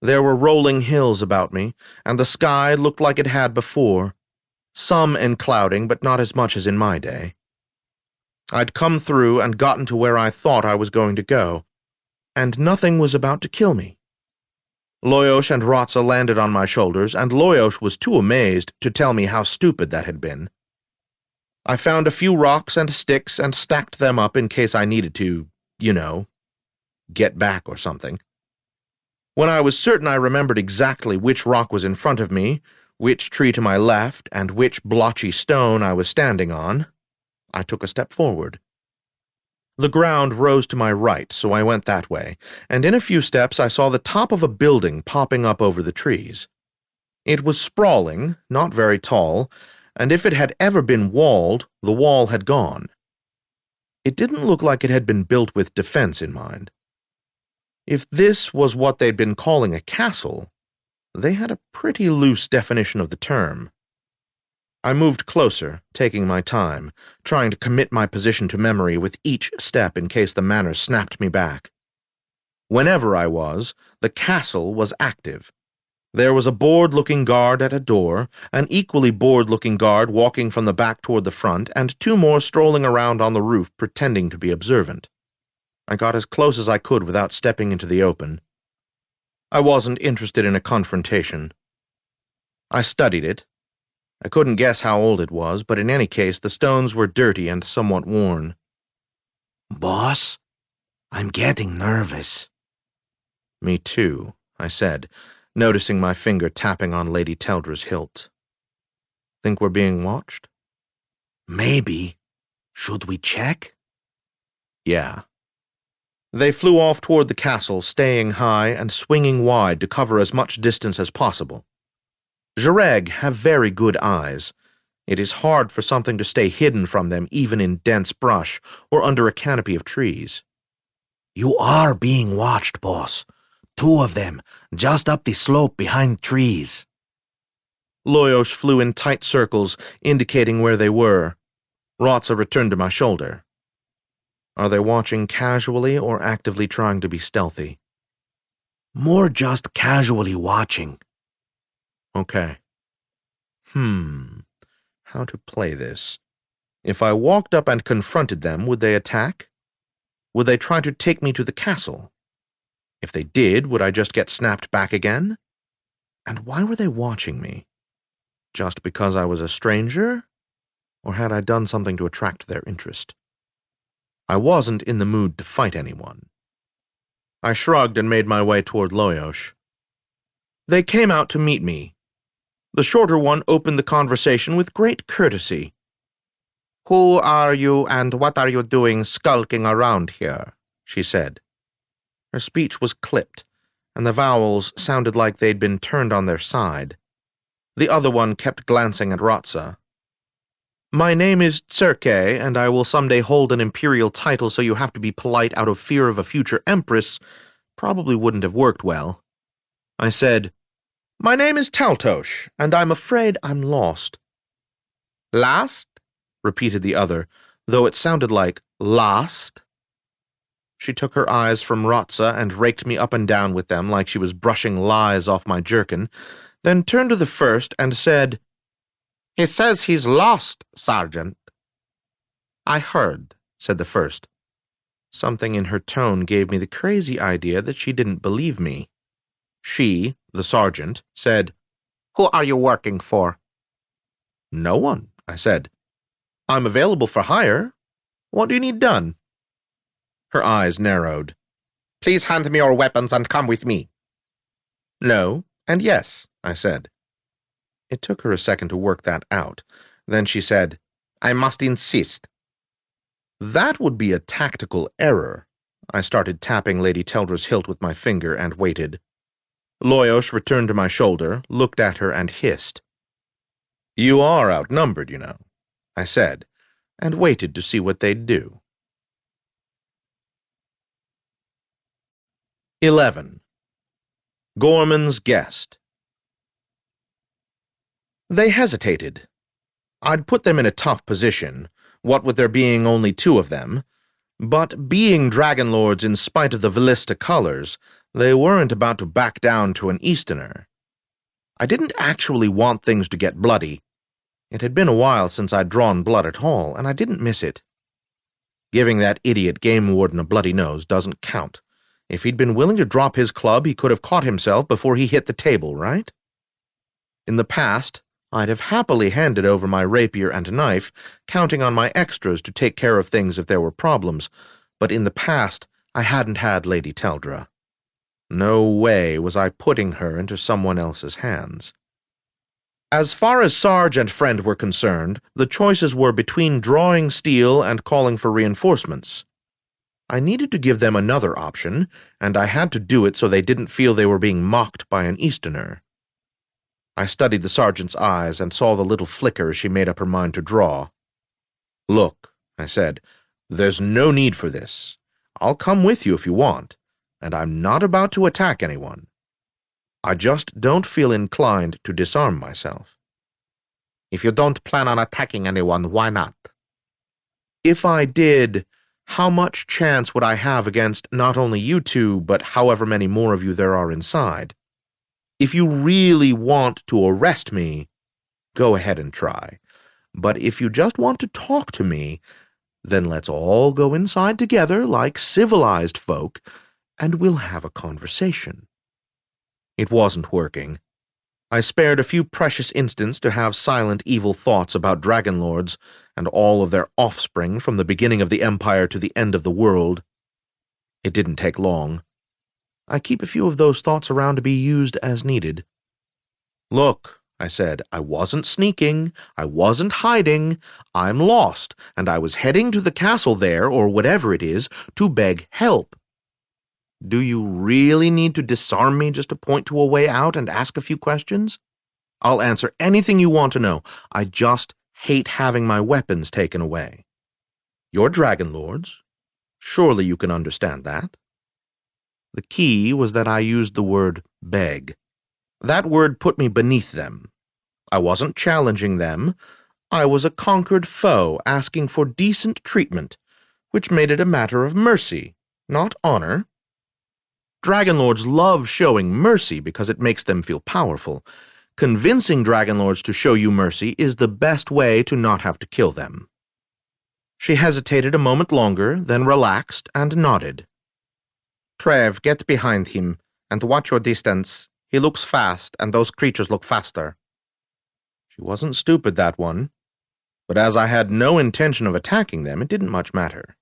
There were rolling hills about me, and the sky looked like it had before, some enclouding, but not as much as in my day. I'd come through and gotten to where I thought I was going to go, and nothing was about to kill me. Loyosh and Rotza landed on my shoulders, and Loyosh was too amazed to tell me how stupid that had been. I found a few rocks and sticks and stacked them up in case I needed to, get back or something. When I was certain I remembered exactly which rock was in front of me, which tree to my left, and which blotchy stone I was standing on, I took a step forward. The ground rose to my right, so I went that way, and in a few steps I saw the top of a building popping up over the trees. It was sprawling, not very tall, and if it had ever been walled, the wall had gone. It didn't look like it had been built with defense in mind. If this was what they'd been calling a castle, they had a pretty loose definition of the term. I moved closer, taking my time, trying to commit my position to memory with each step in case the manor snapped me back. Whenever I was, the castle was active. There was a bored-looking guard at a door, an equally bored-looking guard walking from the back toward the front, and 2 more strolling around on the roof pretending to be observant. I got as close as I could without stepping into the open. I wasn't interested in a confrontation. I studied it, I couldn't guess how old it was, but in any case, the stones were dirty and somewhat worn. Boss, I'm getting nervous. Me too, I said, noticing my finger tapping on Lady Teldra's hilt. Think we're being watched? Maybe. Should we check? Yeah. They flew off toward the castle, staying high and swinging wide to cover as much distance as possible. Jareg have very good eyes. It is hard for something to stay hidden from them even in dense brush or under a canopy of trees. You are being watched, boss. 2 of them, just up the slope behind trees. Loyosh flew in tight circles, indicating where they were. Rotsa returned to my shoulder. Are they watching casually or actively trying to be stealthy? More just casually watching. Okay. How to play this? If I walked up and confronted them, would they attack? Would they try to take me to the castle? If they did, would I just get snapped back again? And why were they watching me? Just because I was a stranger? Or had I done something to attract their interest? I wasn't in the mood to fight anyone. I shrugged and made my way toward Loyosh. They came out to meet me. The shorter one opened the conversation with great courtesy. "Who are you and what are you doing skulking around here?" she said. Her speech was clipped, and the vowels sounded like they'd been turned on their side. The other one kept glancing at Rotsa. "My name is Tserke, and I will someday hold an imperial title, so you have to be polite out of fear of a future empress. Probably wouldn't have worked well." I said, "My name is Taltos, and I'm afraid I'm lost." "Last?" repeated the other, though it sounded like last. She took her eyes from Rotsa and raked me up and down with them like she was brushing lies off my jerkin, then turned to the first and said, "He says he's lost, Sergeant." "I heard," said the first. Something in her tone gave me the crazy idea that she didn't believe me. She, the sergeant, said, "Who are you working for?" "No one," I said. "I'm available for hire. What do you need done?" Her eyes narrowed. "Please hand me your weapons and come with me." "No, and yes," I said. It took her a second to work that out. Then she said, "I must insist." That would be a tactical error. I started tapping Lady Teldra's hilt with my finger and waited. Loyosh returned to my shoulder, looked at her, and hissed. "You are outnumbered, you know," I said, and waited to see what they'd do. 11. Gorman's Guest. They hesitated. I'd put them in a tough position, what with there being only 2 of them, but being Dragon Lords in spite of the Vallista colors, they weren't about to back down to an Easterner. I didn't actually want things to get bloody. It had been a while since I'd drawn blood at all, and I didn't miss it. Giving that idiot game warden a bloody nose doesn't count. If he'd been willing to drop his club, he could have caught himself before he hit the table, right? In the past, I'd have happily handed over my rapier and knife, counting on my extras to take care of things if there were problems, but in the past, I hadn't had Lady Teldra. No way was I putting her into someone else's hands. As far as Sarge and friend were concerned, the choices were between drawing steel and calling for reinforcements. I needed to give them another option, and I had to do it so they didn't feel they were being mocked by an Easterner. I studied the sergeant's eyes and saw the little flicker as she made up her mind to draw. "Look," I said, "there's no need for this. I'll come with you if you want, and I'm not about to attack anyone. I just don't feel inclined to disarm myself." "If you don't plan on attacking anyone, why not?" "If I did, how much chance would I have against not only you 2, but however many more of you there are inside? If you really want to arrest me, go ahead and try. But if you just want to talk to me, then let's all go inside together like civilized folk, and we'll have a conversation." It wasn't working. I spared a few precious instants to have silent evil thoughts about dragon lords and all of their offspring from the beginning of the Empire to the end of the world. It didn't take long. I keep a few of those thoughts around to be used as needed. Look, I said, I wasn't sneaking, I wasn't hiding, I'm lost, and I was heading to the castle there, or whatever it is, to beg help. Do you really need to disarm me just to point to a way out and ask a few questions? I'll answer anything you want to know. I just hate having my weapons taken away. You're dragon lords. Surely you can understand that. The key was that I used the word beg. That word put me beneath them. I wasn't challenging them. I was a conquered foe asking for decent treatment, which made it a matter of mercy, not honor. Dragon lords love showing mercy because it makes them feel powerful. Convincing dragon lords to show you mercy is the best way to not have to kill them. She hesitated a moment longer, then relaxed and nodded. Trev, get behind him, and watch your distance. He looks fast, and those creatures look faster. She wasn't stupid, that one. But as I had no intention of attacking them, it didn't much matter.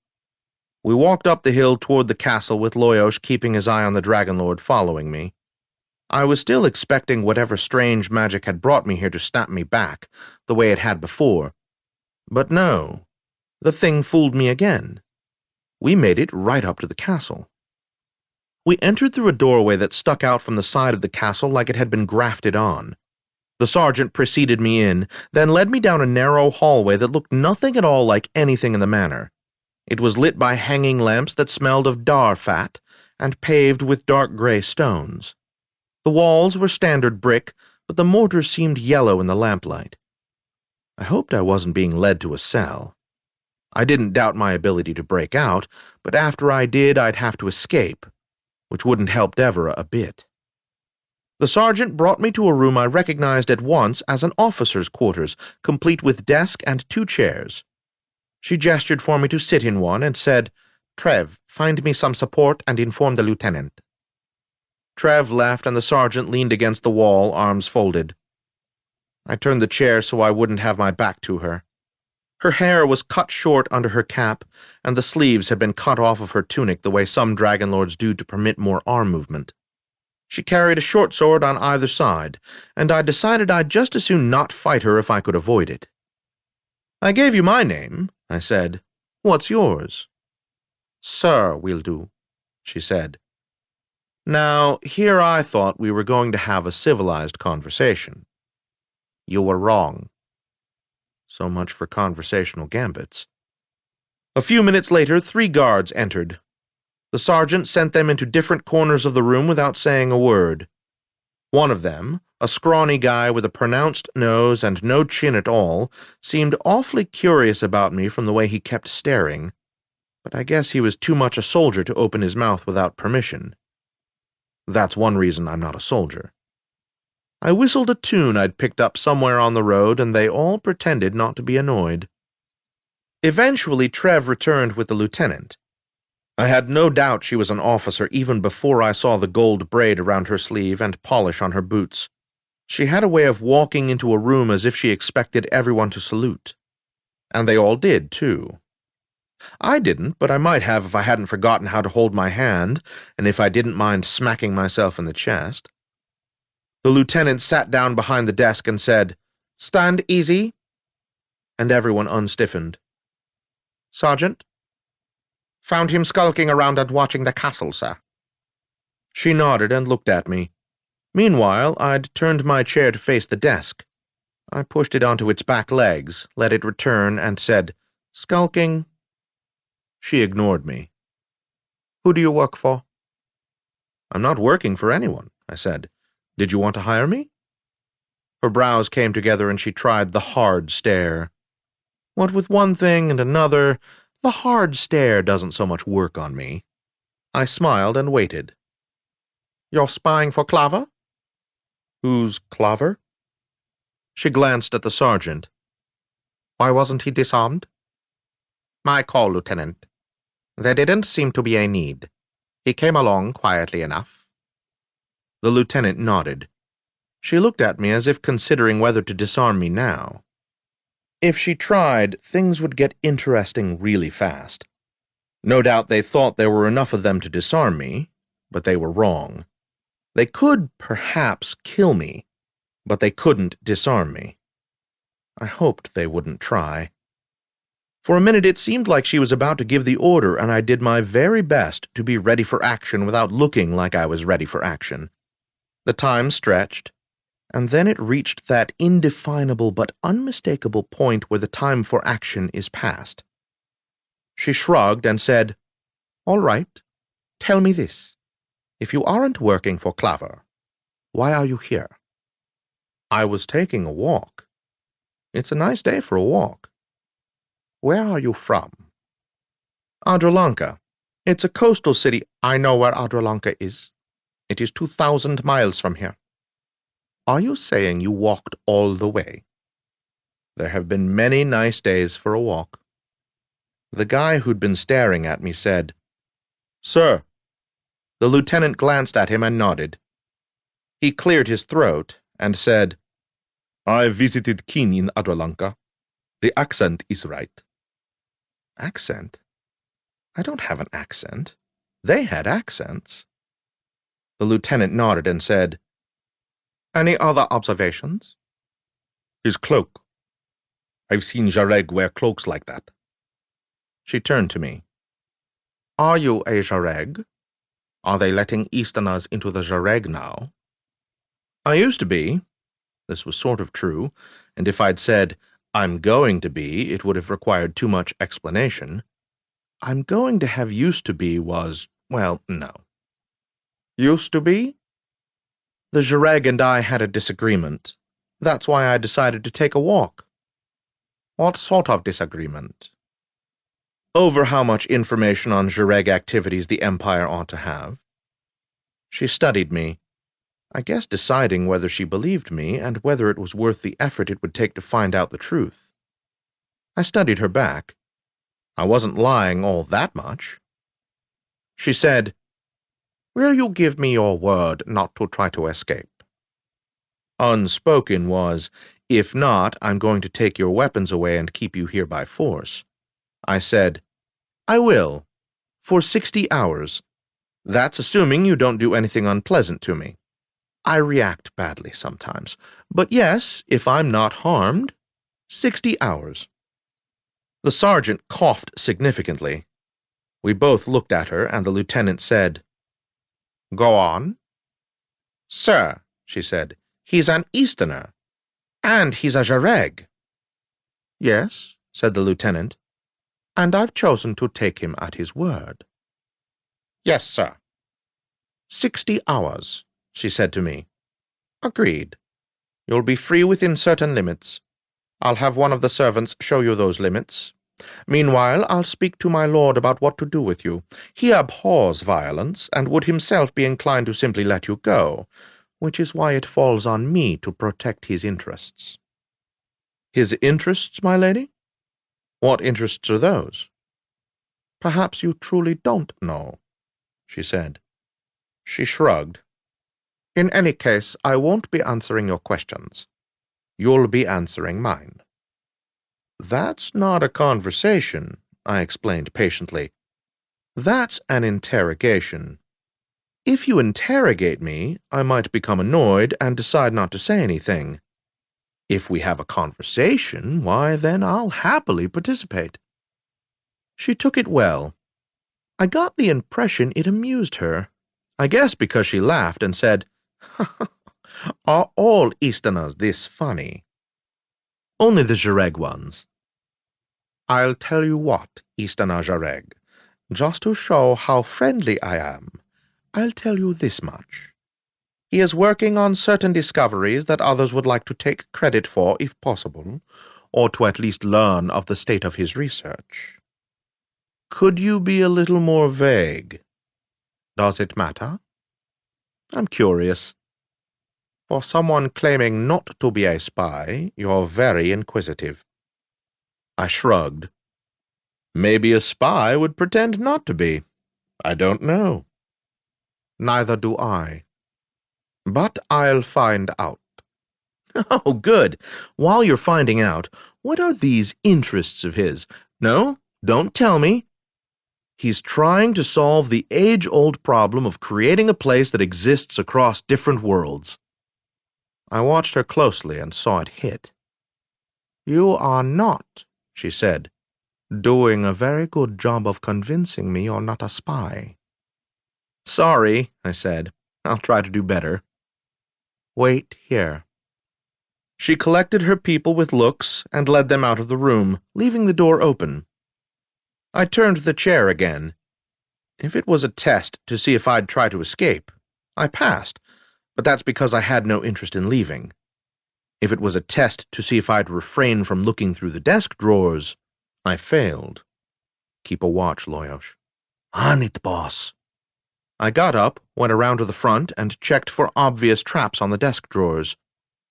We walked up the hill toward the castle with Loyosh keeping his eye on the Dragon Lord following me. I was still expecting whatever strange magic had brought me here to snap me back, the way it had before. But no, the thing fooled me again. We made it right up to the castle. We entered through a doorway that stuck out from the side of the castle like it had been grafted on. The sergeant preceded me in, then led me down a narrow hallway that looked nothing at all like anything in the manor. It was lit by hanging lamps that smelled of dar fat and paved with dark gray stones. The walls were standard brick, but the mortar seemed yellow in the lamplight. I hoped I wasn't being led to a cell. I didn't doubt my ability to break out, but after I did, I'd have to escape, which wouldn't help Deborah a bit. The sergeant brought me to a room I recognized at once as an officer's quarters, complete with desk and 2 chairs. She gestured for me to sit in one and said, "Trev, find me some support and inform the lieutenant." Trev left and the sergeant leaned against the wall, arms folded. I turned the chair so I wouldn't have my back to her. Her hair was cut short under her cap, and the sleeves had been cut off of her tunic the way some dragon lords do to permit more arm movement. She carried a short sword on either side, and I decided I'd just as soon not fight her if I could avoid it. "I gave you my name," I said. "What's yours?" "Sir will do," she said. Now, here I thought we were going to have a civilized conversation. "You were wrong." So much for conversational gambits. A few minutes later, 3 guards entered. The sergeant sent them into different corners of the room without saying a word. One of them, a scrawny guy with a pronounced nose and no chin at all, seemed awfully curious about me from the way he kept staring, but I guess he was too much a soldier to open his mouth without permission. That's one reason I'm not a soldier. I whistled a tune I'd picked up somewhere on the road, and they all pretended not to be annoyed. Eventually, Trev returned with the lieutenant. I had no doubt she was an officer even before I saw the gold braid around her sleeve and polish on her boots. She had a way of walking into a room as if she expected everyone to salute. And they all did, too. I didn't, but I might have if I hadn't forgotten how to hold my hand, and if I didn't mind smacking myself in the chest. The lieutenant sat down behind the desk and said, "Stand easy," and everyone unstiffened. "Sergeant?" "Found him skulking around and watching the castle, sir." She nodded and looked at me. Meanwhile, I'd turned my chair to face the desk. I pushed it onto its back legs, let it return, and said, "Skulking?" She ignored me. "Who do you work for?" "I'm not working for anyone," I said. "Did you want to hire me?" Her brows came together and she tried the hard stare. What with one thing and another, the hard stare doesn't so much work on me. I smiled and waited. "You're spying for Claver?" "Who's Claver?" She glanced at the sergeant. "Why wasn't he disarmed?" "My call, Lieutenant. There didn't seem to be a need. He came along quietly enough." The lieutenant nodded. She looked at me as if considering whether to disarm me now. If she tried, things would get interesting really fast. No doubt they thought there were enough of them to disarm me, but they were wrong. They could, perhaps, kill me, but they couldn't disarm me. I hoped they wouldn't try. For a minute it seemed like she was about to give the order, and I did my very best to be ready for action without looking like I was ready for action. The time stretched, and then it reached that indefinable but unmistakable point where the time for action is past. She shrugged and said, "All right, tell me this. If you aren't working for Claver, why are you here?" "I was taking a walk. It's a nice day for a walk." "Where are you from?" "Adralanka. It's a coastal city." "I know where Adralanka is. It is 2,000 miles from here." "Are you saying you walked all the way?" "There have been many nice days for a walk." The guy who'd been staring at me said, "Sir." The lieutenant glanced at him and nodded. He cleared his throat and said, "I visited kin in Adralanka. The accent is right." "Accent? I don't have an accent. They had accents." The lieutenant nodded and said, "Any other observations?" "His cloak. I've seen Jareg wear cloaks like that." She turned to me. "Are you a Jareg? Are they letting Easterners into the Jareg now?" I used to be. This was sort of true, and if I'd said, "I'm going to be," it would have required too much explanation. "I'm going to have used to be" was, well, no. "Used to be?" The Jareg and I had a disagreement. That's why I decided to take a walk." "What sort of disagreement?" "Over how much information on Jareg activities the Empire ought to have." She studied me, I guess deciding whether she believed me and whether it was worth the effort it would take to find out the truth. I studied her back. I wasn't lying all that much. She said, "Will you give me your word not to try to escape?" Unspoken was, "If not, I'm going to take your weapons away and keep you here by force." I said, "I will, for 60 hours. That's assuming you don't do anything unpleasant to me. I react badly sometimes. But yes, if I'm not harmed, 60 hours." The sergeant coughed significantly. We both looked at her, and the lieutenant said, "Go on." "Sir," she said, "he's an Easterner, and he's a Jareg." "Yes," said the lieutenant, "and I've chosen to take him at his word." "Yes, sir." 60 hours, she said to me. "Agreed. You'll be free within certain limits. I'll have one of the servants show you those limits. Meanwhile, I'll speak to my lord about what to do with you. He abhors violence, and would himself be inclined to simply let you go, which is why it falls on me to protect his interests." "His interests, my lady? What interests are those?" "Perhaps you truly don't know," she said. She shrugged. "In any case, I won't be answering your questions. You'll be answering mine." "That's not a conversation," I explained patiently. "That's an interrogation. If you interrogate me, I might become annoyed and decide not to say anything. If we have a conversation, why, then I'll happily participate." She took it well. I got the impression it amused her. I guess because she laughed and said, "Are all Easterners this funny?" "Only the Jareg ones." "I'll tell you what, Easterner Jareg, just to show how friendly I am, I'll tell you this much. He is working on certain discoveries that others would like to take credit for if possible, or to at least learn of the state of his research." "Could you be a little more vague?" "Does it matter?" "I'm curious." "For someone claiming not to be a spy, you're very inquisitive." I shrugged. Maybe a spy would pretend not to be. I don't know. "Neither do I. But I'll find out." Oh, good. While you're finding out, what are these interests of his? No, don't tell me. He's trying to solve the age-old problem of creating a place that exists across different worlds. I watched her closely and saw it hit. You are not, she said, doing a very good job of convincing me you're not a spy. Sorry, I said. I'll try to do better. Wait here. She collected her people with looks and led them out of the room, leaving the door open. I turned the chair again. If it was a test to see if I'd try to escape, I passed, but that's because I had no interest in leaving. If it was a test to see if I'd refrain from looking through the desk drawers, I failed. Keep a watch, Loyosh. On it, boss. I got up, went around to the front, and checked for obvious traps on the desk drawers.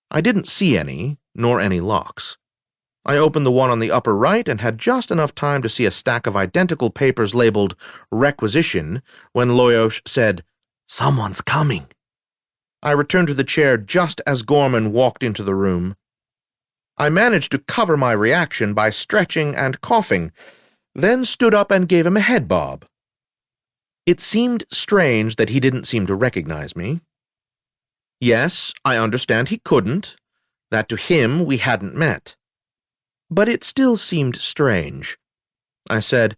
I didn't see any, nor any locks. I opened the one on the upper right and had just enough time to see a stack of identical papers labeled Requisition when Loyosh said, Someone's coming. I returned to the chair just as Gorman walked into the room. I managed to cover my reaction by stretching and coughing, then stood up and gave him a head bob. It seemed strange that he didn't seem to recognize me. Yes, I understand he couldn't, that to him we hadn't met. But it still seemed strange. I said,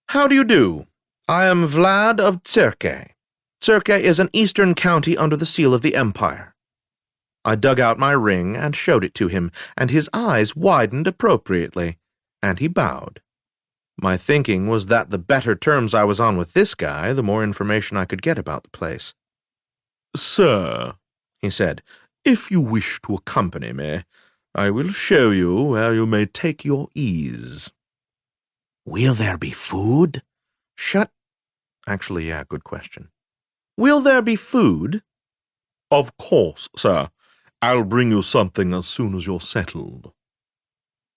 How do you do? I am Vlad of Tsirke. Tsirke is an eastern county under the seal of the Empire. I dug out my ring and showed it to him, and his eyes widened appropriately, and he bowed. My thinking was that the better terms I was on with this guy, the more information I could get about the place. Sir, he said, if you wish to accompany me, I will show you where you may take your ease. Will there be food? Actually, yeah, good question. Will there be food? Of course, sir. I'll bring you something as soon as you're settled.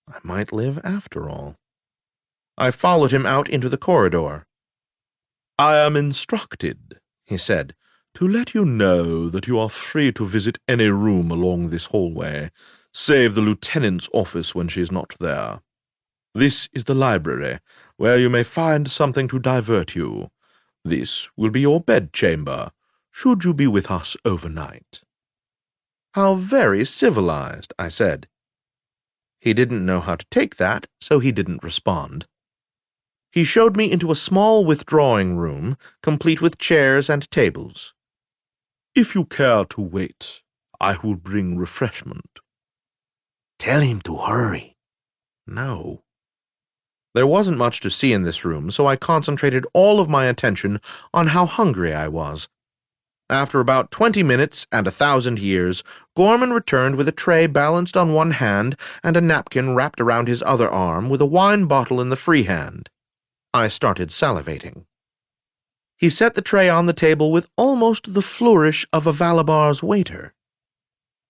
I might live after all. I followed him out into the corridor. I am instructed, he said, to let you know that you are free to visit any room along this hallway, save the lieutenant's office when she is not there. This is the library, where you may find something to divert you. This will be your bedchamber, should you be with us overnight. How very civilized, I said. He didn't know how to take that, so he didn't respond. He showed me into a small withdrawing room, complete with chairs and tables. If you care to wait, I will bring refreshment. Tell him to hurry. No. There wasn't much to see in this room, so I concentrated all of my attention on how hungry I was. After about 20 minutes and 1,000 years, Gorman returned with a tray balanced on one hand and a napkin wrapped around his other arm with a wine bottle in the free hand. I started salivating. He set the tray on the table with almost the flourish of a Valabar's waiter.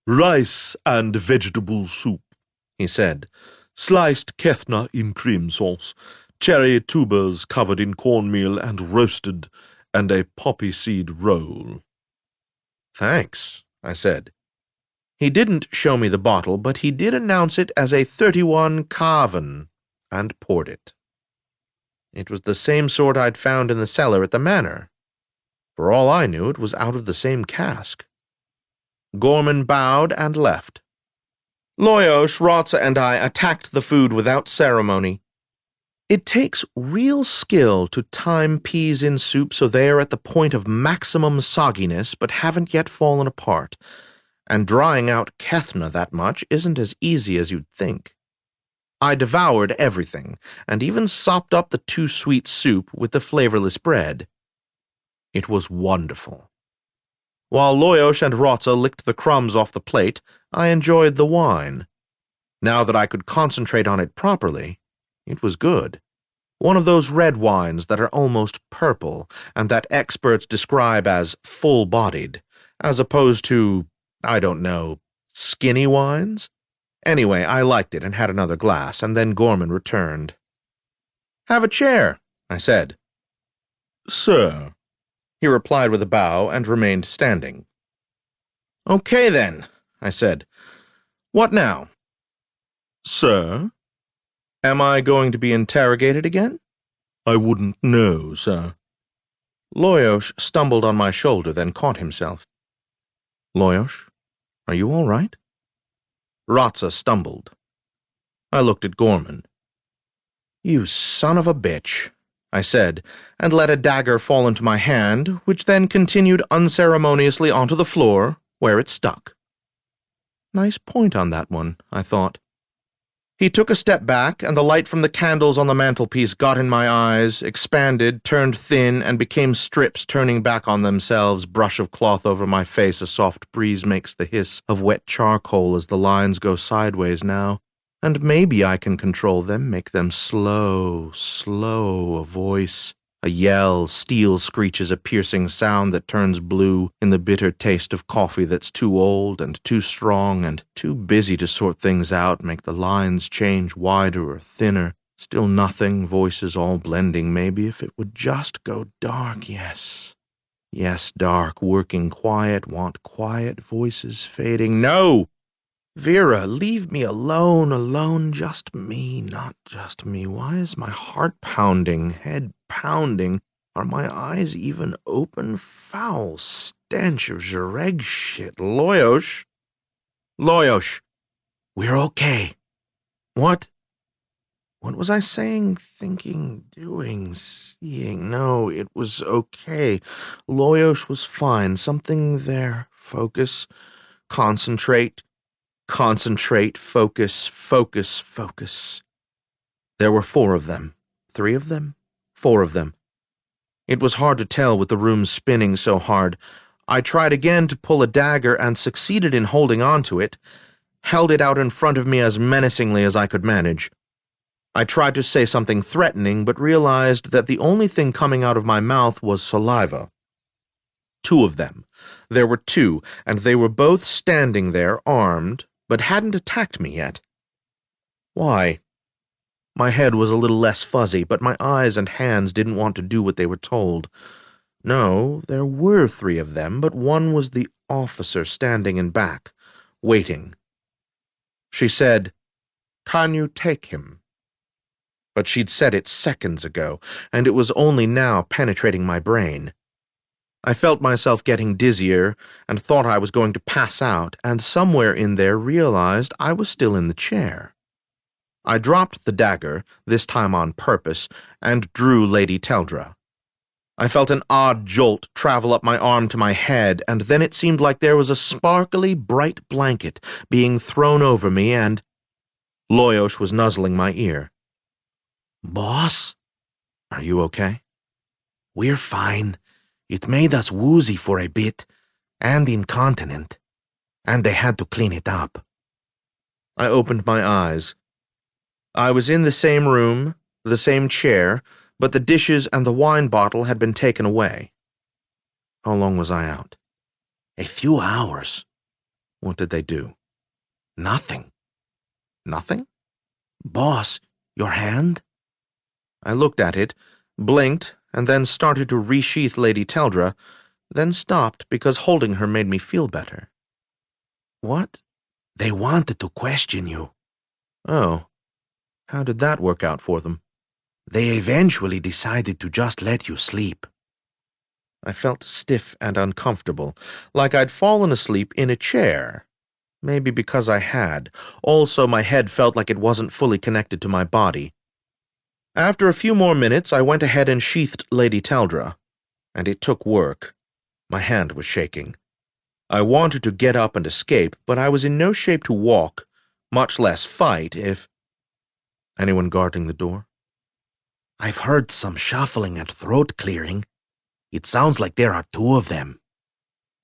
Rice and vegetable soup, he said. Sliced kethna in cream sauce, cherry tubers covered in cornmeal and roasted, and a poppy seed roll. Thanks, I said. He didn't show me the bottle, but he did announce it as a 31 Cavan, and poured it. It was the same sort I'd found in the cellar at the manor. For all I knew, it was out of the same cask. Gorman bowed and left. Loyosh, Rotza, and I attacked the food without ceremony. It takes real skill to time peas in soup so they are at the point of maximum sogginess but haven't yet fallen apart, and drying out kethna that much isn't as easy as you'd think. I devoured everything, and even sopped up the too-sweet soup with the flavorless bread. It was wonderful. While Loyosh and Rotza licked the crumbs off the plate, I enjoyed the wine. Now that I could concentrate on it properly, it was good. One of those red wines that are almost purple, and that experts describe as full-bodied, as opposed to, I don't know, skinny wines? Anyway, I liked it and had another glass, and then Gorman returned. "Have a chair," I said. Sir, he replied with a bow and remained standing. "Okay, then," I said. What now? Sir? Am I going to be interrogated again? I wouldn't know, sir. Loyosh stumbled on my shoulder, then caught himself. Loyosh, are you all right? Ratza stumbled. I looked at Gorman. You son of a bitch, I said, and let a dagger fall into my hand, which then continued unceremoniously onto the floor, where it stuck. Nice point on that one, I thought. He took a step back, and the light from the candles on the mantelpiece got in my eyes, expanded, turned thin, and became strips turning back on themselves, brush of cloth over my face. A soft breeze makes the hiss of wet charcoal as the lines go sideways now, and maybe I can control them, make them slow, a voice. A yell, steel screeches a piercing sound that turns blue in the bitter taste of coffee that's too old and too strong and too busy to sort things out, make the lines change wider or thinner. Still nothing, voices all blending. Maybe if it would just go dark, yes. Yes, dark, working quiet, want quiet, voices fading. No! Vera, leave me alone, just me, not just me. Why is my heart pounding, head pounding? Are my eyes even open? Foul stench of Zhereg shit. Loyosh! Loyosh! We're okay. What? What was I saying, thinking, doing, seeing? No, it was okay. Loyosh was fine. Something there. Focus. Concentrate. Concentrate, focus. There were 4 of them. 3 of them? 4 of them. It was hard to tell with the room spinning so hard. I tried again to pull a dagger and succeeded in holding on to it, held it out in front of me as menacingly as I could manage. I tried to say something threatening, but realized that the only thing coming out of my mouth was saliva. 2 of them. There were 2, and they were both standing there, armed, but hadn't attacked me yet. Why? My head was a little less fuzzy, but my eyes and hands didn't want to do what they were told. No, there were 3 of them, but one was the officer standing in back, waiting. She said, "Can you take him?" But she'd said it seconds ago, and it was only now penetrating my brain. I felt myself getting dizzier and thought I was going to pass out, and somewhere in there realized I was still in the chair. I dropped the dagger, this time on purpose, and drew Lady Teldra. I felt an odd jolt travel up my arm to my head, and then it seemed like there was a sparkly, bright blanket being thrown over me, and Loyosh was nuzzling my ear. "Boss? Are you okay?" "We're fine. It made us woozy for a bit, and incontinent, and they had to clean it up." I opened my eyes. I was in the same room, the same chair, but the dishes and the wine bottle had been taken away. How long was I out? "A few hours." What did they do? "Nothing." Nothing? "Boss, your hand?" I looked at it, blinked, and then started to resheath Lady Teldra, then stopped because holding her made me feel better. "What?" "They wanted to question you." "Oh. How did that work out for them?" "They eventually decided to just let you sleep." I felt stiff and uncomfortable, like I'd fallen asleep in a chair. Maybe because I had. Also, my head felt like it wasn't fully connected to my body. After a few more minutes, I went ahead and sheathed Lady Teldra, and it took work. My hand was shaking. I wanted to get up and escape, but I was in no shape to walk, much less fight, if... Anyone guarding the door? "I've heard some shuffling and throat clearing. It sounds like there are 2 of them."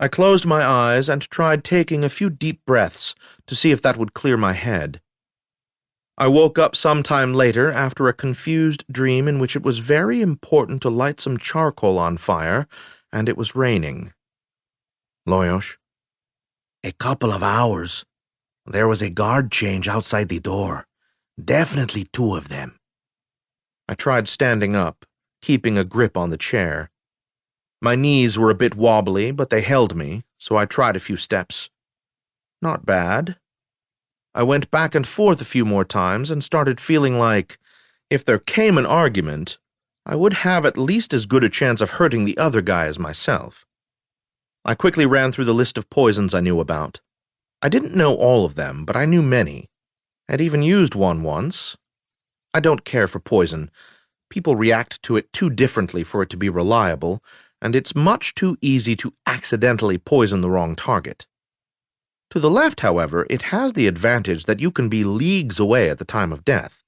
I closed my eyes and tried taking a few deep breaths to see if that would clear my head. I woke up some time later after a confused dream in which it was very important to light some charcoal on fire, and it was raining. "Loyosh?" "A couple of hours. There was a guard change outside the door. Definitely 2 of them." I tried standing up, keeping a grip on the chair. My knees were a bit wobbly, but they held me, so I tried a few steps. Not bad. I went back and forth a few more times and started feeling like, if there came an argument, I would have at least as good a chance of hurting the other guy as myself. I quickly ran through the list of poisons I knew about. I didn't know all of them, but I knew many. I'd even used one once. I don't care for poison. People react to it too differently for it to be reliable, and it's much too easy to accidentally poison the wrong target. To the left, however, it has the advantage that you can be leagues away at the time of death.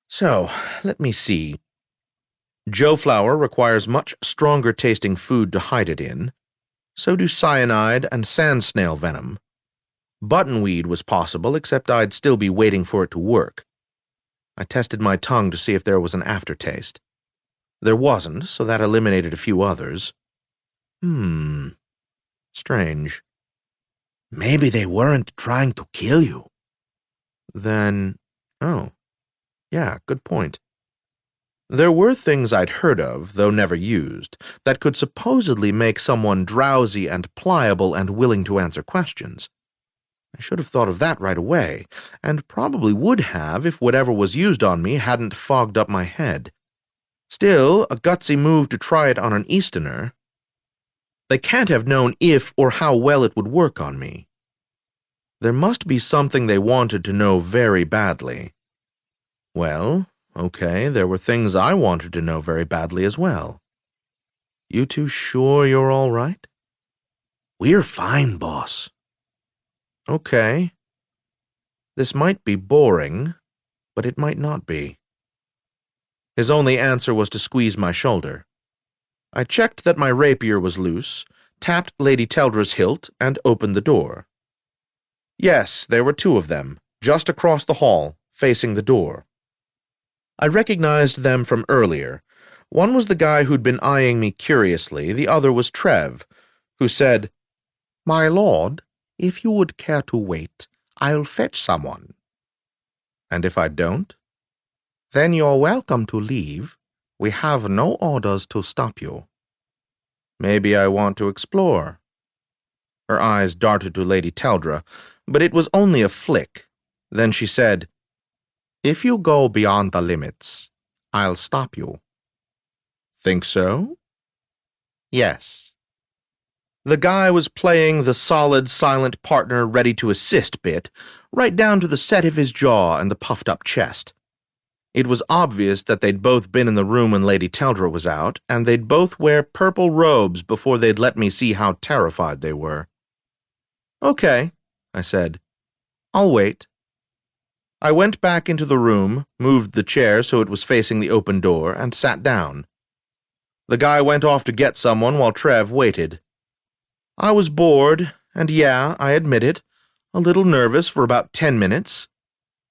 So, let me see. Joe flower requires much stronger tasting food to hide it in. So do cyanide and sand snail venom. Buttonweed was possible, except I'd still be waiting for it to work. I tested my tongue to see if there was an aftertaste. There wasn't, so that eliminated a few others. Strange. Maybe they weren't trying to kill you. Then, oh, yeah, good point. There were things I'd heard of, though never used, that could supposedly make someone drowsy and pliable and willing to answer questions. I should have thought of that right away, and probably would have if whatever was used on me hadn't fogged up my head. Still, a gutsy move to try it on an Easterner. They can't have known if or how well it would work on me. There must be something they wanted to know very badly. Well, okay, there were things I wanted to know very badly as well. You two sure you're all right? We're fine, boss. Okay. This might be boring, but it might not be. His only answer was to squeeze my shoulder. I checked that my rapier was loose, tapped Lady Teldra's hilt, and opened the door. Yes, there were two of them, just across the hall, facing the door. I recognized them from earlier. One was the guy who'd been eyeing me curiously, the other was Trev, who said, "My lord, if you would care to wait, I'll fetch someone." And if I don't? Then you're welcome to leave. We have no orders to stop you. Maybe I want to explore. Her eyes darted to Lady Teldra, but it was only a flick. Then she said, "If you go beyond the limits, I'll stop you." Think so? Yes. The guy was playing the solid, silent partner ready to assist bit, right down to the set of his jaw and the puffed-up chest. It was obvious that they'd both been in the room when Lady Teldra was out, and they'd both wear purple robes before they'd let me see how terrified they were. "Okay," I said. "I'll wait." I went back into the room, moved the chair so it was facing the open door, and sat down. The guy went off to get someone while Trev waited. I was bored, and yeah, I admit it, a little nervous for about 10 minutes.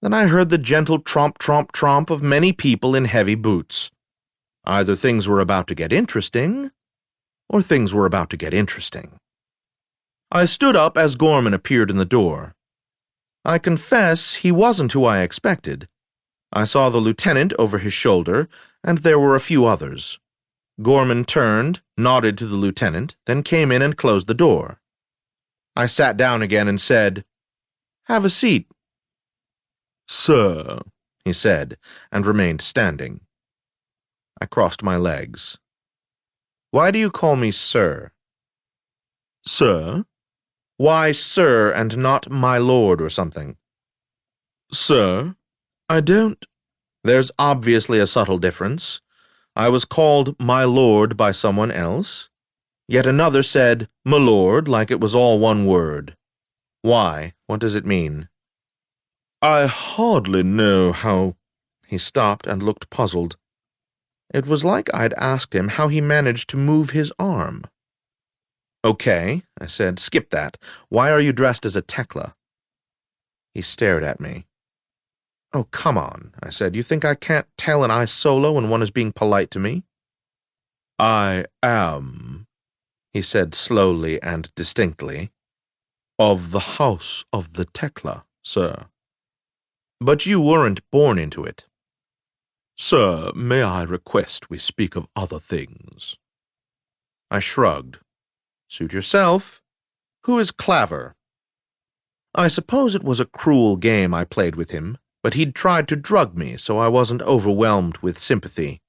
Then I heard the gentle tromp-tromp-tromp of many people in heavy boots. Either things were about to get interesting, or things were about to get interesting. I stood up as Gorman appeared in the door. I confess he wasn't who I expected. I saw the lieutenant over his shoulder, and there were a few others. Gorman turned, nodded to the lieutenant, then came in and closed the door. I sat down again and said, "Have a seat." "Sir," he said, and remained standing. I crossed my legs. "Why do you call me sir?" "Sir?" "Why sir and not my lord or something?" "Sir, I don't—" "There's obviously a subtle difference. I was called my lord by someone else. Yet another said my lord like it was all one word. Why? What does it mean?" "I hardly know how—" He stopped and looked puzzled. It was like I'd asked him how he managed to move his arm. "Okay," I said, "skip that. Why are you dressed as a Tekla?" He stared at me. "Oh, come on," I said. "You think I can't tell an ice solo when one is being polite to me?" "I am," he said slowly and distinctly, "of the house of the Tekla, sir." "But you weren't born into it." "Sir, may I request we speak of other things?" I shrugged. "Suit yourself. Who is Claver?" I suppose it was a cruel game I played with him, but he'd tried to drug me, so I wasn't overwhelmed with sympathy.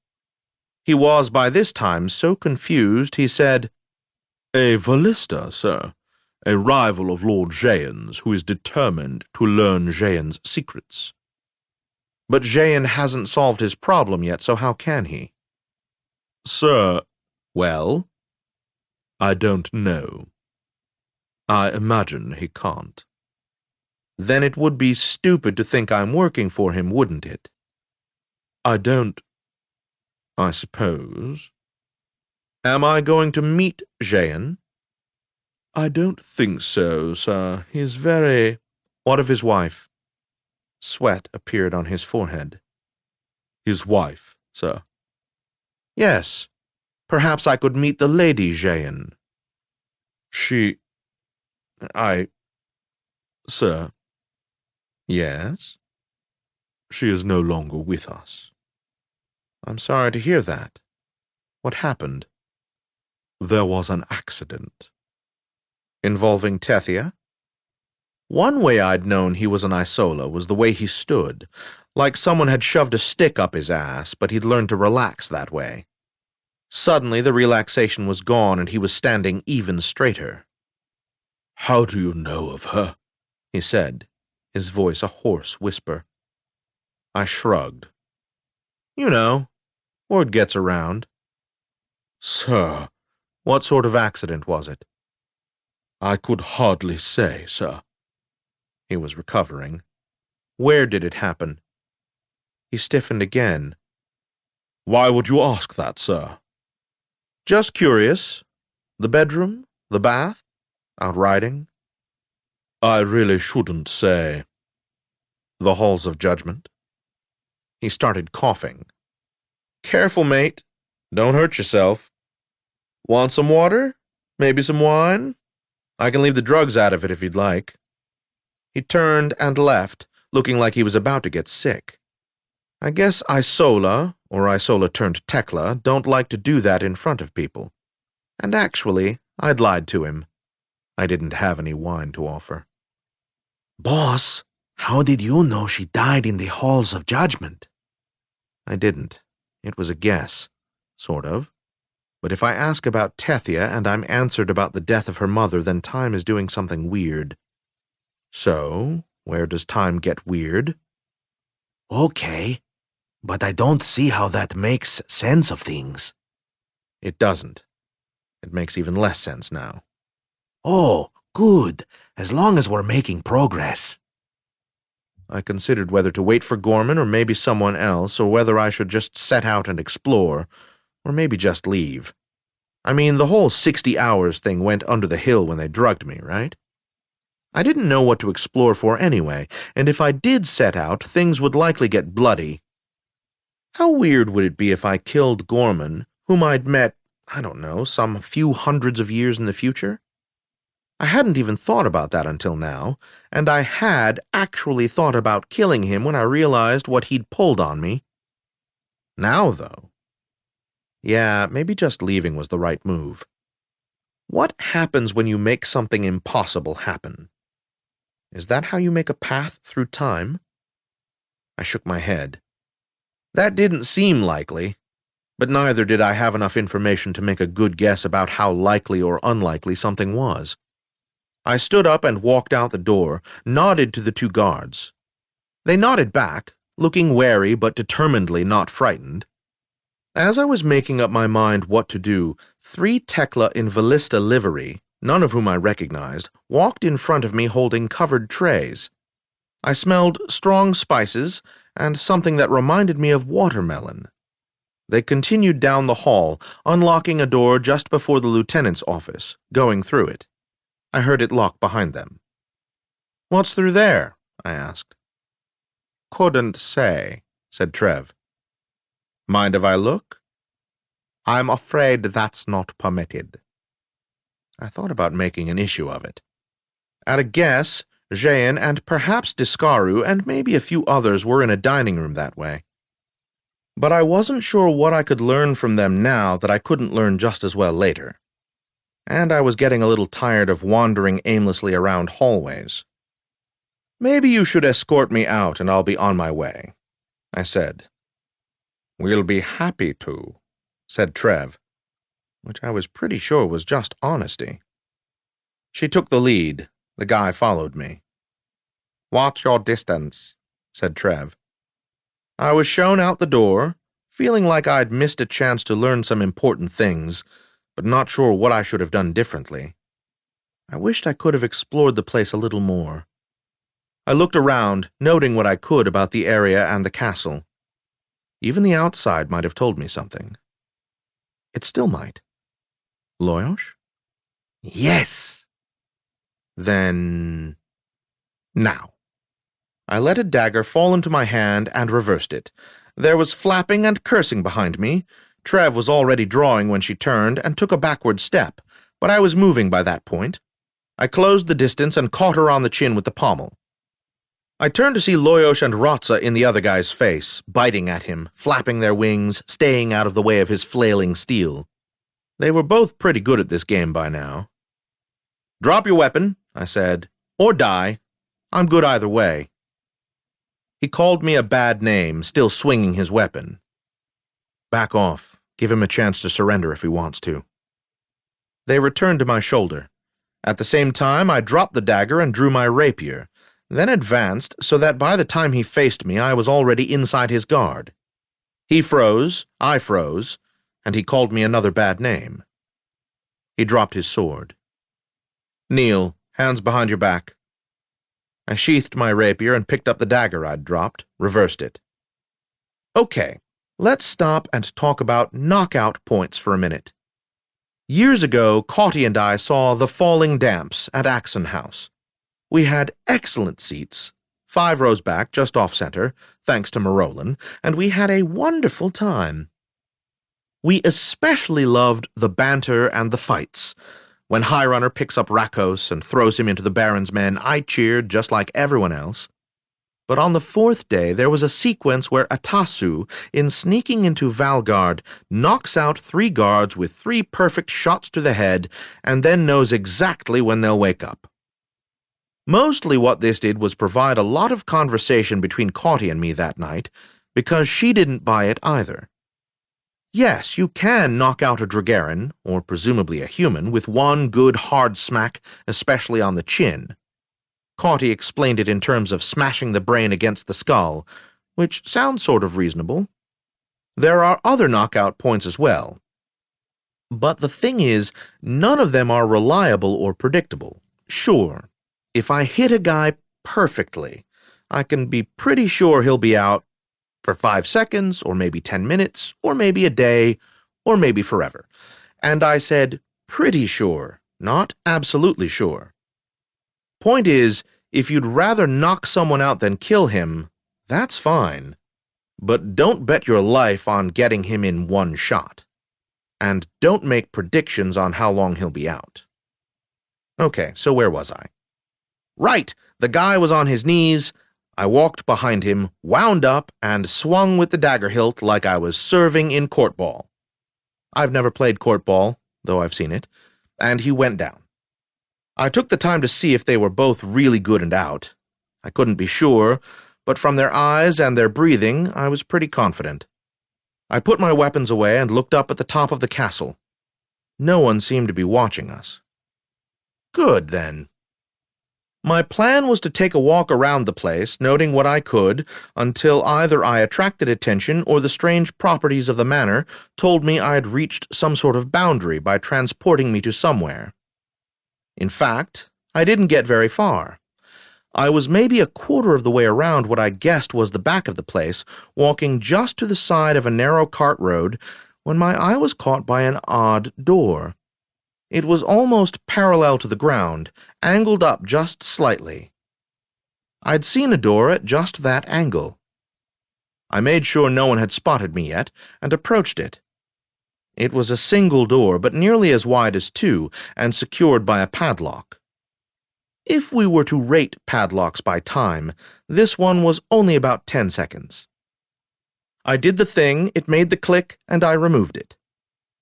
He was by this time so confused he said, "A Vallista, sir. A rival of Lord Jayen's who is determined to learn Jayen's secrets." "But Jayen hasn't solved his problem yet, so how can he?" "Sir, "Well?" I don't know. I imagine he can't." "Then it would be stupid to think I'm working for him, wouldn't it?" I don't. I suppose. "Am I going to meet Jayen?" I don't think so, sir. He's very— "What of his wife?" Sweat appeared on his forehead. His wife, sir. "Yes. Perhaps I could meet the Lady Jayen." She— Sir, "Yes?" she is no longer with us." "I'm sorry to hear that. What happened?" "There was an accident." "Involving Tethia?" One way I'd known he was an Isola was the way he stood, like someone had shoved a stick up his ass, but he'd learned to relax that way. Suddenly the relaxation was gone and he was standing even straighter. "How do you know of her?" he said, his voice a hoarse whisper. I shrugged. "You know, word gets around." "Sir, "What sort of accident was it?" I could hardly say, sir." He was recovering. "Where did it happen?" He stiffened again. "Why would you ask that, sir?" "Just curious. The bedroom? The bath? Out riding?" "I really shouldn't say." "The halls of judgment?" He started coughing. "Careful, mate. Don't hurt yourself. Want some water? Maybe some wine? I can leave the drugs out of it if you'd like." He turned and left, looking like he was about to get sick. I guess Isola, or Isola turned Tekla, don't like to do that in front of people. And actually, I'd lied to him. I didn't have any wine to offer. Boss, how did you know she died in the halls of judgment? I didn't. It was a guess. Sort of. But if I ask about Tethia and I'm answered about the death of her mother, then time is doing something weird. So, where does time get weird? Okay, but I don't see how that makes sense of things. It doesn't. It makes even less sense now. Oh, good, as long as we're making progress. I considered whether to wait for Gorman or maybe someone else, or whether I should just set out and explore, or maybe just leave. I mean, the whole 60 hours thing went under the hill when they drugged me, right? I didn't know what to explore for anyway, and if I did set out, things would likely get bloody. How weird would it be if I killed Gorman, whom I'd met, I don't know, some few hundreds of years in the future? I hadn't even thought about that until now, and I had actually thought about killing him when I realized what he'd pulled on me. Now, though, yeah, maybe just leaving was the right move. What happens when you make something impossible happen? Is that how you make a path through time? I shook my head. That didn't seem likely, but neither did I have enough information to make a good guess about how likely or unlikely something was. I stood up and walked out the door, nodded to the two guards. They nodded back, looking wary but determinedly not frightened. As I was making up my mind what to do, 3 Tekla in Vallista livery, none of whom I recognized, walked in front of me holding covered trays. I smelled strong spices and something that reminded me of watermelon. They continued down the hall, unlocking a door just before the lieutenant's office, going through it. I heard it lock behind them. "What's through there?" I asked. "Couldn't say," said Trev. "Mind if I look?" "I'm afraid that's not permitted." I thought about making an issue of it. At a guess, Jayen and perhaps Discaru and maybe a few others were in a dining room that way. But I wasn't sure what I could learn from them now that I couldn't learn just as well later. And I was getting a little tired of wandering aimlessly around hallways. Maybe you should escort me out and I'll be on my way, I said. We'll be happy to, said Trev, which I was pretty sure was just honesty. She took the lead. The guy followed me. Watch your distance, said Trev. I was shown out the door, feeling like I'd missed a chance to learn some important things, but not sure what I should have done differently. I wished I could have explored the place a little more. I looked around, noting what I could about the area and the castle. Even the outside might have told me something. It still might. Loyosh? Yes. Then... now. I let a dagger fall into my hand and reversed it. There was flapping and cursing behind me. Trev was already drawing when she turned and took a backward step, but I was moving by that point. I closed the distance and caught her on the chin with the pommel. I turned to see Loyosh and Rotsa in the other guy's face, biting at him, flapping their wings, staying out of the way of his flailing steel. They were both pretty good at this game by now. Drop your weapon, I said, or die. I'm good either way. He called me a bad name, still swinging his weapon. Back off. Give him a chance to surrender if he wants to. They returned to my shoulder. At the same time, I dropped the dagger and drew my rapier, then advanced so that by the time he faced me, I was already inside his guard. He froze, I froze, and he called me another bad name. He dropped his sword. Kneel, hands behind your back. I sheathed my rapier and picked up the dagger I'd dropped, reversed it. Okay, let's stop and talk about knockout points for a minute. Years ago, Cauty and I saw The Falling Damps at Axon House. We had excellent seats, 5 rows back, just off-center, thanks to Marolin, and we had a wonderful time. We especially loved the banter and the fights. When High Runner picks up Rakos and throws him into the Baron's men, I cheered just like everyone else. But on the 4th day, there was a sequence where Atasu, in sneaking into Valgard, knocks out 3 guards with 3 perfect shots to the head and then knows exactly when they'll wake up. Mostly what this did was provide a lot of conversation between Cauty and me that night, because she didn't buy it either. Yes, you can knock out a Dragaran, or presumably a human, with 1 good hard smack, especially on the chin. Cauty explained it in terms of smashing the brain against the skull, which sounds sort of reasonable. There are other knockout points as well. But the thing is, none of them are reliable or predictable. Sure, if I hit a guy perfectly, I can be pretty sure he'll be out for 5 seconds, or maybe 10 minutes, or maybe a day, or maybe forever. And I said pretty sure, not absolutely sure. Point is, if you'd rather knock someone out than kill him, that's fine. But don't bet your life on getting him in 1 shot. And don't make predictions on how long he'll be out. Okay, so where was I? Right, the guy was on his knees. I walked behind him, wound up, and swung with the dagger hilt like I was serving in court ball. I've never played court ball, though I've seen it, and he went down. I took the time to see if they were both really good and out. I couldn't be sure, but from their eyes and their breathing, I was pretty confident. I put my weapons away and looked up at the top of the castle. No one seemed to be watching us. Good, then. My plan was to take a walk around the place, noting what I could, until either I attracted attention or the strange properties of the manor told me I had reached some sort of boundary by transporting me to somewhere. In fact, I didn't get very far. I was maybe a quarter of the way around what I guessed was the back of the place, walking just to the side of a narrow cart road, when my eye was caught by an odd door. It was almost parallel to the ground, angled up just slightly. I'd seen a door at just that angle. I made sure no one had spotted me yet, and approached it. It was a single door, but nearly as wide as 2, and secured by a padlock. If we were to rate padlocks by time, this one was only about 10 seconds. I did the thing, it made the click, and I removed it.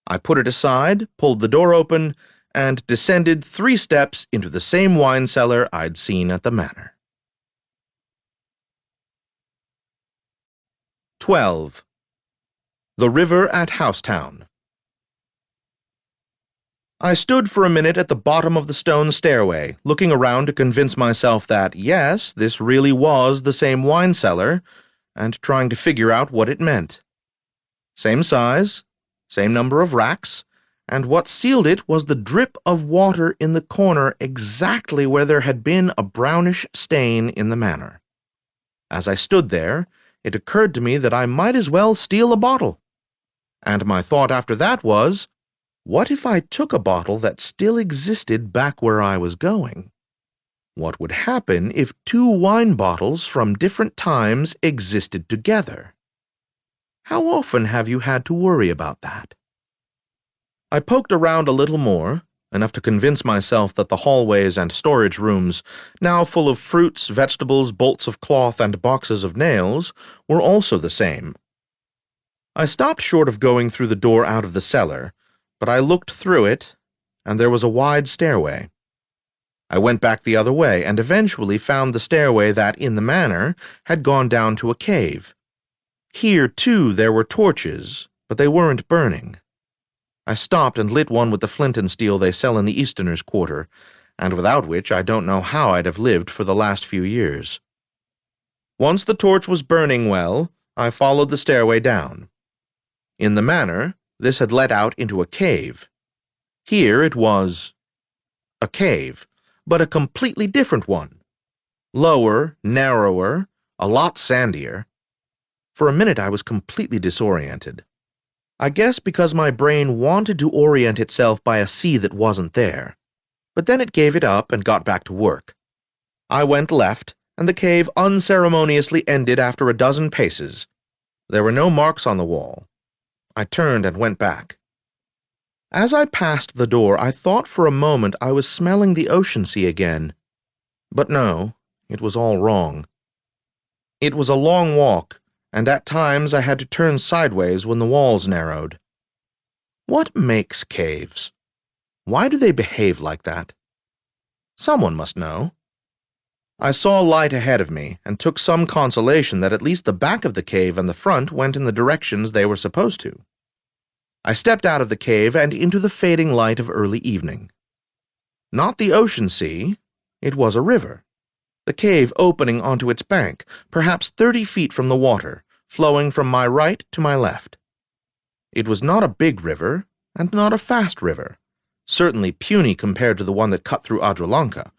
I put it aside, pulled the door open, and descended 3 steps into the same wine cellar I'd seen at the manor. 12. The River at Housetown. I stood for a minute at the bottom of the stone stairway, looking around to convince myself that, yes, this really was the same wine cellar, and trying to figure out what it meant. Same size, same number of racks, and what sealed it was the drip of water in the corner exactly where there had been a brownish stain in the manor. As I stood there, it occurred to me that I might as well steal a bottle. And my thought after that was, what if I took a bottle that still existed back where I was going? What would happen if two wine bottles from different times existed together? How often have you had to worry about that? I poked around a little more, enough to convince myself that the hallways and storage rooms, now full of fruits, vegetables, bolts of cloth, and boxes of nails, were also the same. I stopped short of going through the door out of the cellar, but I looked through it, and there was a wide stairway. I went back the other way, and eventually found the stairway that, in the manor, had gone down to a cave. Here, too, there were torches, but they weren't burning. I stopped and lit one with the flint and steel they sell in the Easterners' quarter, and without which I don't know how I'd have lived for the last few years. Once the torch was burning well, I followed the stairway down. In the manor, this had led out into a cave. Here it was a cave, but a completely different one. Lower, narrower, a lot sandier. For a minute I was completely disoriented. I guess because my brain wanted to orient itself by a sea that wasn't there. But then it gave it up and got back to work. I went left, and the cave unceremoniously ended after a dozen paces. There were no marks on the wall. I turned and went back. As I passed the door, I thought for a moment I was smelling the ocean sea again. But no, it was all wrong. It was a long walk, and at times I had to turn sideways when the walls narrowed. What makes caves? Why do they behave like that? Someone must know. I saw light ahead of me, and took some consolation that at least the back of the cave and the front went in the directions they were supposed to. I stepped out of the cave and into the fading light of early evening. Not the ocean sea, it was a river. The cave opening onto its bank, perhaps 30 feet from the water, flowing from my right to my left. It was not a big river, and not a fast river, certainly puny compared to the one that cut through Adrolanca,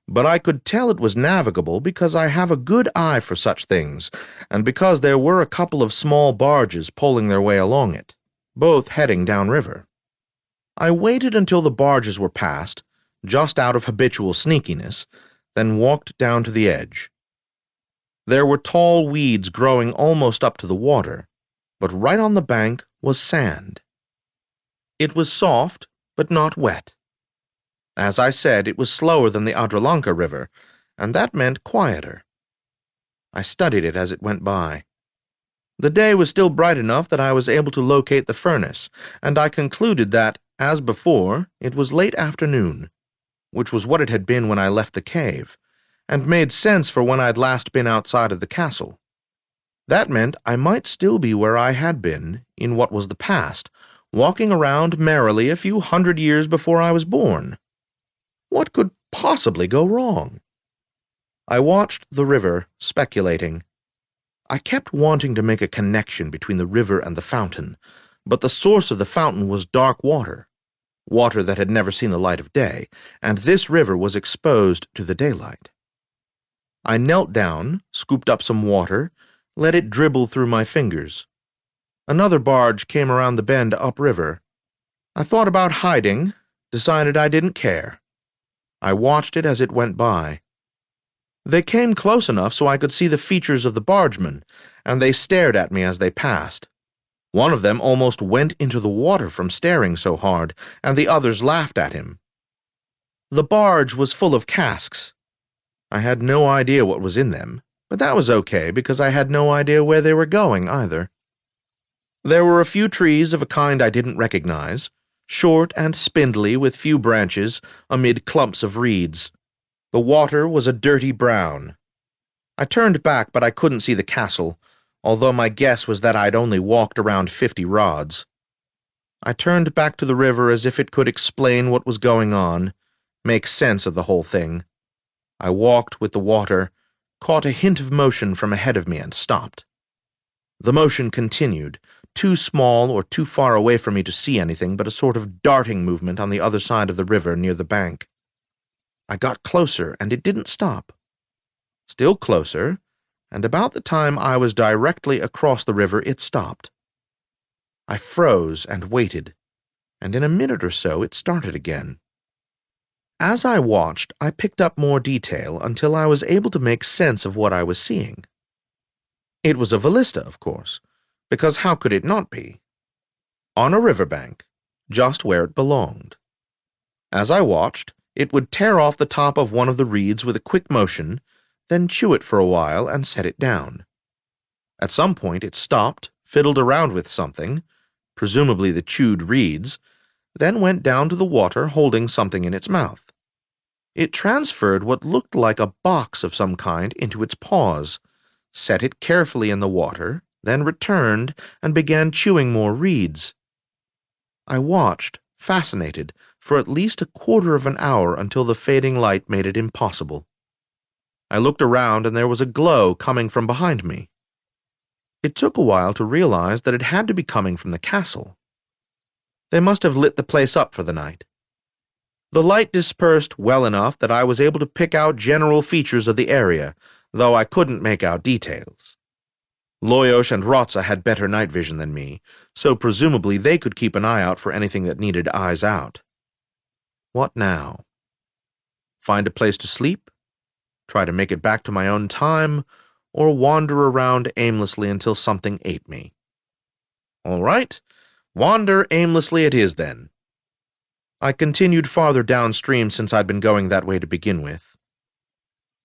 but I could tell it was navigable because I have a good eye for such things, and because there were a couple of small barges pulling their way along it, both heading downriver. I waited until the barges were passed, just out of habitual sneakiness, then walked down to the edge. There were tall weeds growing almost up to the water, but right on the bank was sand. It was soft, but not wet. As I said, it was slower than the Adrolanca River, and that meant quieter. I studied it as it went by. The day was still bright enough that I was able to locate the furnace, and I concluded that, as before, it was late afternoon, which was what it had been when I left the cave, and made sense for when I'd last been outside of the castle. That meant I might still be where I had been, in what was the past, walking around merrily a few 100 years before I was born. What could possibly go wrong? I watched the river, speculating. I kept wanting to make a connection between the river and the fountain, but the source of the fountain was dark water, water that had never seen the light of day, and this river was exposed to the daylight. I knelt down, scooped up some water, let it dribble through my fingers. Another barge came around the bend upriver. I thought about hiding, decided I didn't care. I watched it as it went by. They came close enough so I could see the features of the bargemen, and they stared at me as they passed. One of them almost went into the water from staring so hard, and the others laughed at him. The barge was full of casks. I had no idea what was in them, but that was okay because I had no idea where they were going either. There were a few trees of a kind I didn't recognize, short and spindly with few branches, amid clumps of reeds. The water was a dirty brown. I turned back, but I couldn't see the castle, although my guess was that I'd only walked around 50 rods. I turned back to the river as if it could explain what was going on, make sense of the whole thing. I walked with the water, caught a hint of motion from ahead of me, and stopped. The motion continued, too small or too far away for me to see anything but a sort of darting movement on the other side of the river near the bank. I got closer, and it didn't stop. Still closer, and about the time I was directly across the river, it stopped. I froze and waited, and in a minute or so it started again. As I watched, I picked up more detail until I was able to make sense of what I was seeing. It was a Vallista, of course, because how could it not be? On a riverbank, just where it belonged. As I watched, it would tear off the top of one of the reeds with a quick motion, then chew it for a while and set it down. At some point it stopped, fiddled around with something, presumably the chewed reeds, then went down to the water holding something in its mouth. It transferred what looked like a box of some kind into its paws, set it carefully in the water, then returned and began chewing more reeds. I watched, fascinated, for at least a quarter of an hour until the fading light made it impossible. I looked around and there was a glow coming from behind me. It took a while to realize that it had to be coming from the castle. They must have lit the place up for the night. The light dispersed well enough that I was able to pick out general features of the area, though I couldn't make out details. Loyosh and Rotza had better night vision than me, so presumably they could keep an eye out for anything that needed eyes out. What now? Find a place to sleep? Try to make it back to my own time? Or wander around aimlessly until something ate me? All right, wander aimlessly it is then. I continued farther downstream since I'd been going that way to begin with.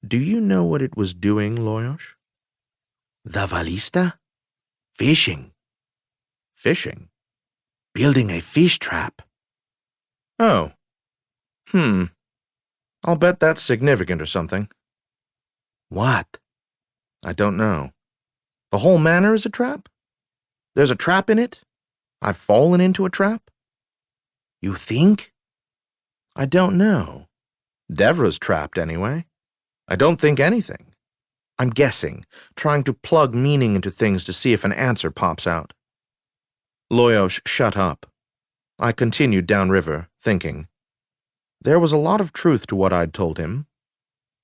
Do you know what it was doing, Loyosh? The Vallista? Fishing. Fishing? Building a fish trap. Oh. I'll bet that's significant or something. What? I don't know. The whole manor is a trap? There's a trap in it? I've fallen into a trap? You think? I don't know. Devra's trapped anyway. I don't think anything. I'm guessing, trying to plug meaning into things to see if an answer pops out. Loyosh shut up. I continued downriver, thinking. There was a lot of truth to what I'd told him.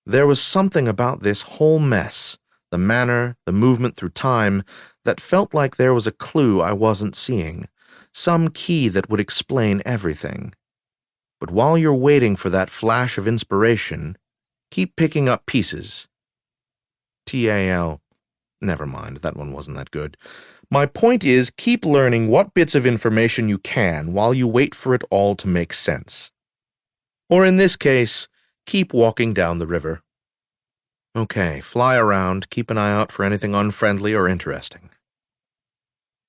There was something about this whole mess, the manner, the movement through time, that felt like there was a clue I wasn't seeing, some key that would explain everything. But while you're waiting for that flash of inspiration, keep picking up pieces. T-A-L. Never mind, that one wasn't that good. My point is, keep learning what bits of information you can while you wait for it all to make sense. Or in this case, keep walking down the river. Okay, fly around, keep an eye out for anything unfriendly or interesting.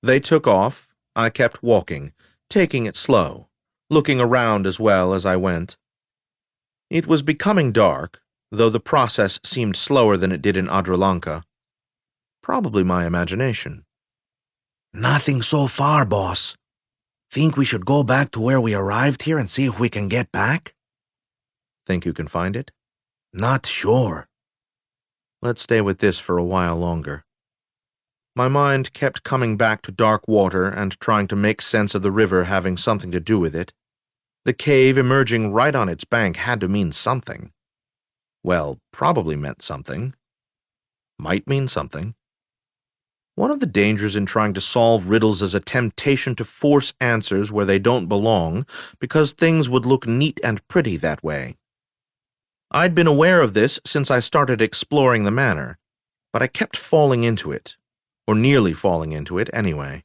They took off. I kept walking, taking it slow, looking around as well as I went. It was becoming dark, though the process seemed slower than it did in Adralanka. Probably my imagination. Nothing so far, boss. Think we should go back to where we arrived here and see if we can get back? Think you can find it? Not sure. Let's stay with this for a while longer. My mind kept coming back to dark water and trying to make sense of the river having something to do with it. The cave emerging right on its bank had to mean something. Well, probably meant something. Might mean something. One of the dangers in trying to solve riddles is a temptation to force answers where they don't belong, because things would look neat and pretty that way. I'd been aware of this since I started exploring the manor, but I kept falling into it, or nearly falling into it anyway.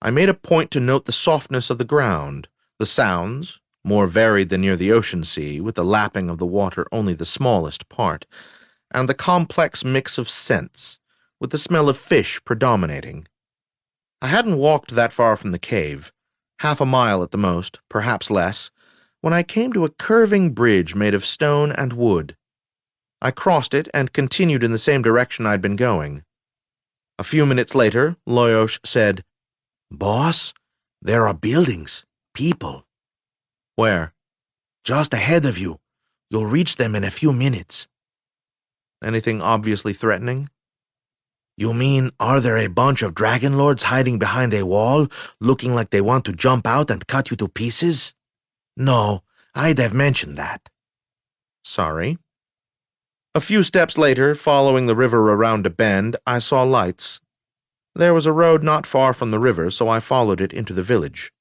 I made a point to note the softness of the ground, the sounds, more varied than near the ocean sea, with the lapping of the water only the smallest part, and the complex mix of scents, with the smell of fish predominating. I hadn't walked that far from the cave, half a mile at the most, perhaps less, when I came to a curving bridge made of stone and wood. I crossed it and continued in the same direction I'd been going. A few minutes later, Loyosh said, Boss, there are buildings, people. "Where?" Just ahead of you. You'll reach them in a few minutes. "Anything obviously threatening?" You mean, are there a bunch of dragon lords hiding behind a wall, looking like they want to jump out and cut you to pieces? No, I'd have mentioned that. "Sorry." A few steps later, following the river around a bend, I saw lights. There was a road not far from the river, so I followed it into the village.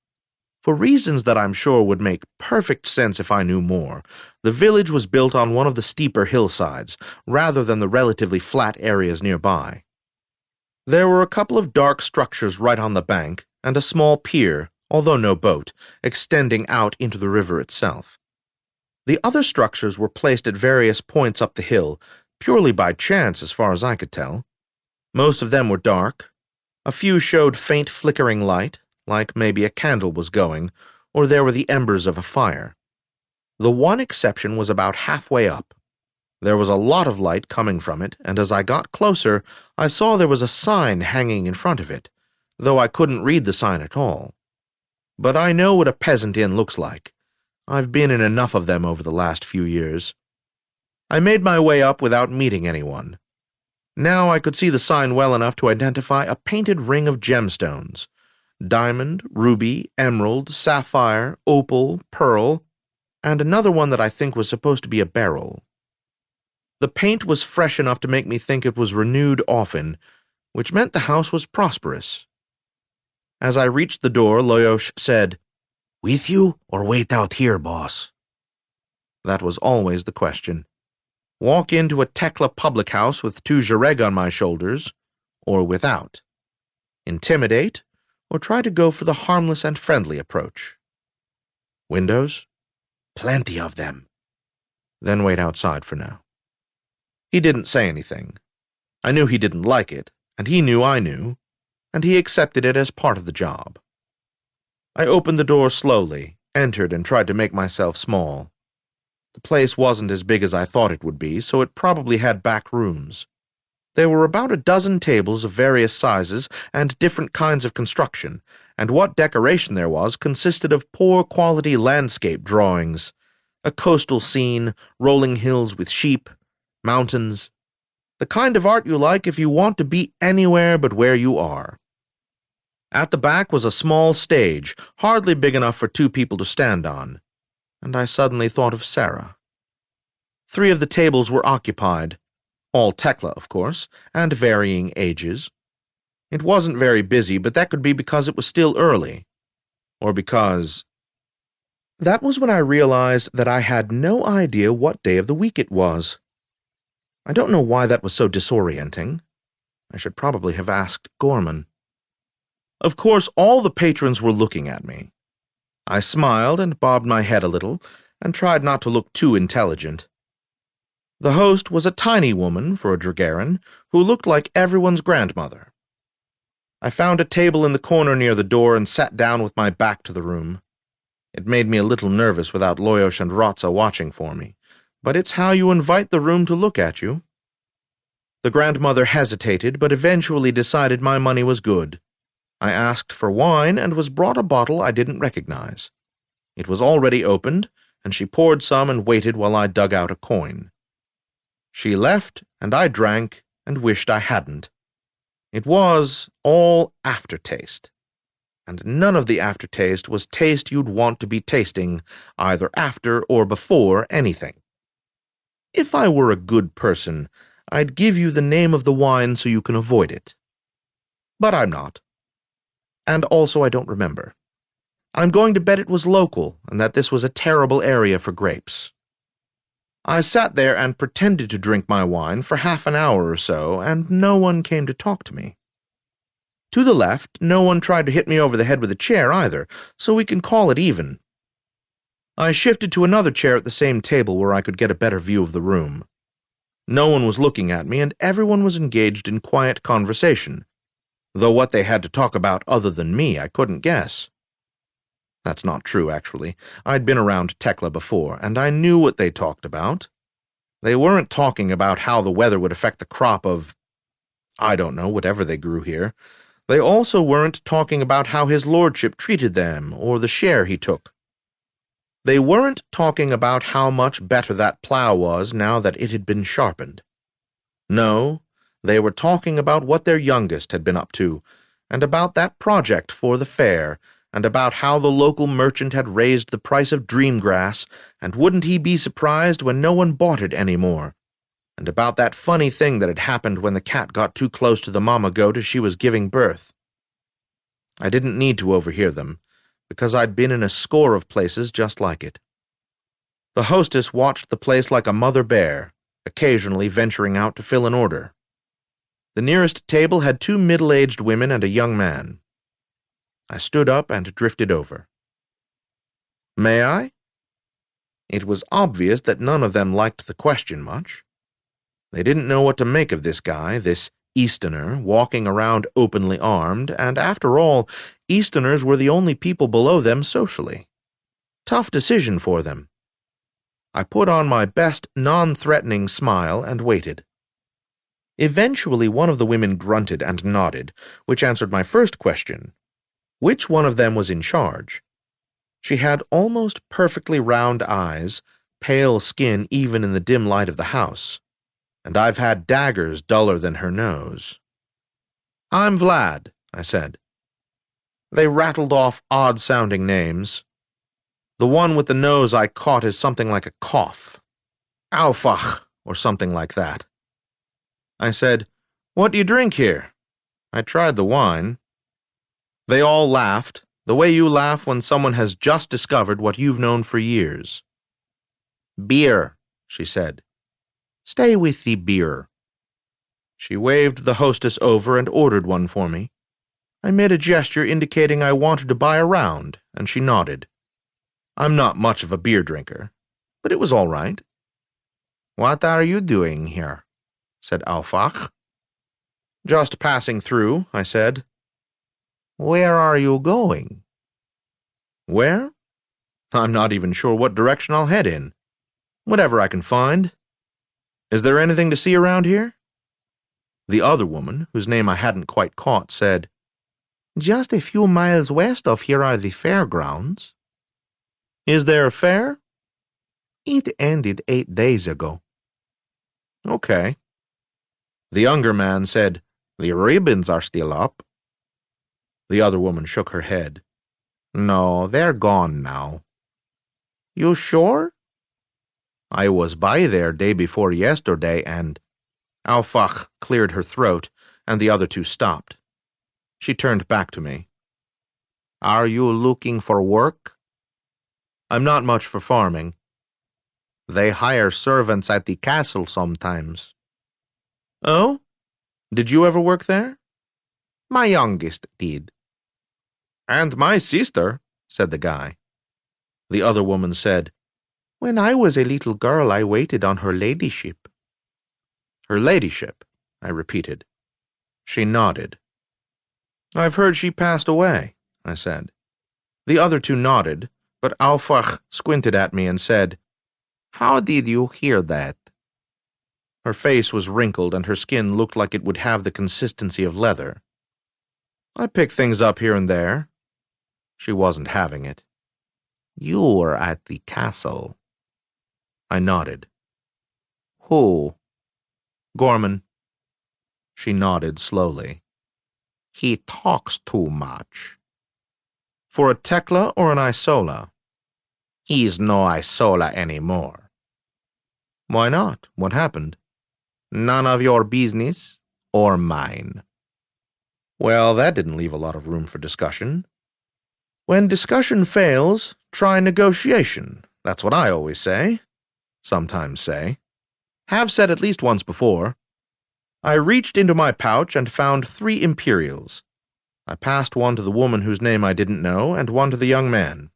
For reasons that I'm sure would make perfect sense if I knew more, the village was built on one of the steeper hillsides, rather than the relatively flat areas nearby. There were a couple of dark structures right on the bank, and a small pier, although no boat, extending out into the river itself. The other structures were placed at various points up the hill, purely by chance as far as I could tell. Most of them were dark. A few showed faint flickering light, like maybe a candle was going, or there were the embers of a fire. The one exception was about halfway up. There was a lot of light coming from it, and as I got closer, I saw there was a sign hanging in front of it, though I couldn't read the sign at all. But I know what a peasant inn looks like. I've been in enough of them over the last few years. I made my way up without meeting anyone. Now I could see the sign well enough to identify a painted ring of gemstones. Diamond, ruby, emerald, sapphire, opal, pearl, and another one that I think was supposed to be a beryl. The paint was fresh enough to make me think it was renewed often, which meant the house was prosperous. As I reached the door, Loyosh said, With you, or wait out here, boss? That was always the question. Walk into a Tekla public house with 2 zhereg on my shoulders, or without. Intimidate, or try to go for the harmless and friendly approach. Windows? Plenty of them. Then wait outside for now. He didn't say anything. I knew he didn't like it, and he knew I knew, and he accepted it as part of the job. I opened the door slowly, entered, and tried to make myself small. The place wasn't as big as I thought it would be, so it probably had back rooms. There were about a dozen tables of various sizes and different kinds of construction, and what decoration there was consisted of poor-quality landscape drawings, a coastal scene, rolling hills with sheep, mountains, the kind of art you like if you want to be anywhere but where you are. At the back was a small stage, hardly big enough for 2 people to stand on, and I suddenly thought of Sarah. 3 of the tables were occupied, all Tekla, of course, and varying ages. It wasn't very busy, but that could be because it was still early, or because... That was when I realized that I had no idea what day of the week it was. I don't know why that was so disorienting. I should probably have asked Gorman. Of course, all the patrons were looking at me. I smiled and bobbed my head a little, and tried not to look too intelligent. The host was a tiny woman, for a Dragaran, who looked like everyone's grandmother. I found a table in the corner near the door and sat down with my back to the room. It made me a little nervous without Loyosh and Rotza watching for me, but it's how you invite the room to look at you. The grandmother hesitated, but eventually decided my money was good. I asked for wine and was brought a bottle I didn't recognize. It was already opened, and she poured some and waited while I dug out a coin. She left, and I drank and wished I hadn't. It was all aftertaste, and none of the aftertaste was taste you'd want to be tasting either after or before anything. If I were a good person, I'd give you the name of the wine so you can avoid it. But I'm not. And also I don't remember. I'm going to bet it was local, and that this was a terrible area for grapes. I sat there and pretended to drink my wine for half an hour or so, and no one came to talk to me. To the left, no one tried to hit me over the head with a chair either, so we can call it even. I shifted to another chair at the same table where I could get a better view of the room. No one was looking at me, and everyone was engaged in quiet conversation, though what they had to talk about other than me I couldn't guess. That's not true, actually. I'd been around Tekla before, and I knew what they talked about. They weren't talking about how the weather would affect the crop of... I don't know, whatever they grew here. They also weren't talking about how his lordship treated them or the share he took. They weren't talking about how much better that plow was now that it had been sharpened. No, they were talking about what their youngest had been up to, and about that project for the fair, and about how the local merchant had raised the price of dreamgrass, and wouldn't he be surprised when no one bought it any more, and about that funny thing that had happened when the cat got too close to the mama goat as she was giving birth. I didn't need to overhear them, because I'd been in a score of places just like it. The hostess watched the place like a mother bear, occasionally venturing out to fill an order. The nearest table had 2 middle-aged women and a young man. I stood up and drifted over. May I? It was obvious that none of them liked the question much. They didn't know what to make of this guy, this Easterner, walking around openly armed, and after all, Easterners were the only people below them socially. Tough decision for them. I put on my best non-threatening smile and waited. Eventually one of the women grunted and nodded, which answered my first question. Which one of them was in charge? She had almost perfectly round eyes, pale skin even in the dim light of the house, and I've had daggers duller than her nose. I'm Vlad, I said. They rattled off odd-sounding names. The one with the nose I caught as something like a cough. Aufach, or something like that. I said, "What do you drink here?" I tried the wine. They all laughed, the way you laugh when someone has just discovered what you've known for years. Beer, she said. Stay with the beer. She waved the hostess over and ordered one for me. I made a gesture indicating I wanted to buy a round, and she nodded. I'm not much of a beer drinker, but it was all right. What are you doing here? Said Aufach. Just passing through, I said. Where are you going? Where? I'm not even sure what direction I'll head in. Whatever I can find. Is there anything to see around here? The other woman, whose name I hadn't quite caught, said, Just a few miles west of here are the fairgrounds. Is there a fair? It ended 8 days ago. Okay. The younger man said, The ribbons are still up. The other woman shook her head. No, they're gone now. You sure? I was by there day before yesterday and... Aufach cleared her throat, and the other two stopped. She turned back to me. Are you looking for work? I'm not much for farming. They hire servants at the castle sometimes. Oh? Did you ever work there? My youngest did. And my sister, said the guy. The other woman said, When I was a little girl, I waited on her ladyship. Her ladyship, I repeated. She nodded. I've heard she passed away, I said. The other two nodded, but Aufach squinted at me and said, How did you hear that? Her face was wrinkled and her skin looked like it would have the consistency of leather. I picked things up here and there. She wasn't having it. You were at the castle. I nodded. Who? Gorman. She nodded slowly. He talks too much. For a Tekla or an Isola? He's no Isola anymore. Why not? What happened? None of your business or mine. Well, that didn't leave a lot of room for discussion. When discussion fails, try negotiation. That's what I always say. Sometimes say. Have said at least once before. I reached into my pouch and found 3 imperials. I passed one to the woman whose name I didn't know and one to the young man.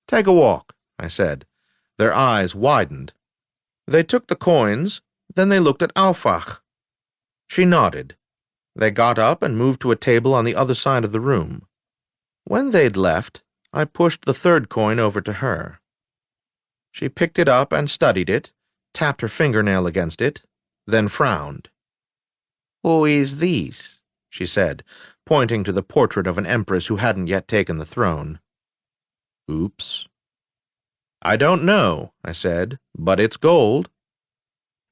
Take a walk, I said. Their eyes widened. They took the coins, then they looked at Aufach. She nodded. They got up and moved to a table on the other side of the room. When they'd left, I pushed the 3rd coin over to her. She picked it up and studied it, tapped her fingernail against it, then frowned. Who is this? She said, pointing to the portrait of an empress who hadn't yet taken the throne. Oops. I don't know, I said, but it's gold.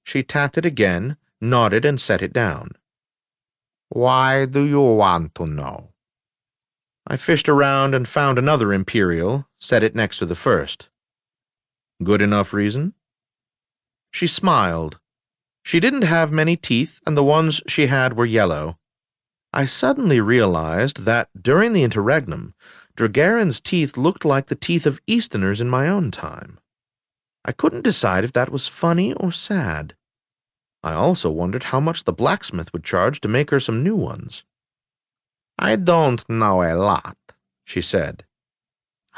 She tapped it again, nodded, and set it down. Why do you want to know? I fished around and found another imperial, set it next to the first. Good enough reason? She smiled. She didn't have many teeth, and the ones she had were yellow. I suddenly realized that, during the interregnum, Dragarin's teeth looked like the teeth of Easterners in my own time. I couldn't decide if that was funny or sad. I also wondered how much the blacksmith would charge to make her some new ones. I don't know a lot, she said.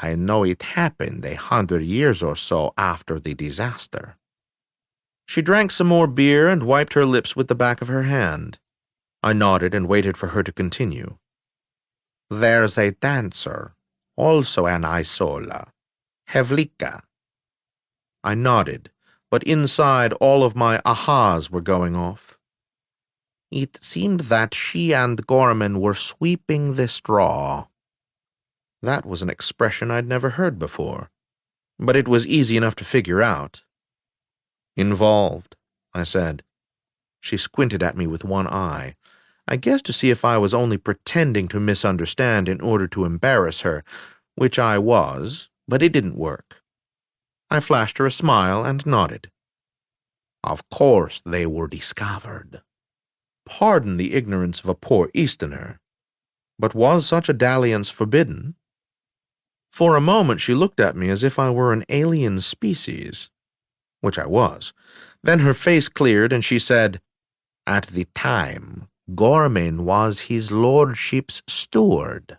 I know it happened 100 years or so after the disaster. She drank some more beer and wiped her lips with the back of her hand. I nodded and waited for her to continue. There's a dancer, also an Isola, Hevlika. I nodded, but inside all of my ahas were going off. It seemed that she and Gorman were sweeping the straw. That was an expression I'd never heard before, but it was easy enough to figure out. Involved, I said. She squinted at me with one eye, I guess to see if I was only pretending to misunderstand in order to embarrass her, which I was, but it didn't work. I flashed her a smile and nodded. Of course they were discovered. Pardon the ignorance of a poor Easterner, but was such a dalliance forbidden? For a moment she looked at me as if I were an alien species, which I was. Then her face cleared and she said, At the time, Gorman was his lordship's steward.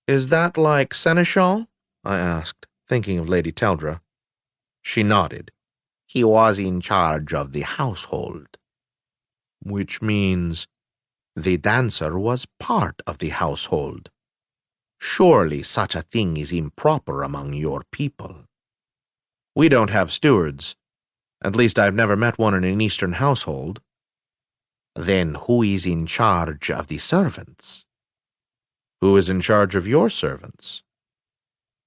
Is that like seneschal? I asked, thinking of Lady Teldra. She nodded. He was in charge of the household. Which means the dancer was part of the household. Surely such a thing is improper among your people. We don't have stewards. At least I've never met one in an Eastern household. Then who is in charge of the servants? Who is in charge of your servants?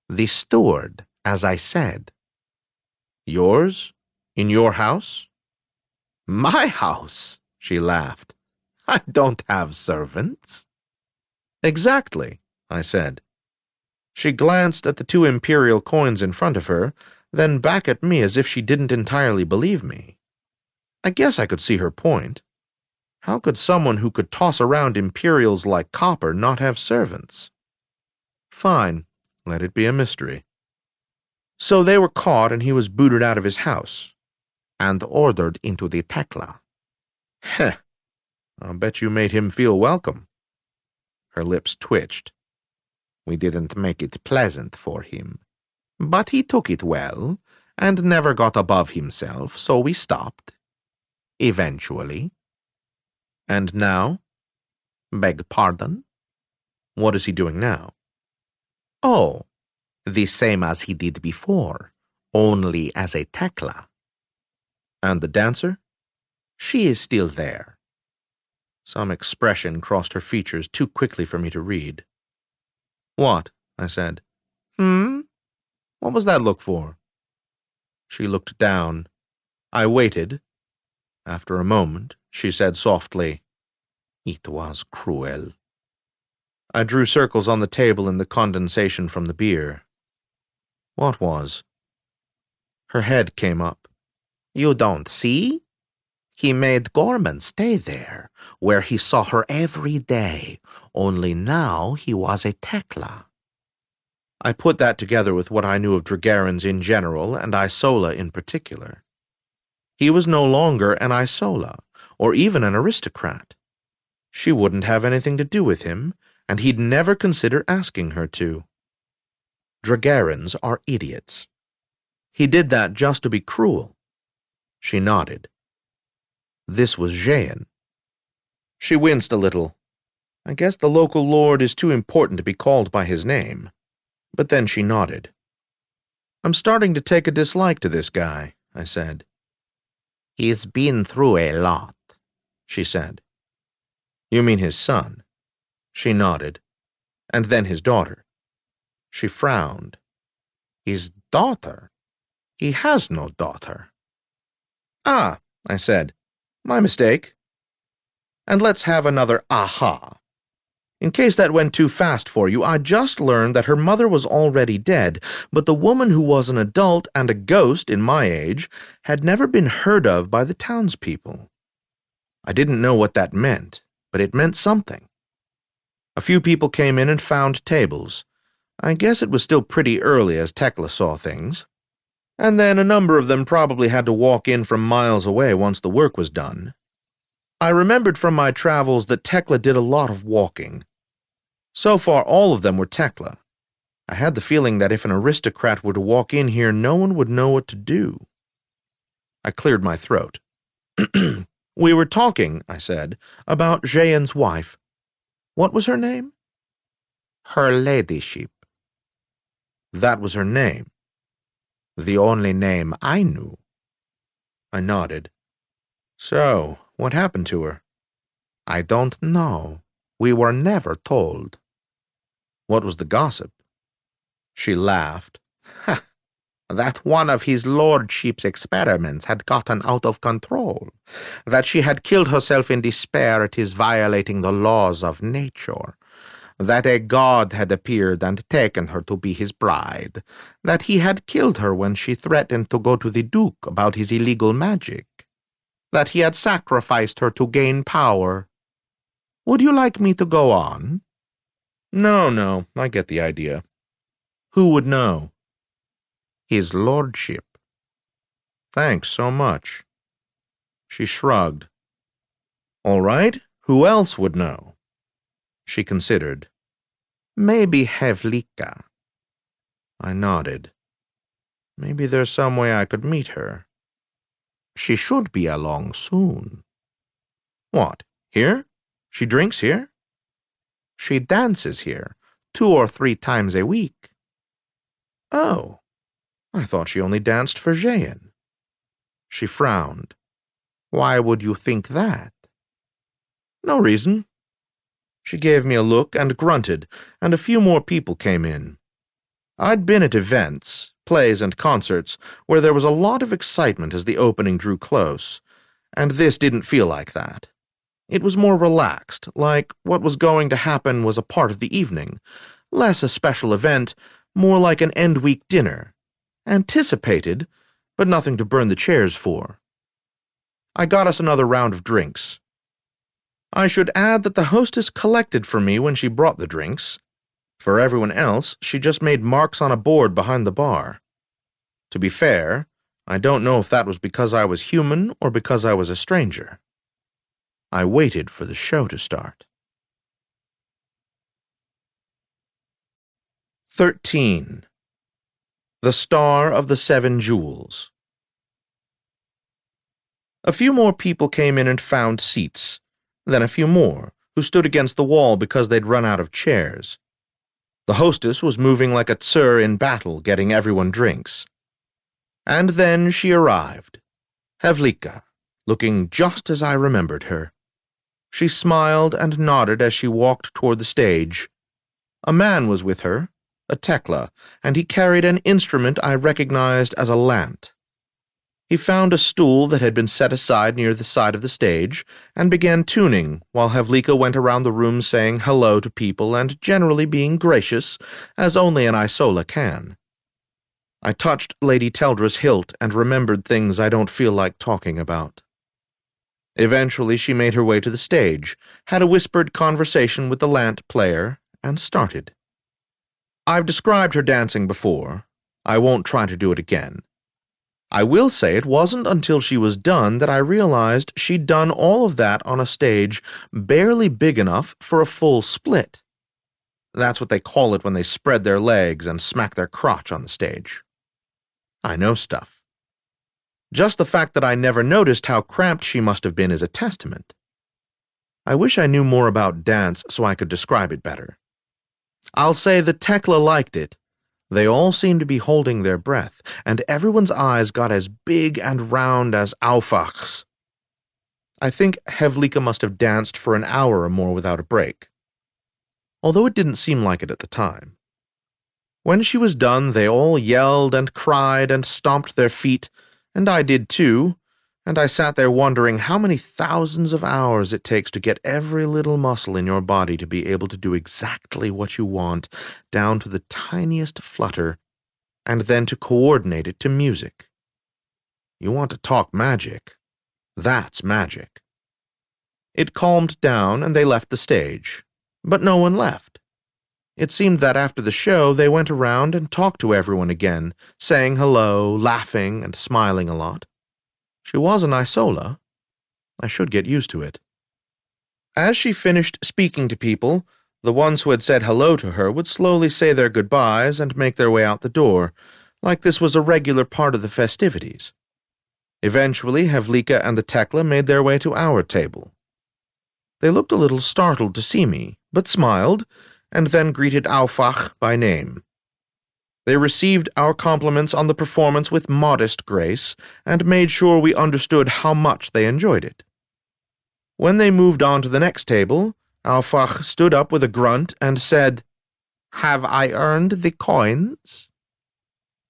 The steward, as I said. Yours? In your house? My house, she laughed. I don't have servants. Exactly, I said. She glanced at the 2 imperial coins in front of her, then back at me as if she didn't entirely believe me. I guess I could see her point. How could someone who could toss around imperials like copper not have servants? Fine, let it be a mystery. So they were caught and he was booted out of his house and ordered into the Tekla. Heh, I'll bet you made him feel welcome. Her lips twitched. We didn't make it pleasant for him, but he took it well and never got above himself, so we stopped. Eventually. And now? Beg pardon? What is he doing now? Oh, the same as he did before, only as a Tekla. And the dancer? She is still there. Some expression crossed her features too quickly for me to read. What? I said. What was that look for? She looked down. I waited. After a moment, she said softly, It was cruel. I drew circles on the table in the condensation from the beer. What was? Her head came up. You don't see? He made Gorman stay there, where he saw her every day, only now he was a Tekla. I put that together with what I knew of Dragarins in general and Isola in particular. He was no longer an Isola, or even an aristocrat. She wouldn't have anything to do with him, and he'd never consider asking her to. Dragarins are idiots. He did that just to be cruel. She nodded. This was Jehan. She winced a little. I guess the local lord is too important to be called by his name. But then she nodded. I'm starting to take a dislike to this guy, I said. He's been through a lot, she said. You mean his son? She nodded. And then his daughter. She frowned. His daughter? He has no daughter. Ah, I said. My mistake. And let's have another aha. In case that went too fast for you, I just learned that her mother was already dead, but the woman who was an adult and a ghost in my age had never been heard of by the townspeople. I didn't know what that meant, but it meant something. A few people came in and found tables. I guess it was still pretty early as Tekla saw things. And then a number of them probably had to walk in from miles away once the work was done. I remembered from my travels that Tekla did a lot of walking. So far, all of them were Tekla. I had the feeling that if an aristocrat were to walk in here, no one would know what to do. I cleared my throat. We were talking, I said, about Jean's wife. What was her name? Her ladyship. That was her name. The only name I knew. I nodded. So, what happened to her? I don't know. We were never told. What was the gossip? She laughed. Ha! That one of his lordship's experiments had gotten out of control. That she had killed herself in despair at his violating the laws of nature. That a god had appeared and taken her to be his bride. That he had killed her when she threatened to go to the Duke about his illegal magic. That he had sacrificed her to gain power. Would you like me to go on? No, I get the idea. Who would know? His lordship. Thanks so much. She shrugged. All right, who else would know? She considered. Maybe Vlad. I nodded. Maybe there's some way I could meet her. She should be along soon. What, here? She drinks here? She dances here 2 or 3 times a week. Oh, I thought she only danced for Jean. She frowned. Why would you think that? No reason. She gave me a look and grunted, and a few more people came in. I'd been at events, plays and concerts, where there was a lot of excitement as the opening drew close, and this didn't feel like that. It was more relaxed, like what was going to happen was a part of the evening, less a special event, more like an end-week dinner. Anticipated, but nothing to burn the chairs for. I got us another round of drinks. I should add that the hostess collected for me when she brought the drinks. For everyone else, she just made marks on a board behind the bar. To be fair, I don't know if that was because I was human or because I was a stranger. I waited for the show to start. 13. The Star of the 7 Jewels. A few more people came in and found seats, then a few more, who stood against the wall because they'd run out of chairs. The hostess was moving like a tsar in battle, getting everyone drinks. And then she arrived, Vlad, looking just as I remembered her. She smiled and nodded as she walked toward the stage. A man was with her, a Tekla, and he carried an instrument I recognized as a lant. He found a stool that had been set aside near the side of the stage and began tuning while Vlad went around the room saying hello to people and generally being gracious, as only an Isola can. I touched Lady Teldra's hilt and remembered things I don't feel like talking about. Eventually she made her way to the stage, had a whispered conversation with the lant player, and started. I've described her dancing before. I won't try to do it again. I will say it wasn't until she was done that I realized she'd done all of that on a stage barely big enough for a full split. That's what they call it when they spread their legs and smack their crotch on the stage. I know stuff. Just the fact that I never noticed how cramped she must have been is a testament. I wish I knew more about dance so I could describe it better. I'll say that Tekla liked it. They all seemed to be holding their breath, and everyone's eyes got as big and round as Aufach's. I think Hevlika must have danced for an hour or more without a break, although it didn't seem like it at the time. When she was done, they all yelled and cried and stomped their feet, and I did too, and I sat there wondering how many thousands of hours it takes to get every little muscle in your body to be able to do exactly what you want, down to the tiniest flutter, and then to coordinate it to music. You want to talk magic? That's magic. It calmed down, and they left the stage, but no one left. It seemed that after the show they went around and talked to everyone again, saying hello, laughing, and smiling a lot. She was an Isola. I should get used to it. As she finished speaking to people, the ones who had said hello to her would slowly say their goodbyes and make their way out the door, like this was a regular part of the festivities. Eventually, Hevlika and the Tekla made their way to our table. They looked a little startled to see me, but smiled, and then greeted Aufach by name. They received our compliments on the performance with modest grace, and made sure we understood how much they enjoyed it. When they moved on to the next table, Aufach stood up with a grunt and said, "Have I earned the coins?"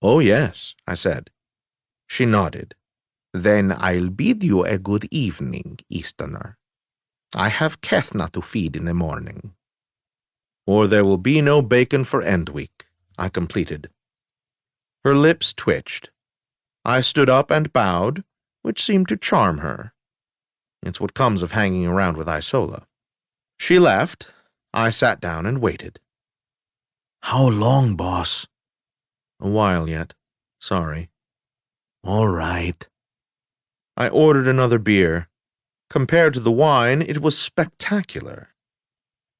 "Oh, yes," I said. She nodded. "Then I'll bid you a good evening, Easterner. I have Kethna to feed in the morning." "Or there will be no bacon for end week," I completed. Her lips twitched. I stood up and bowed, which seemed to charm her. It's what comes of hanging around with Isola. She left. I sat down and waited. How long, boss? A while yet. Sorry. All right. I ordered another beer. Compared to the wine, it was spectacular.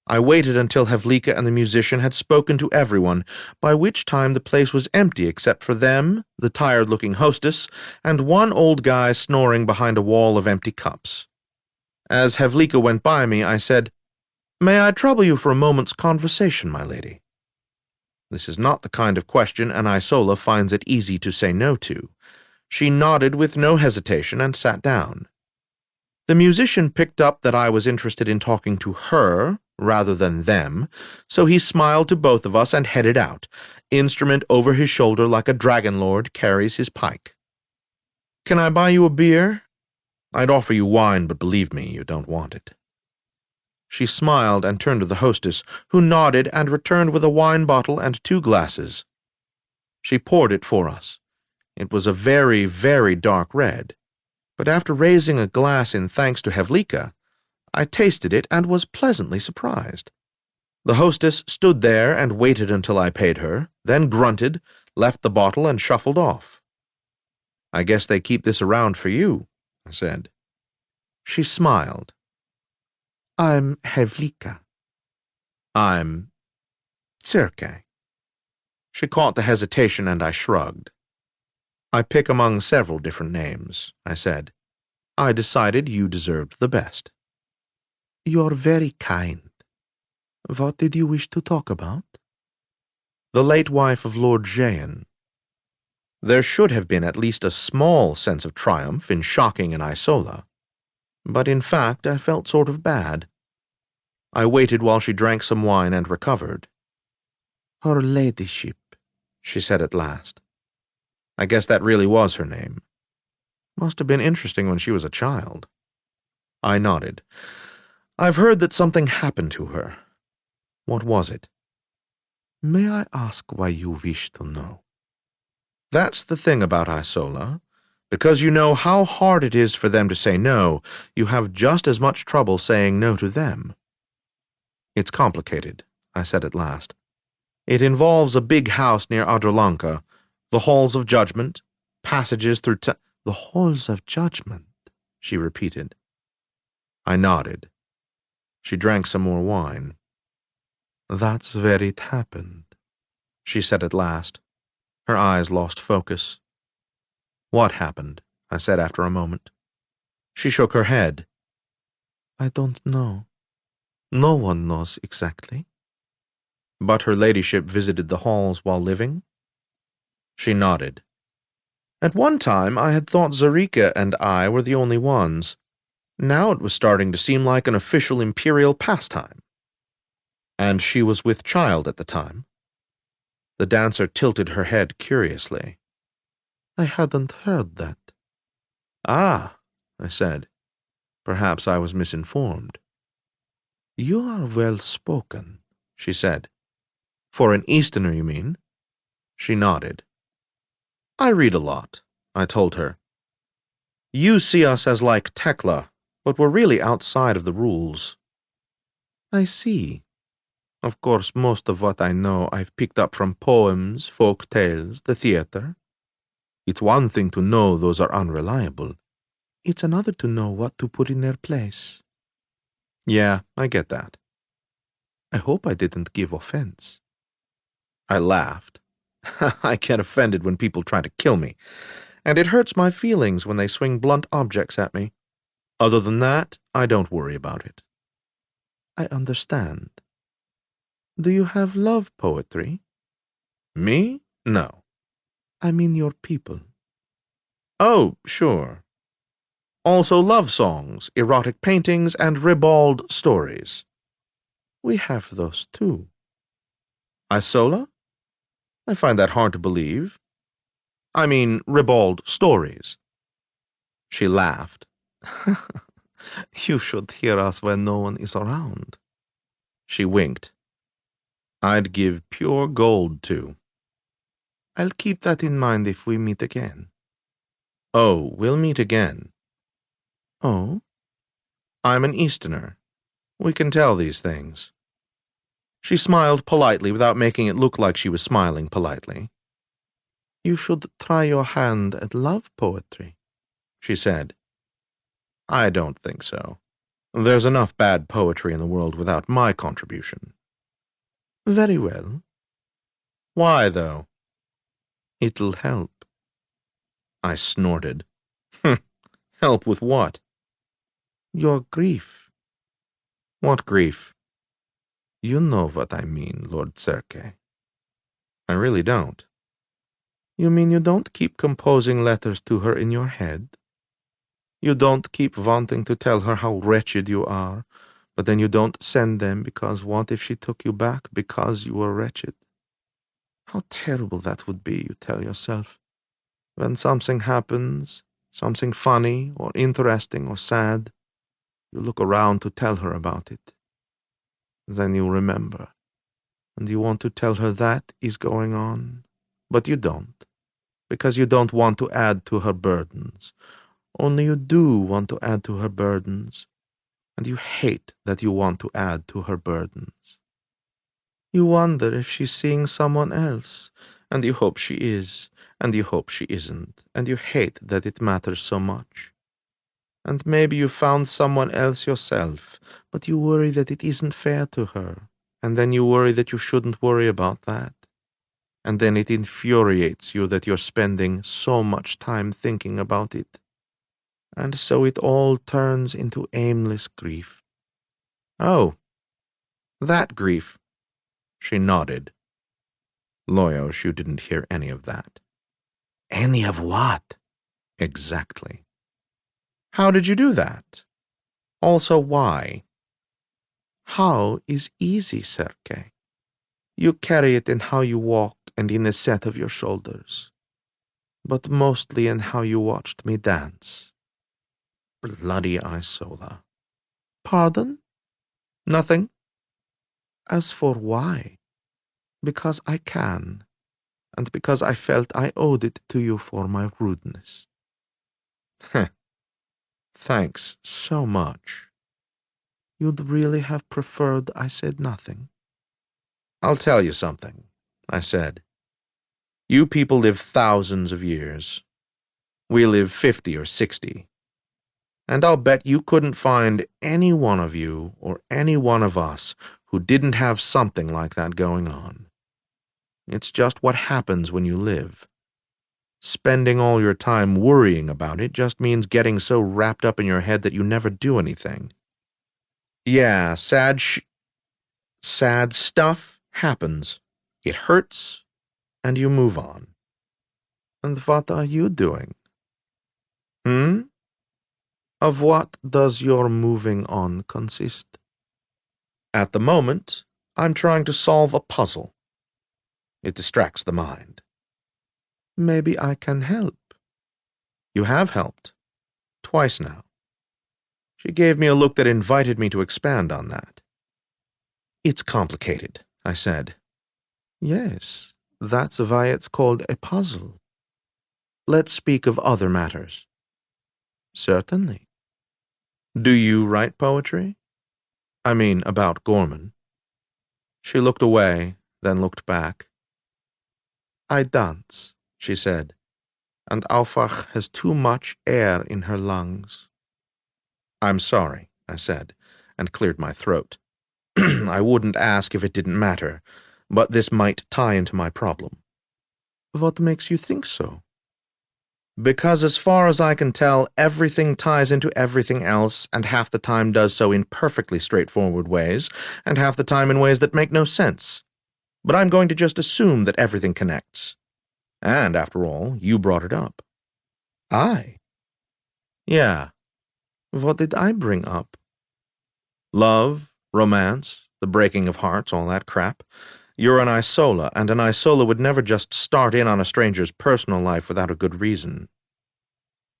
I waited until Hevlika and the musician had spoken to everyone, by which time the place was empty except for them, the tired-looking hostess, and one old guy snoring behind a wall of empty cups. As Hevlika went by me, I said, "May I trouble you for a moment's conversation, my lady?" This is not the kind of question an Isola finds it easy to say no to. She nodded with no hesitation and sat down. The musician picked up that I was interested in talking to her rather than them, so he smiled to both of us and headed out, instrument over his shoulder like a dragon lord carries his pike. "Can I buy you a beer? I'd offer you wine, but believe me, you don't want it." She smiled and turned to the hostess, who nodded and returned with a wine bottle and 2 glasses. She poured it for us. It was a very, very dark red, but after raising a glass in thanks to Hevlika, I tasted it and was pleasantly surprised. The hostess stood there and waited until I paid her, then grunted, left the bottle, and shuffled off. "I guess they keep this around for you," I said. She smiled. "I'm Hevlika." "I'm Circe." She caught the hesitation, and I shrugged. "I pick among several different names," I said. "I decided you deserved the best." "You're very kind. What did you wish to talk about?" "The late wife of Lord Jehan." There should have been at least a small sense of triumph in shocking an Isola, but in fact I felt sort of bad. I waited while she drank some wine and recovered. "Her ladyship," she said at last. I guess that really was her name. Must have been interesting when she was a child. I nodded. "I've heard that something happened to her. What was it?" "May I ask why you wish to know?" That's the thing about Isola. Because you know how hard it is for them to say no, you have just as much trouble saying no to them. "It's complicated," I said at last. "It involves a big house near Adralanka, the halls of judgment, passages through "The halls of judgment," she repeated. I nodded. She drank some more wine. "That's where it happened," she said at last. Her eyes lost focus. "What happened?" I said after a moment. She shook her head. "I don't know. No one knows exactly." "But her ladyship visited the halls while living?" She nodded. At one time I had thought Zarika and I were the only ones. Now it was starting to seem like an official imperial pastime. And she was with child at the time. The dancer tilted her head curiously. I hadn't heard that. Ah, I said. Perhaps I was misinformed. You are well spoken, she said. For an Easterner, you mean? She nodded. I read a lot, I told her. You see us as like Tekla, but we're really outside of the rules. I see. Of course, most of what I know I've picked up from poems, folk tales, the theater. It's one thing to know those are unreliable. It's another to know what to put in their place. Yeah, I get that. I hope I didn't give offense. I laughed. I get offended when people try to kill me, and it hurts my feelings when they swing blunt objects at me. Other than that, I don't worry about it. I understand. Do you have love poetry? Me? No. I mean your people. Oh, sure. Also love songs, erotic paintings, and ribald stories. We have those too. Isola? I find that hard to believe. I mean, ribald stories. She laughed. You should hear us when no one is around. She winked. I'd give pure gold to. I'll keep that in mind if we meet again. Oh, we'll meet again. Oh? I'm an Easterner. We can tell these things. She smiled politely without making it look like she was smiling politely. You should try your hand at love poetry, she said. I don't think so. There's enough bad poetry in the world without my contribution. Very well. Why, though? It'll help. I snorted. Help with what? Your grief. What grief? You know what I mean, Lord Serke. I really don't. You mean you don't keep composing letters to her in your head? You don't keep wanting to tell her how wretched you are, but then you don't send them because what if she took you back because you were wretched? How terrible that would be, you tell yourself. When something happens, something funny or interesting or sad, you look around to tell her about it. Then you remember, and you want to tell her that is going on, but you don't, because you don't want to add to her burdens. Only you do want to add to her burdens, and you hate that you want to add to her burdens. You wonder if she's seeing someone else, and you hope she is, and you hope she isn't, and you hate that it matters so much. And maybe you found someone else yourself, but you worry that it isn't fair to her, and then you worry that you shouldn't worry about that. And then it infuriates you that you're spending so much time thinking about it. And so it all turns into aimless grief. Oh, that grief. She nodded. Loyos, you didn't hear any of that. Any of what? Exactly. How did you do that? Also, why? How is easy, Serke. You carry it in how you walk and in the set of your shoulders, but mostly in how you watched me dance. Bloody Isola. Pardon? Nothing. As for why? Because I can, and because I felt I owed it to you for my rudeness. Heh. Thanks so much. You'd really have preferred I said nothing? I'll tell you something, I said. You people live thousands of years. We live 50 or 60. And I'll bet you couldn't find any one of you or any one of us who didn't have something like that going on. It's just what happens when you live. Spending all your time worrying about it just means getting so wrapped up in your head that you never do anything. Yeah, sad stuff happens. It hurts, and you move on. And what are you doing? Hmm? Of what does your moving on consist? At the moment, I'm trying to solve a puzzle. It distracts the mind. Maybe I can help. You have helped. Twice now. She gave me a look that invited me to expand on that. It's complicated, I said. Yes, that's why it's called a puzzle. Let's speak of other matters. Certainly. Do you write poetry? I mean, about Gorman. She looked away, then looked back. I dance, she said, and Aufach has too much air in her lungs. I'm sorry, I said, and cleared my throat. I wouldn't ask if it didn't matter, but this might tie into my problem. What makes you think so? Because as far as I can tell, everything ties into everything else, and half the time does so in perfectly straightforward ways, and half the time in ways that make no sense. But I'm going to just assume that everything connects. And, after all, you brought it up. I? Yeah. What did I bring up? Love, romance, the breaking of hearts, all that crap. You're an Isola, and an Isola would never just start in on a stranger's personal life without a good reason.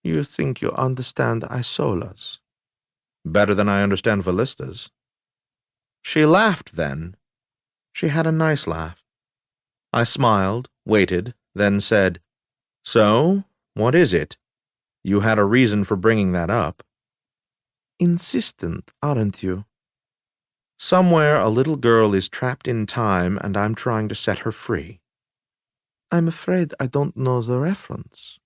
You think you understand Isolas? Better than I understand Vallistas. She laughed then. She had a nice laugh. I smiled, waited, then said, So, what is it? You had a reason for bringing that up. Insistent, aren't you? Somewhere a little girl is trapped in time, and I'm trying to set her free. I'm afraid I don't know the reference.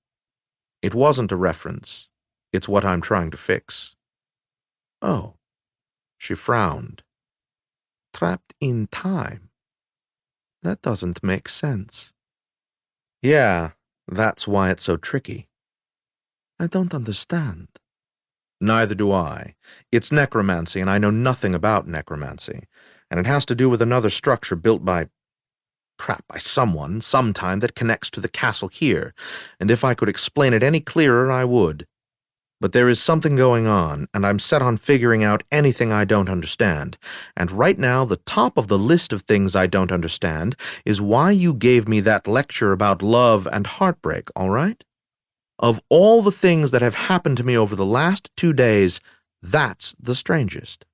It wasn't a reference. It's what I'm trying to fix. Oh. She frowned. Trapped in time? That doesn't make sense. Yeah, that's why it's so tricky. I don't understand. Neither do I. It's necromancy, and I know nothing about necromancy, and it has to do with another structure built by someone, sometime, that connects to the castle here, and if I could explain it any clearer, I would. But there is something going on, and I'm set on figuring out anything I don't understand, and right now the top of the list of things I don't understand is why you gave me that lecture about love and heartbreak, all right? Of all the things that have happened to me over the last 2 days, that's the strangest.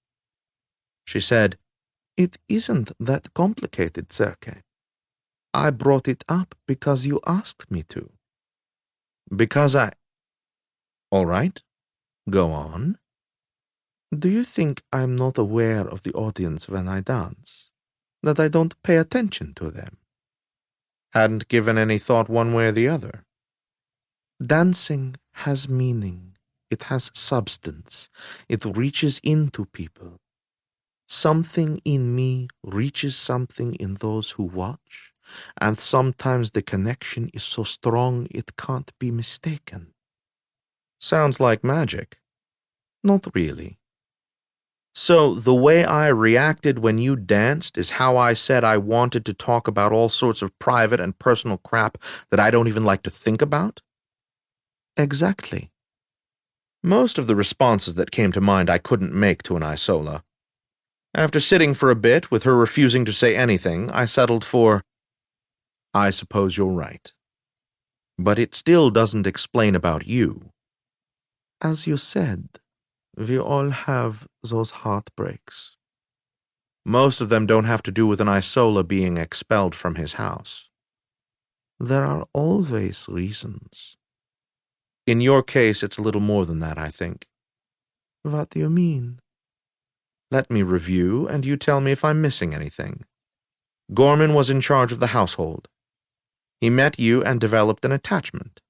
She said, It isn't that complicated, Serke. I brought it up because you asked me to. Because I... All right, go on. Do you think I'm not aware of the audience when I dance? That I don't pay attention to them? Hadn't given any thought one way or the other. Dancing has meaning. It has substance. It reaches into people. Something in me reaches something in those who watch, and sometimes the connection is so strong it can't be mistaken. Sounds like magic. Not really. So the way I reacted when you danced is how I said I wanted to talk about all sorts of private and personal crap that I don't even like to think about? Exactly. Most of the responses that came to mind I couldn't make to an Isola. After sitting for a bit, with her refusing to say anything, I settled for, I suppose you're right. But it still doesn't explain about you. As you said, we all have those heartbreaks. Most of them don't have to do with an Isola being expelled from his house. There are always reasons. In your case, it's a little more than that, I think. What do you mean? Let me review, and you tell me if I'm missing anything. Gorman was in charge of the household. He met you and developed an attachment.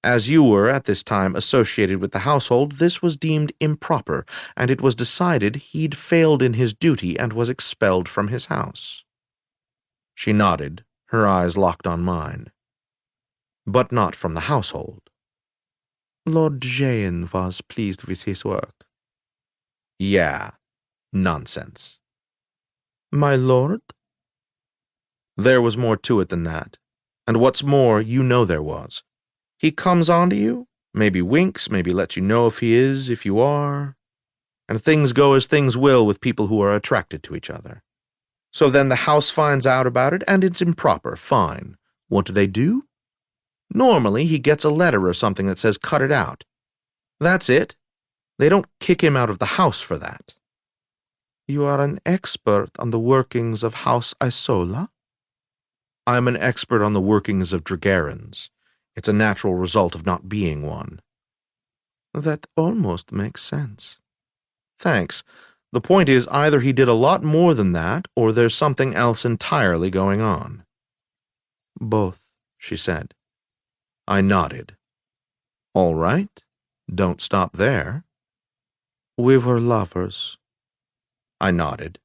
As you were, at this time, associated with the household, this was deemed improper, and it was decided he'd failed in his duty and was expelled from his house. She nodded, her eyes locked on mine. But not from the household. Lord Jane was pleased with his work. Yeah, nonsense. My lord? There was more to it than that. And what's more, you know there was. He comes on to you, Maybe winks, maybe lets you know if he is, if you are. And things go as things will with people who are attracted to each other. So then the house finds out about it, and it's improper. Fine. What do? Normally, he gets a letter or something that says cut it out. That's it. They don't kick him out of the house for that. You are an expert on the workings of House Isola? I'm an expert on the workings of Dragarans. It's a natural result of not being one. That almost makes sense. Thanks. The point is, either he did a lot more than that, or there's something else entirely going on. Both, she said. I nodded. All right. Don't stop there. We were lovers. I nodded.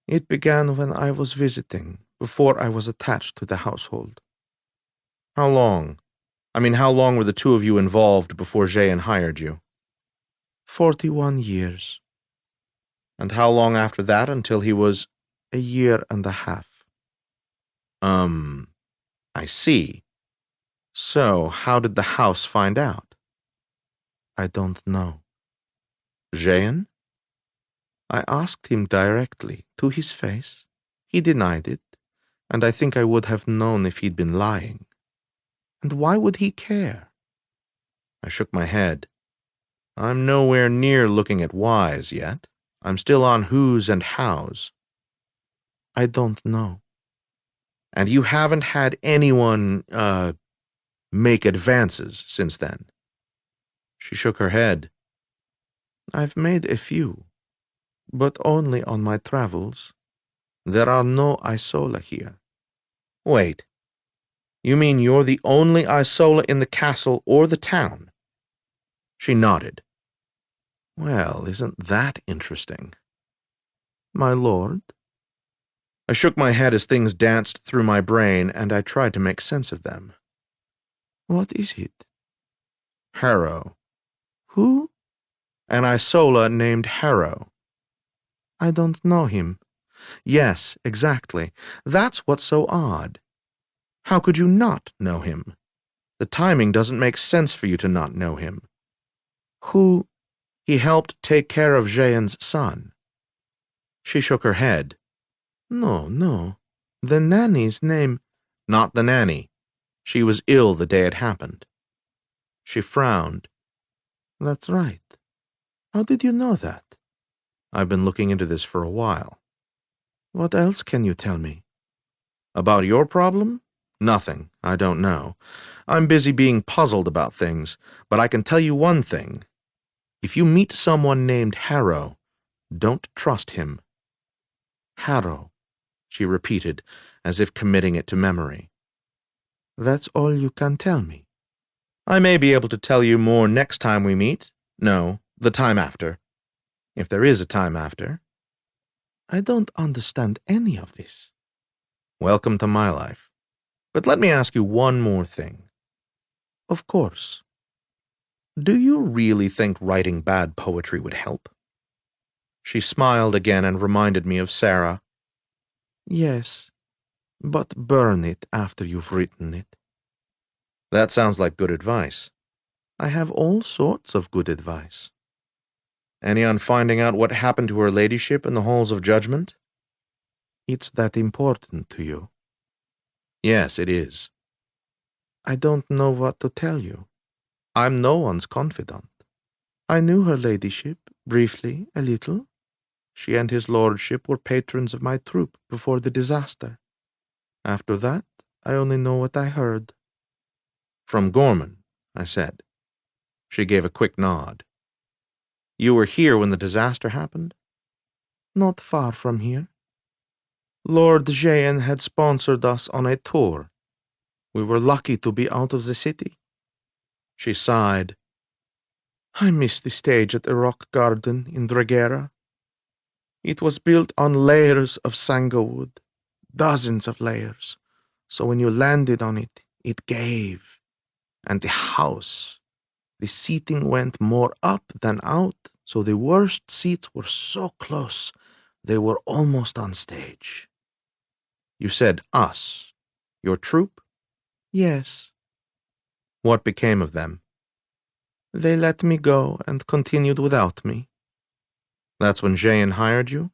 It began when I was visiting, before I was attached to the household. How long? How long were the two of you involved before Jehan hired you? 41 years. And how long after that until he was 1.5 years? I see. So, how did the house find out? I don't know. Jehan? I asked him directly, to his face. He denied it, and I think I would have known if he'd been lying. And why would he care? I shook my head. I'm nowhere near looking at whys yet. I'm still on whos and hows. I don't know. And you haven't had anyone, make advances since then? She shook her head. I've made a few, but only on my travels. There are no Isola here. Wait. You mean you're the only Isola in the castle or the town? She nodded. Well, isn't that interesting? My lord? I shook my head as things danced through my brain, and I tried to make sense of them. What is it? Harrow. Who? An Isola named Harrow. I don't know him. Yes, exactly. That's what's so odd. How could you not know him? The timing doesn't make sense for you to not know him. Who? He helped take care of Jehan's son. She shook her head. No. The nanny's name... Not the nanny. She was ill the day it happened. She frowned. That's right. How did you know that? I've been looking into this for a while. What else can you tell me? About your problem? Nothing. I don't know. I'm busy being puzzled about things, but I can tell you one thing. If you meet someone named Harrow, don't trust him. Harrow, she repeated, as if committing it to memory. That's all you can tell me. I may be able to tell you more next time we meet. No, the time after. If there is a time after. I don't understand any of this. Welcome to my life. But let me ask you one more thing. Of course. Do you really think writing bad poetry would help? She smiled again and reminded me of Sarah. Yes, but burn it after you've written it. That sounds like good advice. I have all sorts of good advice. Any on finding out what happened to her ladyship in the halls of judgment? It's that important to you. Yes, it is. I don't know what to tell you. I'm no one's confidant. I knew her ladyship, briefly, a little. She and his lordship were patrons of my troop before the disaster. After that, I only know what I heard. From Gorman, I said. She gave a quick nod. You were here when the disaster happened? Not far from here. Lord Jehan had sponsored us on a tour. We were lucky to be out of the city. She sighed. I miss the stage at the Rock Garden in Dragera. It was built on layers of sandalwood, dozens of layers, so when you landed on it, it gave. And the house, the seating went more up than out, so the worst seats were so close, they were almost on stage. You said us. Your troop? Yes. What became of them? They let me go and continued without me. That's when Jeanne hired you?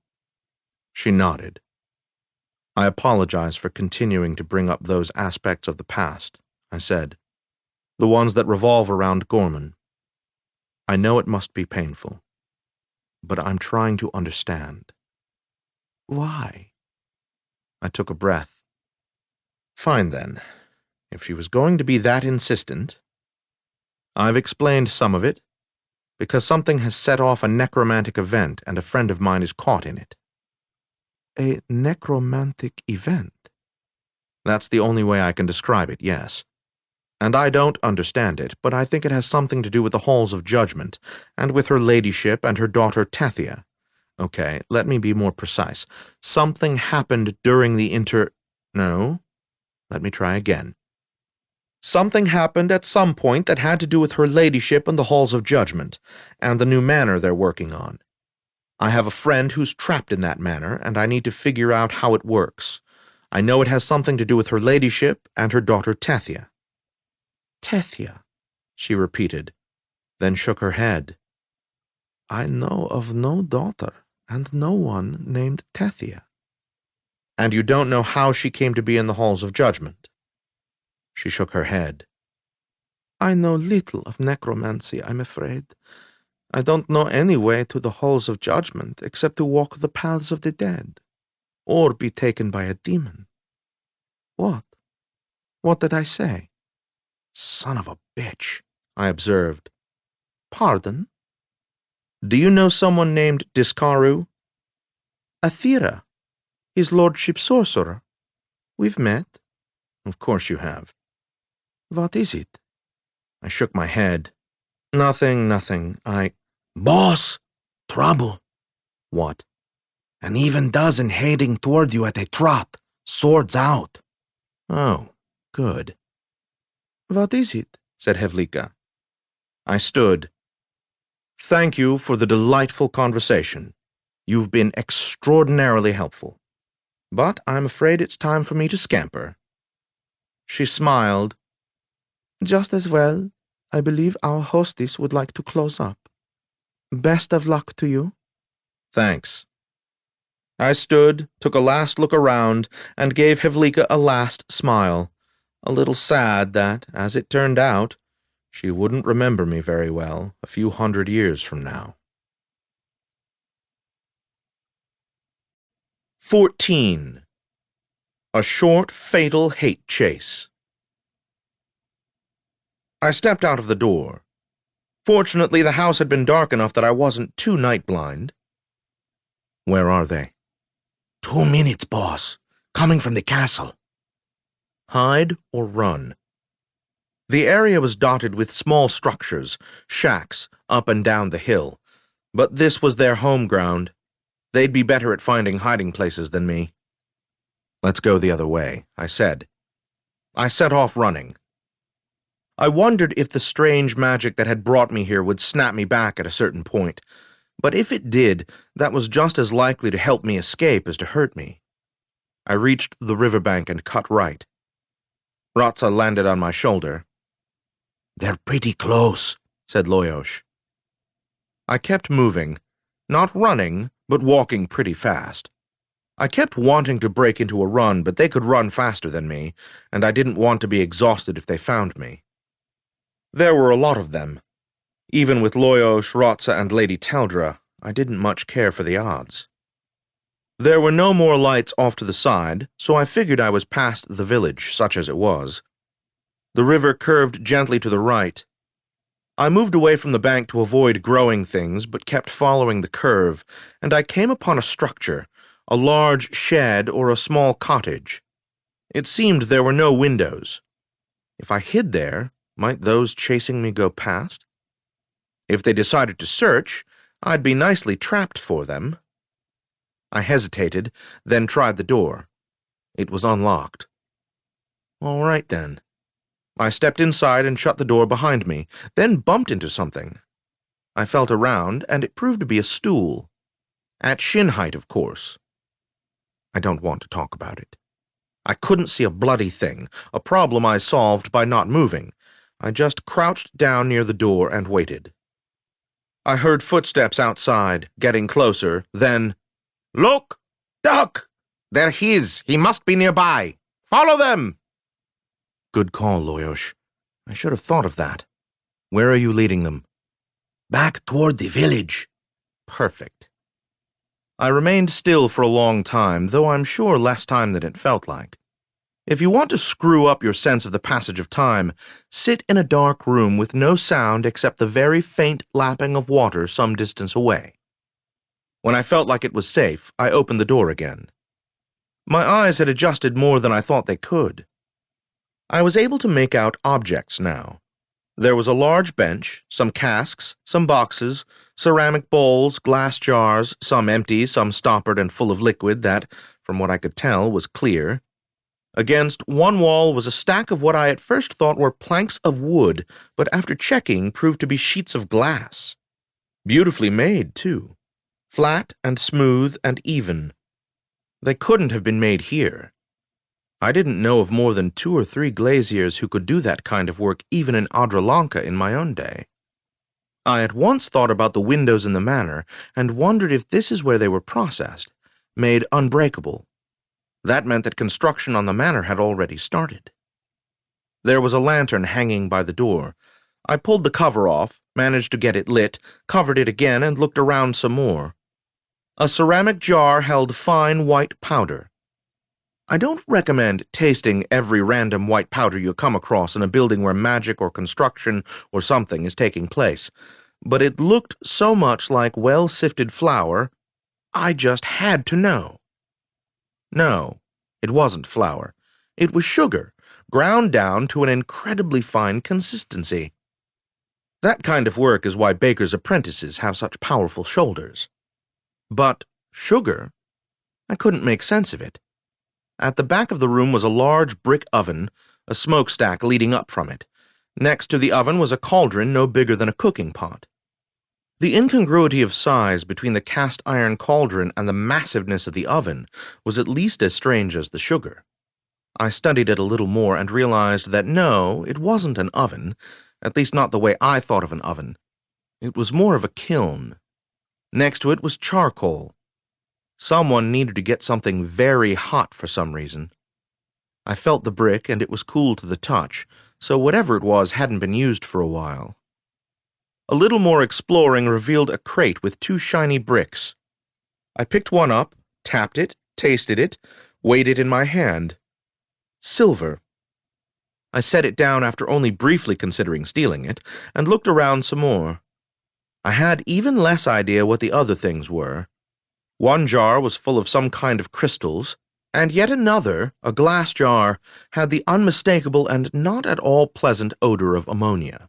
She nodded. I apologize for continuing to bring up those aspects of the past, I said. The ones that revolve around Gorman. I know it must be painful, but I'm trying to understand. Why? I took a breath. Fine then. If she was going to be that insistent, I've explained some of it, because something has set off a necromantic event and a friend of mine is caught in it. A necromantic event? That's the only way I can describe it, yes. And I don't understand it, but I think it has something to do with the Halls of Judgment, and with her ladyship and her daughter Tethia. Okay, let me be more precise. Something happened during the No, let me try again. Something happened at some point that had to do with her ladyship and the Halls of Judgment, and the new manor they're working on. I have a friend who's trapped in that manor, and I need to figure out how it works. I know it has something to do with her ladyship and her daughter Tethia. Tethia, she repeated, then shook her head. I know of no daughter and no one named Tethia. And you don't know how she came to be in the Halls of Judgment? She shook her head. I know little of necromancy, I'm afraid. I don't know any way to the Halls of Judgment except to walk the paths of the dead, or be taken by a demon. What? What did I say? Son of a bitch, I observed. Pardon? Do you know someone named Discaru? Athira, his lordship's sorcerer. We've met. Of course you have. What is it? I shook my head. Nothing. Boss! Trouble. What? An even dozen heading toward you at a trot, swords out. Oh, good. What is it? Said Hevlika. I stood. Thank you for the delightful conversation. You've been extraordinarily helpful. But I'm afraid it's time for me to scamper. She smiled. Just as well. I believe our hostess would like to close up. Best of luck to you. Thanks. I stood, took a last look around, and gave Hevlika a last smile, a little sad that, as it turned out, she wouldn't remember me very well a few 100 years from now. 14. A short, fatal hate chase. I stepped out of the door. Fortunately, the house had been dark enough that I wasn't too night-blind. Where are they? 2 minutes, boss. Coming from the castle. Hide or run? The area was dotted with small structures, shacks, up and down the hill. But this was their home ground. They'd be better at finding hiding places than me. Let's go the other way, I said. I set off running. I wondered if the strange magic that had brought me here would snap me back at a certain point, but if it did, that was just as likely to help me escape as to hurt me. I reached the riverbank and cut right. Ratsa landed on my shoulder. They're pretty close, said Loyosh. I kept moving, not running, but walking pretty fast. I kept wanting to break into a run, but they could run faster than me, and I didn't want to be exhausted if they found me. There were a lot of them. Even with Loyosh, Ratsa, and Lady Teldra, I didn't much care for the odds. There were no more lights off to the side, so I figured I was past the village, such as it was. The river curved gently to the right. I moved away from the bank to avoid growing things, but kept following the curve, and I came upon a structure, a large shed or a small cottage. It seemed there were no windows. If I hid there, might those chasing me go past? If they decided to search, I'd be nicely trapped for them. I hesitated, then tried the door. It was unlocked. All right, then. I stepped inside and shut the door behind me, then bumped into something. I felt around, and it proved to be a stool. At shin height, of course. I don't want to talk about it. I couldn't see a bloody thing, a problem I solved by not moving. I just crouched down near the door and waited. I heard footsteps outside, getting closer, then, Look! Duck! "They're his! He must be nearby! Follow them!" Good call, Loyosh. I should have thought of that. Where are you leading them? Back toward the village. Perfect. I remained still for a long time, though I'm sure less time than it felt like. If you want to screw up your sense of the passage of time, sit in a dark room with no sound except the very faint lapping of water some distance away. When I felt like it was safe, I opened the door again. My eyes had adjusted more than I thought they could. I was able to make out objects now. There was a large bench, some casks, some boxes, ceramic bowls, glass jars, some empty, some stoppered and full of liquid that, from what I could tell, was clear. Against one wall was a stack of what I at first thought were planks of wood, but after checking proved to be sheets of glass. Beautifully made, too. Flat and smooth and even. They couldn't have been made here. I didn't know of more than 2 or 3 glaziers who could do that kind of work even in Adralanka in my own day. I at once thought about the windows in the manor and wondered if this is where they were processed, made unbreakable. That meant that construction on the manor had already started. There was a lantern hanging by the door. I pulled the cover off, managed to get it lit, covered it again, and looked around some more. A ceramic jar held fine white powder. I don't recommend tasting every random white powder you come across in a building where magic or construction or something is taking place, but it looked so much like well-sifted flour, I just had to know. No, it wasn't flour. It was sugar, ground down to an incredibly fine consistency. That kind of work is why bakers' apprentices have such powerful shoulders. But sugar? I couldn't make sense of it. At the back of the room was a large brick oven, a smokestack leading up from it. Next to the oven was a cauldron no bigger than a cooking pot. The incongruity of size between the cast iron cauldron and the massiveness of the oven was at least as strange as the sugar. I studied it a little more and realized that no, it wasn't an oven, at least not the way I thought of an oven. It was more of a kiln. Next to it was charcoal. Someone needed to get something very hot for some reason. I felt the brick and it was cool to the touch, so whatever it was hadn't been used for a while. A little more exploring revealed a crate with 2 shiny bricks. I picked one up, tapped it, tasted it, weighed it in my hand. Silver. I set it down after only briefly considering stealing it, and looked around some more. I had even less idea what the other things were. One jar was full of some kind of crystals, and yet another, a glass jar, had the unmistakable and not at all pleasant odor of ammonia.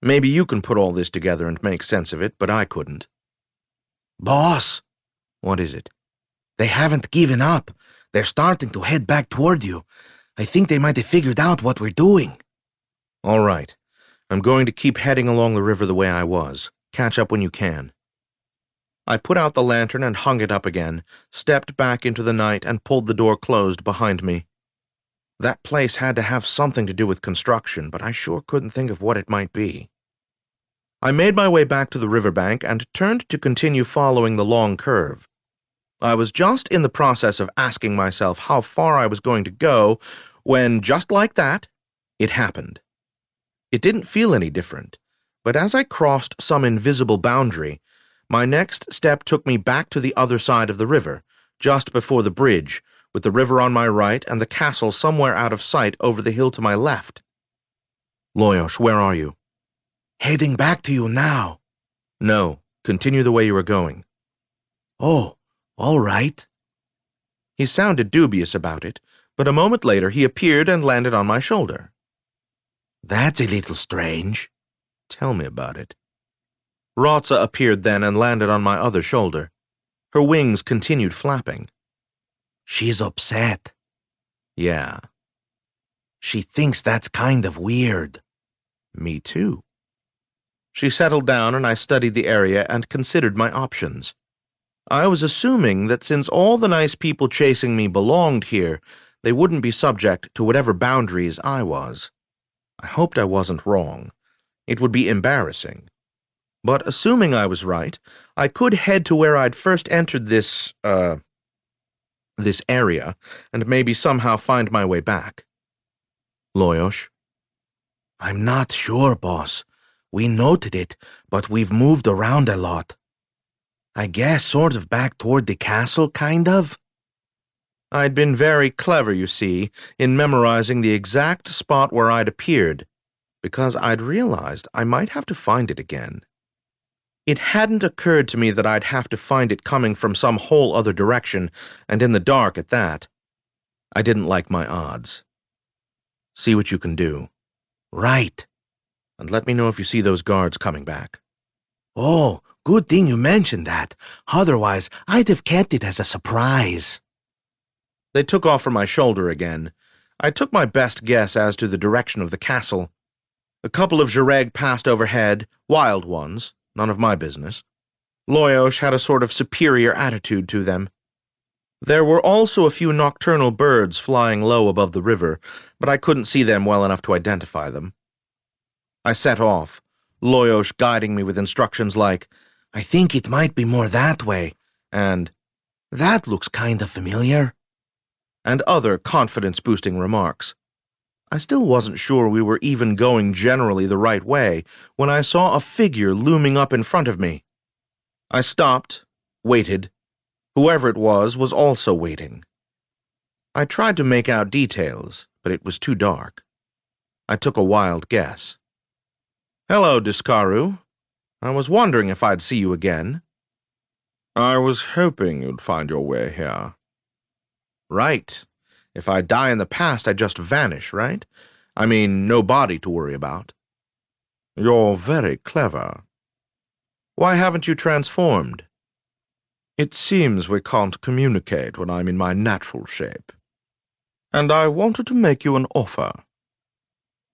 Maybe you can put all this together and make sense of it, but I couldn't. Boss! What is it? They haven't given up. They're starting to head back toward you. I think they might have figured out what we're doing. All right. I'm going to keep heading along the river the way I was. Catch up when you can. I put out the lantern and hung it up again, stepped back into the night, and pulled the door closed behind me. That place had to have something to do with construction, but I sure couldn't think of what it might be. I made my way back to the riverbank and turned to continue following the long curve. I was just in the process of asking myself how far I was going to go when, just like that, it happened. It didn't feel any different, but as I crossed some invisible boundary, my next step took me back to the other side of the river, just before the bridge, with the river on my right and the castle somewhere out of sight over the hill to my left. Loyosh, where are you? Heading back to you now. No, continue the way you were going. Oh, all right. He sounded dubious about it, but a moment later he appeared and landed on my shoulder. That's a little strange. Tell me about it. Rotsa appeared then and landed on my other shoulder. Her wings continued flapping. She's upset. Yeah. She thinks that's kind of weird. Me too. She settled down and I studied the area and considered my options. I was assuming that since all the nice people chasing me belonged here, they wouldn't be subject to whatever boundaries I was. I hoped I wasn't wrong. It would be embarrassing. But assuming I was right, I could head to where I'd first entered this area, and maybe somehow find my way back. Loyosh? I'm not sure, boss. We noted it, but we've moved around a lot. I guess sort of back toward the castle, kind of? I'd been very clever, you see, in memorizing the exact spot where I'd appeared, because I'd realized I might have to find it again. It hadn't occurred to me that I'd have to find it coming from some whole other direction, and in the dark at that. I didn't like my odds. See what you can do. Right. And let me know if you see those guards coming back. Oh, good thing you mentioned that. Otherwise, I'd have kept it as a surprise. They took off from my shoulder again. I took my best guess as to the direction of the castle. A couple of Jareg passed overhead, wild ones, none of my business. Loyosh had a sort of superior attitude to them. There were also a few nocturnal birds flying low above the river, but I couldn't see them well enough to identify them. I set off, Loyosh guiding me with instructions like, I think it might be more that way, and that looks kind of familiar, and other confidence-boosting remarks. I still wasn't sure we were even going generally the right way when I saw a figure looming up in front of me. I stopped, waited. Whoever it was also waiting. I tried to make out details, but it was too dark. I took a wild guess. Hello, Discaru. I was wondering if I'd see you again. I was hoping you'd find your way here. Right. If I die in the past, I just vanish, right? I mean, no body to worry about. You're very clever. Why haven't you transformed? It seems we can't communicate when I'm in my natural shape. And I wanted to make you an offer.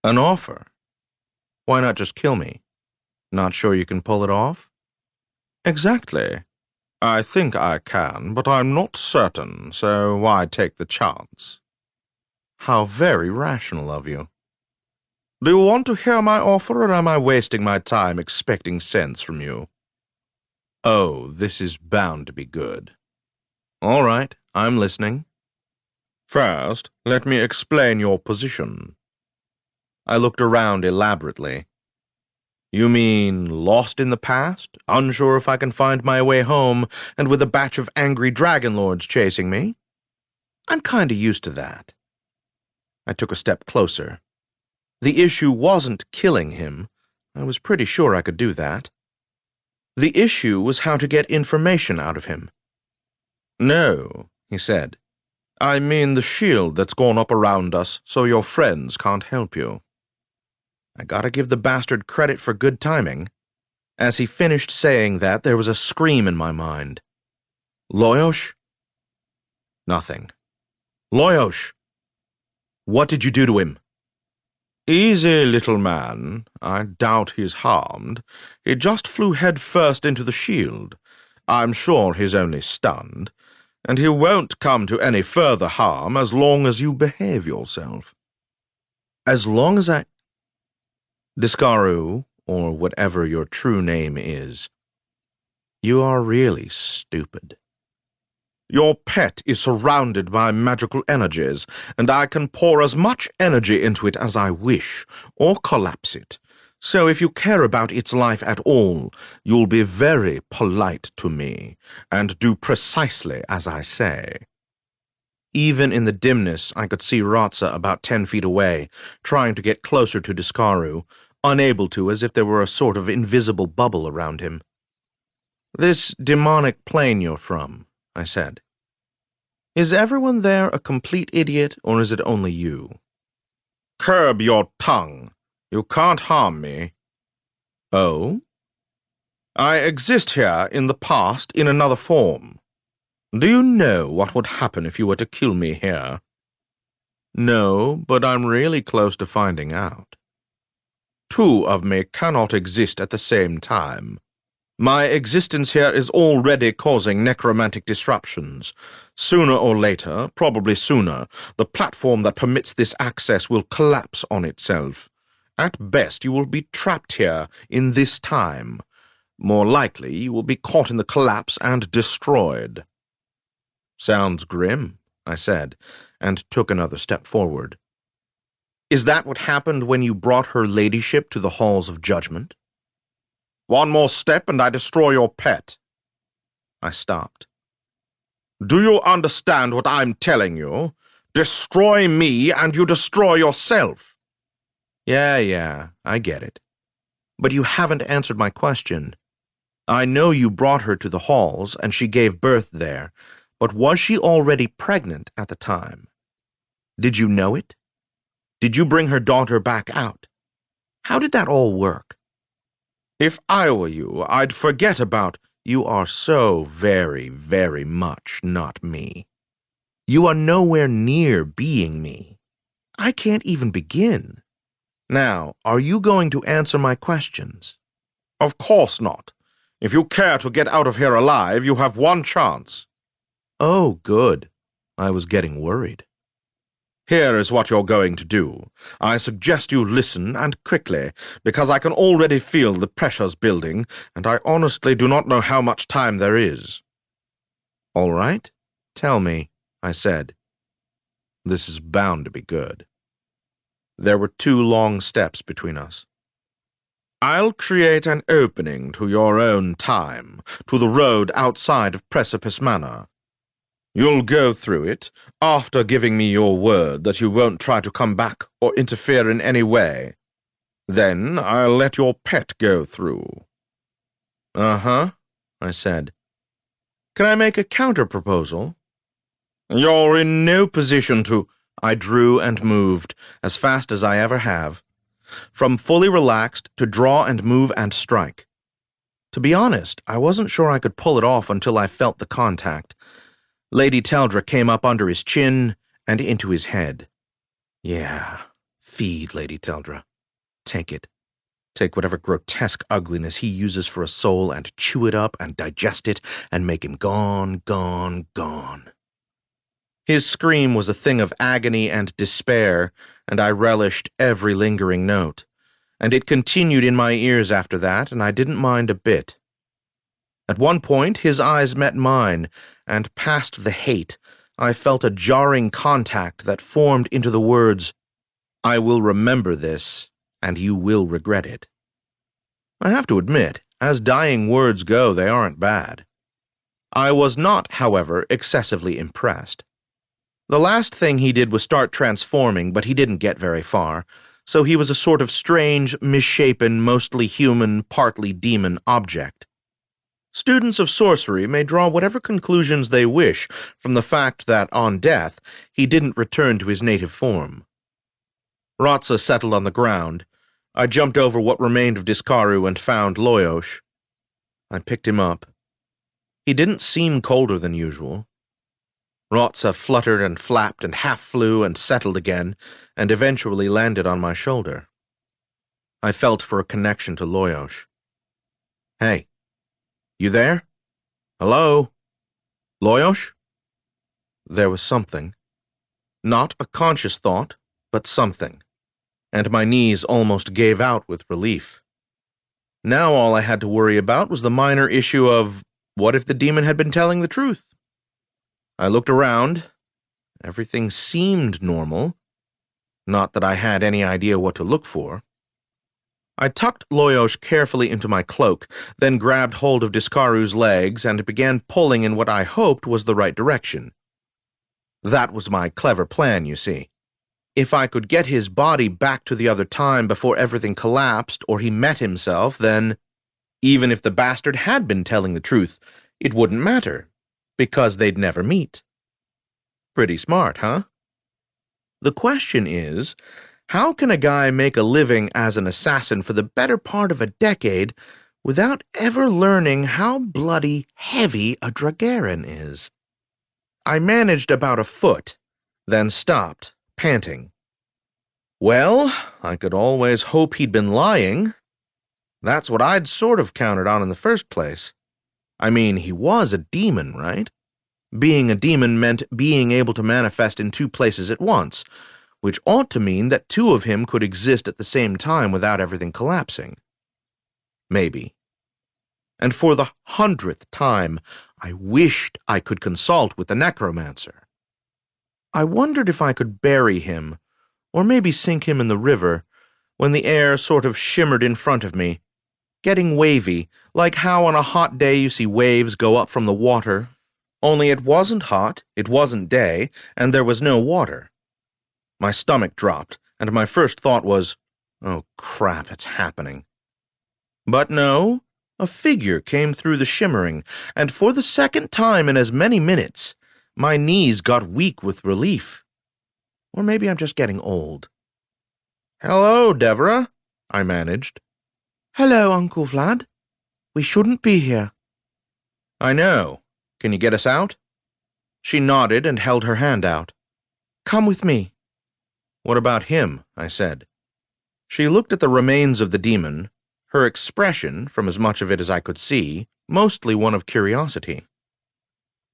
An offer? Why not just kill me? Not sure you can pull it off? Exactly. I think I can, but I'm not certain, so why take the chance? How very rational of you. Do you want to hear my offer, or am I wasting my time expecting sense from you? Oh, this is bound to be good. All right, I'm listening. First, let me explain your position. I looked around elaborately. You mean lost in the past, unsure if I can find my way home, and with a batch of angry dragon lords chasing me? I'm kinda used to that. I took a step closer. The issue wasn't killing him. I was pretty sure I could do that. The issue was how to get information out of him. No, he said. I mean the shield that's gone up around us so your friends can't help you. I gotta give the bastard credit for good timing. As he finished saying that, there was a scream in my mind. Loyosh? Nothing. Loyosh! What did you do to him? Easy, little man. I doubt he's harmed. He just flew head first into the shield. I'm sure he's only stunned. And he won't come to any further harm as long as you behave yourself. As long as I... Discaru, or whatever your true name is, you are really stupid. Your pet is surrounded by magical energies, and I can pour as much energy into it as I wish, or collapse it. So if you care about its life at all, you'll be very polite to me, and do precisely as I say. Even in the dimness, I could see Ratza about 10 feet away, trying to get closer to Discaru, unable to, as if there were a sort of invisible bubble around him. This demonic plane you're from, I said. Is everyone there a complete idiot, or is it only you? Curb your tongue. You can't harm me. Oh? I exist here in the past in another form. Do you know what would happen if you were to kill me here? No, but I'm really close to finding out. Two of me cannot exist at the same time. My existence here is already causing necromantic disruptions. Sooner or later, probably sooner, the platform that permits this access will collapse on itself, At best, you will be trapped here in this time. More likely, you will be caught in the collapse and destroyed. Sounds grim, I said, and took another step forward. Is that what happened when you brought her ladyship to the halls of judgment? One more step and I destroy your pet. I stopped. Do you understand what I'm telling you? Destroy me and you destroy yourself. Yeah, I get it. But you haven't answered my question. I know you brought her to the halls and she gave birth there, but was she already pregnant at the time? Did you know it? Did you bring her daughter back out? How did that all work? If I were you, I'd forget about... You are so very, very much not me. You are nowhere near being me. I can't even begin. Now, are you going to answer my questions? Of course not. If you care to get out of here alive, you have one chance. Oh, good. I was getting worried. Here is what you're going to do. I suggest you listen, and quickly, because I can already feel the pressures building, and I honestly do not know how much time there is. All right, tell me, I said. This is bound to be good. There were 2 long steps between us. I'll create an opening to your own time, to the road outside of Precipice Manor. You'll go through it, after giving me your word that you won't try to come back or interfere in any way. Then I'll let your pet go through. Uh-huh, I said. Can I make a counter-proposal? You're in no position to... I drew and moved, as fast as I ever have, from fully relaxed to draw and move and strike. To be honest, I wasn't sure I could pull it off until I felt the contact. Lady Teldra came up under his chin and into his head. Yeah, feed Lady Teldra. Take it. Take whatever grotesque ugliness he uses for a soul and chew it up and digest it and make him gone, gone, gone. His scream was a thing of agony and despair, and I relished every lingering note. And it continued in my ears after that, and I didn't mind a bit. At one point, his eyes met mine, and past the hate, I felt a jarring contact that formed into the words, I will remember this, and you will regret it. I have to admit, as dying words go, they aren't bad. I was not, however, excessively impressed. The last thing he did was start transforming, but he didn't get very far, so he was a sort of strange, misshapen, mostly human, partly demon object. Students of sorcery may draw whatever conclusions they wish from the fact that, on death, he didn't return to his native form. Rotsa settled on the ground. I jumped over what remained of Discaru and found Loyosh. I picked him up. He didn't seem colder than usual. Rotsa fluttered and flapped and half flew and settled again, and eventually landed on my shoulder. I felt for a connection to Loyosh. Hey. You there? Hello? Loyosh? There was something. Not a conscious thought, but something. And my knees almost gave out with relief. Now all I had to worry about was the minor issue of, what if the demon had been telling the truth? I looked around. Everything seemed normal. Not that I had any idea what to look for. I tucked Loyosh carefully into my cloak, then grabbed hold of Discaru's legs and began pulling in what I hoped was the right direction. That was my clever plan, you see. If I could get his body back to the other time before everything collapsed or he met himself, then, even if the bastard had been telling the truth, it wouldn't matter, because they'd never meet. Pretty smart, huh? The question is, how can a guy make a living as an assassin for the better part of a decade without ever learning how bloody heavy a Dragaran is? I managed about a foot, then stopped, panting. Well, I could always hope he'd been lying. That's what I'd sort of counted on in the first place. I mean, he was a demon, right? Being a demon meant being able to manifest in 2 places at once, which ought to mean that two of him could exist at the same time without everything collapsing. Maybe. And for the 100th time, I wished I could consult with the necromancer. I wondered if I could bury him, or maybe sink him in the river, when the air sort of shimmered in front of me, getting wavy, like how on a hot day you see waves go up from the water, only it wasn't hot, it wasn't day, and there was no water. My stomach dropped, and my first thought was, oh crap, it's happening. But no, a figure came through the shimmering, and for the second time in as many minutes, my knees got weak with relief. Or maybe I'm just getting old. "Hello, Deborah," I managed. "Hello, Uncle Vlad. We shouldn't be here." "I know. Can you get us out?" She nodded and held her hand out. "Come with me." "What about him?" I said. She looked at the remains of the demon, her expression, from as much of it as I could see, mostly one of curiosity.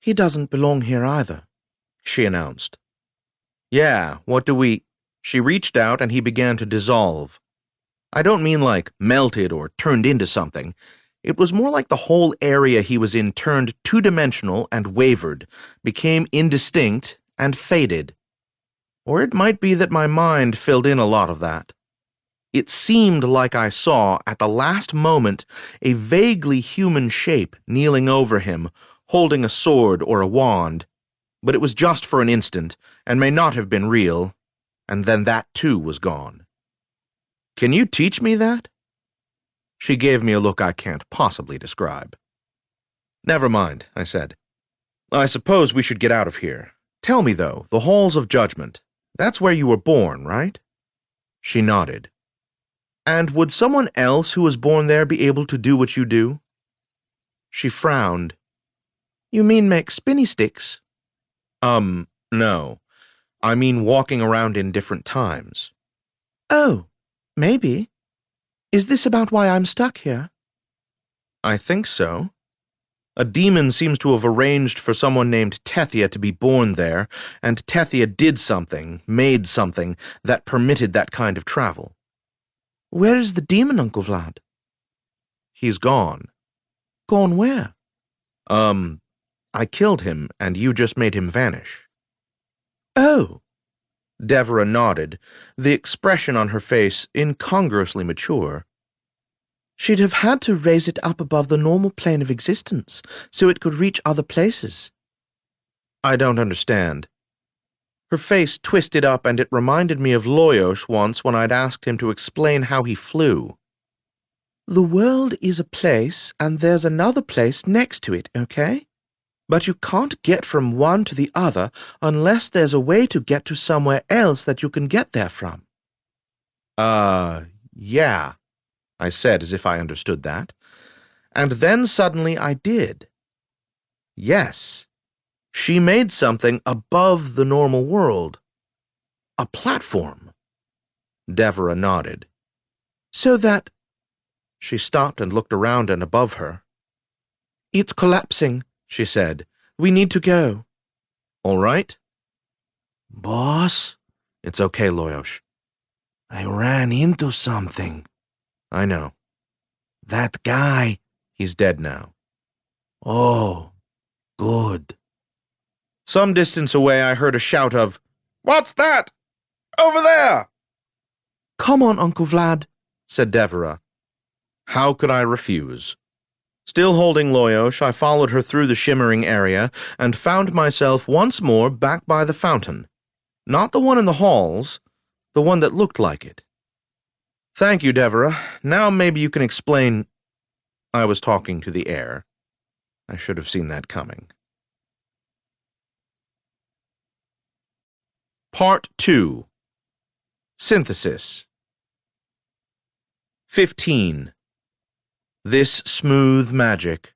"He doesn't belong here either," she announced. "Yeah, what do we—" She reached out and he began to dissolve. I don't mean like melted or turned into something. It was more like the whole area he was in turned two-dimensional and wavered, became indistinct and faded. Or it might be that my mind filled in a lot of that. It seemed like I saw, at the last moment, a vaguely human shape kneeling over him, holding a sword or a wand, but it was just for an instant, and may not have been real, and then that too was gone. "Can you teach me that?" She gave me a look I can't possibly describe. "Never mind," I said. "I suppose we should get out of here. Tell me, though, the Halls of Judgment. That's where you were born, right?" She nodded. "And would someone else who was born there be able to do what you do?" She frowned. "You mean make spinny sticks?" No. I mean walking around in different times." "Oh, maybe. Is this about why I'm stuck here?" "I think so. A demon seems to have arranged for someone named Tethia to be born there, and Tethia did something, made something, that permitted that kind of travel." "Where is the demon, Uncle Vlad?" "He's gone." "Gone where?" I killed him, and you just made him vanish." "Oh." Deborah nodded, the expression on her face incongruously mature. "She'd have had to raise it up above the normal plane of existence, so it could reach other places." "I don't understand." Her face twisted up, and it reminded me of Loyos once when I'd asked him to explain how he flew. "The world is a place, and there's another place next to it, okay? But you can't get from one to the other unless there's a way to get to somewhere else that you can get there from." Yeah, I said as if I understood that. And then suddenly I did. Yes, she made something above the normal world. A platform. Deborah nodded. "So that—" She stopped and looked around and above her. "It's collapsing," she said. "We need to go." "All right." "Boss?" "It's okay, Loyos." "I ran into something." "I know." "That guy." "He's dead now." "Oh, good." Some distance away I heard a shout of, "What's that? Over there!" "Come on, Uncle Vlad," said Deborah. How could I refuse? Still holding Loyos, I followed her through the shimmering area and found myself once more back by the fountain. Not the one in the halls, the one that looked like it. "Thank you, Deborah. Now maybe you can explain—" I was talking to the air. I should have seen that coming. Part 2. Synthesis. 15. This smooth magic.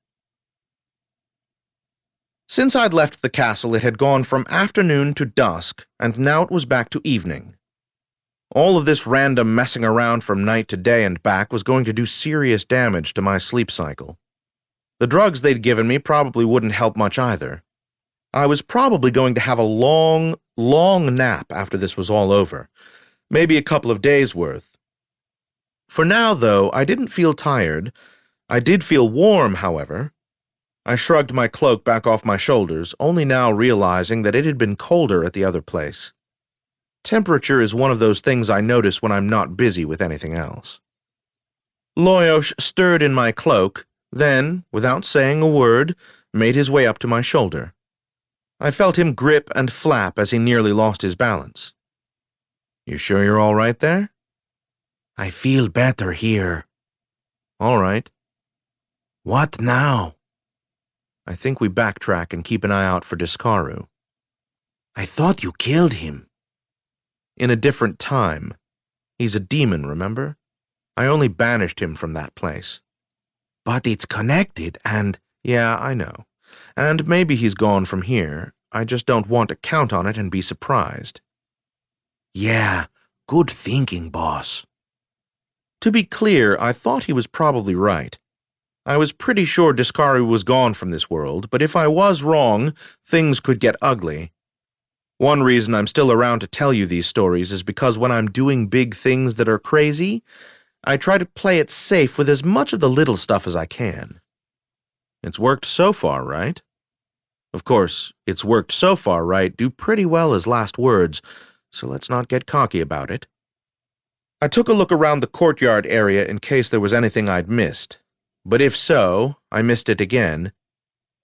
Since I'd left the castle, it had gone from afternoon to dusk, and now it was back to evening. All of this random messing around from night to day and back was going to do serious damage to my sleep cycle. The drugs they'd given me probably wouldn't help much either. I was probably going to have a long, long nap after this was all over, maybe a couple of days' worth. For now, though, I didn't feel tired. I did feel warm, however. I shrugged my cloak back off my shoulders, only now realizing that it had been colder at the other place. Temperature is one of those things I notice when I'm not busy with anything else. Loyosh stirred in my cloak, then, without saying a word, made his way up to my shoulder. I felt him grip and flap as he nearly lost his balance. "You sure you're all right there?" I feel better here. "All right." What now? I think we backtrack and keep an eye out for Discaru. I thought you killed him. In a different time. He's a demon, remember? I only banished him from that place. But it's connected and... Yeah, I know. And maybe he's gone from here. I just don't want to count on it and be surprised. Yeah, good thinking, boss. To be clear, I thought he was probably right. I was pretty sure Discaru was gone from this world, but if I was wrong, things could get ugly. One reason I'm still around to tell you these stories is because when I'm doing big things that are crazy, I try to play it safe with as much of the little stuff as I can. It's worked so far, right? Of course, "it's worked so far, right" do pretty well as last words, so let's not get cocky about it. I took a look around the courtyard area in case there was anything I'd missed, but if so, I missed it again,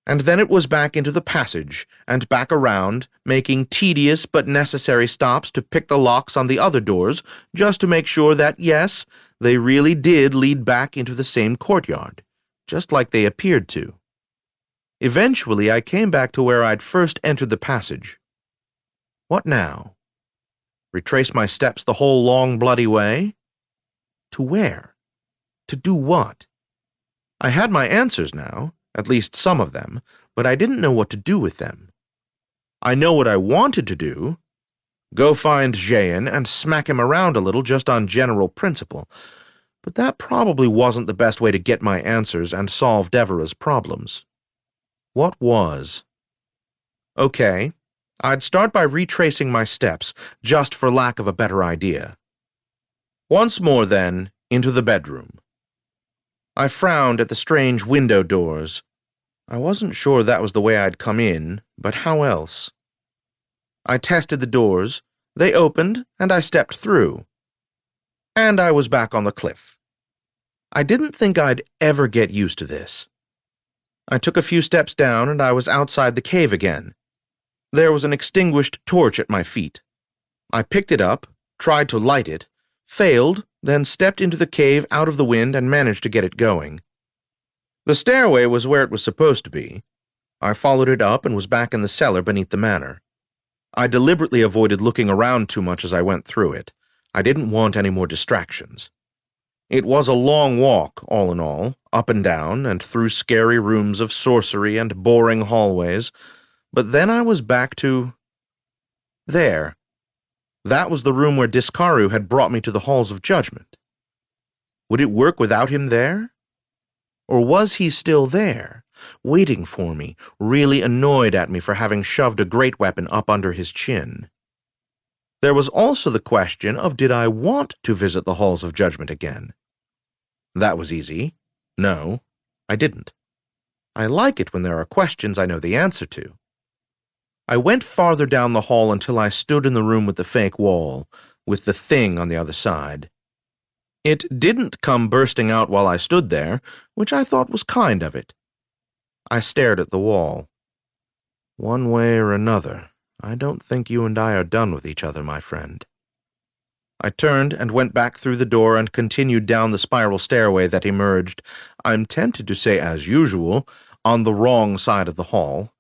and then it was back into the passage, and back around, making tedious but necessary stops to pick the locks on the other doors, just to make sure that, yes, they really did lead back into the same courtyard, just like they appeared to. Eventually, I came back to where I'd first entered the passage. What now? Retrace my steps the whole long bloody way? To where? To do what? I had my answers now, at least some of them, but I didn't know what to do with them. I know what I wanted to do. Go find Jayan and smack him around a little just on general principle, but that probably wasn't the best way to get my answers and solve Devera's problems. What was? Okay, I'd start by retracing my steps, just for lack of a better idea. Once more, then, into the bedroom. I frowned at the strange window doors. I wasn't sure that was the way I'd come in, but how else? I tested the doors, they opened, and I stepped through. And I was back on the cliff. I didn't think I'd ever get used to this. I took a few steps down, and I was outside the cave again. There was an extinguished torch at my feet. I picked it up, tried to light it, failed, then stepped into the cave out of the wind and managed to get it going. The stairway was where it was supposed to be. I followed it up and was back in the cellar beneath the manor. I deliberately avoided looking around too much as I went through it. I didn't want any more distractions. It was a long walk, all in all, up and down, and through scary rooms of sorcery and boring hallways, but then I was back to... there. That was the room where Discaru had brought me to the Halls of Judgment. Would it work without him there? Or was he still there, waiting for me, really annoyed at me for having shoved a great weapon up under his chin? There was also the question of did I want to visit the Halls of Judgment again? That was easy. No, I didn't. I like it when there are questions I know the answer to. I went farther down the hall until I stood in the room with the fake wall, with the thing on the other side. It didn't come bursting out while I stood there, which I thought was kind of it. I stared at the wall. One way or another, I don't think you and I are done with each other, my friend. I turned and went back through the door and continued down the spiral stairway that emerged, I'm tempted to say as usual, on the wrong side of the hall.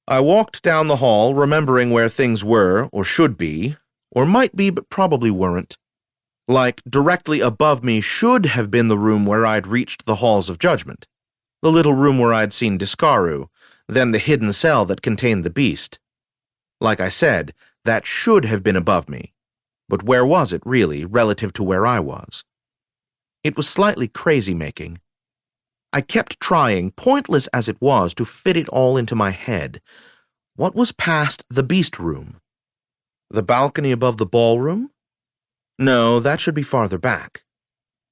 I walked down the hall, remembering where things were, or should be, or might be, but probably weren't. Like, directly above me should have been the room where I'd reached the Halls of Judgment, the little room where I'd seen Discaru, then the hidden cell that contained the beast. Like I said, that should have been above me, but where was it, really, relative to where I was? It was slightly crazy-making. I kept trying, pointless as it was, to fit it all into my head. What was past the beast room? The balcony above the ballroom? No, that should be farther back.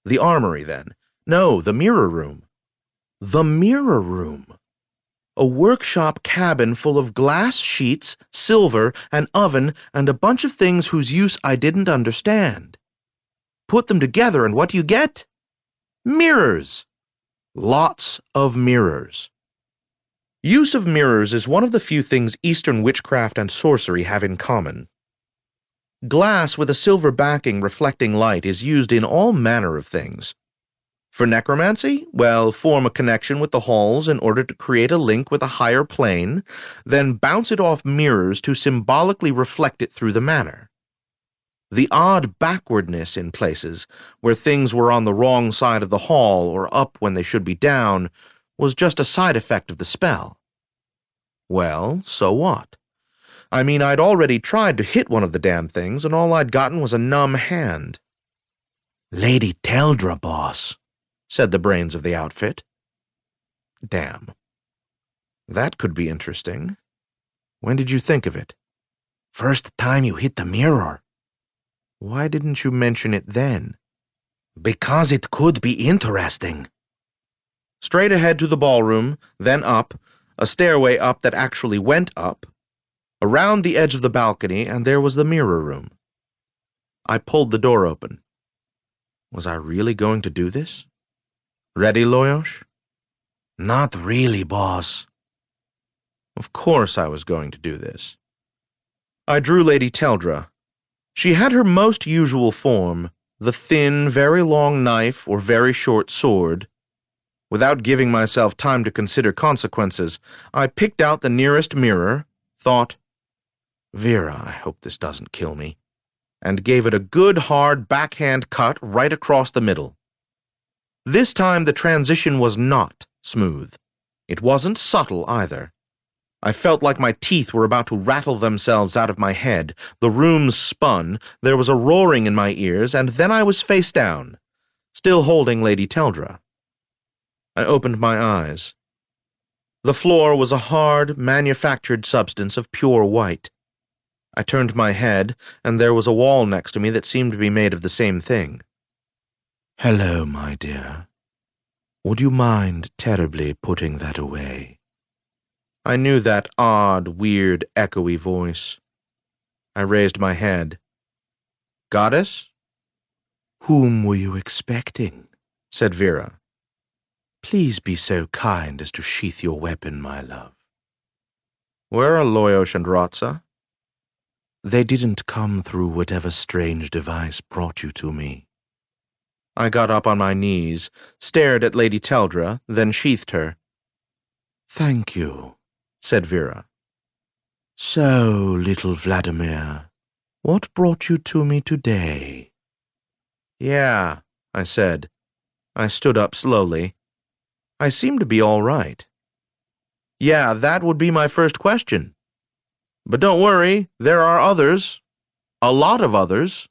The armory, then. No, the mirror room. The mirror room. A workshop cabin full of glass sheets, silver, an oven, and a bunch of things whose use I didn't understand. Put them together, and what do you get? Mirrors. Lots of mirrors. Use of mirrors is one of the few things Eastern witchcraft and sorcery have in common. Glass with a silver backing reflecting light is used in all manner of things. For necromancy, well, form a connection with the halls in order to create a link with a higher plane, then bounce it off mirrors to symbolically reflect it through the manor. The odd backwardness in places, where things were on the wrong side of the hall or up when they should be down, was just a side effect of the spell. Well, so what? I mean, I'd already tried to hit one of the damn things, and all I'd gotten was a numb hand. Lady Teldra, boss, said the brains of the outfit. Damn. That could be interesting. When did you think of it? First time you hit the mirror. Why didn't you mention it then? Because it could be interesting. Straight ahead to the ballroom, then up, a stairway up that actually went up, around the edge of the balcony, and there was the mirror room. I pulled the door open. Was I really going to do this? Ready, Loyosh? Not really, boss. Of course I was going to do this. I drew Lady Teldra. She had her most usual form, the thin, very long knife or very short sword. Without giving myself time to consider consequences, I picked out the nearest mirror, thought, Vera, I hope this doesn't kill me, and gave it a good hard backhand cut right across the middle. This time the transition was not smooth. It wasn't subtle either. I felt like my teeth were about to rattle themselves out of my head. The room spun, there was a roaring in my ears, and then I was face down, still holding Lady Teldra. I opened my eyes. The floor was a hard, manufactured substance of pure white. I turned my head, and there was a wall next to me that seemed to be made of the same thing. Hello, my dear. Would you mind terribly putting that away? I knew that odd, weird, echoey voice. I raised my head. Goddess? Whom were you expecting? Said Vera. Please be so kind as to sheath your weapon, my love. Where are Loyosh and Rotsa? They didn't come through whatever strange device brought you to me. I got up on my knees, stared at Lady Teldra, then sheathed her. Thank you, said Vera. So, little Vladimir, what brought you to me today? Yeah, I said. I stood up slowly. I seemed to be all right. Yeah, that would be my first question. But don't worry, there are others. A lot of others.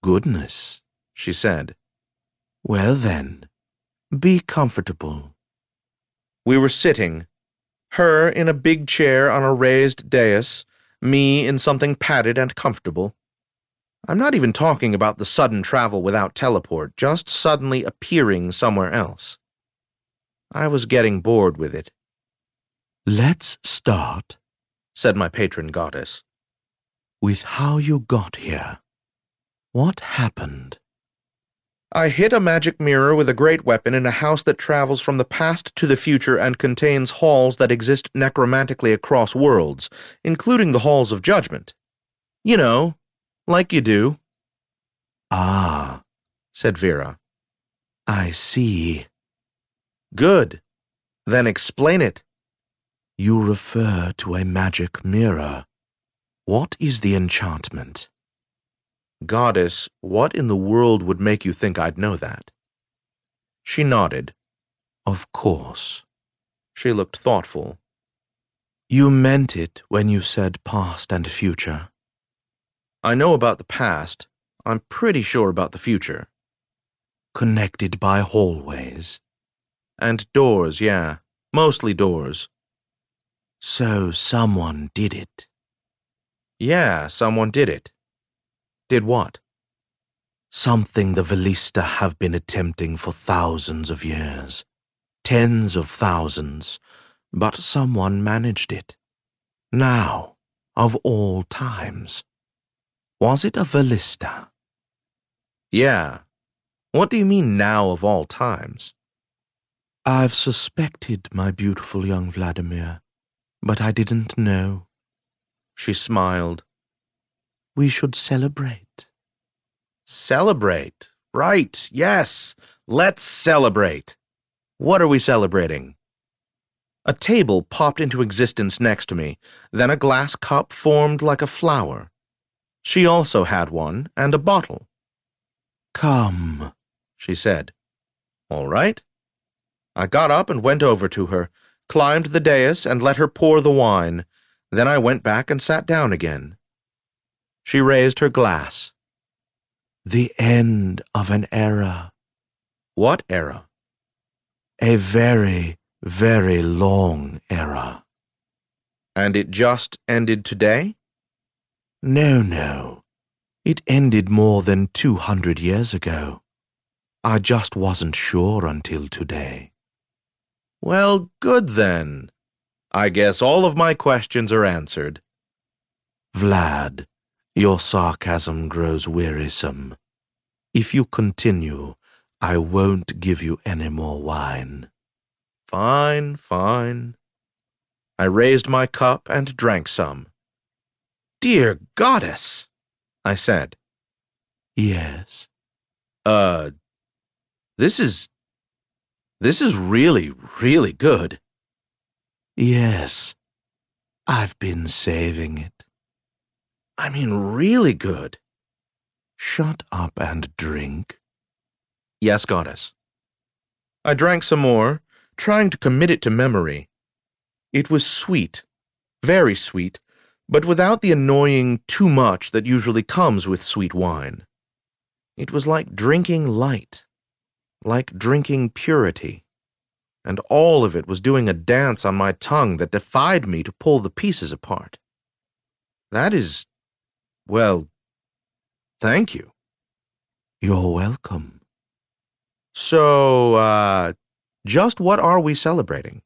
Goodness, she said. Well then, be comfortable. We were sitting, her in a big chair on a raised dais, me in something padded and comfortable. I'm not even talking about the sudden travel without teleport, just suddenly appearing somewhere else. I was getting bored with it. Let's start, said my patron goddess, with how you got here. What happened? I hit a magic mirror with a great weapon in a house that travels from the past to the future and contains halls that exist necromantically across worlds, including the halls of judgment. You know, like you do. Ah, said Vera. I see. Good. Then explain it. You refer to a magic mirror. What is the enchantment? Goddess, what in the world would make you think I'd know that? She nodded. Of course. She looked thoughtful. You meant it when you said past and future. I know about the past. I'm pretty sure about the future. Connected by hallways. And doors, yeah. Mostly doors. So someone did it. Yeah, someone did it. Did what? Something the Vallista have been attempting for thousands of years. Tens of thousands. But someone managed it. Now, of all times. Was it a Vallista? Yeah. What do you mean now of all times? I've suspected, my beautiful young Vladimir, but I didn't know. She smiled. We should celebrate. Celebrate. Right, yes. Let's celebrate. What are we celebrating? A table popped into existence next to me, then a glass cup formed like a flower. She also had one, and a bottle. Come, she said. All right. I got up and went over to her, climbed the dais and let her pour the wine. Then I went back and sat down again. She raised her glass. The end of an era. What era? A very, very long era. And it just ended today? No. It ended more than 200 years ago. I just wasn't sure until today. Well, good then. I guess all of my questions are answered. Vlad, your sarcasm grows wearisome. If you continue, I won't give you any more wine. Fine, fine. I raised my cup and drank some. Dear goddess, I said. Yes. This is really, really good. Yes. I've been saving it. I mean, really good. Shut up and drink. Yes, goddess. I drank some more, trying to commit it to memory. It was sweet, very sweet, but without the annoying too much that usually comes with sweet wine. It was like drinking light, like drinking purity, and all of it was doing a dance on my tongue that defied me to pull the pieces apart. That is, well, thank you. You're welcome. So, just what are we celebrating?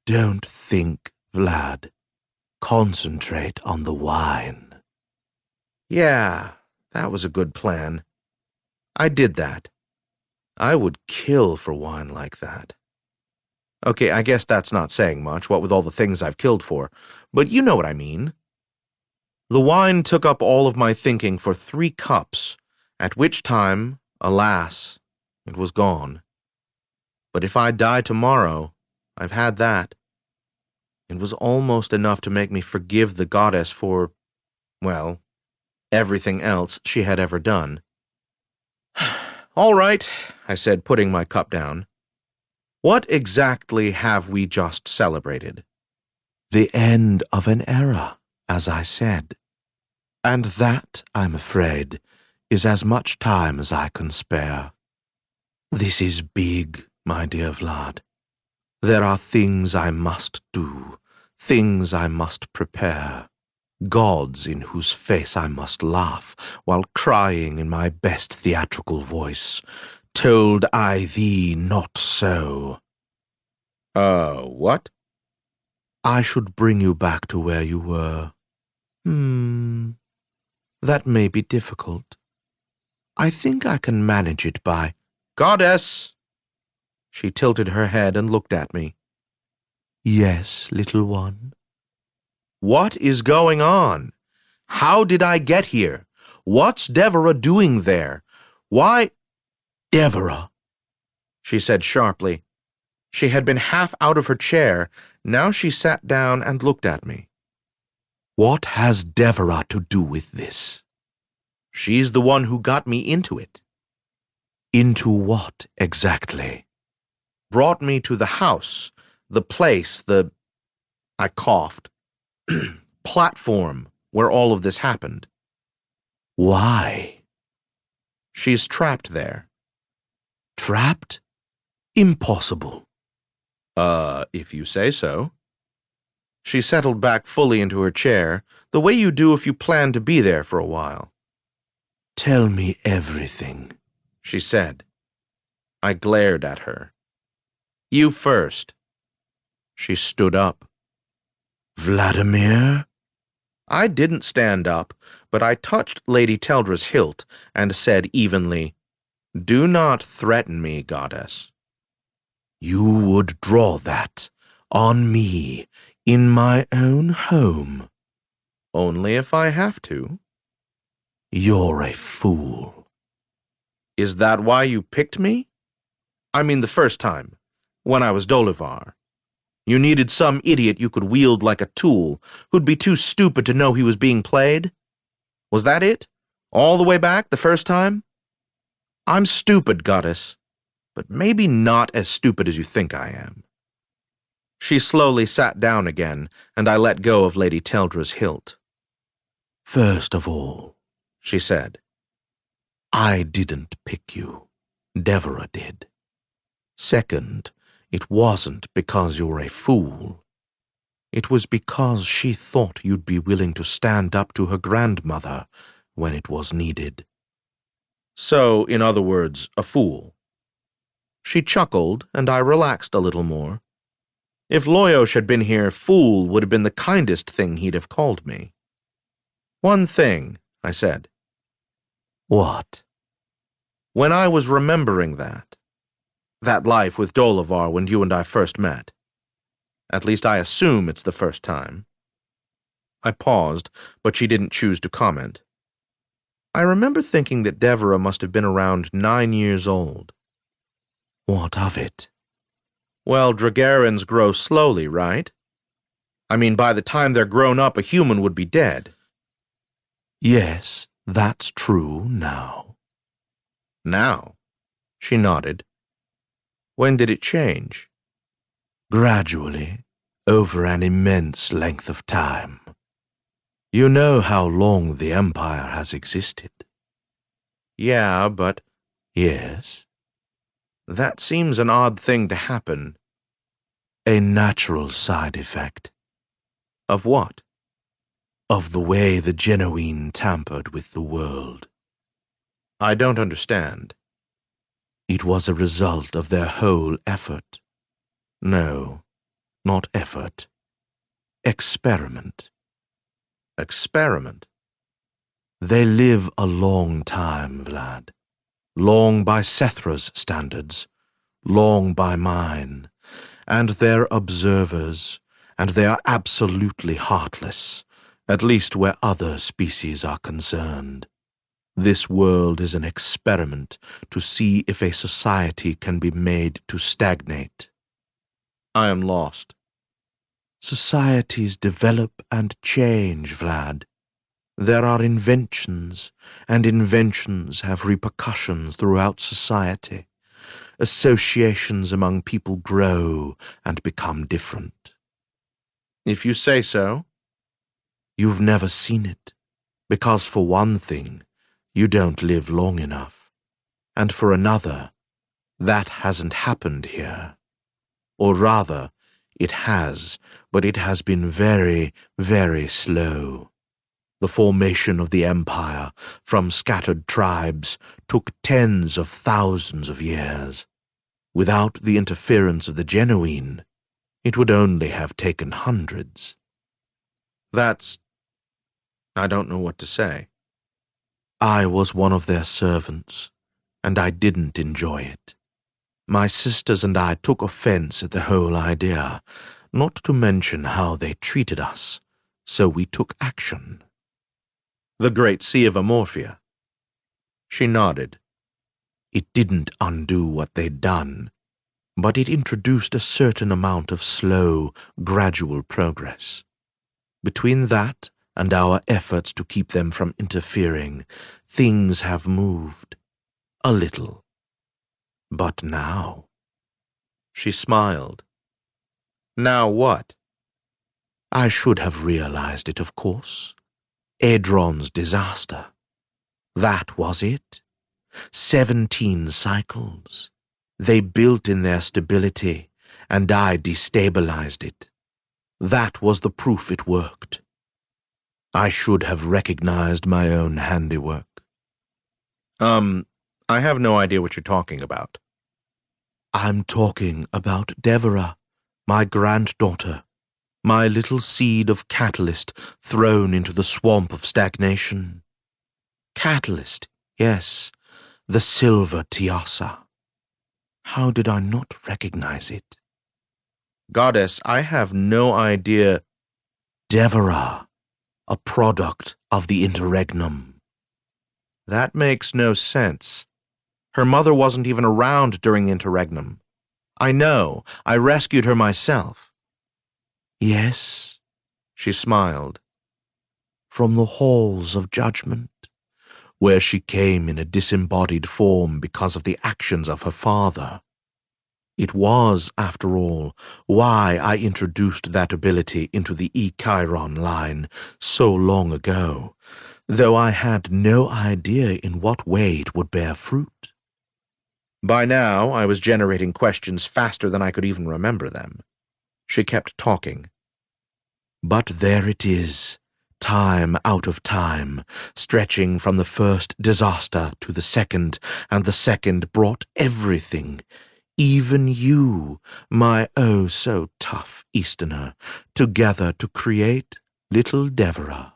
Don't think, Vlad. Concentrate on the wine. Yeah, that was a good plan. I did that. I would kill for wine like that. Okay, I guess that's not saying much, what with all the things I've killed for, but you know what I mean. The wine took up all of my thinking for 3 cups, at which time, alas, it was gone. But if I die tomorrow, I've had that. It was almost enough to make me forgive the goddess for, well, everything else she had ever done. All right, I said, putting my cup down. What exactly have we just celebrated? The end of an era, as I said. And that, I'm afraid, is as much time as I can spare. This is big, my dear Vlad. There are things I must do, things I must prepare, gods in whose face I must laugh, while crying in my best theatrical voice, "Told I thee not so?" What? I should bring you back to where you were. That may be difficult. I think I can manage it by... Goddess! She tilted her head and looked at me. Yes, little one? What is going on? How did I get here? What's Deborah doing there? Why— Deborah, she said sharply. She had been half out of her chair. Now she sat down and looked at me. What has Deborah to do with this? She's the one who got me into it. Into what, exactly? Brought me to the house, the place, I coughed, platform where all of this happened. Why? She's trapped there. Trapped? Impossible. If you say so. She settled back fully into her chair, the way you do if you plan to be there for a while. Tell me everything, she said. I glared at her. You first. She stood up. Vladimir? I didn't stand up, but I touched Lady Teldra's hilt and said evenly, "Do not threaten me, goddess." You would draw that on me in my own home. Only if I have to. You're a fool. Is that why you picked me? I mean the first time, when I was Dolivar. You needed some idiot you could wield like a tool, who'd be too stupid to know he was being played? Was that it? All the way back, the first time? I'm stupid, goddess, but maybe not as stupid as you think I am. She slowly sat down again, and I let go of Lady Teldra's hilt. First of all, she said, I didn't pick you. Devora did. Second, it wasn't because you're a fool. It was because she thought you'd be willing to stand up to her grandmother when it was needed. So, in other words, a fool. She chuckled, and I relaxed a little more. If Loyosh had been here, fool would have been the kindest thing he'd have called me. One thing, I said. What? When I was remembering that life with Dolivar when you and I first met. At least I assume it's the first time. I paused, but she didn't choose to comment. I remember thinking that Devora must have been around 9 years old. What of it? Well, Dragarins grow slowly, right? I mean, by the time they're grown up, a human would be dead. Yes, that's true now. Now? She nodded. When did it change? Gradually, over an immense length of time. You know how long the Empire has existed. Yeah, but... Yes. That seems an odd thing to happen. A natural side effect. Of what? Of the way the Genuine tampered with the world. I don't understand. It was a result of their whole effort. No, not effort. Experiment. Experiment? They live a long time, Vlad. Long by Sethra's standards, long by mine. And they're observers, and they are absolutely heartless, at least where other species are concerned. This world is an experiment to see if a society can be made to stagnate. I am lost. Societies develop and change, Vlad. There are inventions, and inventions have repercussions throughout society. Associations among people grow and become different. If you say so. You've never seen it, because for one thing, you don't live long enough, and for another, that hasn't happened here. Or rather, it has, but it has been very, very slow. The formation of the Empire from scattered tribes took tens of thousands of years. Without the interference of the Genuine, it would only have taken hundreds. I don't know what to say. I was one of their servants, and I didn't enjoy it. My sisters and I took offense at the whole idea, not to mention how they treated us, so we took action. The Great Sea of Amorphia. She nodded. It didn't undo what they'd done, but it introduced a certain amount of slow, gradual progress. Between that and our efforts to keep them from interfering, things have moved. A little. But now... She smiled. Now what? I should have realized it, of course. Adron's disaster. That was it. 17 cycles. They built in their stability, and I destabilized it. That was the proof it worked. I should have recognized my own handiwork. I have no idea what you're talking about. I'm talking about Devera, my granddaughter, my little seed of catalyst thrown into the swamp of stagnation. Catalyst, yes, the silver tiasa. How did I not recognize it? Goddess, I have no idea. Devera, a product of the interregnum. That makes no sense. Her mother wasn't even around during the interregnum. I know. I rescued her myself. Yes, she smiled. From the halls of judgment, where she came in a disembodied form because of the actions of her father. It was, after all, why I introduced that ability into the E-Chiron line so long ago, though I had no idea in what way it would bear fruit. By now, I was generating questions faster than I could even remember them. She kept talking. But there it is, time out of time, stretching from the first disaster to the second, and the second brought everything, even you, my oh so tough Easterner, together to create little Devera,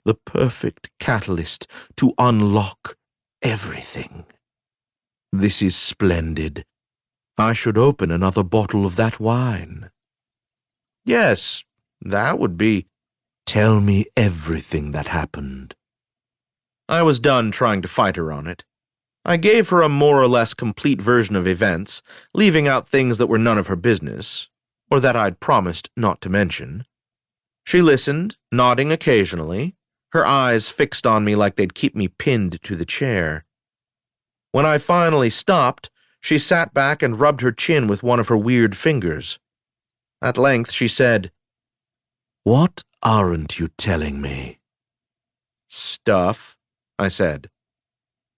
the perfect catalyst to unlock everything. This is splendid. I should open another bottle of that wine. Yes, that would be. Tell me everything that happened. I was done trying to fight her on it. I gave her a more or less complete version of events, leaving out things that were none of her business, or that I'd promised not to mention. She listened, nodding occasionally, her eyes fixed on me like they'd keep me pinned to the chair. When I finally stopped, she sat back and rubbed her chin with one of her weird fingers. At length she said, "What aren't you telling me?" "Stuff," I said.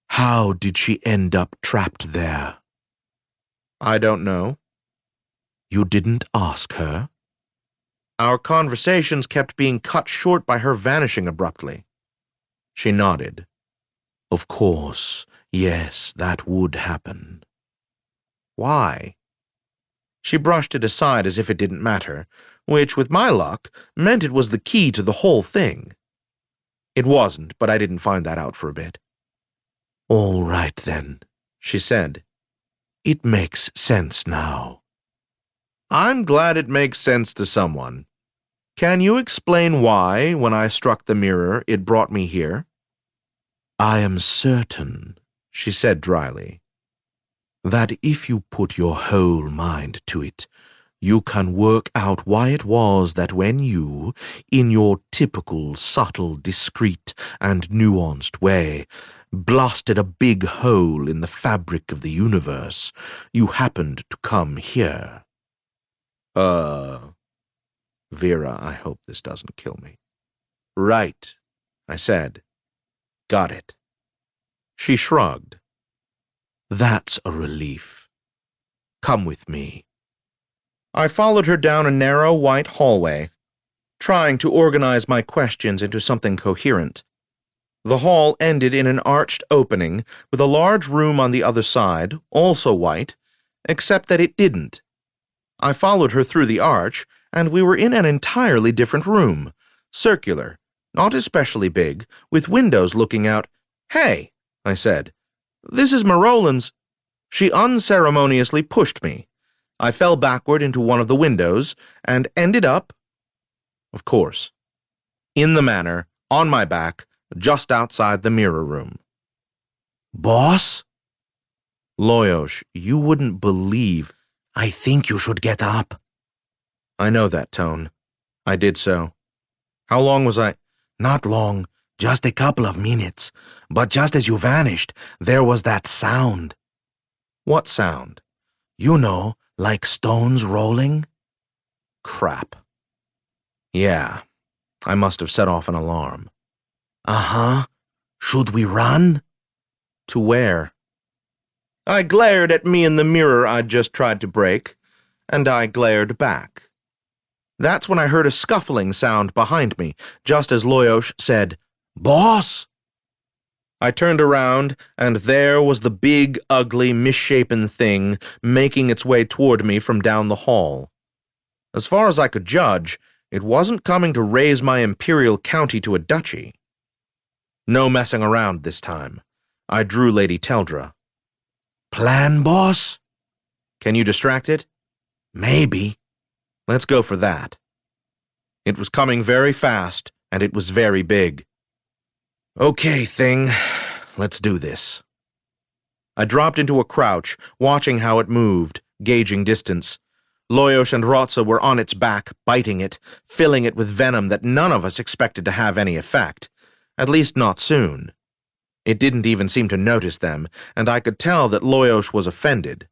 "How did she end up trapped there?" "I don't know." "You didn't ask her?" Our conversations kept being cut short by her vanishing abruptly. She nodded. "Of course, yes, that would happen." "Why?" She brushed it aside as if it didn't matter, which, with my luck, meant it was the key to the whole thing. It wasn't, but I didn't find that out for a bit. "All right, then," she said. "It makes sense now." "I'm glad it makes sense to someone. Can you explain why, when I struck the mirror, it brought me here?" "I am certain," she said dryly, "that if you put your whole mind to it, you can work out why it was that when you, in your typical, subtle, discreet, and nuanced way, blasted a big hole in the fabric of the universe, you happened to come here." Vera, I hope this doesn't kill me. "Right," I said. "Got it." She shrugged. "That's a relief. Come with me." I followed her down a narrow white hallway, trying to organize my questions into something coherent. The hall ended in an arched opening with a large room on the other side, also white, except that it didn't. I followed her through the arch, and we were in an entirely different room, circular, not especially big, with windows looking out. "Hey," I said, "this is Marolin's." She unceremoniously pushed me. I fell backward into one of the windows, and ended up, of course, in the manor, on my back, just outside the mirror room. "Boss?" "Loyosh, you wouldn't believe. I think you should get up." I know that tone. I did so. How long was I? "Not long, just a couple of minutes. But just as you vanished, there was that sound." "What sound?" "You know, like stones rolling." Crap. Yeah, I must have set off an alarm. "Uh-huh. Should we run?" "To where?" I glared at me in the mirror I'd just tried to break, and I glared back. That's when I heard a scuffling sound behind me, just as Loyosh said, "Boss!" I turned around, and there was the big, ugly, misshapen thing making its way toward me from down the hall. As far as I could judge, it wasn't coming to raise my imperial county to a duchy. No messing around this time. I drew Lady Teldra. Plan, boss? Can you distract it? Maybe. Let's go for that. It was coming very fast, and it was very big. Okay, thing. Let's do this. I dropped into a crouch, watching how it moved, gauging distance. Loyosh and Rotsa were on its back, biting it, filling it with venom that none of us expected to have any effect. At least not soon. It didn't even seem to notice them, and I could tell that Loyosh was offended.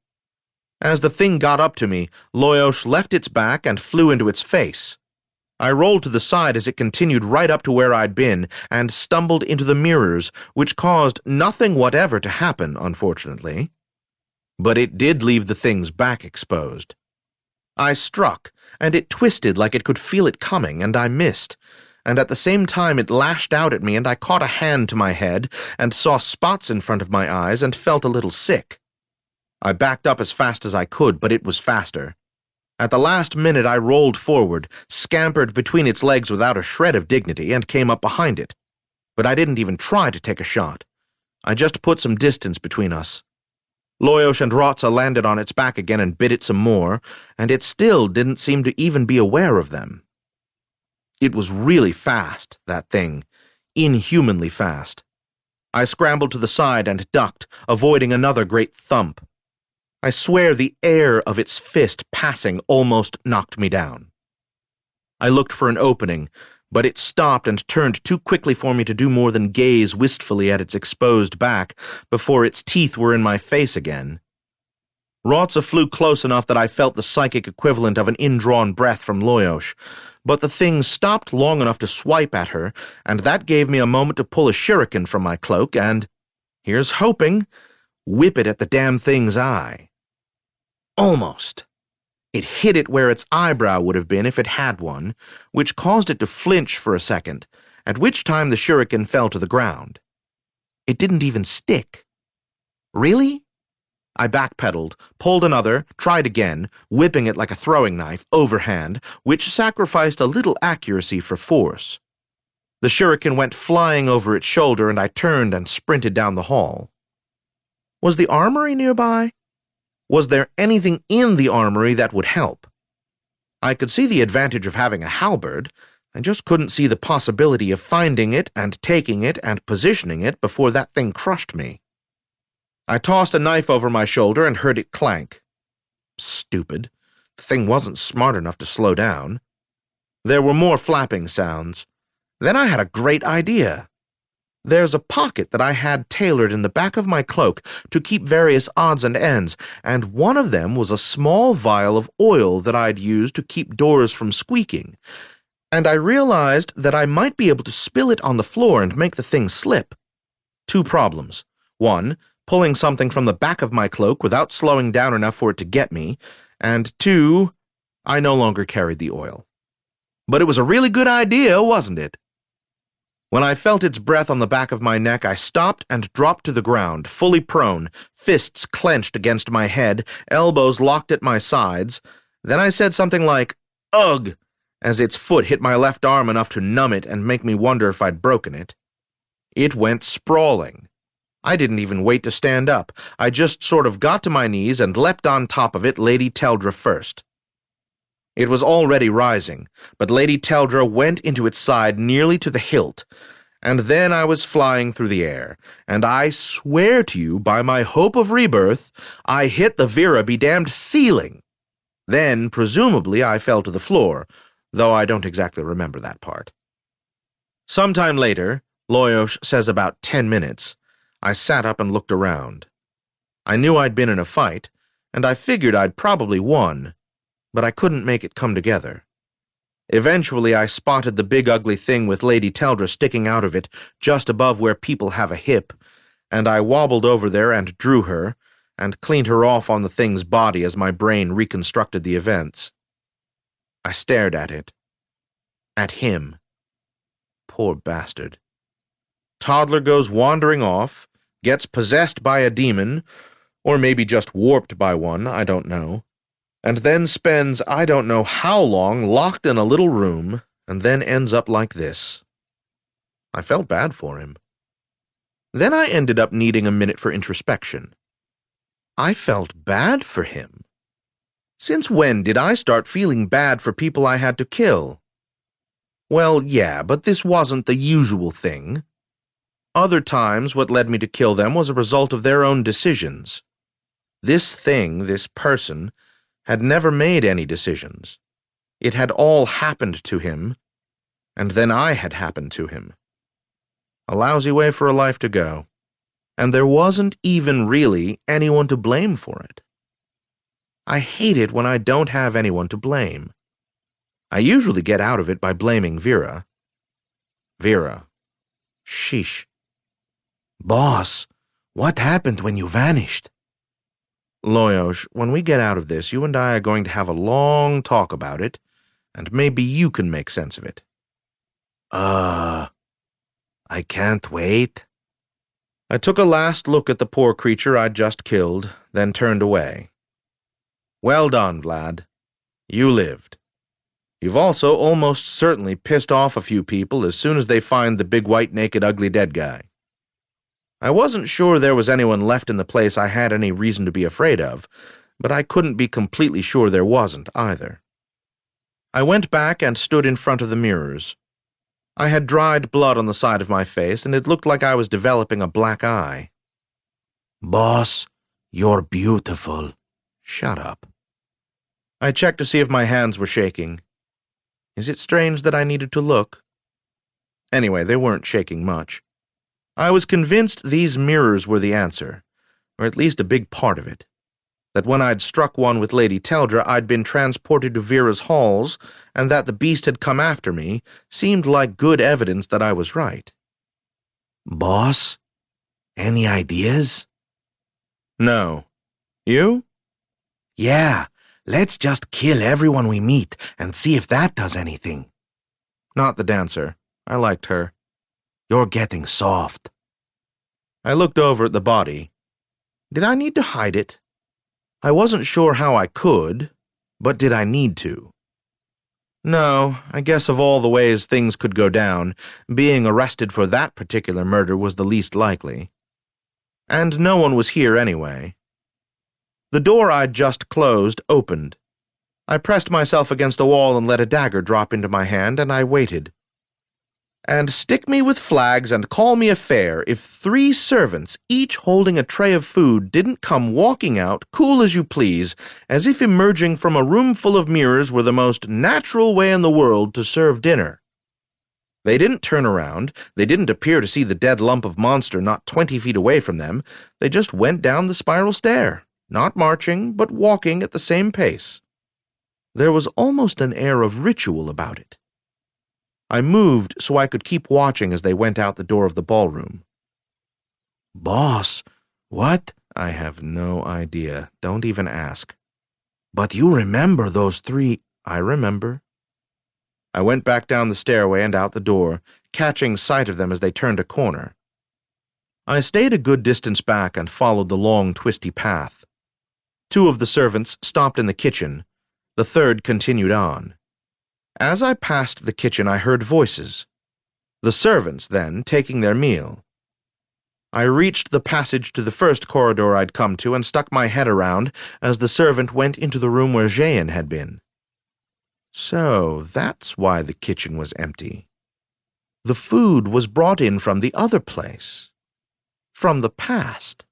As the thing got up to me, Loyosh left its back and flew into its face. I rolled to the side as it continued right up to where I'd been and stumbled into the mirrors, which caused nothing whatever to happen, unfortunately. But it did leave the thing's back exposed. I struck, and it twisted like it could feel it coming, and I missed. And at the same time it lashed out at me, and I caught a hand to my head and saw spots in front of my eyes and felt a little sick. I backed up as fast as I could, but it was faster. At the last minute I rolled forward, scampered between its legs without a shred of dignity, and came up behind it. But I didn't even try to take a shot. I just put some distance between us. Loyosh and Rotsa landed on its back again and bit it some more, and it still didn't seem to even be aware of them. It was really fast, that thing. Inhumanly fast. I scrambled to the side and ducked, avoiding another great thump. I swear the air of its fist passing almost knocked me down. I looked for an opening, but it stopped and turned too quickly for me to do more than gaze wistfully at its exposed back before its teeth were in my face again. Rotsa flew close enough that I felt the psychic equivalent of an indrawn breath from Loyosh, but the thing stopped long enough to swipe at her, and that gave me a moment to pull a shuriken from my cloak and, here's hoping, whip it at the damn thing's eye. Almost. It hit it where its eyebrow would have been if it had one, which caused it to flinch for a second, at which time the shuriken fell to the ground. It didn't even stick. Really? I backpedaled, pulled another, tried again, whipping it like a throwing knife, overhand, which sacrificed a little accuracy for force. The shuriken went flying over its shoulder, and I turned and sprinted down the hall. Was the armory nearby? Was there anything in the armory that would help? I could see the advantage of having a halberd. I just couldn't see the possibility of finding it and taking it and positioning it before that thing crushed me. I tossed a knife over my shoulder and heard it clank. Stupid. The thing wasn't smart enough to slow down. There were more flapping sounds. Then I had a great idea. There's a pocket that I had tailored in the back of my cloak to keep various odds and ends, and one of them was a small vial of oil that I'd used to keep doors from squeaking, and I realized that I might be able to spill it on the floor and make the thing slip. Two problems. One, pulling something from the back of my cloak without slowing down enough for it to get me, and two, I no longer carried the oil. But it was a really good idea, wasn't it? When I felt its breath on the back of my neck, I stopped and dropped to the ground, fully prone, fists clenched against my head, elbows locked at my sides. Then I said something like, "Ugh," as its foot hit my left arm enough to numb it and make me wonder if I'd broken it. It went sprawling. I didn't even wait to stand up. I just sort of got to my knees and leapt on top of it, Lady Teldra first. It was already rising, but Lady Teldra went into its side nearly to the hilt, and then I was flying through the air, and I swear to you, by my hope of rebirth, I hit the Vera-be-damned ceiling. Then, presumably, I fell to the floor, though I don't exactly remember that part. Sometime later, Loyosh says about 10 minutes, I sat up and looked around. I knew I'd been in a fight, and I figured I'd probably won, but I couldn't make it come together. Eventually I spotted the big ugly thing with Lady Teldra sticking out of it just above where people have a hip, and I wobbled over there and drew her, and cleaned her off on the thing's body as my brain reconstructed the events. I stared at it. At him. Poor bastard. Toddler goes wandering off, gets possessed by a demon, or maybe just warped by one, I don't know, and then spends I don't know how long locked in a little room, and then ends up like this. I felt bad for him. Then I ended up needing a minute for introspection. I felt bad for him. Since when did I start feeling bad for people I had to kill? Well, yeah, but this wasn't the usual thing. Other times, what led me to kill them was a result of their own decisions. This thing, this person, had never made any decisions. It had all happened to him, and then I had happened to him. A lousy way for a life to go. And there wasn't even really anyone to blame for it. I hate it when I don't have anyone to blame. I usually get out of it by blaming Vera. Vera. Sheesh. Boss, what happened when you vanished? Loyosh, when we get out of this, you and I are going to have a long talk about it, and maybe you can make sense of it. I can't wait. I took a last look at the poor creature I'd just killed, then turned away. Well done, Vlad. You lived. You've also almost certainly pissed off a few people as soon as they find the big white naked ugly dead guy. I wasn't sure there was anyone left in the place I had any reason to be afraid of, but I couldn't be completely sure there wasn't either. I went back and stood in front of the mirrors. I had dried blood on the side of my face, and it looked like I was developing a black eye. Boss, you're beautiful. Shut up. I checked to see if my hands were shaking. Is it strange that I needed to look? Anyway, they weren't shaking much. I was convinced these mirrors were the answer, or at least a big part of it. That when I'd struck one with Lady Teldra, I'd been transported to Vera's halls, and that the beast had come after me seemed like good evidence that I was right. Boss, any ideas? No. You? Yeah, let's just kill everyone we meet and see if that does anything. Not the dancer. I liked her. You're getting soft. I looked over at the body. Did I need to hide it? I wasn't sure how I could, but did I need to? No, I guess of all the ways things could go down, being arrested for that particular murder was the least likely. And no one was here anyway. The door I'd just closed opened. I pressed myself against the wall and let a dagger drop into my hand, and I waited. And stick me with flags and call me a fair if 3 servants, each holding a tray of food, didn't come walking out, cool as you please, as if emerging from a room full of mirrors were the most natural way in the world to serve dinner. They didn't turn around, they didn't appear to see the dead lump of monster not 20 feet away from them, they just went down the spiral stair, not marching, but walking at the same pace. There was almost an air of ritual about it. I moved so I could keep watching as they went out the door of the ballroom. Boss, what? I have no idea. Don't even ask. But you remember those 3... I remember. I went back down the stairway and out the door, catching sight of them as they turned a corner. I stayed a good distance back and followed the long, twisty path. 2 of the servants stopped in the kitchen. The 3rd continued on. As I passed the kitchen, I heard voices. The servants, then, taking their meal. I reached the passage to the first corridor I'd come to and stuck my head around as the servant went into the room where Jehan had been. So that's why the kitchen was empty. The food was brought in from the other place. From the past.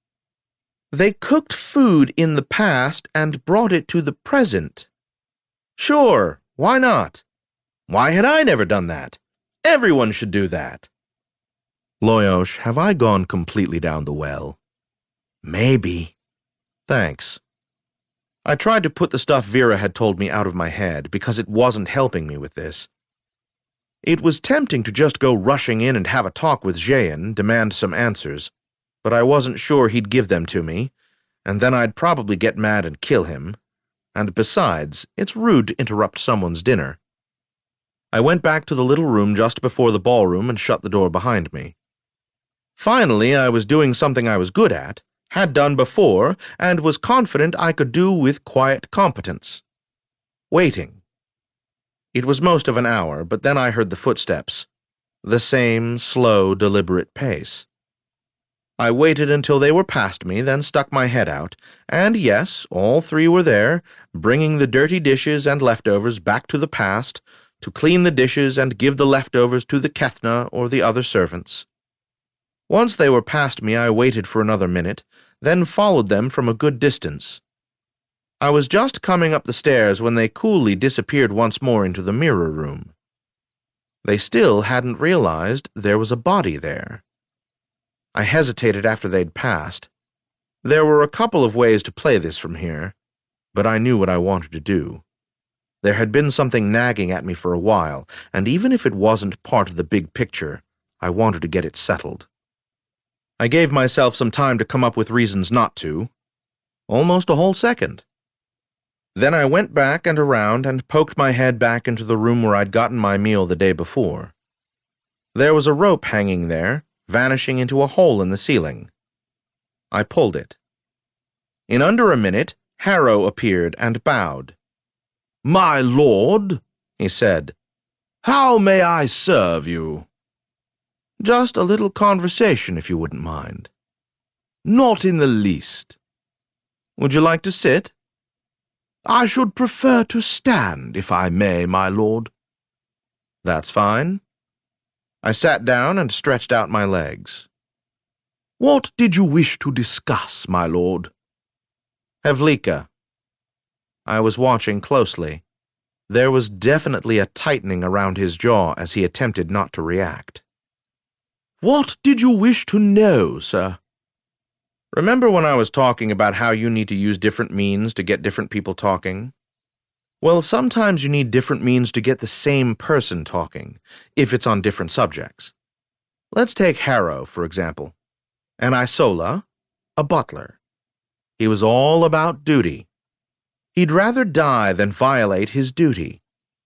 They cooked food in the past and brought it to the present. Sure, why not? Why had I never done that? Everyone should do that. Loyosh, have I gone completely down the well? Maybe. Thanks. I tried to put the stuff Vera had told me out of my head because it wasn't helping me with this. It was tempting to just go rushing in and have a talk with Jehan, demand some answers, but I wasn't sure he'd give them to me, and then I'd probably get mad and kill him, And besides, it's rude to interrupt someone's dinner. I went back to the little room just before the ballroom and shut the door behind me. Finally, I was doing something I was good at, had done before, and was confident I could do with quiet competence. Waiting. It was most of an hour, but then I heard the footsteps. The same slow, deliberate pace. I waited until they were past me, then stuck my head out, and yes, all three were there, bringing the dirty dishes and leftovers back to the past, to clean the dishes and give the leftovers to the Kethna or the other servants. Once they were past me, I waited for another minute, then followed them from a good distance. I was just coming up the stairs when they coolly disappeared once more into the mirror room. They still hadn't realized there was a body there. I hesitated after they'd passed. There were a couple of ways to play this from here, but I knew what I wanted to do. There had been something nagging at me for a while, and even if it wasn't part of the big picture, I wanted to get it settled. I gave myself some time to come up with reasons not to. Almost a whole second. Then I went back and around and poked my head back into the room where I'd gotten my meal the day before. There was a rope hanging there, vanishing into a hole in the ceiling. I pulled it. In under a minute, Harrow appeared and bowed. "My lord," he said. "how may I serve you?" "Just a little conversation, if you wouldn't mind." "Not in the least." "Would you like to sit?" "I should prefer to stand, if I may, my lord." "That's fine." I sat down and stretched out my legs. "What did you wish to discuss, my lord?" "Havlika." I was watching closely. There was definitely a tightening around his jaw as he attempted not to react. "What did you wish to know, sir?" "Remember when I was talking about how you need to use different means to get different people talking? Well, sometimes you need different means to get the same person talking, if it's on different subjects. Let's take Harrow, for example. And Isola, a butler. He was all about duty. He'd rather die than violate his duty,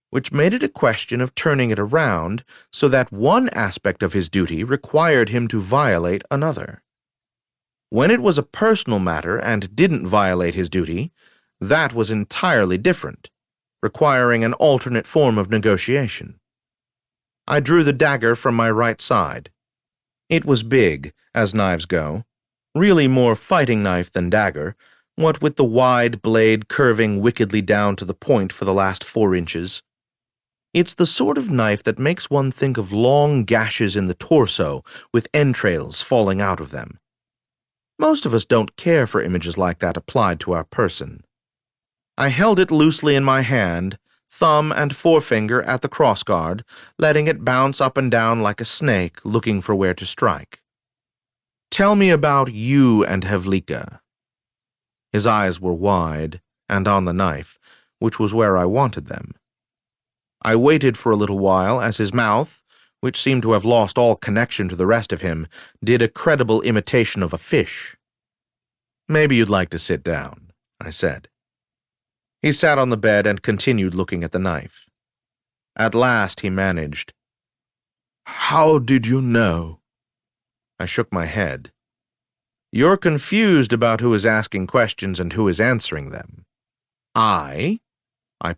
which made it a question of turning it around so that one aspect of his duty required him to violate another. When it was a personal matter and didn't violate his duty, that was entirely different, requiring an alternate form of negotiation. I drew the dagger from my right side. It was big, as knives go, really more fighting knife than dagger, what with the wide blade curving wickedly down to the point for the last 4 inches. It's the sort of knife that makes one think of long gashes in the torso with entrails falling out of them. Most of us don't care for images like that applied to our person. I held it loosely in my hand, thumb and forefinger at the crossguard, letting it bounce up and down like a snake looking for where to strike. "Tell me about you and Havlika." His eyes were wide and on the knife, which was where I wanted them. I waited for a little while as his mouth, which seemed to have lost all connection to the rest of him, did a credible imitation of a fish. "Maybe you'd like to sit down," I said. He sat on the bed and continued looking at the knife. At last he managed, "How did you know?" I shook my head. "You're confused about who is asking questions and who is answering them. I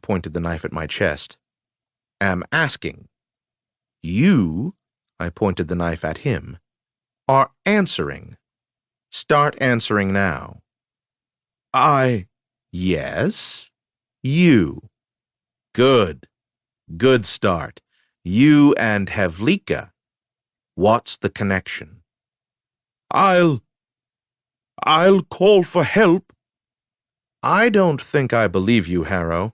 pointed the knife at my chest, am asking. You, I pointed the knife at him, are answering. Start answering now." "Yes, you." "Good. Good start. You and Havlika. What's the connection?" I'll call for help." "I don't think I believe you, Harrow.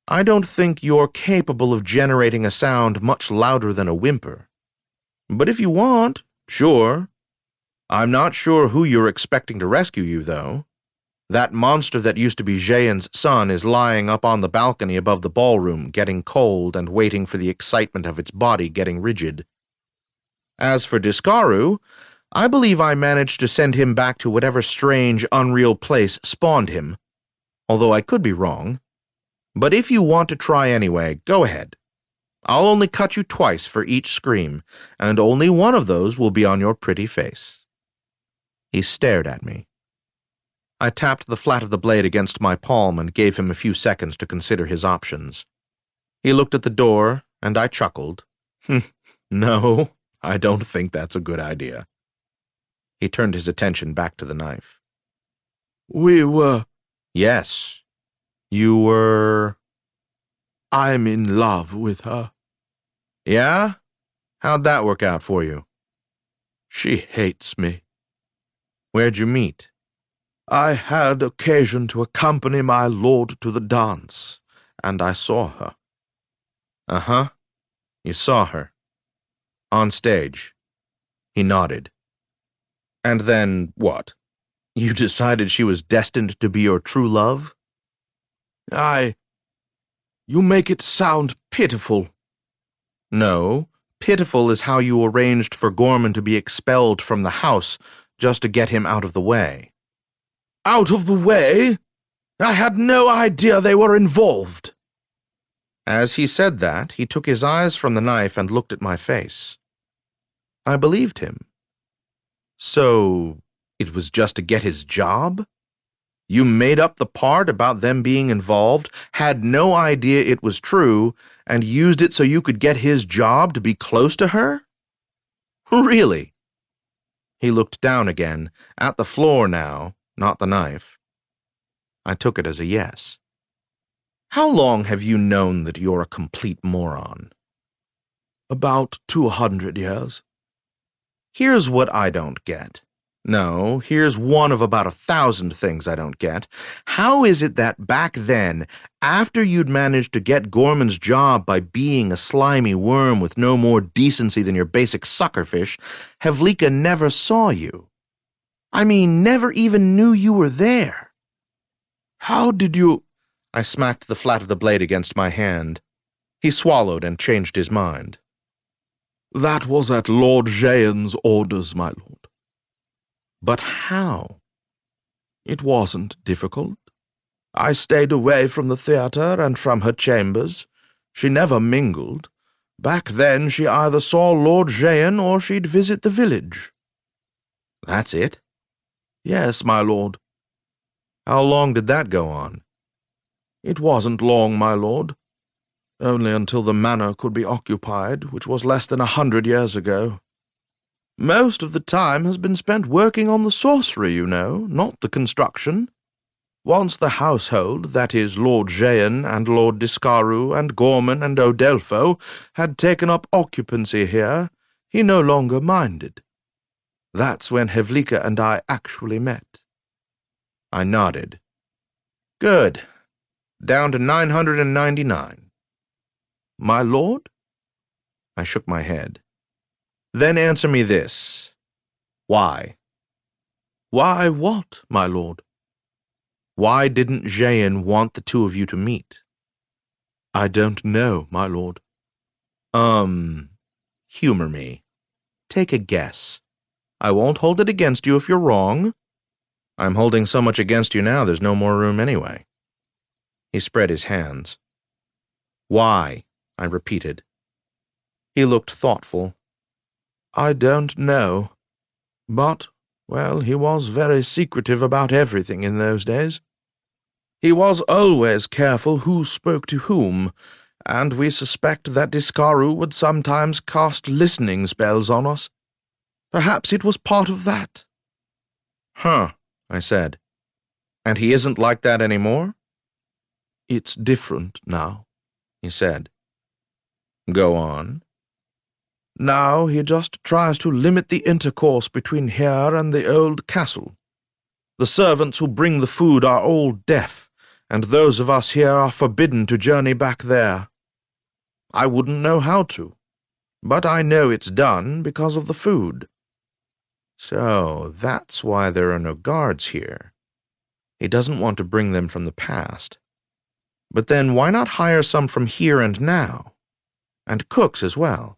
I don't think you're capable of generating a sound much louder than a whimper. But if you want, sure. I'm not sure who you're expecting to rescue you, though. That monster that used to be Jayan's son is lying up on the balcony above the ballroom, getting cold and waiting for the excitement of its body getting rigid. As for Discaru, I believe I managed to send him back to whatever strange, unreal place spawned him. although I could be wrong. But if you want to try anyway, go ahead. I'll only cut you twice for each scream, and only one of those will be on your pretty face." He stared at me. I tapped the flat of the blade against my palm and gave him a few seconds to consider his options. He looked at the door, and I chuckled. "No, I don't think that's a good idea." He turned his attention back to the knife. "We were... "Yes, you were..." I'm in love with her. "Yeah? How'd that work out for you?" She hates me. "Where'd you meet?" I had occasion to accompany my lord to the dance, and I saw her." "Uh-huh. You saw her. On stage." He nodded. "And then what? You decided she was destined to be your true love?" You make it sound pitiful." "No. Pitiful is how you arranged for Gorman to be expelled from the house just to get him out of the way." "Out of the way? I had no idea they were involved." As he said that, he took his eyes from the knife and looked at my face. I believed him. "So, it was just to get his job? You made up the part about them being involved, had no idea it was true, and used it so you could get his job to be close to her? Really?" He looked down again, at the floor now, not the knife. I took it as a yes. "How long have you known that you're a complete moron?" "About 200 years. Here's what I don't get. No, here's one of about 1,000 things I don't get. How is it that back then, after you'd managed to get Gorman's job by being a slimy worm with no more decency than your basic suckerfish, Vlad never saw you? I mean, never even knew you were there?" "How did you—" I smacked the flat of the blade against my hand. He swallowed and changed his mind. "That was at Lord Jehan's orders, my lord." "But how?" "It wasn't difficult. I stayed away from the theatre and from her chambers. She never mingled. Back then she either saw Lord Jehan or she'd visit the village." "That's it?" "Yes, my lord." "How long did that go on?" "It wasn't long, my lord. Only until the manor could be occupied, which was less than 100 years ago. Most of the time has been spent working on the sorcery, you know, not the construction. Once the household, that is, Lord Jehan and Lord Discaru and Gorman and Odelfo, had taken up occupancy here, he no longer minded. That's when Vlad and I actually met." I nodded. "Good. Down to 999. "My lord?" I shook my head. "Then answer me this. Why?" "Why what, my lord?" "Why didn't Jehan want the two of you to meet?" "I don't know, my lord." Humor me. Take a guess. I won't hold it against you if you're wrong. I'm holding so much against you now there's no more room anyway." He spread his hands. "Why?" I repeated. He looked thoughtful. "I don't know. But, well, he was very secretive about everything in those days. He was always careful who spoke to whom, and we suspect that Discaru would sometimes cast listening spells on us. Perhaps it was part of that." "Huh," I said. "And he isn't like that anymore?" "It's different now," he said. "Go on." "Now he just tries to limit the intercourse between here and the old castle. The servants who bring the food are all deaf, and those of us here are forbidden to journey back there. I wouldn't know how to, but I know it's done because of the food." "So that's why there are no guards here. He doesn't want to bring them from the past. But then why not hire some from here and now? And cooks as well?"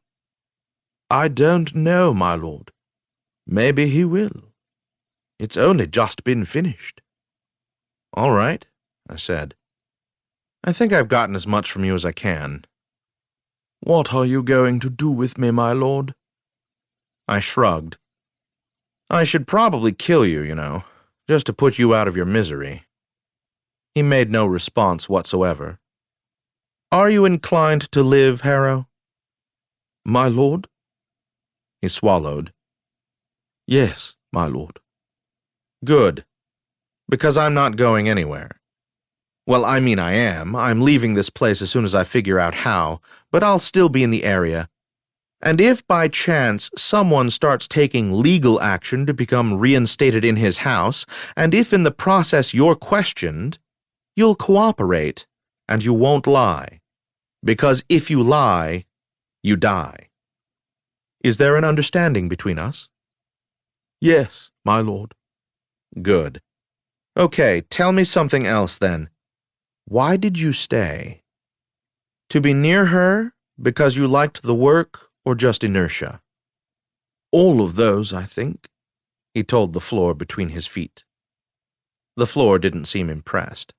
"I don't know, my lord. Maybe he will. It's only just been finished." "All right. I said. I think I've gotten as much from you as I can. What are you going to do with me, my lord? I shrugged. I should probably kill you, just to put you out of your misery. He made no response whatsoever. Are you inclined to live, Harrow? My lord? He swallowed. Yes, my lord. Good. Because I'm not going anywhere. Well, I mean I am. I'm leaving this place as soon as I figure out how, but I'll still be in the area. And if by chance someone starts taking legal action to become reinstated in his house, and if in the process you're questioned, you'll cooperate, and you won't lie. Because if you lie, you die. Is there an understanding between us? Yes, my lord. Good. Okay, tell me something else then. Why did you stay? To be near her, because you liked the work, or just inertia? All of those, I think, he told the floor between his feet. The floor didn't seem impressed.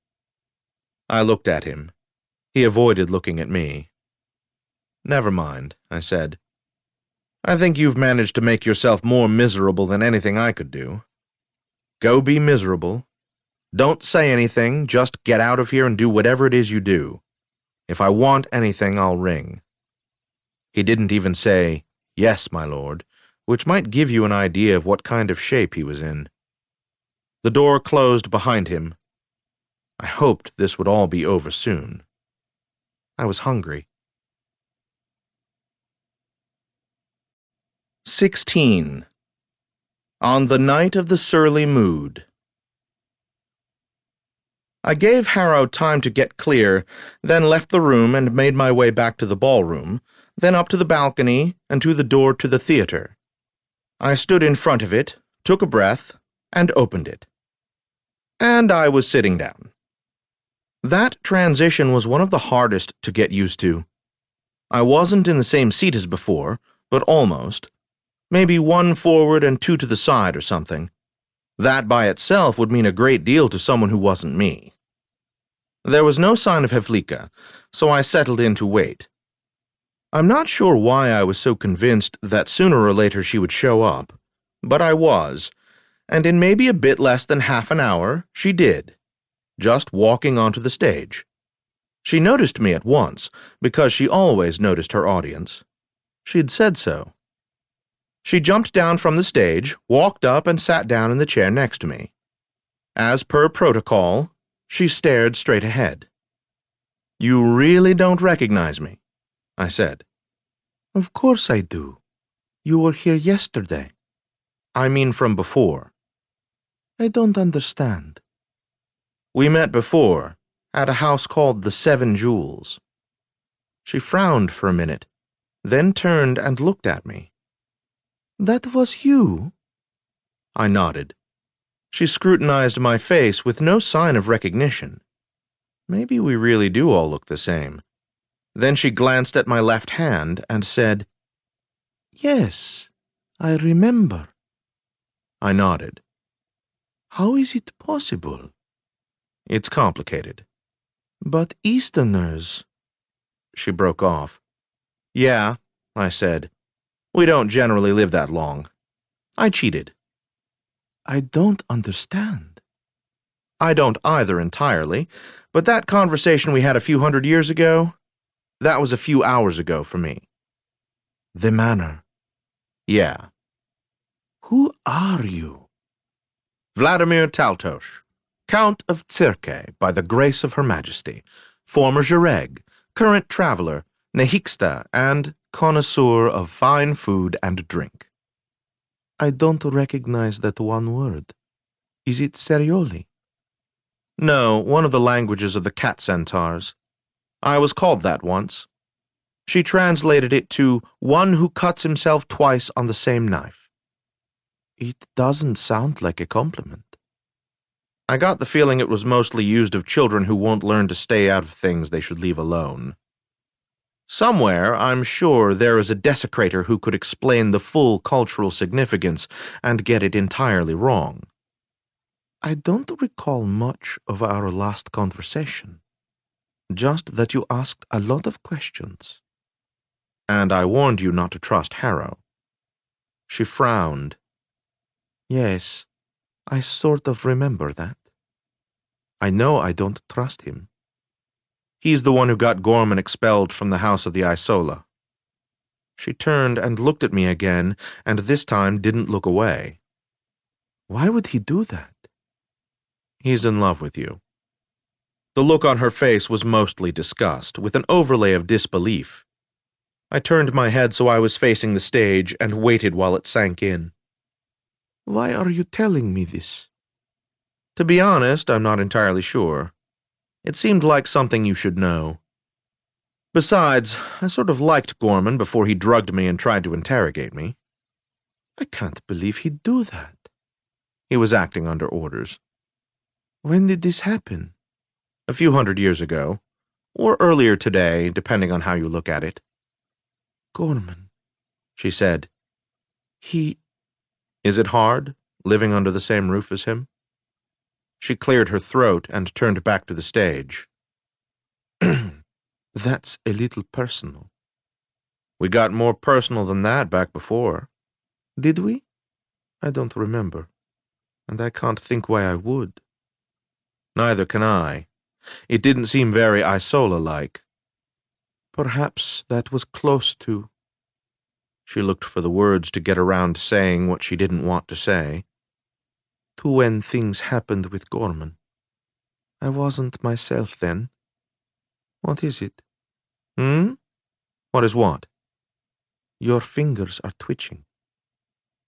I looked at him. He avoided looking at me. Never mind, I said. I think you've managed to make yourself more miserable than anything I could do. Go be miserable. Don't say anything, just get out of here and do whatever it is you do. If I want anything, I'll ring. He didn't even say, "Yes, my lord," which might give you an idea of what kind of shape he was in. The door closed behind him. I hoped this would all be over soon. I was hungry. 16. On the night of the surly mood. I gave Harrow time to get clear, then left the room and made my way back to the ballroom, then up to the balcony and to the door to the theater. I stood in front of it, took a breath, and opened it. And I was sitting down. That transition was one of the hardest to get used to. I wasn't in the same seat as before, but almost. Maybe one forward and two to the side or something. That by itself would mean a great deal to someone who wasn't me. There was no sign of Havlika, so I settled in to wait. I'm not sure why I was so convinced that sooner or later she would show up, but I was, and in maybe a bit less than half an hour, she did, just walking onto the stage. She noticed me at once, because she always noticed her audience. She'd said so. She jumped down from the stage, walked up and sat down in the chair next to me. As per protocol, she stared straight ahead. "You really don't recognize me?" I said. "Of course I do. You were here yesterday." "I mean from before." "I don't understand." "We met before, at a house called the 7 Jewels." She frowned for a minute, then turned and looked at me. "That was you?" I nodded. She scrutinized my face with no sign of recognition. Maybe we really do all look the same. Then she glanced at my left hand and said, "Yes, I remember." I nodded. "How is it possible?" "It's complicated." "But Easterners—" She broke off. "Yeah," I said. "We don't generally live that long. I cheated." "I don't understand." "I don't either entirely, but that conversation we had a few hundred years ago, that was a few hours ago for me." "The manor." "Yeah." "Who are you?" "Vladimir Taltos, Count of Tsirke, by the grace of Her Majesty, former Jareg, current traveler, Nehixta, and connoisseur of fine food and drink." "I don't recognize that one word. Is it Serioli?" "No, one of the languages of the cat centaurs. I was called that once." She translated it to "one who cuts himself twice on the same knife." "It doesn't sound like a compliment." I got the feeling it was mostly used of children who won't learn to stay out of things they should leave alone. Somewhere, I'm sure, there is a desecrator who could explain the full cultural significance and get it entirely wrong. I don't recall much of our last conversation. Just that you asked a lot of questions. And I warned you not to trust Harrow. She frowned. Yes, I sort of remember that. I know I don't trust him. He's the one who got Gorman expelled from the House of the Isola. She turned and looked at me again, and this time didn't look away. Why would he do that? He's in love with you. The look on her face was mostly disgust, with an overlay of disbelief. I turned my head so I was facing the stage and waited while it sank in. Why are you telling me this? To be honest, I'm not entirely sure. It seemed like something you should know. Besides, I sort of liked Gorman before he drugged me and tried to interrogate me. I can't believe he'd do that. He was acting under orders. When did this happen? A few 100 years ago, or earlier today, depending on how you look at it. Gorman, she said. Is it hard, living under the same roof as him? She cleared her throat and turned back to the stage. That's a little personal. We got more personal than that back before. Did we? I don't remember, and I can't think why I would. Neither can I. It didn't seem very Isola-like. Perhaps that was close to... She looked for the words to get around saying what she didn't want to say. To when things happened with Gorman. I wasn't myself then. What is it? What is what? Your fingers are twitching.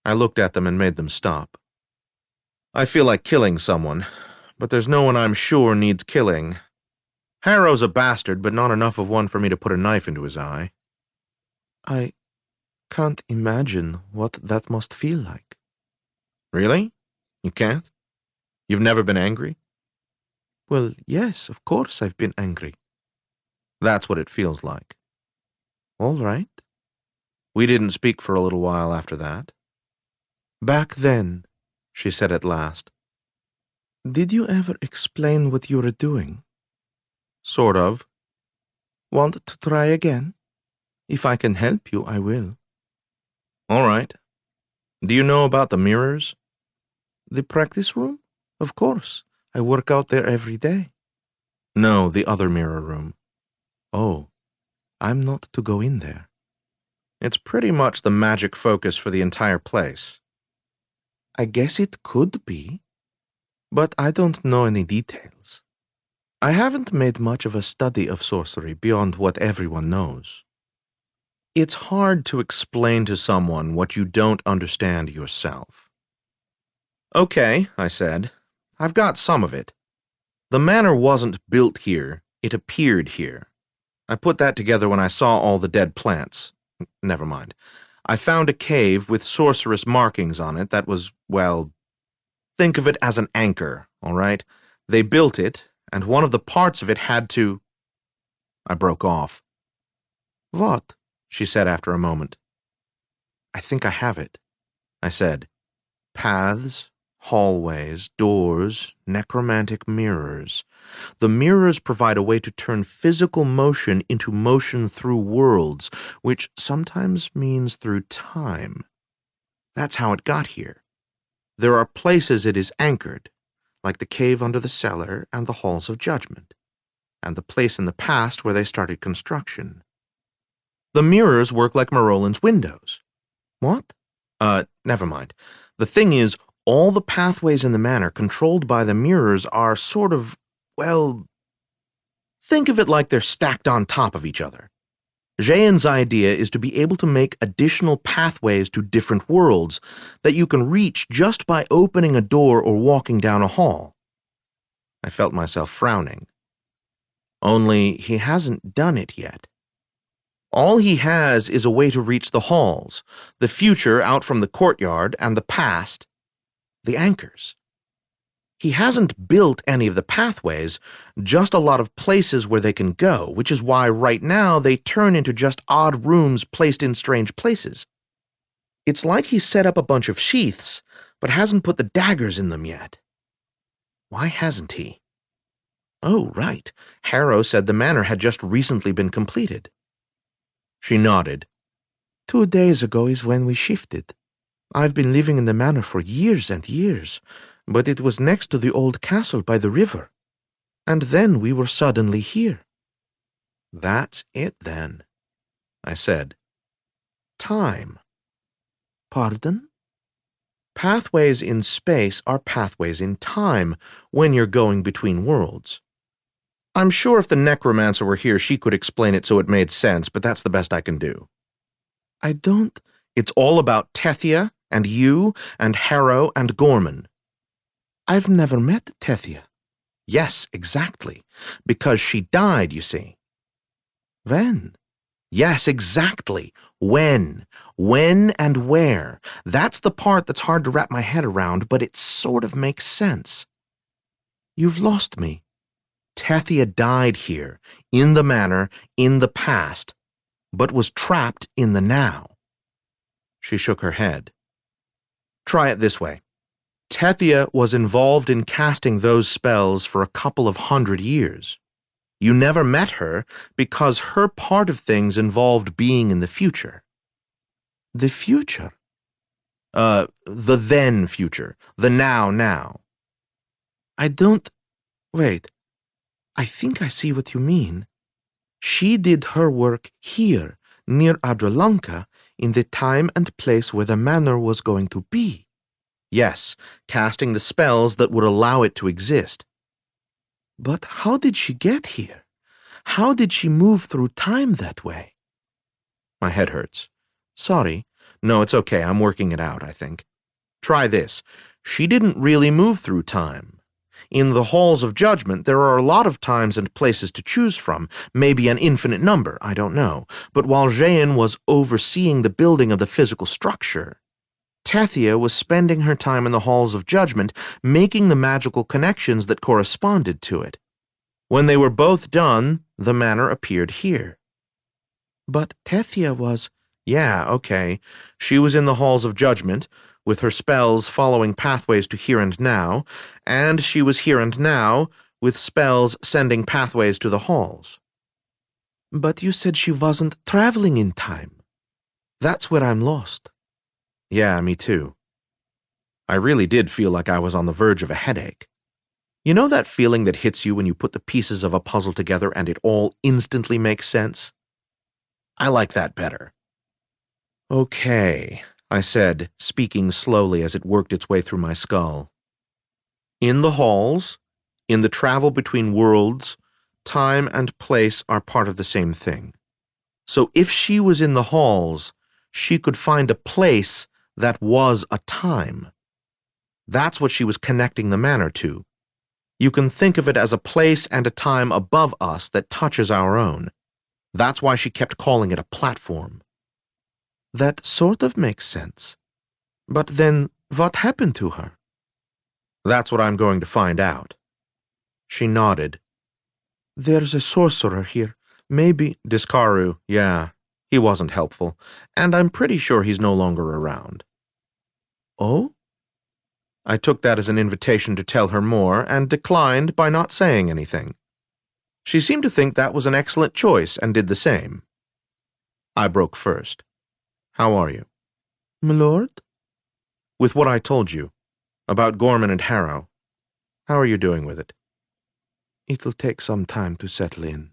I looked at them and made them stop. I feel like killing someone, but there's no one I'm sure needs killing. Harrow's a bastard, but not enough of one for me to put a knife into his eye. I can't imagine what that must feel like. Really? You can't? You've never been angry? Well, yes, of course I've been angry. That's what it feels like. All right. We didn't speak for a little while after that. Back then, she said at last. Did you ever explain what you were doing? Sort of. Want to try again? If I can help you, I will. All right. Do you know about the mirrors? The practice room? Of course. I work out there every day. No, the other mirror room. Oh, I'm not to go in there. It's pretty much the magic focus for the entire place. I guess it could be, but I don't know any details. I haven't made much of a study of sorcery beyond what everyone knows. It's hard to explain to someone what you don't understand yourself. Okay, I said. I've got some of it. The manor wasn't built here, it appeared here. I put that together when I saw all the dead plants. Never mind. I found a cave with sorceress markings on it that was, well, think of it as an anchor, all right? They built it, and one of the parts of it had to... I broke off. What? She said after a moment. I think I have it, I said. Paths, hallways, doors, necromantic mirrors. The mirrors provide a way to turn physical motion into motion through worlds, which sometimes means through time. That's how it got here. There are places it is anchored, like the cave under the cellar and the halls of judgment, and the place in the past where they started construction. The mirrors work like Marolin's windows. What? Never mind. The thing is, all the pathways in the manor controlled by the mirrors are sort of, well, think of it like they're stacked on top of each other. Jean's idea is to be able to make additional pathways to different worlds that you can reach just by opening a door or walking down a hall. I felt myself frowning. Only he hasn't done it yet. All he has is a way to reach the halls, the future out from the courtyard, and the past, the anchors. He hasn't built any of the pathways, just a lot of places where they can go, which is why right now they turn into just odd rooms placed in strange places. It's like he set up a bunch of sheaths, but hasn't put the daggers in them yet. Why hasn't he? Oh, right. Harrow said the manor had just recently been completed. She nodded. 2 days ago is when we shifted. I've been living in the manor for years and years, but it was next to the old castle by the river. And then we were suddenly here. That's it, then, I said. Time. Pardon? Pathways in space are pathways in time when you're going between worlds. I'm sure if the necromancer were here, she could explain it so it made sense, but that's the best I can do. I don't... It's all about Tethia and you and Harrow and Gorman. I've never met Tethia. Yes, exactly. Because she died, you see. When? Yes, exactly. When? When and where? That's the part that's hard to wrap my head around, but it sort of makes sense. You've lost me. Tethia died here, in the manor, in the past, but was trapped in the now. She shook her head. Try it this way. Tethia was involved in casting those spells for a couple of 100 years. You never met her because her part of things involved being in the future. The future? The then future. The now. I don't... Wait. I think I see what you mean. She did her work here, near Adralanka, in the time and place where the manor was going to be. Yes, casting the spells that would allow it to exist. But how did she get here? How did she move through time that way? My head hurts. Sorry. No, it's okay. I'm working it out, I think. Try this. She didn't really move through time. In the halls of judgment, there are a lot of times and places to choose from, maybe an infinite number, I don't know. But while Jeanne was overseeing the building of the physical structure, Tethia was spending her time in the halls of judgment, making the magical connections that corresponded to it. When they were both done, the manor appeared here. But Tethia was... Yeah, okay. She was in the halls of judgment, with her spells following pathways to here and now, and she was here and now, with spells sending pathways to the halls. But you said she wasn't traveling in time. That's where I'm lost. Yeah, me too. I really did feel like I was on the verge of a headache. You know that feeling that hits you when you put the pieces of a puzzle together and it all instantly makes sense? I like that better. Okay, I said, speaking slowly as it worked its way through my skull. In the halls, in the travel between worlds, time and place are part of the same thing. So if she was in the halls, she could find a place that was a time. That's what she was connecting the manor to. You can think of it as a place and a time above us that touches our own. That's why she kept calling it a platform. That sort of makes sense. But then, what happened to her? That's what I'm going to find out. She nodded. There's a sorcerer here. Maybe... Discaru, yeah. He wasn't helpful, and I'm pretty sure he's no longer around. Oh? I took that as an invitation to tell her more, and declined by not saying anything. She seemed to think that was an excellent choice, and did the same. I broke first. How are you? Milord? With what I told you, about Gorman and Harrow. How are you doing with it? It'll take some time to settle in.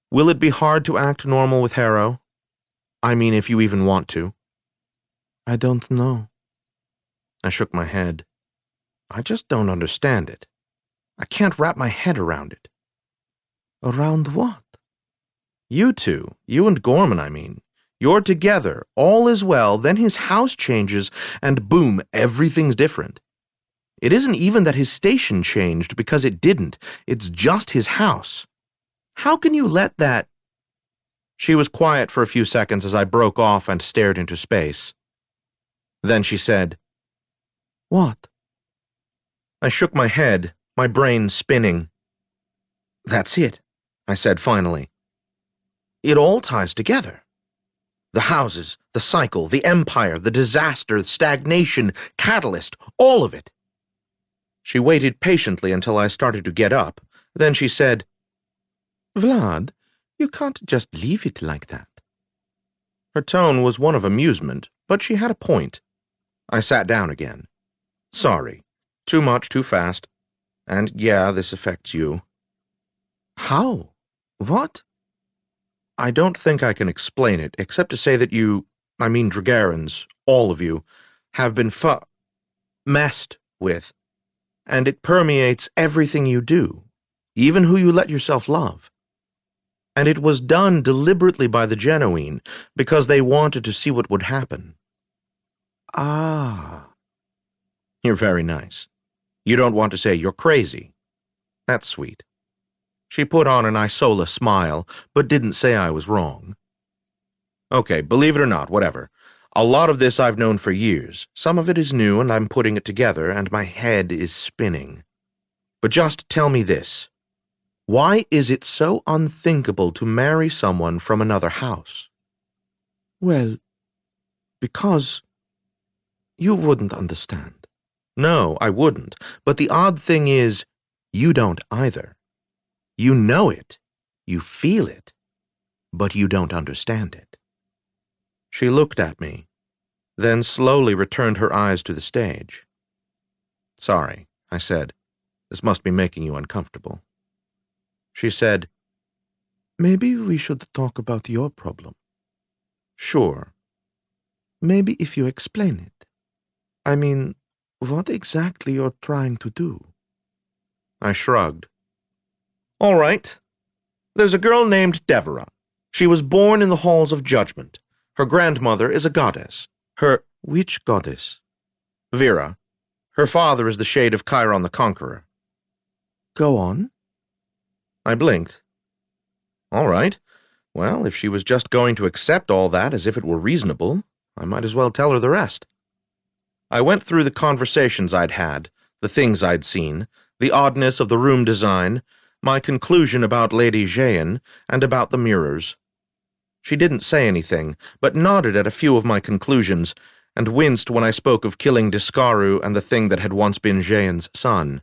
Will it be hard to act normal with Harrow? I mean, if you even want to. I don't know. I shook my head. I just don't understand it. I can't wrap my head around it. Around what? You two, you and Gorman, I mean. You're together, all is well, then his house changes, and boom, everything's different. It isn't even that his station changed, because it didn't. It's just his house. How can you let that... She was quiet for a few seconds as I broke off and stared into space. Then she said, What? I shook my head, my brain spinning. That's it, I said finally. It all ties together. The houses, the cycle, the empire, the disaster, the stagnation, catalyst, all of it. She waited patiently until I started to get up. Then she said, "Vlad, you can't just leave it like that." Her tone was one of amusement, but she had a point. I sat down again. "Sorry. Too much, too fast. And yeah, this affects you." "How? What?" "I don't think I can explain it, except to say that I mean Dragarans, all of you, have been messed with, and it permeates everything you do, even who you let yourself love. And it was done deliberately by the Genuine, because they wanted to see what would happen." "Ah." "You're very nice. You don't want to say you're crazy. That's sweet." She put on an Isola smile, but didn't say I was wrong. "Okay, believe it or not, whatever. A lot of this I've known for years. Some of it is new, and I'm putting it together, and my head is spinning. But just tell me this. Why is it so unthinkable to marry someone from another house?" "Well, because you wouldn't understand." "No, I wouldn't. But the odd thing is, you don't either. You know it. You feel it. But you don't understand it." She looked at me, then slowly returned her eyes to the stage. "Sorry," I said. "This must be making you uncomfortable." She said, "Maybe we should talk about your problem." "Sure." "Maybe if you explain it. I mean, what exactly you're trying to do." I shrugged. "All right. There's a girl named Devera. She was born in the halls of judgment. Her grandmother is a goddess. Which goddess?" "Vera. Her father is the shade of Chiron the Conqueror." "Go on." I blinked. All right. Well, if she was just going to accept all that as if it were reasonable, I might as well tell her the rest. I went through the conversations I'd had, the things I'd seen, the oddness of the room design, my conclusion about Lady Jeanne, and about the mirrors. She didn't say anything, but nodded at a few of my conclusions, and winced when I spoke of killing Discaru and the thing that had once been Jeanne's son.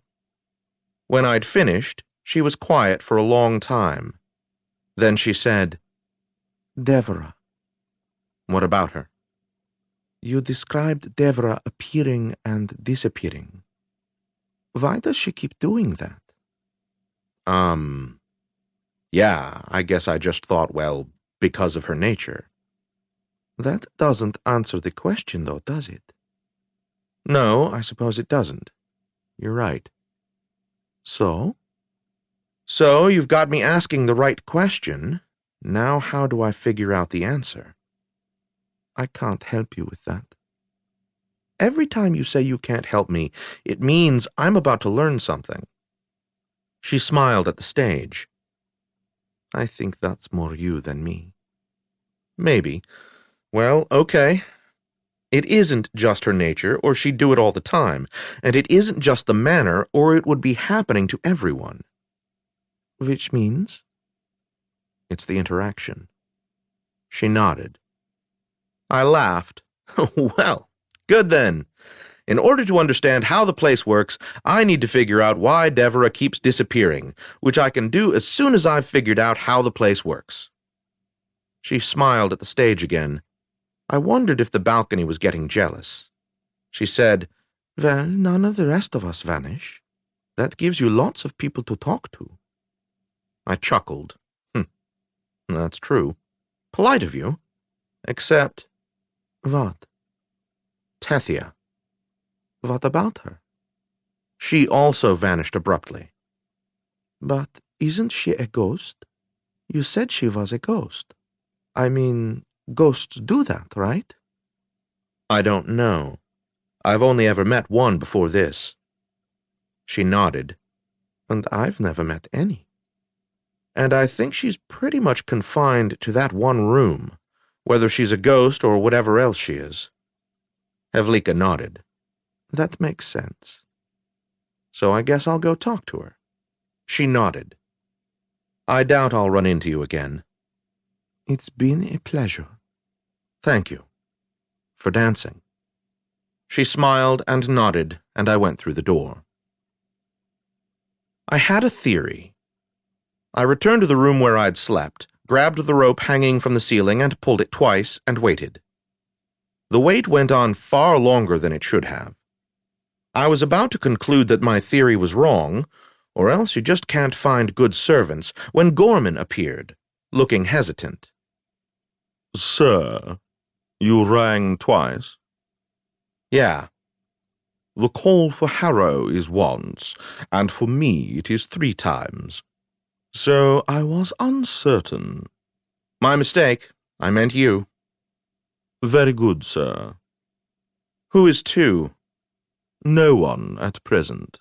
When I'd finished, she was quiet for a long time. Then she said, "Devera." "What about her?" "You described Devera appearing and disappearing. Why does she keep doing that?" Yeah, I guess I just thought, well, because of her nature." "That doesn't answer the question, though, does it?" "No, I suppose it doesn't. You're right." "So?" "So, you've got me asking the right question. Now how do I figure out the answer?" "I can't help you with that." "Every time you say you can't help me, it means I'm about to learn something." She smiled at the stage. "I think that's more you than me." "Maybe. Well, okay. It isn't just her nature, or she'd do it all the time, and it isn't just the manner, or it would be happening to everyone." "Which means?" "It's the interaction." She nodded. I laughed. "Well, good then. In order to understand how the place works, I need to figure out why Devera keeps disappearing, which I can do as soon as I've figured out how the place works." She smiled at the stage again. I wondered if the balcony was getting jealous. She said, "Well, none of the rest of us vanish. That gives you lots of people to talk to." I chuckled. That's true. Polite of you. Except—" "What?" "Tethia." "What about her?" "She also vanished abruptly." "But isn't she a ghost? You said she was a ghost. I mean, ghosts do that, right?" "I don't know. I've only ever met one before this." She nodded. "And I've never met any. And I think she's pretty much confined to that one room, whether she's a ghost or whatever else she is." Hevlika nodded. "That makes sense. So I guess I'll go talk to her." She nodded. "I doubt I'll run into you again." "It's been a pleasure." "Thank you. For dancing." She smiled and nodded, and I went through the door. I had a theory. I returned to the room where I'd slept, grabbed the rope hanging from the ceiling and pulled it twice, and waited. The wait went on far longer than it should have. I was about to conclude that my theory was wrong, or else you just can't find good servants, when Gorman appeared, looking hesitant. Sir, you rang twice? Yeah. The call for Harrow is once, and for me it is 3 times. So I was uncertain. My mistake. I meant you. Very good, sir. Who is two? No one at present.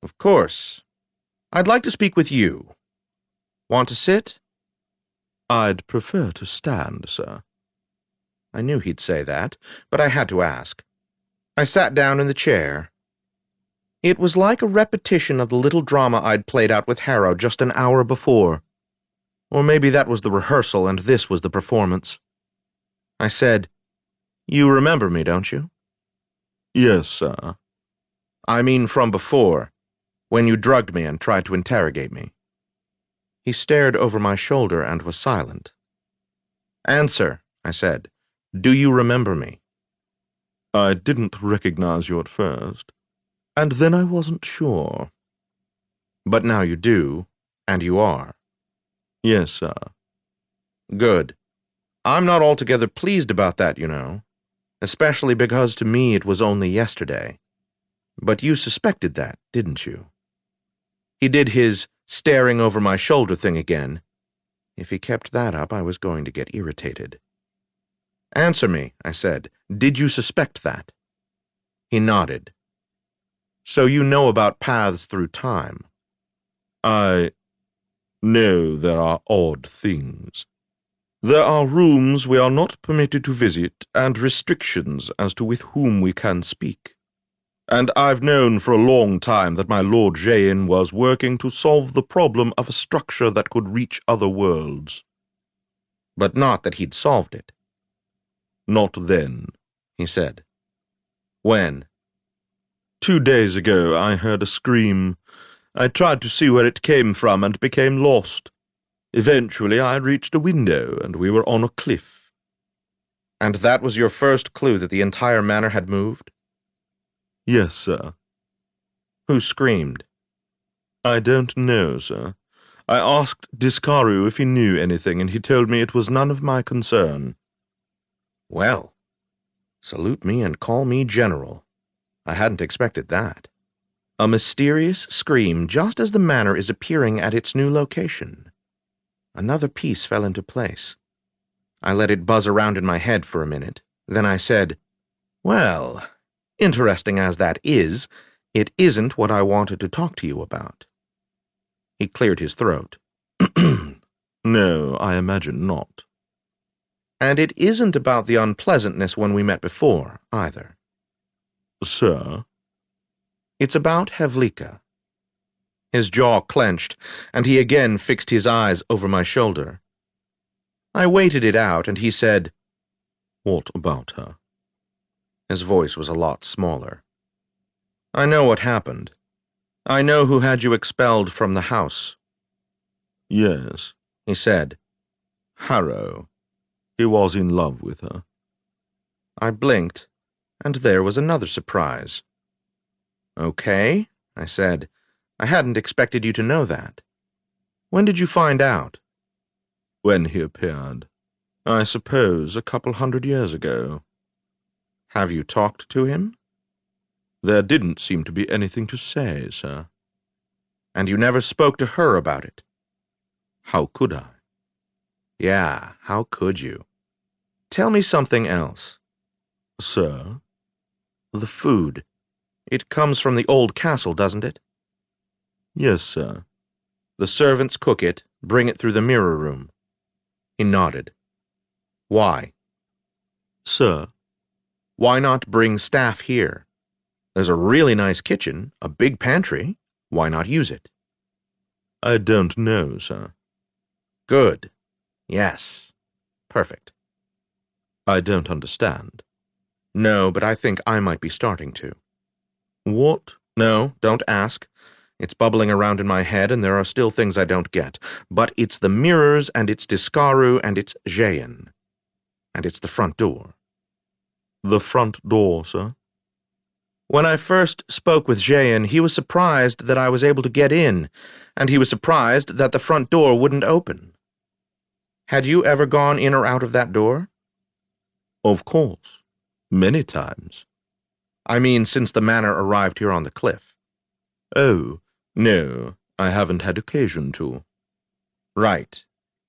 Of course. I'd like to speak with you. Want to sit? I'd prefer to stand, sir. I knew he'd say that, but I had to ask. I sat down in the chair. It was like a repetition of the little drama I'd played out with Harrow just an hour before. Or maybe that was the rehearsal and this was the performance. I said, "You remember me, don't you?" Yes, sir. "I mean from before, when you drugged me and tried to interrogate me." He stared over my shoulder and was silent. "Answer," I said. "Do you remember me?" I didn't recognize you at first, and then I wasn't sure. "But now you do, and you are." Yes, sir. "Good. I'm not altogether pleased about that, you know, especially because to me it was only yesterday. But you suspected that, didn't you?" He did his staring over my shoulder thing again. If he kept that up, I was going to get irritated. "Answer me," I said. "Did you suspect that?" He nodded. "So you know about paths through time?" I know there are odd things. There are rooms we are not permitted to visit and restrictions as to with whom we can speak. And I've known for a long time that my Lord Jain was working to solve the problem of a structure that could reach other worlds. "But not that he'd solved it." Not then, he said. "When?" 2 days ago I heard a scream. I tried to see where it came from and became lost. Eventually I reached a window and we were on a cliff." "And that was your first clue that the entire manor had moved?" Yes, sir. "Who screamed?" I don't know, sir. I asked Discaru if he knew anything, and he told me it was none of my concern. Well, salute me and call me General. I hadn't expected that. A mysterious scream just as the manor is appearing at its new location. Another piece fell into place. I let it buzz around in my head for a minute. Then I said, "Well, interesting as that is, it isn't what I wanted to talk to you about." He cleared his throat. No, I imagine not. "And it isn't about the unpleasantness when we met before, either." Sir? "It's about Hevlika." His jaw clenched, and he again fixed his eyes over my shoulder. I waited it out, and he said, What about her? His voice was a lot smaller. "I know what happened. I know who had you expelled from the house." Yes, he said. Harrow. He was in love with her. I blinked, and there was another surprise. "Okay," I said. "I hadn't expected you to know that. When did you find out?" When he appeared. I suppose a couple 100 years ago. "Have you talked to him?" There didn't seem to be anything to say, sir. "And you never spoke to her about it?" How could I? "Yeah, how could you? Tell me something else." Sir? "The food. It comes from the old castle, doesn't it?" Yes, sir. "The servants cook it, bring it through the mirror room." He nodded. "Why?" Sir? "Why not bring staff here? There's a really nice kitchen, a big pantry. Why not use it?" I don't know, sir. "Good. Yes. Perfect." I don't understand. "No, but I think I might be starting to." What? "No, don't ask. It's bubbling around in my head, and there are still things I don't get. But it's the mirrors, and it's Discaru, and it's Jayan. And it's the front door. The front door, sir? When I first spoke with Jayan, he was surprised that I was able to get in, and he was surprised that the front door wouldn't open. Had you ever gone in or out of that door? Of course. Many times. I mean, since the manor arrived here on the cliff. Oh, no, I haven't had occasion to. Right.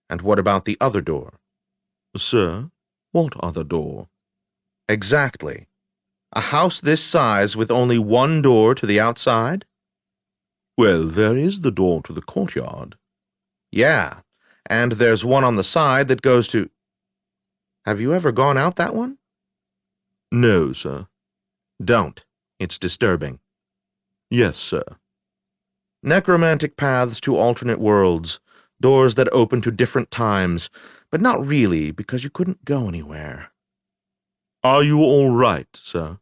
And what about the other door? Sir, what other door? Exactly. A house this size with only one door to the outside? Well, there is the door to the courtyard. Yeah, and there's one on the side that goes to... Have you ever gone out that one? No, sir. Don't. It's disturbing. Yes, sir. Necromantic paths to alternate worlds, doors that open to different times, but not really, because you couldn't go anywhere. Are you all right, sir?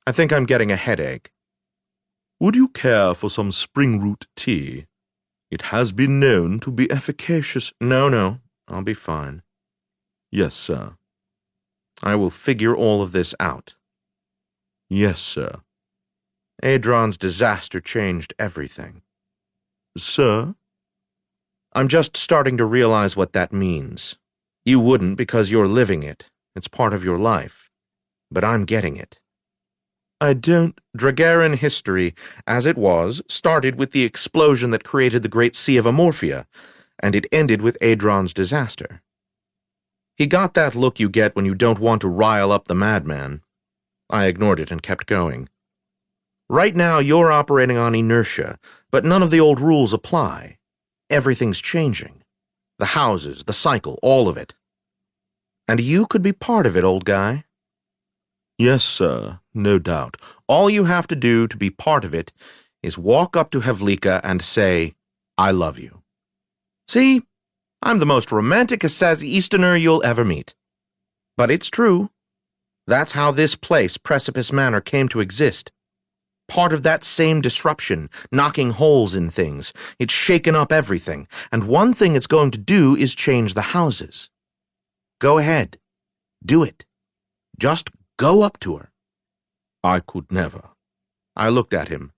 I think I'm getting a headache. Would you care for some spring root tea? It has been known to be efficacious. No, I'll be fine. Yes, sir. I will figure all of this out. Yes, sir. Adron's disaster changed everything. Sir? I'm just starting to realize what that means. You wouldn't because you're living it. It's part of your life. But I'm getting it. I don't... Dragaran history, as it was, started with the explosion that created the Great Sea of Amorphia, and it ended with Adron's disaster. He got that look you get when you don't want to rile up the madman. I ignored it and kept going. Right now, you're operating on inertia, but none of the old rules apply. Everything's changing. The houses, the cycle, all of it. And you could be part of it, old guy. Yes, sir, no doubt. All you have to do to be part of it is walk up to Havlika and say, I love you. See? I'm the most romantic Easterner you'll ever meet. But it's true. That's how this place, Precipice Manor, came to exist. Part of that same disruption, knocking holes in things. It's shaken up everything, and one thing it's going to do is change the houses. Go ahead. Do it. Just go up to her. I could never. I looked at him.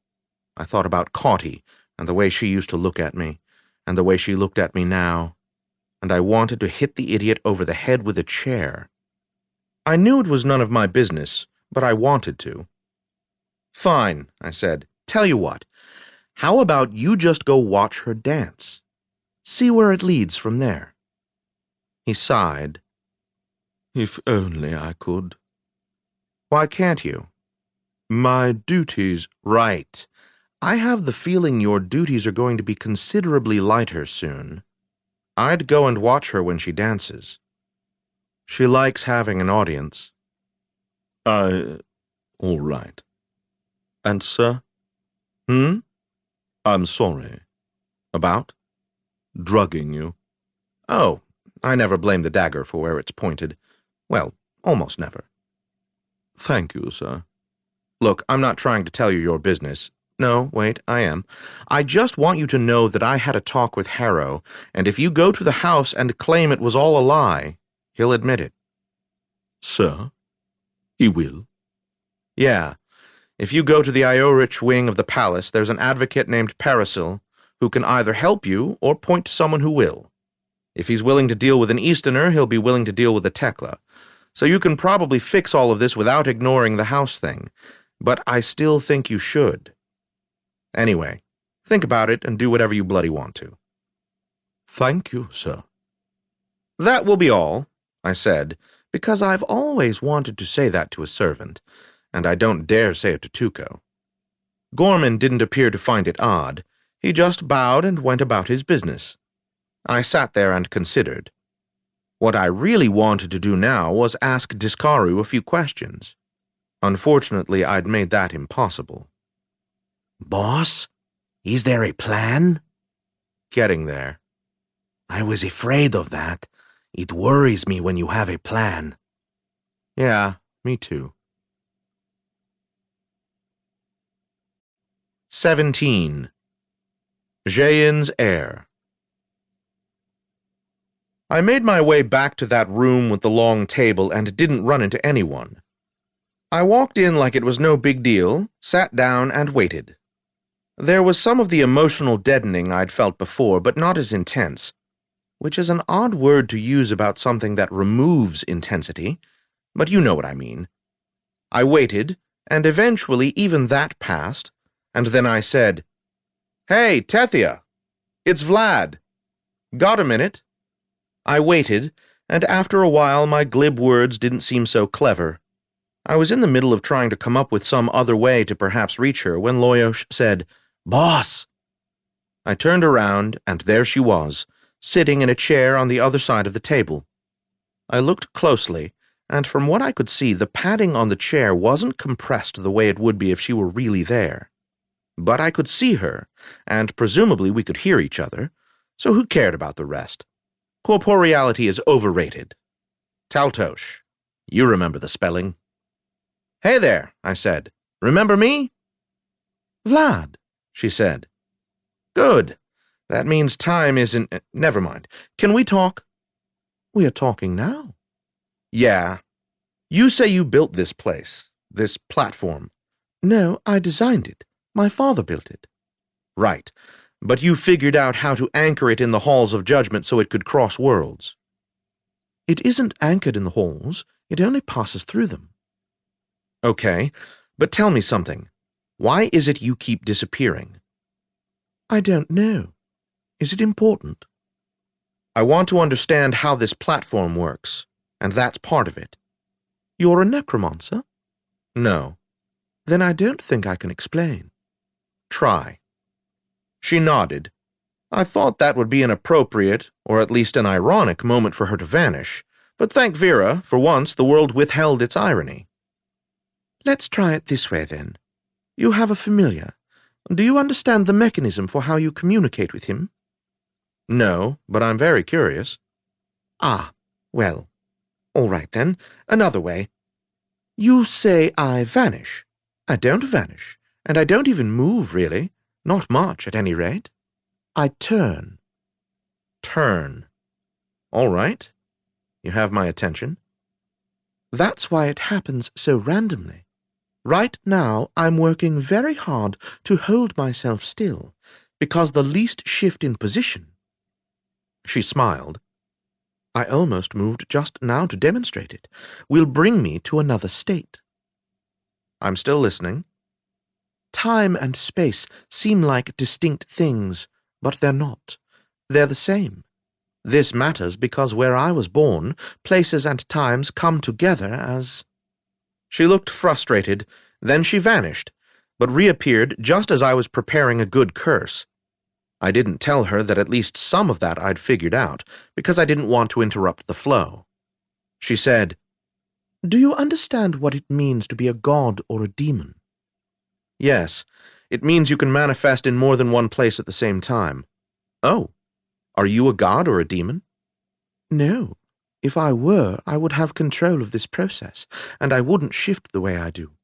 I thought about Caughty, and the way she used to look at me, and the way she looked at me now, and I wanted to hit the idiot over the head with a chair. I knew it was none of my business, but I wanted to. Fine, I said. Tell you what. How about you just go watch her dance? See where it leads from there. He sighed. If only I could. Why can't you? My duties. Right. I have the feeling your duties are going to be considerably lighter soon. I'd go and watch her when she dances. She likes having an audience. All right. And, sir? I'm sorry. About? Drugging you. Oh, I never blame the dagger for where it's pointed. Well, almost never. Thank you, sir. Look, I'm not trying to tell you your business. No, wait, I am. I just want you to know that I had a talk with Harrow, and if you go to the house and claim it was all a lie, he'll admit it. Sir? He will? Yeah. If you go to the Iorich wing of the palace, there's an advocate named Parasil who can either help you or point to someone who will. If he's willing to deal with an Easterner, he'll be willing to deal with a Tekla. So you can probably fix all of this without ignoring the house thing, but I still think you should. Anyway, think about it and do whatever you bloody want to. Thank you, sir. That will be all, I said, because I've always wanted to say that to a servant, and I don't dare say it to Tuco. Gorman didn't appear to find it odd. He just bowed and went about his business. I sat there and considered. What I really wanted to do now was ask Discaru a few questions. Unfortunately, I'd made that impossible. Boss, is there a plan? Getting there. I was afraid of that. It worries me when you have a plan. Yeah, me too. 17. Jayen's heir. I made my way back to that room with the long table and didn't run into anyone. I walked in like it was no big deal, sat down, and waited. There was some of the emotional deadening I'd felt before, but not as intense, which is an odd word to use about something that removes intensity, but you know what I mean. I waited, and eventually even that passed, and then I said, "Hey, Tethia! It's Vlad! Got a minute?" I waited, and after a while my glib words didn't seem so clever. I was in the middle of trying to come up with some other way to perhaps reach her when Loyosh said, "Boss!" I turned around, and there she was, sitting in a chair on the other side of the table. I looked closely, and from what I could see, the padding on the chair wasn't compressed the way it would be if she were really there. But I could see her, and presumably we could hear each other, so who cared about the rest? Corporeality is overrated. Taltos. You remember the spelling. "Hey there," I said. "Remember me?" "Vlad," she said. "Good. That means time isn't— never mind. Can we talk?" "We are talking now." "Yeah. You say you built this place, this platform." "No, I designed it. My father built it." "Right. But you figured out how to anchor it in the halls of judgment so it could cross worlds." "It isn't anchored in the halls. It only passes through them." "Okay, but tell me something. Why is it you keep disappearing?" "I don't know. Is it important?" "I want to understand how this platform works, and that's part of it." "You're a necromancer?" "No." "Then I don't think I can explain." "Try." She nodded. I thought that would be an appropriate, or at least an ironic, moment for her to vanish, but thank Vera, for once the world withheld its irony. "Let's try it this way, then. You have a familiar. Do you understand the mechanism for how you communicate with him?" "No, but I'm very curious." "Ah, well. All right, then. Another way. You say I vanish. I don't vanish, and I don't even move, really. Not much, at any rate. I turn." "Turn. All right. You have my attention." "That's why it happens so randomly. Right now, I'm working very hard to hold myself still, because the least shift in position—" She smiled. "I almost moved just now to demonstrate it— will bring me to another state." "I'm still listening." "Time and space seem like distinct things, but they're not. They're the same. This matters because where I was born, places and times come together as—" She looked frustrated, then she vanished, but reappeared just as I was preparing a good curse. I didn't tell her that at least some of that I'd figured out, because I didn't want to interrupt the flow. She said, "Do you understand what it means to be a god or a demon?" "Yes, it means you can manifest in more than one place at the same time." "Oh, are you a god or a demon?" "No. If I were, I would have control of this process, and I wouldn't shift the way I do."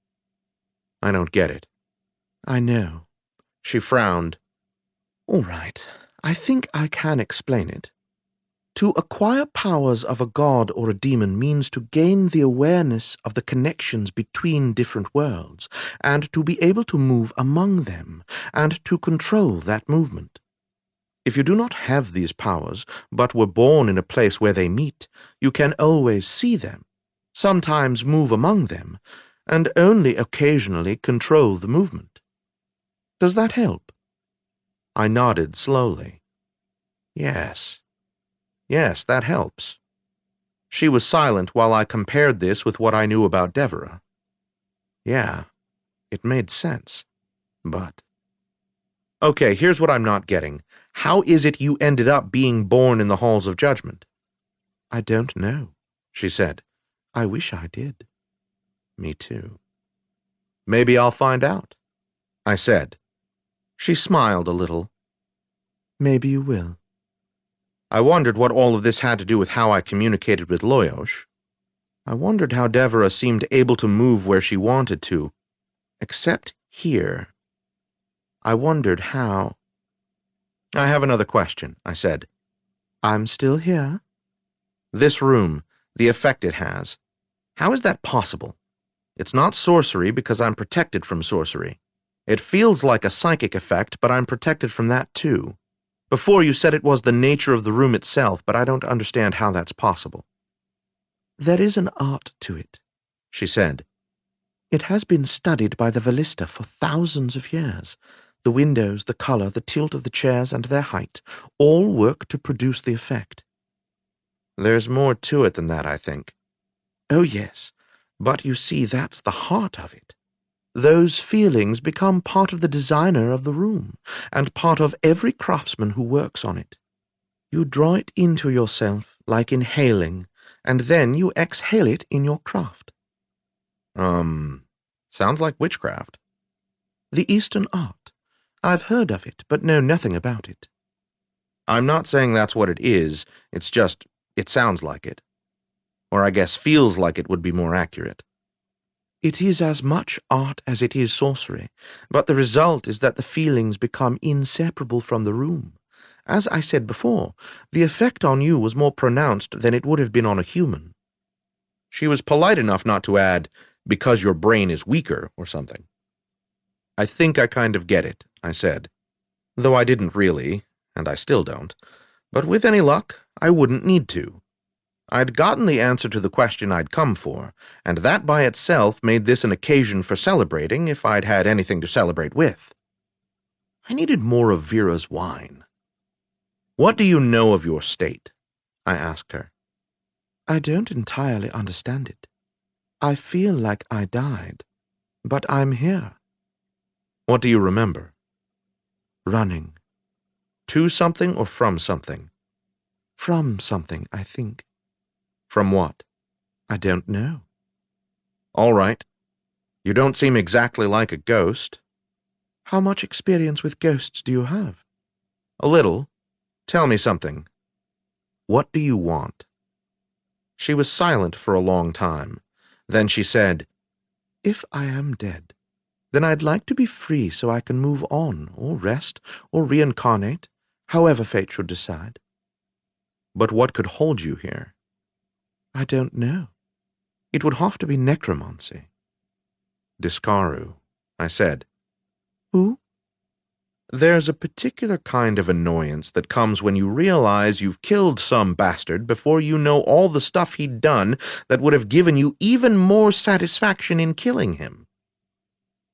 "I don't get it." "I know." She frowned. "All right, I think I can explain it. To acquire powers of a god or a demon means to gain the awareness of the connections between different worlds, and to be able to move among them, and to control that movement. If you do not have these powers, but were born in a place where they meet, you can always see them, sometimes move among them, and only occasionally control the movement. Does that help?" I nodded slowly. "Yes. Yes, that helps." She was silent while I compared this with what I knew about Devera. Yeah, it made sense. But... Okay, here's what I'm not getting. How is it you ended up being born in the halls of judgment? "I don't know," she said. "I wish I did." Me too. "Maybe I'll find out," I said. She smiled a little. "Maybe you will." I wondered what all of this had to do with how I communicated with Loyosh. I wondered how Devera seemed able to move where she wanted to, except here. I wondered how. I have another question, I said. I'm still here. This room, the effect it has, how is that possible? It's not sorcery because I'm protected from sorcery. It feels like a psychic effect, but I'm protected from that too. Before you said it was the nature of the room itself, but I don't understand how that's possible. There is an art to it, she said. It has been studied by the Vallista for thousands of years. The windows, the color, the tilt of the chairs, and their height all work to produce the effect. There's more to it than that, I think. Oh, yes, but you see, that's the heart of it. Those feelings become part of the designer of the room, and part of every craftsman who works on it. You draw it into yourself, like inhaling, and then you exhale it in your craft. Sounds like witchcraft. The Eastern art. I've heard of it, but know nothing about it. I'm not saying that's what it is, it's just, it sounds like it. Or I guess feels like it would be more accurate. It is as much art as it is sorcery, but the result is that the feelings become inseparable from the room. As I said before, the effect on you was more pronounced than it would have been on a human. She was polite enough not to add, because your brain is weaker or something. I think I kind of get it, I said. Though I didn't really, and I still don't. But with any luck, I wouldn't need to. I'd gotten the answer to the question I'd come for, and that by itself made this an occasion for celebrating if I'd had anything to celebrate with. I needed more of Vera's wine. What do you know of your state? I asked her. I don't entirely understand it. I feel like I died, but I'm here. What do you remember? Running. To something or from something? From something, I think. From what? I don't know. All right. You don't seem exactly like a ghost. How much experience with ghosts do you have? A little. Tell me something. What do you want? She was silent for a long time. Then she said, If I am dead, then I'd like to be free so I can move on, or rest, or reincarnate, however fate should decide. But what could hold you here? I don't know. It would have to be necromancy. Discaru, I said. Who? There's a particular kind of annoyance that comes when you realize you've killed some bastard before you know all the stuff he'd done that would have given you even more satisfaction in killing him.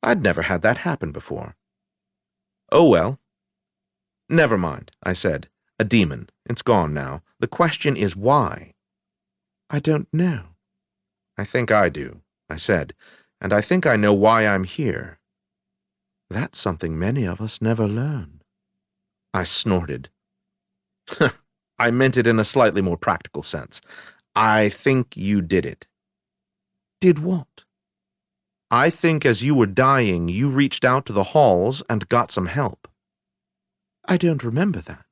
I'd never had that happen before. Oh well. Never mind, I said. A demon. It's gone now. The question is why? I don't know. I think I do, I said, and I think I know why I'm here. That's something many of us never learn. I snorted. I meant it in a slightly more practical sense. I think you did it. Did what? I think as you were dying, you reached out to the halls and got some help. I don't remember that.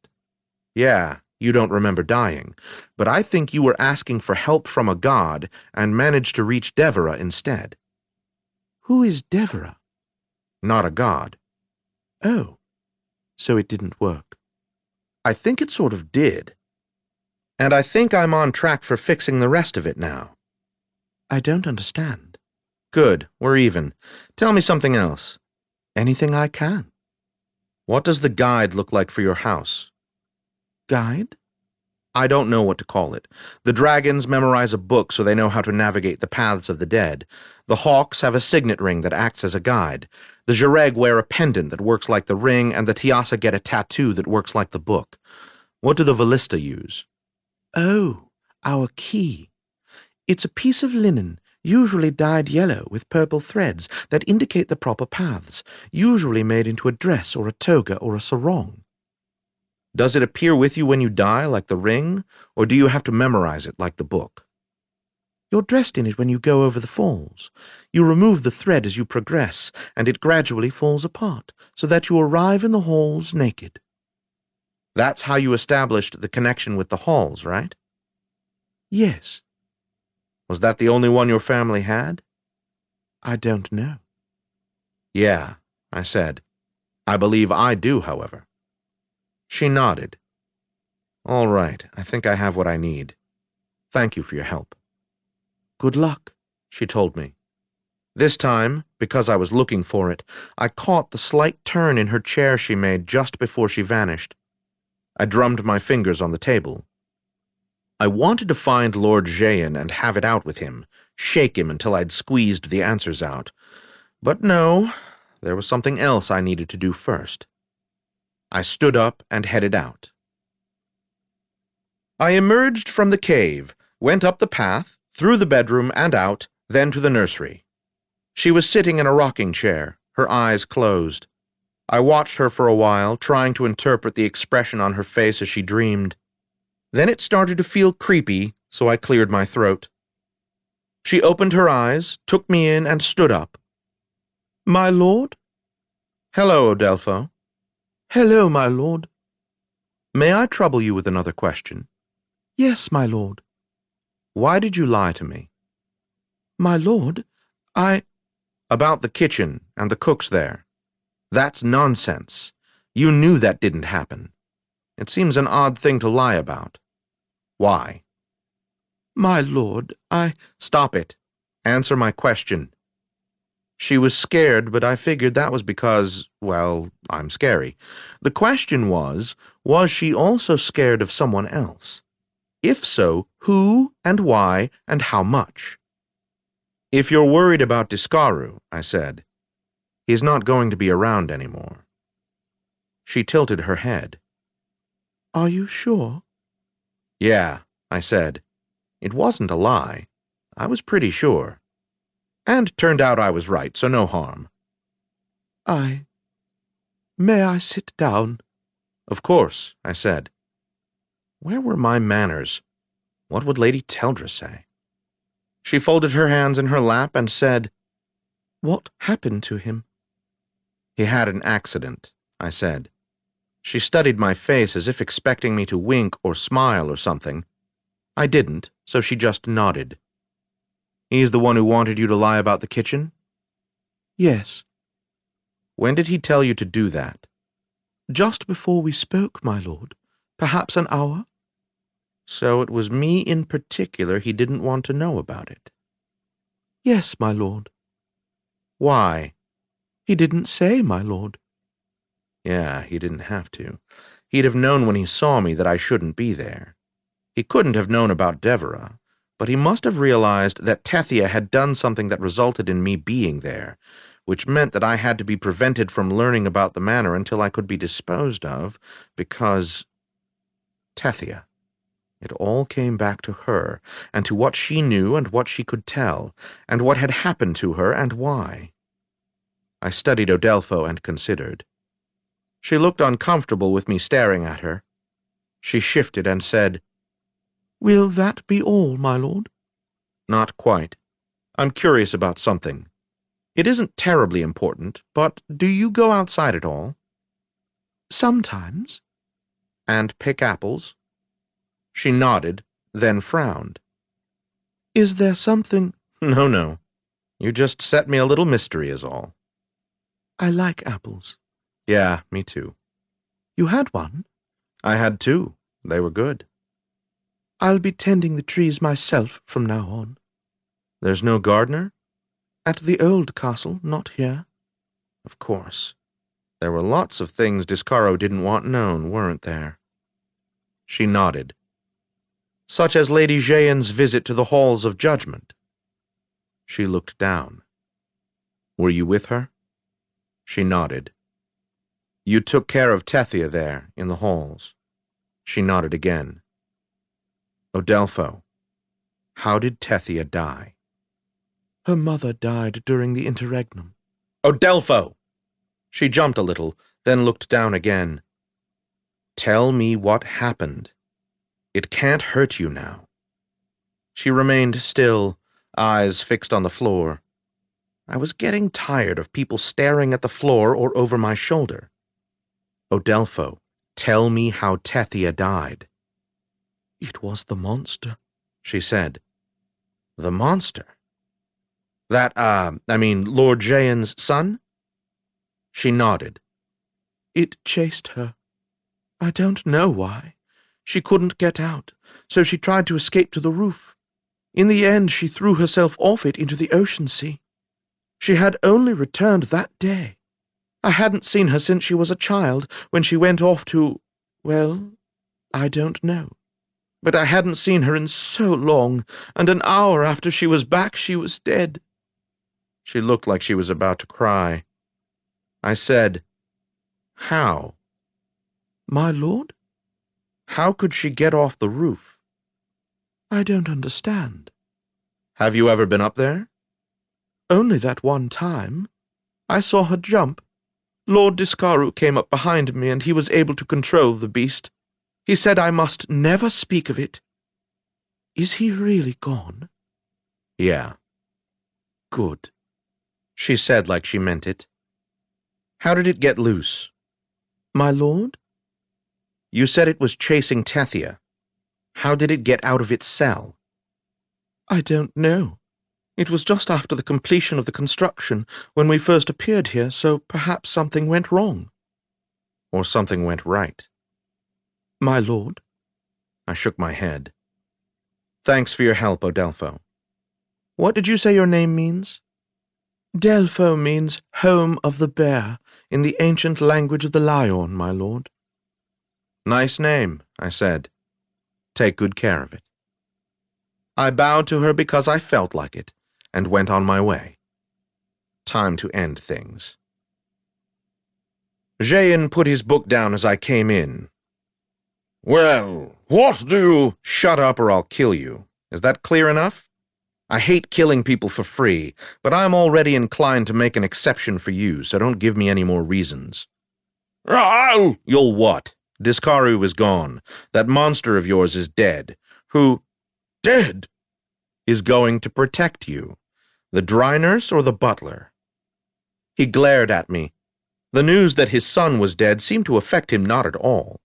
Yeah, you don't remember dying, but I think you were asking for help from a god and managed to reach Devera instead. Who is Devera? Not a god. Oh, so it didn't work. I think it sort of did. And I think I'm on track for fixing the rest of it now. I don't understand. Good, we're even. Tell me something else. Anything I can. What does the guide look like for your house? Guide? I don't know what to call it. The dragons memorize a book so they know how to navigate the paths of the dead. The hawks have a signet ring that acts as a guide. The Jareg wear a pendant that works like the ring, and the Tiasa get a tattoo that works like the book. What do the Vallista use? Oh, our key. It's a piece of linen, usually dyed yellow with purple threads that indicate the proper paths, usually made into a dress or a toga or a sarong. Does it appear with you when you die like the ring, or do you have to memorize it like the book? You're dressed in it when you go over the falls. You remove the thread as you progress, and it gradually falls apart, so that you arrive in the halls naked. That's how you established the connection with the halls, right? Yes. Was that the only one your family had? I don't know. Yeah, I said. I believe I do, however. She nodded. All right, I think I have what I need. Thank you for your help. Good luck, she told me. This time, because I was looking for it, I caught the slight turn in her chair she made just before she vanished. I drummed my fingers on the table. I wanted to find Lord Jehan and have it out with him, shake him until I'd squeezed the answers out. But no, there was something else I needed to do first. I stood up and headed out. I emerged from the cave, went up the path, through the bedroom and out, then to the nursery. She was sitting in a rocking chair, her eyes closed. I watched her for a while, trying to interpret the expression on her face as she dreamed. Then it started to feel creepy, so I cleared my throat. She opened her eyes, took me in, and stood up. My lord? Hello, Odelpho. Hello, my lord. May I trouble you with another question? Yes, my lord. Why did you lie to me? My lord, About the kitchen and the cooks there. That's nonsense. You knew that didn't happen. It seems an odd thing to lie about. Why? My lord, Stop it. Answer my question. She was scared, but I figured that was because, well, I'm scary. The question was she also scared of someone else? If so, who and why and how much? If you're worried about Discaru, I said, he's not going to be around anymore. She tilted her head. Are you sure? Yeah, I said. It wasn't a lie. I was pretty sure. And turned out I was right, so no harm. May I sit down? Of course, I said. Where were my manners? What would Lady Teldra say? She folded her hands in her lap and said, What happened to him? He had an accident, I said. She studied my face as if expecting me to wink or smile or something. I didn't, so she just nodded. He's the one who wanted you to lie about the kitchen? Yes. When did he tell you to do that? Just before we spoke, my lord. Perhaps an hour. So it was me in particular he didn't want to know about it. Yes, my lord. Why? He didn't say, my lord. Yeah, he didn't have to. He'd have known when he saw me that I shouldn't be there. He couldn't have known about Devera, but he must have realized that Tethia had done something that resulted in me being there, which meant that I had to be prevented from learning about the manor until I could be disposed of, because Tethia. It all came back to her, and to what she knew and what she could tell, and what had happened to her and why. I studied Odelpho and considered. She looked uncomfortable with me staring at her. She shifted and said, Will that be all, my lord? Not quite. I'm curious about something. It isn't terribly important, but do you go outside at all? Sometimes. And pick apples? She nodded, then frowned. Is there something— No, no. You just set me a little mystery is all. I like apples. Yeah, me too. You had one? I had two. They were good. I'll be tending the trees myself from now on. There's no gardener? At the old castle, not here. Of course. There were lots of things Discaro didn't want known, weren't there? She nodded. Such as Lady Jehan's visit to the Halls of Judgment. She looked down. Were you with her? She nodded. You took care of Tethia there, in the halls. She nodded again. Odelpho, how did Tethia die? Her mother died during the interregnum. Odelpho! She jumped a little, then looked down again. Tell me what happened. It can't hurt you now. She remained still, eyes fixed on the floor. I was getting tired of people staring at the floor or over my shoulder. Odelpho, tell me how Tethia died. It was the monster, she said. The monster? Lord Jehan's son? She nodded. It chased her. I don't know why. She couldn't get out, so she tried to escape to the roof. In the end, she threw herself off it into the ocean sea. She had only returned that day. I hadn't seen her since she was a child, when she went off to, well, I don't know. But I hadn't seen her in so long, and an hour after she was back, she was dead. She looked like she was about to cry. I said, "How?" "My lord?" "How could she get off the roof?" "I don't understand." "Have you ever been up there?" "Only that one time. I saw her jump. Lord Discaru came up behind me, and he was able to control the beast. He said I must never speak of it." "Is he really gone?" "Yeah." "Good," she said like she meant it. "How did it get loose?" "My lord?" "You said it was chasing Tethia. How did it get out of its cell?" "I don't know. It was just after the completion of the construction, when we first appeared here, so perhaps something went wrong." "Or something went right." "My lord?" I shook my head. "Thanks for your help, Odelpho. What did you say your name means?" "Delpho means home of the bear, in the ancient language of the Lion, my lord." "Nice name," I said. "Take good care of it." I bowed to her because I felt like it, and went on my way. Time to end things. Jehan put his book down as I came in. Well, what do you— "Shut up or I'll kill you. Is that clear enough? I hate killing people for free, but I'm already inclined to make an exception for you, so don't give me any more reasons." I'll— "You'll what? Discaru is gone. That monster of yours is dead. Who Dead? is going to protect you? The dry nurse or the butler?" He glared at me. The news that his son was dead seemed to affect him not at all.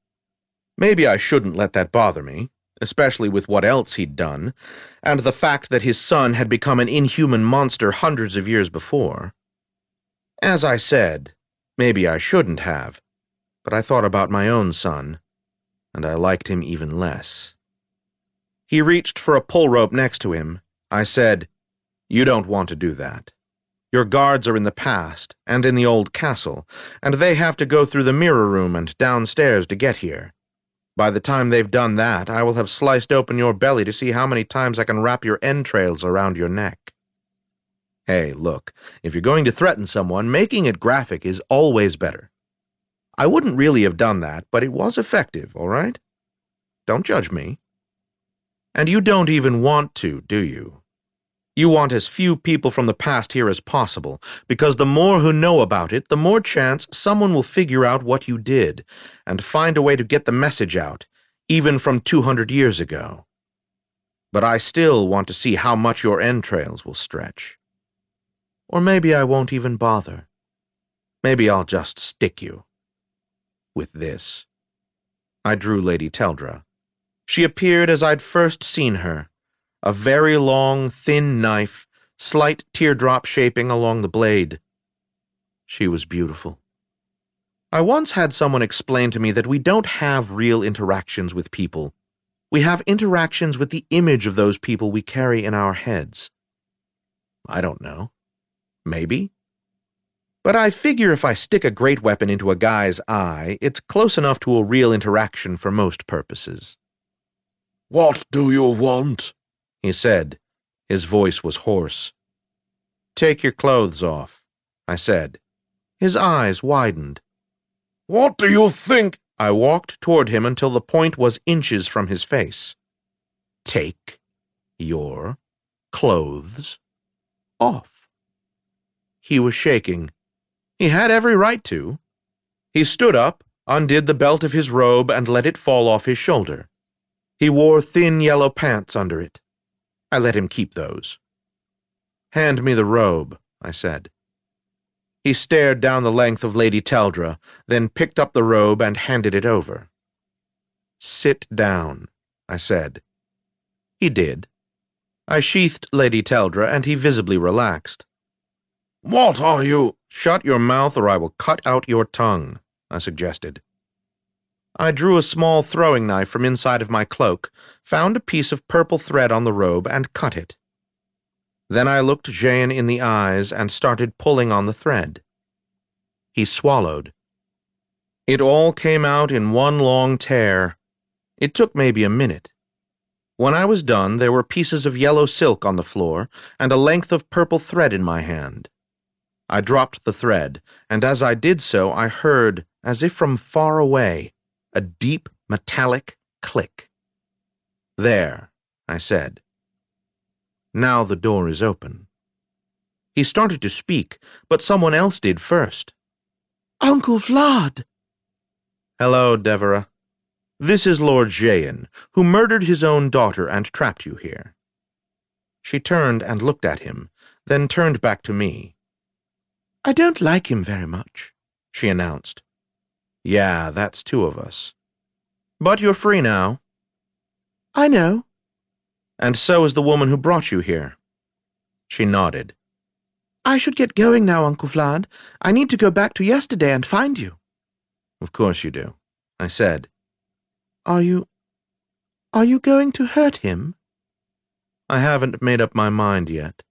Maybe I shouldn't let that bother me, especially with what else he'd done, and the fact that his son had become an inhuman monster hundreds of years before. As I said, maybe I shouldn't have, but I thought about my own son, and I liked him even less. He reached for a pull rope next to him. I said, "You don't want to do that. Your guards are in the past, and in the old castle, and they have to go through the mirror room and downstairs to get here. By the time they've done that, I will have sliced open your belly to see how many times I can wrap your entrails around your neck." Hey, look, if you're going to threaten someone, making it graphic is always better. I wouldn't really have done that, but it was effective, all right? Don't judge me. And you don't even want to, do you? You want as few people from the past here as possible, because the more who know about it, the more chance someone will figure out what you did, and find a way to get the message out, even from 200 years ago. But I still want to see how much your entrails will stretch. Or maybe I won't even bother. Maybe I'll just stick you. With this. I drew Lady Teldra. She appeared as I'd first seen her, a very long, thin knife, slight teardrop shaping along the blade. She was beautiful. I once had someone explain to me that we don't have real interactions with people. We have interactions with the image of those people we carry in our heads. I don't know. Maybe. But I figure if I stick a great weapon into a guy's eye, it's close enough to a real interaction for most purposes. "What do you want?" he said. His voice was hoarse. "Take your clothes off," I said. His eyes widened. "What do you think?" I walked toward him until the point was inches from his face. "Take your clothes off." He was shaking. He had every right to. He stood up, undid the belt of his robe, and let it fall off his shoulder. He wore thin yellow pants under it. I let him keep those. "Hand me the robe," I said. He stared down the length of Lady Teldra, then picked up the robe and handed it over. "Sit down," I said. He did. I sheathed Lady Teldra, and he visibly relaxed. "What are you—" "Shut your mouth or I will cut out your tongue," I suggested. I drew a small throwing knife from inside of my cloak, found a piece of purple thread on the robe, and cut it. Then I looked Jean in the eyes and started pulling on the thread. He swallowed. It all came out in one long tear. It took maybe a minute. When I was done, there were pieces of yellow silk on the floor and a length of purple thread in my hand. I dropped the thread, and as I did so, I heard, as if from far away, a deep metallic click. "There," I said. "Now the door is open." He started to speak, but someone else did first. Uncle Vlad! "Hello, Deborah. This is Lord Jehan, who murdered his own daughter and trapped you here." She turned and looked at him, then turned back to me. "I don't like him very much," she announced. "Yeah, that's two of us. But you're free now." "I know." "And so is the woman who brought you here." She nodded. "I should get going now, Uncle Vlad. I need to go back to yesterday and find you." "Of course you do," I said. Are you going to hurt him?" "I haven't made up my mind yet."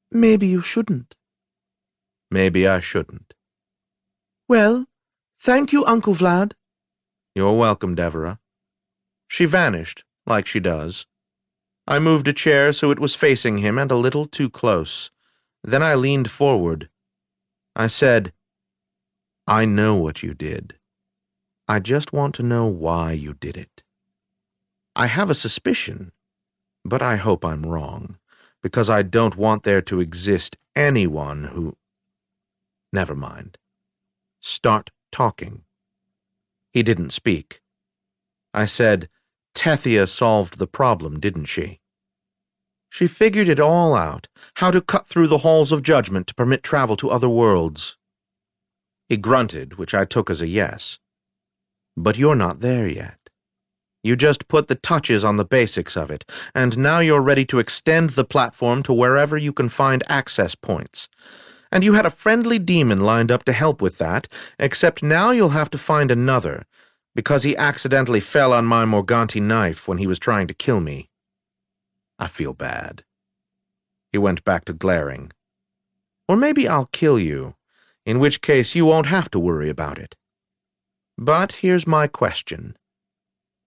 "Maybe you shouldn't." "Maybe I shouldn't." "Well, thank you, Uncle Vlad." "You're welcome, Deborah." She vanished, like she does. I moved a chair so it was facing him and a little too close. Then I leaned forward. I said, "I know what you did. I just want to know why you did it. I have a suspicion, but I hope I'm wrong, because I don't want there to exist anyone who—" "Never mind. Start talking." He didn't speak. I said, "Tethia solved the problem, didn't she? She figured it all out, how to cut through the halls of judgment to permit travel to other worlds." He grunted, which I took as a yes. "But you're not there yet. You just put the touches on the basics of it, and now you're ready to extend the platform to wherever you can find access points. And you had a friendly demon lined up to help with that, except now you'll have to find another, because he accidentally fell on my Morganti knife when he was trying to kill me. I feel bad." He went back to glaring. "Or maybe I'll kill you, in which case you won't have to worry about it. But here's my question.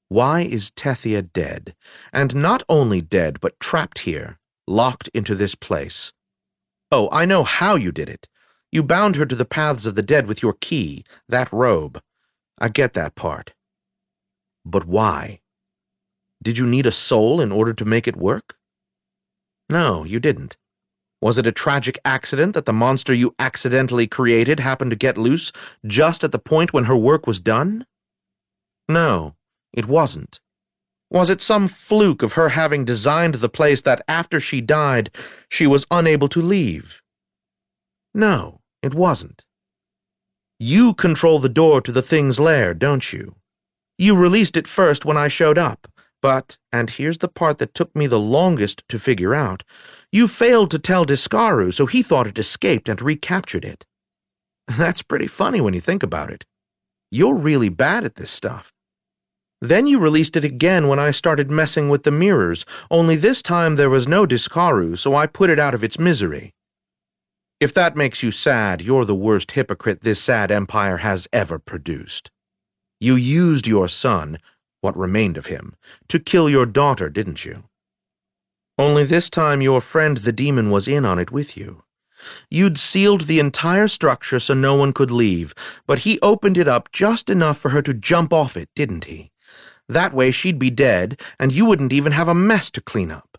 Why is Tethia dead? And not only dead, but trapped here, locked into this place? Oh, I know how you did it. You bound her to the paths of the dead with your key, that robe. I get that part. But why? Did you need a soul in order to make it work? No, you didn't. Was it a tragic accident that the monster you accidentally created happened to get loose just at the point when her work was done? No, it wasn't. Was it some fluke of her having designed the place that after she died, she was unable to leave? No, it wasn't. You control the door to the thing's lair, don't you? You released it first when I showed up, but, and here's the part that took me the longest to figure out, you failed to tell Discaru, so he thought it escaped and recaptured it. That's pretty funny when you think about it. You're really bad at this stuff. Then you released it again when I started messing with the mirrors, only this time there was no Discaru, so I put it out of its misery. If that makes you sad, you're the worst hypocrite this sad empire has ever produced. You used your son, what remained of him, to kill your daughter, didn't you? Only this time your friend the demon was in on it with you. You'd sealed the entire structure so no one could leave, but he opened it up just enough for her to jump off it, didn't he? That way she'd be dead, and you wouldn't even have a mess to clean up.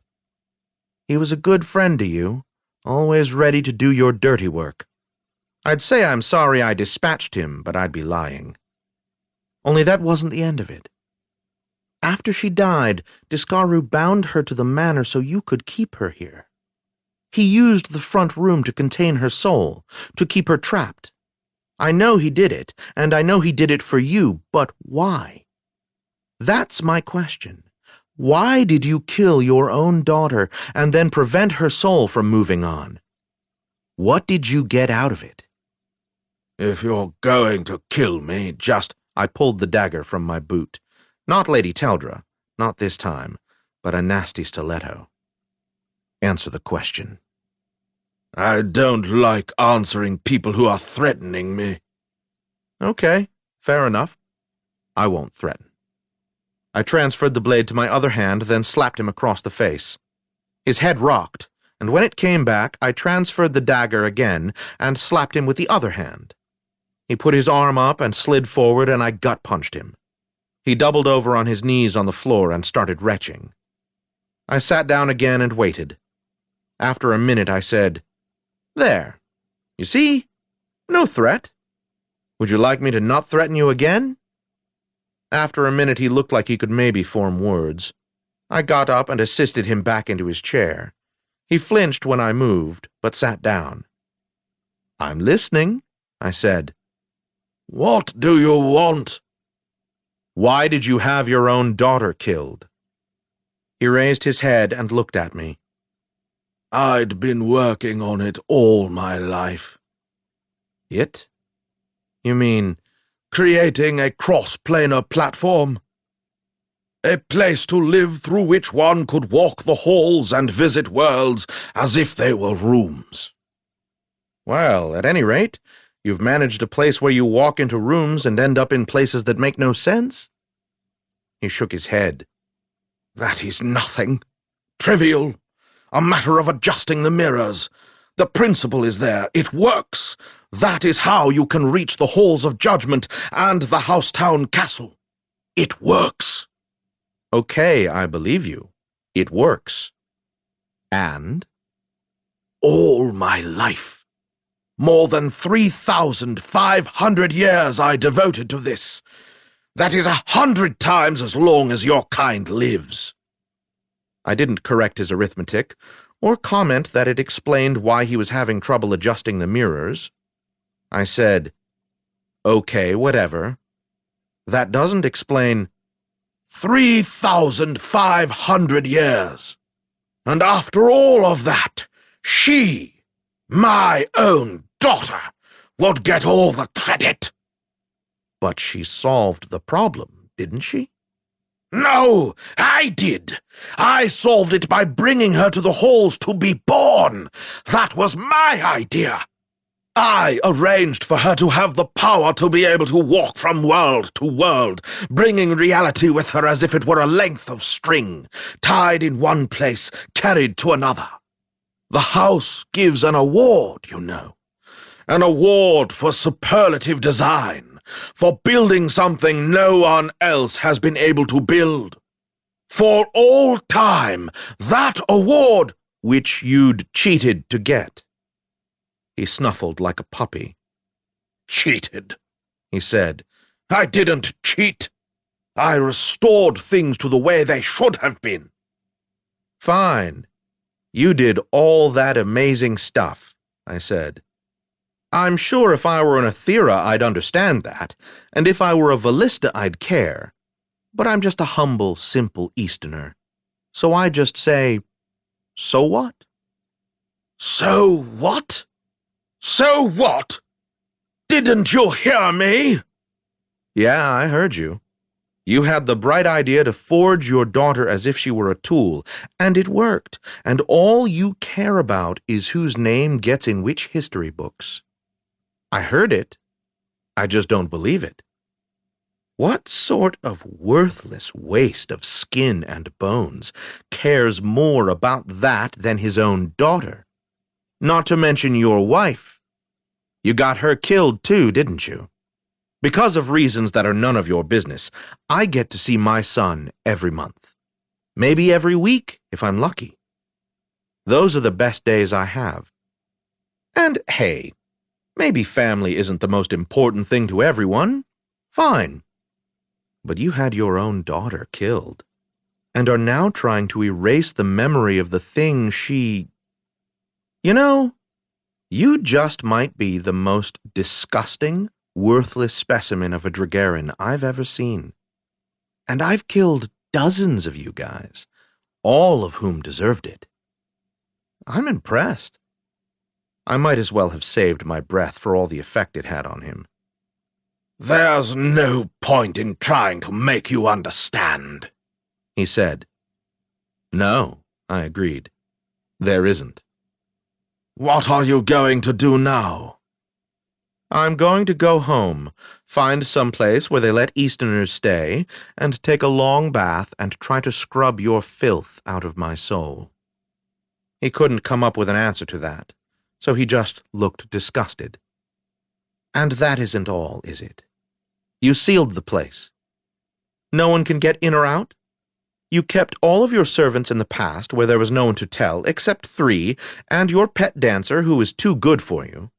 He was a good friend to you, always ready to do your dirty work. I'd say I'm sorry I dispatched him, but I'd be lying. Only that wasn't the end of it. After she died, Discaru bound her to the manor so you could keep her here. He used the front room to contain her soul, to keep her trapped. I know he did it, and I know he did it for you, but why? That's my question. Why did you kill your own daughter and then prevent her soul from moving on? What did you get out of it? If you're going to kill me, just— I pulled the dagger from my boot. Not Lady Teldra, not this time, but a nasty stiletto. Answer the question. I don't like answering people who are threatening me. Okay, fair enough. I won't threaten. I transferred the blade to my other hand, then slapped him across the face. His head rocked, and when it came back, I transferred the dagger again and slapped him with the other hand. He put his arm up and slid forward, and I gut-punched him. He doubled over on his knees on the floor and started retching. I sat down again and waited. After a minute, I said, "There. You see? No threat. Would you like me to not threaten you again?" After a minute, he looked like he could maybe form words. I got up and assisted him back into his chair. He flinched when I moved, but sat down. "I'm listening," I said. What do you want? "Why did you have your own daughter killed?" He raised his head and looked at me. I'd been working on it all my life. It? You mean creating a cross-planar platform? A place to live through which one could walk the halls and visit worlds as if they were rooms. Well, at any rate, you've managed a place where you walk into rooms and end up in places that make no sense? He shook his head. That is nothing. Trivial. A matter of adjusting the mirrors. The principle is there. It works. That is how you can reach the halls of judgment and the Housetown Castle. It works. Okay, I believe you. It works. And? All my life. More than 3,500 years I devoted to this. That is 100 times as long as your kind lives. I didn't correct his arithmetic, or comment that it explained why he was having trouble adjusting the mirrors. I said, "Okay, whatever. That doesn't explain— 3,500 years. And after all of that, she, my own daughter, would get all the credit." But she solved the problem, didn't she? No, I did. I solved it by bringing her to the halls to be born. That was my idea. I arranged for her to have the power to be able to walk from world to world, bringing reality with her as if it were a length of string, tied in one place, carried to another. The house gives an award, you know. An award for superlative design. For building something no one else has been able to build. For all time, that award— which you'd cheated to get. He snuffled like a puppy. Cheated, he said. I didn't cheat. I restored things to the way they should have been. Fine. You did all that amazing stuff, I said. I'm sure if I were an Aethera, I'd understand that, and if I were a Vallista, I'd care. But I'm just a humble, simple Easterner. So I just say, so what? So what? So what? Didn't you hear me? Yeah, I heard you. You had the bright idea to forge your daughter as if she were a tool, and it worked, and all you care about is whose name gets in which history books. I heard it. I just don't believe it. What sort of worthless waste of skin and bones cares more about that than his own daughter? Not to mention your wife. You got her killed too, didn't you? Because of reasons that are none of your business, I get to see my son every month. Maybe every week, if I'm lucky. Those are the best days I have. And hey, maybe family isn't the most important thing to everyone. Fine. But you had your own daughter killed, and are now trying to erase the memory of the thing she— You know, you just might be the most disgusting, worthless specimen of a Dragarin I've ever seen. And I've killed dozens of you guys, all of whom deserved it. I'm impressed. I might as well have saved my breath for all the effect it had on him. "There's no point in trying to make you understand," he said. No, I agreed. There isn't. "What are you going to do now?" I'm going to go home, find some place where they let Easterners stay, and take a long bath and try to scrub your filth out of my soul. He couldn't come up with an answer to that, so he just looked disgusted. And that isn't all, is it? You sealed the place. No one can get in or out? You kept all of your servants in the past where there was no one to tell, except 3, and your pet dancer who is too good for you.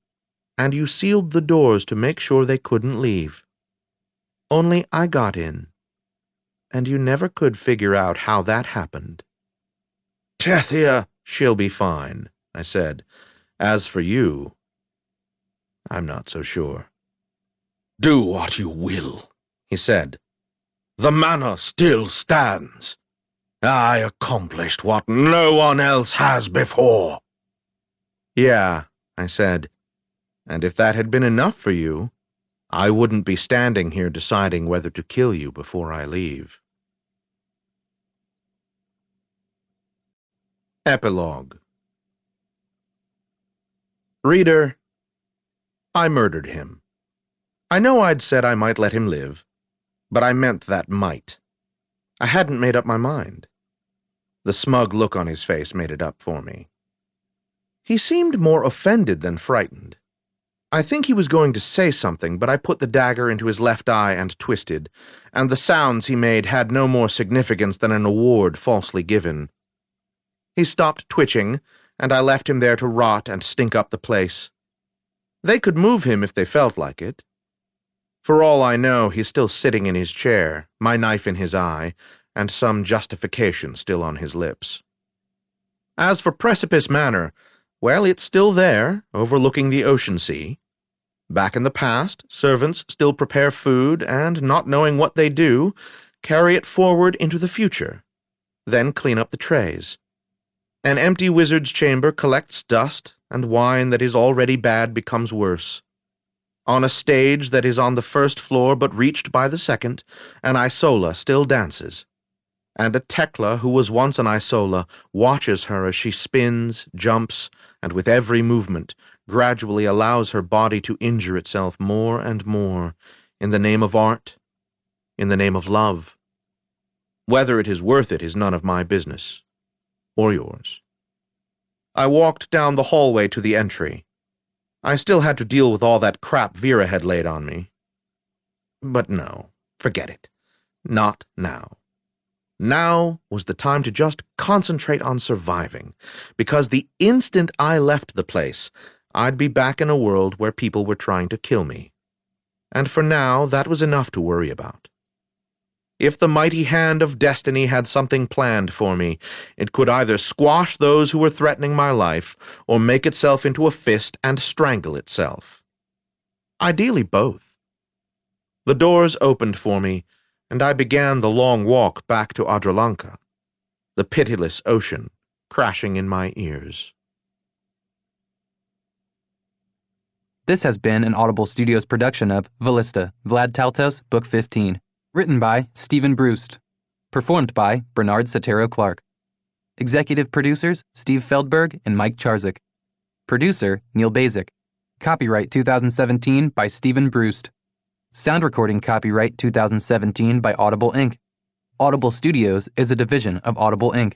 And you sealed the doors to make sure they couldn't leave. Only I got in, and you never could figure out how that happened. "Tethia, She'll be fine," I said. As for you, I'm not so sure. do what you will," He said. "The manor still stands. I accomplished what no one else has before." Yeah, I said. And if that had been enough for you, I wouldn't be standing here deciding whether to kill you before I leave. Epilogue. Reader, I murdered him. I know I'd said I might let him live, but I meant that might. I hadn't made up my mind. The smug look on his face made it up for me. He seemed more offended than frightened. I think he was going to say something, but I put the dagger into his left eye and twisted, and the sounds he made had no more significance than an award falsely given. He stopped twitching, and I left him there to rot and stink up the place. They could move him if they felt like it. For all I know, he's still sitting in his chair, my knife in his eye, and some justification still on his lips. As for Precipice Manor, well, it's still there, overlooking the ocean sea. Back in the past, servants still prepare food and, not knowing what they do, carry it forward into the future, then clean up the trays. An empty wizard's chamber collects dust, and wine that is already bad becomes worse. On a stage that is on the first floor but reached by the second, an Isola still dances, and a Tekla who was once an Isola watches her as she spins, jumps, and with every movement gradually allows her body to injure itself more and more, in the name of art, in the name of love. Whether it is worth it is none of my business, or yours. I walked down the hallway to the entry. I still had to deal with all that crap Vera had laid on me. But no, forget it. Not now. Now was the time to just concentrate on surviving, because the instant I left the place, I'd be back in a world where people were trying to kill me. And for now, that was enough to worry about. If the mighty hand of destiny had something planned for me, it could either squash those who were threatening my life, or make itself into a fist and strangle itself. Ideally both. The doors opened for me, and I began the long walk back to Adralanka, the pitiless ocean crashing in my ears. This has been an Audible Studios production of Vallista, Vlad Taltos, Book 15. Written by Stephen Brust. Performed by Bernard Setaro Clark. Executive producers Steve Feldberg and Mike Charzik. Producer Neil Basic. Copyright 2017 by Stephen Brust. Sound recording copyright 2017 by Audible Inc. Audible Studios is a division of Audible Inc.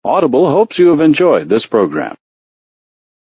Audible hopes you have enjoyed this program.